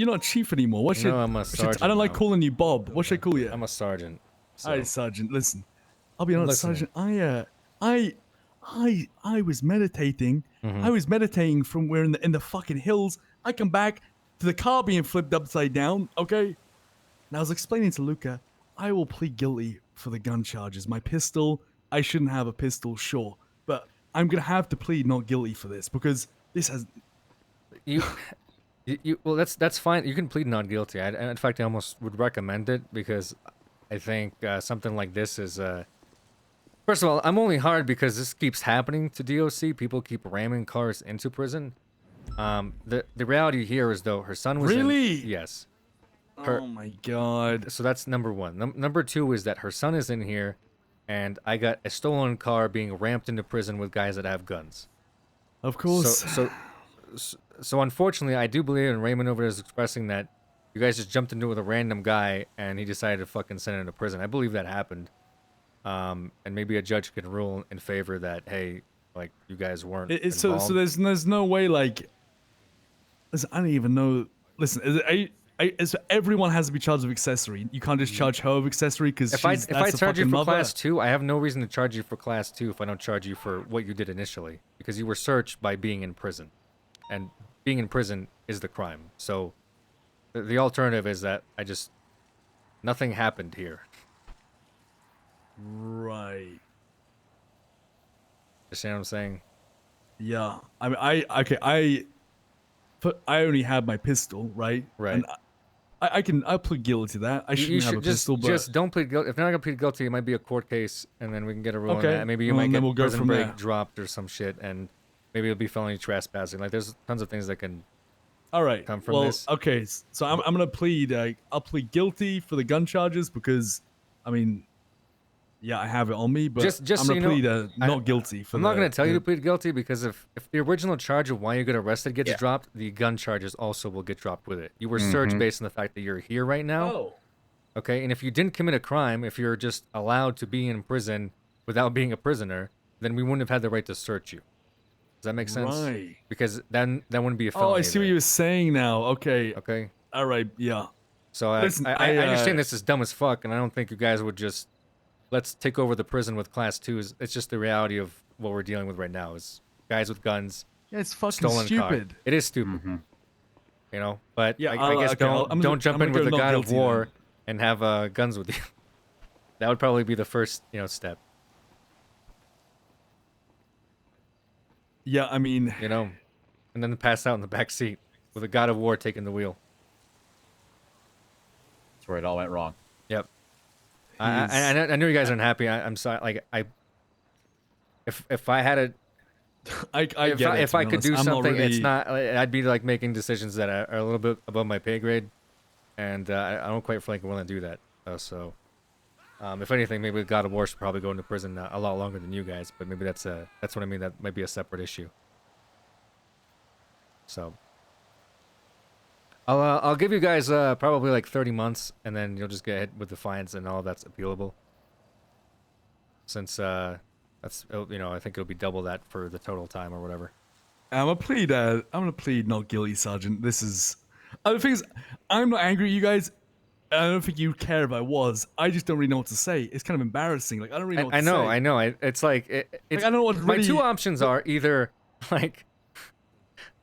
not chief anymore. What should, No, I'm a sergeant I don't like now. calling you Bob. What should I call you? I'm a sergeant. So. Hi, Sergeant. Listen, I'll be honest, Listening. Sergeant. I was meditating. Mhm. I was meditating from where in the fucking hills. I come back to the car being flipped upside down. Okay, and I was explaining to Luca, I will plead guilty for the gun charges. My pistol, I shouldn't have a pistol, sure, but I'm gonna have to plead not guilty for this because this has. Well, that's fine. You can plead not guilty. In fact, I almost would recommend it because I think something like this is. First of all, I'm only hard because this keeps happening to DOC. People keep ramming cars into prison. The reality here is though her son was Really? Yes. Oh my god. So that's number one. Number two is that her son is in here, and I got a stolen car being ramped into prison with guys that have guns. Of course. So unfortunately, I do believe in Raymond over there is expressing that you guys just jumped into it with a random guy and he decided to fucking send him to prison. I believe that happened. And maybe a judge could rule in favor that, hey, like, you guys weren't involved. So there's no way, like, listen, I don't even know. Listen, everyone has to be charged with accessory. You can't just charge her with accessory because if I charge you for class 2, I have no reason to charge you for class 2 if I don't charge you for what you did initially, because you were searched by being in prison, and being in prison is the crime. So the alternative is that nothing happened here. Right. You see what I'm saying? Yeah. I mean, I only have my pistol, right? Right. And I'll plead guilty to that. I You shouldn't have a should pistol, but just don't plead guilty. If you're not gonna plead guilty, it might be a court case, and then we can get a ruling. Okay. On that. Maybe you Well, might and get then we'll go prison from break there. dropped or some shit, and maybe it'll be felony trespassing. Like there's tons of things that can. all right. Come from well, this. okay. So I'm gonna plead. I'll plead guilty for the gun charges because, I mean, yeah, I have it on me, but Just I'm so gonna you know, plead not guilty for. I'm not going to tell you to the- plead guilty because if the original charge of why you got arrested gets dropped, the gun charges also will get dropped with it. You were searched Mhm. based on the fact that you're here right now. Oh. Okay, and if you didn't commit a crime, if you're just allowed to be in prison without being a prisoner, then we wouldn't have had the right to search you. Does that make sense? Right. Because then that wouldn't be a felony. Oh, I see what you were saying now. Okay. Okay. All right. Yeah. So I Listen, I understand this is dumb as fuck, and I don't think you guys would just let's take over the prison with class 2s. It's just the reality of what we're dealing with right now is guys with guns. Yeah, it's fucking stolen car. stupid. It is stupid. You know, but Yeah, I guess okay, I'm don't jump gonna in with go the not God of guilty War then. and have guns with you. That would probably be the first step. Yeah, I mean, and then pass out in the back seat with a God of War taking the wheel. That's where it all went wrong. Yep. I know you guys aren't happy. I'm sorry. Like if I had a if I could do something, it's not. I'd be like making decisions that are a little bit above my pay grade, and I don't quite feel like I'm willing to do that. So, if anything, maybe God of War should probably go into prison a lot longer than you guys. But maybe that's what I mean. That might be a separate issue. So, I'll give you guys probably like 30 months, and then you'll just get hit with the fines, and all that's appealable. Since that's I think it'll be double that for the total time or whatever. I'm gonna plead not guilty, Sergeant. This is the thing is, I'm not angry at you guys. I don't think you'd care if I was. I just don't really know what to say. It's kind of embarrassing. Like I don't really know what I to know, say. I know. It's like it's. I don't know what my two really- options are either like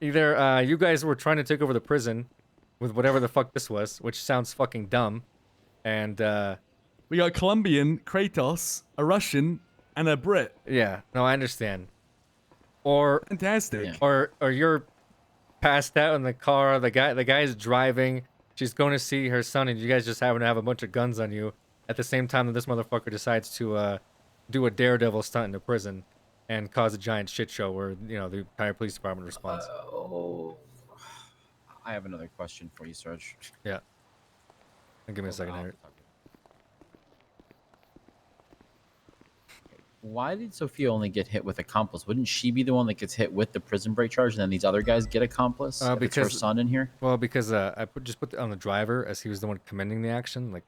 either you guys were trying to take over the prison with whatever the fuck this was, which sounds fucking dumb, and we got a Colombian, Kratos, a Russian, and a Brit. yeah, no, I understand. Or fantastic. Or you're passed out in the car. The guy's driving. She's going to see her son, and you guys just happen to have a bunch of guns on you at the same time that this motherfucker decides to do a daredevil stunt in the prison and cause a giant shit show where the entire police department responds. I have another question for you, Sarge. Yeah. And give me a second here. Why did Sophia only get hit with accomplice? Wouldn't she be the one that gets hit with the prison break charge, and then these other guys get accomplice? If it's her son in here. Well, because I just put on the driver as he was the one commencing the action. of breaking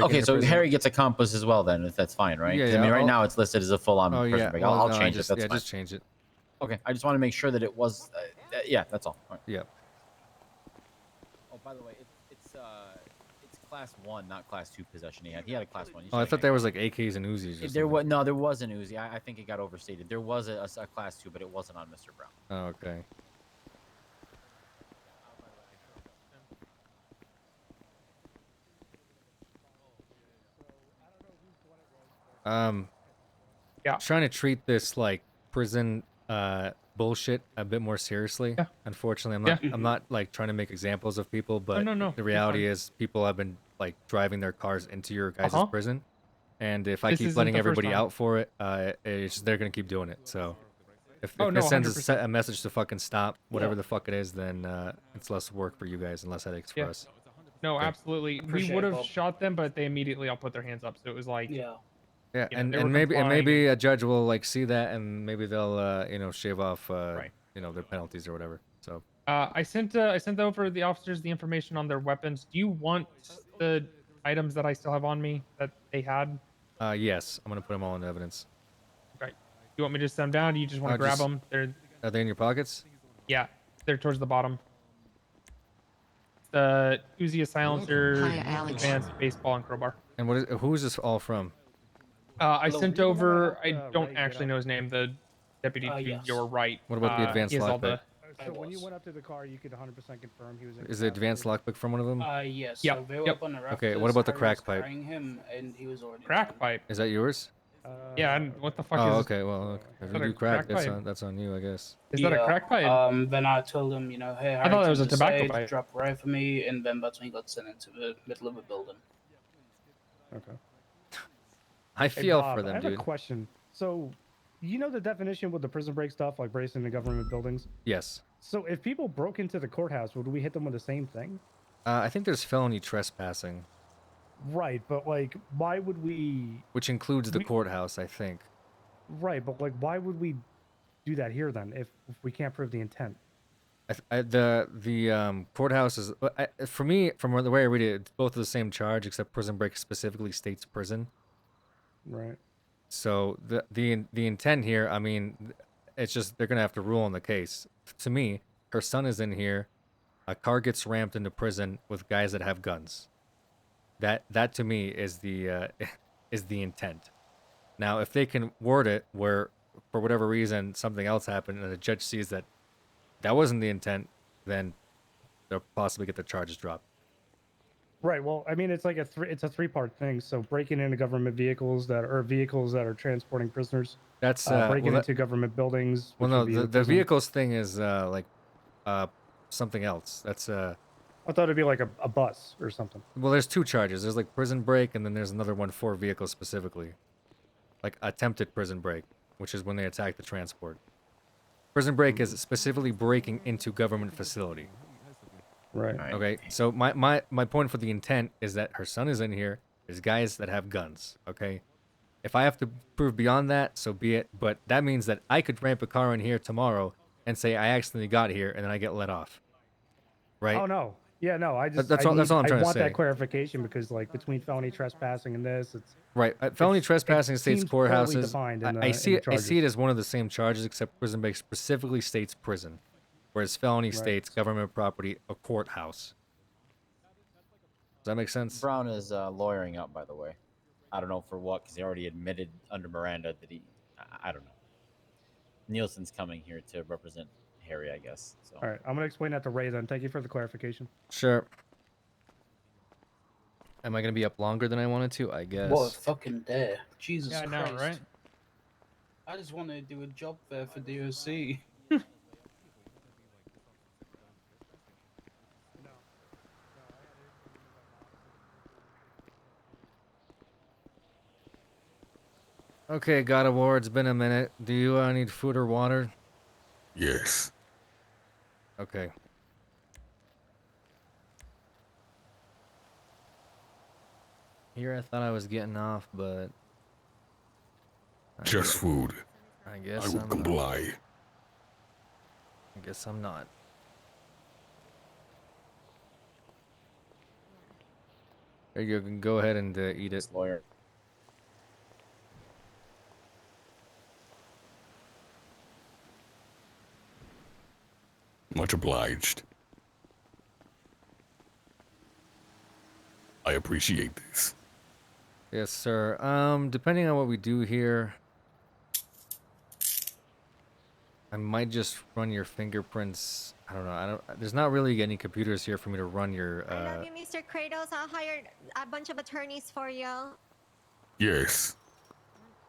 Okay, the so prison. Harry gets accomplice as well then, if that's fine, right? 'Cause I mean, right now it's listed as a full-on prison break. I'll change it. That's fine. Just change it. Okay, I just want to make sure that it was. Yeah, that's all. All right. Yeah. Oh, by the way, it's class 1, not class 2 possession he had. He had a class 1. Oh, I thought there was like AKs and Uzis. Or There something. was no, there was an Uzi. I think it got overstated. There was a class 2, but it wasn't on Mr. Brown. Oh, okay. Yeah. Trying to treat this like prison bullshit a bit more seriously. Yeah. Unfortunately, I'm not like trying to make examples of people, but no, the you're reality fine. is people have been like driving their cars into your guys' Uh-huh. prison, and if I This keep isn't letting the first everybody time. out for it, they're gonna keep doing it. So if Oh, no, this sends 100%. a message to fucking stop whatever Yeah. the fuck it is, then it's less work for you guys and less headaches for Yeah. us. No, Okay. absolutely. We Appreciate would it, have Bob. shot them, but they immediately all put their hands up. So it was like, Yeah. Yeah, you know, and, they were and maybe complying a judge will like see that and maybe they'll shave off their penalties or whatever. So I sent over the officers the information on their weapons. Do you want the items that I still have on me that they had? yes, I'm gonna put them all into evidence. Okay. You want me to just send them down? Do you just want to grab them? Are they in your pockets? Yeah, they're towards the bottom. The Uzi, a silencer, Hi, Alex. advanced baseball, and crowbar. And who is this all from? I sent over. I don't actually know his name. The deputy to yes. your right. What about the advanced he has all lockpick? the- So when you went up to the car, you could 100% confirm he was in. Is the advanced lockpick from one of them? Yes. Yep, So they were yep. up on the Okay, what rafters, about the Harry crack was pipe? carrying him, and he was already. Crack pipe. Is that yours? Yeah, and what the fuck Oh, is? okay. Well, if is you that a do crack, crack pipe? that's on you, I guess. Is that a crack pipe? Then I told him, hey, Harry, I thought it was to a the tobacco side, pipe. drop right for me, and then that's when he got sent into the middle of a building. Okay. I Hey, feel Bob, for them, I have dude. a question. So, you know the definition with the prison break stuff, like breaking into government buildings? Yes. So, if people broke into the courthouse, would we hit them with the same thing? I think there's felony trespassing, Right, but like, why would we? which includes the courthouse, I think. Right, but like, why would we do that here then if we can't prove the intent? The courthouse is for me, from the way I read it, it's both the same charge except prison break specifically states prison. Right. So the intent here, I mean, it's just they're gonna have to rule on the case. To me, her son is in here, a car gets rammed into prison with guys that have guns. That to me is the intent. Now, if they can word it where for whatever reason something else happened and the judge sees that wasn't the intent, then they'll possibly get the charges dropped. Right. Well, I mean, it's like it's a three-part thing. So breaking into government vehicles that are transporting prisoners. That's breaking well, into government buildings. Well, which no, would be the prison. vehicles thing is something else. That's I thought it'd be like a bus or something. well, there's two charges. There's like prison break, and then there's another one for vehicles specifically, like attempted prison break, which is when they attack the transport. Prison break is specifically breaking into government facility. Right. Okay. So my point for the intent is that her son is in here. There's guys that have guns. Okay. If I have to prove beyond that, so be it. But that means that I could ramp a car in here tomorrow and say I accidentally got here, and then I get let off. Right. Oh no. Yeah, no. I just That's all I'm trying I to want say. that clarification because like between felony trespassing and this, it's Right. Felony trespassing it states seems poorly courthouses. defined in I the see it. I see it charges. as one of the same charges, except prison break specifically states prison, whereas felony Right. states government property, a courthouse. that make sense? Brown is lawyering up, by the way. I don't know for what, because he already admitted under Miranda that he. I don't know. Nielsen's coming here to represent Harry, I guess. So. All right, I'm gonna explain that to Ray then. Thank you for the clarification. Sure. Am I gonna be up longer than I wanted to? I guess. What a fucking dare. Jesus Yeah, I Christ. know, right? I just want to do a job there for DOC. Okay, God of War, it's been a minute. Do you need food or water? Yes. Okay. Here I thought I was getting off, but... Just food. I guess I will I'm comply. I guess I'm not. There you go. Go ahead and eat it. Lawyer. Much obliged. I appreciate this. Yes, sir. Depending on what we do here, I might just run your fingerprints. I don't know. There's not really any computers here for me to run your. I love you, Mr. Kratos. I'll hire a bunch of attorneys for you. Yes.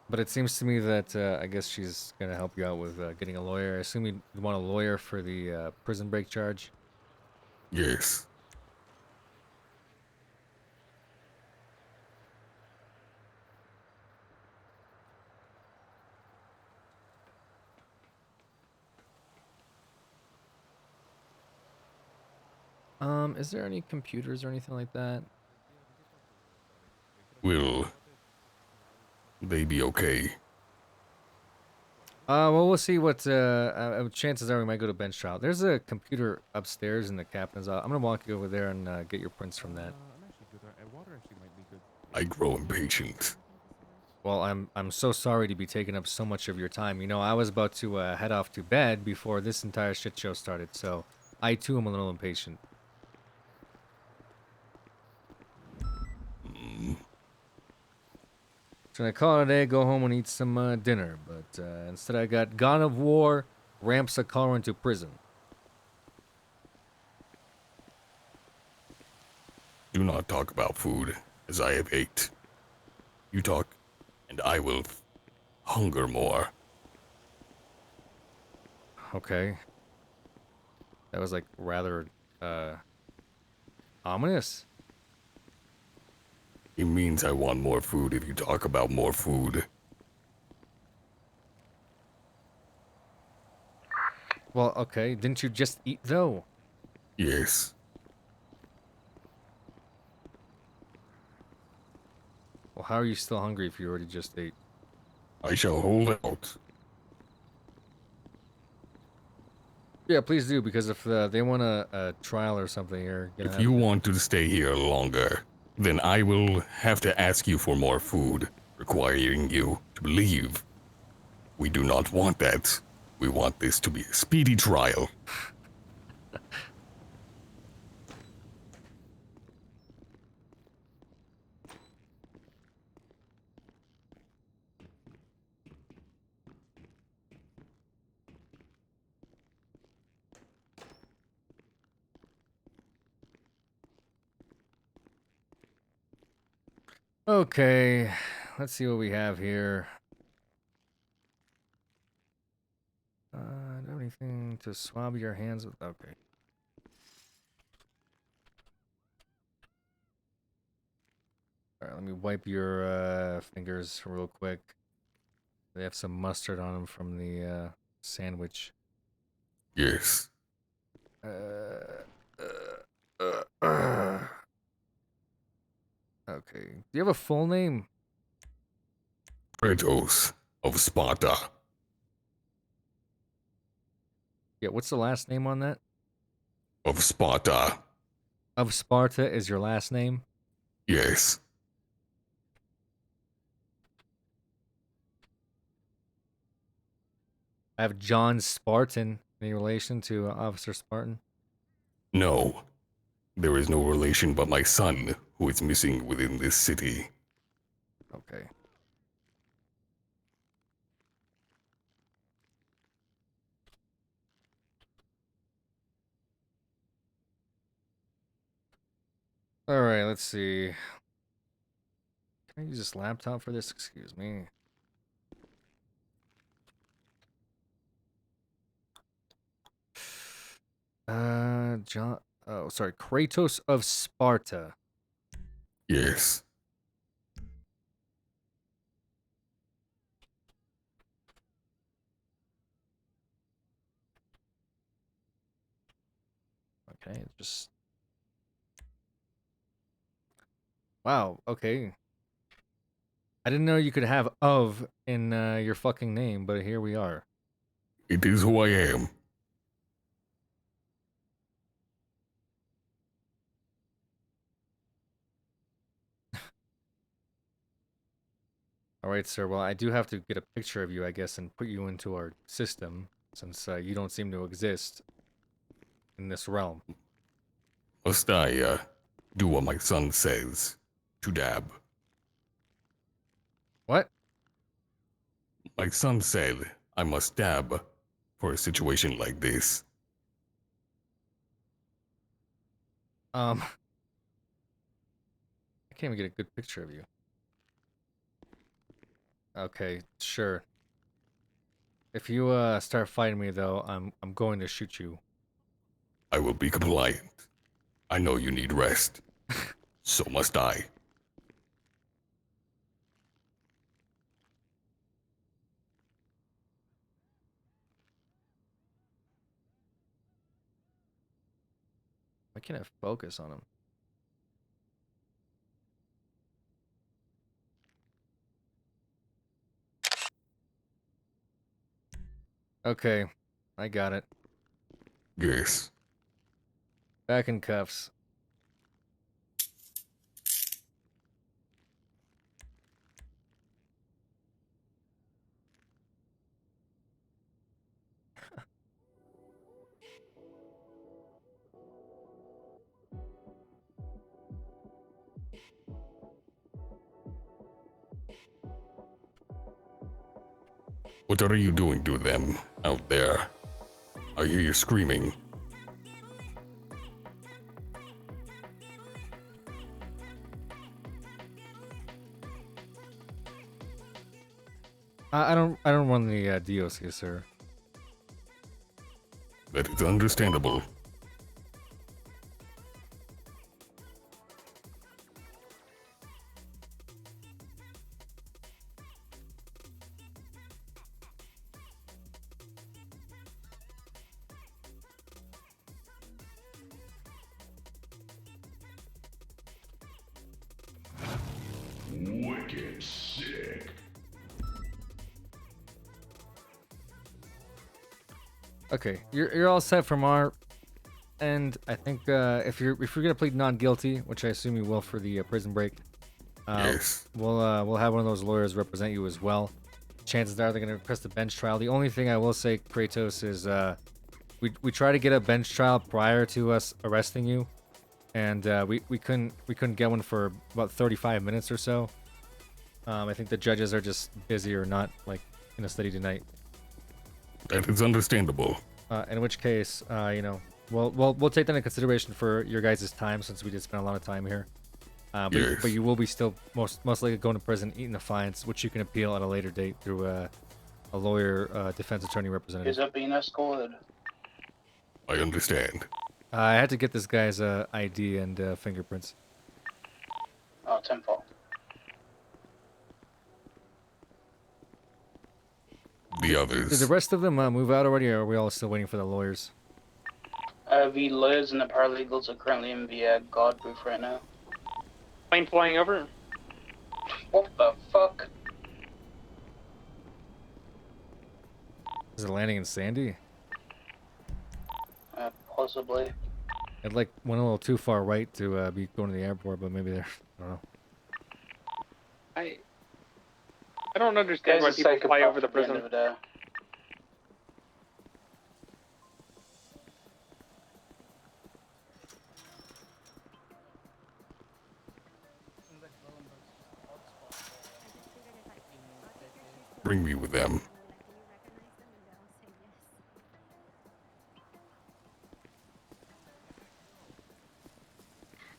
But it seems to me that I guess she's gonna help you out with getting a lawyer. I assume you want a lawyer for the prison break charge. Yes. Is there any computers or anything like that? Will they be okay? Well, we'll see what chances are we might go to bench trial. There's a computer upstairs in the captain's office. I'm gonna walk you over there and get your prints from that. I grow impatient. Well, I'm so sorry to be taking up so much of your time. You know, I was about to head off to bed before this entire shit show started, so I too am a little impatient. So I call it a day, go home and eat some dinner, but instead I got God of War ramps a caller into prison. Do not talk about food, as I have ate. You talk, and I will hunger more. Okay. That was like rather ominous. It means I want more food if you talk about more food. Well, okay, didn't you just eat though? Yes. Well, how are you still hungry if you already just ate? I shall hold out. Yeah, please do, because if they want a trial or something, you're gonna If have you to... want to stay here longer, then I will have to ask you for more food, requiring you to leave. We do not want that. We want this to be a speedy trial. Okay, let's see what we have here. Do you have anything to swab your hands with? Okay. Alright, let me wipe your fingers real quick. They have some mustard on them from the sandwich. Yes. Okay. Do you have a full name? Kratos of Sparta. Yeah, what's the last name on that? Of Sparta. Of Sparta is your last name? Yes. I have John Spartan. Any relation to Officer Spartan? No. There is no relation but my son who is missing within this city. Okay. All right, let's see. Can I use this laptop for this? Excuse me. John. Oh, sorry. Kratos of Sparta. Yes. Okay, just. Wow. Okay. I didn't know you could have "of" in your fucking name, but here we are. It is who I am. All right, sir. Well, I do have to get a picture of you, I guess, and put you into our system, since you don't seem to exist in this realm. Must I, do what my son says? To dab. What? My son said I must dab for a situation like this. I can't even get a good picture of you. Okay, sure. If you start fighting me, though, I'm going to shoot you. I will be compliant. I know you need rest. So must I. Why can't I focus on him? Okay, I got it. Yes. Back in cuffs. What are you doing to them out there? I hear you screaming. I don't run the DOC, sir. That is understandable. Wicked sick. Okay, you're all set from our end. I think if you're gonna plead non guilty, which I assume you will for the prison break, Yes. we'll have one of those lawyers represent you as well. Chances are they're gonna request a bench trial. The only thing I will say, Kratos, is we try to get a bench trial prior to us arresting you, and we couldn't get one for about 35 minutes or so. I think the judges are just busy or not like in a study tonight. That is understandable. In which case, you know, we'll take that into consideration for your guys' time, since we did spend a lot of time here. Yes. But you will be still most likely going to prison, eating the fines, which you can appeal at a later date through a lawyer, defense attorney representative. Is that being escorted? I understand. I had to get this guy's ID and fingerprints. Oh, 10-4. The others. Did the rest of them move out already, or are we all still waiting for the lawyers? The lawyers and the paralegals are currently in the guard booth right now. Plane flying over. What the fuck? Is it landing in Sandy? Possibly. It like went a little too far right to be going to the airport, but maybe they're, I don't know. I don't understand why people fly over the prison. Bring me with them.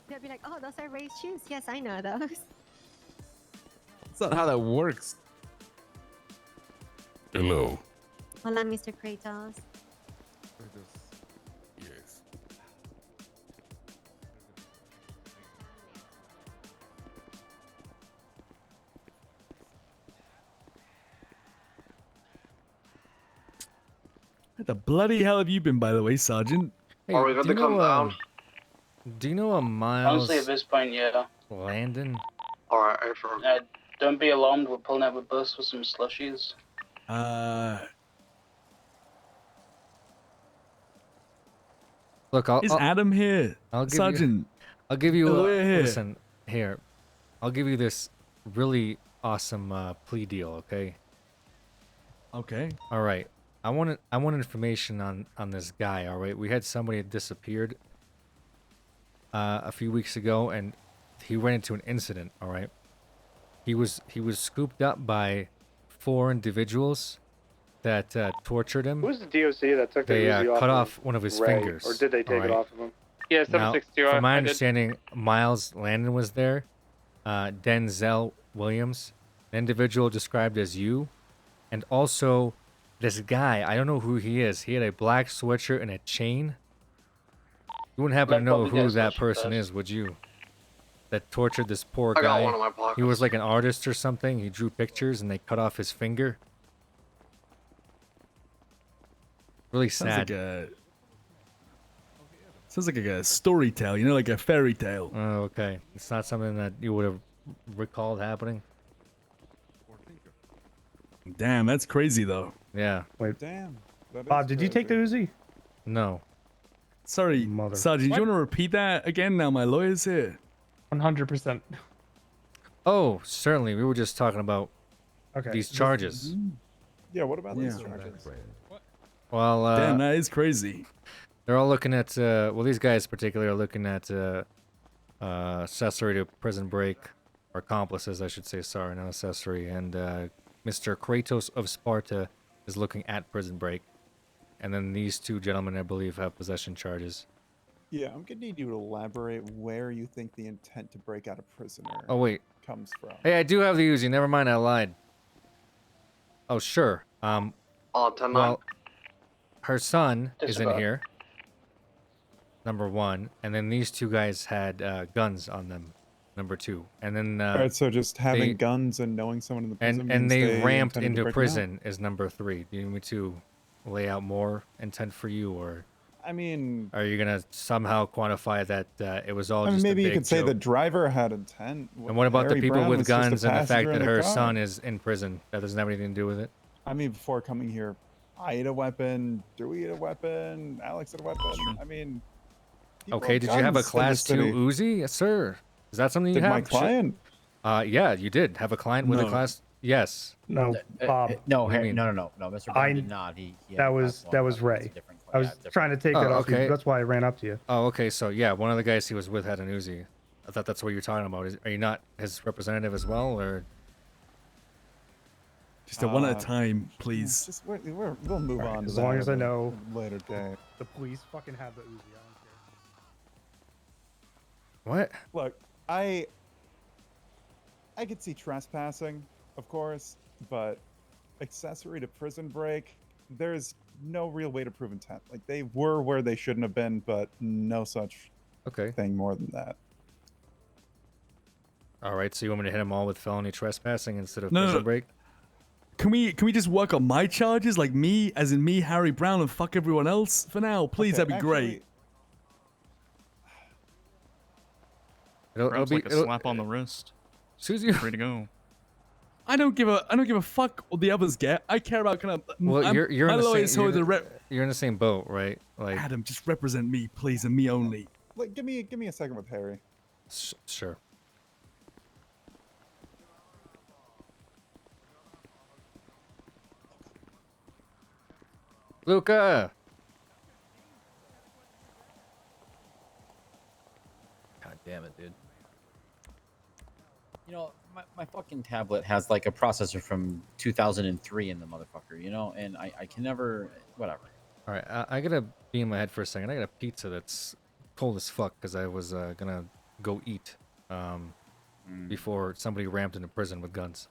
They'll be like, oh, those are Ray's shoes. Yes, I know those. That's not how that works. Hello. Hola, Mr. Kratos. Yes. Where the bloody hell have you been, by the way, Sergeant? Hey, Or we've had do to you come know, down. Do you know a Miles Honestly, at this point, yeah. Landon? Alright, don't be alarmed. We're pulling out with bus with some slushies. Look, I'll, Is I'll Adam here? I'll give Sergeant. you. I'll give you. The lawyer here. Listen, here. I'll give you this really awesome plea deal. Okay. Okay. All right. I want information on this guy. All right. We had somebody that disappeared a few weeks ago, and he ran into an incident. All right. He was scooped up by 4 individuals that tortured him. Who's the DOC that took the They Uzi off cut of off one of his Ray, fingers. or did they take it alright? off of him? Yeah, Now, 762. from my I did. understanding, Miles Landon was there. Denzel Williams, an individual described as you, and also this guy. I don't know who he is. He had a black sweatshirt and a chain. You wouldn't happen to know who that person is, would you? That tortured this poor I guy. got one in my He was pockets. like an artist or something. He drew pictures and they cut off his finger. Really sad. Sounds like a story tale, you know, like a fairy tale. Oh, okay. It's not something that you would have recalled happening. Damn, that's crazy though. Yeah. Wait. Damn. Bob, did you take the Uzi? No. Sorry, Sergeant, do you want to repeat that again? Now my lawyer's here. 100%. Oh, certainly. We were just talking about these charges. Yeah, what about these Yeah. charges? Well, Damn, that is crazy. They're all looking at, well, these guys particularly are looking at accessory to prison break, or accomplices, I should say, sorry, not accessory. And Mr. Kratos of Sparta is looking at prison break. And then these 2 gentlemen, I believe, have possession charges. Yeah, I'm gonna need you to elaborate where you think the intent to break out a prisoner Oh, wait. comes from. Hey, I do have the Uzi. Never mind, I lied. Oh, sure. Oh, 10-9. Well, her son is in Disregard. here. Number 1, and then these 2 guys had guns on them. Number 2, and then All right, so just having they- guns and knowing someone in the prison and means they ramped intended to into break them out? prison is number 3. Do you need me to lay out more intent for you, or I mean, are you gonna somehow quantify that it was all I mean, just maybe a you big could say the joke? driver had intent. And what about Harry the people Brown with was just a guns and the fact passenger in that the her car. son is in prison? That doesn't have anything to do with it. I mean, before coming here, I had a weapon. Dewey had a weapon. Alex had a weapon. I mean, people Okay, have did you have a guns in class this 2 city. Uzi? Yes, sir. Is that something you Did have? my client? Yeah, you did have a client with a No. class. Yes. No, Bob. No, What do you Harry, mean? no. Mr. Brown did not. He had That a was class that one, was but Ray. it's a different I was different trying to take Oh, that off you. okay. That's why I ran up to you. Oh, okay. So yeah, one of the guys he was with had an Uzi. I thought that's what you were talking about. Are you not his representative as well, or? Just a one at a time, please. Just we'll move on. As to long that as I at a know later date. the police fucking have the Uzi. I don't care. What? Look, I could see trespassing, of course, but accessory to prison break, there's no real way to prove intent. Like, they were where they shouldn't have been, but no such thing more than that. All right. So you want me to hit them all with felony trespassing instead of No, prison no. break? Can we just work on my charges, like me, as in me, Harry Brown, and fuck everyone else for now? Please, Okay, that'd be great. Sounds like a slap on the wrist. Susie, free to go. I don't give a fuck what the others get. I care about kind of. Well, you're my in the lawyer's same. hold the You're in the same boat, right? Like Adam, just represent me, please, and me only. Like, give me a second with Harry. Sure. Luca. God damn it, dude. You know, my fucking tablet has like a processor from 2003 in the motherfucker, you know, and I can never, whatever. All right, I gotta be in my head for a second. I got a pizza that's cold as fuck because I was gonna go eat before somebody ramped into prison with guns.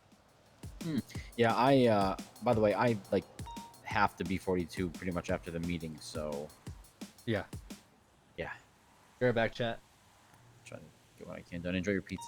Yeah, by the way, I like have to be 42 pretty much after the meeting, so Yeah. yeah. Be right back, chat. Try to get what I can done. Enjoy your pizza.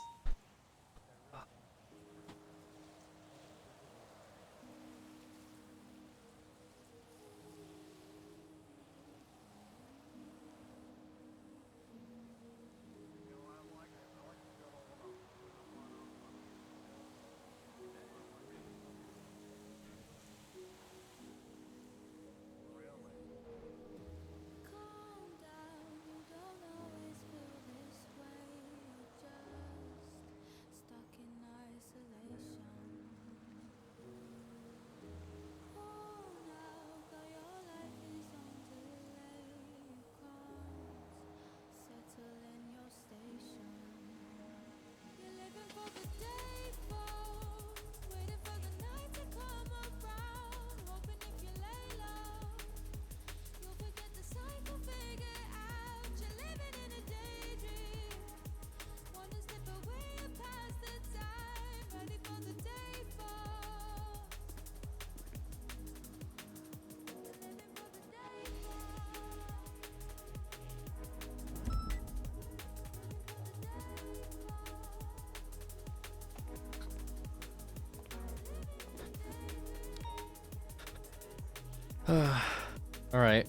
All right.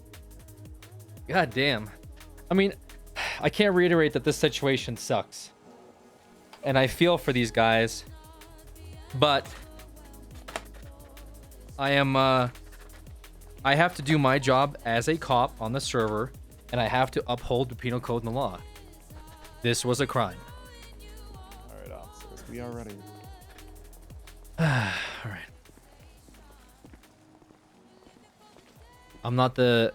God damn. I mean, I can't reiterate that this situation sucks. And I feel for these guys. But I have to do my job as a cop on the server, and I have to uphold the penal code and the law. This was a crime. All right, officers, we are ready. All right. I'm not that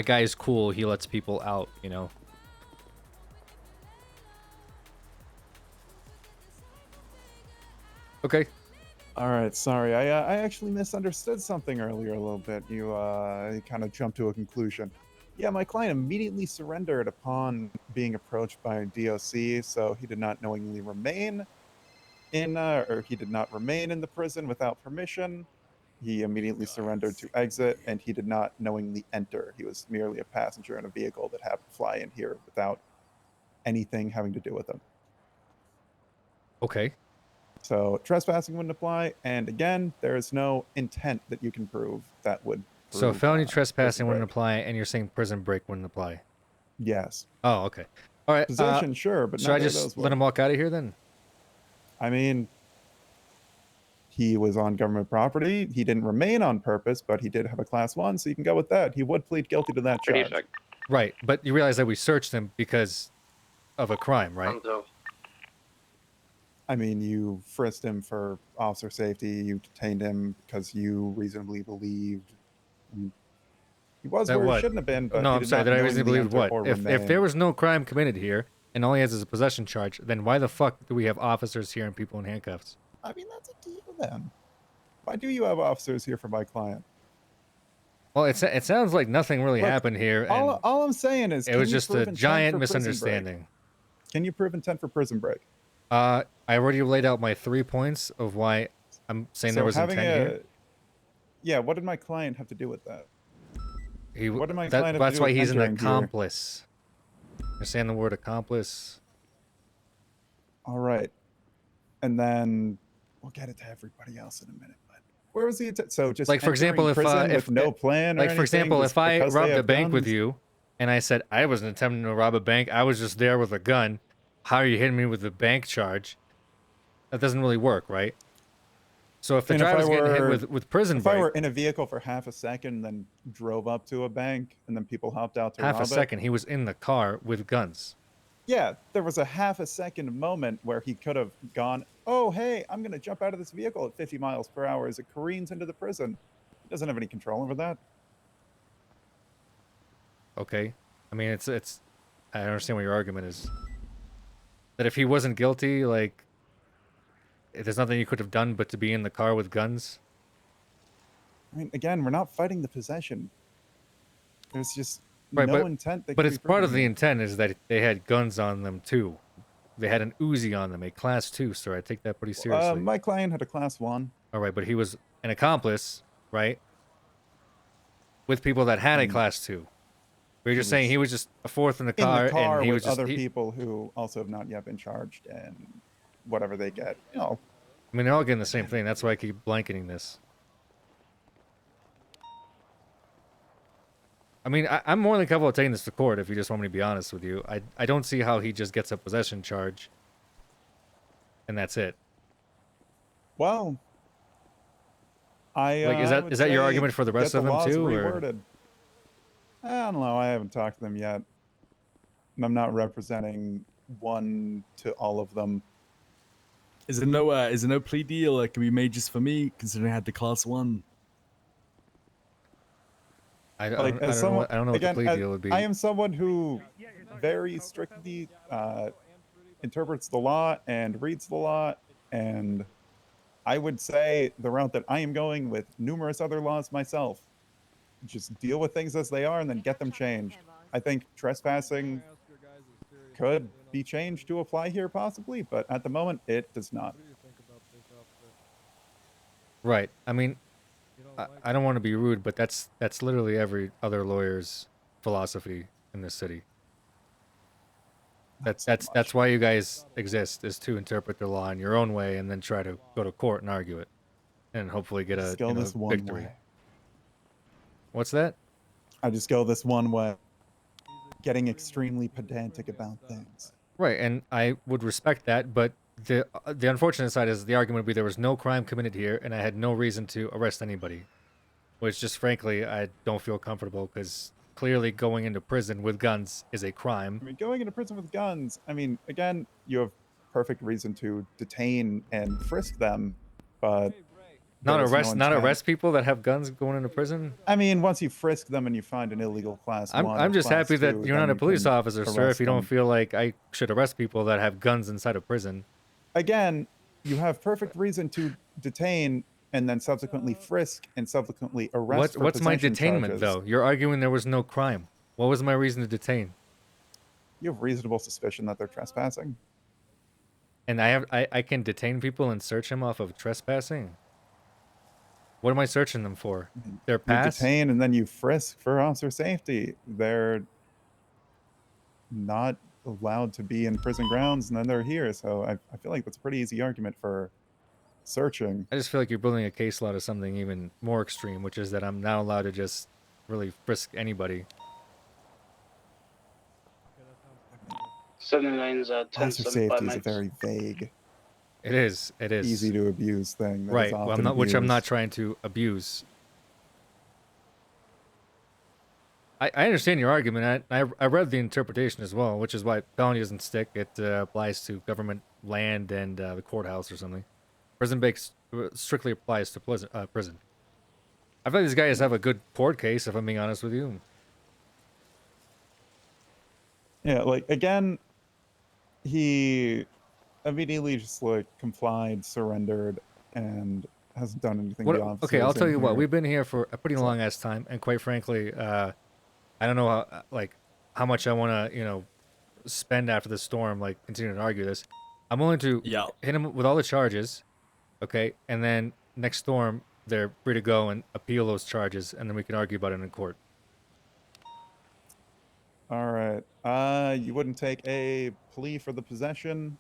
guy is cool. He lets people out, you know. Okay. All right, sorry. I actually misunderstood something earlier a little bit. You kind of jumped to a conclusion. Yeah, my client immediately surrendered upon being approached by a DOC, so he did not knowingly remain or he did not remain in the prison without permission. He immediately surrendered to exit, and he did not knowingly enter. He was merely a passenger in a vehicle that happened to fly in here without anything having to do with him. Okay. So trespassing wouldn't apply, and again, there is no intent that you can prove that would prove, So felony prison trespassing wouldn't break. apply, and you're saying prison break wouldn't apply. Yes. Oh, okay. All right. Possession, sure, but should I neither of just those let would. him walk out of here then? I mean, he was on government property. He didn't remain on purpose, but he did have a class 1, so you can go with that. He would plead guilty to that charge. Right, but you realize that we searched him because of a crime, right? I mean, you frisked him for officer safety. You detained him because you reasonably believed he was That where what? he shouldn't have been, but No, he I'm did sorry. not That I reasonably knowingly believed enter what? or If there remain. was no crime committed here, and all he has is a possession charge, then why the fuck do we have officers here and people in handcuffs? I mean, that's up to you then. Why do you have officers here for my client? Well, it sounds like nothing really Look, happened here, and all I'm saying is, it was can you just prove a intent giant for prison break? misunderstanding. Can you prove intent for prison break? I already laid out my 3 points of why I'm saying there was intent here. Yeah, what did my client have to do with that? What did my That- client have to that's do why with he's an entering here? accomplice. You're saying the word accomplice. All right. And then we'll get it to everybody else in a minute. But where was the intent? So just Like for example, entering prison with no plan or like for example, anything, if I just because they robbed a have bank with guns? you, and I said I wasn't attempting to rob a bank, I was just there with a gun. How are you hitting me with the bank charge? That doesn't really work, right? So if the And if I driver's getting were- hit with prison If I break, were in a vehicle for half a second, then drove up to a bank, and then people hopped out to half rob a second, he was in the car with guns. Yeah, there was a half a second moment where he could have gone, oh, hey, I'm going to jump out of this vehicle at 50 miles per hour as it careens into the prison. He doesn't have any control over that. Okay, I mean it's. I understand what your argument is. That if he wasn't guilty, like there's nothing you could have done but to be in the car with guns. I mean, again, we're not fighting the possession. There's just Right, no intent that but can it's be part proven of the here. intent is that they had guns on them too. They had an Uzi on them, a Class 2, sir. I take that pretty seriously. My client had a Class 1. All right, but he was an accomplice, right? With people that had a Class 2. We're just saying he was just a fourth in the In car, the car and he with was just other people who also have not yet been charged, and whatever they get, you know. I mean, they're all getting the same thing. That's why I keep blanketing this. I mean, I'm more than capable of taking this to court if you just want me to be honest with you. I don't see how he just gets a possession charge, and that's it. Well, I Like, is that your argument for the rest of them too, or? reworded. I don't know. I haven't talked to them yet. And I'm not representing one to all of them. Is there no plea deal that can be made just for me, considering I had the Class 1? I don't know what the plea deal would be. I am someone who very strictly interprets the law and reads the law, and I would say the route that I am going with numerous other laws myself. Just deal with things as they are and then get them changed. I think trespassing could be changed to apply here possibly, but at the moment it does not. Right. I mean, I don't want to be rude, but that's literally every other lawyer's philosophy in this city. That's why you guys exist, is to interpret the law in your own way and then try to go to court and argue it, and hopefully get a victory. What's that? I just go this one way, getting extremely pedantic about things. Right, and I would respect that, but the unfortunate side is the argument would be there was no crime committed here, and I had no reason to arrest anybody, which just frankly I don't feel comfortable, because clearly going into prison with guns is a crime. I mean, going into prison with guns, I mean, again, you have perfect reason to detain and frisk them, but Not arrest people that have guns going into prison. I mean, once you frisk them and you find an illegal Class 1, I'm just Class happy that 2, you're then not a you police can officer, sir, arrest if you don't them. feel like I should arrest people that have guns inside of prison. Again, you have perfect reason to detain and then subsequently frisk and subsequently arrest. What's my possession detainment charges. though? You're arguing there was no crime. What was my reason to detain? You have reasonable suspicion that they're trespassing. And I can detain people and search them off of trespassing? What am I searching them for? Their You pass? detain and then you frisk for officer safety. They're not allowed to be in prison grounds, and then they're here. So I feel like that's a pretty easy argument for searching. I just feel like you're building a case law to something even more extreme, which is that I'm now allowed to just really frisk anybody. 79's 10 Officer 7 safety is a max. very vague, It is. easy to abuse thing. That is Right. Well, often which I'm not abused. trying to abuse. I understand your argument. I read the interpretation as well, which is why felony doesn't stick. It applies to government land and the courthouse or something. Prison break strictly applies to prison. I feel like these guys have a good court case, if I'm being honest with you. Yeah, like again, he immediately just like complied, surrendered, and hasn't done anything. What, the officers okay, I'll tell in you what. here. We've been here for a pretty long ass time, and quite frankly, I don't know how much I want to spend after the storm, like continuing to argue this. I'm willing to hit him with all the charges, okay, and then next storm they're free to go and appeal those charges, and then we can argue about it in court. All right. You wouldn't take a plea for the possession.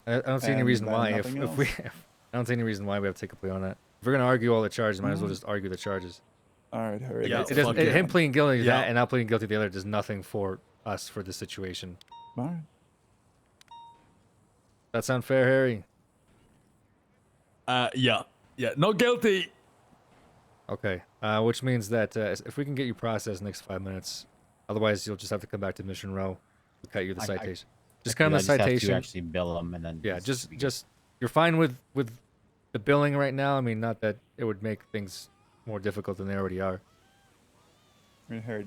I don't see any and reason then why. nothing If we, else? I don't see any reason why we have to take a plea on that. If we're gonna argue all the charges, might as well just argue the charges. All right, Harry. Him pleading guilty to that and not pleading guilty to the other does nothing for us for this situation. All right. That sound fair, Harry? Yeah, not guilty. Okay. Which means that if we can get you processed in the next 5 minutes, otherwise you'll just have to come back to Mission Row. We'll cut you the citation. Just come to the citation. Have to actually bill them and then. Yeah, just you're fine with the billing right now. I mean, not that it would make things more difficult than they already are. I mean, Harry,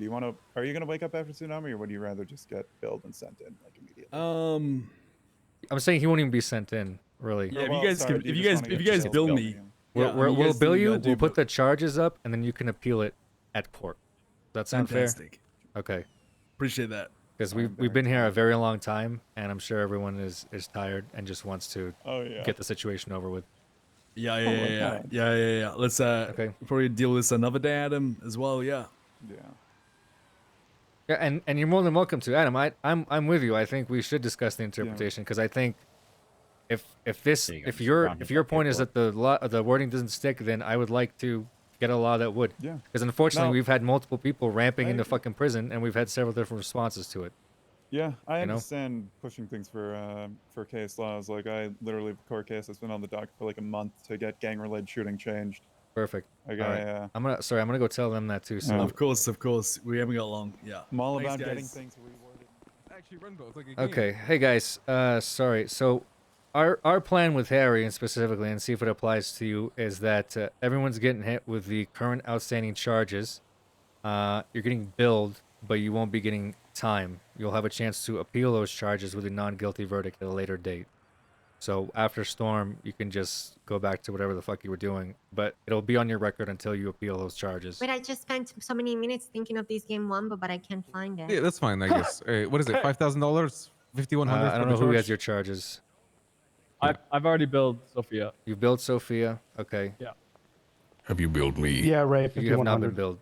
are you gonna wake up after tsunami, or would you rather just get billed and sent in like immediately? I'm saying he won't even be sent in. Really. Yeah, Well, if you guys sorry, can, do you if you just guys, wanna if get you guys jailed bill for me, him? yeah, We'll bill you. gotta do, We'll put but- the charges up, and then you can appeal it at court. That sound Fantastic. fair? Okay. Appreciate that. Because we've been here a very long time, and I'm sure everyone is tired and just wants to get the situation over with. Yeah. Let's probably deal with this another day, Adam, as well. Yeah. Yeah, and you're more than welcome to, Adam. I'm with you. I think we should discuss the interpretation because I think if your point is that the wording doesn't stick, then I would like to get a law that would. Yeah. Because unfortunately, No. we've had multiple people ramping I into agree. fucking prison, and we've had several different responses to it. Yeah, I You know? understand pushing things for case laws. Like I literally have a court case that's been on the docket for like a month to get gang-related shooting changed. Perfect. Like All right. I'm gonna go tell them that too. So Of course. We haven't got long. Yeah. I'm all Thanks, about getting guys. things reworded. Actually, run both like a game. Okay, hey guys. Sorry. So, our plan with Harry and specifically, and see if it applies to you, is that everyone's getting hit with the current outstanding charges. You're getting billed, but you won't be getting time. You'll have a chance to appeal those charges with a non-guilty verdict at a later date. So after Storm, you can just go back to whatever the fuck you were doing, but it'll be on your record until you appeal those charges. Wait, I just spent so many minutes thinking of this game one, but I can't find it. Yeah, that's fine, I guess. What is it? $5,000? $5,100? I don't know who has your charges. I've already billed Sophia. You billed Sophia. Okay. Yeah. Have you billed me? Yeah, Ray. You have not been 5100. billed.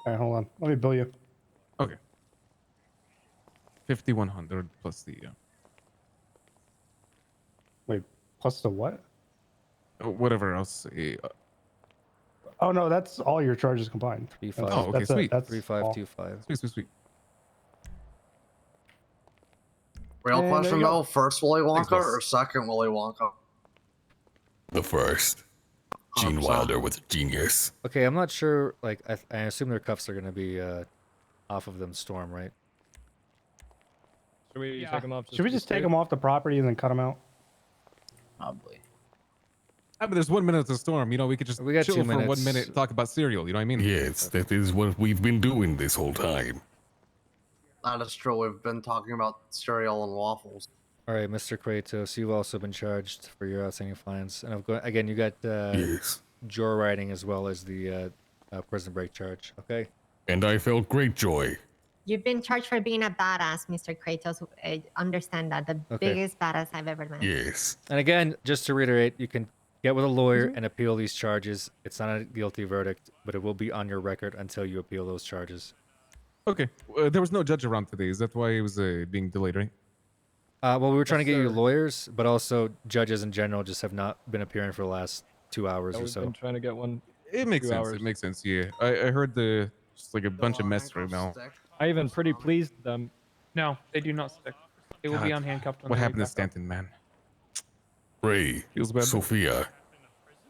All right, hold on. Let me bill you. Okay. 5,100 plus the. Wait, plus the what? Whatever else. Oh no, that's all your charges combined. P5. Oh, okay, sweet. That's 3525. Sweet. Real And there question you go. though, first Willy Thanks, Wonka boss. or second Willy Wonka? The first. Gene 100%. Wilder was a genius. Okay, I'm not sure. Like, I assume their cuffs are gonna be off of them. Storm, right? Should we take them off? Should we just take them off the property and then cut them out? Probably. But there's 1 minute to Storm. You know, we could just We got chill 2 for 1 minutes. minute and talk about cereal. You know what I mean? Yes, that is what we've been doing this whole time. That is true. We've been talking about cereal and waffles. All right, Mr. Kratos, you've also been charged for your outstanding fines, and again, you got Yes. joyriding as well as the prison break charge. Okay. And I felt great joy. You've been charged for being a badass, Mr. Kratos. I understand that. The Okay. biggest badass I've ever met. Yes. And again, just to reiterate, you can get with a lawyer and appeal these charges. It's not a guilty verdict, but it will be on your record until you appeal those charges. Okay. There was no judge around today. Is that why it was being delayed, right? Well, we were trying to get you sir. lawyers, but also judges in general just have not been appearing for the last 2 hours Yeah, or we've so. been trying to get one. It makes 2 sense. hours. It makes sense. Yeah. I heard just like a bunch of mess right now. I even pretty pleased them. No, they do not stick. They will be God, unhandcuffed. when What they happened to leave back up. Stanton, man? Ray, Feels bad. Sophia,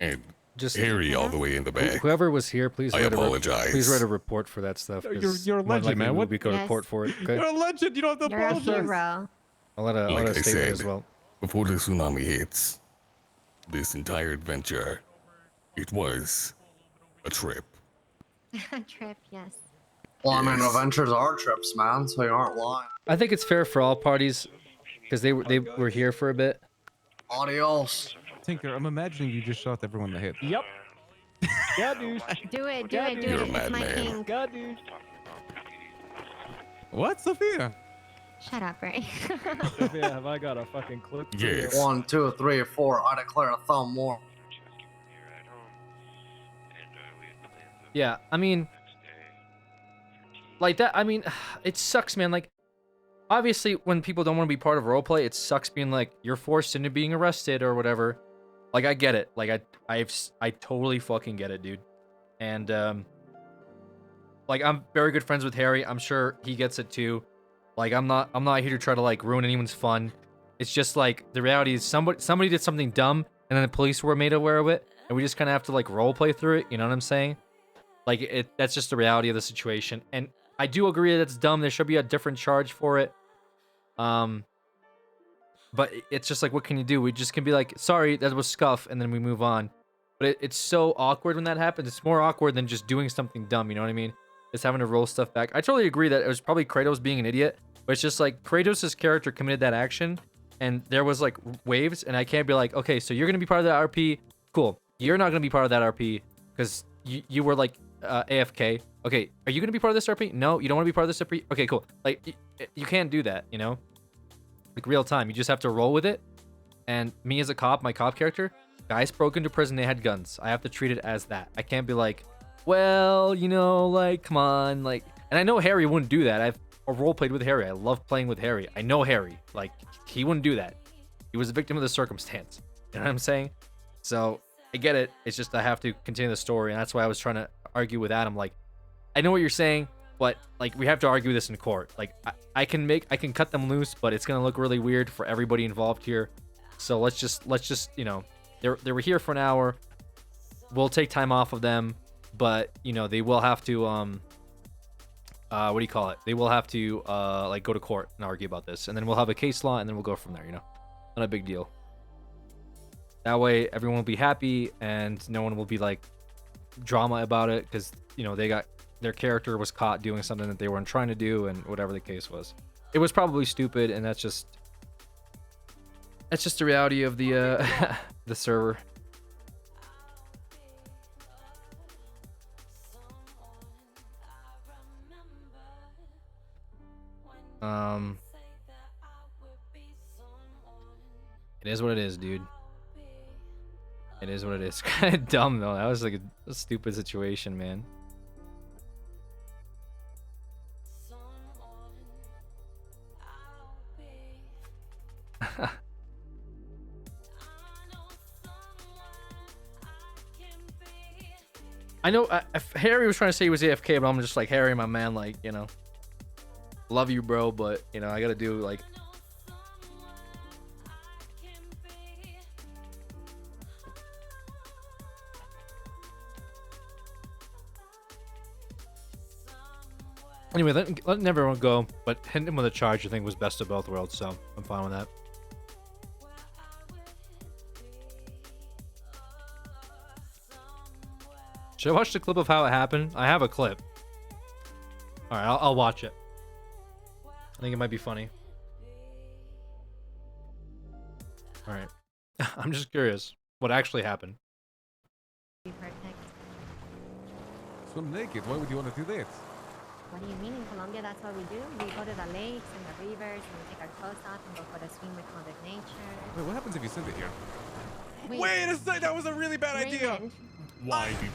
and Just Harry all the way in the back. Whoever was here, please I write apologize. please write a report for that stuff. You're- 'cause you're a more than legend, likely man. we'll What- be going to Yes. court for it. Okay. You're a legend. You don't have to You're a apologize. hero. I'll let a Like I statement said, as well. before the tsunami hits, this entire adventure, it was a trip. Trip, yes. Well, I mean, Yes. adventures are trips, man, so you aren't lying. I think it's fair for all parties because they were here for a bit. Adios. Tinker, I'm imagining you just shot everyone in the head. Yep. Yeah, dude. Do it, do Yeah, it, do dude. You're a it. It's my madman. king. God, dude. What, Sophia? Shut up, Ray. Sophia, have I got a fucking clip? for you? Yes. 1, 2, 3, 4. I declare a thumb war. Yeah, I mean, like that. I mean, it sucks, man. Like, obviously, when people don't want to be part of roleplay, it sucks being like you're forced into being arrested or whatever. Like, I get it. Like, I totally fucking get it, dude. And like, I'm very good friends with Harry. I'm sure he gets it too. Like, I'm not here to try to like ruin anyone's fun. It's just like the reality is somebody did something dumb, and then the police were made aware of it, and we just kind of have to like roleplay through it. You know what I'm saying? Like, that's just the reality of the situation. And I do agree that it's dumb. There should be a different charge for it. But it's just like, what can you do? We just can be like, sorry, that was scuff, and then we move on. But it's so awkward when that happens. It's more awkward than just doing something dumb, you know what I mean? Just having to roll stuff back. I totally agree that it was probably Kratos being an idiot, but it's just like Kratos' character committed that action, and there was like waves, and I can't be like, okay, so you're gonna be part of that RP. Cool. You're not gonna be part of that RP because you were like AFK. Okay, are you gonna be part of this RP? No, you don't want to be part of this RP. Okay, cool. Like you can't do that, you know? Like real time. You just have to roll with it. And me as a cop, my cop character, guys broke into prison, they had guns. I have to treat it as that. I can't be like, well, you know, like, come on, like. And I know Harry wouldn't do that. I've role played with Harry. I love playing with Harry. I know Harry. Like, he wouldn't do that. He was a victim of the circumstance. You know what I'm saying? So I get it. It's just I have to continue the story, and that's why I was trying to argue with Adam. Like, I know what you're saying, but like we have to argue this in court. Like I can cut them loose, but it's gonna look really weird for everybody involved here. So let's just you know, they were here for an hour. We'll take time off of them, but you know they will have to what do you call it? They will have to like go to court and argue about this, and then we'll have a case law, and then we'll go from there. You know, not a big deal. That way everyone will be happy, and no one will be like drama about it because you know their character was caught doing something that they weren't trying to do, and whatever the case was. It was probably stupid, and that's just the reality of the the server. It is what it is, dude. It is what it is. Kind of dumb though. That was like a stupid situation, man. I know Harry was trying to say he was AFK, but I'm just like, Harry, my man, like, you know, love you, bro, but you know, I gotta do like. Anyway, letting everyone go, but hitting him with a charge I think was best of both worlds, so I'm fine with that. Should I watch the clip of how it happened? I have a clip. Alright, I'll watch it. I think it might be funny. Alright. I'm just curious what actually happened. Swim naked. Why would you want to do that? What do you mean? In Colombia, that's what we do. We go to the lakes and the rivers and we take our clothes off and go for a swim with Mother Nature. Wait, what happens if you send it here? Wait a second, that was a really bad idea. Why did you?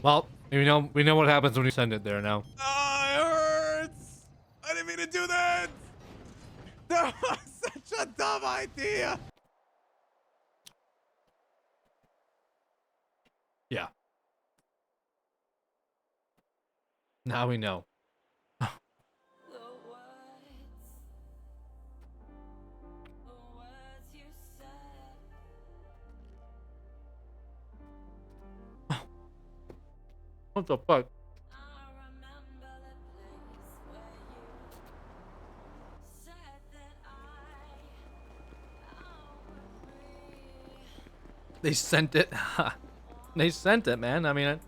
Well, we know what happens when you send it there now. It hurts. I didn't mean to do that. That was such a dumb idea. Yeah. Now we know. What the fuck? They sent it. They sent it, man. I mean,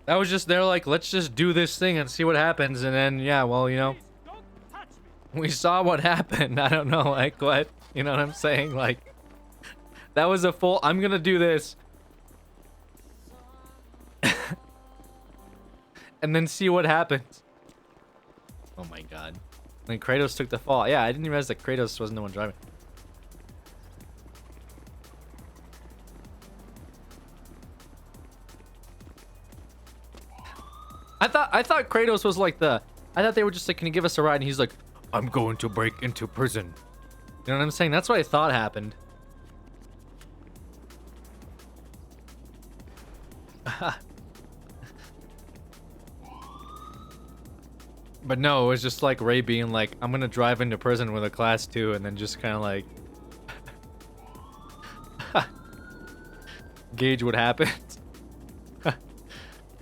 that was just, they're like, let's just do this thing and see what happens. And then, yeah, well, you know, we saw what happened. I don't know, like, what? You know what I'm saying? Like, that was a full, I'm gonna do this. And then see what happens. Oh my god. When Kratos took the fall. Yeah, I didn't realize that Kratos wasn't the one driving. I thought Kratos was like I thought they were just like, can you give us a ride? And he's like, I'm going to break into prison. You know what I'm saying? That's what I thought happened. But no, it was just like Ray being like, I'm gonna drive into prison with a class 2 and then just kind of like gauge what happens.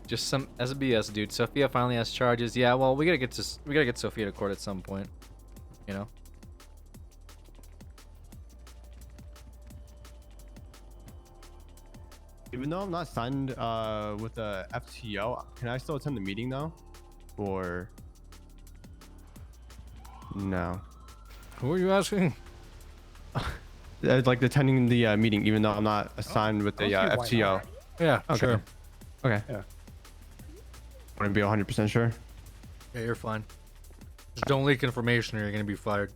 Just some SBS, dude. Sophia finally has charges. Yeah, well, we gotta get Sophia to court at some point. You know. Even though I'm not signed with the FTO, can I still attend the meeting though? Or No. Who are you asking? Like attending the meeting, even though I'm not assigned with the FTO. Yeah, Okay. sure. Okay. Yeah. Want to be 100% sure? Yeah, you're fine. Just don't leak information or you're gonna be fired.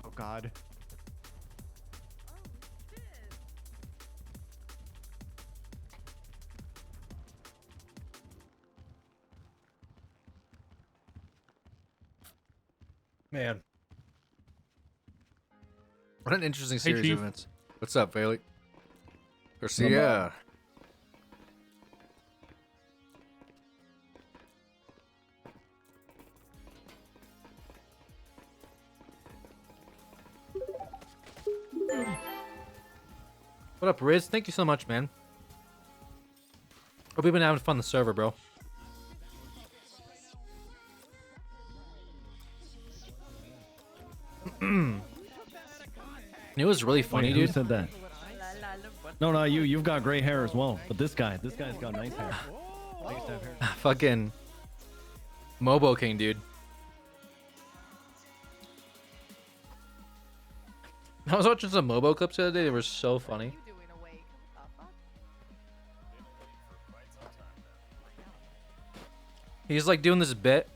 Oh God. Man. What an interesting Hey, series Chief. of events. What's up, Bailey? Garcia. What up, Riz? Thank you so much, man. Hope you've been having fun on the server, bro. It was really funny, Wait, who dude. said that? No, you've got gray hair as well. But this guy's got nice hair. I used to have hair. Fucking Mobo King, dude. I was watching some Mobo clips the other day. They were so funny. He's like doing this bit,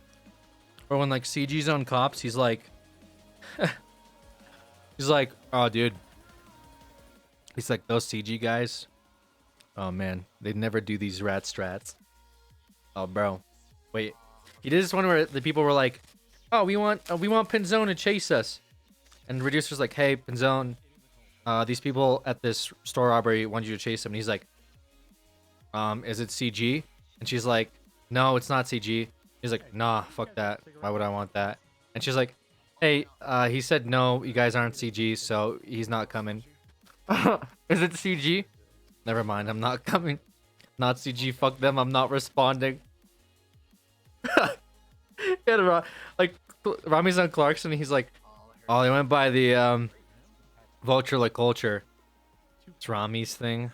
or when like CG's on cops, he's like, oh dude. He's like, those CG guys. Oh man, they'd never do these rat strats. Oh bro, wait. He did this one where the people were like, oh, we want Pinzone to chase us, and the reducer's like, hey Pinzone, these people at this store robbery want you to chase them. And he's like, is it CG? And she's like, no, it's not CG. He's like, nah, fuck that. Why would I want that? And she's like, hey, he said no, you guys aren't CG, so he's not coming. Is it CG? Never mind, I'm not coming. Not CG, fuck them, I'm not responding. Yeah, like, Rami's on Clarkson, he's like, oh, they went by the, Vulture like culture. It's Rami's thing.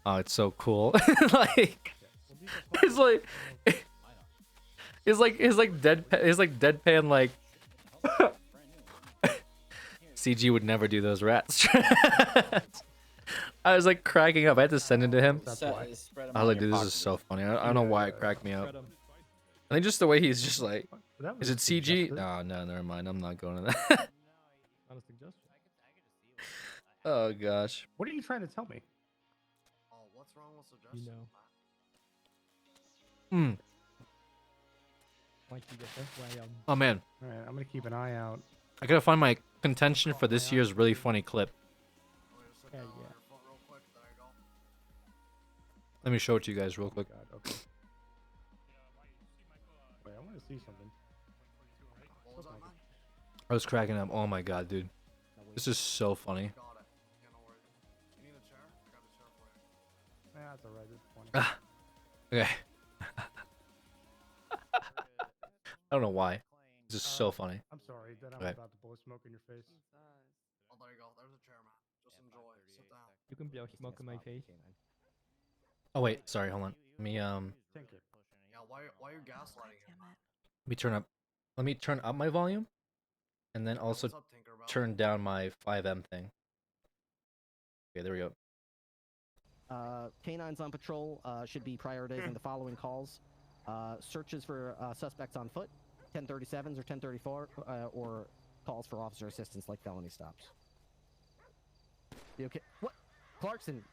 Oh, it's so cool. Like, it's like deadpan like CG would never do those rats. I was like cracking up. I had to send it to him. I was like, dude, this is so funny. I don't know why it cracked me up. I think just the way he's just like, is it CG? No, never mind. I'm not going to that. Not a suggestion. Oh gosh. What are you trying to tell me? Oh, what's wrong with suggestions? You know. Oh man. All right, I'm gonna keep an eye out. I gotta find my contention for this year's really funny clip. Yeah. Let me show it to you guys real quick. Okay. Wait, I want to see something. I was cracking up. Oh my god, dude. This is so funny. That's alright. It's funny. Okay. I don't know why. This is so funny. I'm sorry that I'm Okay. about to blow smoke in your face. Oh, there you go. There's a chair, man. Just enjoy. Sit down. You can blow smoke in my face. Oh wait, sorry, hold on. Let me Yeah, why are you gaslighting him? let me turn up my volume and then also What's up, Tinkerbell? turn down my 5M thing. Okay, there we go. Canines on patrol should be prioritizing the following calls. Searches for suspects on foot, 1037s or 1034, or calls for officer assistance like felony stops. You okay? What? Clarkson.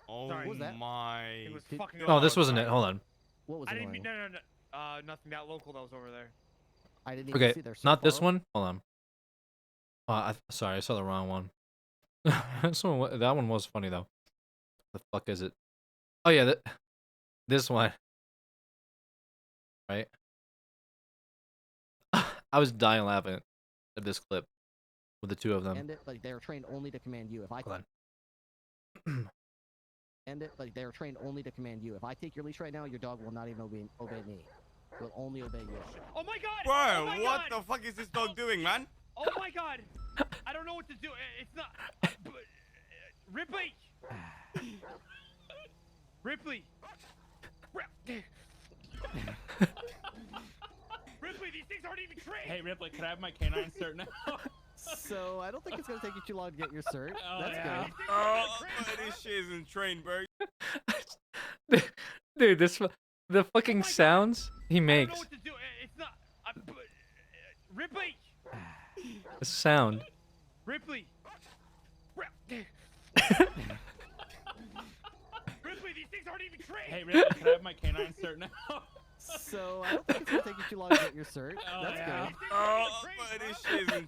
Oh Sorry, what was that? my. It was fucking Oh, this wasn't it. Hold on. What was I it? didn't mean. No. Nothing that local that was over there. I didn't even Okay, see there. So not this far. one. Hold on. Sorry, I saw the wrong one. That one was funny though. The fuck is it? Oh yeah, this one. Right. I was dying laughing at this clip with the two of them. End it like they're trained only to command you. If I Hold end it like they're trained only to command you. If I take your leash right now, your dog will not even obey me. Will only obey you. Oh my god! Bro, oh my what god! the fuck is this dog doing, man? Oh my god! I don't know what to do. It's not. Ripley! Ripley! Hey Ripley, can I have my canine cert now? So I don't think it's gonna take you too long to get your cert. Oh, That's yeah. good. Oh, this shit isn't trained, bro. Dude, the fucking sounds he makes. It's not. Ripley. The sound. Ripley. Ripley, these things aren't even trained. Hey Ripley, can I have my canine cert now? So I don't think it's gonna take you too long to get your cert. Oh, That's yeah. good. Oh, this shit isn't.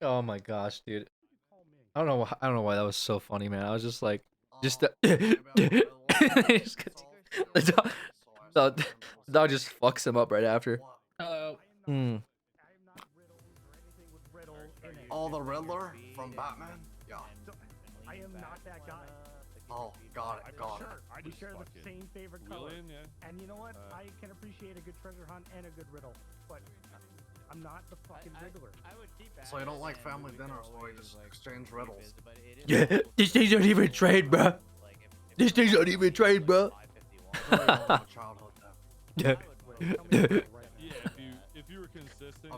Oh my gosh, dude. I don't know. I don't know why that was so funny, man. I was just like, just the dog just fucks him up right after. Hmm. Oh, the Riddler from Batman? Yeah. I am not that guy. Oh, got it, got it. We share the same favorite color. And you know what? I can appreciate a good treasure hunt and a good riddle, but I'm not the fucking Riddler. So you don't like family dinners where you just exchange riddles? Yeah, these things aren't even trained, bro. These things aren't even trained, bro. Yeah. If you were consistent,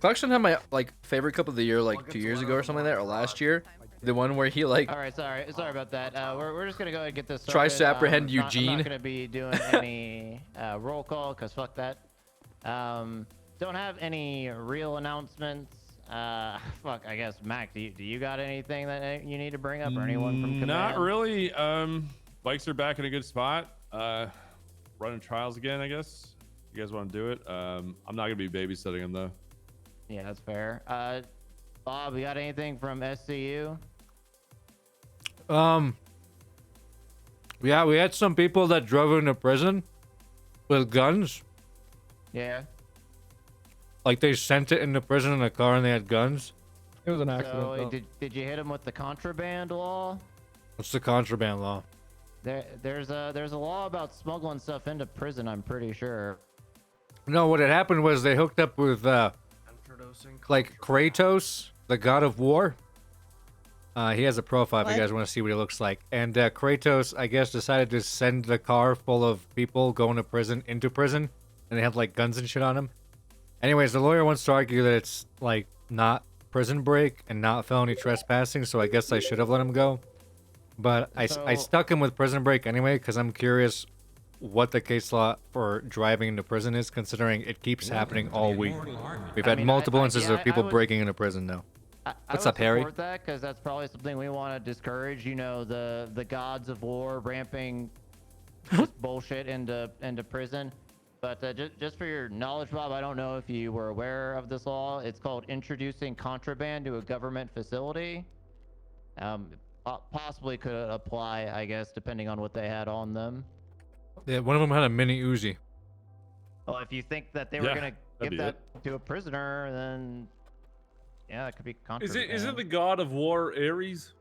Collection had my like favorite cup of the year like 2 years ago or something like that, or last year. The one where he like All right, sorry about that. We're just gonna go ahead and get this. tries to started. apprehend I'm Eugene. not gonna be doing any roll call because fuck that. Don't have any real announcements. Fuck, I guess Mac, do you got anything that you need to bring up, or anyone from command? Not really. Bikes are back in a good spot. Running trials again, I guess. You guys want to do it? I'm not gonna be babysitting them though. Yeah, that's fair. Bob, you got anything from SCU? Yeah, we had some people that drove into prison with guns. Yeah. Like they sent it into prison in a car and they had guns. It was an accident. So, did you hit him with the contraband law? What's the contraband law? There's a law about smuggling stuff into prison, I'm pretty sure. No, what had happened was they hooked up with like Kratos, the god of war. He has a profile if you guys want to see what he looks like. And Kratos, I guess, decided to send the car full of people going to prison into prison, and they had like guns and shit on them. Anyways, the lawyer wants to argue that it's like not prison break and not felony trespassing, so I guess I should have let him go. But I stuck him with prison break anyway because I'm curious what the case law for driving into prison is, considering it keeps happening all week. We've had multiple instances of people breaking into prison now. What's up, Harry? I would support that because that's probably something we want to discourage. You know, the gods of war ramping just bullshit into prison. But just for your knowledge, Bob, I don't know if you were aware of this law. It's called introducing contraband to a government facility. Possibly could apply, I guess, depending on what they had on them. Yeah, one of them had a mini Uzi. Well, if you think that they were gonna give that to a prisoner, then yeah, it could be contraband. Isn't the god of war Ares?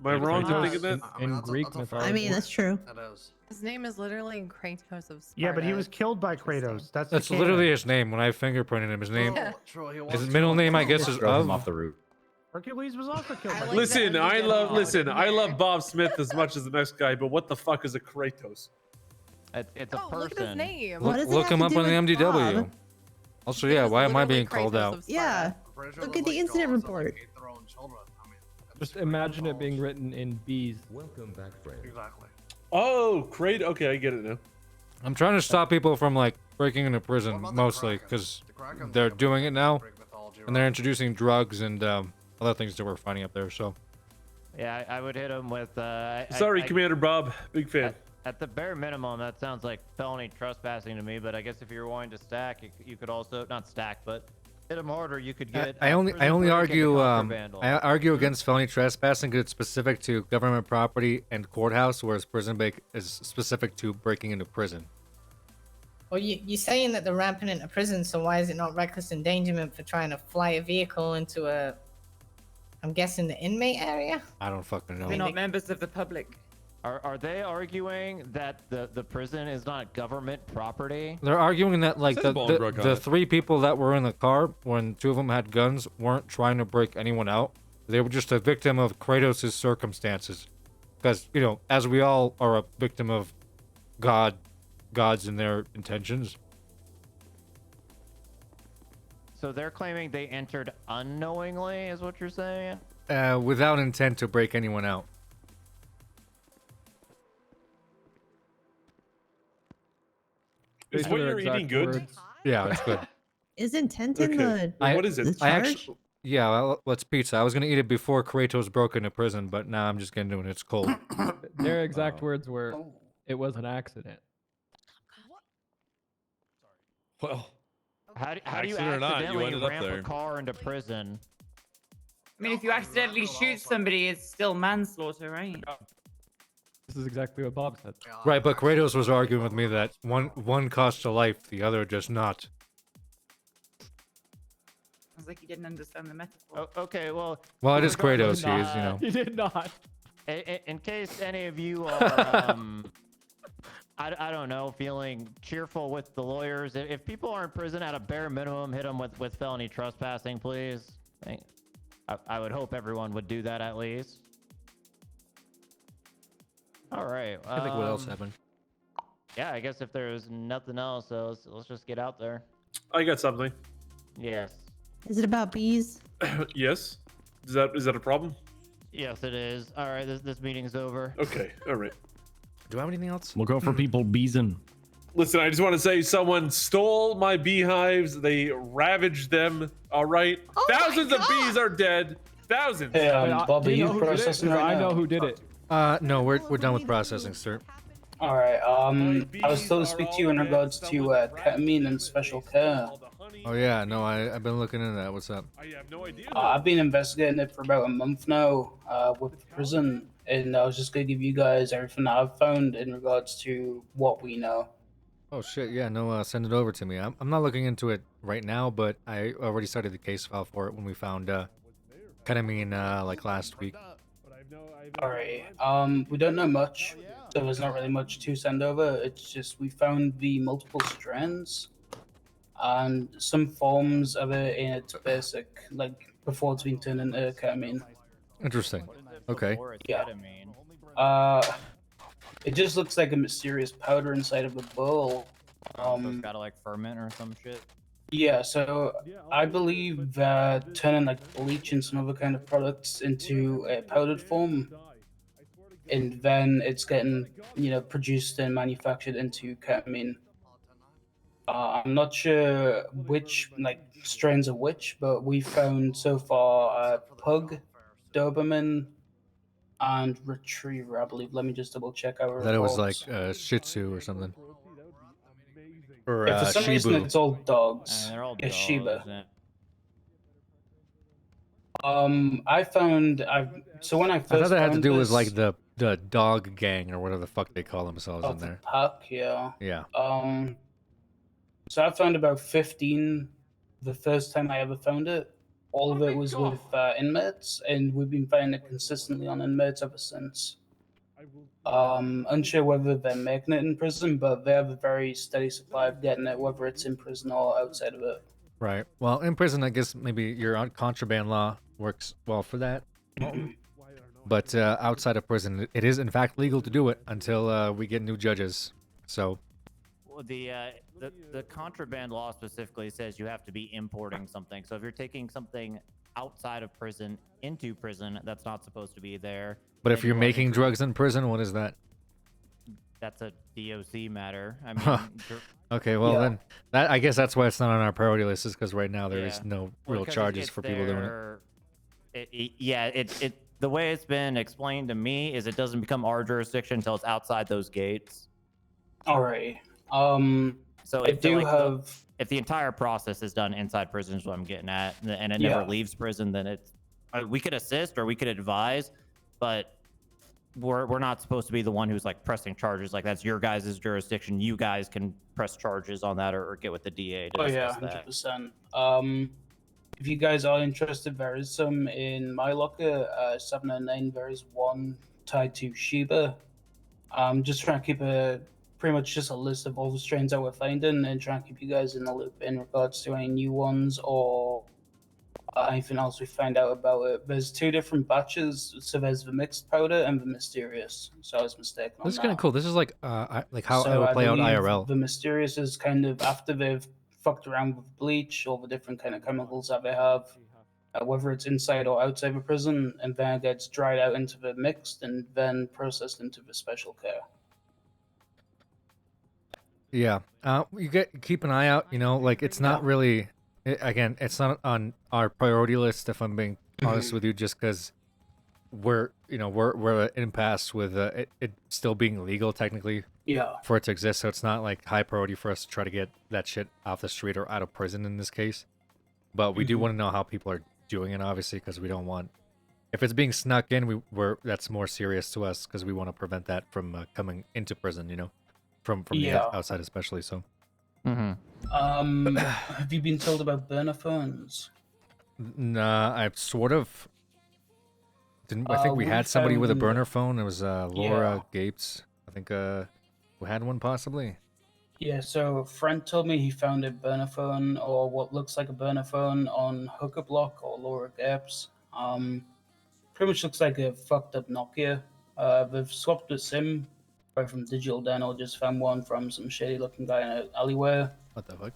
Am I wrong to think of that? In Greek mythology. I mean, that's true. That is. His name is literally Kratos of Sparta. Yeah, but he was killed by Kratos. That's literally his name. When I fingerprinted him, his name, True, his middle name, I guess, is Throw of. him off the roof. Hercules was also killed by Listen, I love Bob Smith as much as the next guy, but what the fuck is a Kratos? It's a person. Look at his name. Look him up on the MDW. Also, yeah, why am I being called out? Yeah. Look at the incident report. Just imagine it being written in B's. Welcome back, friend. Exactly. Oh, Kratos. Okay, I get it now. I'm trying to stop people from like breaking into prison mostly because they're doing it now, and they're introducing drugs and other things that we're finding up there. So Yeah, I would hit him with. Sorry, Commander Bob. Big fan. At the bare minimum, that sounds like felony trespassing to me. But I guess if you're wanting to stack, you could also not stack, but hit him harder. You could get. I only argue against felony trespassing because it's specific to government property and courthouse, whereas prison break is specific to breaking into prison. Well, you're saying that they're ramping into prison, so why is it not reckless endangerment for trying to fly a vehicle into a, I'm guessing, the inmate area? I don't fucking know. We're not members of the public. Are they arguing that the prison is not government property? They're arguing that like Says Bolingbroke on the it. 3 people that were in the car when 2 of them had guns weren't trying to break anyone out. They were just a victim of Kratos' circumstances. Because, you know, as we all are a victim of gods and their intentions. So they're claiming they entered unknowingly, is what you're saying? Without intent to break anyone out. Is what you're eating good? Yeah, it's good. Is intent in the What is it? the I charge? actually, yeah, well, it's pizza. I was gonna eat it before Kratos broke into prison, but now I'm just gonna do it. It's cold. Their exact words were, "It was an accident." Well, How do you accident or not, you accidentally ended up ramp there. a car into prison? I mean, if you accidentally shoot somebody, it's still manslaughter, right? This is exactly what Bob said. Right, but Kratos was arguing with me that one costs a life, the other does not. Sounds like you didn't understand the metaphor. Okay, well. Well, it is regardless, Kratos. He is, you know. He did not. In case any of you are, I don't know, feeling cheerful with the lawyers, if people are in prison, at a bare minimum, hit them with felony trespassing, please. I would hope everyone would do that at least. All right. I think what else happened? Yeah, I guess if there's nothing else, so let's just get out there. I got something. Yes. Is it about bees? Yes. Is that a problem? Yes, it is. All right, this meeting's over. Okay. All right. Do I have anything else? We'll go for people beezing. Listen, I just want to say someone stole my beehives. They ravaged them. All right. Thousands of bees are dead. Thousands. Hey, Bobby, you processing right now? I know who did it. No, we're done with processing, sir. All right. I was told to speak to you in regards to ketamine and special care. Oh yeah, no, I've been looking into that. What's up? I have no idea. I've been investigating it for about a month now with the prison, and I was just gonna give you guys everything I've found in regards to what we know. Oh shit, yeah, no, send it over to me. I'm not looking into it right now, but I already started the case file for it when we found ketamine like last week. Alright, we don't know much, so there's not really much to send over. It's just we found the multiple strands and some forms of it in its basic, like before it's been turned into ketamine. Interesting. Okay. Yeah. It just looks like a mysterious powder inside of a bowl. So it's gotta like ferment or some shit. Yeah, so I believe that turning like bleach and some other kind of products into a powdered form, and then it's getting, produced and manufactured into ketamine. I'm not sure which strains of which, but we found so far pug, Doberman, and retriever, I believe. Let me just double check our That it was reports. like Shih Tzu or something. Or Yeah, for some reason Shibu. it's all dogs. They're all Yeah, dogs, Shiba. yeah. I found so when I I first thought that had to found do with this- like the dog gang or whatever the fuck they call themselves Oh, in there. Puck, yeah. Yeah. So I found about 15 the first time I ever found it. All of it was with inmates, and we've been finding it consistently on inmates ever since. Unsure whether they're making it in prison, but they have a very steady supply of getting it, whether it's in prison or outside of it. Right. Well, in prison, I guess maybe your contraband law works well for that. But outside of prison, it is in fact legal to do it until we get new judges. So Well, the contraband law specifically says you have to be importing something. So if you're taking something outside of prison into prison, that's not supposed to be there. But if And you're you are making drugs in prison, what is that? That's a DOC matter. I mean, Okay, well Yeah. then, that I guess that's why it's not on our priority list, is because right now there is Yeah. no Well, real because charges it's for people doing it. there- the way it's been explained to me is it doesn't become our jurisdiction until it's outside those gates. All right. So I do have. If the entire process is done inside prison, is what I'm getting at, and it Yeah. never leaves prison, then it's we could assist or we could advise, but we're not supposed to be the one who's like pressing charges. Like that's your guys' jurisdiction. You guys can press charges on that or get with the DA to Oh yeah, discuss that. 100%. If you guys are interested, there is some in my locker. 709. There is one tied to Shiba. I'm just trying to keep pretty much just a list of all the strains that we're finding and trying to keep you guys in the loop in regards to any new ones or anything else we find out about it. There's two different batches, so there's the mixed powder and the mysterious. So I was mistaken on This is that. kind of cool. This is like how So it would I play out believe IRL. The mysterious is kind of after they've fucked around with bleach, all the different kind of chemicals that they have, whether it's inside or outside the prison, and then it gets dried out into the mixed and then processed into the special care. Yeah. You keep an eye out. You know, like it's not really. Again, it's not on our priority list. If I'm being honest with you, just because we're at an impasse with it still being legal technically. Yeah. For it to exist, so it's not like high priority for us to try to get that shit off the street or out of prison in this case. But we do want to know how people are doing it, obviously, because we don't want. If it's being snuck in, that's more serious to us because we want to prevent that from coming into prison. You know, from the outside especially. So. Have you been told about burner phones? Nah, I've sort of. I think we had somebody with a burner phone. It was Laura Gates. I think who had one possibly. Yeah, so a friend told me he found a burner phone or what looks like a burner phone on Hooker Block or Laura Gaps. Pretty much looks like a fucked up Nokia. They've swapped the SIM right from Digital Den or just found one from some shady looking guy in an alleyway. What the fuck?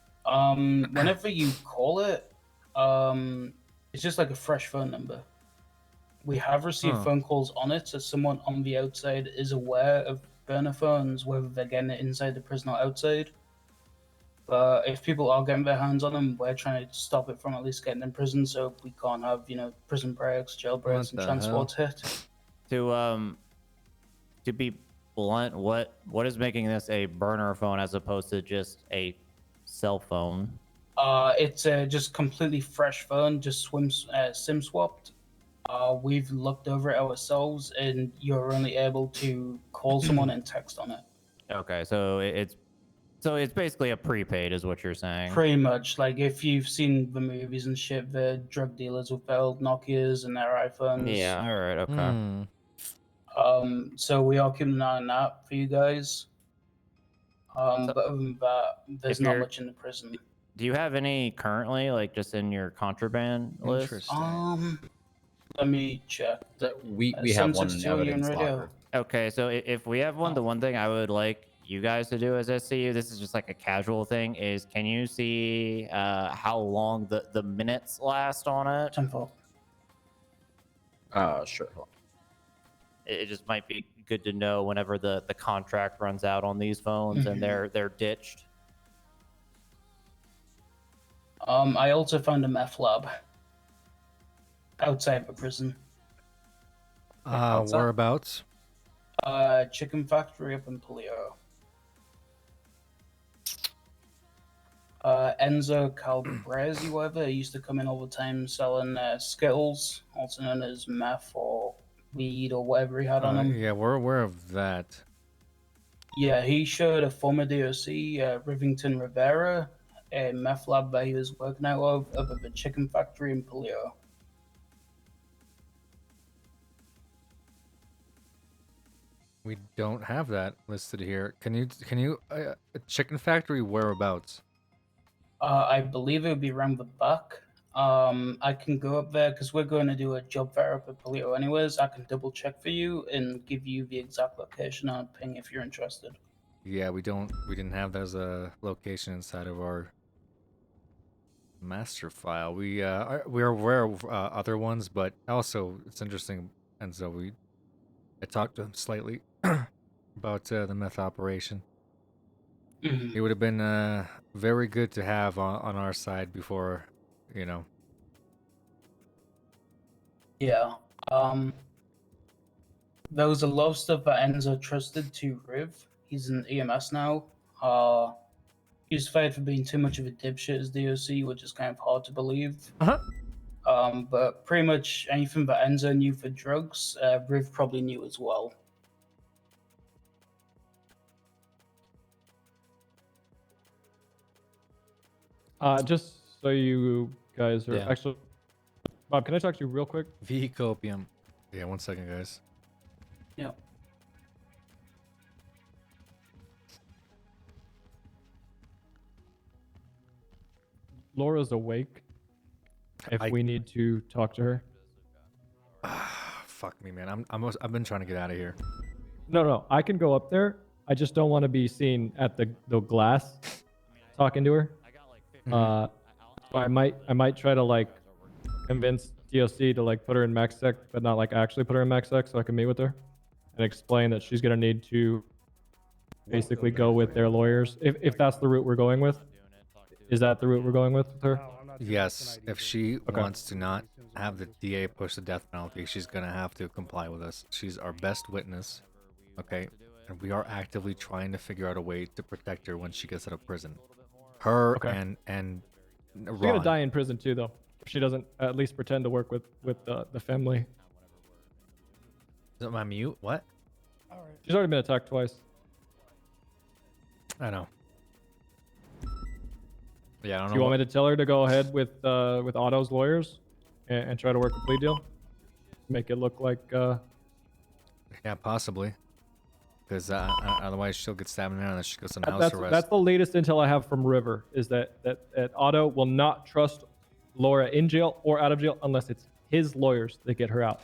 Whenever you call it, it's just like a fresh phone number. We have received phone calls on it, so someone on the outside is aware of burner phones, whether they're getting it inside the prison or outside. But if people are getting their hands on them, we're trying to stop it from at least getting in prison, so we can't have, prison breaks, jailbreaks, and transport hit. To be blunt, what is making this a burner phone as opposed to just a cell phone? It's just completely fresh phone, just SIM swapped. We've looked over it ourselves, and you're only able to call someone and text on it. Okay, so it's basically a prepaid, is what you're saying. Pretty much, like if you've seen the movies and shit, the drug dealers with their old Nokias and their iPhones. Yeah. All right. Okay. So we are keeping an eye on that for you guys. But other than that, there's not much in the prison. Do you have any currently, like just in your contraband list? Let me check. We have one in evidence locker. Okay, so if we have one, the one thing I would like you guys to do as SCU, this is just like a casual thing, is can you see how long the minutes last on it? Tempo. Sure. Hold on. It just might be good to know whenever the contract runs out on these phones and they're ditched. I also found a meth lab outside the prison. Whereabouts? Chicken factory up in Polio. Enzo Calabresi, whatever, he used to come in all the time selling Skittles, also known as meth or weed or whatever he had on him. Yeah, we're aware of that. Yeah, he showed a former DOC, Rivington Rivera, a meth lab that he was working out of the chicken factory in Polio. We don't have that listed here. Can you chicken factory whereabouts? I believe it would be around the back. I can go up there because we're going to do a job fair up at Polio anyways. I can double check for you and give you the exact location on ping if you're interested. Yeah, we didn't have that as a location inside of our master file. We're aware of other ones, but also it's interesting, and so I talked to him slightly about the meth operation. It would have been very good to have on our side before, Yeah. There was a lot of stuff that Enzo trusted to Riv. He's in EMS now. He was fired for being too much of a dipshit as DOC, which is kind of hard to believe. But pretty much anything that Enzo knew for drugs, Riv probably knew as well. Just so you guys are Yeah. actually, Bob, can I talk to you real quick? V copium. Yeah, 1 second, guys. Yeah. Laura's awake. If we need to talk to her. Fuck me, man. I've been trying to get out of here. No, I can go up there. I just don't want to be seen at the glass talking to her. So I might try to like convince DOC to like put her in MaxSec, but not like actually put her in MaxSec, so I can meet with her and explain that she's gonna need to basically go with their lawyers if that's the route we're going with. Is that the route we're going with her? Yes, if she wants to not have the DA push the death penalty, she's gonna have to comply with us. She's our best witness, okay? And we are actively trying to figure out a way to protect her when she gets out of prison. Her and She's Ron. gonna die in prison too, though. If she doesn't at least pretend to work with the family. Is it my mute? What? She's already been attacked twice. I know. Yeah, I don't know. Do you want me to tell her to go ahead with Otto's lawyers and try to work a plea deal? Make it look like. Yeah, possibly. Because otherwise she'll get stabbed in there and she goes on house arrest. That's the latest intel I have from River. Is that Otto will not trust Laura in jail or out of jail unless it's his lawyers that get her out.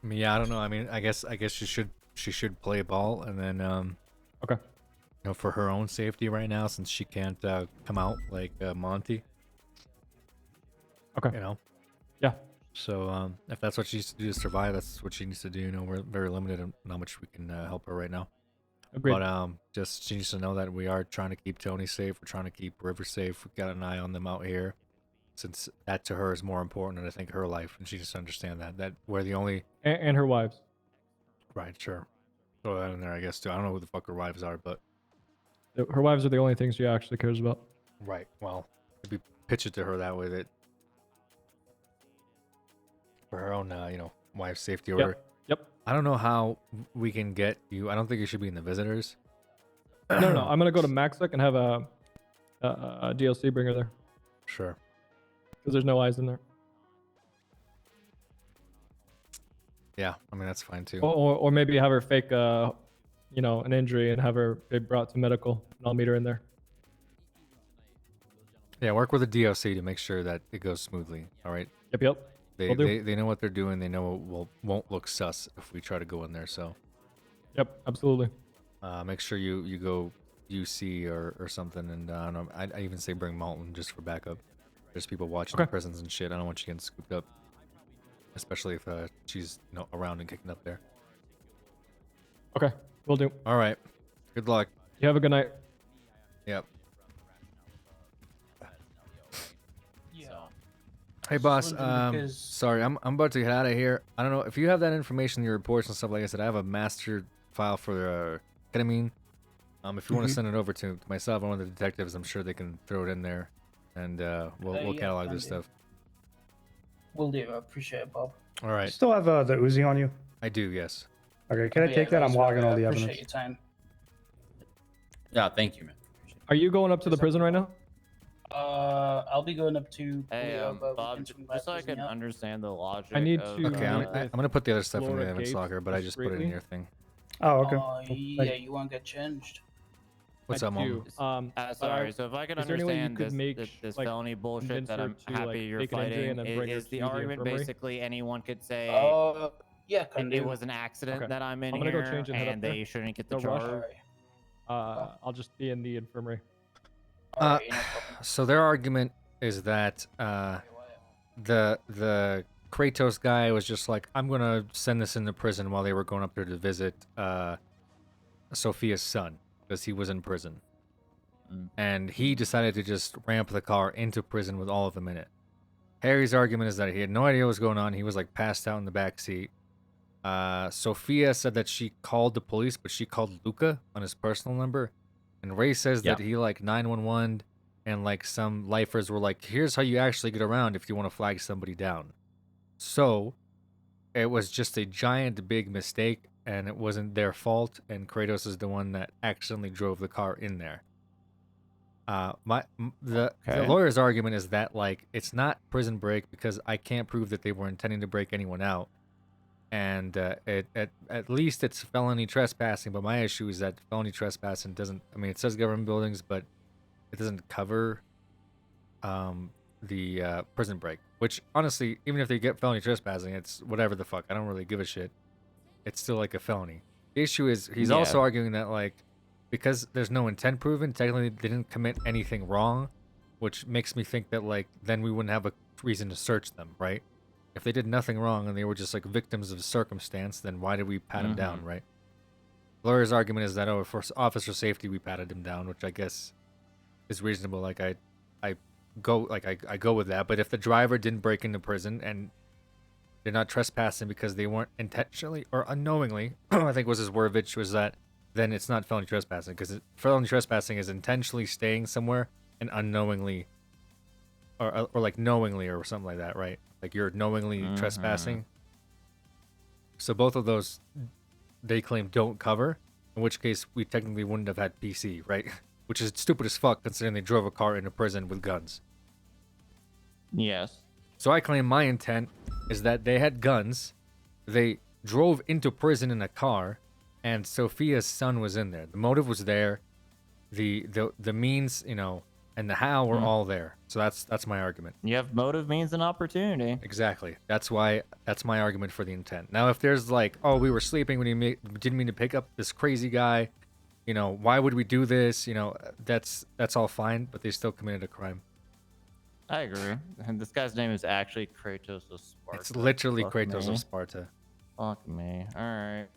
I mean, yeah, I don't know. I mean, I guess she should play ball and then okay. You know, for her own safety right now, since she can't come out like Monty. Okay. You know. Yeah. So if that's what she needs to do to survive, that's what she needs to do. You know, we're very limited in how much we can help her right now. Agreed. But just she needs to know that we are trying to keep Tony safe. We're trying to keep River safe. We've got an eye on them out here, since that to her is more important than I think her life, and she needs to understand that we're the only and her wives. Right. Sure. Throw that in there, I guess too. I don't know who the fuck her wives are, but Her wives are the only things she actually cares about. right. Well, maybe pitch it to her that way, that for her own, you know, wife's safety. Or Yep. I don't know how we can get you. I don't think you should be in the visitors. No, I'm gonna go to MaxSec and have a DLC bring her there. Sure. Because there's no eyes in there. Yeah, I mean that's fine too. Or maybe have her fake you know, an injury and have her be brought to medical, and I'll meet her in there. Yeah, work with the DOC to make sure that it goes smoothly. All right. Yep. Will do. They know what they're doing. They know it won't look sus if we try to go in there. So. Yep. Absolutely. Make sure you go UC or something, and I don't know. I even say bring Malton just for backup. There's people watching the prisons and shit. I don't want you getting scooped up, especially if she's around and kicking up there. Okay, will do. All right. Good luck. You have a good night. Yep. Hey boss, sorry, I'm about to get out of here. I don't know if you have that information in your reports and stuff. Like I said, I have a master file for ketamine. If you want to send it over to myself or one of the detectives, I'm sure they can throw it in there, and we'll catalog this stuff. Will do. I appreciate it, Bob. All right. You still have the Uzi on you? I do, yes. Okay, can I take that? I'm logging all the evidence. Appreciate your time. Yeah, thank you, man. Are you going up to the prison right now? I'll be going up to. Hey, Bob, just so I can understand the logic. I need of, to. Okay, I'm gonna put the other stuff in the Florida evidence Gates locker, but I just put it in your thing. Oh, okay. Yeah, you won't get changed. What's up, Mom? Sorry, so if I can is there any way you understand could this, make, this like, felony bullshit convince that her I'm to, happy like, you're take an injury fighting, and then bring her is to the the argument infirmary? basically anyone could say Yeah, it was an accident Okay. that I'm in I'm gonna here go change and head up and there. they shouldn't get the No rush. charge? I'll just be in the infirmary. So their argument is that the Kratos guy was just like, I'm gonna send this into prison while they were going up there to visit Sophia's son because he was in prison, and he decided to just ramp the car into prison with all of them in it. Harry's argument is that he had no idea what was going on. He was like passed out in the back seat. Sophia said that she called the police, but she called Luca on his personal number. And Ray says that he like 911, and like some lifers were like, here's how you actually get around if you want to flag somebody down. So it was just a giant big mistake, and it wasn't their fault, and Kratos is the one that accidentally drove the car in there. The lawyer's argument is that like it's not prison break because I can't prove that they were intending to break anyone out. And at least it's felony trespassing, but my issue is that felony trespassing doesn't. I mean, it says government buildings, but it doesn't cover the prison break, Which honestly, even if they get felony trespassing, it's whatever the fuck. I don't really give a shit. It's still like a felony. The issue is he's also arguing that like because there's no intent proven, technically they didn't commit anything wrong, which makes me think that like then we wouldn't have a reason to search them, right? If they did nothing wrong and they were just like victims of circumstance, then why did we pat him down, right? The lawyer's argument is that for officer safety we patted him down, which I guess is reasonable. Like I go with that. But if the driver didn't break into prison and they're not trespassing because they weren't intentionally or unknowingly, I think was his wordage, was that then it's not felony trespassing, because felony trespassing is intentionally staying somewhere and unknowingly or like knowingly or something like that, right? Like you're knowingly trespassing. So both of those they claim don't cover, in which case we technically wouldn't have had PC, right? Which is stupid as fuck considering they drove a car into prison with guns. Yes. So I claim my intent is that they had guns, they drove into prison in a car, and Sophia's son was in there. The motive was there, the means, you know, and the how were all there. So that's my argument. You have motive, means, and opportunity. Exactly. That's my argument for the intent. Now, if there's like, oh, we were sleeping when you didn't mean to pick up this crazy guy, you know, why would we do this? You know, that's all fine, but they still committed a crime. I agree. And this guy's name is actually Kratos of Sparta. It's literally Fuck Kratos me. of Sparta. Fuck me. All right.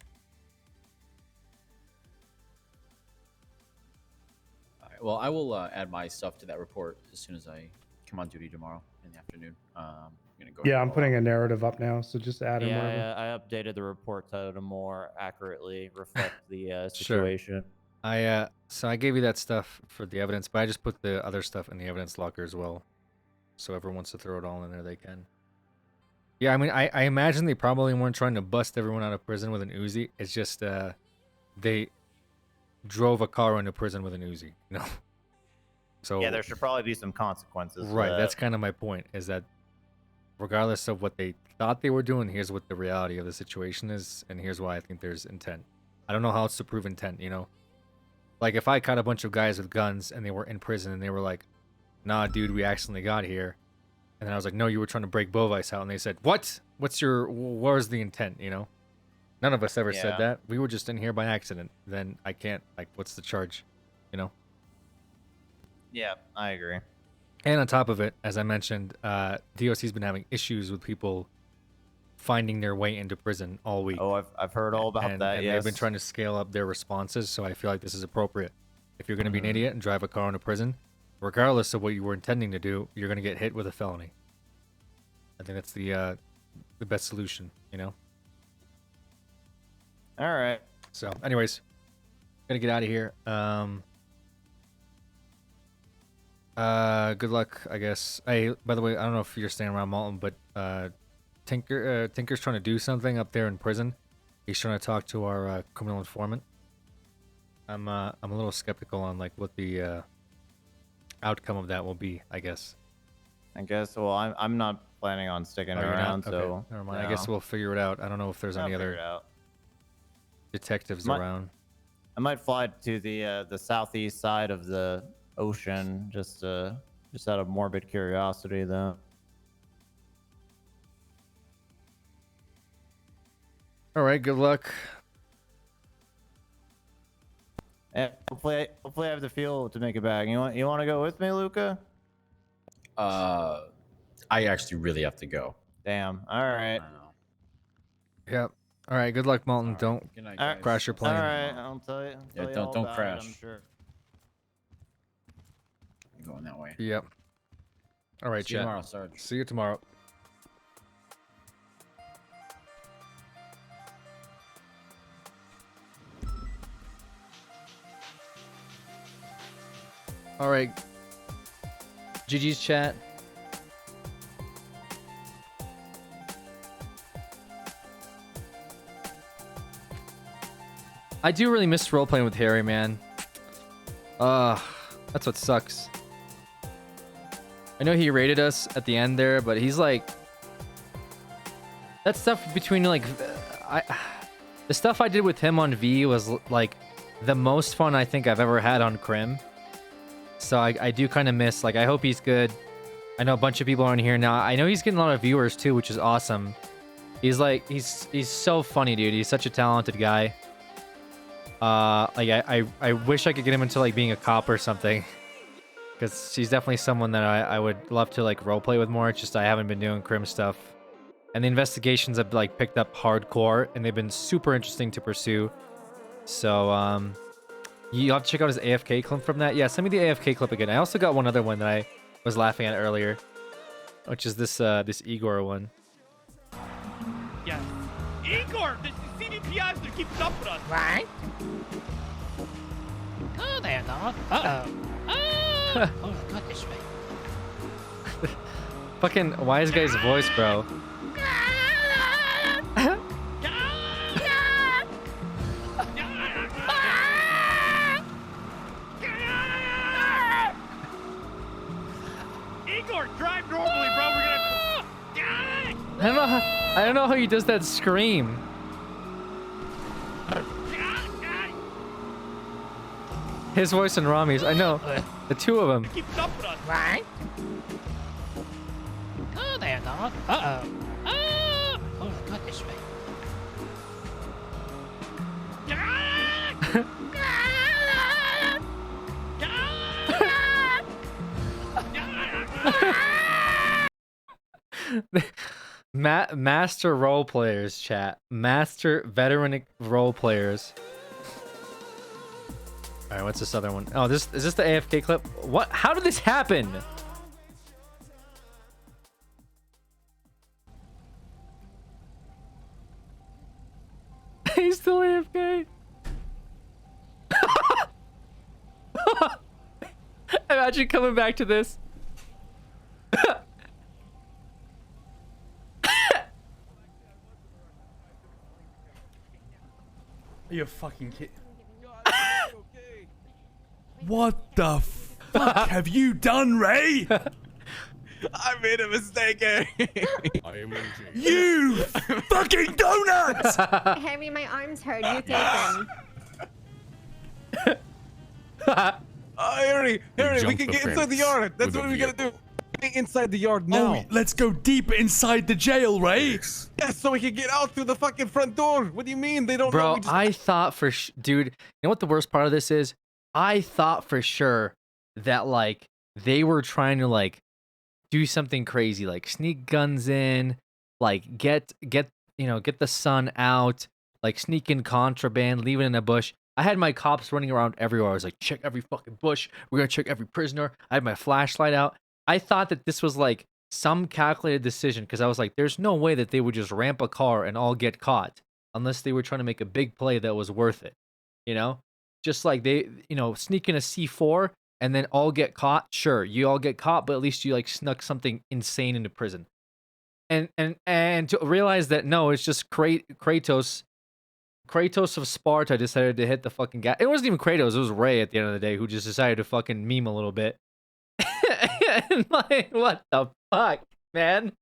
All right. Well, I will add my stuff to that report as soon as I come on duty tomorrow in the afternoon. I'm gonna go. Yeah, I'm putting a narrative up now, so just add in whatever. Yeah, I updated the report to more accurately reflect the situation. So I gave you that stuff for the evidence, but I just put the other stuff in the evidence locker as well. So if everyone wants to throw it all in there, they can. Yeah, I mean, I imagine they probably weren't trying to bust everyone out of prison with an Uzi. It's just they drove a car into prison with an Uzi, you know? So Yeah, there should probably be some consequences. right, that's kind of my point, is that regardless of what they thought they were doing, here's what the reality of the situation is, and here's why I think there's intent. I don't know how else to prove intent, you know? Like, if I caught a bunch of guys with guns and they were in prison and they were like, nah, dude, we accidentally got here. And then I was like, no, you were trying to break Bovice out. And they said, what? Where's the intent, you know? None of us ever said that. We were just in here by accident. Then I can't, like, what's the charge, you know? Yeah, I agree. And on top of it, as I mentioned, DOC's been having issues with people finding their way into prison all week. Oh, I've heard all about that, and yes. they've been trying to scale up their responses, so I feel like this is appropriate. If you're going to be an idiot and drive a car into prison, regardless of what you were intending to do, you're going to get hit with a felony. I think that's the best solution, you know? All right. So, anyways, gonna get out of here. Good luck, I guess. Hey, by the way, I don't know if you're staying around Malton, but Tinker's trying to do something up there in prison. He's trying to talk to our criminal informant. I'm a little skeptical on like what the outcome of that will be, I guess. Well, I'm not planning on sticking around, so okay. Never mind. I guess we'll figure it out. I don't know if there's any other detectives around. I might fly to the southeast side of the ocean just out of morbid curiosity, though. All right. Good luck. And hopefully I have the fuel to make it back. You want to go with me, Luca? I actually really have to go. Damn. All right. Yep. All right. Good luck, Malton. Right. Don't Good night, crash your plane. All right. I'll tell you. Yeah, Tell you all don't about it, crash. I'm sure. I'm going that way. Yep. All right, See you chat. tomorrow, Sarge. See you tomorrow. All right. GG's chat. I do really miss role-playing with Harry, man. That's what sucks. I know he rated us at the end there, but he's like... That stuff between, like... The stuff I did with him on V was, like, the most fun I think I've ever had on Crim. So I do kind of miss, like, I hope he's good. I know a bunch of people aren't here now. I know he's getting a lot of viewers too, which is awesome. He's like, he's so funny, dude. He's such a talented guy. Like I wish I could get him into like being a cop or something, because he's definitely someone that I would love to like roleplay with more. It's just I haven't been doing crim stuff, and the investigations have like picked up hardcore, and they've been super interesting to pursue. So you have to check out his AFK clip from that. Yeah, send me the AFK clip again. I also got one other one that I was laughing at earlier, which is this this Igor one. Yes. Igor, the CDPIs that keeps up with us. Right? Oh, there, dog. Uh-oh. Oh, goodness me. Fucking wise guy's voice, bro. Igor, drive normally, bro. We're gonna. I don't know how he does that scream. His voice and Rami's. I know. The two of them. Keeps up with us. Right? Oh, there, dog. Uh-oh. Oh, goodness me. Master role players, chat. Master veteran role players. All right, what's this other one? Oh, is this the AFK clip? What? How did this happen? He's still AFK. Imagine coming back to this. Are you a fucking kid? What the fuck have you done, Ray? I made a mistake, Harry. I am You fucking donut! Harry, my arms hurt. You take them. Harry, we jumped can the get inside fence the yard. That's with what a we gotta do. Get inside the yard now. Oh, let's go deep inside the jail, Ray. Yes, so we can get out through the fucking front door. What do you mean they don't know? Bro, We just... I thought for dude, you know what the worst part of this is? I thought for sure that like they were trying to like do something crazy, like sneak guns in, like get the sun out, like sneak in contraband, leave it in a bush. I had my cops running around everywhere. I was like, check every fucking bush. We're gonna check every prisoner. I had my flashlight out. I thought that this was like some calculated decision, because I was like, there's no way that they would just ramp a car and all get caught unless they were trying to make a big play that was worth it. You know? Just like they, sneak in a C4 and then all get caught. Sure, you all get caught, but at least you like snuck something insane into prison. And to realize that no, it's just Kratos of Sparta decided to hit the fucking gas. It wasn't even Kratos, it was Ray at the end of the day who just decided to fucking meme a little bit. And like, what the fuck, man?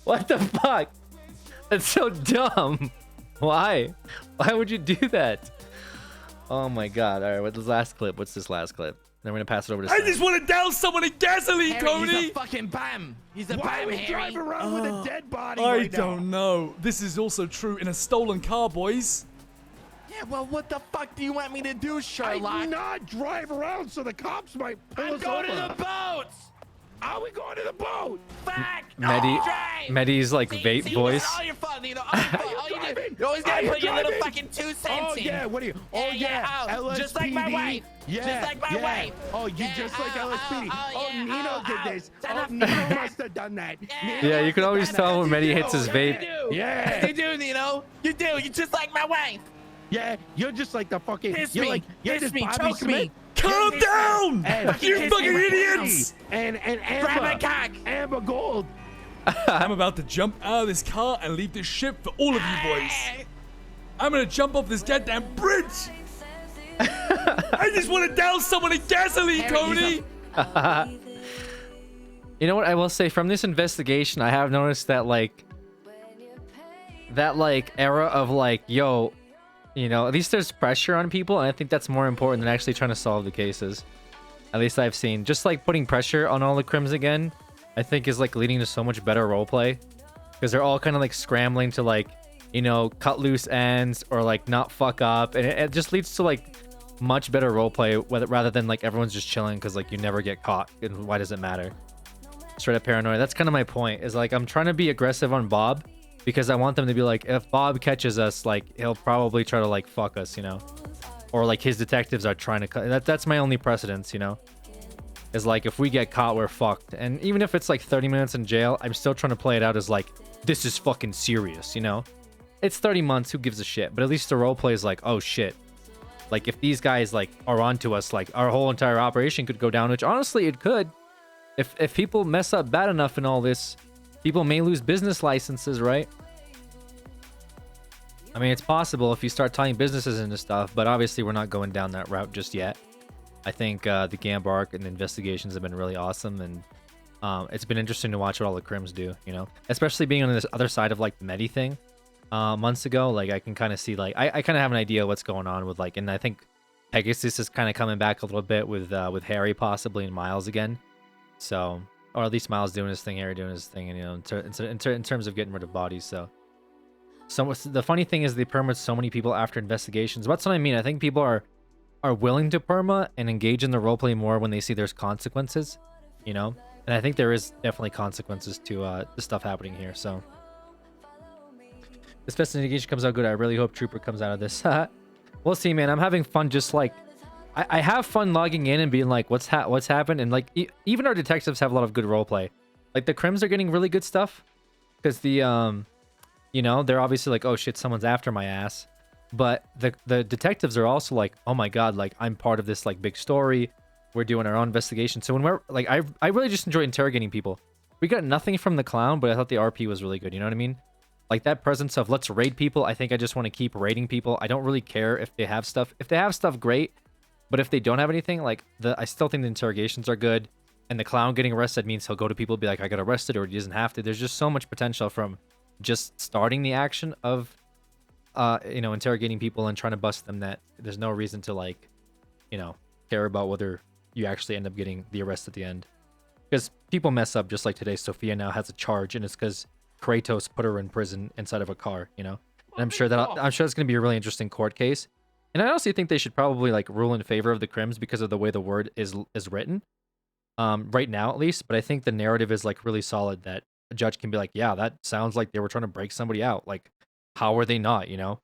What the fuck? That's so dumb. Why? Why would you do that? Oh my god. All right, what's this last clip? What's this last clip? Then we're gonna pass it over to I just want to down someone in gasoline, Harry, Cody. he's a fucking bam. He's a Why bam, we Harry. drive around with a dead body I right now? don't know. This is also true in a stolen car, boys. Yeah, well, what the fuck do you want me to do, Sherlock? I not drive around so the cops might pull I'm us going over. to the boats. Are we going to the boat? Fuck. Medi's like vape See, voice. All your fault, you know. All your fault. All you do. You always gotta put your little fucking 2 cents Oh in. yeah, what do you? Oh yeah, oh, just like my LSPD. wife. Yeah, Just like my yeah. wife. Oh, you Yeah, just like LSPD. Oh, yeah, Nino did this. Son Oh, of Nino a- must have done that. Yeah, you can always tell when Medi hits his vape. Yeah. You do, Nino. You do. You're just like my wife. Yeah, you're just like the fucking. Kiss you're me. like you're Kiss this me. Bobby Choke Smith. me. Calm down! And You fucking idiots! And Amber. Grab my cock. Amber Gold. I'm about to jump out of this car and leave this ship for all of you boys. I'm gonna jump off this goddamn bridge. I just want to down someone in gasoline, Cody. You know what I will say, from this investigation, I have noticed that like era of like, yo, at least there's pressure on people, and I think that's more important than actually trying to solve the cases. At least I've seen. Just like putting pressure on all the crims again, I think is like leading to so much better roleplay. Because they're all kind of like scrambling to like, you know, cut loose ends or like not fuck up. And it just leads to like much better roleplay rather than like everyone's just chilling because like you never get caught. And why does it matter? Straight up paranoia. That's kind of my point, is like I'm trying to be aggressive on Bob because I want them to be like, if Bob catches us, like he'll probably try to like fuck us, you know, or like his detectives are trying to that's my only precedence, you know, is like if we get caught, we're fucked. And even if it's like 30 minutes in jail, I'm still trying to play it out as like, this is fucking serious, you know. It's 30 months, who gives a shit? But at least the roleplay is like, oh shit, like if these guys like are onto us, like our whole entire operation could go down, which honestly it could. If people mess up bad enough in all this, people may lose business licenses, right? I mean, it's possible if you start tying businesses into stuff, but obviously we're not going down that route just yet. I think the Gamb arc and the investigations have been really awesome, and it's been interesting to watch what all the crims do, you know? Especially being on this other side of like the Medi thing months ago, like I can kind of see, like, I kind of have an idea what's going on with like, and I think Pegasus is kind of coming back a little bit with Harry possibly and Miles again. So, or at least Miles doing his thing, Harry doing his thing, and you know, in terms of getting rid of bodies. So the funny thing is they permit so many people after investigations. That's what I mean. I think people are willing to perma and engage in the roleplay more when they see there's consequences, you know. And I think there is definitely consequences to the stuff happening here. So this investigation comes out good. I really hope Trooper comes out of this. We'll see, man. I'm having fun. Just like I have fun logging in and being like, what's happened? And like even our detectives have a lot of good roleplay. Like the crims are getting really good stuff because the you know, they're obviously like, oh shit, someone's after my ass. But the detectives are also like, oh my god, like I'm part of this like big story. We're doing our own investigation. So when we're like, I really just enjoy interrogating people. We got nothing from the clown, but I thought the RP was really good. You know what I mean? Like that presence of let's raid people. I think I just want to keep raiding people. I don't really care if they have stuff. If they have stuff, great. But if they don't have anything, like I still think the interrogations are good. And the clown getting arrested means he'll go to people and be like, I got arrested, or he doesn't have to. There's just so much potential from just starting the action of, you know, interrogating people and trying to bust them, that there's no reason to like, you know, care about whether you actually end up getting the arrest at the end. Because people mess up, just like today. Sophia now has a charge, and it's because Kratos put her in prison inside of a car, you know. And I'm sure it's going to be a really interesting court case. And I also think they should probably like rule in favor of the crims because of the way the word is written, right now at least. But I think the narrative is like really solid, that a judge can be like, yeah, that sounds like they were trying to break somebody out. Like, how are they not? You know,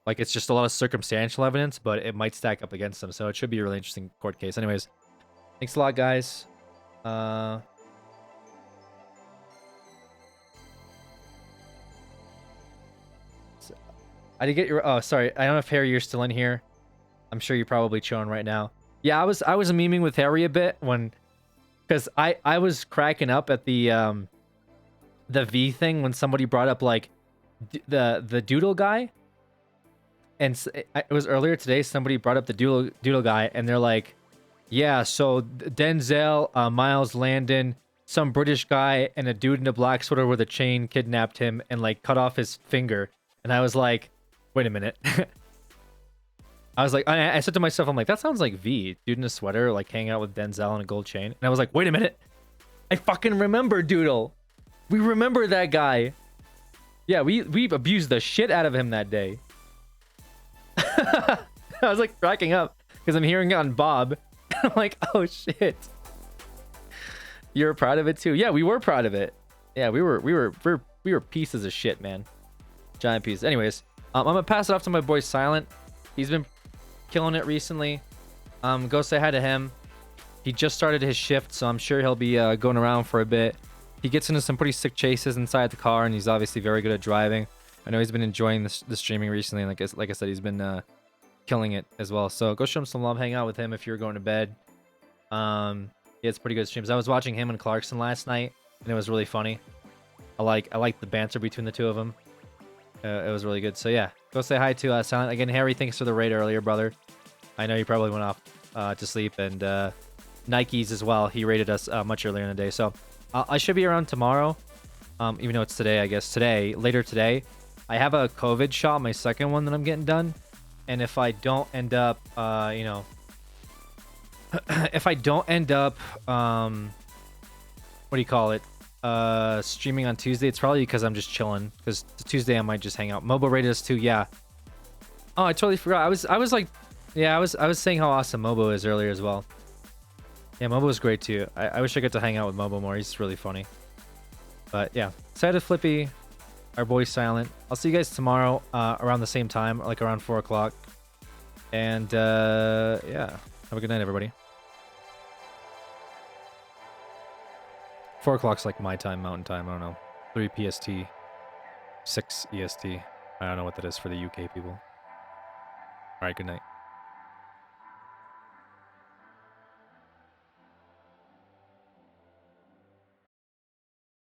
like it's just a lot of circumstantial evidence, but it might stack up against them. So it should be a really interesting court case. Anyways, thanks a lot, guys. I did get your. Oh, sorry. I don't know if Harry, you're still in here. I'm sure you're probably chilling right now. Yeah, I was memeing with Harry a bit because I was cracking up at the V thing when somebody brought up like the doodle guy, and it was earlier today. Somebody brought up the doodle guy, and they're like, yeah, so Denzel, Miles Landon, some British guy, and a dude in a black sweater with a chain kidnapped him and like cut off his finger. And I was like, wait a minute. I was like, I said to myself, I'm like, that sounds like V, dude in a sweater, like hanging out with Denzel and a gold chain. And I was like, wait a minute. I fucking remember Doodle. We remember that guy. Yeah, we abused the shit out of him that day. I was like cracking up because I'm hearing it on Bob. I'm like, oh shit. You're proud of it too? Yeah, we were proud of it. Yeah, we were pieces of shit, man. Giant pieces. Anyways, I'm gonna pass it off to my boy Silent. He's been killing it recently. Go say hi to him. He just started his shift, so I'm sure he'll be going around for a bit. He gets into some pretty sick chases inside the car, and he's obviously very good at driving. I know he's been enjoying the streaming recently, and like I said, he's been killing it as well. So go show him some love. Hang out with him if you're going to bed. Yeah, it's pretty good streams. I was watching him and Clarkson last night, and it was really funny. I like the banter between the two of them. It was really good. So yeah, go say hi to Silent again. Harry, thanks for the raid earlier, brother. I know you probably went off to sleep, and Nikes as well. He raided us much earlier in the day. So I should be around tomorrow, even though it's today. I guess later today. I have a COVID shot, my second one that I'm getting done, and if I don't end up, you know, if I don't end up, what do you call it? Streaming on Tuesday, it's probably because I'm just chilling. Because Tuesday I might just hang out. Mobile rated us too, yeah. Oh, I totally forgot. I was like, yeah, I was saying how awesome Mobo is earlier as well. Yeah, Mobo is great too. I wish I got to hang out with Mobo more. He's really funny. But yeah, excited Flippy, our boy Silent. I'll see you guys tomorrow around the same time, like around 4 o'clock. And yeah, have a good night, everybody. 4 o'clock's like my time, Mountain Time. I don't know. 3 PST, 6 EST. I don't know what that is for the UK people. All right, good night.